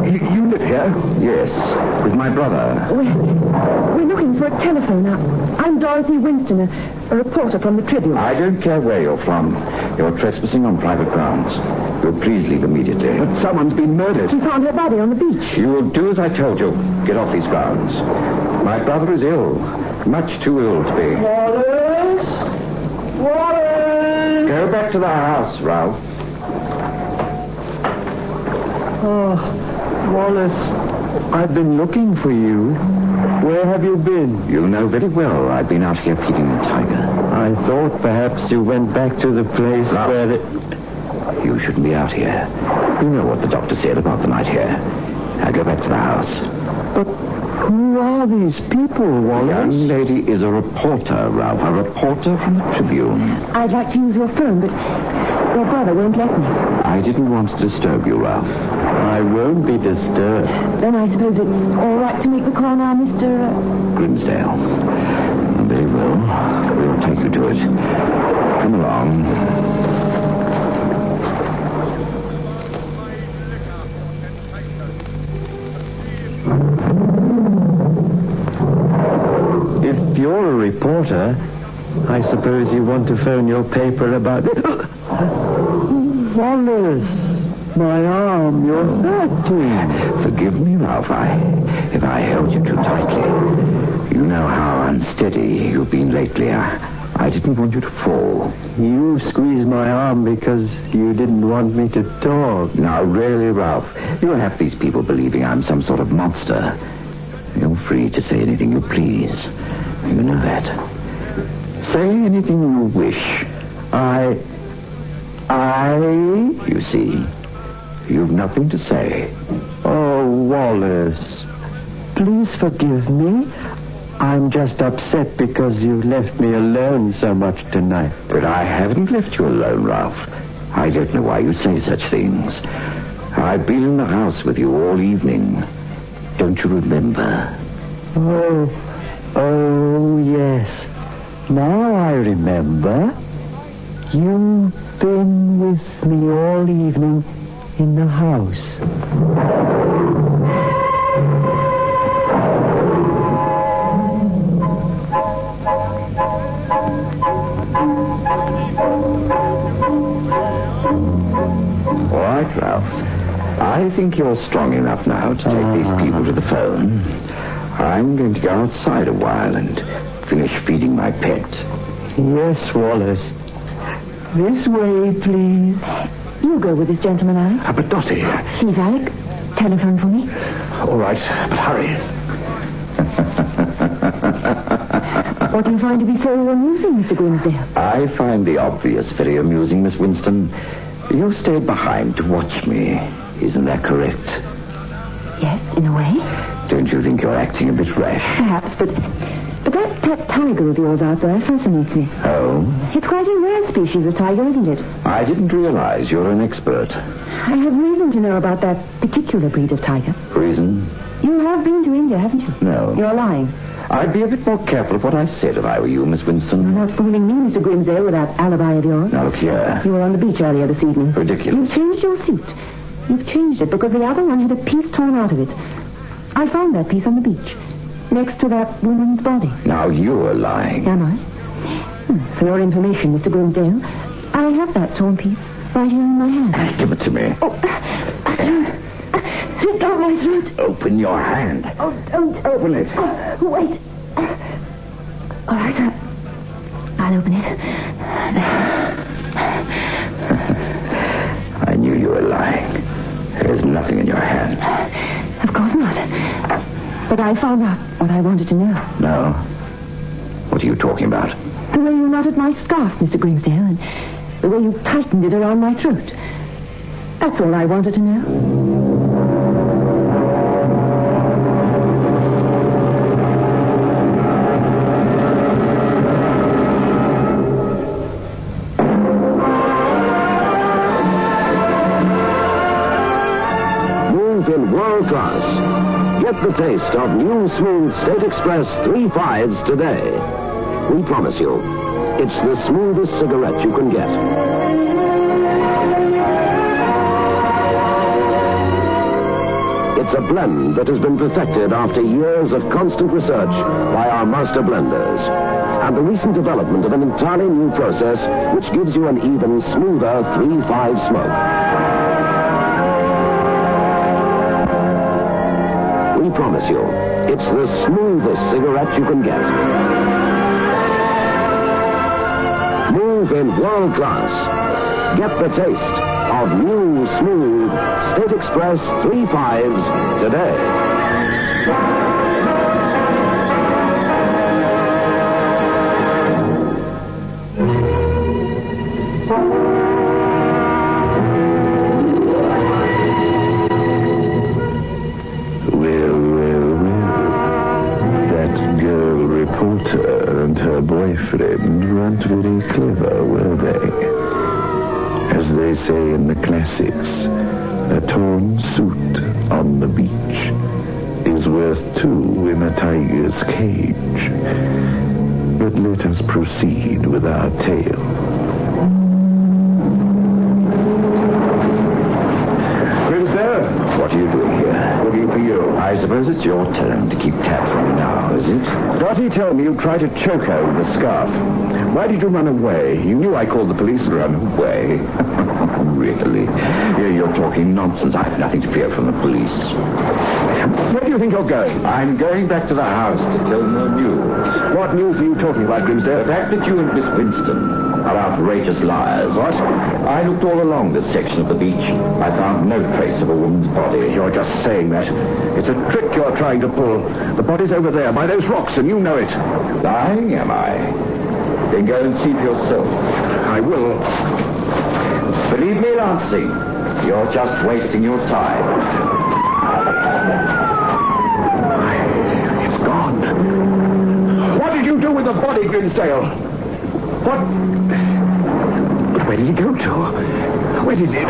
You live here? Yes, with my brother. We're looking for a telephone now. I'm Dorothy Winston, a reporter from the Tribune. I don't care where you're from. You're trespassing on private grounds. You'll please leave immediately. But someone's been murdered. We found her body on the beach. You will do as I told you. Get off these grounds. My brother is ill. Much too ill to be. Wallace! Wallace! Go back to the house, Ralph. Oh, Wallace, I've been looking for you. Where have you been? You know very well I've been out here feeding the tiger. I thought perhaps you went back to the place where the... You shouldn't be out here. You know what the doctor said about the night here. Now go back to the house. But who are these people, Wallace? The young lady is a reporter, Ralph. A reporter from the Tribune. I'd like to use your phone, but your brother won't let me. I didn't want to disturb you, Ralph. I won't be disturbed. Then I suppose it's all right to make the call now, Mr. Grimsdale. Very well. We'll take you to it. Come along. If you're a reporter, I suppose you want to phone your paper about... Wallace! My arm, you're hurting. Forgive me, Ralph, if I held you too tightly. You know how unsteady you've been lately. I didn't want you to fall. You squeezed my arm because you didn't want me to talk. Now, really, Ralph, you'll have these people believing I'm some sort of monster. You're free to say anything you please. You know that. Say anything you wish. You see, you've nothing to say. Oh, Wallace. Please forgive me. I'm just upset because you left me alone so much tonight. But I haven't left you alone, Ralph. I don't know why you say such things. I've been in the house with you all evening. Don't you remember? Oh, yes. Now I remember. You've been with me all evening in the house. All right, Ralph. I think you're strong enough now to take these people to the phone. I'm going to go outside a while and finish feeding my pet. Yes, Wallace. This way, please. You go with this gentleman, Alec. But Dottie... Please, Alec. Telephone for me. All right, but hurry. What do you find to be so amusing, Mr. Grimsdale? I find the obvious very amusing, Miss Winston. You stayed behind to watch me. Isn't that correct? Yes, in a way. Don't you think you're acting a bit rash? Perhaps, but that pet tiger of yours out there fascinates me. Oh? It's quite a rare species of tiger, isn't it? I didn't realize you're an expert. I have reason to know about that particular breed of tiger. Reason? You have been to India, haven't you? No. You're lying. I'd be a bit more careful of what I said if I were you, Miss Winston. You're not fooling me, Mr. Grimsdale, with that alibi of yours. Now, look here. You were on the beach earlier this evening. Ridiculous. You changed your suit. You've changed it because the other one had a piece torn out of it. I found that piece on the beach, next to that woman's body. Now you're lying. Am I? For your information, Mr. Grimsdale, I have that torn piece right here in my hand. Give it to me. Oh, sit down my throat. Open your hand. Oh, don't. Open it. Oh, wait. All right, I'll open it. I knew you were lying. There's nothing in your hand. Of course not. But I found out what I wanted to know. No? What are you talking about? The way you knotted my scarf, Mr. Grimsdale, and the way you tightened it around my throat. That's all I wanted to know. World class. Get the taste of new smooth State Express 3 5s today. We promise you, it's the smoothest cigarette you can get. It's a blend that has been perfected after years of constant research by our master blenders. And the recent development of an entirely new process which gives you an even smoother 3-5 smoke. We promise you, it's the smoothest cigarette you can get. Move in world class. Get the taste of new, smooth State Express 3 5s today. Boyfriend weren't very clever, were they? As they say in the classics, a torn suit on the beach is worth 2 in a tiger's cage. But let us proceed with our tale. What are you doing here? Looking for you. I suppose it's your turn to keep tabs on me now, is it? Dottie told me you tried to choke her with the scarf. Why did you run away? You knew I called the police and run away. Really? You're talking nonsense. I have nothing to fear from the police. Where do you think you're going? I'm going back to the house to tell no news. What news are you talking about, Grimsdale? The fact that you and Miss Winston are outrageous liars. What? I looked all along this section of the beach. I found no trace of a woman's body. You're just saying that. It's a trick you're trying to pull. The body's over there by those rocks, and you know it. Lying, am I? Then go and see for yourself. I will. Believe me, Lancey, you're just wasting your time. It's gone. What did you do with the body, Grimsdale? What? Where did he go to? Where did he...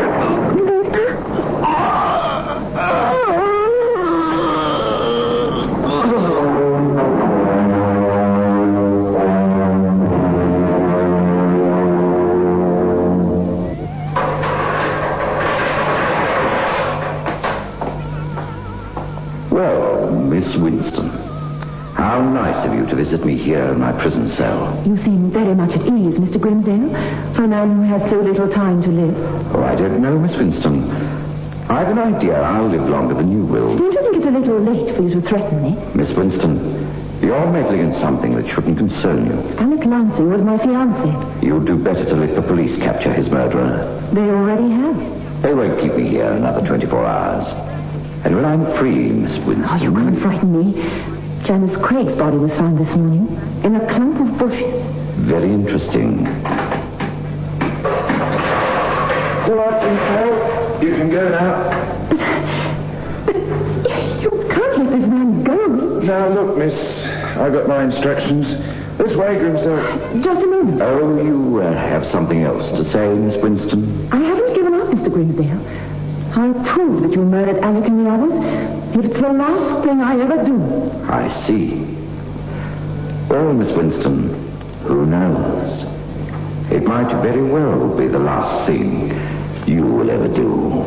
Well, Miss Winston, how nice of you to visit me here in my prison cell. You seem very much at ease, Mr. Grimsdale, for a man who has so little time to live. Oh, I don't know, Miss Winston. I've an idea I'll live longer than you will. Don't you think it's a little late for you to threaten me? Miss Winston, you're meddling in something that shouldn't concern you. Alec Lancey was my fiancé. You'd do better to let the police capture his murderer. They already have. They won't keep me here another 24 hours. And when I'm free, Miss Winston... Oh, you can't frighten me. Janice Craig's body was found this morning in a clump of bushes. Very interesting. All right, Grimsdale. You can go now. But you can't let this man go. Now, look, miss. I've got my instructions. This way, Grimsdale. Just a moment. Oh, you have something else to say, Miss Winston? I haven't given up, Mr. Grimsdale. I proved that you murdered Alec and the others. It's the last thing I ever do. I see. Well, Miss Winston, who knows? It might very well be the last thing you will ever do.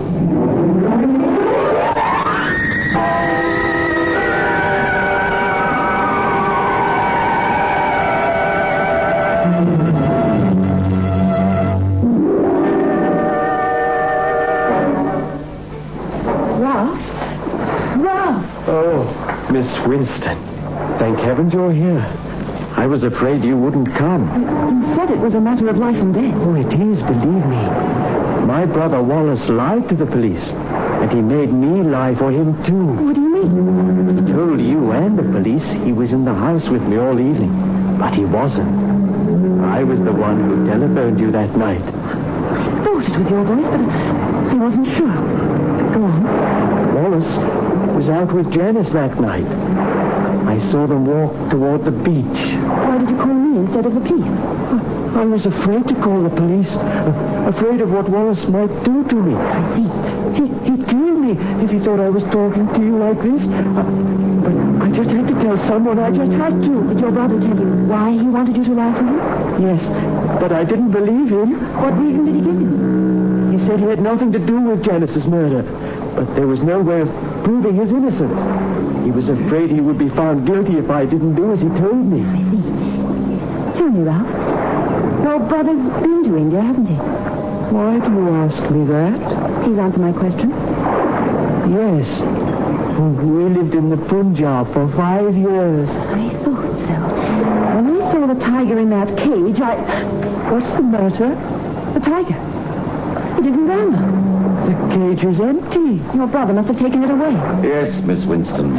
Oh, Miss Winston. Thank heavens you're here. I was afraid you wouldn't come. You said it was a matter of life and death. Oh, it is, believe me. My brother Wallace lied to the police, and he made me lie for him, too. What do you mean? He told you and the police he was in the house with me all evening, but he wasn't. I was the one who telephoned you that night. I thought it was your voice, but I wasn't sure. Go on. Wallace was out with Janice that night. I saw them walk toward the beach. Why did you call me instead of the police? I was afraid to call the police. Afraid of what Wallace might do to me. I see. He'd kill me if he thought I was talking to you like this. But I just had to tell someone. I just had to. Did your brother tell you why he wanted you to lie to him? Yes, but I didn't believe him. What reason did he give you? He said he had nothing to do with Janice's murder. But there was no way of proving his innocence. He was afraid he would be found guilty if I didn't do as he told me. I see. Tell me, Ralph. Your brother's been to India, hasn't he? Why do you ask me that? Please answer my question. Yes. We lived in the Punjab for 5 years. I thought so. When I saw the tiger in that cage, What's the matter? The tiger. It isn't there. The cage is empty. Your brother must have taken it away. Yes, Miss Winston.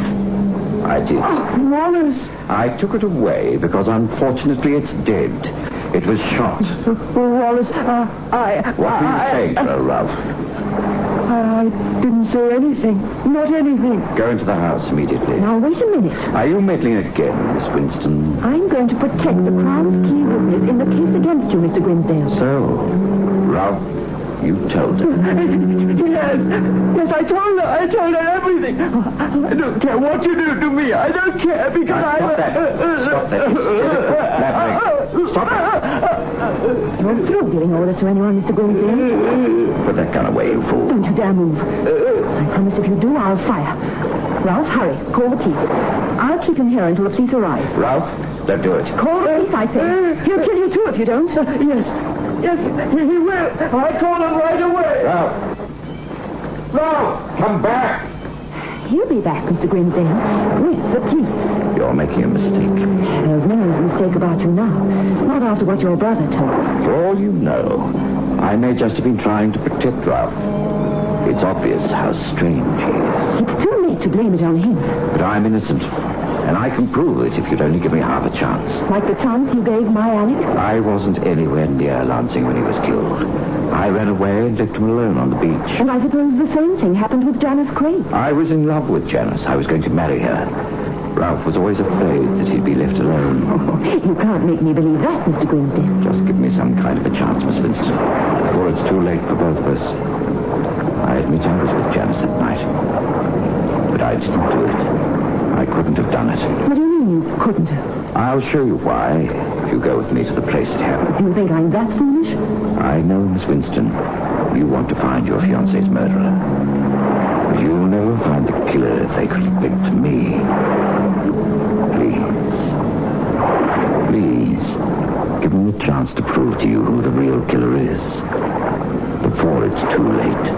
I did. Oh, Wallace! I took it away because unfortunately it's dead. It was shot. Wallace, What were you saying, Ralph? I didn't say anything. Not anything. Go into the house immediately. Now, wait a minute. Are you meddling again, Miss Winston? I'm going to protect the Crown's key witness in the case against you, Mr. Grimsdale. So, Ralph, you told her. Yes, I told her. I told her everything. I don't care what you do to me. I don't care because Stop that. Stop that. Stop it. You're through giving orders to anyone, Mr. Grimsdale. Put that gun away, you fool. Don't you dare move. I promise if you do, I'll fire. Ralph, hurry. Call the police. I'll keep him here until the police arrive. Ralph, don't do it. Call the police, I say. He'll kill you, too, if you don't. Yes, he will. I'll call him right away. Ralph, come back. He'll be back, Mr. Grimsdale, with the police. You're making a mistake. There's no mistake about you now. Not after what your brother told. For all you know, I may just have been trying to protect Ralph. It's obvious how strange he is. It's too late to blame it on him. But I'm innocent. And I can prove it if you'd only give me half a chance. Like the chance you gave my Onyx? I wasn't anywhere near Lansing when he was killed. I ran away and left him alone on the beach. And I suppose the same thing happened with Janice Craig. I was in love with Janice. I was going to marry her. Ralph was always afraid that he'd be left alone. Oh, you can't make me believe that, Mr. Grimsdale. Just give me some kind of a chance, Miss Winston, before it's too late for both of us. I admit I was with Janice at night. But I didn't do it. I couldn't have done it. What do you mean you couldn't have? I'll show you why if you go with me to the place it happened. Do you think I'm that foolish? I know, Miss Winston. You want to find your fiancé's murderer. But you'll never find the killer if they could have linked to me. Please, give me a chance to prove to you who the real killer is. Before it's too late.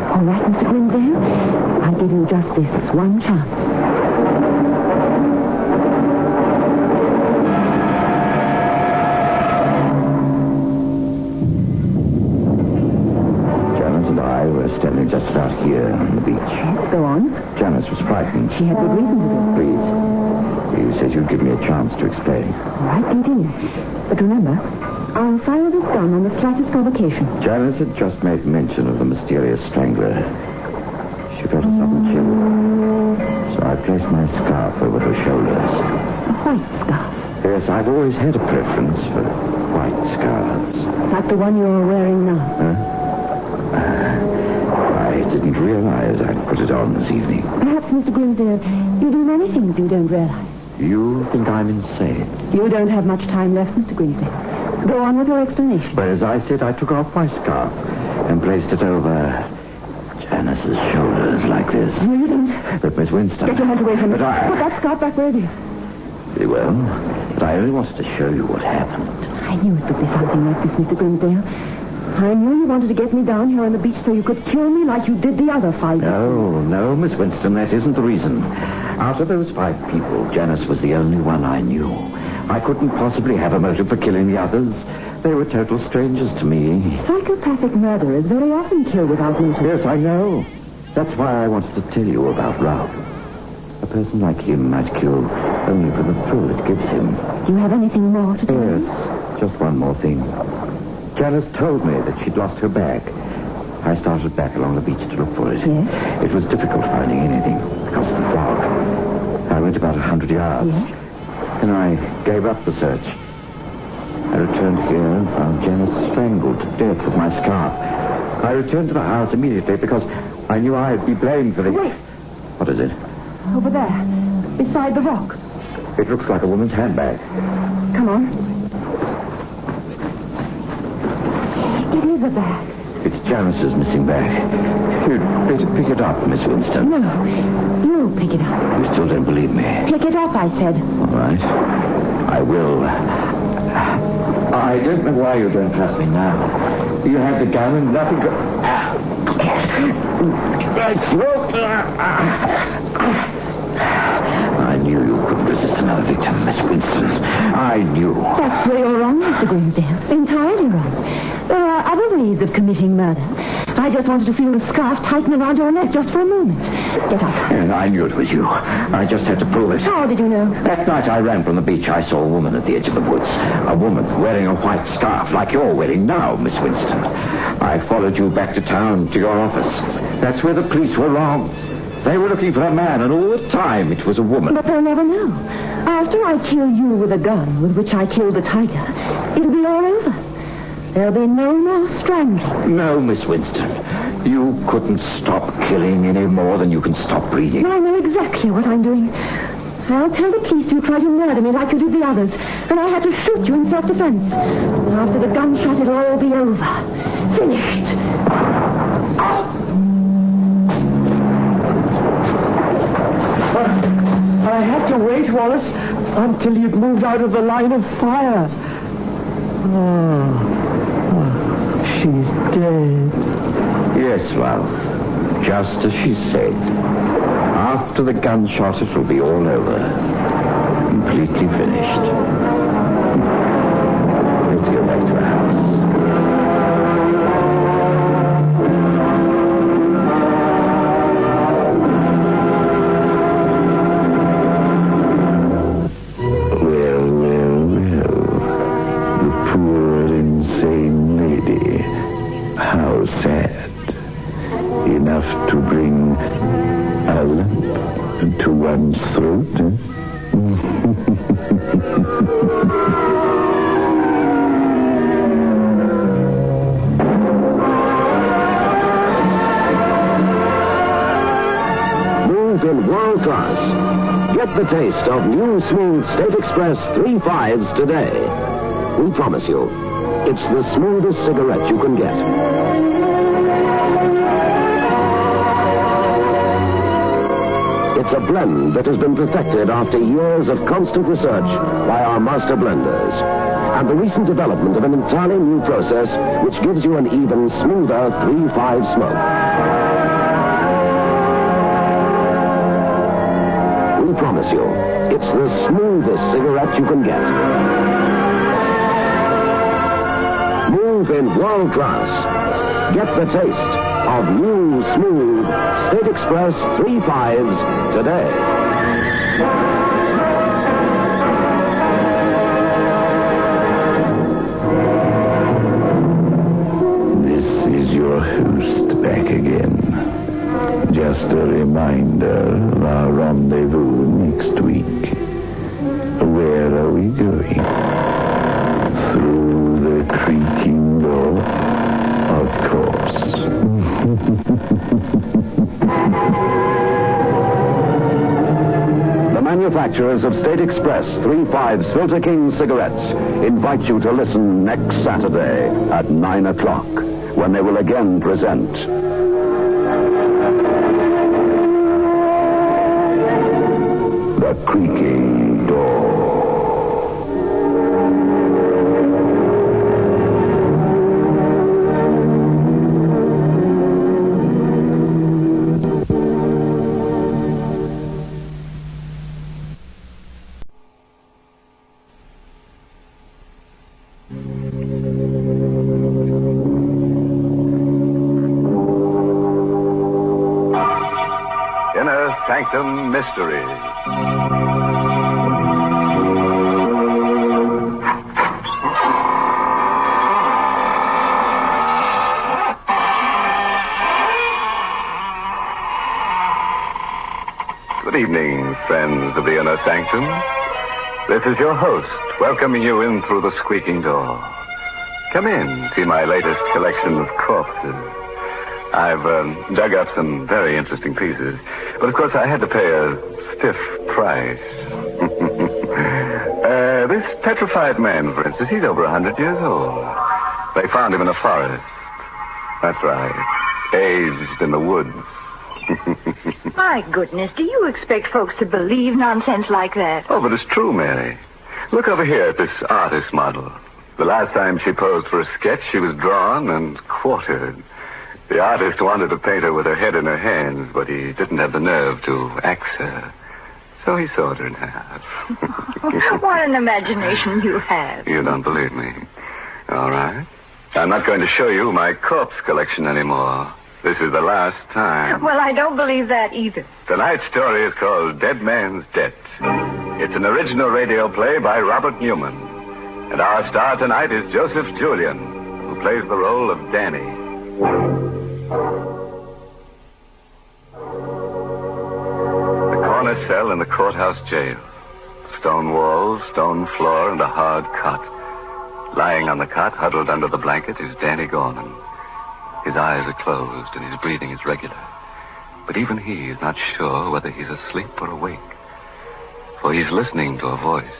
All right, Mr. Grimsdale. I'll give you just this one chance. Janice and I were standing just about here on the beach. Yes, go on. Janice was frightened. She had good reason to be. Please. You said you'd give me a chance to explain. All right, continue. But remember, I'll fire this gun on the slightest provocation. Janice had just made mention of the mysterious Strangler. She felt a sudden chill. So I placed my scarf over her shoulders. A white scarf? Yes, I've always had a preference for white scarves. Like the one you're wearing now? I didn't realize I'd put it on this evening. Perhaps, Mr. Grimsdale, you do many things you don't realize. You think I'm insane? You don't have much time left, Mr. Grimsdale. Go on with your explanation. Well, as I said, I took off my scarf and placed it over Janice's shoulders like this. No, you don't. But Miss Winston... Get your hands away from me. But I... Put that scarf back where it is. Very well. But I only wanted to show you what happened. I knew it would be something like this, Mr. Grimsdale. I knew you wanted to get me down here on the beach so you could kill me like you did the other 5 people. No, Miss Winston, that isn't the reason. Out of those 5 people, Janice was the only one I knew. I couldn't possibly have a motive for killing the others. They were total strangers to me. Psychopathic murderers very often kill without motive. Yes, I know. That's why I wanted to tell you about Ralph. A person like him might kill only for the thrill it gives him. Do you have anything more to tell me? Yes, just one more thing. Janice told me that she'd lost her bag. I started back along the beach to look for it. Yes? It was difficult finding anything because of the fog. I went about 100 yards. Yes? Then I gave up the search. I returned here and found Janice strangled to death with my scarf. I returned to the house immediately because I knew I'd be blamed for the... Wait. What is it? Over there, beside the rocks. It looks like a woman's handbag. Come on. It is a bag. It's Janice's missing bag. You'd better pick it up, Miss Winston. No, you pick it up. You still don't believe me? Pick it up, I said. All right. I will. I don't know why you don't trust me now. You have the gun and nothing but... I knew you couldn't resist another victim, Miss Winston. I knew. That's where you're wrong, Mr. Grimsdale. Entirely wrong. There are other ways of committing murder. I just wanted to feel the scarf tighten around your neck just for a moment. Get up. And I knew it was you. I just had to prove it. How did you know? That night I ran from the beach. I saw a woman at the edge of the woods. A woman wearing a white scarf like you're wearing now, Miss Winston. I followed you back to town to your office. That's where the police were wrong. They were looking for a man, and all the time it was a woman. But they'll never know. After I kill you with a gun with which I killed the tiger, it'll be all over. There'll be no more strangling. No, Miss Winston. You couldn't stop killing any more than you can stop breathing. I know exactly what I'm doing. I'll tell the police you tried to murder me like you did the others, and I had to shoot you in self-defense. After the gunshot, it'll all be over. Finished. I had to wait, Wallace, until you'd moved out of the line of fire. She's dead. Yes, Ralph. Just as she said. After the gunshot, it will be all over. Completely finished. Let's go back to the house. to one's throat. Move in world class. Get the taste of new smooth State Express 3.5s today. We promise you, it's the smoothest cigarette you can get. It's a blend that has been perfected after years of constant research by our master blenders. And the recent development of an entirely new process which gives you an even smoother 3.5 smoke. We promise you, it's the smoothest cigarette you can get. Move in world class. Get the taste of new, smooth State Express 3.5s today. This is your host back again. Just a reminder of our rendezvous next week. Where are we going? Through the creaking door, of course. The manufacturers of State Express 3.5 Filter King cigarettes invite you to listen next Saturday at 9 o'clock when they will again present The Creaking Door. Inner Sanctum Mysteries. Good evening, friends of the Inner Sanctum. This is your host, welcoming you in through the squeaking door. Come in, see my latest collection of corpses. I've dug up some very interesting pieces, but of course I had to pay a stiff price. This petrified man, for instance, he's over 100 years old. They found him in a forest. That's right, aged in the woods. My goodness, do you expect folks to believe nonsense like that? Oh, but it's true, Mary. Look over here at this artist model. The last time she posed for a sketch, she was drawn and quartered. The artist wanted to paint her with her head in her hands, but he didn't have the nerve to axe her. So he sawed her in half. What an imagination you have. You don't believe me. All right. I'm not going to show you my corpse collection anymore. This is the last time. Well, I don't believe that either. Tonight's story is called Dead Man's Debt. It's an original radio play by Robert Newman. And our star tonight is Joseph Julian, who plays the role of Danny. The corner cell in the courthouse jail. Stone walls, stone floor, and a hard cot. Lying on the cot, huddled under the blanket, is Danny Gorman. His eyes are closed and his breathing is regular. But even he is not sure whether he's asleep or awake. For he's listening to a voice.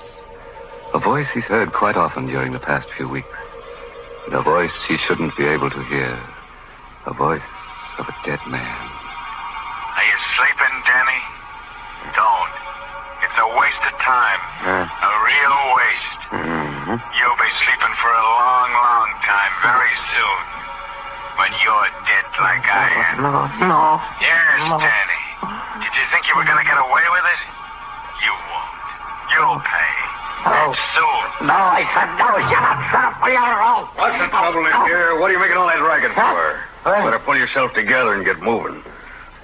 A voice he's heard quite often during the past few weeks. And a voice he shouldn't be able to hear. A voice of a dead man. Are you sleeping, Danny? Don't. It's a waste of time. A real waste. You'll be sleeping for a long, long time, very soon. When you're dead like I am. No. Yes, Danny. Did you think you were going to get away with it? You won't. You'll pay. And soon. No, I said no. Shut up, will you? What's the trouble in here? What are you making all that racket for? Better pull yourself together and get moving.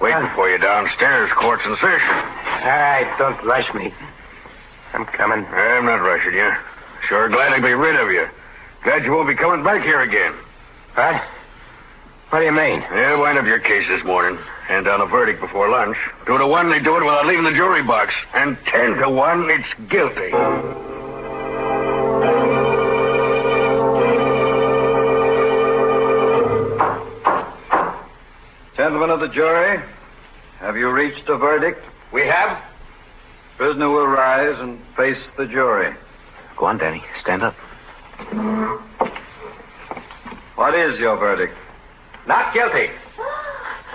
Waiting for you downstairs, court's in session. All right, don't rush me. I'm coming. I'm not rushing you. Sure glad to be rid of you. Glad you won't be coming back here again. What? What do you mean? They'll wind up your case this morning. Hand down a verdict before lunch. 2 to 1, they do it without leaving the jury box. And 10 to 1, it's guilty. Gentlemen of the jury, have you reached a verdict? We have. Prisoner will rise and face the jury. Go on, Danny. Stand up. What is your verdict? Not guilty.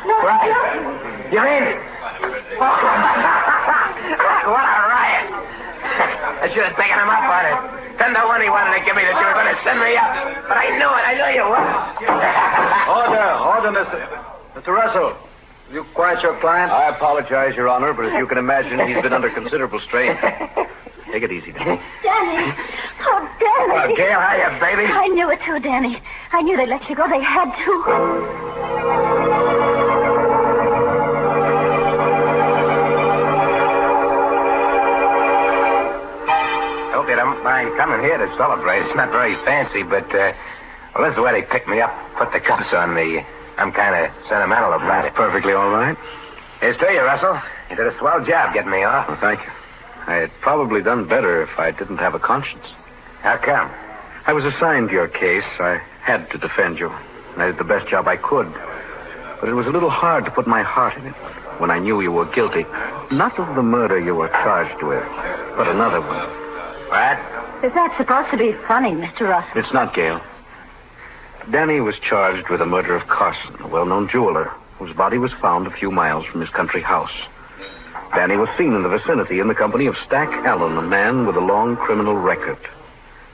Right. You're in. What a riot. I should have taken him up on it. 10 to 1 he wanted to give me that you were going to send me up. But I knew it. I knew you would. Order, Mr. Russell. Will you quiet your client? I apologize, Your Honor, but as you can imagine, he's been under considerable strain. Take it easy, Danny. Danny. Oh, Danny. Well, Gail, hiya, baby. I knew it too, Danny. I knew they'd let you go. They had to. Hope you don't mind coming here to celebrate. It's not very fancy, but, well, this is where they picked me up, put the cuffs on me. I'm kind of sentimental about it. Perfectly all right. Here's to you, Russell. You did a swell job getting me off. Well, thank you. I had probably done better if I didn't have a conscience. How come? I was assigned to your case. I had to defend you. And I did the best job I could. But it was a little hard to put my heart in it when I knew you were guilty. Not of the murder you were charged with, but another one. What? Is that supposed to be funny, Mr. Russell? It's not, Gail. Danny was charged with the murder of Carson, a well-known jeweler, whose body was found a few miles from his country house. Danny was seen in the vicinity in the company of Stack Allen, a man with a long criminal record.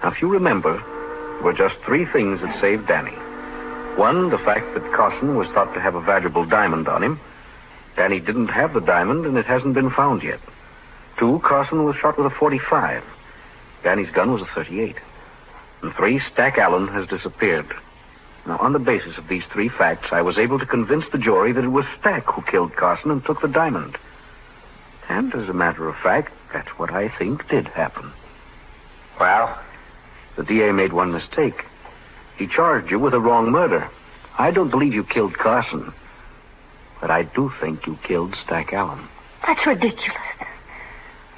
Now, if you remember, there were just 3 things that saved Danny. 1, the fact that Carson was thought to have a valuable diamond on him. Danny didn't have the diamond, and it hasn't been found yet. 2, Carson was shot with a .45. Danny's gun was a .38. And 3, Stack Allen has disappeared. Now, on the basis of these 3 facts, I was able to convince the jury that it was Stack who killed Carson and took the diamond. And, as a matter of fact, that's what I think did happen. Well? The DA made one mistake. He charged you with a wrong murder. I don't believe you killed Carson, but I do think you killed Stack Allen. That's ridiculous.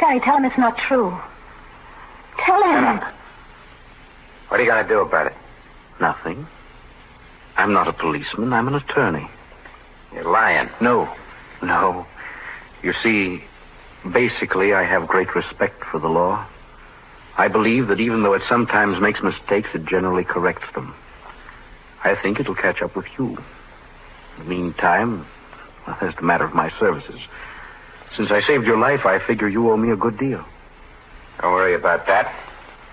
Danny, tell him it's not true. Tell him. What are you going to do about it? Nothing. I'm not a policeman. I'm an attorney. You're lying. No. You see, basically, I have great respect for the law. I believe that even though it sometimes makes mistakes, it generally corrects them. I think it'll catch up with you. In the meantime, well, that's the matter of my services. Since I saved your life, I figure you owe me a good deal. Don't worry about that.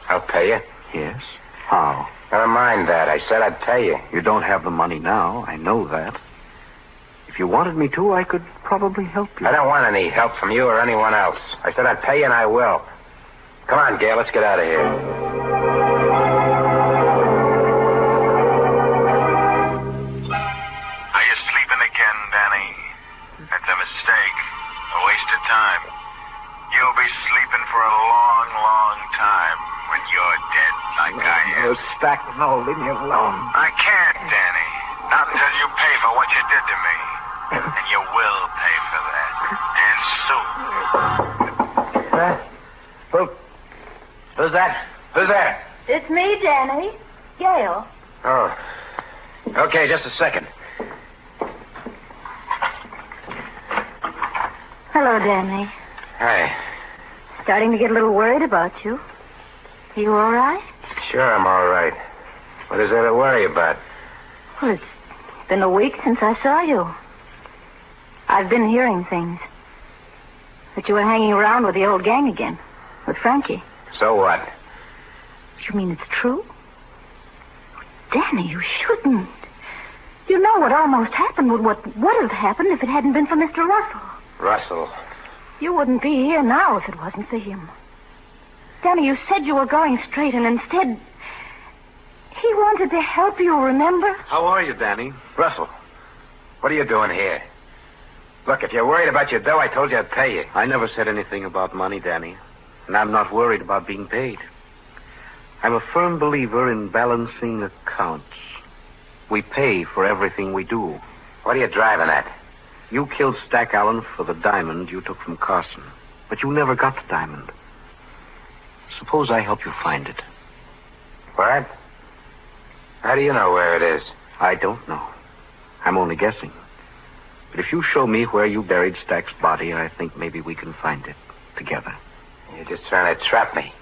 I'll pay you. Yes? How? Never mind that. I said I'd pay you. You don't have the money now. I know that. If you wanted me to, I could probably help you. I don't want any help from you or anyone else. I said I'd pay you, and I will. Come on, Gail. Let's get out of here. Are you sleeping again, Danny? That's a mistake. A waste of time. You'll be sleeping for a long, long time when you're dead like I am. Stack, no, leave me alone. I can't, Danny. Not until you pay for what you did to me. And you will pay for that. And soon. Who's that? Who's there? It's me, Danny. Gail. Oh. Okay, just a second. Hello, Danny. Hi. Starting to get a little worried about you. You all right? Sure, I'm all right. What is there to worry about? Well, it's been a week since I saw you. I've been hearing things. That you were hanging around with the old gang again. With Frankie. So what? You mean it's true? Danny, you shouldn't. You know what almost happened, what would have happened if it hadn't been for Mr. Russell. Russell? You wouldn't be here now if it wasn't for him. Danny, you said you were going straight, and instead... He wanted to help you, remember? How are you, Danny? Russell, what are you doing here? Look, if you're worried about your dough, I told you I'd pay you. I never said anything about money, Danny. And I'm not worried about being paid. I'm a firm believer in balancing accounts. We pay for everything we do. What are you driving at? You killed Stack Allen for the diamond you took from Carson, but you never got the diamond. Suppose I help you find it. What? How do you know where it is? I don't know. I'm only guessing. But if you show me where you buried Stack's body, I think maybe we can find it together. You're just trying to trap me.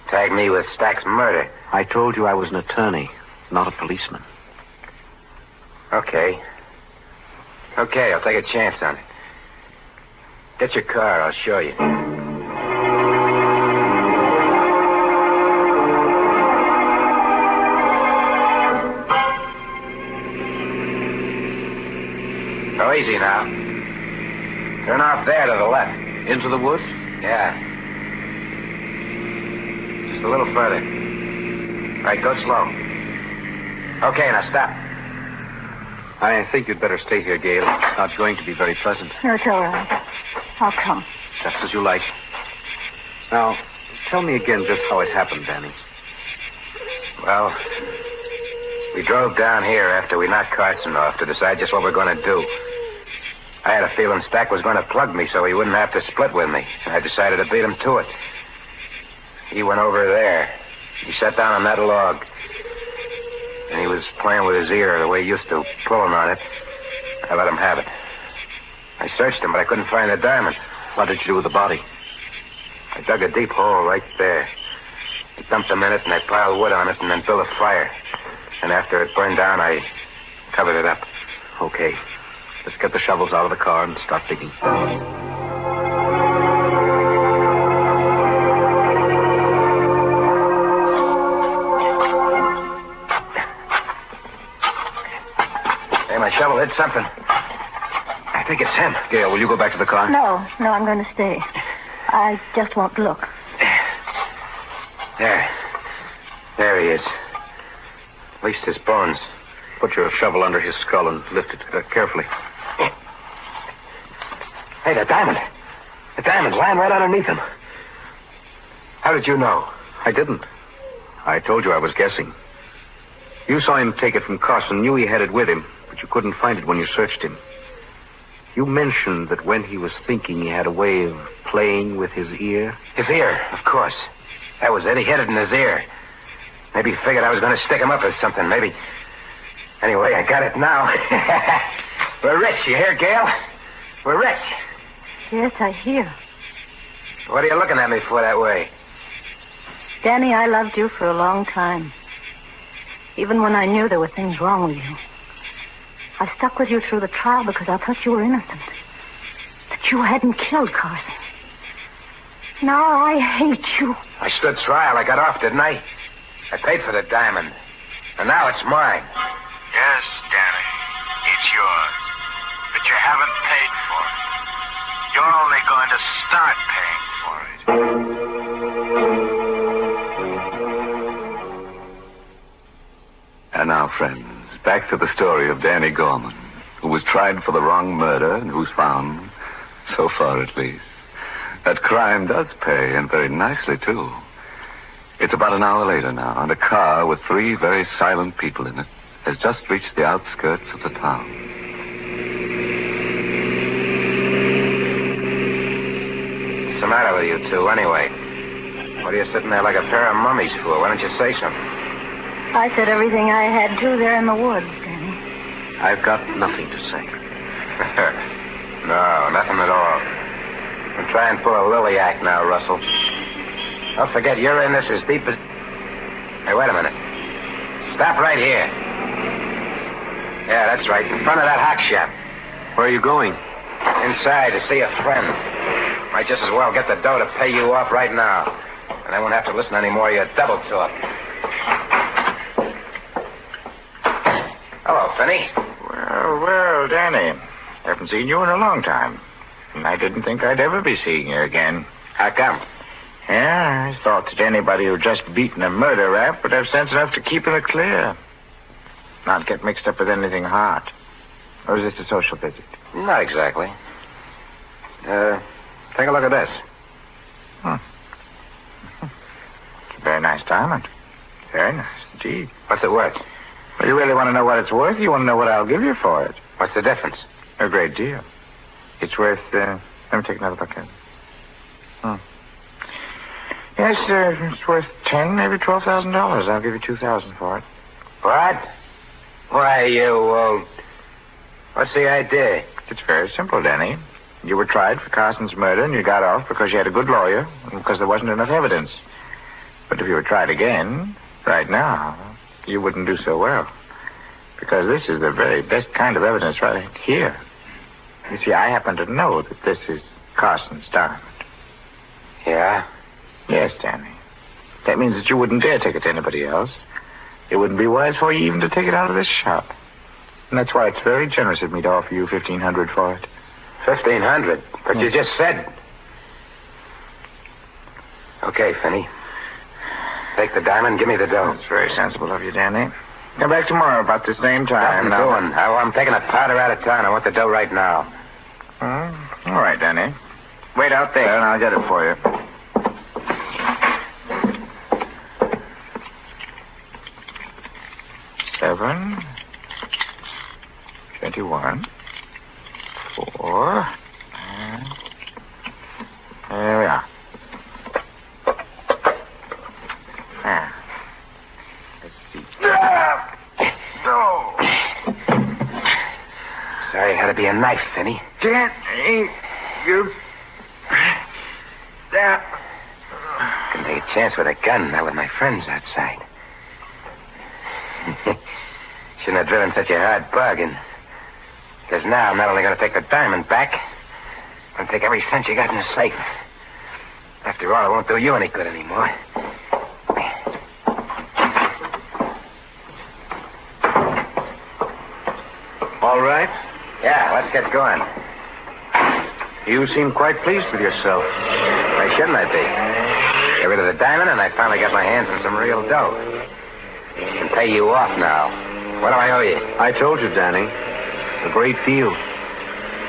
Tag me with Stack's murder. I told you I was an attorney, not a policeman. Okay. Okay, I'll take a chance on it. Get your car, I'll show you. Go easy now. Turn off there to the left. Into the woods? Yeah. Just a little further. All right, go slow. Okay, now stop. I think you'd better stay here, Gail. It's not going to be very pleasant. No, it's all right. I'll come. Just as you like. Now, tell me again just how it happened, Danny. Well, we drove down here after we knocked Carson off to decide just what we're going to do. I had a feeling Stack was going to plug me so he wouldn't have to split with me. And I decided to beat him to it. He went over there. He sat down on that log. And he was playing with his ear the way he used to, pulling on it. I let him have it. I searched him, but I couldn't find the diamond. What did you do with the body? I dug a deep hole right there. I dumped him in it, and I piled wood on it, and then built a fire. And after it burned down, I covered it up. Okay. Let's get the shovels out of the car and start digging. Hey, my shovel hit something. I think it's him. Gail, will you go back to the car? No, I'm going to stay. I just won't look. There he is. At least his bones. Put your shovel under his skull and lift it carefully. Hey, the diamond. The diamond's lying right underneath him. How did you know? I didn't. I told you I was guessing. You saw him take it from Carson, knew he had it with him, but you couldn't find it when you searched him. You mentioned that when he was thinking, he had a way of playing with his ear. His ear, of course. That was it. He hid it in his ear. Maybe he figured I was going to stick him up or something. Maybe. Anyway, I got it now. We're rich, you hear, Gail? We're rich. Yes, I hear. What are you looking at me for that way? Danny, I loved you for a long time. Even when I knew there were things wrong with you. I stuck with you through the trial because I thought you were innocent. That you hadn't killed Carson. Now I hate you. I stood trial. I got off, didn't I? I paid for the diamond. And now it's mine. Yes, Danny. It's yours. But you haven't paid for it. You're only going to start paying for it. And now, friends, back to the story of Danny Gorman, who was tried for the wrong murder and who's found, so far at least, that crime does pay, and very nicely, too. It's about an hour later now, and a car with 3 very silent people in it has just reached the outskirts of the town. What's the matter with you two, anyway? What are you sitting there like a pair of mummies for? Why don't you say something? I said everything I had to there in the woods, Danny. I've got nothing to say. No, nothing at all. Don't try and pull a lily act now, Russell. Don't forget, you're in this as deep as... Hey, wait a minute. Stop right here. Yeah, that's right. In front of that hock shop. Where are you going? Inside to see a friend. Might just as well get the dough to pay you off right now. And I won't have to listen anymore to your double talk. Hello, Finney. Well, Danny. Haven't seen you in a long time. And I didn't think I'd ever be seeing you again. How come? Yeah, I thought that anybody who'd just beaten a murder rap would have sense enough to keep in the clear. Not get mixed up with anything hard. Or is this a social visit? Not exactly. Take a look at this. It's a very nice diamond. Very nice indeed. What's it worth? Well, you really want to know what it's worth? You want to know what I'll give you for it? What's the difference? A great deal. It's worth, let me take another look at it. Yes, it's worth $10,000, maybe $12,000. I'll give you $2,000 for it. What? Why, what's the idea? It's very simple, Danny. You were tried for Carson's murder, and you got off because you had a good lawyer and because there wasn't enough evidence. But if you were tried again, right now, you wouldn't do so well. Because this is the very best kind of evidence right here. You see, I happen to know that this is Carson's diamond. Yeah? Yes, Danny. That means that you wouldn't dare take it to anybody else. It wouldn't be wise for you even to take it out of this shop. And that's why it's very generous of me to offer you $1,500 for it. $1,500? But you just said... Okay, Finney. Take the diamond, give me the dough. That's very sensible of you, Danny. Come back tomorrow about the same time. Nothing doing. I'm taking a powder out of town. I want the dough right now. All right, Danny. Wait out there, and I'll get it for you. $7, 21, 4, and there we are. Let's see. No. Sorry, it had to be a knife, Finney. Danny, you... Couldn't take a chance with a gun, not with my friends outside. Shouldn't have driven such a hard bargain. Because now I'm not only going to take the diamond back, I'm going to take every cent you got in the safe. After all, it won't do you any good anymore. All right? Yeah, let's get going. You seem quite pleased with yourself. Why shouldn't I be? Get rid of the diamond, and I finally got my hands on some real dough. I can pay you off now. What do I owe you? I told you, Danny. A great deal.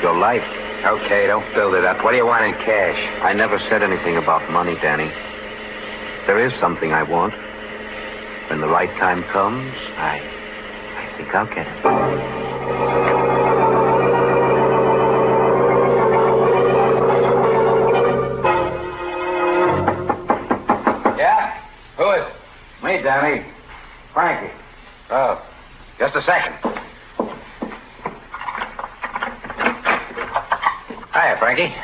Your life. Okay, don't build it up. What do you want in cash? I never said anything about money, Danny. There is something I want. When the right time comes, I think I'll get it. Me, Danny. Frankie. Oh, just a second. Hiya, Frankie.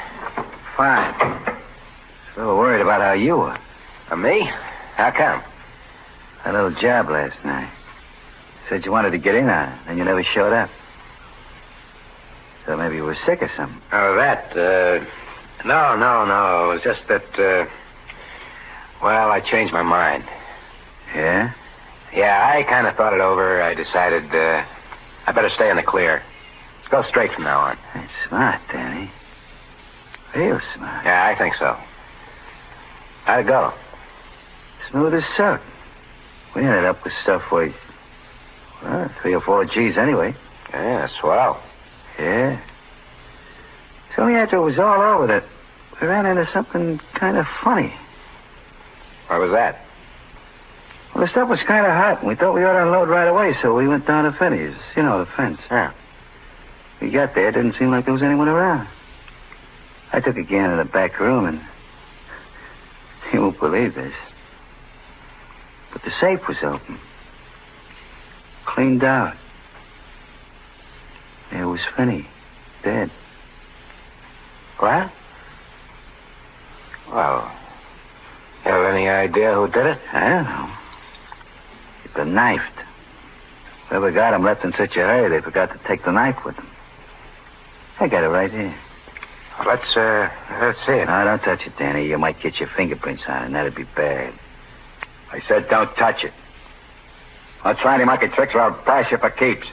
Fine. A little worried about how you were. Me? How come? A little job last night. Said you wanted to get in on it, and you never showed up. So maybe you were sick or something. Oh, that, No. It was just that, well, I changed my mind. Yeah? Yeah, I kind of thought it over. I decided, I better stay in the clear. Let's go straight from now on. That's smart, Danny. Real smart. Yeah, I think so. How'd it go? Smooth as silk. We ended up with stuff worth, 3 or 4 G's anyway. Yeah, swell. Yeah. So only after it was all over that we ran into something kind of funny. What was that? Well, the stuff was kind of hot, and we thought we ought to unload right away, so we went down to Finney's. You know, the fence. Yeah. We got there, it didn't seem like there was anyone around. I took a gander in the back room, and you won't believe this, but the safe was open. Cleaned out. There was Finney, dead. What? Well, you have any idea who did it? I don't know. He'd been knifed. Whoever got him left in such a hurry they forgot to take the knife with them. I got it right here. Well, let's see it. No, don't touch it, Danny. You might get your fingerprints on it, and that'd be bad. I said don't touch it. Don't try any monkey tricks or I'll bash you for keeps.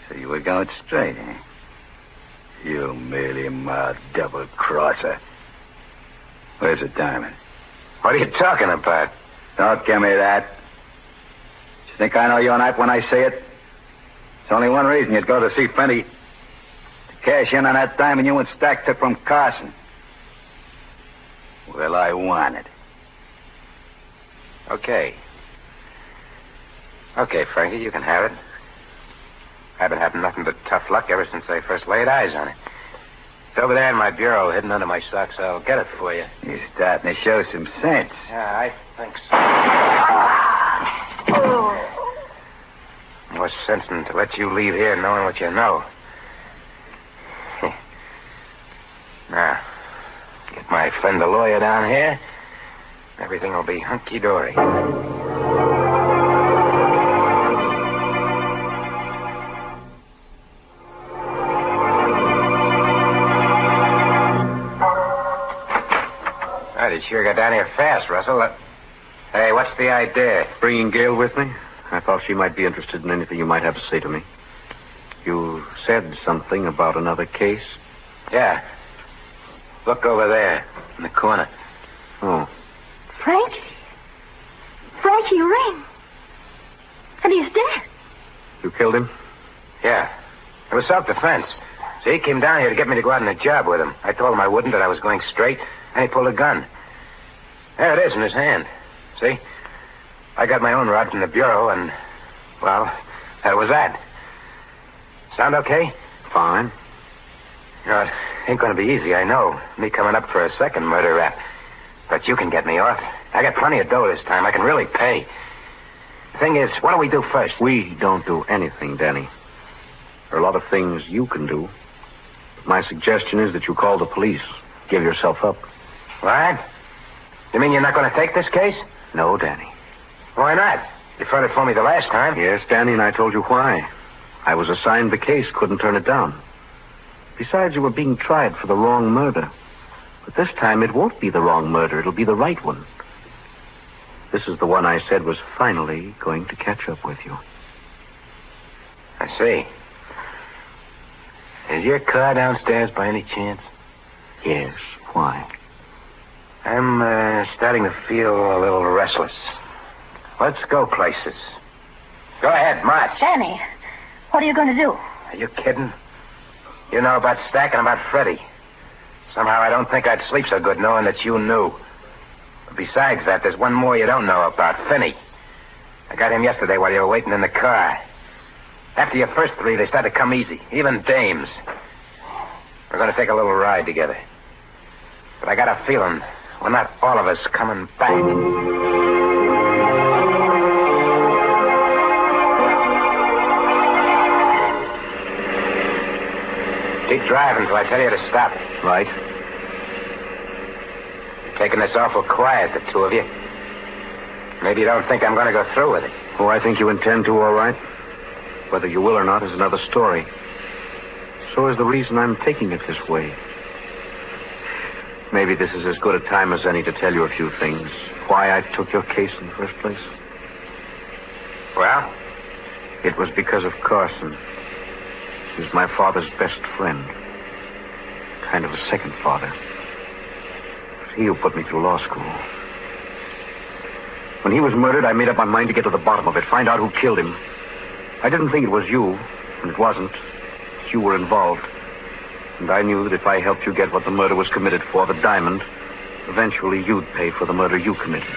So you were going straight, eh? You mealy-mouthed double-crosser. Where's the diamond? What are you talking about? Don't give me that. You think I know your knife when I say it? There's only one reason you'd go to see Finney. To cash in on that diamond you and Stack took from Carson. Well, I want it. Okay. Okay, Frankie, you can have it. I've been having nothing but tough luck ever since I first laid eyes on it. It's over there in my bureau, hidden under my socks. I'll get it for you. You're starting to show some sense. Yeah, I think so. More sense than to let you leave here knowing what you know. Now, get my friend the lawyer down here. Everything will be hunky-dory. You sure got down here fast, Russell. Hey, what's the idea? Bringing Gail with me? I thought she might be interested in anything you might have to say to me. You said something about another case? Yeah. Look over there, in the corner. Oh. Frankie Ring. And he's dead. You killed him? Yeah. It was self-defense. So he came down here to get me to go out on a job with him. I told him I wouldn't, that I was going straight, and he pulled a gun. There it is in his hand. See? I got my own rod from the bureau, and, well, that was that. Sound okay? Fine. You know, it ain't going to be easy, I know. Me coming up for a second murder rap. But you can get me off. I got plenty of dough this time. I can really pay. The thing is, what do we do first? We don't do anything, Danny. There are a lot of things you can do. My suggestion is that you call the police. Give yourself up. What? You mean you're not going to take this case? No, Danny. Why not? You fought it for me the last time. Yes, Danny, and I told you why. I was assigned the case, couldn't turn it down. Besides, you were being tried for the wrong murder. But this time it won't be the wrong murder. It'll be the right one. This is the one I said was finally going to catch up with you. I see. Is your car downstairs by any chance? Yes. Why? I'm starting to feel a little restless. Let's go places. Go ahead, march. Danny, what are you going to do? Are you kidding? You know about Stack and about Freddie. Somehow I don't think I'd sleep so good knowing that you knew. But besides that, there's one more you don't know about, Finney. I got him yesterday while you were waiting in the car. After your first three, they started to come easy, even dames. We're going to take a little ride together. But I got a feeling we're not all of us coming back. Keep driving till I tell you to stop. Right. You're taking this awful quiet, the two of you. Maybe you don't think I'm going to go through with it. Oh, I think you intend to, all right. Whether you will or not is another story. So is the reason I'm taking it this way. Maybe this is as good a time as any to tell you a few things. Why I took your case in the first place. Well? It was because of Carson. He was my father's best friend. Kind of a second father. It was he who put me through law school. When he was murdered, I made up my mind to get to the bottom of it, find out who killed him. I didn't think it was you, and it wasn't. You were involved. And I knew that if I helped you get what the murder was committed for, the diamond, eventually you'd pay for the murder you committed.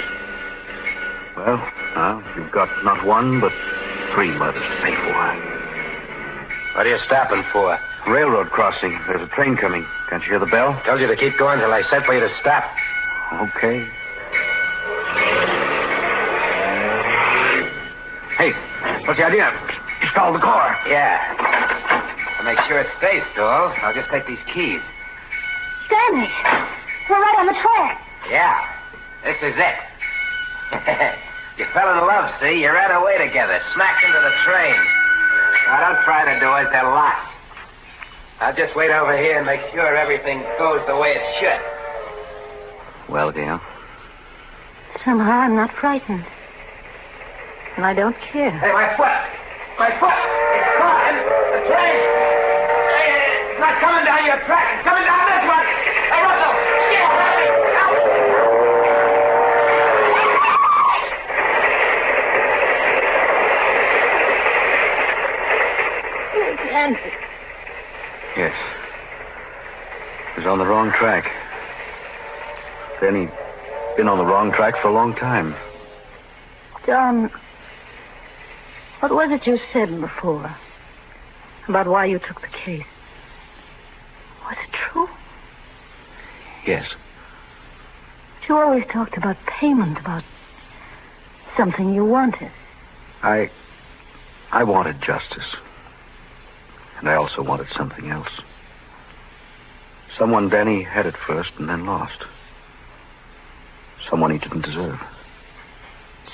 Well, now, you've got not one, but 3 murders to pay for. What are you stopping for? Railroad crossing. There's a train coming. Can't you hear the bell? Told you to keep going till I said for you to stop. Okay. Hey, what's the idea? You stalled the car. Yeah. To make sure it stays stalled, I'll just take these keys. Danny, we're right on the track. Yeah, this is it. You fell in love, see? You ran away together, smacked into the train. Now, don't try to do it. They're locked. I'll just wait over here and make sure everything goes the way it should. Well, Gail? Somehow I'm not frightened. And I don't care. Hey, my foot! My foot! It's caught in the train! It's not coming down your track. It's coming down this one! Hey, Russell! Yes. He was on the wrong track. Then he'd been on the wrong track for a long time. John, What was it you said before about why you took the case? Was it true? Yes. You always talked about payment, about something you wanted. I wanted justice. And I also wanted something else. Someone Danny had at first and then lost. Someone he didn't deserve.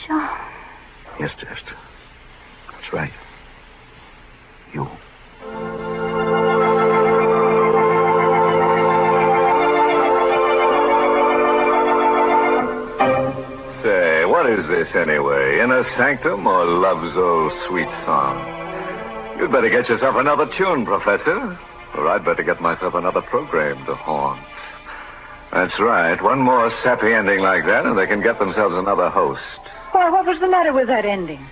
John. Yes, Chester. That's right. You. Say, what is this anyway? Inner Sanctum or Love's Old Sweet Song? You'd better get yourself another tune, Professor. Or I'd better get myself another program to haunt. That's right. One more sappy ending like that, and they can get themselves another host. Why, what was the matter with that ending?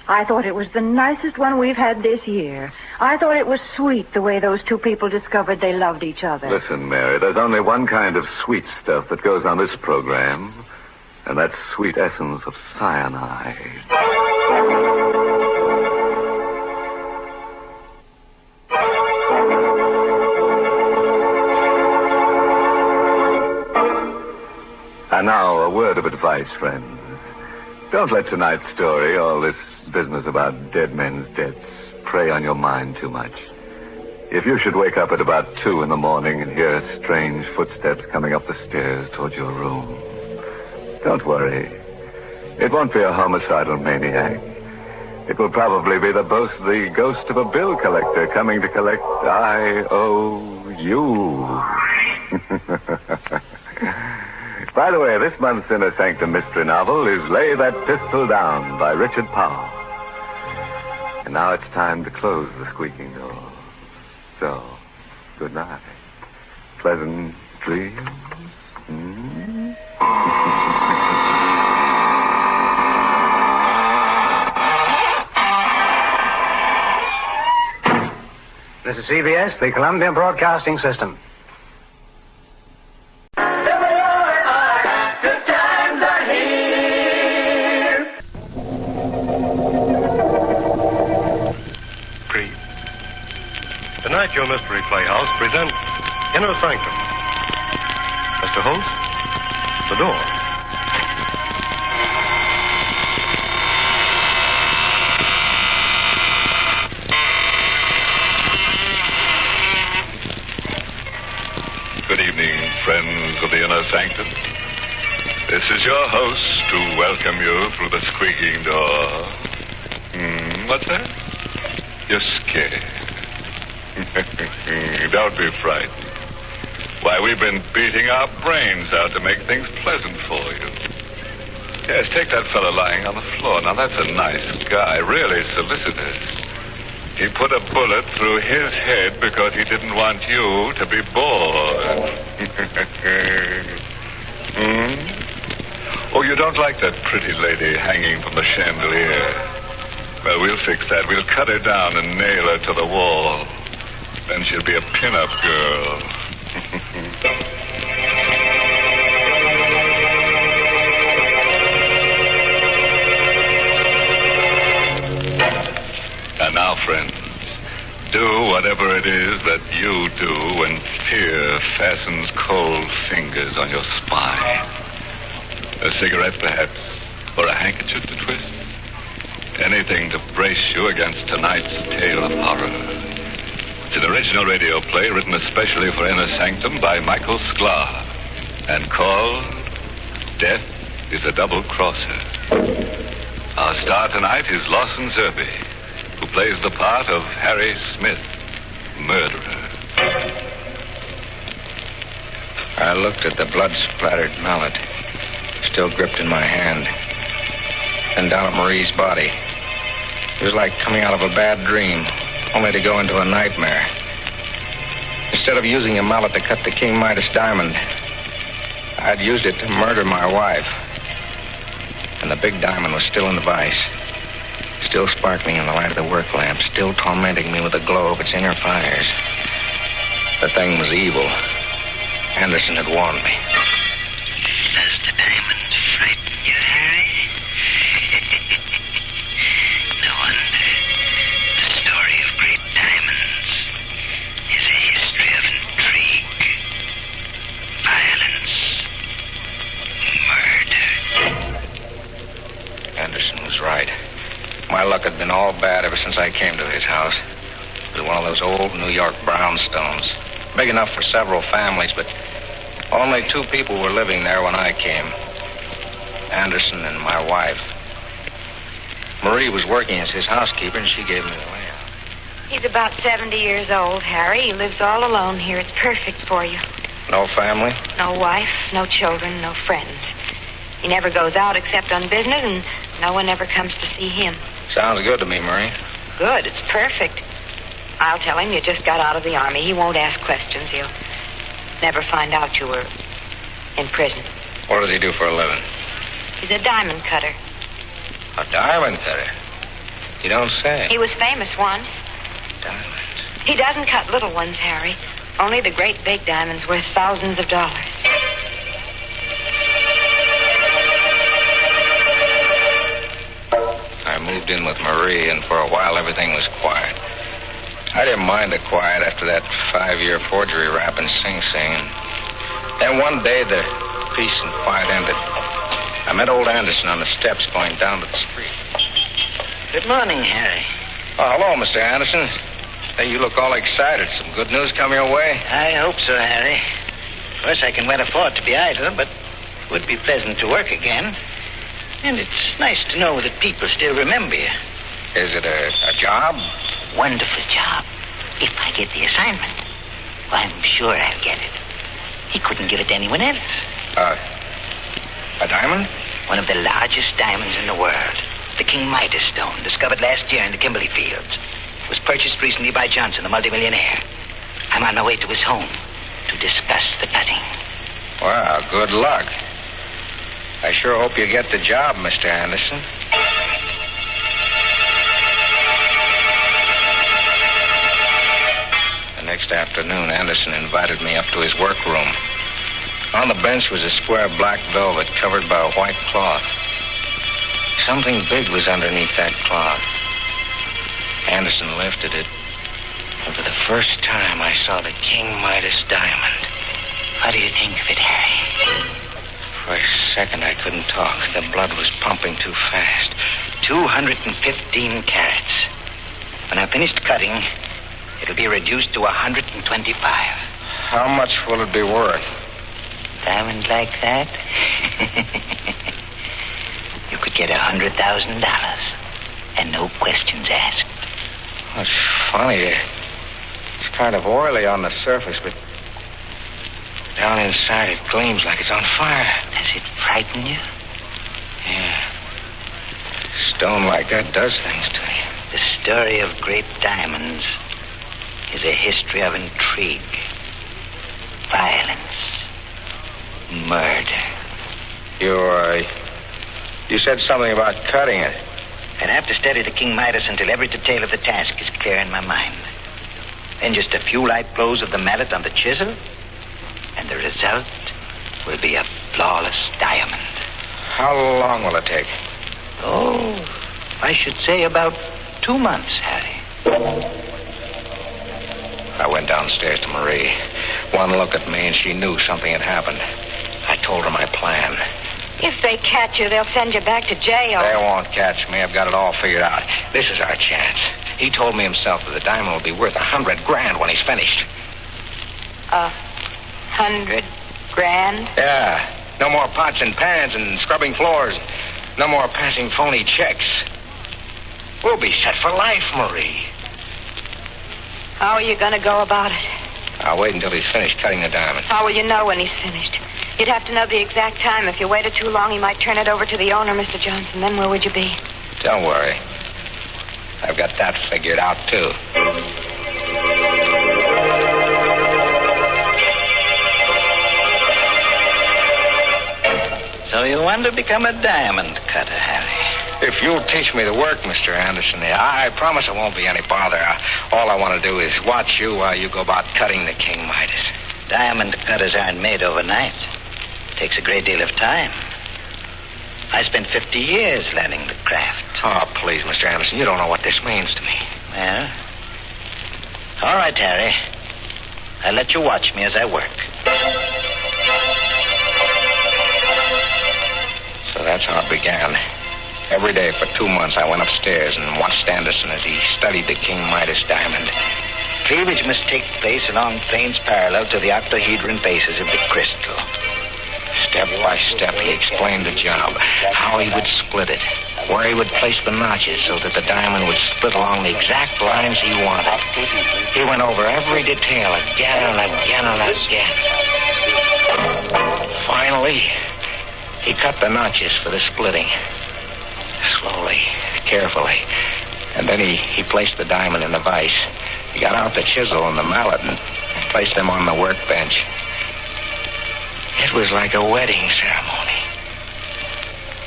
I thought it was the nicest one we've had this year. I thought it was sweet the way those two people discovered they loved each other. Listen, Mary, there's only one kind of sweet stuff that goes on this program, and that's sweet essence of cyanide. And now, a word of advice, friends. Don't let tonight's story, all this business about dead men's debts, prey on your mind too much. If you should wake up at about 2 in the morning and hear strange footsteps coming up the stairs towards your room, don't worry. It won't be a homicidal maniac. It will probably be the ghost of a bill collector coming to collect IOU. By the way, this month's Inner Sanctum Mystery novel is Lay That Pistol Down by Richard Powell. And now it's time to close the squeaking door. So, good night. Pleasant dreams. This is CBS, the Columbia Broadcasting System. Tonight, your Mystery Playhouse presents Inner Sanctum. Mr. Holmes, the door. Good evening, friends of the Inner Sanctum. This is your host to welcome you through the squeaking door. What's that? You're scared. Don't be frightened. Why, we've been beating our brains out to make things pleasant for you. Yes, take that fellow lying on the floor. Now, that's a nice guy, really solicitous. He put a bullet through his head because he didn't want you to be bored. Oh, you don't like that pretty lady hanging from the chandelier? Well, we'll fix that. We'll cut her down and nail her to the wall. Then she'll be a pin-up girl. And now, friends, do whatever it is that you do when fear fastens cold fingers on your spine. A cigarette, perhaps, or a handkerchief to twist. Anything to brace you against tonight's tale of horror. It's an original radio play written especially for Inner Sanctum by Michael Sklar and called Death is a Double Crosser. Our star tonight is Lawson Zerbe, who plays the part of Harry Smith, murderer. I looked at the blood-splattered mallet, still gripped in my hand, and down at Marie's body. It was like coming out of a bad dream, only to go into a nightmare. Instead of using a mallet to cut the King Midas diamond, I'd used it to murder my wife. And the big diamond was still in the vise, still sparkling in the light of the work lamp, still tormenting me with the glow of its inner fires. The thing was evil. Anderson had warned me. Does the diamond frighten you, Harry? No wonder. was right. My luck had been all bad ever since I came to his house. It was one of those old New York brownstones. Big enough for several families, but only 2 people were living there when I came. Anderson and my wife. Marie was working as his housekeeper, and she gave me the layout. He's about 70 years old, Harry. He lives all alone here. It's perfect for you. No family? No wife, no children, no friends. He never goes out except on business, and no one ever comes to see him. Sounds good to me, Marie. Good. It's perfect. I'll tell him you just got out of the Army. He won't ask questions. He'll never find out you were in prison. What does he do for a living? He's a diamond cutter. A diamond cutter? You don't say. He was famous once. Diamonds? He doesn't cut little ones, Harry. Only the great big diamonds worth thousands of dollars. I moved in with Marie, and for a while everything was quiet. I didn't mind the quiet after that 5-year forgery rap in Sing Sing. Then one day the peace and quiet ended. I met old Anderson on the steps going down to the street. Good morning, Harry. Oh, hello, Mr. Anderson. Hey, you look all excited. Some good news come your way? I hope so, Harry. Of course, I can well afford to be idle, but it would be pleasant to work again. And it's nice to know that people still remember you. Is it a job? Wonderful job. If I get the assignment, well, I'm sure I'll get it. He couldn't give it to anyone else. A diamond? One of the largest diamonds in the world. The King Midas stone, discovered last year in the Kimberley Fields. It was purchased recently by Johnson, the multimillionaire. I'm on my way to his home to discuss the cutting. Well, good luck. I sure hope you get the job, Mr. Anderson. The next afternoon, Anderson invited me up to his workroom. On the bench was a square black velvet covered by a white cloth. Something big was underneath that cloth. Anderson lifted it, and for the first time I saw the King Midas diamond. What do you think of it, Harry? For a second I couldn't talk. The blood was pumping too fast. 215 carats. When I'm finished cutting, it'll be reduced to 125. How much will it be worth? Diamond like that? You could get $100,000 and no questions asked. That's funny. It's kind of oily on the surface, but down inside it gleams like it's on fire. Does it frighten you? Yeah. Stone like that does things to you. The story of great diamonds is a history of intrigue, violence, murder. You said something about cutting it. I'd have to study the King Midas until every detail of the task is clear in my mind. Then just a few light blows of the mallet on the chisel, and the result will be a flawless diamond. How long will it take? Oh, I should say about 2 months, Harry. I went downstairs to Marie. One look at me and she knew something had happened. I told her my plan. If they catch you, they'll send you back to jail. They won't catch me. I've got it all figured out. This is our chance. He told me himself that the diamond will be worth $100,000 when he's finished. $100,000? Yeah. No more pots and pans and scrubbing floors. No more passing phony checks. We'll be set for life, Marie. How are you going to go about it? I'll wait until he's finished cutting the diamond. How will you know when he's finished? You'd have to know the exact time. If you waited too long, he might turn it over to the owner, Mr. Johnson. Then where would you be? Don't worry. I've got that figured out, too. So you want to become a diamond cutter, Harry? If you'll teach me the work, Mr. Anderson, I promise it won't be any bother. All I want to do is watch you while you go about cutting the King Midas. Diamond cutters aren't made overnight. It takes a great deal of time. I spent 50 years learning the craft. Oh, please, Mr. Anderson, you don't know what this means to me. Well, all right, Harry. I'll let you watch me as I work. So that's how it began. Every day for 2 months, I went upstairs and watched Anderson as he studied the King Midas diamond. Cleavage must take place along planes parallel to the octahedron bases of the crystal. Step by step, he explained the job, how he would split it, where he would place the notches so that the diamond would split along the exact lines he wanted. He went over every detail again and again and again. Finally, he cut the notches for the splitting. Slowly, carefully. And then he placed the diamond in the vise. He got out the chisel and the mallet and placed them on the workbench. It was like a wedding ceremony.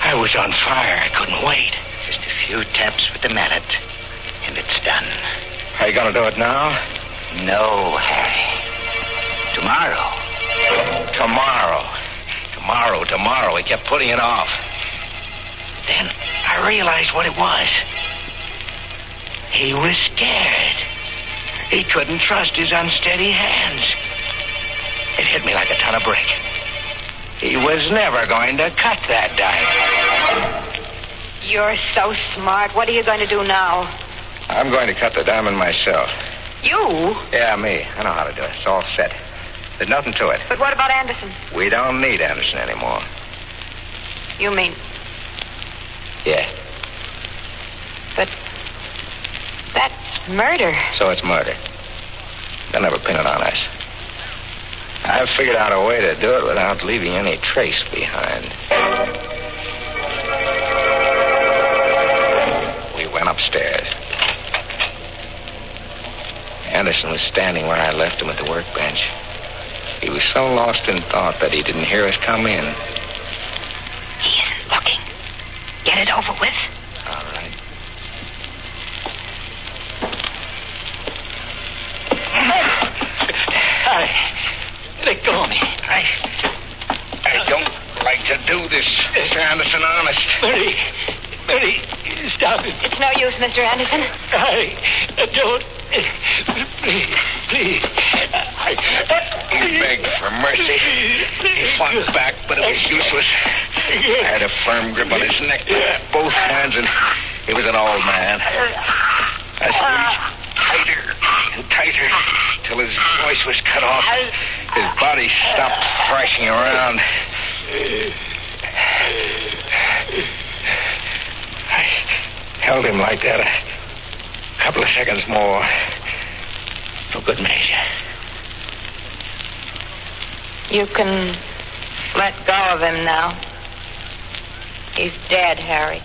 I was on fire. I couldn't wait. Just a few taps with the mallet, and it's done. Are you going to do it now? No, Harry. Tomorrow. Tomorrow. He kept putting it off. Then I realized what it was. He was scared. He couldn't trust his unsteady hands. It hit me like a ton of brick. He was never going to cut that diamond. You're so smart. What are you going to do now? I'm going to cut the diamond myself. You? Yeah, me. I know how to do it. It's all set. There's nothing to it. But what about Anderson? We don't need Anderson anymore. You mean... Yeah. But that's murder. So it's murder. They'll never pin it on us. I've figured out a way to do it without leaving any trace behind. We went upstairs. Anderson was standing where I left him at the workbench. He was so lost in thought that he didn't hear us come in. He isn't looking. Get it over with. All right. Let go of me. I don't like to do this, Mr. Anderson, honest. Mary, stop it. It's no use, Mr. Anderson. I don't. Please. He begged for mercy. He fought back, but it was useless. I had a firm grip on his neck with both hands, and he was an old man. I squeezed tighter and tighter till his voice was cut off. His body stopped thrashing around. I held him like that a couple of seconds more for good measure. You can let go of him now. He's dead, Harry.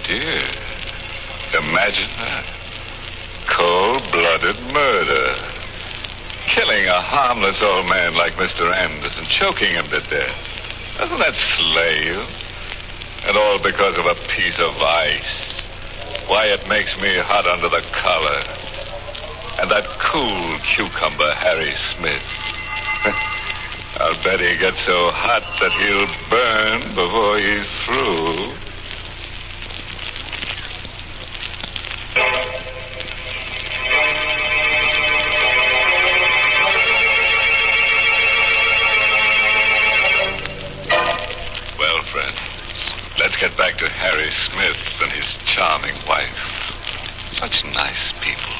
Dear. Imagine that. Cold-blooded murder. Killing a harmless old man like Mr. Anderson, choking him to death. Doesn't that slay you? And all because of a piece of ice. Why, it makes me hot under the collar. And that cool cucumber, Harry Smith. I'll bet he gets so hot that he'll burn before he's through. Well, friends, let's get back to Harry Smith and his charming wife. Such nice people.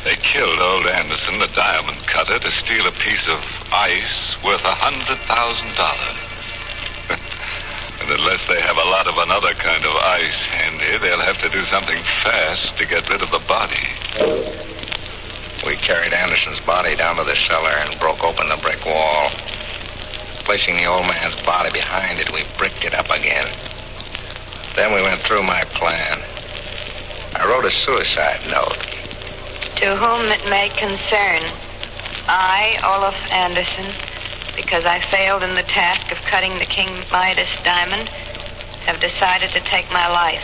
They killed old Anderson, the diamond cutter, to steal a piece of ice worth $100,000. And unless they have a lot of another kind of ice handy, they'll have to do something fast to get rid of the body. We carried Anderson's body down to the cellar and broke open the brick wall. Placing the old man's body behind it, we bricked it up again. Then we went through my plan. I wrote a suicide note. To whom it may concern, I, Olaf Anderson, because I failed in the task of cutting the King Midas diamond, have decided to take my life.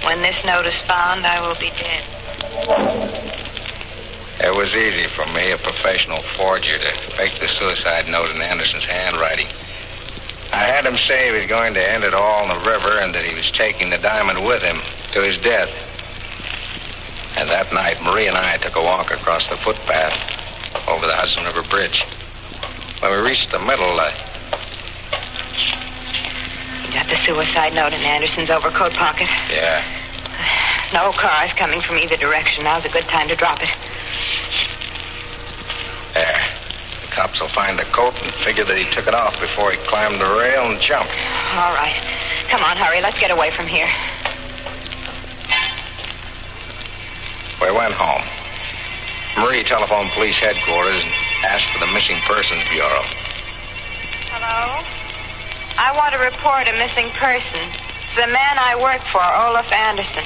When this note is found, I will be dead. It was easy for me, a professional forger, to fake the suicide note in Anderson's handwriting. I had him say he was going to end it all in the river and that he was taking the diamond with him. to his death. And that night, Marie and I took a walk across the footpath over the Hudson River Bridge. When we reached the middle, You got the suicide note in Anderson's overcoat pocket? Yeah. No cars coming from either direction. Now's a good time to drop it. There. The cops will find the coat and figure that he took it off before he climbed the rail and jumped. All right. Come on, hurry. Let's get away from here. We went home. Marie telephoned police headquarters and asked for the Missing Persons Bureau. Hello? I want to report a missing person. It's the man I work for, Olaf Anderson.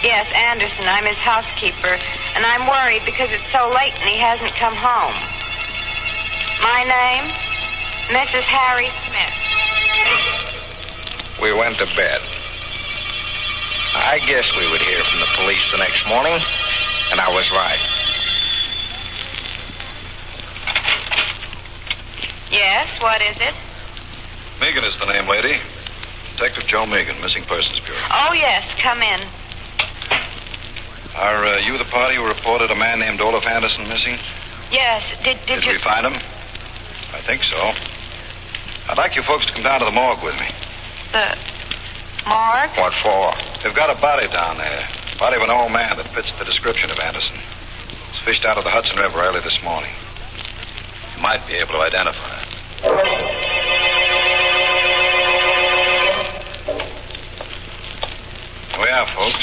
Yes, Anderson. I'm his housekeeper, and I'm worried because it's so late and he hasn't come home. My name? Mrs. Harry Smith. We went to bed. I guess we would hear from the police the next morning, and I was right. Yes, what is it? Megan is the name, lady. Detective Joe Megan, Missing Persons Bureau. Oh, yes, come in. Are you the party who reported a man named Olaf Anderson missing? Yes, did you... we find him? I think so. I'd like you folks to come down to the morgue with me. The morgue? What for? They've got a body down there. Body of an old man that fits the description of Anderson. It's fished out of the Hudson River early this morning. You might be able to identify it. We are, folks.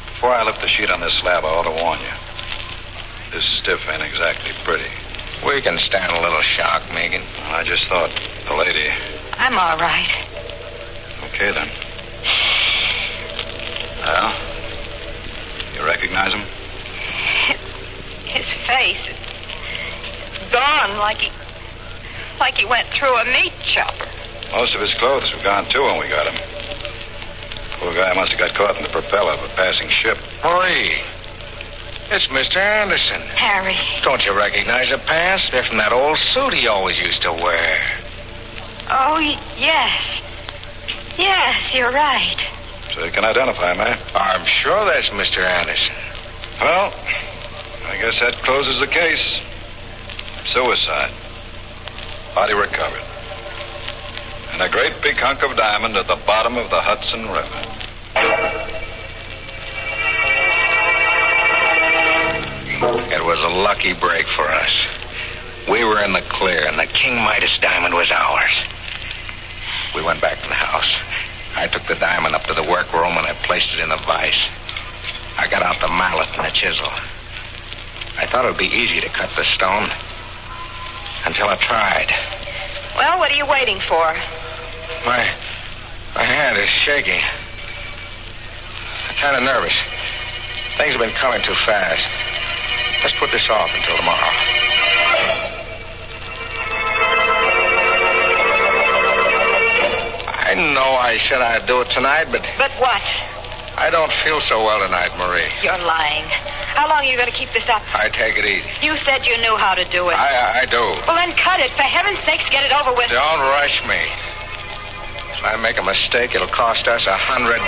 Before I lift the sheet on this slab, I ought to warn you. This stiff ain't exactly pretty. We can stand a little shock, Megan. I just thought the lady... I'm all right. Okay, then. Well, you recognize him? His face is gone like he went through a meat chopper. Most of his clothes were gone, too, when we got him. Poor guy must have got caught in the propeller of a passing ship. Marie, it's Mr. Anderson. Harry. Don't you recognize the pants? They're from that old suit he always used to wear. Oh, yes. Yes, you're right. So you can identify him, eh? I'm sure that's Mr. Anderson. Well, I guess that closes the case. Suicide. Body recovered. And a great big hunk of diamond at the bottom of the Hudson River. It was a lucky break for us. We were in the clear, and the King Midas diamond was ours. We went back to the house. I took the diamond up to the workroom, and I placed it in a vise. I got out the mallet and the chisel. I thought it would be easy to cut the stone. Until I tried. Well, what are you waiting for? My hand is shaking. I'm kind of nervous. Things have been coming too fast. Let's put this off until tomorrow. I know I said I'd do it tonight, but... But what? I don't feel so well tonight, Marie. You're lying. How long are you going to keep this up? I take it easy. You said you knew how to do it. I do. Well, then cut it. For heaven's sakes, get it over with. Don't rush me. If I make a mistake, it'll cost us $100,000.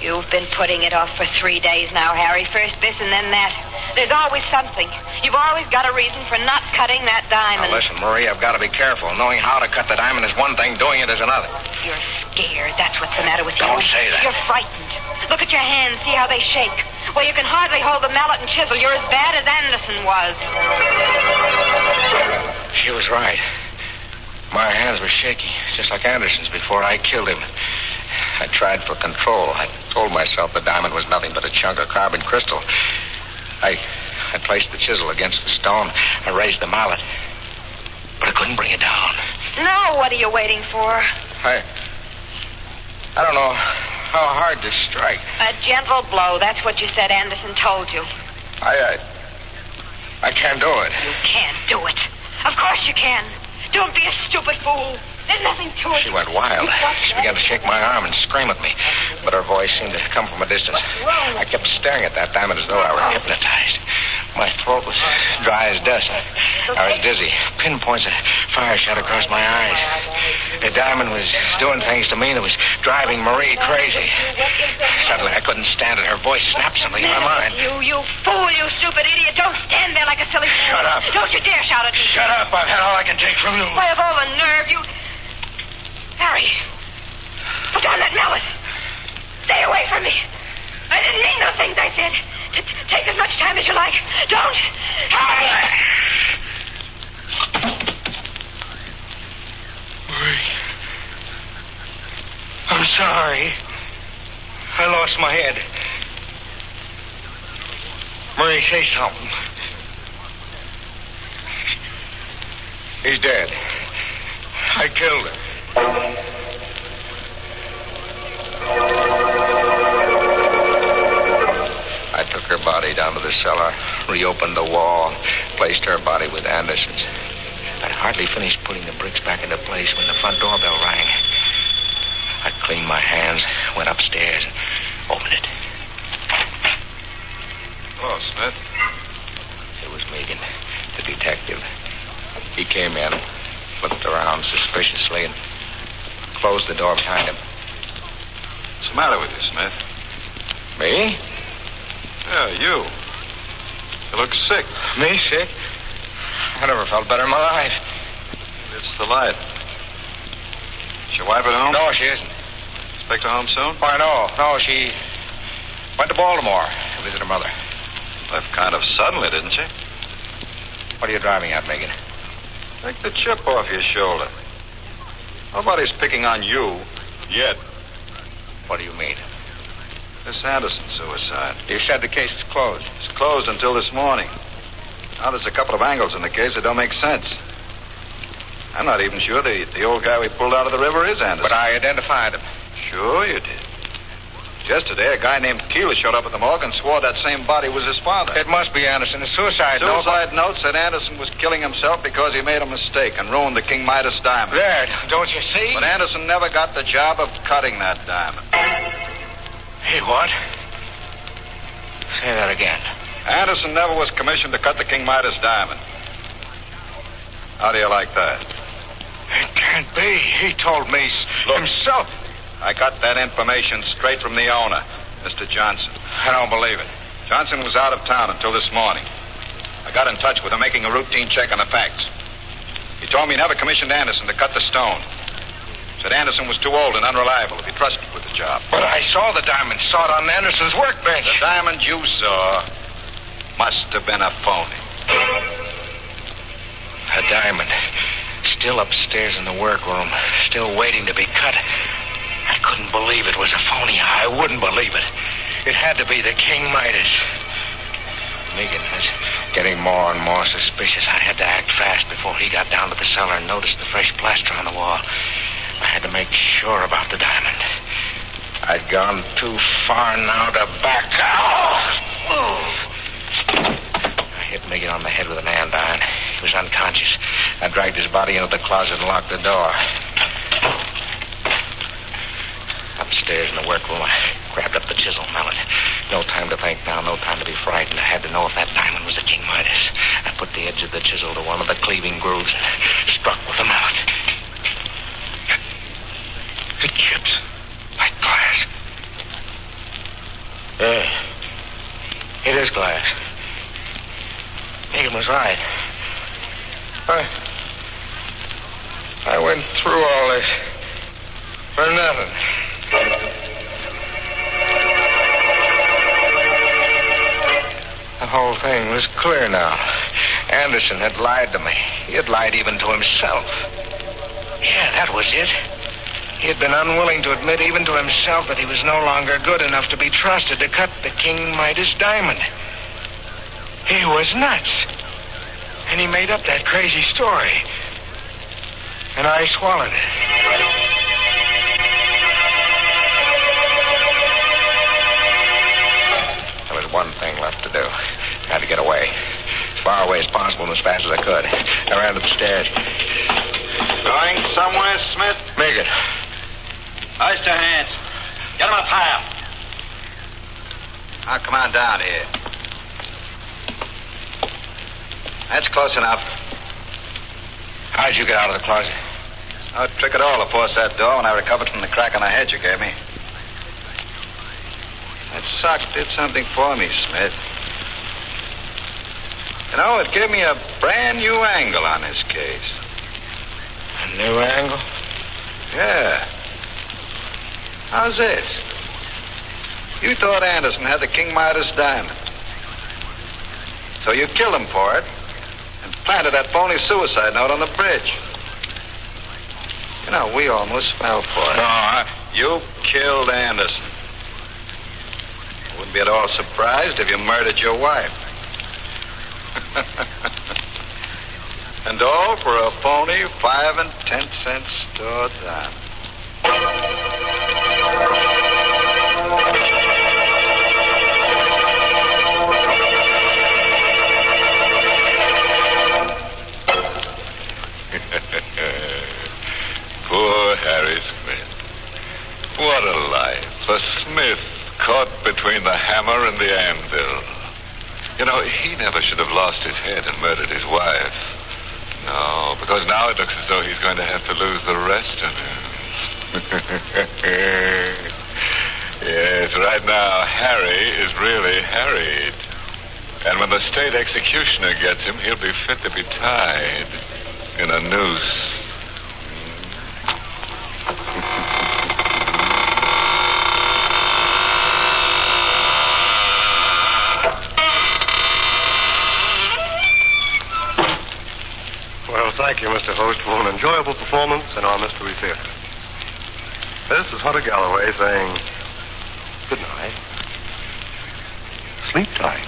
You've been putting it off for 3 days now, Harry. First this and then that. There's always something. You've always got a reason for not cutting that diamond. Now, listen, Marie, I've got to be careful. Knowing how to cut the diamond is one thing, doing it is another. You're scared. That's what's the matter with you. Don't say that. You're frightened. Look at your hands. See how they shake. Well, you can hardly hold the mallet and chisel. You're as bad as Anderson was. She was right. My hands were shaky, just like Anderson's before I killed him. I tried for control. I told myself the diamond was nothing but a chunk of carbon crystal. I placed the chisel against the stone. I raised the mallet. But I couldn't bring it down. No, what are you waiting for? I don't know how hard to strike. A gentle blow. That's what you said Anderson told you. I can't do it. You can't do it. Of course you can. Don't be a stupid fool. There's nothing to it. She went wild. She began to shake my arm and scream at me. But her voice seemed to come from a distance. I kept staring at that diamond as though I were hypnotized. My throat was dry as dust. I was dizzy. Pinpoints of fire shot across my eyes. The diamond was doing things to me that was driving Marie crazy. Suddenly, I couldn't stand it. Her voice snapped something in my mind. You fool, you stupid idiot. Don't stand there like a silly fool. Shut up. Don't you dare shout at me. Shut up. I've had all I can take from you. Why, of all the nerve, you... Harry, put down that mallet. Stay away from me. I didn't mean those things I said. Take as much time as you like. Don't. Harry! Marie. I'm sorry. I lost my head. Marie, say something. He's dead. I killed him. I took her body down to the cellar, reopened the wall, placed her body with Anderson's. I'd hardly finished putting the bricks back into place when the front doorbell rang. I cleaned my hands, went upstairs, and opened it. Hello, Smith. It was Megan, the detective. He came in, looked around suspiciously, and closed the door behind him. What's the matter with you, Smith? Me? Yeah, you. You look sick. Me sick? I never felt better in my life. It's the light. Is your wife at home? No, she isn't. Expect her home soon? Why, no. No, she went to Baltimore to visit her mother. Left kind of suddenly, didn't she? What are you driving at, Megan? Take the chip off your shoulder. Nobody's picking on you yet. What do you mean? Miss Anderson suicide. You said the case is closed. It's closed until this morning. Now there's a couple of angles in the case that don't make sense. I'm not even sure the old guy we pulled out of the river is Anderson. But I identified him. Sure you did. Yesterday, a guy named Keeler showed up at the morgue and swore that same body was his father. It must be Anderson. A suicide note. Suicide note said Anderson was killing himself because he made a mistake and ruined the King Midas diamond. There, don't you see? But Anderson never got the job of cutting that diamond. Hey, what? Say that again. Anderson never was commissioned to cut the King Midas diamond. How do you like that? It can't be. He told me himself. I got that information straight from the owner, Mr. Johnson. I don't believe it. Johnson was out of town until this morning. I got in touch with him, making a routine check on the facts. He told me he never commissioned Anderson to cut the stone. Said Anderson was too old and unreliable to be trusted with the job. But I saw the diamond, saw it on Anderson's workbench. The diamond you saw must have been a phony. A diamond. Still upstairs in the workroom. Still waiting to be cut. I couldn't believe it was a phony. I wouldn't believe it. It had to be the King Midas. Megan was getting more and more suspicious. I had to act fast before he got down to the cellar and noticed the fresh plaster on the wall. I had to make sure about the diamond. I'd gone too far now to back out. I hit Megan on the head with an andiron. He was unconscious. I dragged his body into the closet and locked the door. Upstairs in the workroom, I grabbed up the chisel mallet. No time to think now, no time to be frightened. I had to know if that diamond was the King Midas. I put the edge of the chisel to one of the cleaving grooves and struck with the mallet. It chips like glass. Yeah, it is glass. Megan was right. I went through all this for nothing. The whole thing was clear now. Anderson had lied to me. He had lied even to himself. Yeah, that was it. He had been unwilling to admit even to himself that he was no longer good enough to be trusted to cut the King Midas diamond. He was nuts. And he made up that crazy story. And I swallowed it. There was one thing left to do. I had to get away. As far away as possible and as fast as I could. I ran up the stairs. Going somewhere, Smith? Megan. Hoist your hands. Get him up higher. Now, come on down here. That's close enough. How'd you get out of the closet? No trick at all to force that door when I recovered from the crack on the head you gave me. That sock did something for me, Smith. You know, it gave me a brand new angle on this case. A new angle? Yeah. How's this? You thought Anderson had the King Midas diamond. So you killed him for it and planted that phony suicide note on the bridge. You know, we almost fell for it. No, You killed Anderson. I wouldn't be at all surprised if you murdered your wife. And all for a phony 5 and 10 cent store diamond. Poor Harry Smith. What a life. A Smith caught between the hammer and the anvil. You know, he never should have lost his head and murdered his wife. No, because now it looks as though he's going to have to lose the rest of him. Yes, right now, Harry is really harried. And when the state executioner gets him, he'll be fit to be tied in a noose. Well, thank you, Mr. Host, for an enjoyable performance in our Mystery Theater. This is Hunter Galloway saying good night. Sleep tight.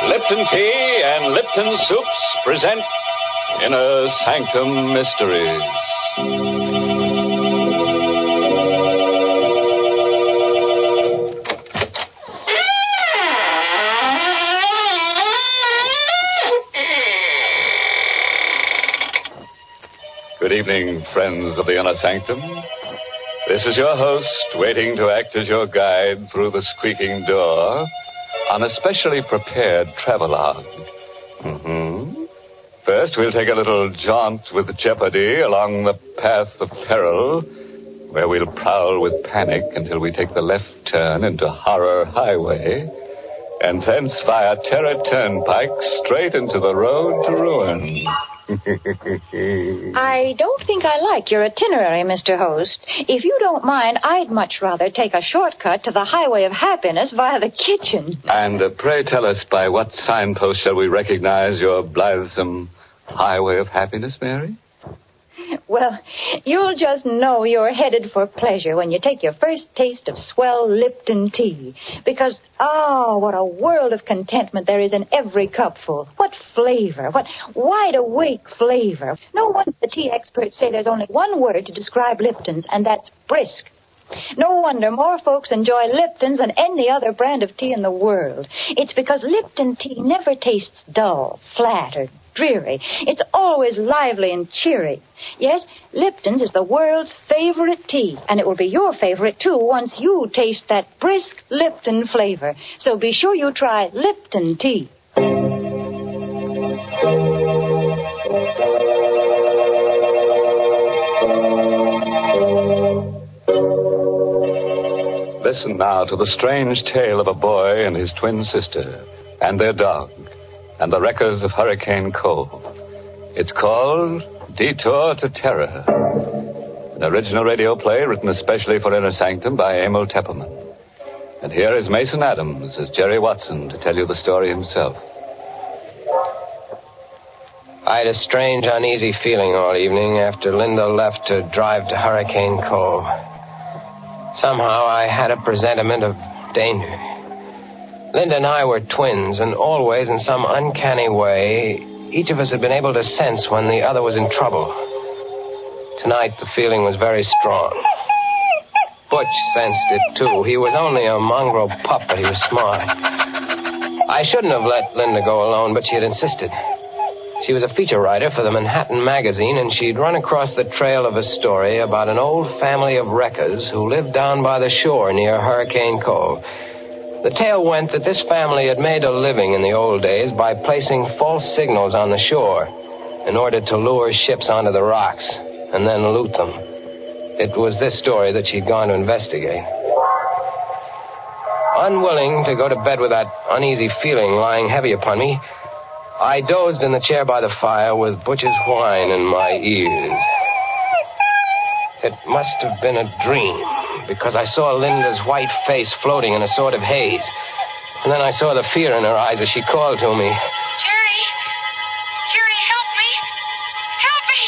Lipton Tea and Lipton Soups present Inner Sanctum Mysteries. Good evening, friends of the Inner Sanctum. This is your host, waiting to act as your guide through the squeaking door on a specially prepared travelogue. First, we'll take a little jaunt with jeopardy along the path of peril, where we'll prowl with panic until we take the left turn into Horror Highway, and thence via Terror Turnpike straight into the road to ruin. I don't think I like your itinerary, Mr. Host. If you don't mind, I'd much rather take a shortcut to the Highway of Happiness via the kitchen. And pray tell us, by what signpost shall we recognize your blithesome Highway of Happiness, Mary? Well, you'll just know you're headed for pleasure when you take your first taste of swell Lipton tea. Because, what a world of contentment there is in every cupful. What flavor, what wide-awake flavor. No wonder the tea experts say there's only one word to describe Lipton's, and that's brisk. No wonder more folks enjoy Lipton's than any other brand of tea in the world. It's because Lipton tea never tastes dull, flat, or dreary. It's always lively and cheery. Yes, Lipton's is the world's favorite tea, and it will be your favorite, too, once you taste that brisk Lipton flavor. So be sure you try Lipton tea. Listen now to the strange tale of a boy and his twin sister, and their dog, and the wreckers of Hurricane Cove. It's called Detour to Terror, an original radio play written especially for Inner Sanctum by Emil Tepperman. And here is Mason Adams as Jerry Watson to tell you the story himself. I had a strange, uneasy feeling all evening after Linda left to drive to Hurricane Cove. Somehow I had a presentiment of danger. Linda and I were twins, and always, in some uncanny way, each of us had been able to sense when the other was in trouble. Tonight, the feeling was very strong. Butch sensed it, too. He was only a mongrel pup, but he was smart. I shouldn't have let Linda go alone, but she had insisted. She was a feature writer for the Manhattan magazine, and she'd run across the trail of a story about an old family of wreckers who lived down by the shore near Hurricane Cove. The tale went that this family had made a living in the old days by placing false signals on the shore in order to lure ships onto the rocks and then loot them. It was this story that she'd gone to investigate. Unwilling to go to bed with that uneasy feeling lying heavy upon me, I dozed in the chair by the fire with Butch's whine in my ears. It must have been a dream, because I saw Linda's white face floating in a sort of haze. And then I saw the fear in her eyes as she called to me. Jerry! Jerry, help me! Help me!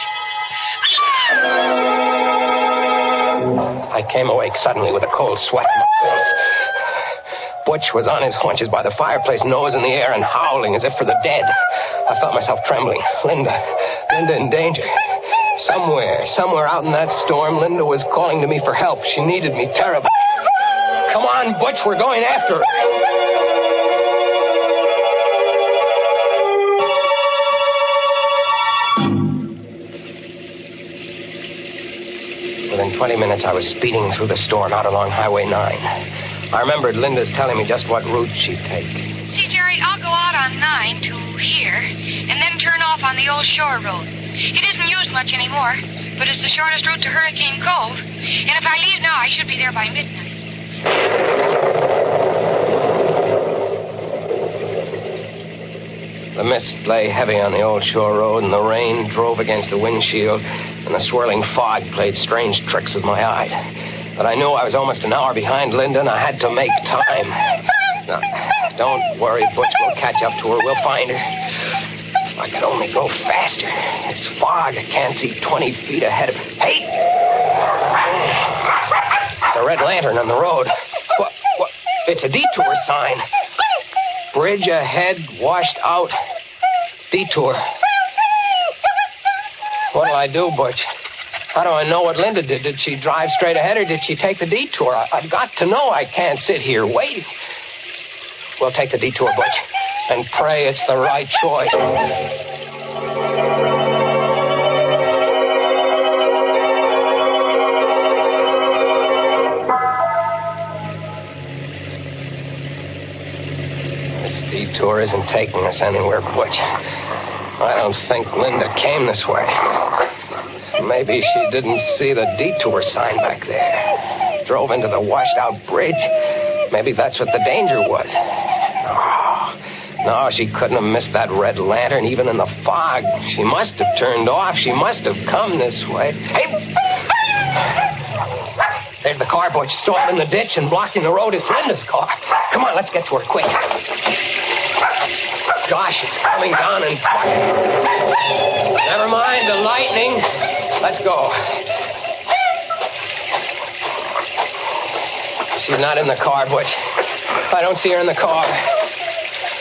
I came awake suddenly with a cold sweat in my face. Butch was on his haunches by the fireplace, nose in the air and howling as if for the dead. I felt myself trembling. Linda in danger. Somewhere out in that storm, Linda was calling to me for help. She needed me terribly. Come on, Butch, we're going after her. Within 20 minutes, I was speeding through the storm out along Highway 9. I remembered Linda's telling me just what route she'd take. See, Jerry, I'll go out on 9 to here, and then turn off on the old shore road. It isn't used much anymore, but it's the shortest route to Hurricane Cove. And if I leave now, I should be there by midnight. The mist lay heavy on the old shore road, and the rain drove against the windshield, and the swirling fog played strange tricks with my eyes. But I knew I was almost an hour behind Linda, and I had to make time. Now, don't worry, Butch. We'll catch up to her. We'll find her. If I could only go faster. It's fog. I can't see 20 feet ahead of... Hey! It's a red lantern on the road. What? It's a detour sign. Bridge ahead, washed out. Detour. What'll I do, Butch? How do I know what Linda did? Did she drive straight ahead or did she take the detour? I've got to know. I can't sit here waiting. We'll take the detour, Butch, and pray it's the right choice. This detour isn't taking us anywhere, Butch. I don't think Linda came this way. Maybe she didn't see the detour sign back there. Drove into the washed-out bridge. Maybe that's what the danger was. No, she couldn't have missed that red lantern even in the fog. She must have turned off. She must have come this way. Hey! There's the car, Butch, stalled in the ditch and blocking the road. It's Linda's car. Come on, let's get to her quick. Gosh, it's coming down and... Never mind the lightning. Let's go. She's not in the car, Butch. I don't see her in the car.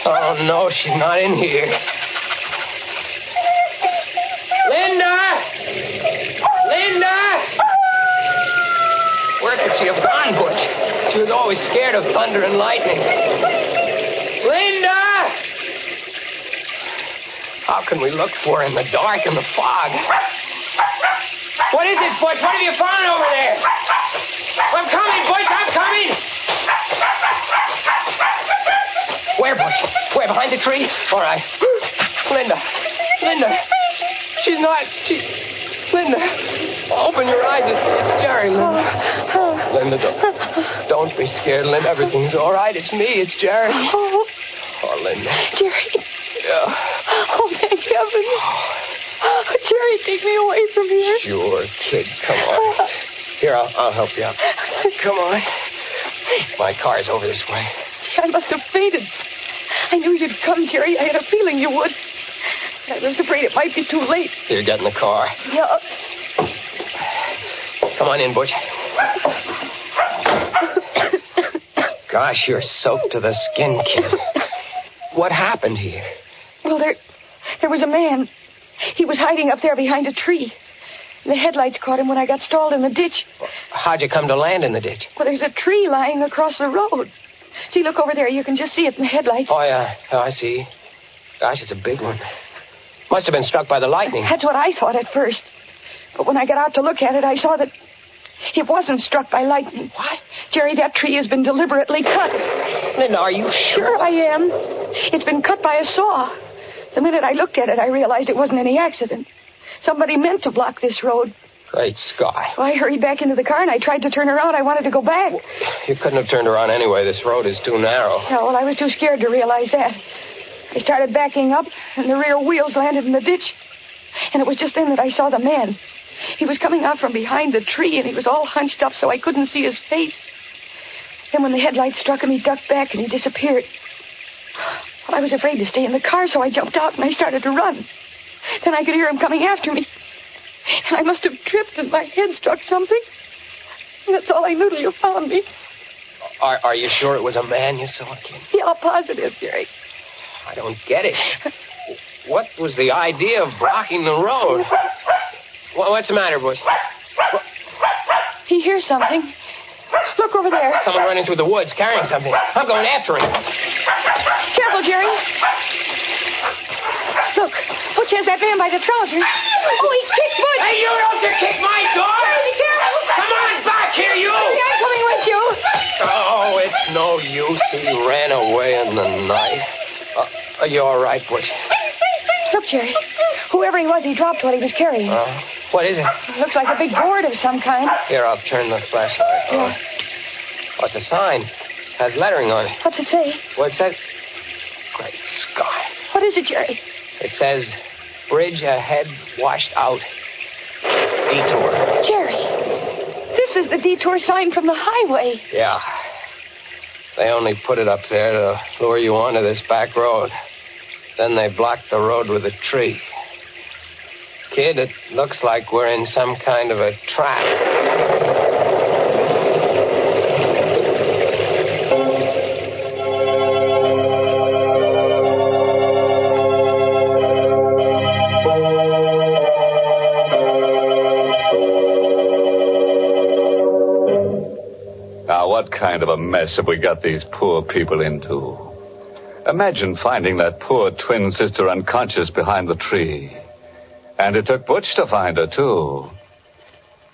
Oh, no, she's not in here. Linda! Where could she have gone, Butch? She was always scared of thunder and lightning. Linda! How can we look for her in the dark and the fog? What is it, Butch? What have you found over there? I'm coming, Butch. I'm coming. Where, Butch? Where, behind the tree? All right. Linda. She's not... Linda. Open your eyes. It's Jerry, Linda. Linda, don't be scared, Linda. Everything's all right. It's me. It's Jerry. Oh, Linda. Jerry. Yeah. Oh, thank heaven. Oh, Jerry, take me away from here. Sure, kid. Come on. Here, I'll help you out. Come on. My car's over this way. Gee, I must have fainted. I knew you'd come, Jerry. I had a feeling you would. I was afraid it might be too late. Here, get in the car. Yeah. Come on in, Butch. Gosh, you're soaked to the skin, kid. What happened here? Well, there was a man. He was hiding up there behind a tree. The headlights caught him when I got stalled in the ditch. How'd you come to land in the ditch? Well, there's a tree lying across the road. See, look over there. You can just see it in the headlights. Oh, yeah. Oh, I see. Gosh, it's a big one. Must have been struck by the lightning. That's what I thought at first. But when I got out to look at it, I saw that it wasn't struck by lightning. What? Jerry, that tree has been deliberately cut. Linda, are you sure? Sure I am. It's been cut by a saw. The minute I looked at it, I realized it wasn't any accident. Somebody meant to block this road. Great Scott. So I hurried back into the car, and I tried to turn around. I wanted to go back. You couldn't have turned around anyway. This road is too narrow. Yeah, well, I was too scared to realize that. I started backing up, and the rear wheels landed in the ditch. And it was just then that I saw the man. He was coming out from behind the tree, and he was all hunched up so I couldn't see his face. Then when the headlights struck him, he ducked back, and he disappeared. Well, I was afraid to stay in the car, so I jumped out, and I started to run. Then I could hear him coming after me. And I must have tripped, and my head struck something. And that's all I knew till you found me. Are you sure it was a man you saw, kid? Yeah, positive, Jerry. I don't get it. What was the idea of blocking the road? What's the matter, Bush? He hears something. Look over there. Someone running through the woods carrying something. I'm going after him. Careful, Jerry. Look, Butch has that man by the trousers. Oh, he kicked Butch. Hey, you don't have to kick my door. Jerry, be careful. Come on back here, you. I'm coming with you. Oh, it's no use. He ran away in the night. Are you all right, Butch? Look, Jerry. Whoever he was, he dropped what he was carrying. What is it? Looks like a big board of some kind. Here, I'll turn the flashlight on. Yeah. What's a sign? Has lettering on it. What's it say? What it says? Great Scott. What is it, Jerry? It says, bridge ahead, washed out. Detour. Jerry, this is the detour sign from the highway. Yeah. They only put it up there to lure you onto this back road. Then they blocked the road with a tree. Kid, it looks like we're in some kind of a trap. Now, what kind of a mess have we got these poor people into? Imagine finding that poor twin sister unconscious behind the tree. And it took Butch to find her, too.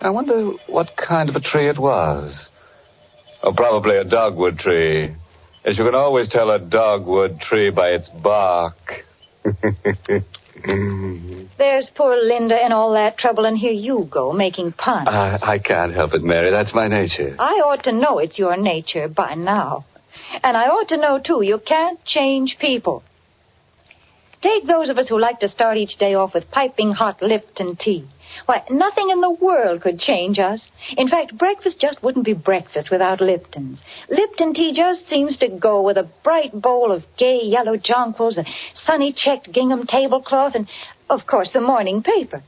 I wonder what kind of a tree it was. Oh, probably a dogwood tree. As you can always tell a dogwood tree by its bark. There's poor Linda in all that trouble, and here you go, making puns. I can't help it, Mary. That's my nature. I ought to know it's your nature by now. And I ought to know, too, you can't change people. Take those of us who like to start each day off with piping hot Lipton tea. Why, nothing in the world could change us. In fact, breakfast just wouldn't be breakfast without Lipton's. Lipton tea just seems to go with a bright bowl of gay yellow jonquils, a sunny checked gingham tablecloth, and, of course, the morning paper.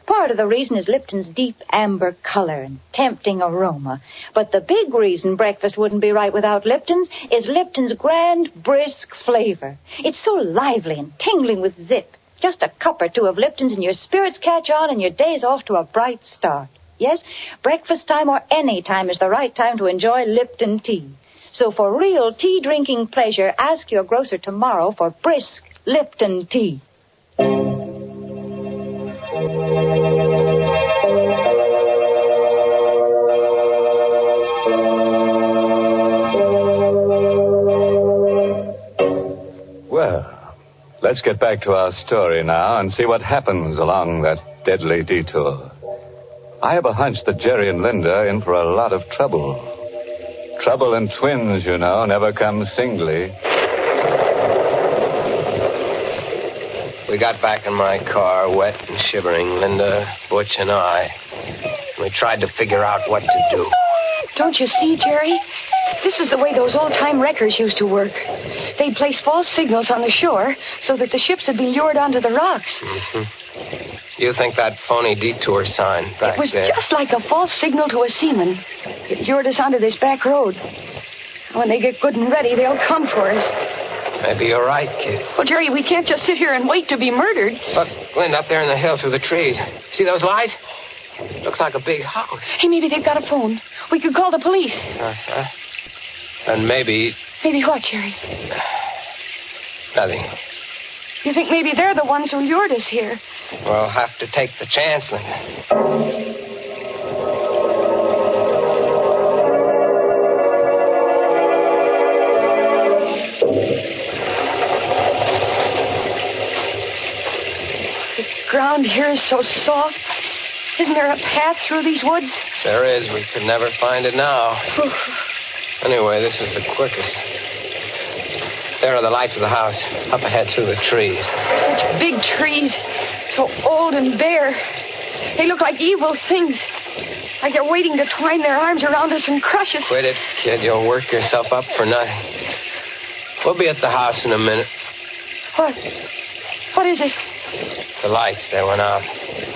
Part of the reason is Lipton's deep amber color and tempting aroma. But the big reason breakfast wouldn't be right without Lipton's is Lipton's grand, brisk flavor. It's so lively and tingling with zip. Just a cup or two of Lipton's and your spirits catch on and your day's off to a bright start. Yes, breakfast time or any time is the right time to enjoy Lipton tea. So for real tea-drinking pleasure, ask your grocer tomorrow for brisk Lipton tea. Well, let's get back to our story now and see what happens along that deadly detour. I have a hunch that Jerry and Linda are in for a lot of trouble. Trouble and twins, you know, never come singly. We got back in my car, wet and shivering, Linda, Butch, and I. We tried to figure out what to do. Don't you see, Jerry? This is the way those old-time wreckers used to work. They'd place false signals on the shore so that the ships would be lured onto the rocks. Mm-hmm. You think that phony detour sign back there... It was just like a false signal to a seaman. It lured us onto this back road. When they get good and ready, they'll come for us. Maybe you're right, kid. Well, Jerry, we can't just sit here and wait to be murdered. Look, Linda, up there in the hill through the trees. See those lights? Looks like a big house. Hey, maybe they've got a phone. We could call the police. Uh-huh. And maybe... Maybe what, Jerry? Nothing. You think maybe they're the ones who lured us here? We'll have to take the chance, Linda. The ground here is so soft. Isn't there a path through these woods? There is. We could never find it now. Anyway, this is the quickest. There are the lights of the house, up ahead through the trees. Such big trees, so old and bare. They look like evil things. Like they're waiting to twine their arms around us and crush us. Quit it, kid. You'll work yourself up for nothing. We'll be at the house in a minute. What? What is it? The lights, they went out.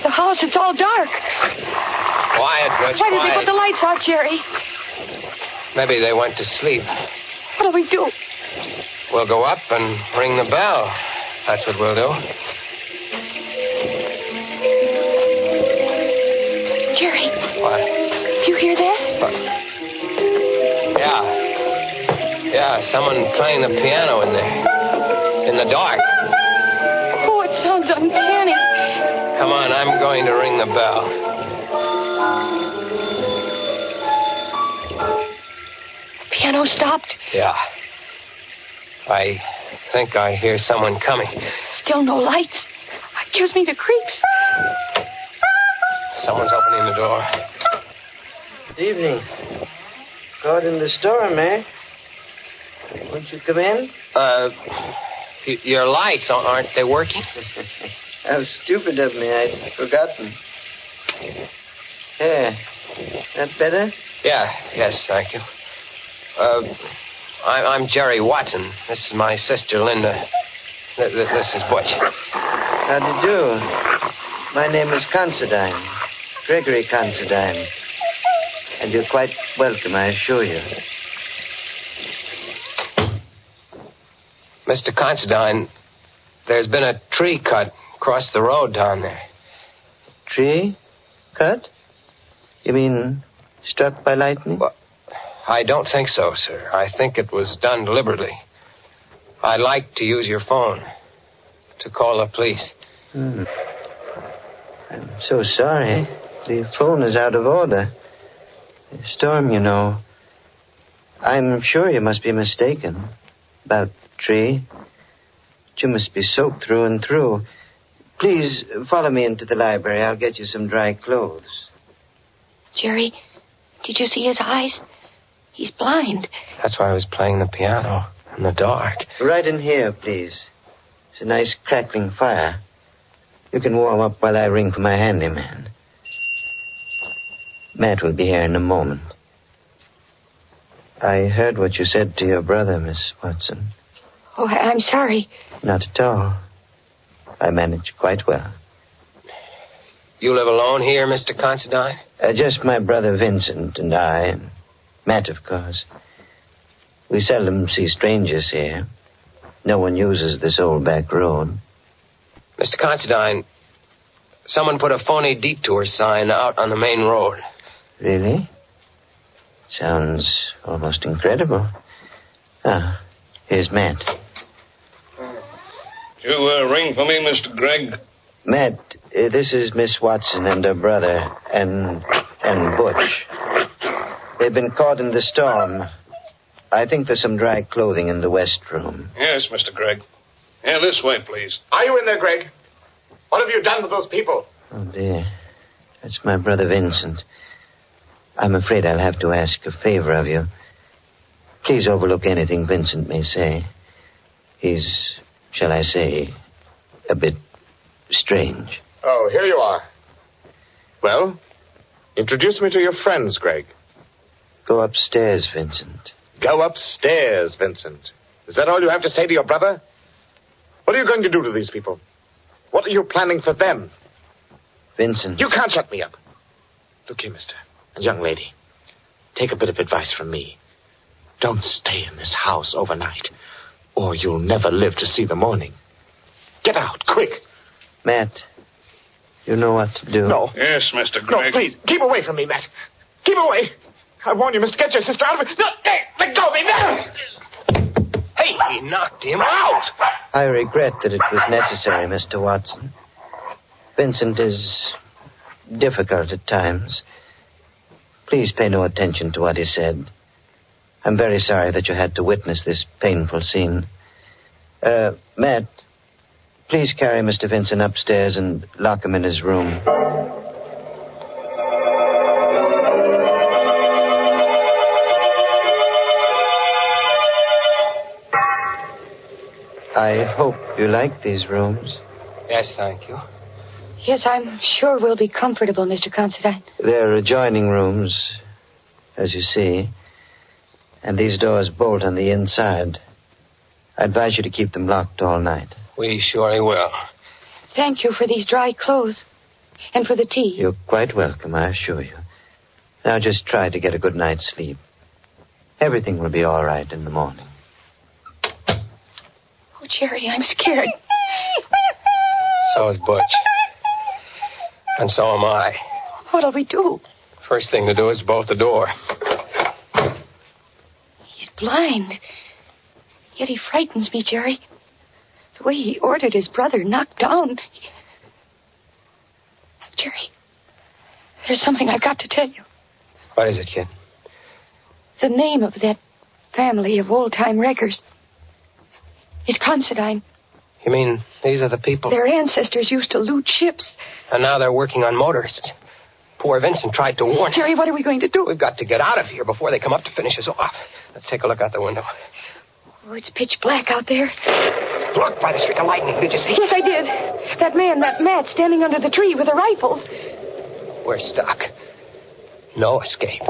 The house, it's all dark. Quiet, Butch, Why did they quiet. put the lights out, Jerry? Maybe they went to sleep. What do we do? We'll go up and ring the bell. That's what we'll do. Jerry. What? Do you hear that? What? Yeah, someone playing the piano in there. In the dark. Oh, it sounds uncanny. Come on, I'm going to ring the bell. The piano stopped. Yeah. I think I hear someone coming. Still no lights. It gives me the creeps. Someone's opening the door. Good evening. Caught in the storm, eh? Won't you come in? Your lights, aren't they working? How stupid of me. I'd forgotten. There. That better? Yes, thank you. I'm Jerry Watson. This is my sister, Linda. This is Butch. How do you do? My name is Considine. Gregory Considine. And you're quite welcome, I assure you. Mr. Considine, there's been a tree cut across the road down there. Tree? Cut? You mean struck by lightning? Well, I don't think so, sir. I think it was done deliberately. I'd like to use your phone to call the police. I'm so sorry. The phone is out of order. The storm, you know. I'm sure you must be mistaken about the tree. But you must be soaked through and through. Please follow me into the library. I'll get you some dry clothes. Jerry, did you see his eyes? He's blind. That's why I was playing the piano in the dark. Right in here, please. It's a nice crackling fire. You can warm up while I ring for my handyman. Matt will be here in a moment. I heard what you said to your brother, Miss Watson. Oh, I'm sorry. Not at all. I managed quite well. You live alone here, Mr. Considine? Just my brother Vincent and I, and Matt, of course. We seldom see strangers here. No one uses this old back road. Mr. Considine, someone put a phony detour sign out on the main road. Really? Sounds almost incredible. Ah, here's Matt. You ring for me, Mr. Gregg? Matt, this is Miss Watson and her brother, and Butch. They've been caught in the storm. I think there's some dry clothing in the west room. Yes, Mr. Gregg. Yeah, this way, please. Are you in there, Greg? What have you done with those people? Oh, dear. That's my brother Vincent. I'm afraid I'll have to ask a favor of you. Please overlook anything Vincent may say. He's, shall I say, a bit strange. Oh, here you are. Well, introduce me to your friends, Greg. Go upstairs, Vincent. Go upstairs, Vincent. Is that all you have to say to your brother? What are you going to do to these people? What are you planning for them? Vincent. You can't shut me up. Look here, mister. And young lady. Take a bit of advice from me. Don't stay in this house overnight, or you'll never live to see the morning. Get out, quick. Matt, you know what to do. No. Yes, Mr. Gregg. No, please, keep away from me, Matt. Keep away. I warn you, mister, get your sister out of it. No, hey, let go of me, Matt! Hey, he knocked him out. I regret that it was necessary, Mr. Watson. Vincent is difficult at times. Please pay no attention to what he said. I'm very sorry that you had to witness this painful scene. Matt, please carry Mr. Vincent upstairs and lock him in his room. I hope you like these rooms. Yes, thank you. Yes, I'm sure we'll be comfortable, Mr. Considine. They're adjoining rooms, as you see. And these doors bolt on the inside. I advise you to keep them locked all night. We surely will. Thank you for these dry clothes. And for the tea. You're quite welcome, I assure you. Now just try to get a good night's sleep. Everything will be all right in the morning. Oh, Jerry, I'm scared. So is Butch. And so am I. What'll we do? First thing to do is bolt the door. He's blind. Yet he frightens me, Jerry. The way he ordered his brother knocked down. Jerry, there's something I've got to tell you. What is it, kid? The name of that family of old-time wreckers is Considine. You mean these are the people? Their ancestors used to loot ships. And now they're working on motorists. Poor Vincent tried to warn us. Jerry, what are we going to do? We've got to get out of here before they come up to finish us off. Let's take a look out the window. Oh, it's pitch black out there. Look, by the streak of lightning, did you see? Yes, I did. That man, that Matt, standing under the tree with a rifle. We're stuck. No escape.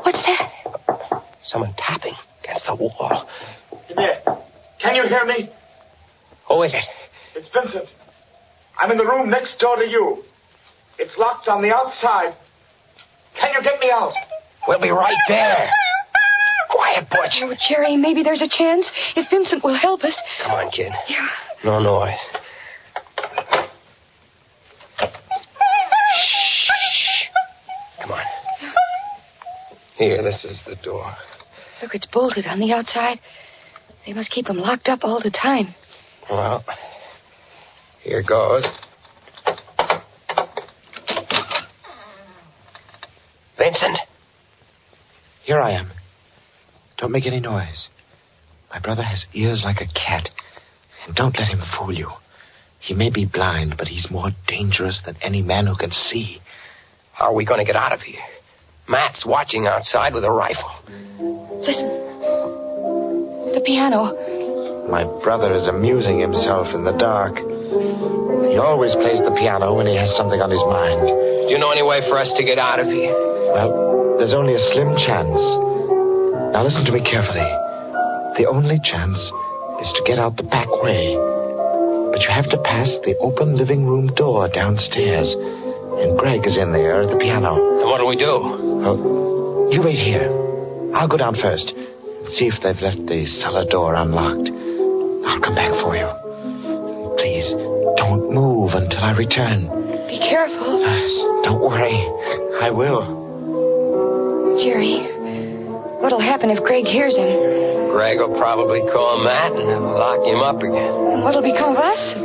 What's that? Someone tapping against the wall. In there. Can you hear me? Who is it? It's Vincent. I'm in the room next door to you. It's locked on the outside. Can you get me out? We'll be right there. Quiet, Butch. Oh, Jerry, maybe there's a chance if Vincent will help us. Come on, kid. Yeah. No noise. Shh. Come on. Here, this is the door. Look, it's bolted on the outside. They must keep him locked up all the time. Well, here goes. Vincent. Here I am. Don't make any noise. My brother has ears like a cat. And don't let him fool you. He may be blind, but he's more dangerous than any man who can see. How are we going to get out of here? Matt's watching outside with a rifle. Listen. The piano. My brother is amusing himself in the dark. He always plays the piano when he has something on his mind. Do you know any way for us to get out of here? Well, there's only a slim chance. Now listen to me carefully. The only chance is to get out the back way. But you have to pass the open living room door downstairs. And Greg is in there at the piano. And what do we do? Oh, you wait here. I'll go down first and see if they've left the cellar door unlocked. I'll come back for you. Please, don't move until I return. Be careful. Don't worry. I will. Jerry, what'll happen if Greg hears him? Greg will probably call Matt and lock him up again. And what'll become of us?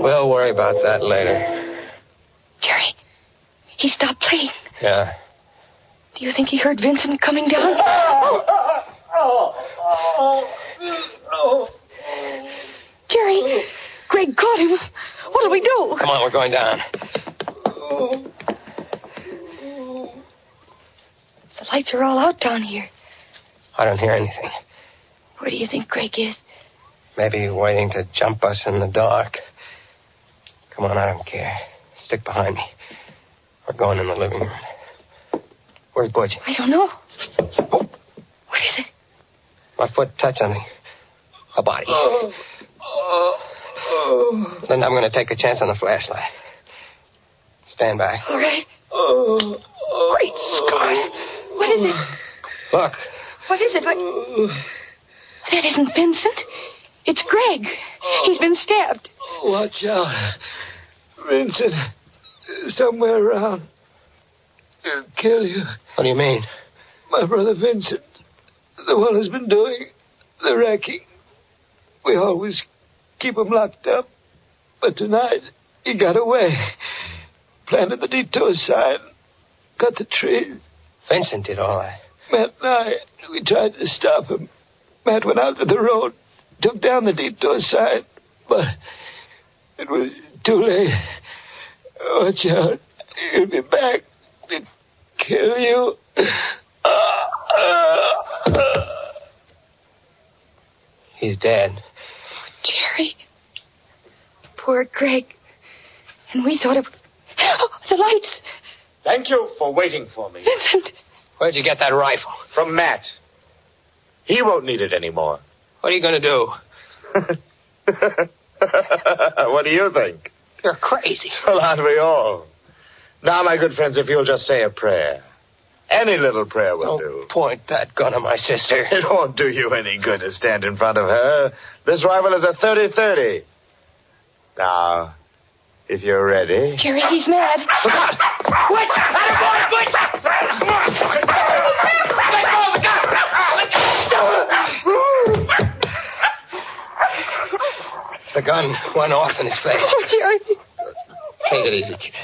We'll worry about that later. Jerry, he stopped playing. Yeah. Do you think he heard Vincent coming down? Jerry, Greg caught him. What'll we do? Come on, we're going down. The lights are all out down here. I don't hear anything. Where do you think Greg is? Maybe waiting to jump us in the dark. Come on, I don't care. Stick behind me. We're going in the living room. Where's Butch? I don't know. Oh. What is it? My foot touched something. A body. Then I'm going to take a chance on the flashlight. Stand back. All right. Great Scott. What is it? Look. What is it? What? That isn't Vincent. It's Greg. He's been stabbed. Watch out. Vincent is somewhere around. He'll kill you. What do you mean? My brother Vincent, the one who's been doing the wrecking. We always keep him locked up. But tonight, he got away. Planted the detour sign. Cut the trees. Vincent did all that. Matt and I, we tried to stop him. Matt went out to the road, took down the detour sign, but it was too late. Watch out. He'll be back to kill you. He's dead. Jerry. Poor Greg. And we thought it was... Oh, the lights. Thank you for waiting for me. Vincent. Where'd you get that rifle? From Matt. He won't need it anymore. What are you going to do? What do you think? You're crazy. Well, aren't we all? Now, my good friends, if you'll just say a prayer. Any little prayer will do. Point that gun at my sister. It won't do you any good to stand in front of her. This rifle is a 30-30. Now, if you're ready... Jerry, he's mad. Look out! Witch! Attaboy, witch! Let go of the gun! The gun went off in his face. Oh, Jerry. Take it easy, kid.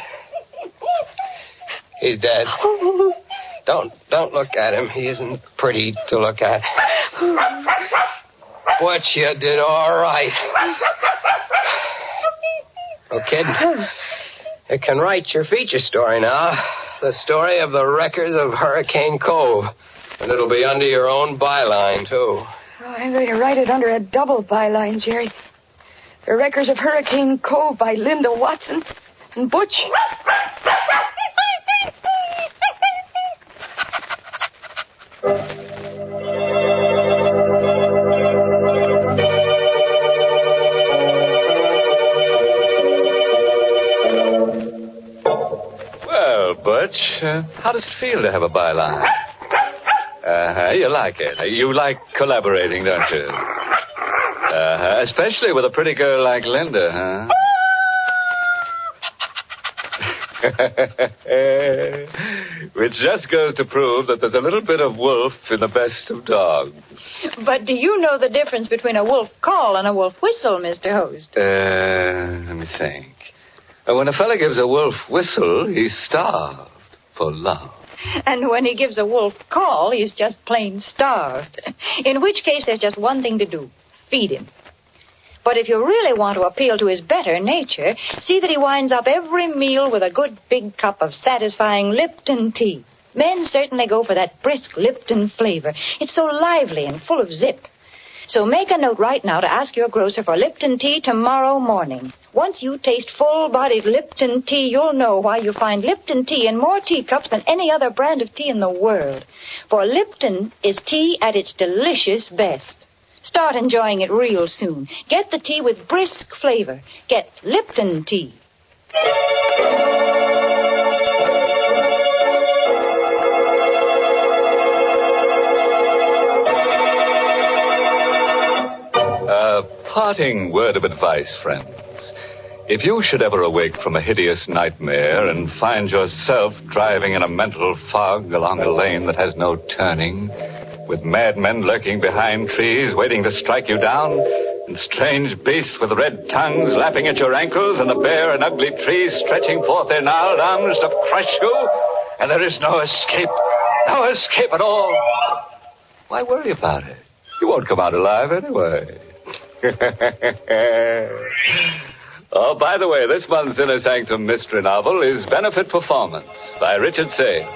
He's dead. Don't look at him. He isn't pretty to look at. But you did all right. Oh, kid, you can write your feature story now. The story of the wreckers of Hurricane Cove. And it'll be under your own byline, too. Oh, I'm going to write it under a double byline, Jerry. The Wreckers of Hurricane Cove by Linda Watson and Butch. Well, Butch, how does it feel to have a byline? You like it. You like collaborating, don't you? Especially with a pretty girl like Linda, huh? Which just goes to prove that there's a little bit of wolf in the best of dogs. But do you know the difference between a wolf call and a wolf whistle, Mr. Host? Let me think. When a fella gives a wolf whistle, he's starved for love. And when he gives a wolf call, he's just plain starved. In which case, there's just one thing to do. Feed him. But if you really want to appeal to his better nature, see that he winds up every meal with a good big cup of satisfying Lipton tea. Men certainly go for that brisk Lipton flavor. It's so lively and full of zip. So make a note right now to ask your grocer for Lipton tea tomorrow morning. Once you taste full-bodied Lipton tea, you'll know why you find Lipton tea in more teacups than any other brand of tea in the world. For Lipton is tea at its delicious best. Start enjoying it real soon. Get the tea with brisk flavor. Get Lipton tea. Parting word of advice, friends. If you should ever awake from a hideous nightmare and find yourself driving in a mental fog along a lane that has no turning, with madmen lurking behind trees waiting to strike you down, and strange beasts with red tongues lapping at your ankles, and the bare and ugly trees stretching forth their gnarled arms to crush you, and there is no escape at all, why worry about it? You won't come out alive anyway. Oh, by the way, this month's Inner Sanctum Mystery novel is Benefit Performance by Richard Say.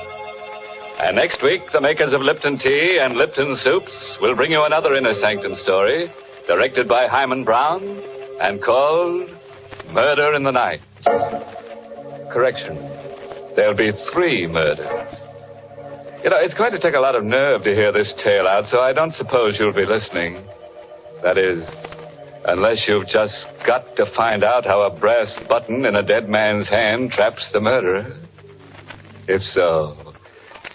And next week, the makers of Lipton Tea and Lipton Soups will bring you another Inner Sanctum story, directed by Hyman Brown, and called Murder in the Night. Correction. There'll be 3 murders. You know, it's going to take a lot of nerve to hear this tale out, so I don't suppose you'll be listening. That is, unless you've just got to find out how a brass button in a dead man's hand traps the murderer. If so,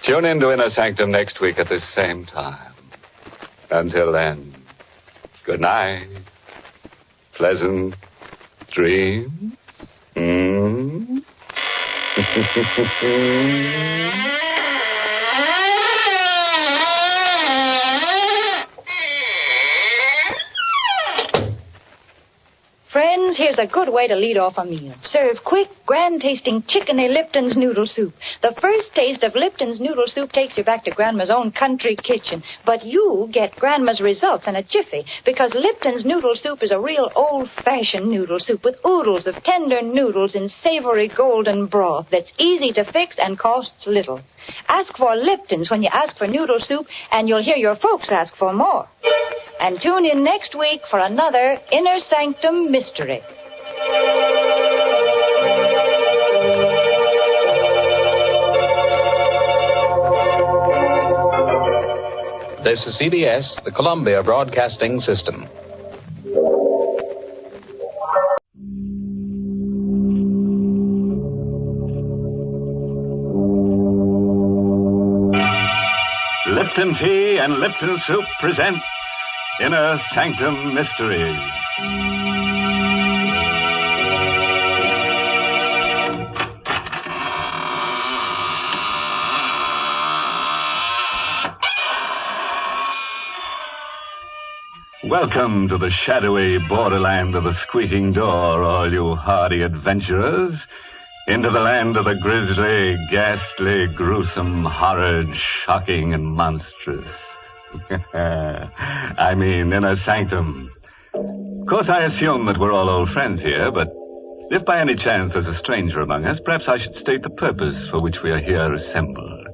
tune in to Inner Sanctum next week at this same time. Until then, good night. Pleasant dreams. friends, here's a good way to lead off a meal. Serve quick, grand-tasting chicken-y Lipton's noodle soup. The first taste of Lipton's noodle soup takes you back to Grandma's own country kitchen. But you get Grandma's results in a jiffy, because Lipton's noodle soup is a real old-fashioned noodle soup with oodles of tender noodles in savory golden broth that's easy to fix and costs little. Ask for Lipton's when you ask for noodle soup, and you'll hear your folks ask for more. And tune in next week for another Inner Sanctum Mystery. This is CBS, the Columbia Broadcasting System. Lipton Tea and Lipton Soup present Inner Sanctum Mysteries. Welcome to the shadowy borderland of the squeaking door, all you hardy adventurers. Into the land of the grisly, ghastly, gruesome, horrid, shocking, and monstrous. I mean, Inner Sanctum. Of course, I assume that we're all old friends here, but if by any chance there's a stranger among us, perhaps I should state the purpose for which we are here assembled.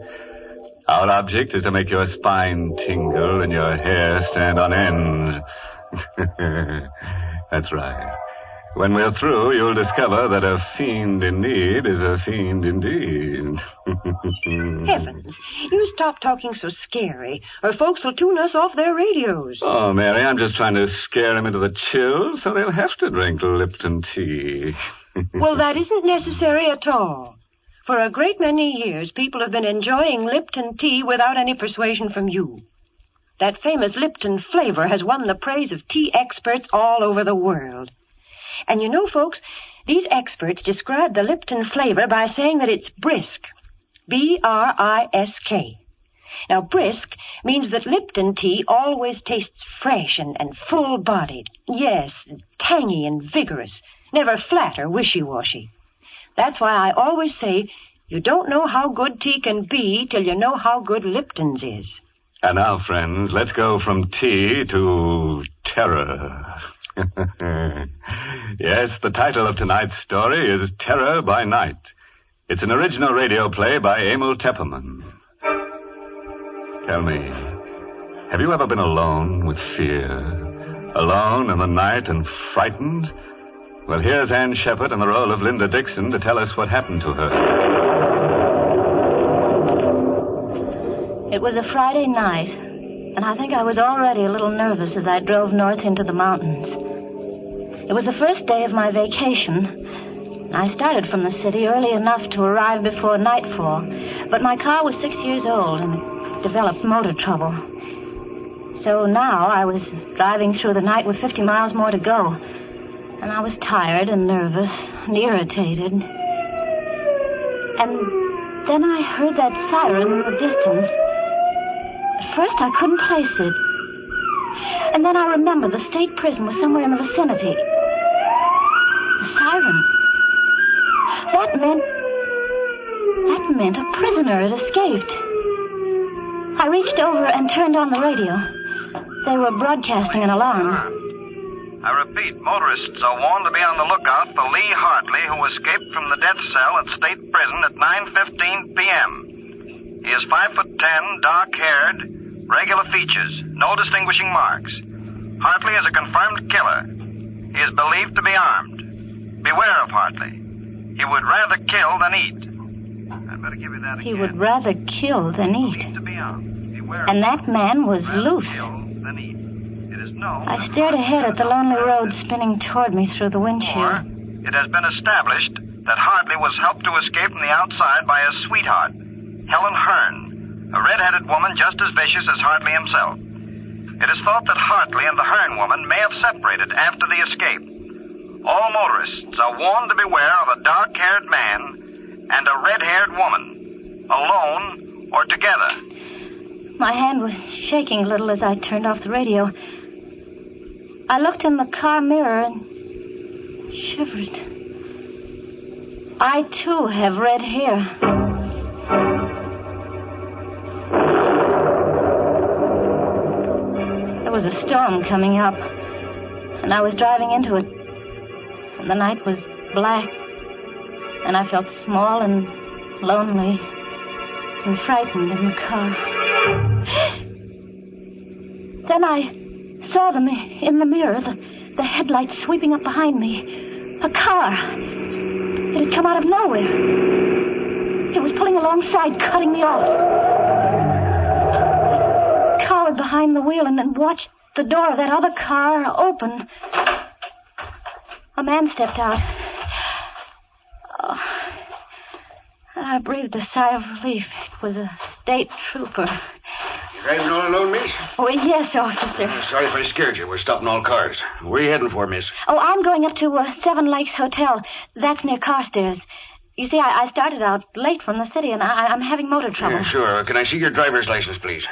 Our object is to make your spine tingle and your hair stand on end. That's right. When we're through, you'll discover that a fiend in need is a fiend indeed. Heavens, you stop talking so scary, or folks will tune us off their radios. Oh, Mary, I'm just trying to scare them into the chill, so they'll have to drink Lipton tea. Well, that isn't necessary at all. For a great many years, people have been enjoying Lipton tea without any persuasion from you. That famous Lipton flavor has won the praise of tea experts all over the world. And you know, folks, these experts describe the Lipton flavor by saying that it's brisk. B-R-I-S-K. Now, brisk means that Lipton tea always tastes fresh and full-bodied. Yes, tangy and vigorous. Never flat or wishy-washy. That's why I always say you don't know how good tea can be till you know how good Lipton's is. And now, friends, let's go from tea to terror. Yes, the title of tonight's story is Terror by Night. It's an original radio play by Emil Tepperman. Tell me, have you ever been alone with fear? Alone in the night and frightened? Well, here's Ann Shepard in the role of Linda Dixon to tell us what happened to her. It was a Friday night, and I think I was already a little nervous as I drove north into the mountains. It was the first day of my vacation. I started from the city early enough to arrive before nightfall, but my car was 6 years old and it developed motor trouble. So now I was driving through the night with 50 miles more to go, and I was tired and nervous and irritated. And then I heard that siren in the distance. At first I couldn't place it. And then I remembered the state prison was somewhere in the vicinity. The siren. That meant a prisoner had escaped. I reached over and turned on the radio. They were broadcasting an alarm. I repeat, motorists are warned to be on the lookout for Lee Hartley, who escaped from the death cell at State Prison at 9:15 p.m. He is 5'10", dark-haired, regular features, no distinguishing marks. Hartley is a confirmed killer. He is believed to be armed. Beware of Hartley. He would rather kill than eat. I'd better give you that again. He would rather kill than eat. And that man was loose. I stared ahead at the lonely road spinning toward me through the windshield. It has been established that Hartley was helped to escape from the outside by his sweetheart, Helen Hearn, a red-headed woman just as vicious as Hartley himself. It is thought that Hartley and the Hearn woman may have separated after the escape. All motorists are warned to beware of a dark-haired man and a red-haired woman, alone or together. My hand was shaking a little as I turned off the radio. I looked in the car mirror, and Shivers. I, too, have red hair. There was a storm coming up, and I was driving into it. And the night was black, and I felt small and lonely and frightened in the car. Then I saw them in the mirror, the headlights sweeping up behind me. A car. It had come out of nowhere. It was pulling alongside, cutting me off. I cowered behind the wheel and watched the door of that other car open. A man stepped out. Oh, I breathed a sigh of relief. It was a state trooper. You driving all alone, miss? Oh, yes, officer. Sorry if I scared you. We're stopping all cars. Where are you heading for, miss? Oh, I'm going up to Seven Lakes Hotel. That's near Carstairs. You see, I started out late from the city, and I'm having motor trouble. Yeah, sure. Can I see your driver's license, please?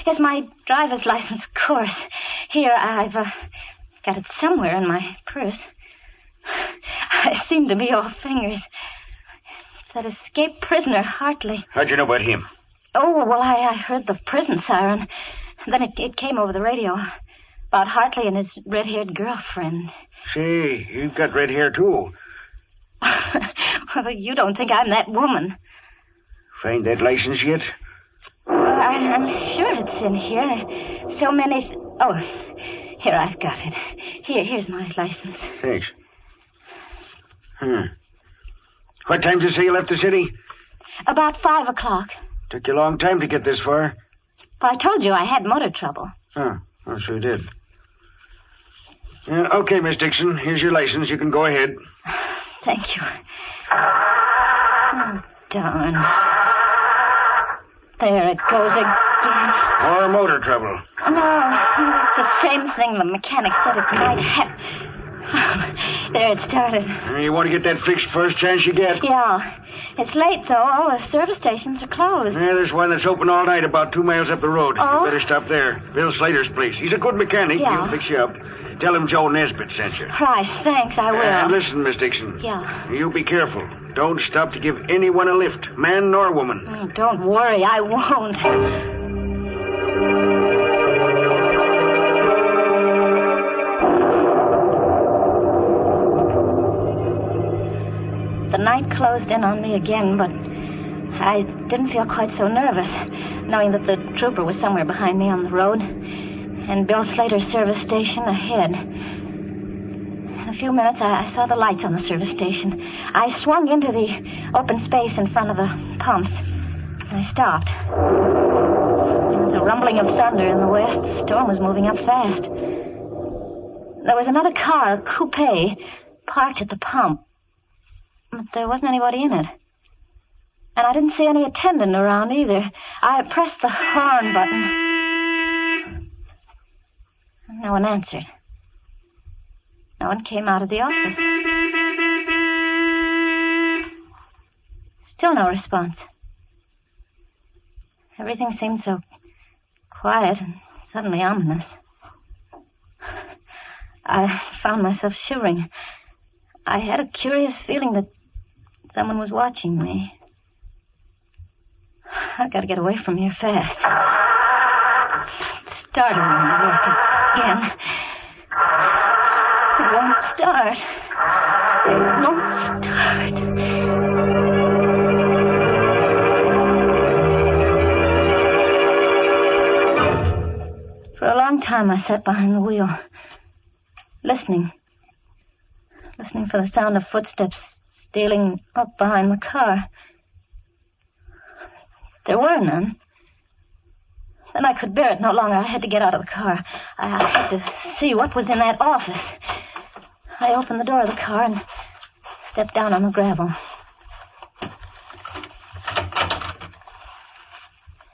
Yes, my driver's license, of course. Here, I've got it somewhere in my purse. I seem to be all fingers. That escaped prisoner, Hartley. How'd you know about him? Oh, well, I heard the prison siren. Then it came over the radio about Hartley and his red-haired girlfriend. Say, you've got red hair, too. Well, you don't think I'm that woman. Find that license yet? Well, I'm sure it's in here. So many... Oh, here, I've got it. Here's my license. Thanks. What time did you say you left the city? About 5 o'clock. Took you a long time to get this far. Well, I told you I had motor trouble. Oh, sure did. Okay, Miss Dixon. Here's your license. You can go ahead. Thank you. Oh, darn. There it goes again. More motor trouble. No, it's the same thing the mechanic said it might have. There it started. You want to get that fixed first chance you get? Yeah. It's late, though. All the service stations are closed. Yeah, there's one that's open all night about 2 miles up the road. Oh? You better stop there. Bill Slater's place. He's a good mechanic. Yeah. He'll fix you up. Tell him Joe Nesbitt sent you. Price, thanks, I will. And listen, Miss Dixon. Yeah. You be careful. Don't stop to give anyone a lift, man nor woman. Oh, don't worry, I won't. The night closed in on me again, but I didn't feel quite so nervous, knowing that the trooper was somewhere behind me on the road, and Bill Slater's service station ahead. In a few minutes, I saw the lights on the service station. I swung into the open space in front of the pumps, and I stopped. There was a rumbling of thunder in the west. The storm was moving up fast. There was another car, a coupe, parked at the pump. But there wasn't anybody in it. And I didn't see any attendant around either. I pressed the horn button. No one answered. No one came out of the office. Still no response. Everything seemed so quiet and suddenly ominous. I found myself shivering. I had a curious feeling that someone was watching me. I've got to get away from here fast. It's startling to work again. It won't start. It won't start. For a long time, I sat behind the wheel, listening for the sound of footsteps stealing up behind the car. There were none. Then I could bear it no longer. I had to get out of the car. I had to see what was in that office. I opened the door of the car and stepped down on the gravel.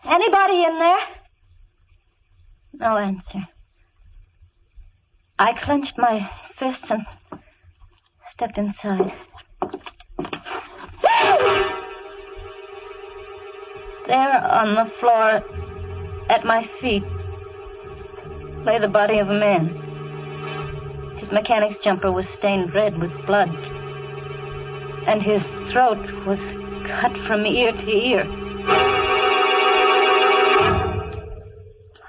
Anybody in there? No answer. I clenched my fists and stepped inside. There on the floor, at my feet, lay the body of a man. His mechanic's jumper was stained red with blood. And his throat was cut from ear to ear.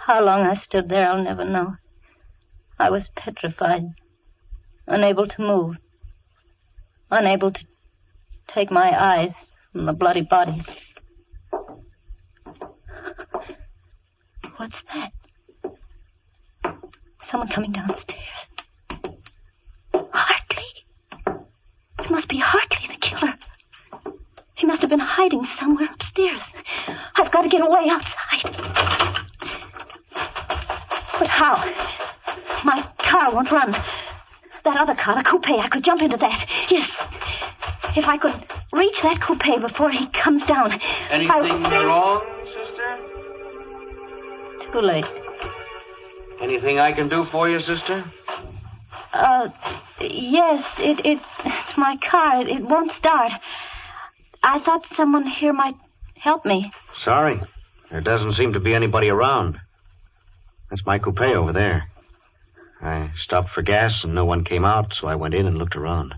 How long I stood there, I'll never know. I was petrified, unable to move, unable to take my eyes from the bloody body. What's that? Someone coming downstairs. Hartley. It must be Hartley, the killer. He must have been hiding somewhere upstairs. I've got to get away outside. But how? My car won't run. That other car, the coupe, I could jump into that. Yes. If I could reach that coupe before he comes down. Anything wrong, sister? Too late. Anything I can do for you, sister? Yes, it's my car. It won't start. I thought someone here might help me. Sorry. There doesn't seem to be anybody around. That's my coupe over there. I stopped for gas and no one came out, so I went in and looked around.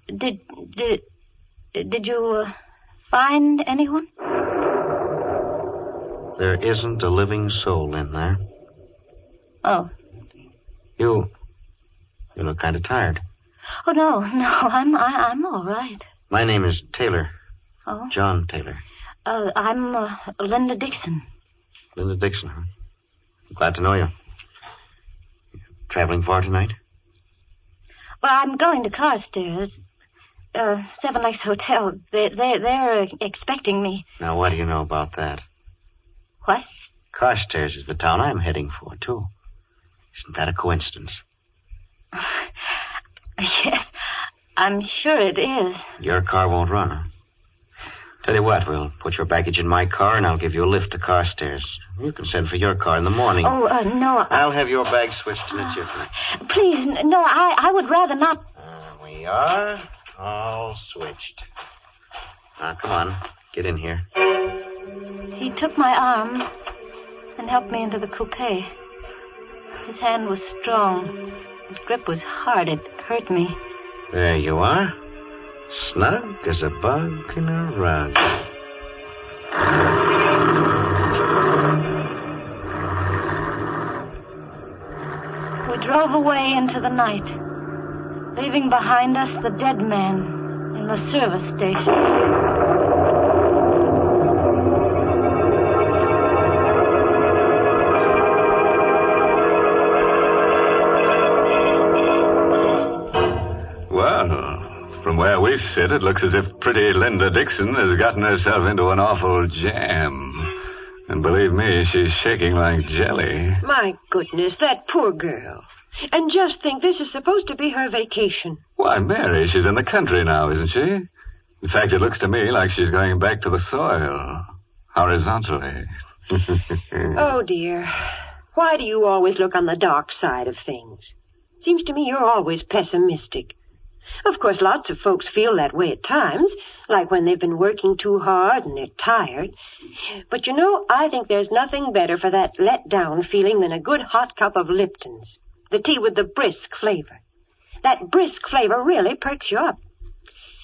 Did you find anyone? There isn't a living soul in there. Oh. You look kind of tired. Oh, no, I'm all right. My name is Taylor. Oh? John Taylor. I'm Linda Dixon. Linda Dixon, huh? Glad to know you. Traveling far tonight? Well, I'm going to Carstairs. Seven Lakes Hotel. They're expecting me. Now, what do you know about that? What? Carstairs is the town I'm heading for, too. Isn't that a coincidence? Yes, I'm sure it is. Your car won't run, huh? Tell you what, we'll put your baggage in my car and I'll give you a lift to Carstairs. You can send for your car in the morning. Oh, no. I'll have your bag switched in a jiffy. Please, no, I would rather not. We are all switched. Now, come on. Get in here. He took my arm and helped me into the coupe. His hand was strong. His grip was hard. It hurt me. There you are. Snug as a bug in a rug. We drove away into the night, leaving behind us the dead man in the service station. From where we sit, it looks as if pretty Linda Dixon has gotten herself into an awful jam. And believe me, she's shaking like jelly. My goodness, that poor girl. And just think, this is supposed to be her vacation. Why, Mary, she's in the country now, isn't she? In fact, it looks to me like she's going back to the soil. Horizontally. Oh, dear. Why do you always look on the dark side of things? Seems to me you're always pessimistic. Of course, lots of folks feel that way at times, like when they've been working too hard and they're tired. But you know, I think there's nothing better for that let-down feeling than a good hot cup of Lipton's, the tea with the brisk flavor. That brisk flavor really perks you up.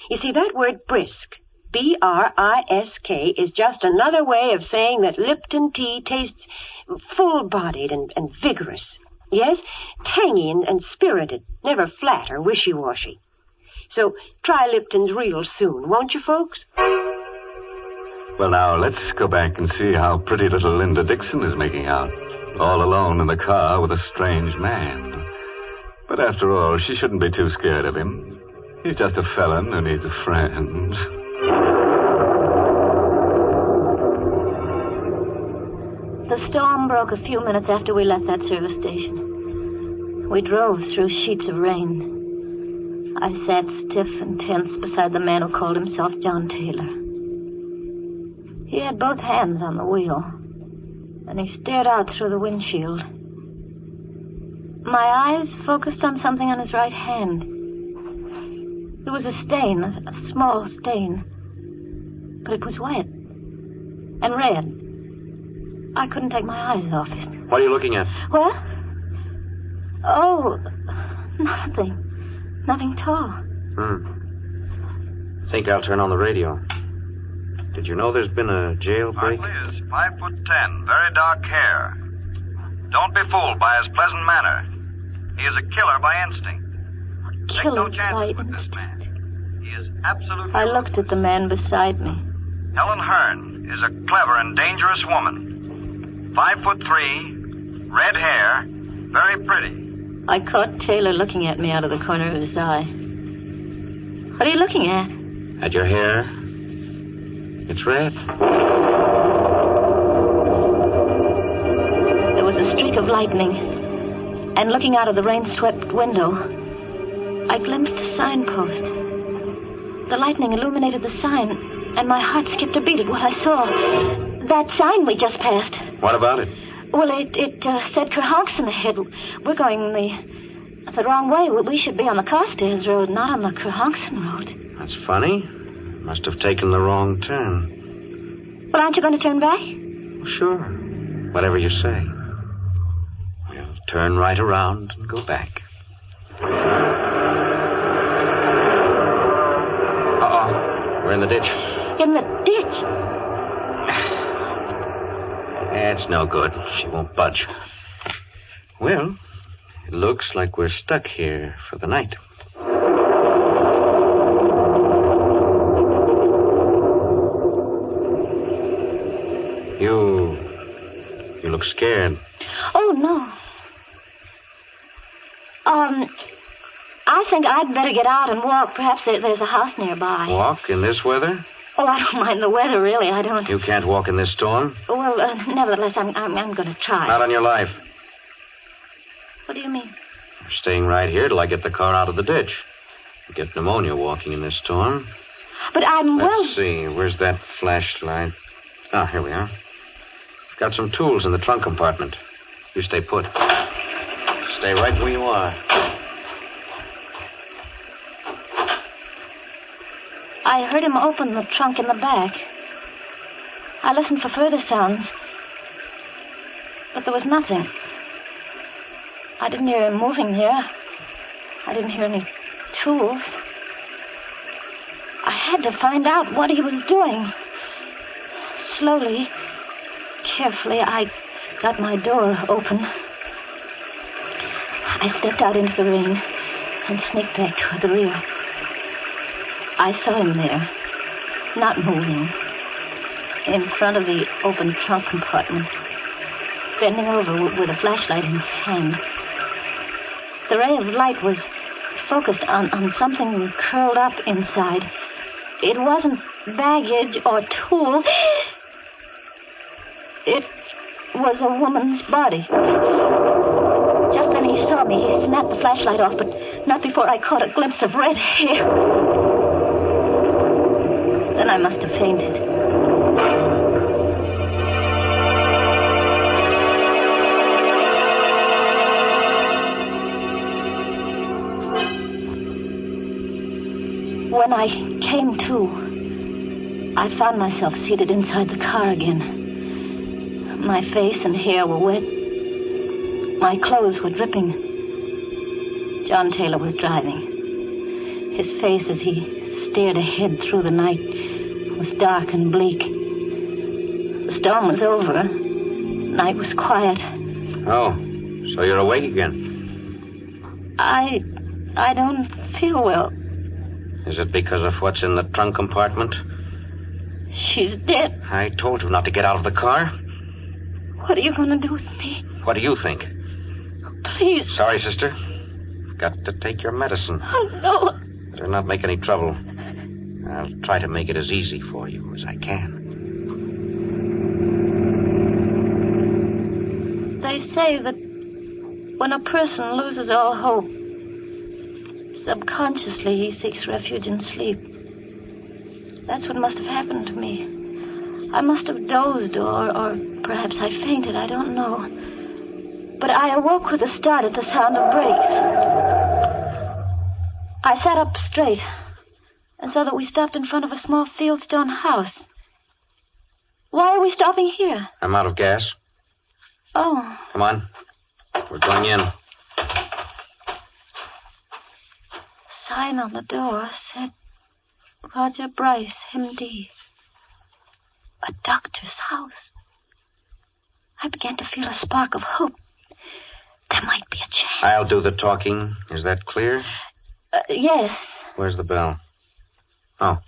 You see, that word brisk, B-R-I-S-K, is just another way of saying that Lipton tea tastes full-bodied and vigorous. Yes, tangy and spirited, never flat or wishy-washy. So try Lipton's real soon, won't you, folks? Well, now, let's go back and see how pretty little Linda Dixon is making out, all alone in the car with a strange man. But after all, she shouldn't be too scared of him. He's just a felon who needs a friend. The storm broke a few minutes after we left that service station. We drove through sheets of rain. I sat stiff and tense beside the man who called himself John Taylor. He had both hands on the wheel, and he stared out through the windshield. My eyes focused on something on his right hand. It was a stain, a small stain, but it was wet and red. I couldn't take my eyes off it. What are you looking at? What? Oh, Nothing at all. Think I'll turn on the radio. Did you know there's been a jailbreak? Hartley is 5'10", very dark hair. Don't be fooled by his pleasant manner. He is a killer by instinct. Take no chances with this man. He is absolutely... I looked at the man beside me. Helen Hearn is a clever and dangerous woman. 5'3", red hair, very pretty. I caught Taylor looking at me out of the corner of his eye. What are you looking at? At your hair. It's red. There was a streak of lightning, and looking out of the rain-swept window, I glimpsed a signpost. The lightning illuminated the sign, and my heart skipped a beat at what I saw. That sign we just passed. What about it? Well, it said Kerhonkson ahead. We're going the wrong way. We should be on the Carstairs Road, not on the Kerhonkson Road. That's funny. Must have taken the wrong turn. Well, aren't you going to turn back? Sure. Whatever you say. We'll turn right around and go back. Uh-oh. We're in the ditch. In the ditch? It's no good. She won't budge. Well, it looks like we're stuck here for the night. You look scared. Oh, no. I think I'd better get out and walk. Perhaps there's a house nearby. Walk in this weather? Oh, I don't mind the weather, really. I don't. You can't walk in this storm? Well, nevertheless, I'm going to try. Not on your life. What do you mean? I'm staying right here till I get the car out of the ditch. You get pneumonia walking in this storm. But I'm Let's see. Where's that flashlight? Ah, here we are. Got some tools in the trunk compartment. You stay put. Stay right where you are. I heard him open the trunk in the back. I listened for further sounds, but there was nothing. I didn't hear him moving there. I didn't hear any tools. I had to find out what he was doing. Slowly, carefully, I got my door open. I stepped out into the rain and sneaked back toward the rear. I saw him there, not moving, in front of the open trunk compartment, bending over with a flashlight in his hand. The ray of light was focused on something curled up inside. It wasn't baggage or tools. It was a woman's body. Just then he saw me. He snapped the flashlight off, but not before I caught a glimpse of red hair. Then I must have fainted. When I came to, I found myself seated inside the car again. My face and hair were wet. My clothes were dripping. John Taylor was driving. His face as he stared ahead through the night was dark and bleak. The storm was over. Night was quiet. Oh, so you're awake again? I don't feel well. Is it because of what's in the trunk compartment? She's dead. I told you not to get out of the car. What are you going to do with me? What do you think? Please. Sorry, sister. Got to take your medicine. Oh, no. Better not make any trouble. I'll try to make it as easy for you as I can. They say that when a person loses all hope, subconsciously he seeks refuge in sleep. That's what must have happened to me. I must have dozed or perhaps I fainted, I don't know. But I awoke with a start at the sound of brakes. I sat up straight and saw that we stopped in front of a small fieldstone house. Why are we stopping here? I'm out of gas. Oh. Come on. We're going in. sign on the door said, Roger Bryce, M.D. A doctor's house. I began to feel a spark of hope. There might be a chance. I'll do the talking. Is that clear? Yes. Where's the bell? Oh.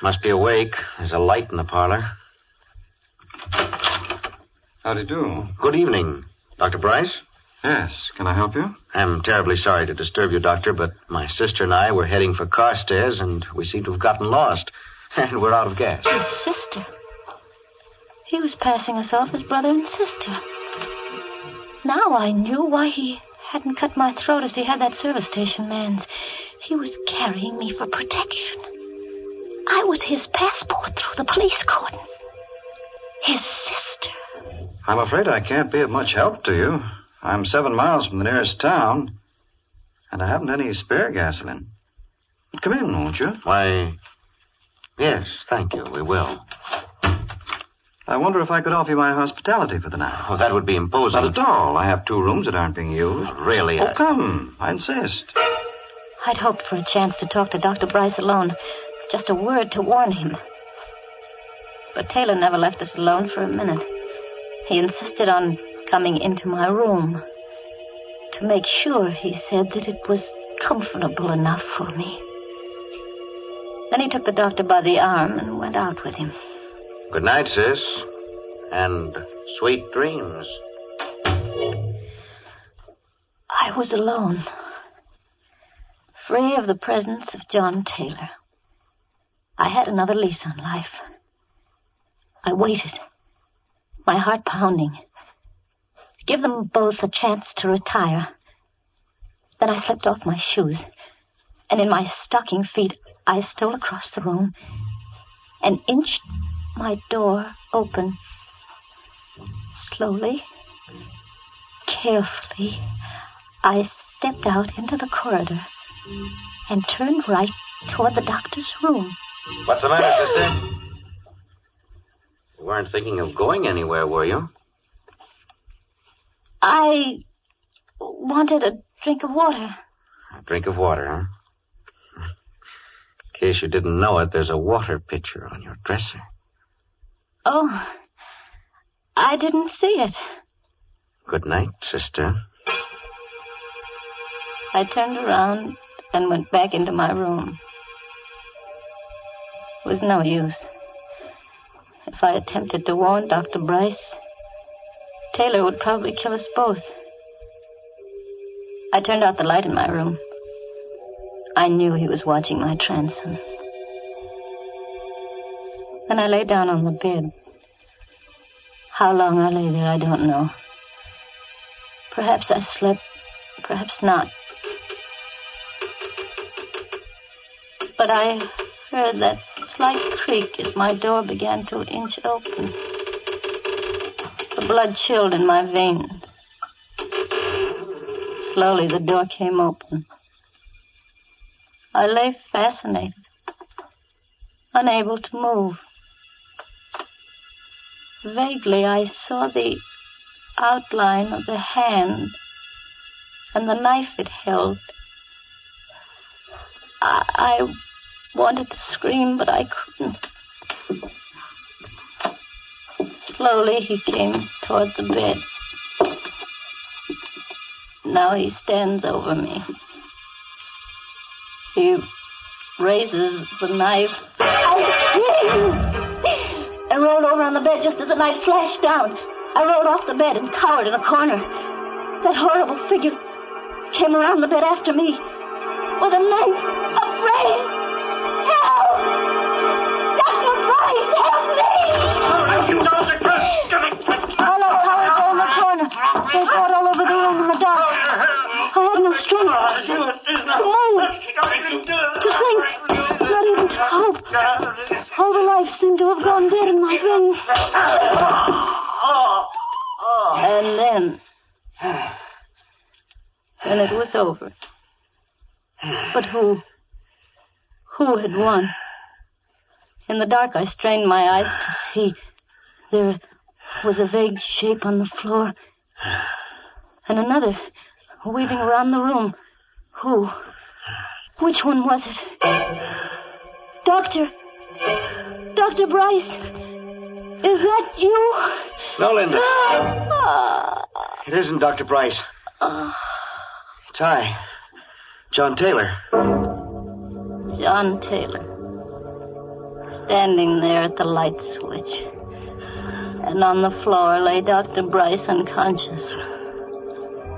Must be awake. There's a light in the parlor. How do you do? Good evening. Dr. Bryce? Yes. Can I help you? I'm terribly sorry to disturb you, Doctor, but my sister and I were heading for Carstairs, and we seem to have gotten lost. And we're out of gas. His sister? He was passing us off as brother and sister. Now I knew why he hadn't cut my throat as he had that service station man's. He was carrying me for protection. I was his passport through the police cordon. His sister. I'm afraid I can't be of much help to you. I'm 7 miles from the nearest town, and I haven't any spare gasoline. Come in, won't you? Why, yes, thank you. We will. I wonder if I could offer you my hospitality for the night. Oh, that would be imposing. Not at all. I have 2 rooms that aren't being used. Really? Oh, come. I insist. I'd hoped for a chance to talk to Dr. Bryce alone. Just a word to warn him. But Taylor never left us alone for a minute. He insisted on coming into my room. To make sure, he said, that it was comfortable enough for me. Then he took the doctor by the arm and went out with him. Good night, sis. And sweet dreams. I was alone. Free of the presence of John Taylor. I had another lease on life. I waited, my heart pounding. Give them both a chance to retire. Then I slipped off my shoes, and in my stocking feet, I stole across the room and inched my door open. Slowly, carefully, I stepped out into the corridor and turned right toward the doctor's room. What's the matter, sister? You weren't thinking of going anywhere, were you? I wanted a drink of water. A drink of water, huh? In case you didn't know it, there's a water pitcher on your dresser. Oh, I didn't see it. Good night, sister. I turned around and went back into my room. It was no use. If I attempted to warn Dr. Bryce, Taylor would probably kill us both. I turned out the light in my room. I knew he was watching my transom. Then I lay down on the bed. How long I lay there, I don't know. Perhaps I slept, perhaps not. But I heard that slight creak as my door began to inch open. The blood chilled in my veins. Slowly the door came open. I lay fascinated, unable to move. Vaguely I saw the outline of the hand and the knife it held. I wanted to scream, but I couldn't. Slowly he came toward the bed. Now he stands over me. He raises the knife. I screamed and rolled over on the bed just as the knife flashed down. I rolled off the bed and cowered in a corner. That horrible figure came around the bed after me with a knife, a brain. Help! Dr. Bryce, help me! I let Howard go in the corner. They fought all over the room in the dark. I had no strength to move, to think, not even to hope. All the life seemed to have gone dead in my veins. And then it was over. But who had won? In the dark, I strained my eyes to see. There was a vague shape on the floor, and another weaving around the room, Who? Which one was it? Doctor? Dr. Bryce? Is that you? No, Linda. It isn't Dr. Bryce. It's I, John Taylor. John Taylor. Standing there at the light switch. And on the floor lay Dr. Bryce unconscious.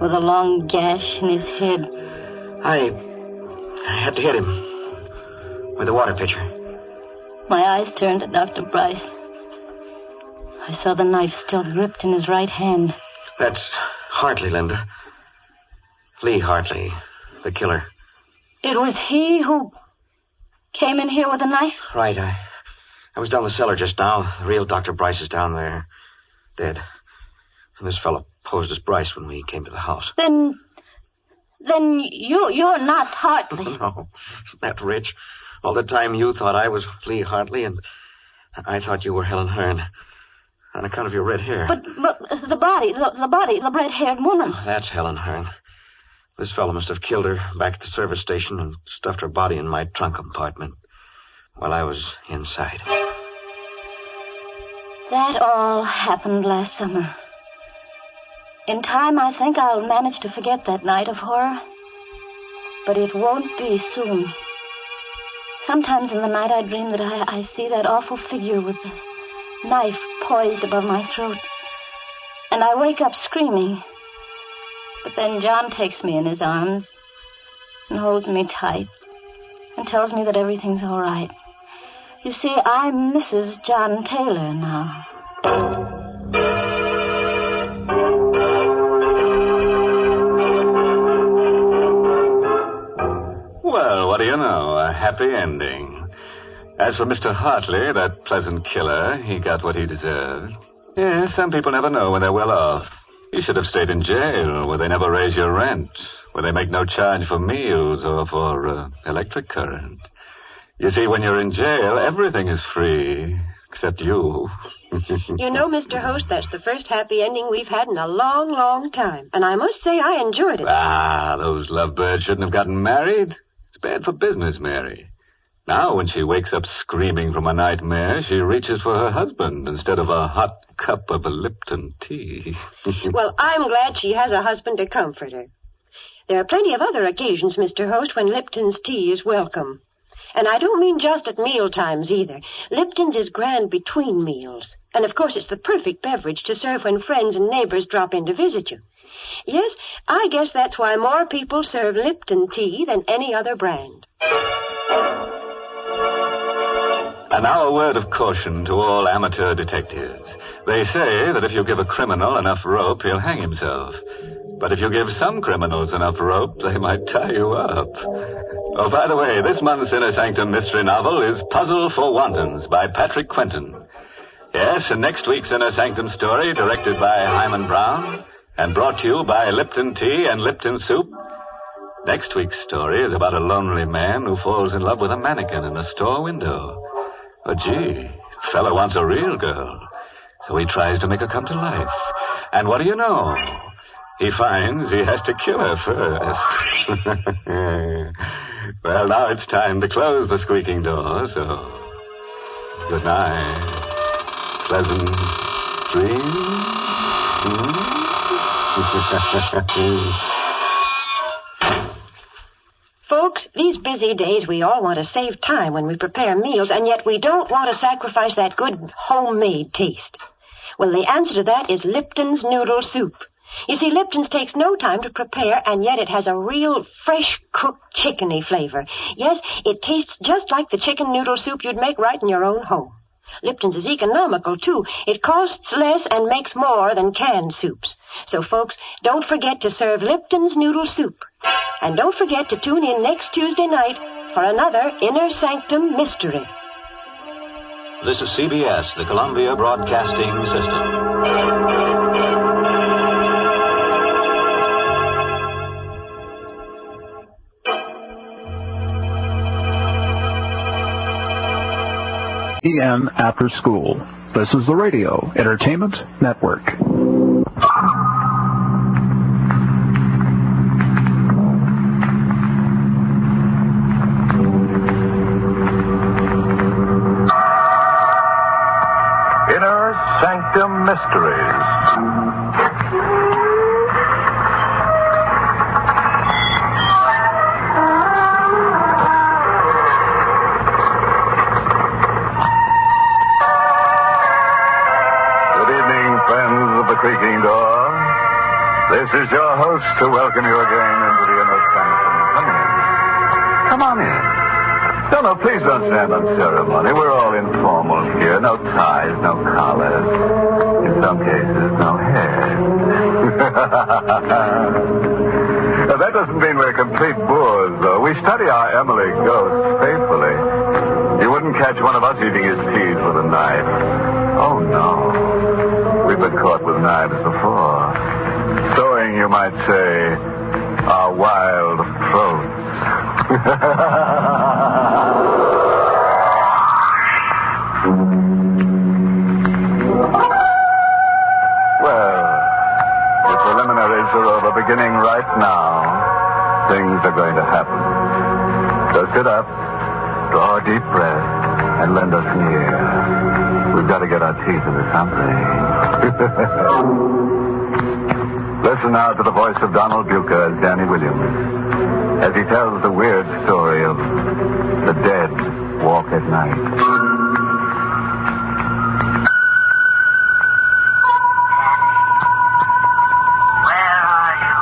With a long gash in his head. I had to hit him. With a water pitcher. My eyes turned to Dr. Bryce. I saw the knife still gripped in his right hand. That's Hartley, Linda. Lee Hartley, the killer. It was he who came in here with a knife? Right, I was down the cellar just now. The real Dr. Bryce is down there, dead. And this fellow posed as Bryce when we came to the house. Then you're not Hartley. No, that rich. All the time you thought I was Lee Hartley, and I thought you were Helen Hearn. On account of your red hair. But the body, the red-haired woman. Oh, that's Helen Hearn. This fellow must have killed her back at the service station and stuffed her body in my trunk compartment while I was inside. That all happened last summer. In time, I think I'll manage to forget that night of horror. But it won't be soon. Sometimes in the night I dream that I see that awful figure with the knife poised above my throat. And I wake up screaming. But then John takes me in his arms and holds me tight and tells me that everything's all right. You see, I'm Mrs. John Taylor now. Well, what do you know? A happy ending. As for Mr. Hartley, that pleasant killer, he got what he deserved. Yes, some people never know when they're well off. You should have stayed in jail, where they never raise your rent, where they make no charge for meals or for electric current. You see, when you're in jail, everything is free, except you. You know, Mr. Host, that's the first happy ending we've had in a long, long time. And I must say I enjoyed it. Ah, those lovebirds shouldn't have gotten married. It's bad for business, Mary. Now, when she wakes up screaming from a nightmare, she reaches for her husband instead of a hot cup of a Lipton tea. Well, I'm glad she has a husband to comfort her. There are plenty of other occasions, Mr. Host, when Lipton's tea is welcome. And I don't mean just at meal times either. Lipton's is grand between meals. And, of course, it's the perfect beverage to serve when friends and neighbors drop in to visit you. Yes, I guess that's why more people serve Lipton tea than any other brand. And now a word of caution to all amateur detectives. They say that if you give a criminal enough rope, he'll hang himself. But if you give some criminals enough rope, they might tie you up. Oh, by the way, this month's Inner Sanctum Mystery novel is Puzzle for Wantons by Patrick Quentin. Yes, and next week's Inner Sanctum story, directed by Hyman Brown, and brought to you by Lipton Tea and Lipton Soup. Next week's story is about a lonely man who falls in love with a mannequin in a store window. Oh, gee, the fellow wants a real girl, so he tries to make her come to life. And what do you know? He finds he has to kill her first. Well, now it's time to close the squeaking door, so good night. Pleasant dreams. Folks, these busy days we all want to save time when we prepare meals, and yet we don't want to sacrifice that good homemade taste. Well, the answer to that is Lipton's Noodle Soup. You see, Lipton's takes no time to prepare, and yet it has a real fresh-cooked chickeny flavor. Yes, it tastes just like the chicken noodle soup you'd make right in your own home. Lipton's is economical, too. It costs less and makes more than canned soups. So, folks, don't forget to serve Lipton's Noodle Soup. And don't forget to tune in next Tuesday night for another Inner Sanctum Mystery. This is CBS, the Columbia Broadcasting System. EN After School. This is the Radio Entertainment Network. Mysteries. Good evening, friends of the creaking door. This is your host to welcome you again into the Inner Sanctum. Come in. Come on in. No, please don't stand on ceremony. We're all informal here. No ties, no collars. In some cases, no hair. Now, that doesn't mean we're complete bores, though. We study our Emily ghosts faithfully. You wouldn't catch one of us eating his peas with a knife. Oh, no. We've been caught with knives before. Sowing, you might say, our wild throats. Well, the preliminaries are over. Beginning right now, things are going to happen. So sit up, draw a deep breath, and lend us an ear. We've got to get our teeth into something. Listen now to the voice of Donald Bucher as Danny Williams, as he tells the weird story of the dead walk at night. Where are you?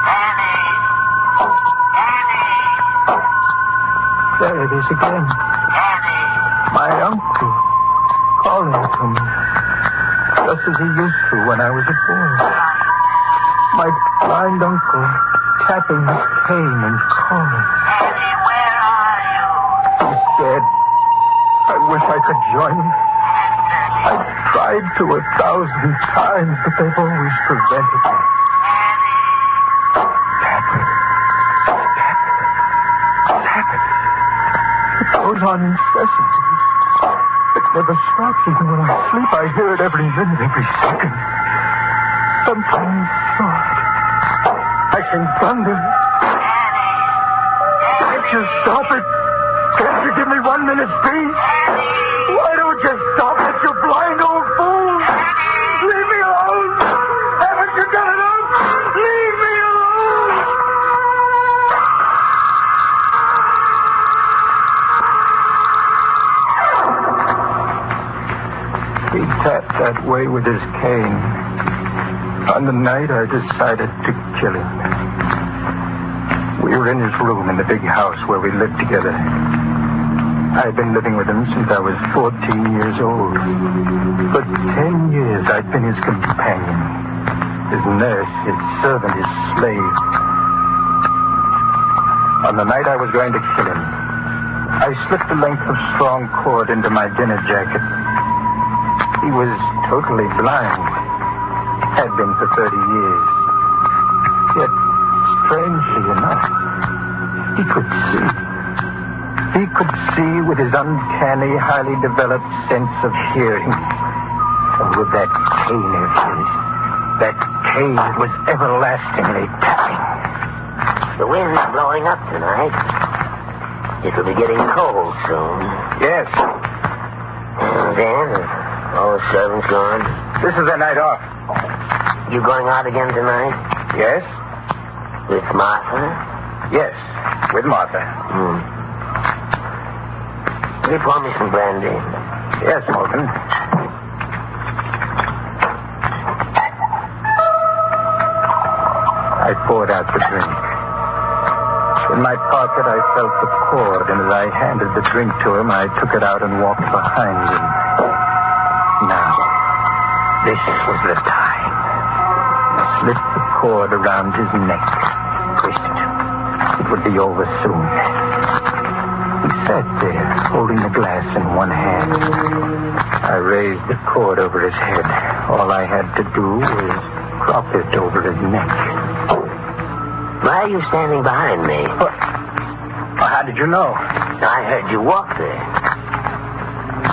Danny! Danny! There it is again. Danny! My uncle calling to me, just as he used to when I was a boy. My blind uncle tapping his cane and calling. Danny, where are you? He's dead. I wish I could join him. I've tried to 1,000 times, but they've always prevented me. Tap it. It goes on incessantly. It never stops. Even when I sleep, I hear it every minute, every second. Sometimes thought I can thunder. Can't you stop it? Can't you give me 1 minute's peace? Why don't you stop it, you blind old fool? Leave me alone! Haven't you got enough? Leave me alone! He tapped that way with his cane. On the night I decided to kill him. We were in his room in the big house where we lived together. I'd been living with him since I was 14 years old. For 10 years I'd been his companion, his nurse, his servant, his slave. On the night I was going to kill him, I slipped a length of strong cord into my dinner jacket. He was totally blind. Had been for 30 years. Yet, strangely enough, he could see. He could see with his uncanny, highly developed sense of hearing. And with that cane of his, that cane that was everlastingly tapping. The wind's blowing up tonight. It'll be getting cold soon. Yes. Dan, all the servants gone? This is their night off. You going out again tonight? Yes. With Martha? Yes, with Martha. Will you pour me some brandy? Yes, Morgan. I poured out the drink. In my pocket, I felt the cord, and as I handed the drink to him, I took it out and walked behind him. Now, this was the time. Slipped the cord around his neck. Twisted. It would be over soon. He sat there, holding the glass in one hand. I raised the cord over his head. All I had to do was drop it over his neck. Why are you standing behind me? Well, how did you know? I heard you walk there.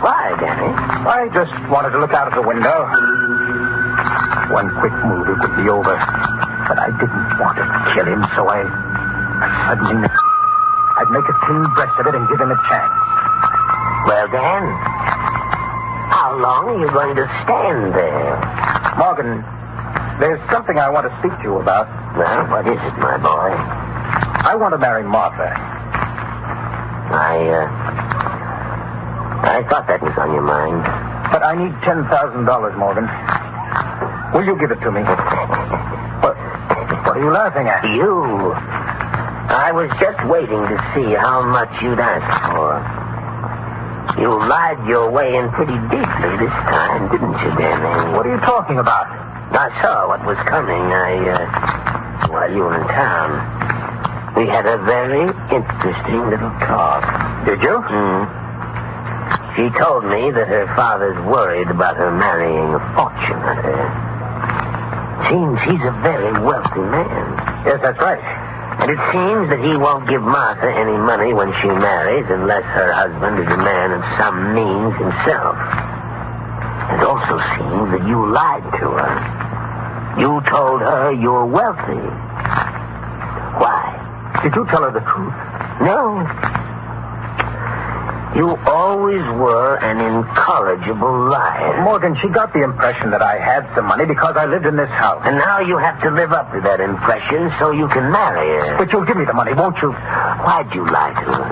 Why, Danny? I just wanted to look out of the window. One quick move, it would be over. But I didn't want to kill him, so I suddenly... I'd make a clean breast of it and give him a chance. Well, Dan, how How long are you going to stand there? Morgan, there's something I want to speak to you about. Well, what is it, my boy? I want to marry Martha. I thought that was on your mind. But I need $10,000, Morgan. Will you give it to me? What are you laughing at? You. I was just waiting to see how much you'd ask for. You lied your way in pretty deeply this time, didn't you, Danny? What are you talking about? I saw what was coming. While you were in town, we had a very interesting little talk. Did you? She told me that her father's worried about her marrying a fortune hunter. Seems he's a very wealthy man. Yes, that's right. And it seems that he won't give Martha any money when she marries unless her husband is a man of some means himself. It also seems that you lied to her. You told her you're wealthy. Why? Did you tell her the truth? No. You always were an incorrigible liar. Morgan, she got the impression that I had some money because I lived in this house. And now you have to live up to that impression so you can marry her. But you'll give me the money, won't you? Why'd you lie to her?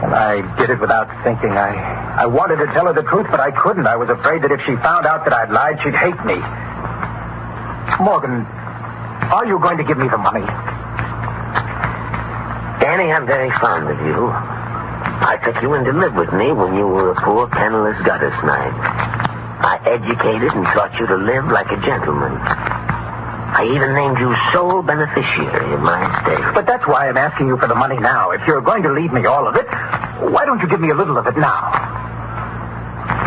Well, I did it without thinking. I wanted to tell her the truth, but I couldn't. I was afraid that if she found out that I'd lied, she'd hate me. Morgan, are you going to give me the money? Danny, I'm very fond of you. I took you in to live with me when you were a poor, penniless gutter snipe. I educated and taught you to live like a gentleman. I even named you sole beneficiary of my estate. But that's why I'm asking you for the money now. If you're going to leave me all of it, why don't you give me a little of it now?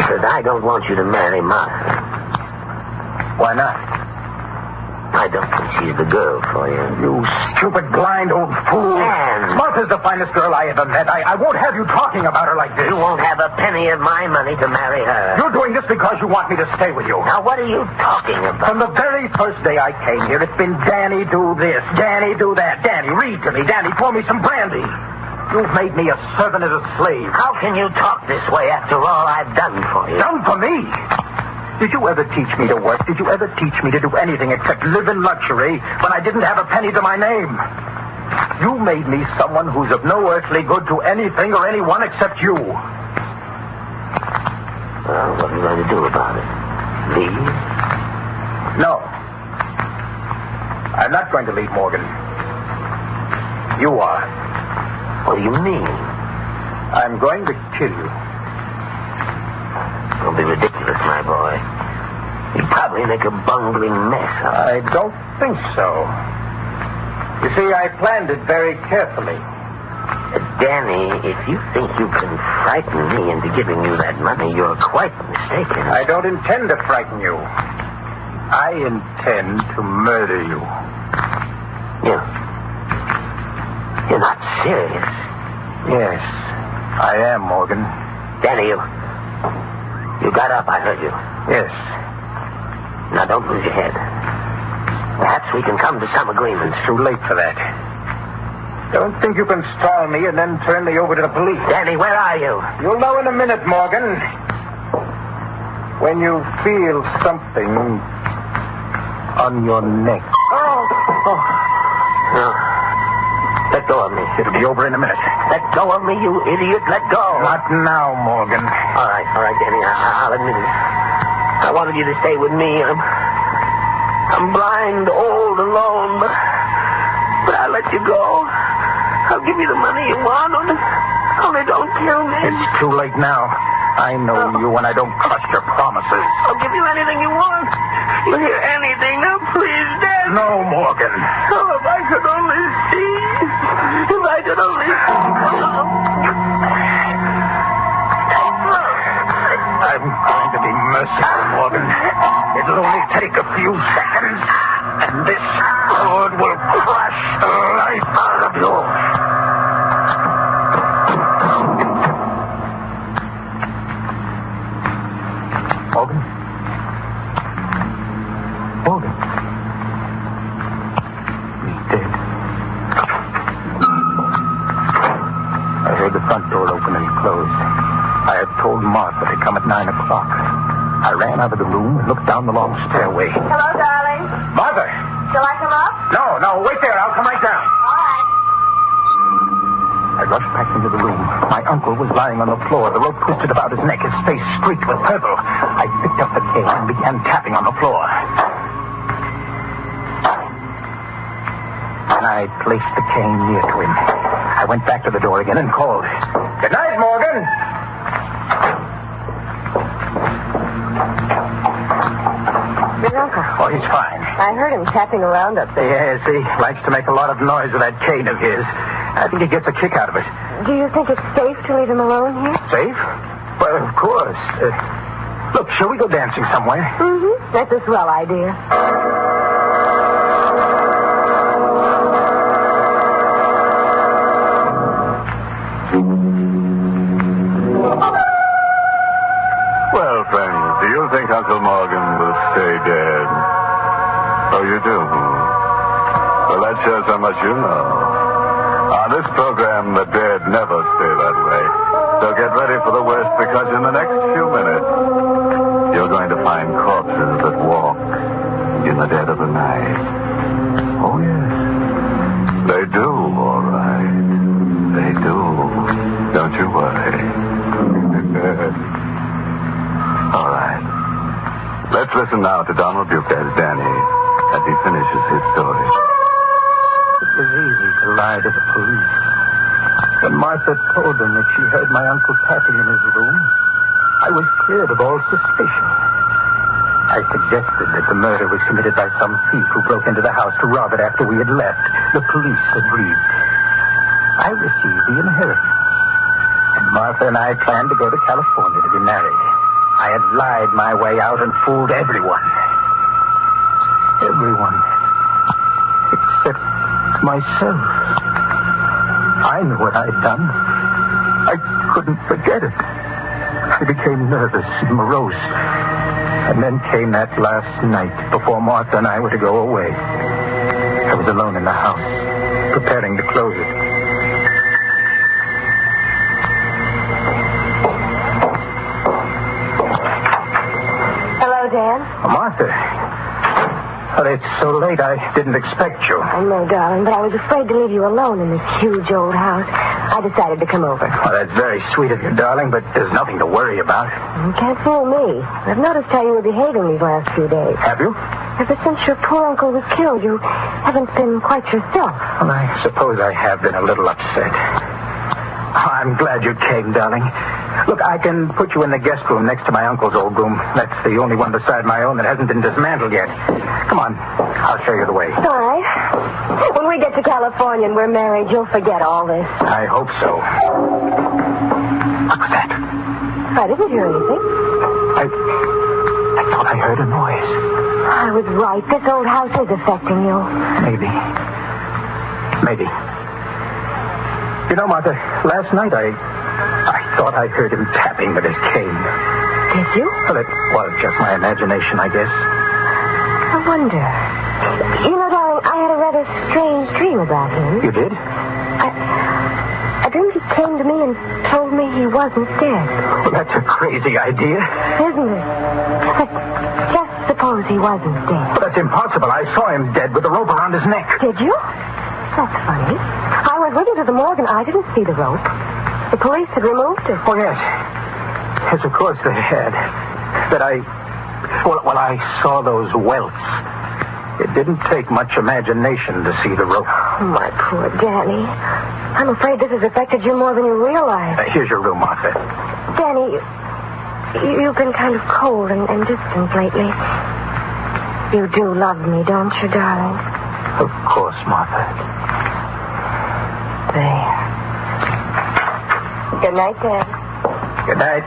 Because I don't want you to marry Martha. Why not? I don't think she's the girl for you. You stupid, blind old fool. Man. Martha's the finest girl I ever met. I won't have you talking about her like this. You won't have a penny of my money to marry her. You're doing this because you want me to stay with you. Now, what are you talking about? From the very first day I came here, it's been Danny, do this, Danny, do that. Danny, read to me. Danny, pour me some brandy. You've made me a servant and a slave. How can you talk this way after all I've done for you? Done for me? Did you ever teach me to work? Did you ever teach me to do anything except live in luxury when I didn't have a penny to my name? You made me someone who's of no earthly good to anything or anyone except you. Well, what are you going to do about it? Leave? No. I'm not going to leave, Morgan. You are. What do you mean? I'm going to kill you. Don't be ridiculous, my boy. You'd probably make a bungling mess of it. I don't think so. You see, I planned it very carefully. Danny, if you think you can frighten me into giving you that money, you're quite mistaken. I don't intend to frighten you. I intend to murder you. You're not serious. Yes, I am, Morgan. Danny, you got up, I heard you. Yes. Now, don't lose your head. Perhaps we can come to some agreement. It's too late for that. Don't think you can stall me and then turn me over to the police. Danny, where are you? You'll know in a minute, Morgan. When you feel something on your neck. Oh. No. Let go of me. It'll be over in a minute. Let go of me, you idiot. Let go. Not now, Morgan. All right, Danny. I'll admit it. I wanted you to stay with me. I'm blind, old, alone, but I'll let you go. I'll give you the money you want. Only don't kill me. It's too late now. I know you, and I don't trust your promises. I'll give you anything you want. You hear anything now, please, Dad. No, Morgan. Oh, if I could only see. If I could only see. I'm going to be merciful, Morgan. It'll only take a few seconds, and this sword will crush the life out of you. Morgan? Morgan? He's dead. I heard the front door open and close. I had told Martha to come at 9 o'clock. ran out of the room and looked down the long stairway. Hello, darling. Mother! Shall I come up? No, wait there. I'll come right down. All right. I rushed back into the room. My uncle was lying on the floor, the rope twisted about his neck, his face streaked with purple. I picked up the cane and began tapping on the floor. And I placed the cane near to him. I went back to the door again and called. Good night, Morgan. Your uncle. Oh, he's fine. I heard him tapping around up there. Yes, he likes to make a lot of noise with that cane of his. I think he gets a kick out of it. Do you think it's safe to leave him alone here? Safe? Well, of course. Look, shall we go dancing somewhere? Mm-hmm. That's a swell idea. Well, friends, do you think Uncle Morgan will stay dead? Oh, you do? Well, that shows how much you know. On this program, the dead never stay that way. So get ready for the worst, because in the next few minutes, you're going to find corpses that walk in the dead of the night. Oh, yes. They do, all right. They do. Don't you worry. All right. Let's listen now to Donald Duke as Danny as he finishes his story. It was easy to lie to the police. When Martha told them that she heard my uncle tapping in his room, I was cleared of all suspicion. I suggested that the murder was committed by some thief who broke into the house to rob it after we had left. The police agreed. I received the inheritance. And Martha and I planned to go to California to be married. I had lied my way out and fooled everyone. Everyone. Except myself. I knew what I'd done. I couldn't forget it. I became nervous and morose. And then came that last night before Martha and I were to go away. I was alone in the house, preparing to close it. Hello, Dan. Martha. Well, it's so late, I didn't expect you. I know, darling, but I was afraid to leave you alone in this huge old house. I decided to come over. Well, that's very sweet of you, darling, but there's nothing to worry about. You can't fool me. I've noticed how you were behaving these last few days. Have you? Ever since your poor uncle was killed, you haven't been quite yourself. Well, I suppose I have been a little upset. I'm glad you came, darling. Look, I can put you in the guest room next to my uncle's old room. That's the only one beside my own that hasn't been dismantled yet. Come on. I'll show you the way. All right. When we get to California and we're married, you'll forget all this. I hope so. What was that? I didn't hear anything. I thought I heard a noise. I was right. This old house is affecting you. Maybe. You know, Martha, last night I thought I heard him tapping with his cane. Did you? Well, it was just my imagination, I guess. I wonder. You know, darling, I had a rather strange dream about him. You did? I dreamed he came to me and told me he wasn't dead. Well, that's a crazy idea. Isn't it? But just suppose he wasn't dead. Well, that's impossible. I saw him dead with the rope around his neck. Did you? That's funny. I went with you to the morgue and I didn't see the rope. The police had removed it. Oh, yes. Yes, of course they had. But I saw those welts. It didn't take much imagination to see the rope. Oh, my poor Danny. I'm afraid this has affected you more than you realize. Here's your room, Martha. Danny, you've been kind of cold and distant lately. You do love me, don't you, darling? Of course, Martha. There. Good night, Dan. Good night.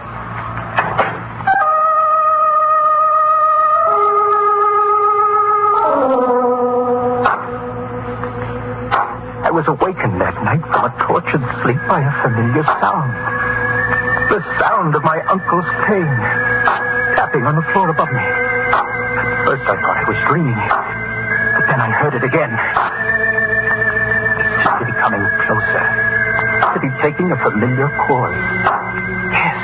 I was awakened that night from a tortured sleep by a familiar sound. The sound of my uncle's cane tapping on the floor above me. At first I thought I was dreaming, but then I heard it again. It seemed to be coming closer, to be taking a familiar course. Yes,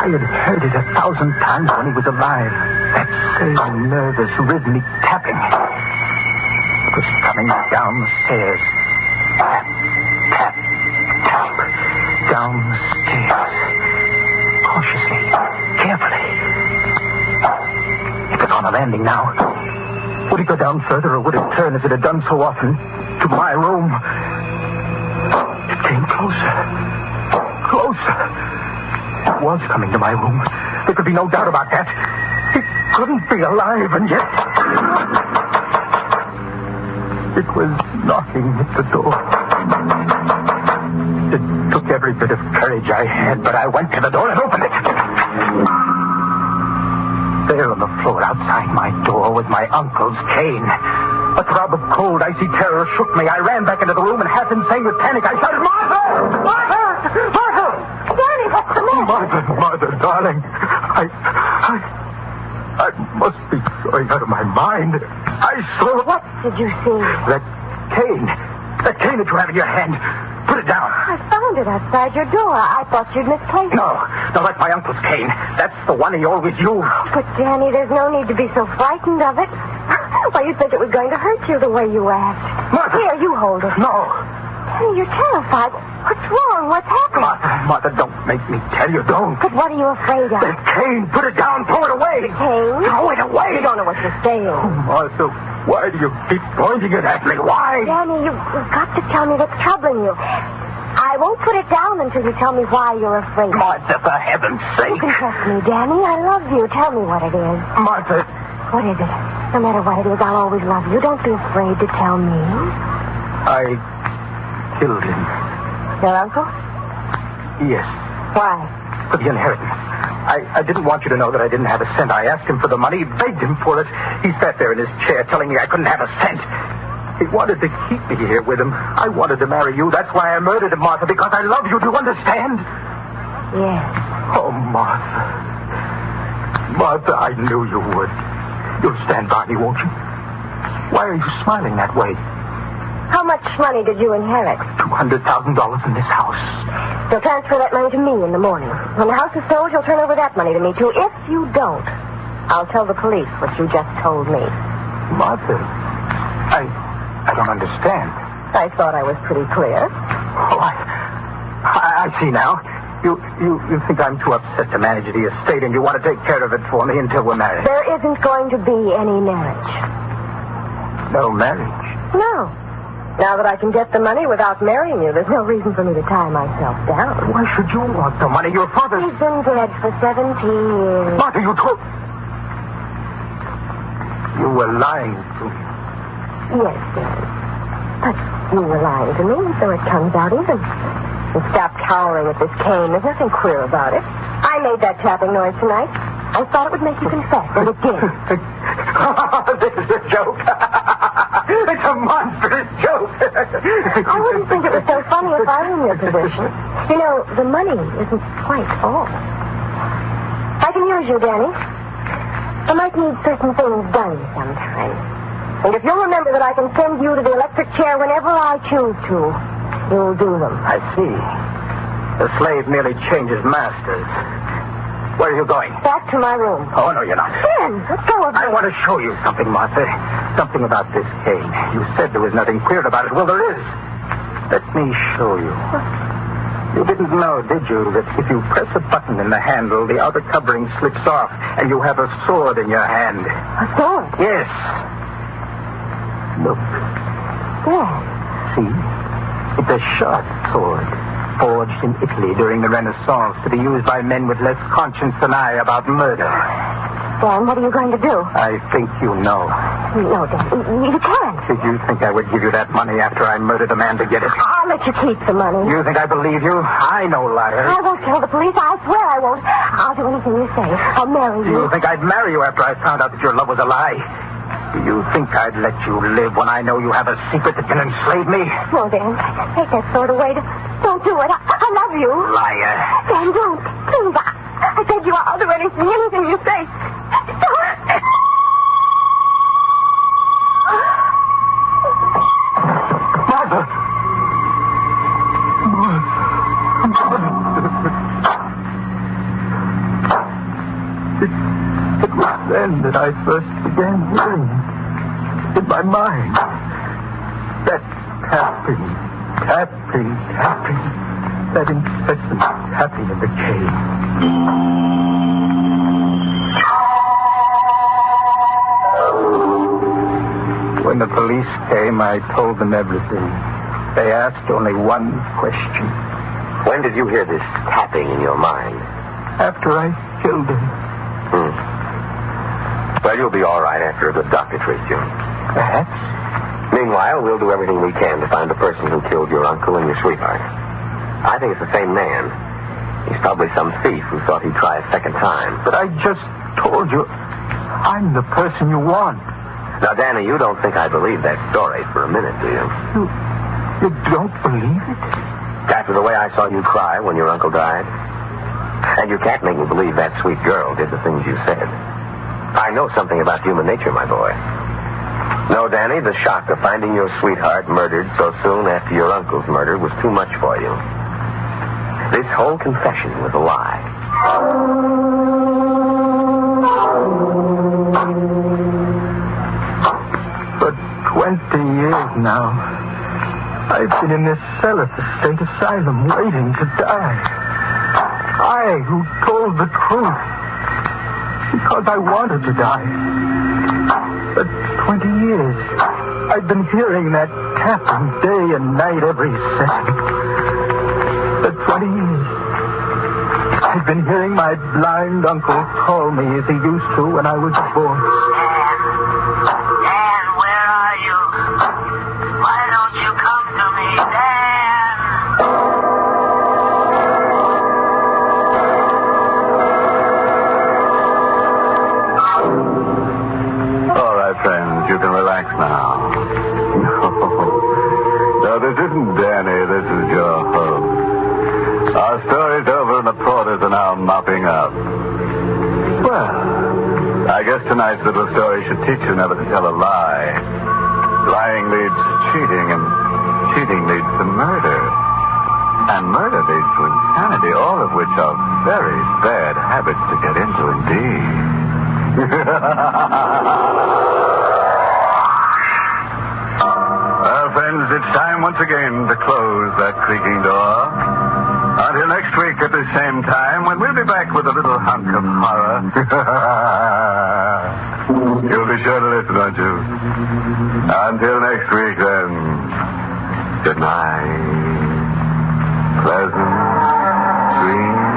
I had heard it 1,000 times when he was alive. That same nervous, rhythmic tapping. It was coming down the stairs. Tap, tap, tap. Down the stairs. Cautiously, carefully. It was on the landing now. Would it go down further, or would it turn as it had done so often to my room? It came closer. Closer. It was coming to my room. There could be no doubt about that. It couldn't be alive, and yet... It was knocking at the door. It took every bit of courage I had, but I went to the door and opened it. There on the floor outside my door was my uncle's cane. A throb of cold, icy terror shook me. I ran back into the room, and half insane with panic, I shouted, Martha! Martha! Martha! Danny, what's the matter? Martha, darling. I must be going out of my mind. I saw... What did you see? That cane. That cane that you have in your hand. Put it down. I found it outside your door. I thought you'd misplaced it. No, that's my uncle's cane. That's the one he always used. But, Danny, there's no need to be so frightened of it. Why, you'd think it was going to hurt you the way you act. Martha! Here, you hold it. No. Danny, you're terrified. What's wrong? What's happened? Martha, don't make me tell you. Don't. But what are you afraid of? That cane. Put it down. Throw it away. The cane? Throw it away. You don't know what you're saying. Oh, Martha, why do you keep pointing it at me? Why? Danny, you've got to tell me what's troubling you. I won't put it down until you tell me why you're afraid. Martha, for heaven's sake. You can trust me, Danny. I love you. Tell me what it is. Martha. What is it? No matter what it is, I'll always love you. Don't be afraid to tell me. I killed him. Your uncle? Yes. Why? For the inheritance. I didn't want you to know that I didn't have a cent. I asked him for the money, begged him for it. He sat there in his chair telling me I couldn't have a cent. He wanted to keep me here with him. I wanted to marry you. That's why I murdered him, Martha, because I love you. Do you understand? Yes. Oh, Martha. Martha, I knew you would. You'll stand by me, won't you? Why are you smiling that way? How much money did you inherit? $200,000 in this house. You'll transfer that money to me in the morning. When the house is sold, you'll turn over that money to me, too. If you don't, I'll tell the police what you just told me. Martha, I don't understand. I thought I was pretty clear. Oh, I see now. You think I'm too upset to manage the estate, and you want to take care of it for me until we're married. There isn't going to be any marriage. No marriage? No. Now that I can get the money without marrying you, there's no reason for me to tie myself down. Why should you want the money? Your father... He's been dead for 17 years. Martha, you told... You were lying to me. Yes, Dad. But you were lying to me, so it comes out even. And stop cowering at this cane. There's nothing queer about it. I made that tapping noise tonight. I thought it would make you confess, and it did. This is a joke. It's a monstrous joke. I wouldn't think it was so funny if I were in your position. You know, the money isn't quite all. I can use you, Danny. I might need certain things done sometime. And if you'll remember that I can send you to the electric chair whenever I choose to, you'll do them. I see. The slave merely changes masters. Where are you going? Back to my room. Oh, no, you're not. Ben, let go of me. I want to show you something, Martha. Something about this cane. You said there was nothing queer about it. Well, there is. Let me show you. You didn't know, did you, that if you press a button in the handle, the outer covering slips off, and you have a sword in your hand. A sword? Yes. Look. Yes. See? It's a sharp sword, forged in Italy during the Renaissance to be used by men with less conscience than I about murder. Dan, what are you going to do? I think you know. No, Dan, you can't. Did you think I would give you that money after I murdered a man to get it? I'll let you keep the money. You think I believe you? I know liars. I won't tell the police. I swear I won't. I'll do anything you say. I'll marry you. You think I'd marry you after I found out that your love was a lie? Do you think I'd let you live when I know you have a secret that can enslave me? No, Dan. Take that sword away. Don't do it. I love you. Liar. Dan, don't. Please. I beg you, I'll do anything you say. Don't. Martha! my mind. That tapping. That incessant tapping in the cave. When the police came, I told them everything. They asked only one question. When did you hear this tapping in your mind? After I killed him. Well, you'll be all right after a good doctor treats you. Perhaps. Meanwhile, we'll do everything we can to find the person who killed your uncle and your sweetheart. I think it's the same man. He's probably some thief who thought he'd try a second time. But I just told you, I'm the person you want. Now, Danny, you don't think I believe that story for a minute, do you? You don't believe it? After the way I saw you cry when your uncle died? And you can't make me believe that sweet girl did the things you said. I know something about human nature, my boy. No, Danny, the shock of finding your sweetheart murdered so soon after your uncle's murder was too much for you. This whole confession was a lie. For 20 years now, I've been in this cell at the state asylum waiting to die. I who told the truth because I wanted to die. For 20 years, I've been hearing that tapping day and night every second. For 20 years, I've been hearing my blind uncle call me as he used to when I was a boy. Dan, where are you? Why don't you come to me, Dan? All right, friends, you can relax now. No, this isn't Danny. This is your host. Our story's over and the porters are now mopping up. Well, I guess tonight's little story should teach you never to tell a lie. Lying leads to cheating, and cheating leads to murder. And murder leads to insanity, all of which are very bad habits to get into indeed. Well, friends, it's time once again to close that creaking door. Until next week at the same time, when we'll be back with a little hunk of horror. You'll be sure to listen, won't you? Until next week, then. Good night. Pleasant dreams.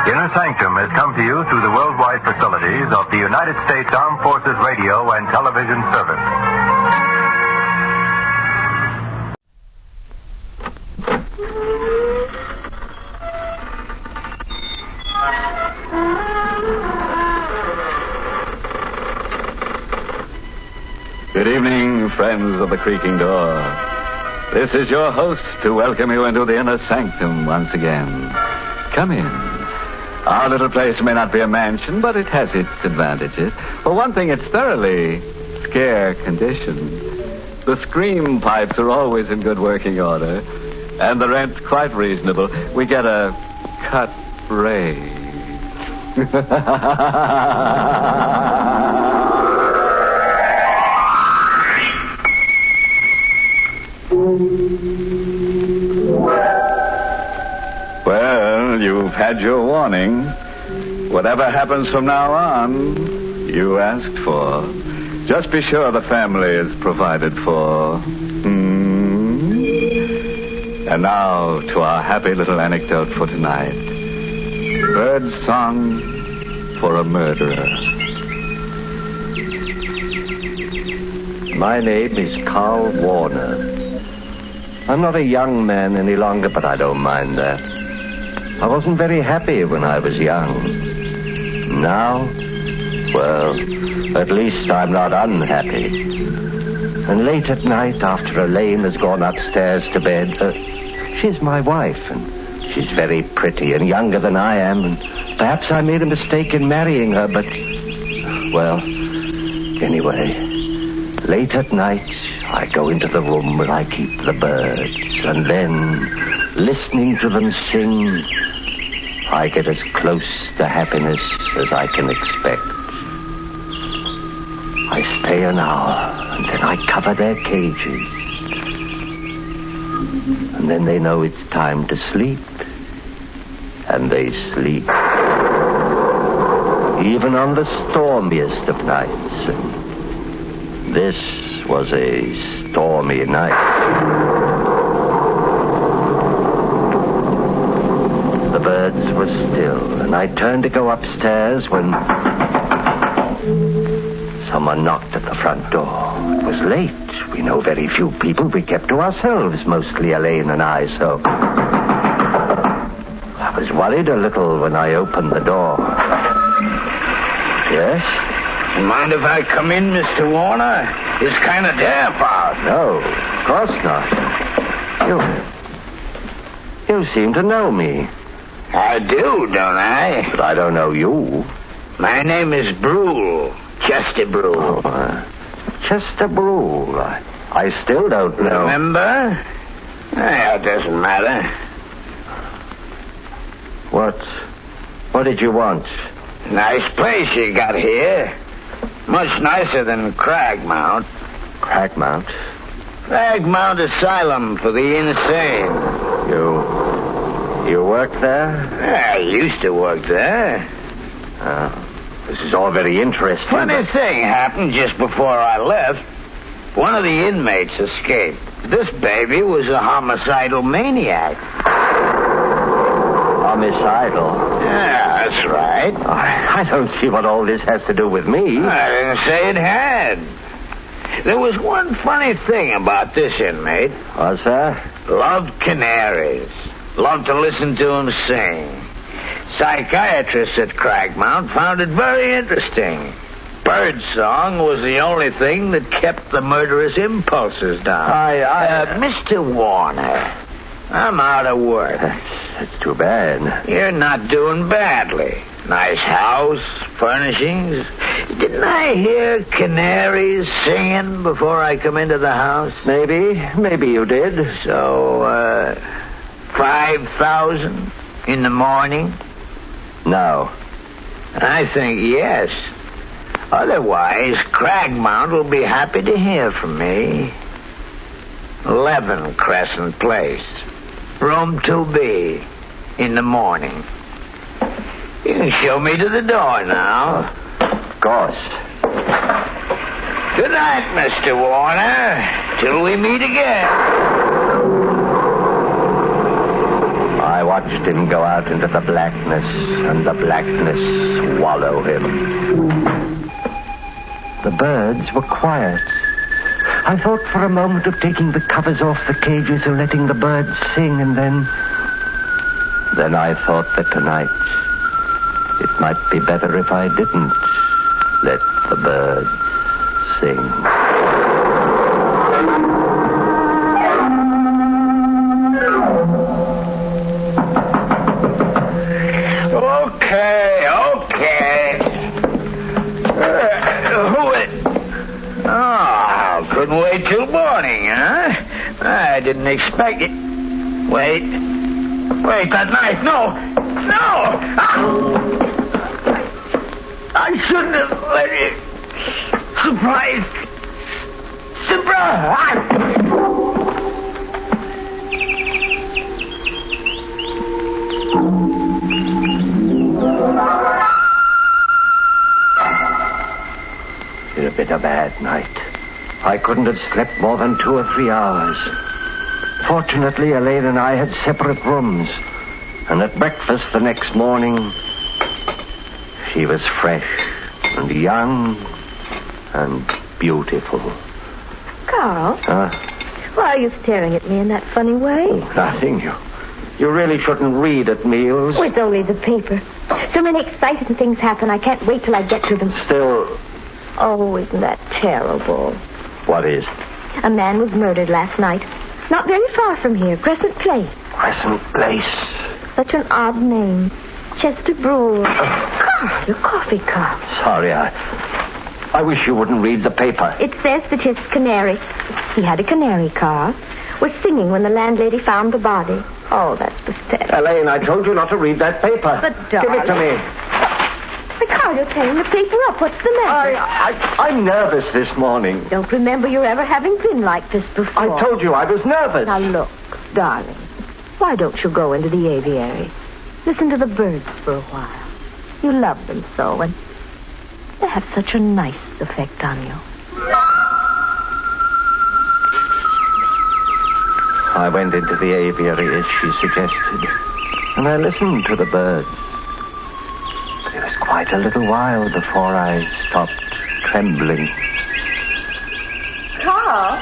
Inner Sanctum has come to you through the worldwide facilities of the United States Armed Forces Radio and Television Service. Good evening, friends of the creaking door. This is your host to welcome you into the Inner Sanctum once again. Come in. Our little place may not be a mansion, but it has its advantages. For one thing, it's thoroughly scare conditioned. The scream pipes are always in good working order, and the rent's quite reasonable. We get a cut rate. Well, you've had your warning. Whatever happens from now on, you asked for. Just be sure the family is provided for. And now to our happy little anecdote for tonight. Birdsong for a murderer. My name is Carl Warner. I'm not a young man any longer, but I don't mind that. I wasn't very happy when I was young. Now, well, at least I'm not unhappy. And late at night, after Elaine has gone upstairs to bed, she's my wife, and she's very pretty and younger than I am, and perhaps I made a mistake in marrying her, but, well, anyway, late at night, I go into the room where I keep the birds, and then, listening to them sing, I get as close to happiness as I can expect. I stay an hour, and then I cover their cages. And then they know it's time to sleep. And they sleep. Even on the stormiest of nights. And this was a stormy night. The birds were still, and I turned to go upstairs when someone knocked at the front door. It was late. We know very few people. We kept to ourselves, mostly Elaine and I, so I was worried a little when I opened the door. Yes? Mind if I come in, Mr. Warner? It's kind of damp out. No, of course not. You seem to know me. I do, don't I? But I don't know you. My name is Brule. Chester Brule. Chester Brule. I still don't know. Remember? It doesn't matter. What did you want? Nice place you got here. Much nicer than Cragmount. Cragmount? Cragmount Asylum for the insane. You work there? I used to work there. This is all very interesting. Funny thing happened just before I left. One of the inmates escaped. This baby was a homicidal maniac. Homicidal? Yeah, that's right. I don't see what all this has to do with me. I didn't say it had. There was one funny thing about this inmate. What's that? Loved canaries. Loved to listen to him sing. Psychiatrists at Cragmount found it very interesting. Birdsong was the only thing that kept the murderous impulses down. Mr. Warner, I'm out of work. That's too bad. You're not doing badly. Nice house, furnishings. Didn't I hear canaries singing before I come into the house? Maybe you did. So, 5,000 in the morning? No. I think yes. Otherwise, Cragmount will be happy to hear from me. 11 Crescent Place. Room 2B. In the morning. You can show me to the door now. Of course. Good night, Mr. Warner. Till we meet again. I watched him go out into the blackness, and the blackness swallow him. The birds were quiet. I thought for a moment of taking the covers off the cages and letting the birds sing, and then I thought that tonight it might be better if I didn't let the birds sing. Okay. Who is... Oh, couldn't wait till morning, huh? I didn't expect it. Wait, that knife. No! I shouldn't have let it... Surprise! It's been a bad night. I couldn't have slept more than 2 or 3 hours. Fortunately, Elaine and I had separate rooms. And at breakfast the next morning, she was fresh and young and beautiful. Carl? Why are you staring at me in that funny way? Nothing. You really shouldn't read at meals. Oh, it's only the paper. So many exciting things happen. I can't wait till I get to them. Still... Oh, isn't that terrible? What is? A man was murdered last night. Not very far from here. Crescent Place. Crescent Place. Such an odd name. Chester Brewer. Carl, your coffee cup. Sorry, I wish you wouldn't read the paper. It says that his canary... He had a canary car. Was singing when the landlady found the body. Oh, that's pathetic. Elaine, I told you not to read that paper. But, darling... Give it to me. Carl, you're tearing the paper up. What's the matter? I'm nervous this morning. Don't remember you ever having been like this before. I told you I was nervous. Now, look, darling. Why don't you go into the aviary? Listen to the birds for a while. You love them so, and they have such a nice effect on you. I went into the aviary as she suggested, and I listened to the birds. But it was quite a little while before I stopped trembling. Carl?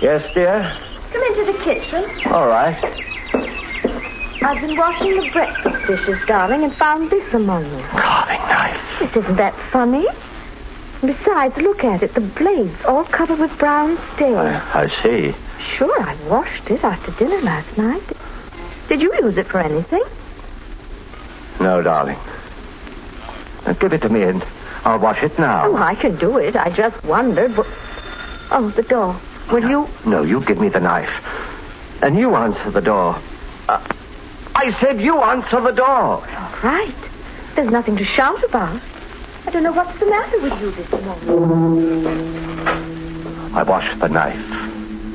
Yes, dear? Come into the kitchen. All right. I've been washing the breakfast dishes, darling, and found this among them. Carving knife. This isn't that funny. Besides, look at it. The blade's all covered with brown stains. I see. Sure, I washed it after dinner last night. Did you use it for anything? No, darling. Now, give it to me and I'll wash it now. Oh, I can do it. I just wondered. Oh, the door. Will you... No, you give me the knife. And you answer the door. I said you answer the door. All right. There's nothing to shout about. I don't know what's the matter with you this morning. I washed the knife.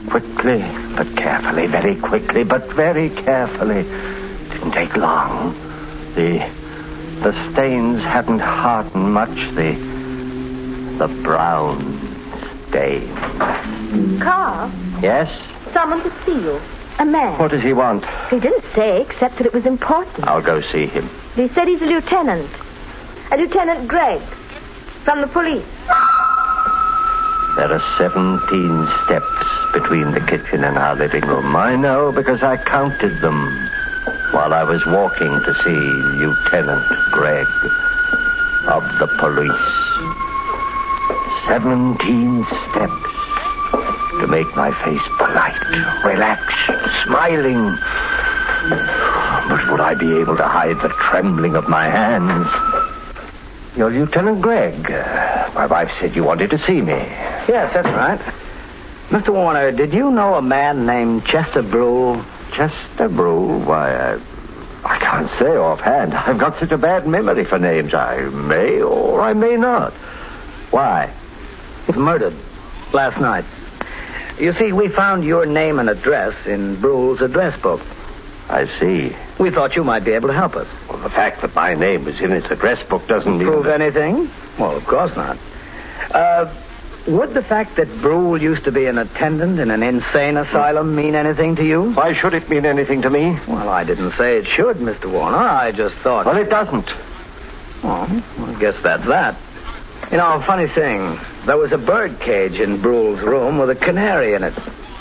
Quickly, but carefully. Very quickly, but very carefully. Didn't take long. The stains hadn't hardened much. The brown stains. Carl? Yes? Someone to see you. A man. What does he want? He didn't say, except that it was important. I'll go see him. He said he's a lieutenant. A Lieutenant Gregg. From the police. There are 17 steps between the kitchen and our living room. I know because I counted them while I was walking to see Lieutenant Gregg of the police. 17 steps to make my face polite, relaxed, smiling. But would I be able to hide the trembling of my hands? You're Lieutenant Gregg. My wife said you wanted to see me. Yes, that's right. Mr. Warner, did you know a man named Chester Brule? Chester Brule? Why, I can't say offhand. I've got such a bad memory for names. I may or I may not. Why? He was murdered last night. You see, we found your name and address in Brule's address book. I see. We thought you might be able to help us. Well, the fact that my name is in its address book doesn't mean... Prove anything? Well, of course not. Would the fact that Brule used to be an attendant in an insane asylum mean anything to you? Why should it mean anything to me? Well, I didn't say it should, Mr. Warner. I just thought... Well, it doesn't. Well, I guess that's that. You know, funny thing. There was a bird cage in Brule's room with a canary in it,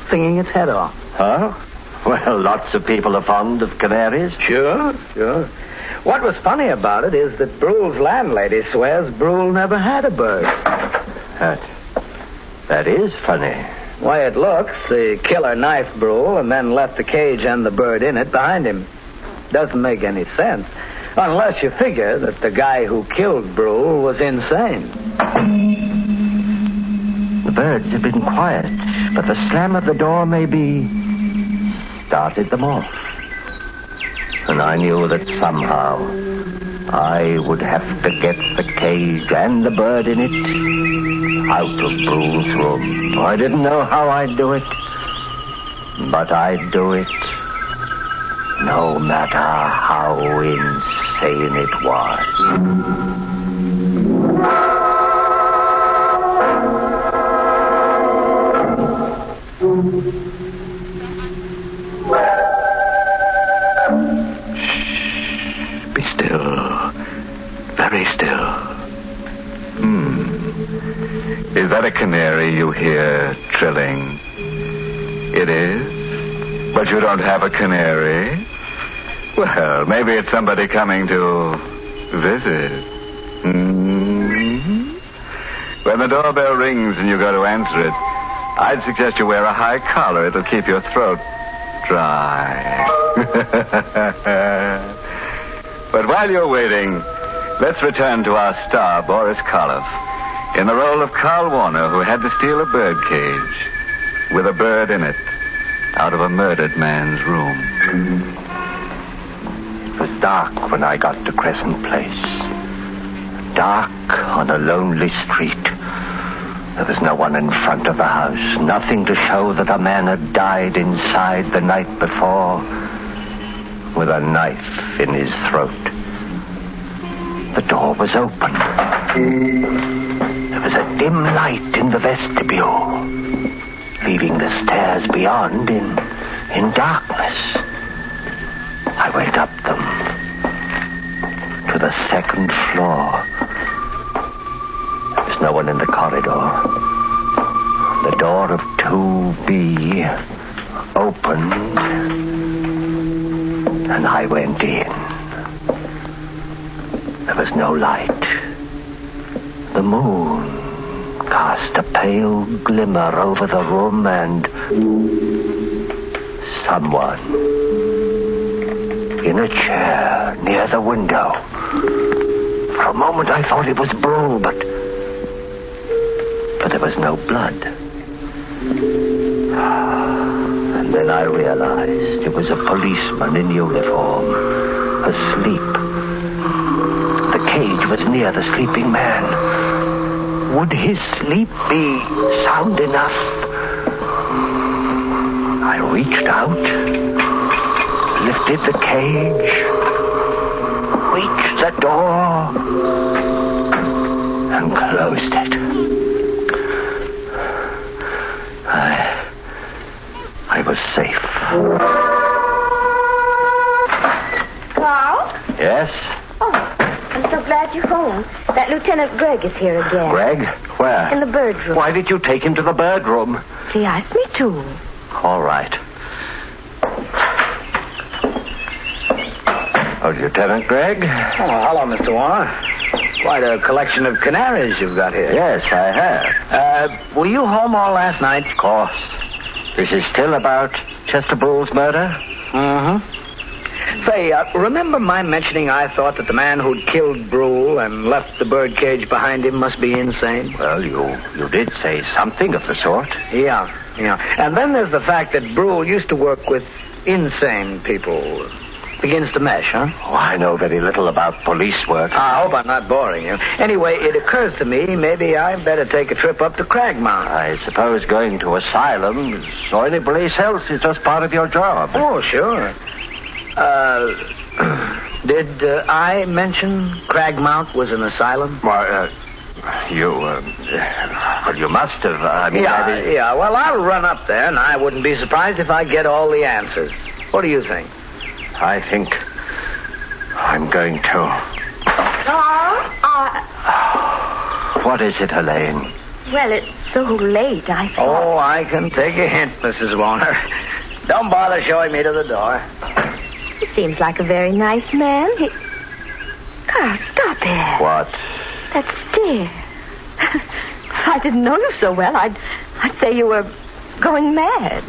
singing its head off. Huh? Well, lots of people are fond of canaries. Sure. What was funny about it is that Brule's landlady swears Brule never had a bird. That is funny. Why, it looks, the killer knifed Brule and then left the cage and the bird in it behind him. Doesn't make any sense. Unless you figure that the guy who killed Brule was insane. The birds have been quiet, but the slam of the door maybe started them off. And I knew that somehow I would have to get the cage and the bird in it out of Brule's room. I didn't know how I'd do it, but I'd do it no matter how insane it was. Be still. Very still. Is that a canary you hear trilling? It is? But you don't have a canary? Well, maybe it's somebody coming to visit. When the doorbell rings and you go to answer it, I'd suggest you wear a high collar. It'll keep your throat dry. But while you're waiting, let's return to our star, Boris Karloff, in the role of Carl Warner, who had to steal a bird cage with a bird in it out of a murdered man's room. It was dark when I got to Crescent Place. Dark on a lonely street. There was no one in front of the house. Nothing to show that a man had died inside the night before with a knife in his throat. The door was open. There was a dim light in the vestibule, leaving the stairs beyond in darkness. I went up them to the second floor. There was no one in the corridor. The door of 2B opened, and I went in. There was no light. The moon cast a pale glimmer over the room, and someone in a chair near the window. For a moment I thought it was Brule, but there was no blood. And then I realized it was a policeman in uniform, asleep. The cage was near the sleeping man. Would his sleep be sound enough? I reached out, lifted the cage, reached the door, and closed it. I was safe. Carl? Yes? Oh, I'm so glad you're home. That Lieutenant Gregg is here again. Gregg? Where? In the bird room. Why did you take him to the bird room? He asked me to. All right. Oh, Lieutenant Gregg? Oh, hello, Mr. Warner. Quite a collection of canaries you've got here. Yes, I have. Were you home all last night? Of course. This is still about Chester Brule's murder? Mm-hmm. Say, remember my mentioning I thought that the man who'd killed Brule and left the birdcage behind him must be insane? Well, you did say something of the sort. Yeah. And then there's the fact that Brule used to work with insane people. Begins to mesh, huh? Oh, I know very little about police work. I hope I'm not boring you. Anyway, it occurs to me maybe I'd better take a trip up to Cragmount. I suppose going to asylums or any place else is just part of your job. Oh, sure. Did I mention Cragmount was an asylum? Why, you must have. Yeah, well, I'll run up there, and I wouldn't be surprised if I get all the answers. What do you think? I think I'm going to. What is it, Elaine? Well, it's so late, I thought. Oh, I can take a hint, Mrs. Warner. Don't bother showing me to the door. He seems like a very nice man. Carl, stop it. What? That stare. If I didn't know you so well, I'd say you were going mad.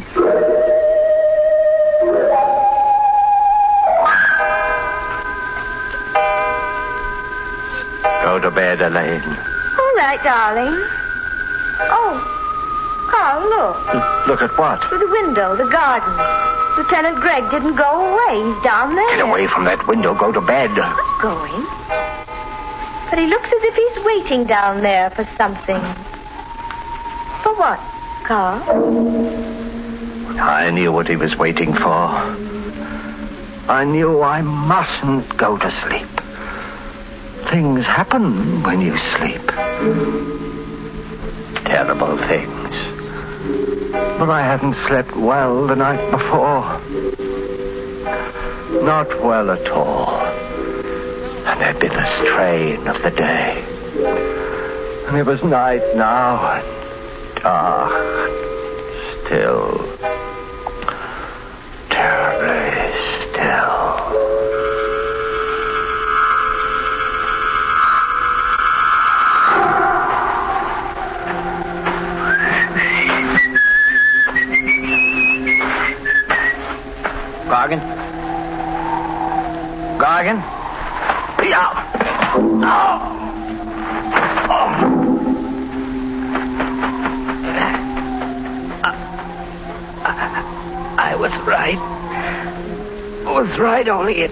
Go to bed, Elaine. All right, darling. Oh, Carl, look. Look at what? Through the window, the garden. Lieutenant Gregg didn't go away. He's down there. Get away from that window. Go to bed. I'm going. But he looks as if he's waiting down there for something. For what, Carl? I knew what he was waiting for. I knew I mustn't go to sleep. Things happen when you sleep. Terrible things. But I hadn't slept well the night before. Not well at all. And there'd been the strain of the day. And it was night now, and dark, still, terribly still. was right, only it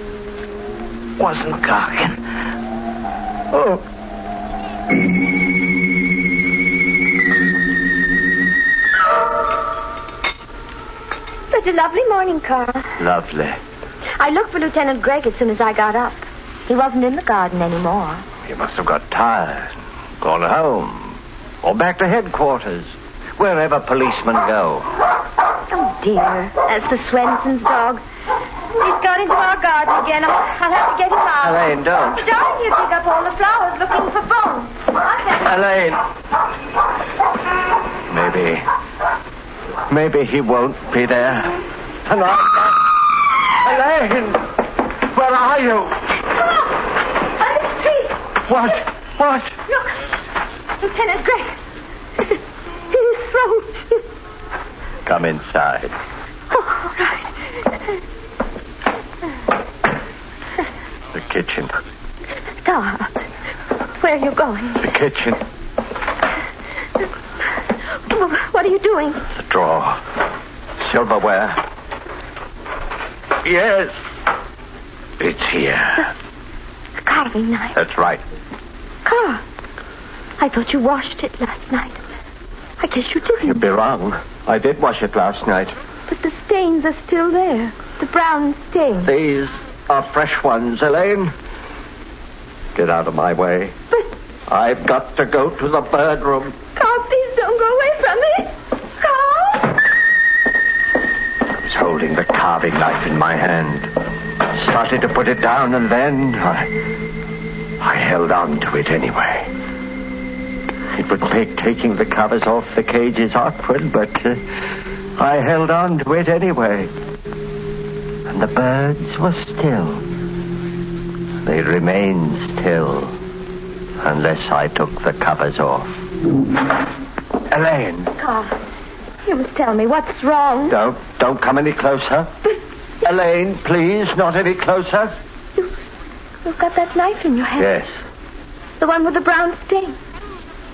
wasn't cocking. Oh. Such a lovely morning, Carl. Lovely. I looked for Lieutenant Gregg as soon as I got up. He wasn't in the garden anymore. He must have got tired, gone home, or back to headquarters, wherever policemen go. Oh, dear. That's the Swenson's dog. He's got into our garden again. I'll have to get him out. Elaine, don't. Don't you dig up all the flowers looking for bones. Elaine. Maybe he won't be there. And Elaine, where are you? On the street. What? Look, Lieutenant Gregg. His throat. Come inside. Oh, all right. The kitchen. Carl, where are you going? The kitchen. What are you doing? The drawer. Silverware. Yes. It's here. The carving knife. That's right. Carl, I thought you washed it last night. I guess you didn't. You'd be wrong. I did wash it last night. But the stains are still there. The brown stains. These are fresh ones, Elaine. Get out of my way. But I've got to go to the bird room. Carl, please don't go away from me. Carl! I was holding the carving knife in my hand. Started to put it down, and then I held on to it anyway. It would make taking the covers off the cages awkward, but I held on to it anyway. And the birds were still. They remained still unless I took the covers off. Elaine. Carl, you must tell me what's wrong. Don't come any closer. Elaine, please, not any closer. You've got that knife in your hand. Yes. The one with the brown stain.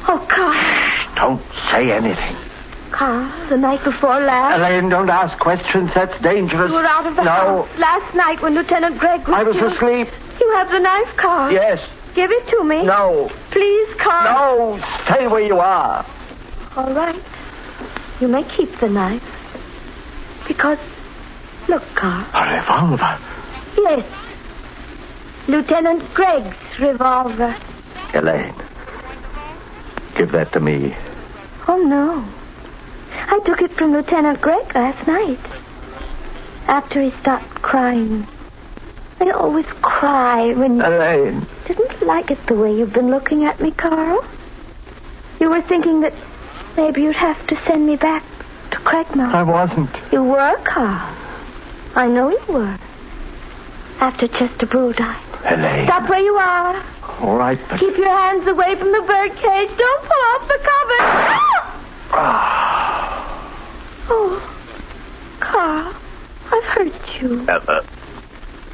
Oh, Carl. Don't say anything. Carl, the night before last. Elaine, don't ask questions. That's dangerous. You were out of the house last night when Lieutenant Gregg was I was asleep. You have the knife, Carl. Yes. Give it to me. No. Please, Carl. No, stay where you are. All right. You may keep the knife. Because, look, Carl. A revolver? Yes. Lieutenant Gregg's revolver. Elaine, give that to me. Oh, no. I took it from Lieutenant Gregg last night. After he stopped crying. They always cry when... Elaine. Didn't like it the way you've been looking at me, Carl. You were thinking that maybe you'd have to send me back to Craigmount. I wasn't. You were, Carl. I know you were. After Chester Brule died. Elaine. Stop where you are. All right, but... Keep your hands away from the birdcage. Don't pull off the cover. Oh, Carl, I've hurt you.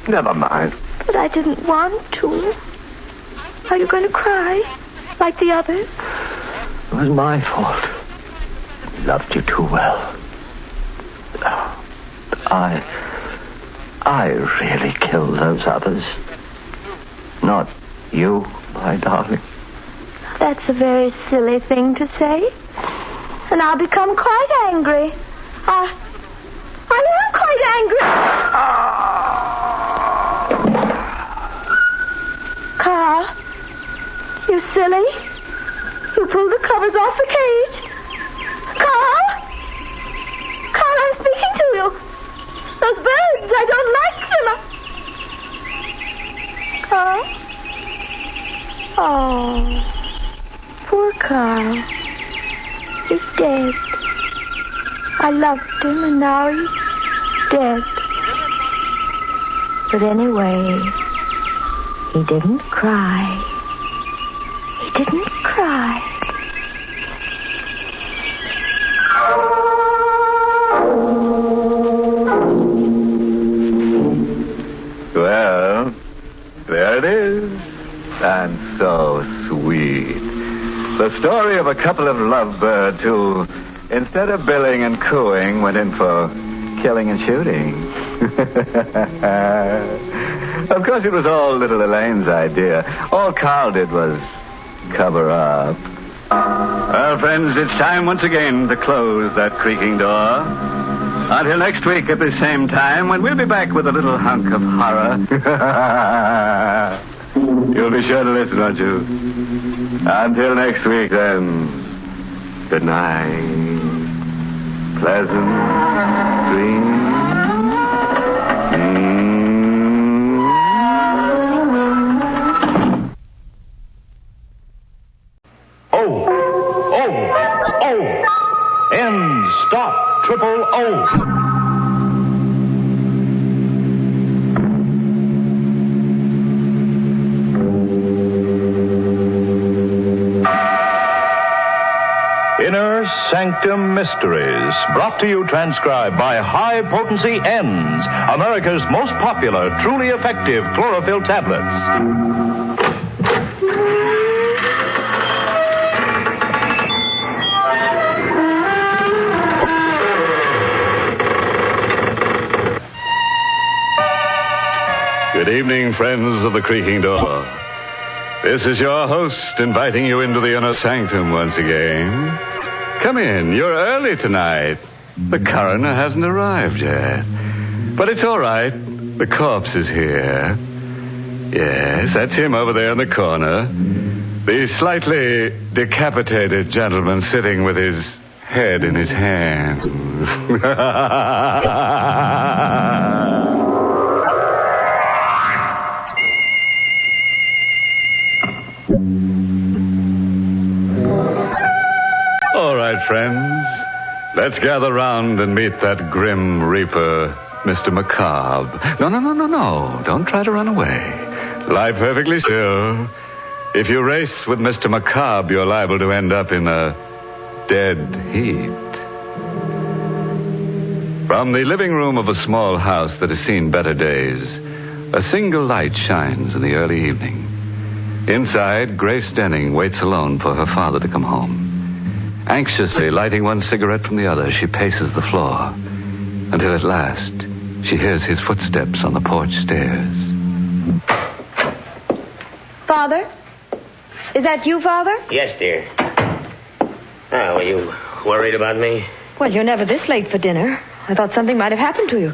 Never mind. But I didn't want to. Are you going to cry like the others? It was my fault. I loved you too well. I really killed those others. Not you, my darling. That's a very silly thing to say. And I'll become quite angry. I am quite angry. Carl, you silly. You pulled the covers off the cage. Carl, I'm speaking to you. Those birds, I don't like them. Carl? Oh, poor Carl. He's dead. I loved him, and now he's dead. But anyway, he didn't cry. He didn't cry. Well, there it is. And so sweet. The story of a couple of lovebirds who, instead of billing and cooing, went in for killing and shooting. Of course, it was all little Elaine's idea. All Carl did was cover up. Well, friends, it's time once again to close that creaking door. Until next week at the same time, when we'll be back with a little hunk of horror. You'll be sure to listen, won't you? Until next week, then. Good night. Pleasant dreams. Stop. Triple O. Inner Sanctum Mysteries, brought to you transcribed by High Potency Ends, America's most popular, truly effective chlorophyll tablets. Good evening, friends of the creaking door. This is your host inviting you into the inner sanctum once again. Come in. You're early tonight. The coroner hasn't arrived yet. But it's all right. The corpse is here. Yes, that's him over there in the corner. The slightly decapitated gentleman sitting with his head in his hands. All right, friends. Let's gather round and meet that grim reaper, Mr. Macabre. No. Don't try to run away. Lie perfectly still. If you race with Mr. Macabre, you're liable to end up in a dead heat. From the living room of a small house that has seen better days, a single light shines in the early evening. Inside, Grace Denning waits alone for her father to come home. Anxiously lighting one cigarette from the other, she paces the floor until at last she hears his footsteps on the porch stairs. Father? Is that you, Father? Yes, dear. Oh, were you worried about me? Well, you're never this late for dinner. I thought something might have happened to you.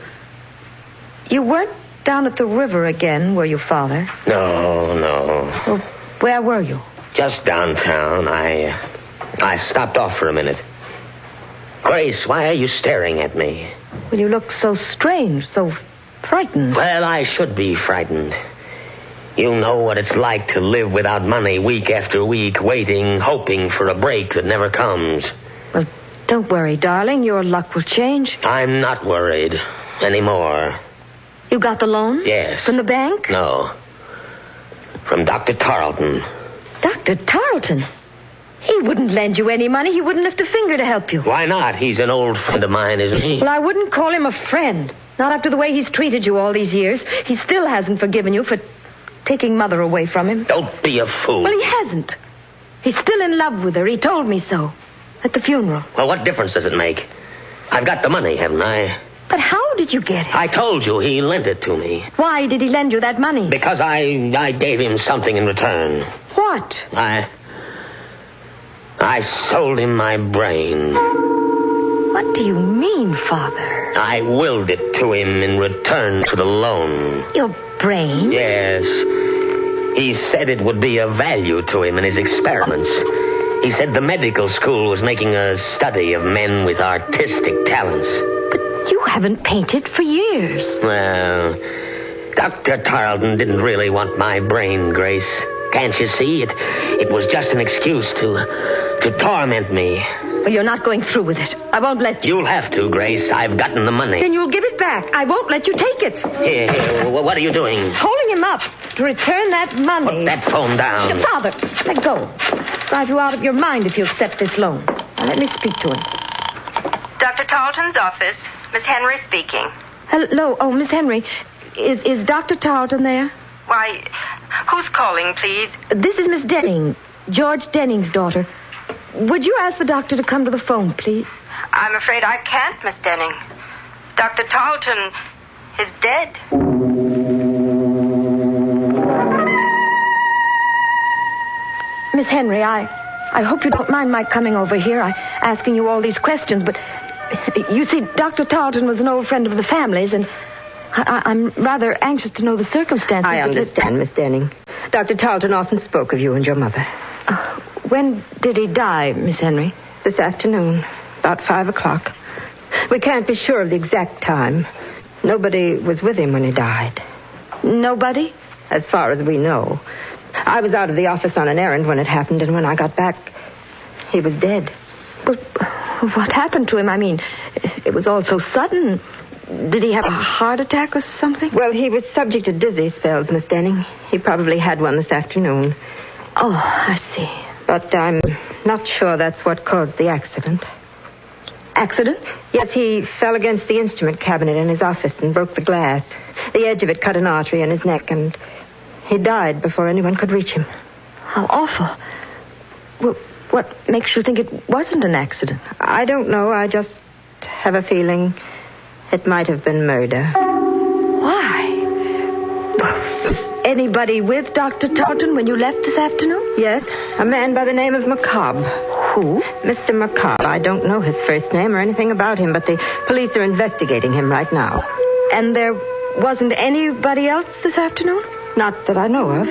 You weren't down at the river again, were you, Father? No. Well, where were you? Just downtown. I stopped off for a minute. Grace, why are you staring at me? Well, you look so strange, so frightened. Well, I should be frightened. You know what it's like to live without money week after week, waiting, hoping for a break that never comes. Well, don't worry, darling. Your luck will change. I'm not worried anymore. You got the loan? Yes. From the bank? No. From Dr. Tarleton. Dr. Tarleton? He wouldn't lend you any money. He wouldn't lift a finger to help you. Why not? He's an old friend of mine, isn't he? Well, I wouldn't call him a friend. Not after the way he's treated you all these years. He still hasn't forgiven you for taking Mother away from him. Don't be a fool. Well, he hasn't. He's still in love with her. He told me so. At the funeral. Well, what difference does it make? I've got the money, haven't I? But how did you get it? I told you he lent it to me. Why did he lend you that money? Because I gave him something in return. What? I sold him my brain. What do you mean, Father? I willed it to him in return for the loan. Your brain? Yes. He said it would be of value to him in his experiments. He said the medical school was making a study of men with artistic talents. But you haven't painted for years. Well, Dr. Tarleton didn't really want my brain, Grace. Can't you see? It was just an excuse to torment me. Well, you're not going through with it. I won't let you. You'll have to, Grace. I've gotten the money. Then you'll give it back. I won't let you take it. Here, what are you doing? Holding him up to return that money. Put that phone down. Father, let go. Drive you out of your mind if you accept this loan. Now, let me speak to him. Dr. Tarleton's office. Miss Henry speaking. Hello. Oh, Miss Henry. Is Dr. Tarleton there? Why, who's calling, please? This is Miss Denning, George Denning's daughter. Would you ask the doctor to come to the phone, please? I'm afraid I can't, Miss Denning. Dr. Tarleton, is dead. Miss Henry, I hope you don't mind my coming over here, asking you all these questions, but you see, Dr. Tarleton was an old friend of the family's, and I'm rather anxious to know the circumstances. I understand, Miss Denning. Dr. Tarleton often spoke of you and your mother. When did he die, Miss Henry? This afternoon, about 5 o'clock. We can't be sure of the exact time. Nobody was with him when he died. Nobody? As far as we know. I was out of the office on an errand when it happened, and when I got back, he was dead. But what happened to him? I mean, it was all so sudden. Did he have a heart attack or something? Well, he was subject to dizzy spells, Miss Denning. He probably had one this afternoon. Oh, I see. But I'm not sure that's what caused the accident. Accident? Yes, he fell against the instrument cabinet in his office and broke the glass. The edge of it cut an artery in his neck, and he died before anyone could reach him. How awful. Well, what makes you think it wasn't an accident? I don't know. I just have a feeling it might have been murder. Why? Was anybody with Dr. Tarleton when you left this afternoon? Yes, a man by the name of Macabre. Who? Mr. Macabre. I don't know his first name or anything about him, but the police are investigating him right now. And there wasn't anybody else this afternoon? Not that I know of.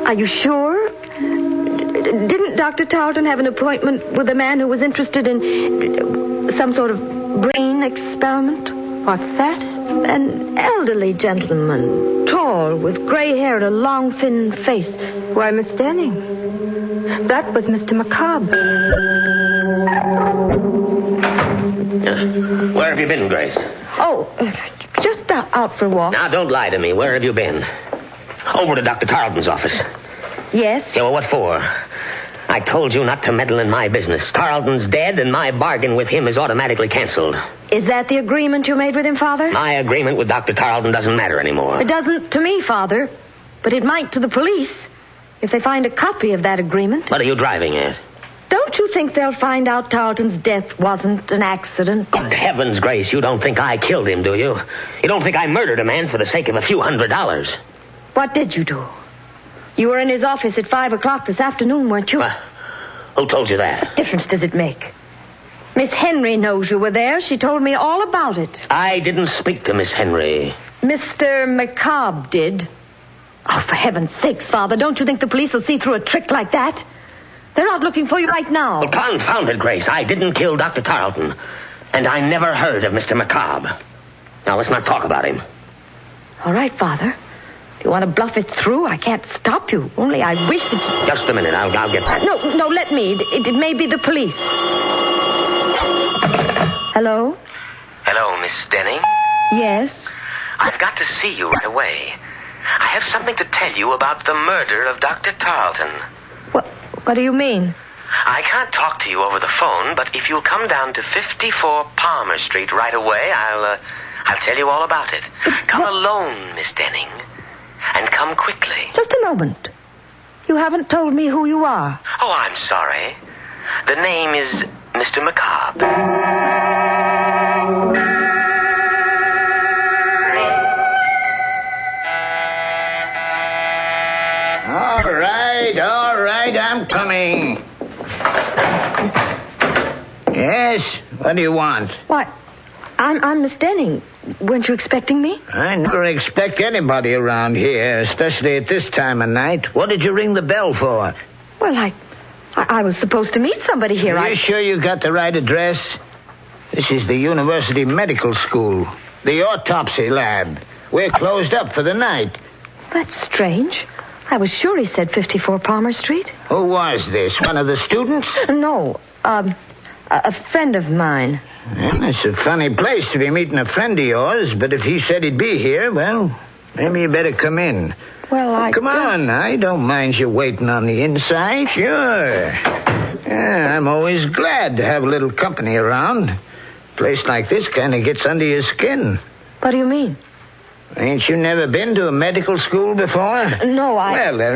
Are you sure? Didn't Dr. Tarleton have an appointment with a man who was interested in some sort of brain experiment? What's that? An elderly gentleman, tall, with gray hair and a long, thin face. Why, Miss Denning, that was Mr. Macabre. Where have you been, Grace? Oh, just out for a walk. Now, don't lie to me. Where have you been? Over to Dr. Tarleton's office. Yes? Yeah, well, what for? I told you not to meddle in my business. Tarleton's dead, and my bargain with him is automatically canceled. Is that the agreement you made with him, Father? My agreement with Dr. Tarleton doesn't matter anymore. It doesn't to me, Father. But it might to the police if they find a copy of that agreement. What are you driving at? Don't you think they'll find out Tarleton's death wasn't an accident? Good heavens, Grace, you don't think I killed him, do you? You don't think I murdered a man for the sake of a few $100s? What did you do? You were in his office at 5 o'clock this afternoon, weren't you? Who told you that? What difference does it make? Miss Henry knows you were there. She told me all about it. I didn't speak to Miss Henry. Mr. Macabre did. Oh, for heaven's sakes, Father, don't you think the police will see through a trick like that? They're out looking for you right now. Well, confound it, Grace. I didn't kill Dr. Tarleton. And I never heard of Mr. Macabre. Now, let's not talk about him. All right, Father. If you want to bluff it through, I can't stop you. Only I wish that... Just a minute. I'll get that. No, let me. It may be the police. Hello? Hello, Miss Denning? Yes? I've got to see you right away. I have something to tell you about the murder of Dr. Tarleton. What do you mean? I can't talk to you over the phone, but if you'll come down to 54 Palmer Street right away, I'll tell you all about it. Come alone, Miss Denning. And come quickly. Just a moment. You haven't told me who you are. Oh, I'm sorry. The name is Mr. Macabre. All right, I'm coming. Yes, what do you want? Why, I'm Miss Denning. Weren't you expecting me? I never expect anybody around here, especially at this time of night. What did you ring the bell for? Well, I was supposed to meet somebody here. Are you sure you got the right address? This is the University Medical School, the autopsy lab. We're closed up for the night. That's strange. I was sure he said 54 Palmer Street. Who was this? One of the students? No, a friend of mine. Well, it's a funny place to be meeting a friend of yours, but if he said he'd be here, well, maybe you better come in. Well, Come on, I don't mind you waiting on the inside. Sure. Yeah, I'm always glad to have a little company around. A place like this kind of gets under your skin. What do you mean? Ain't you never been to a medical school before? No, Well, there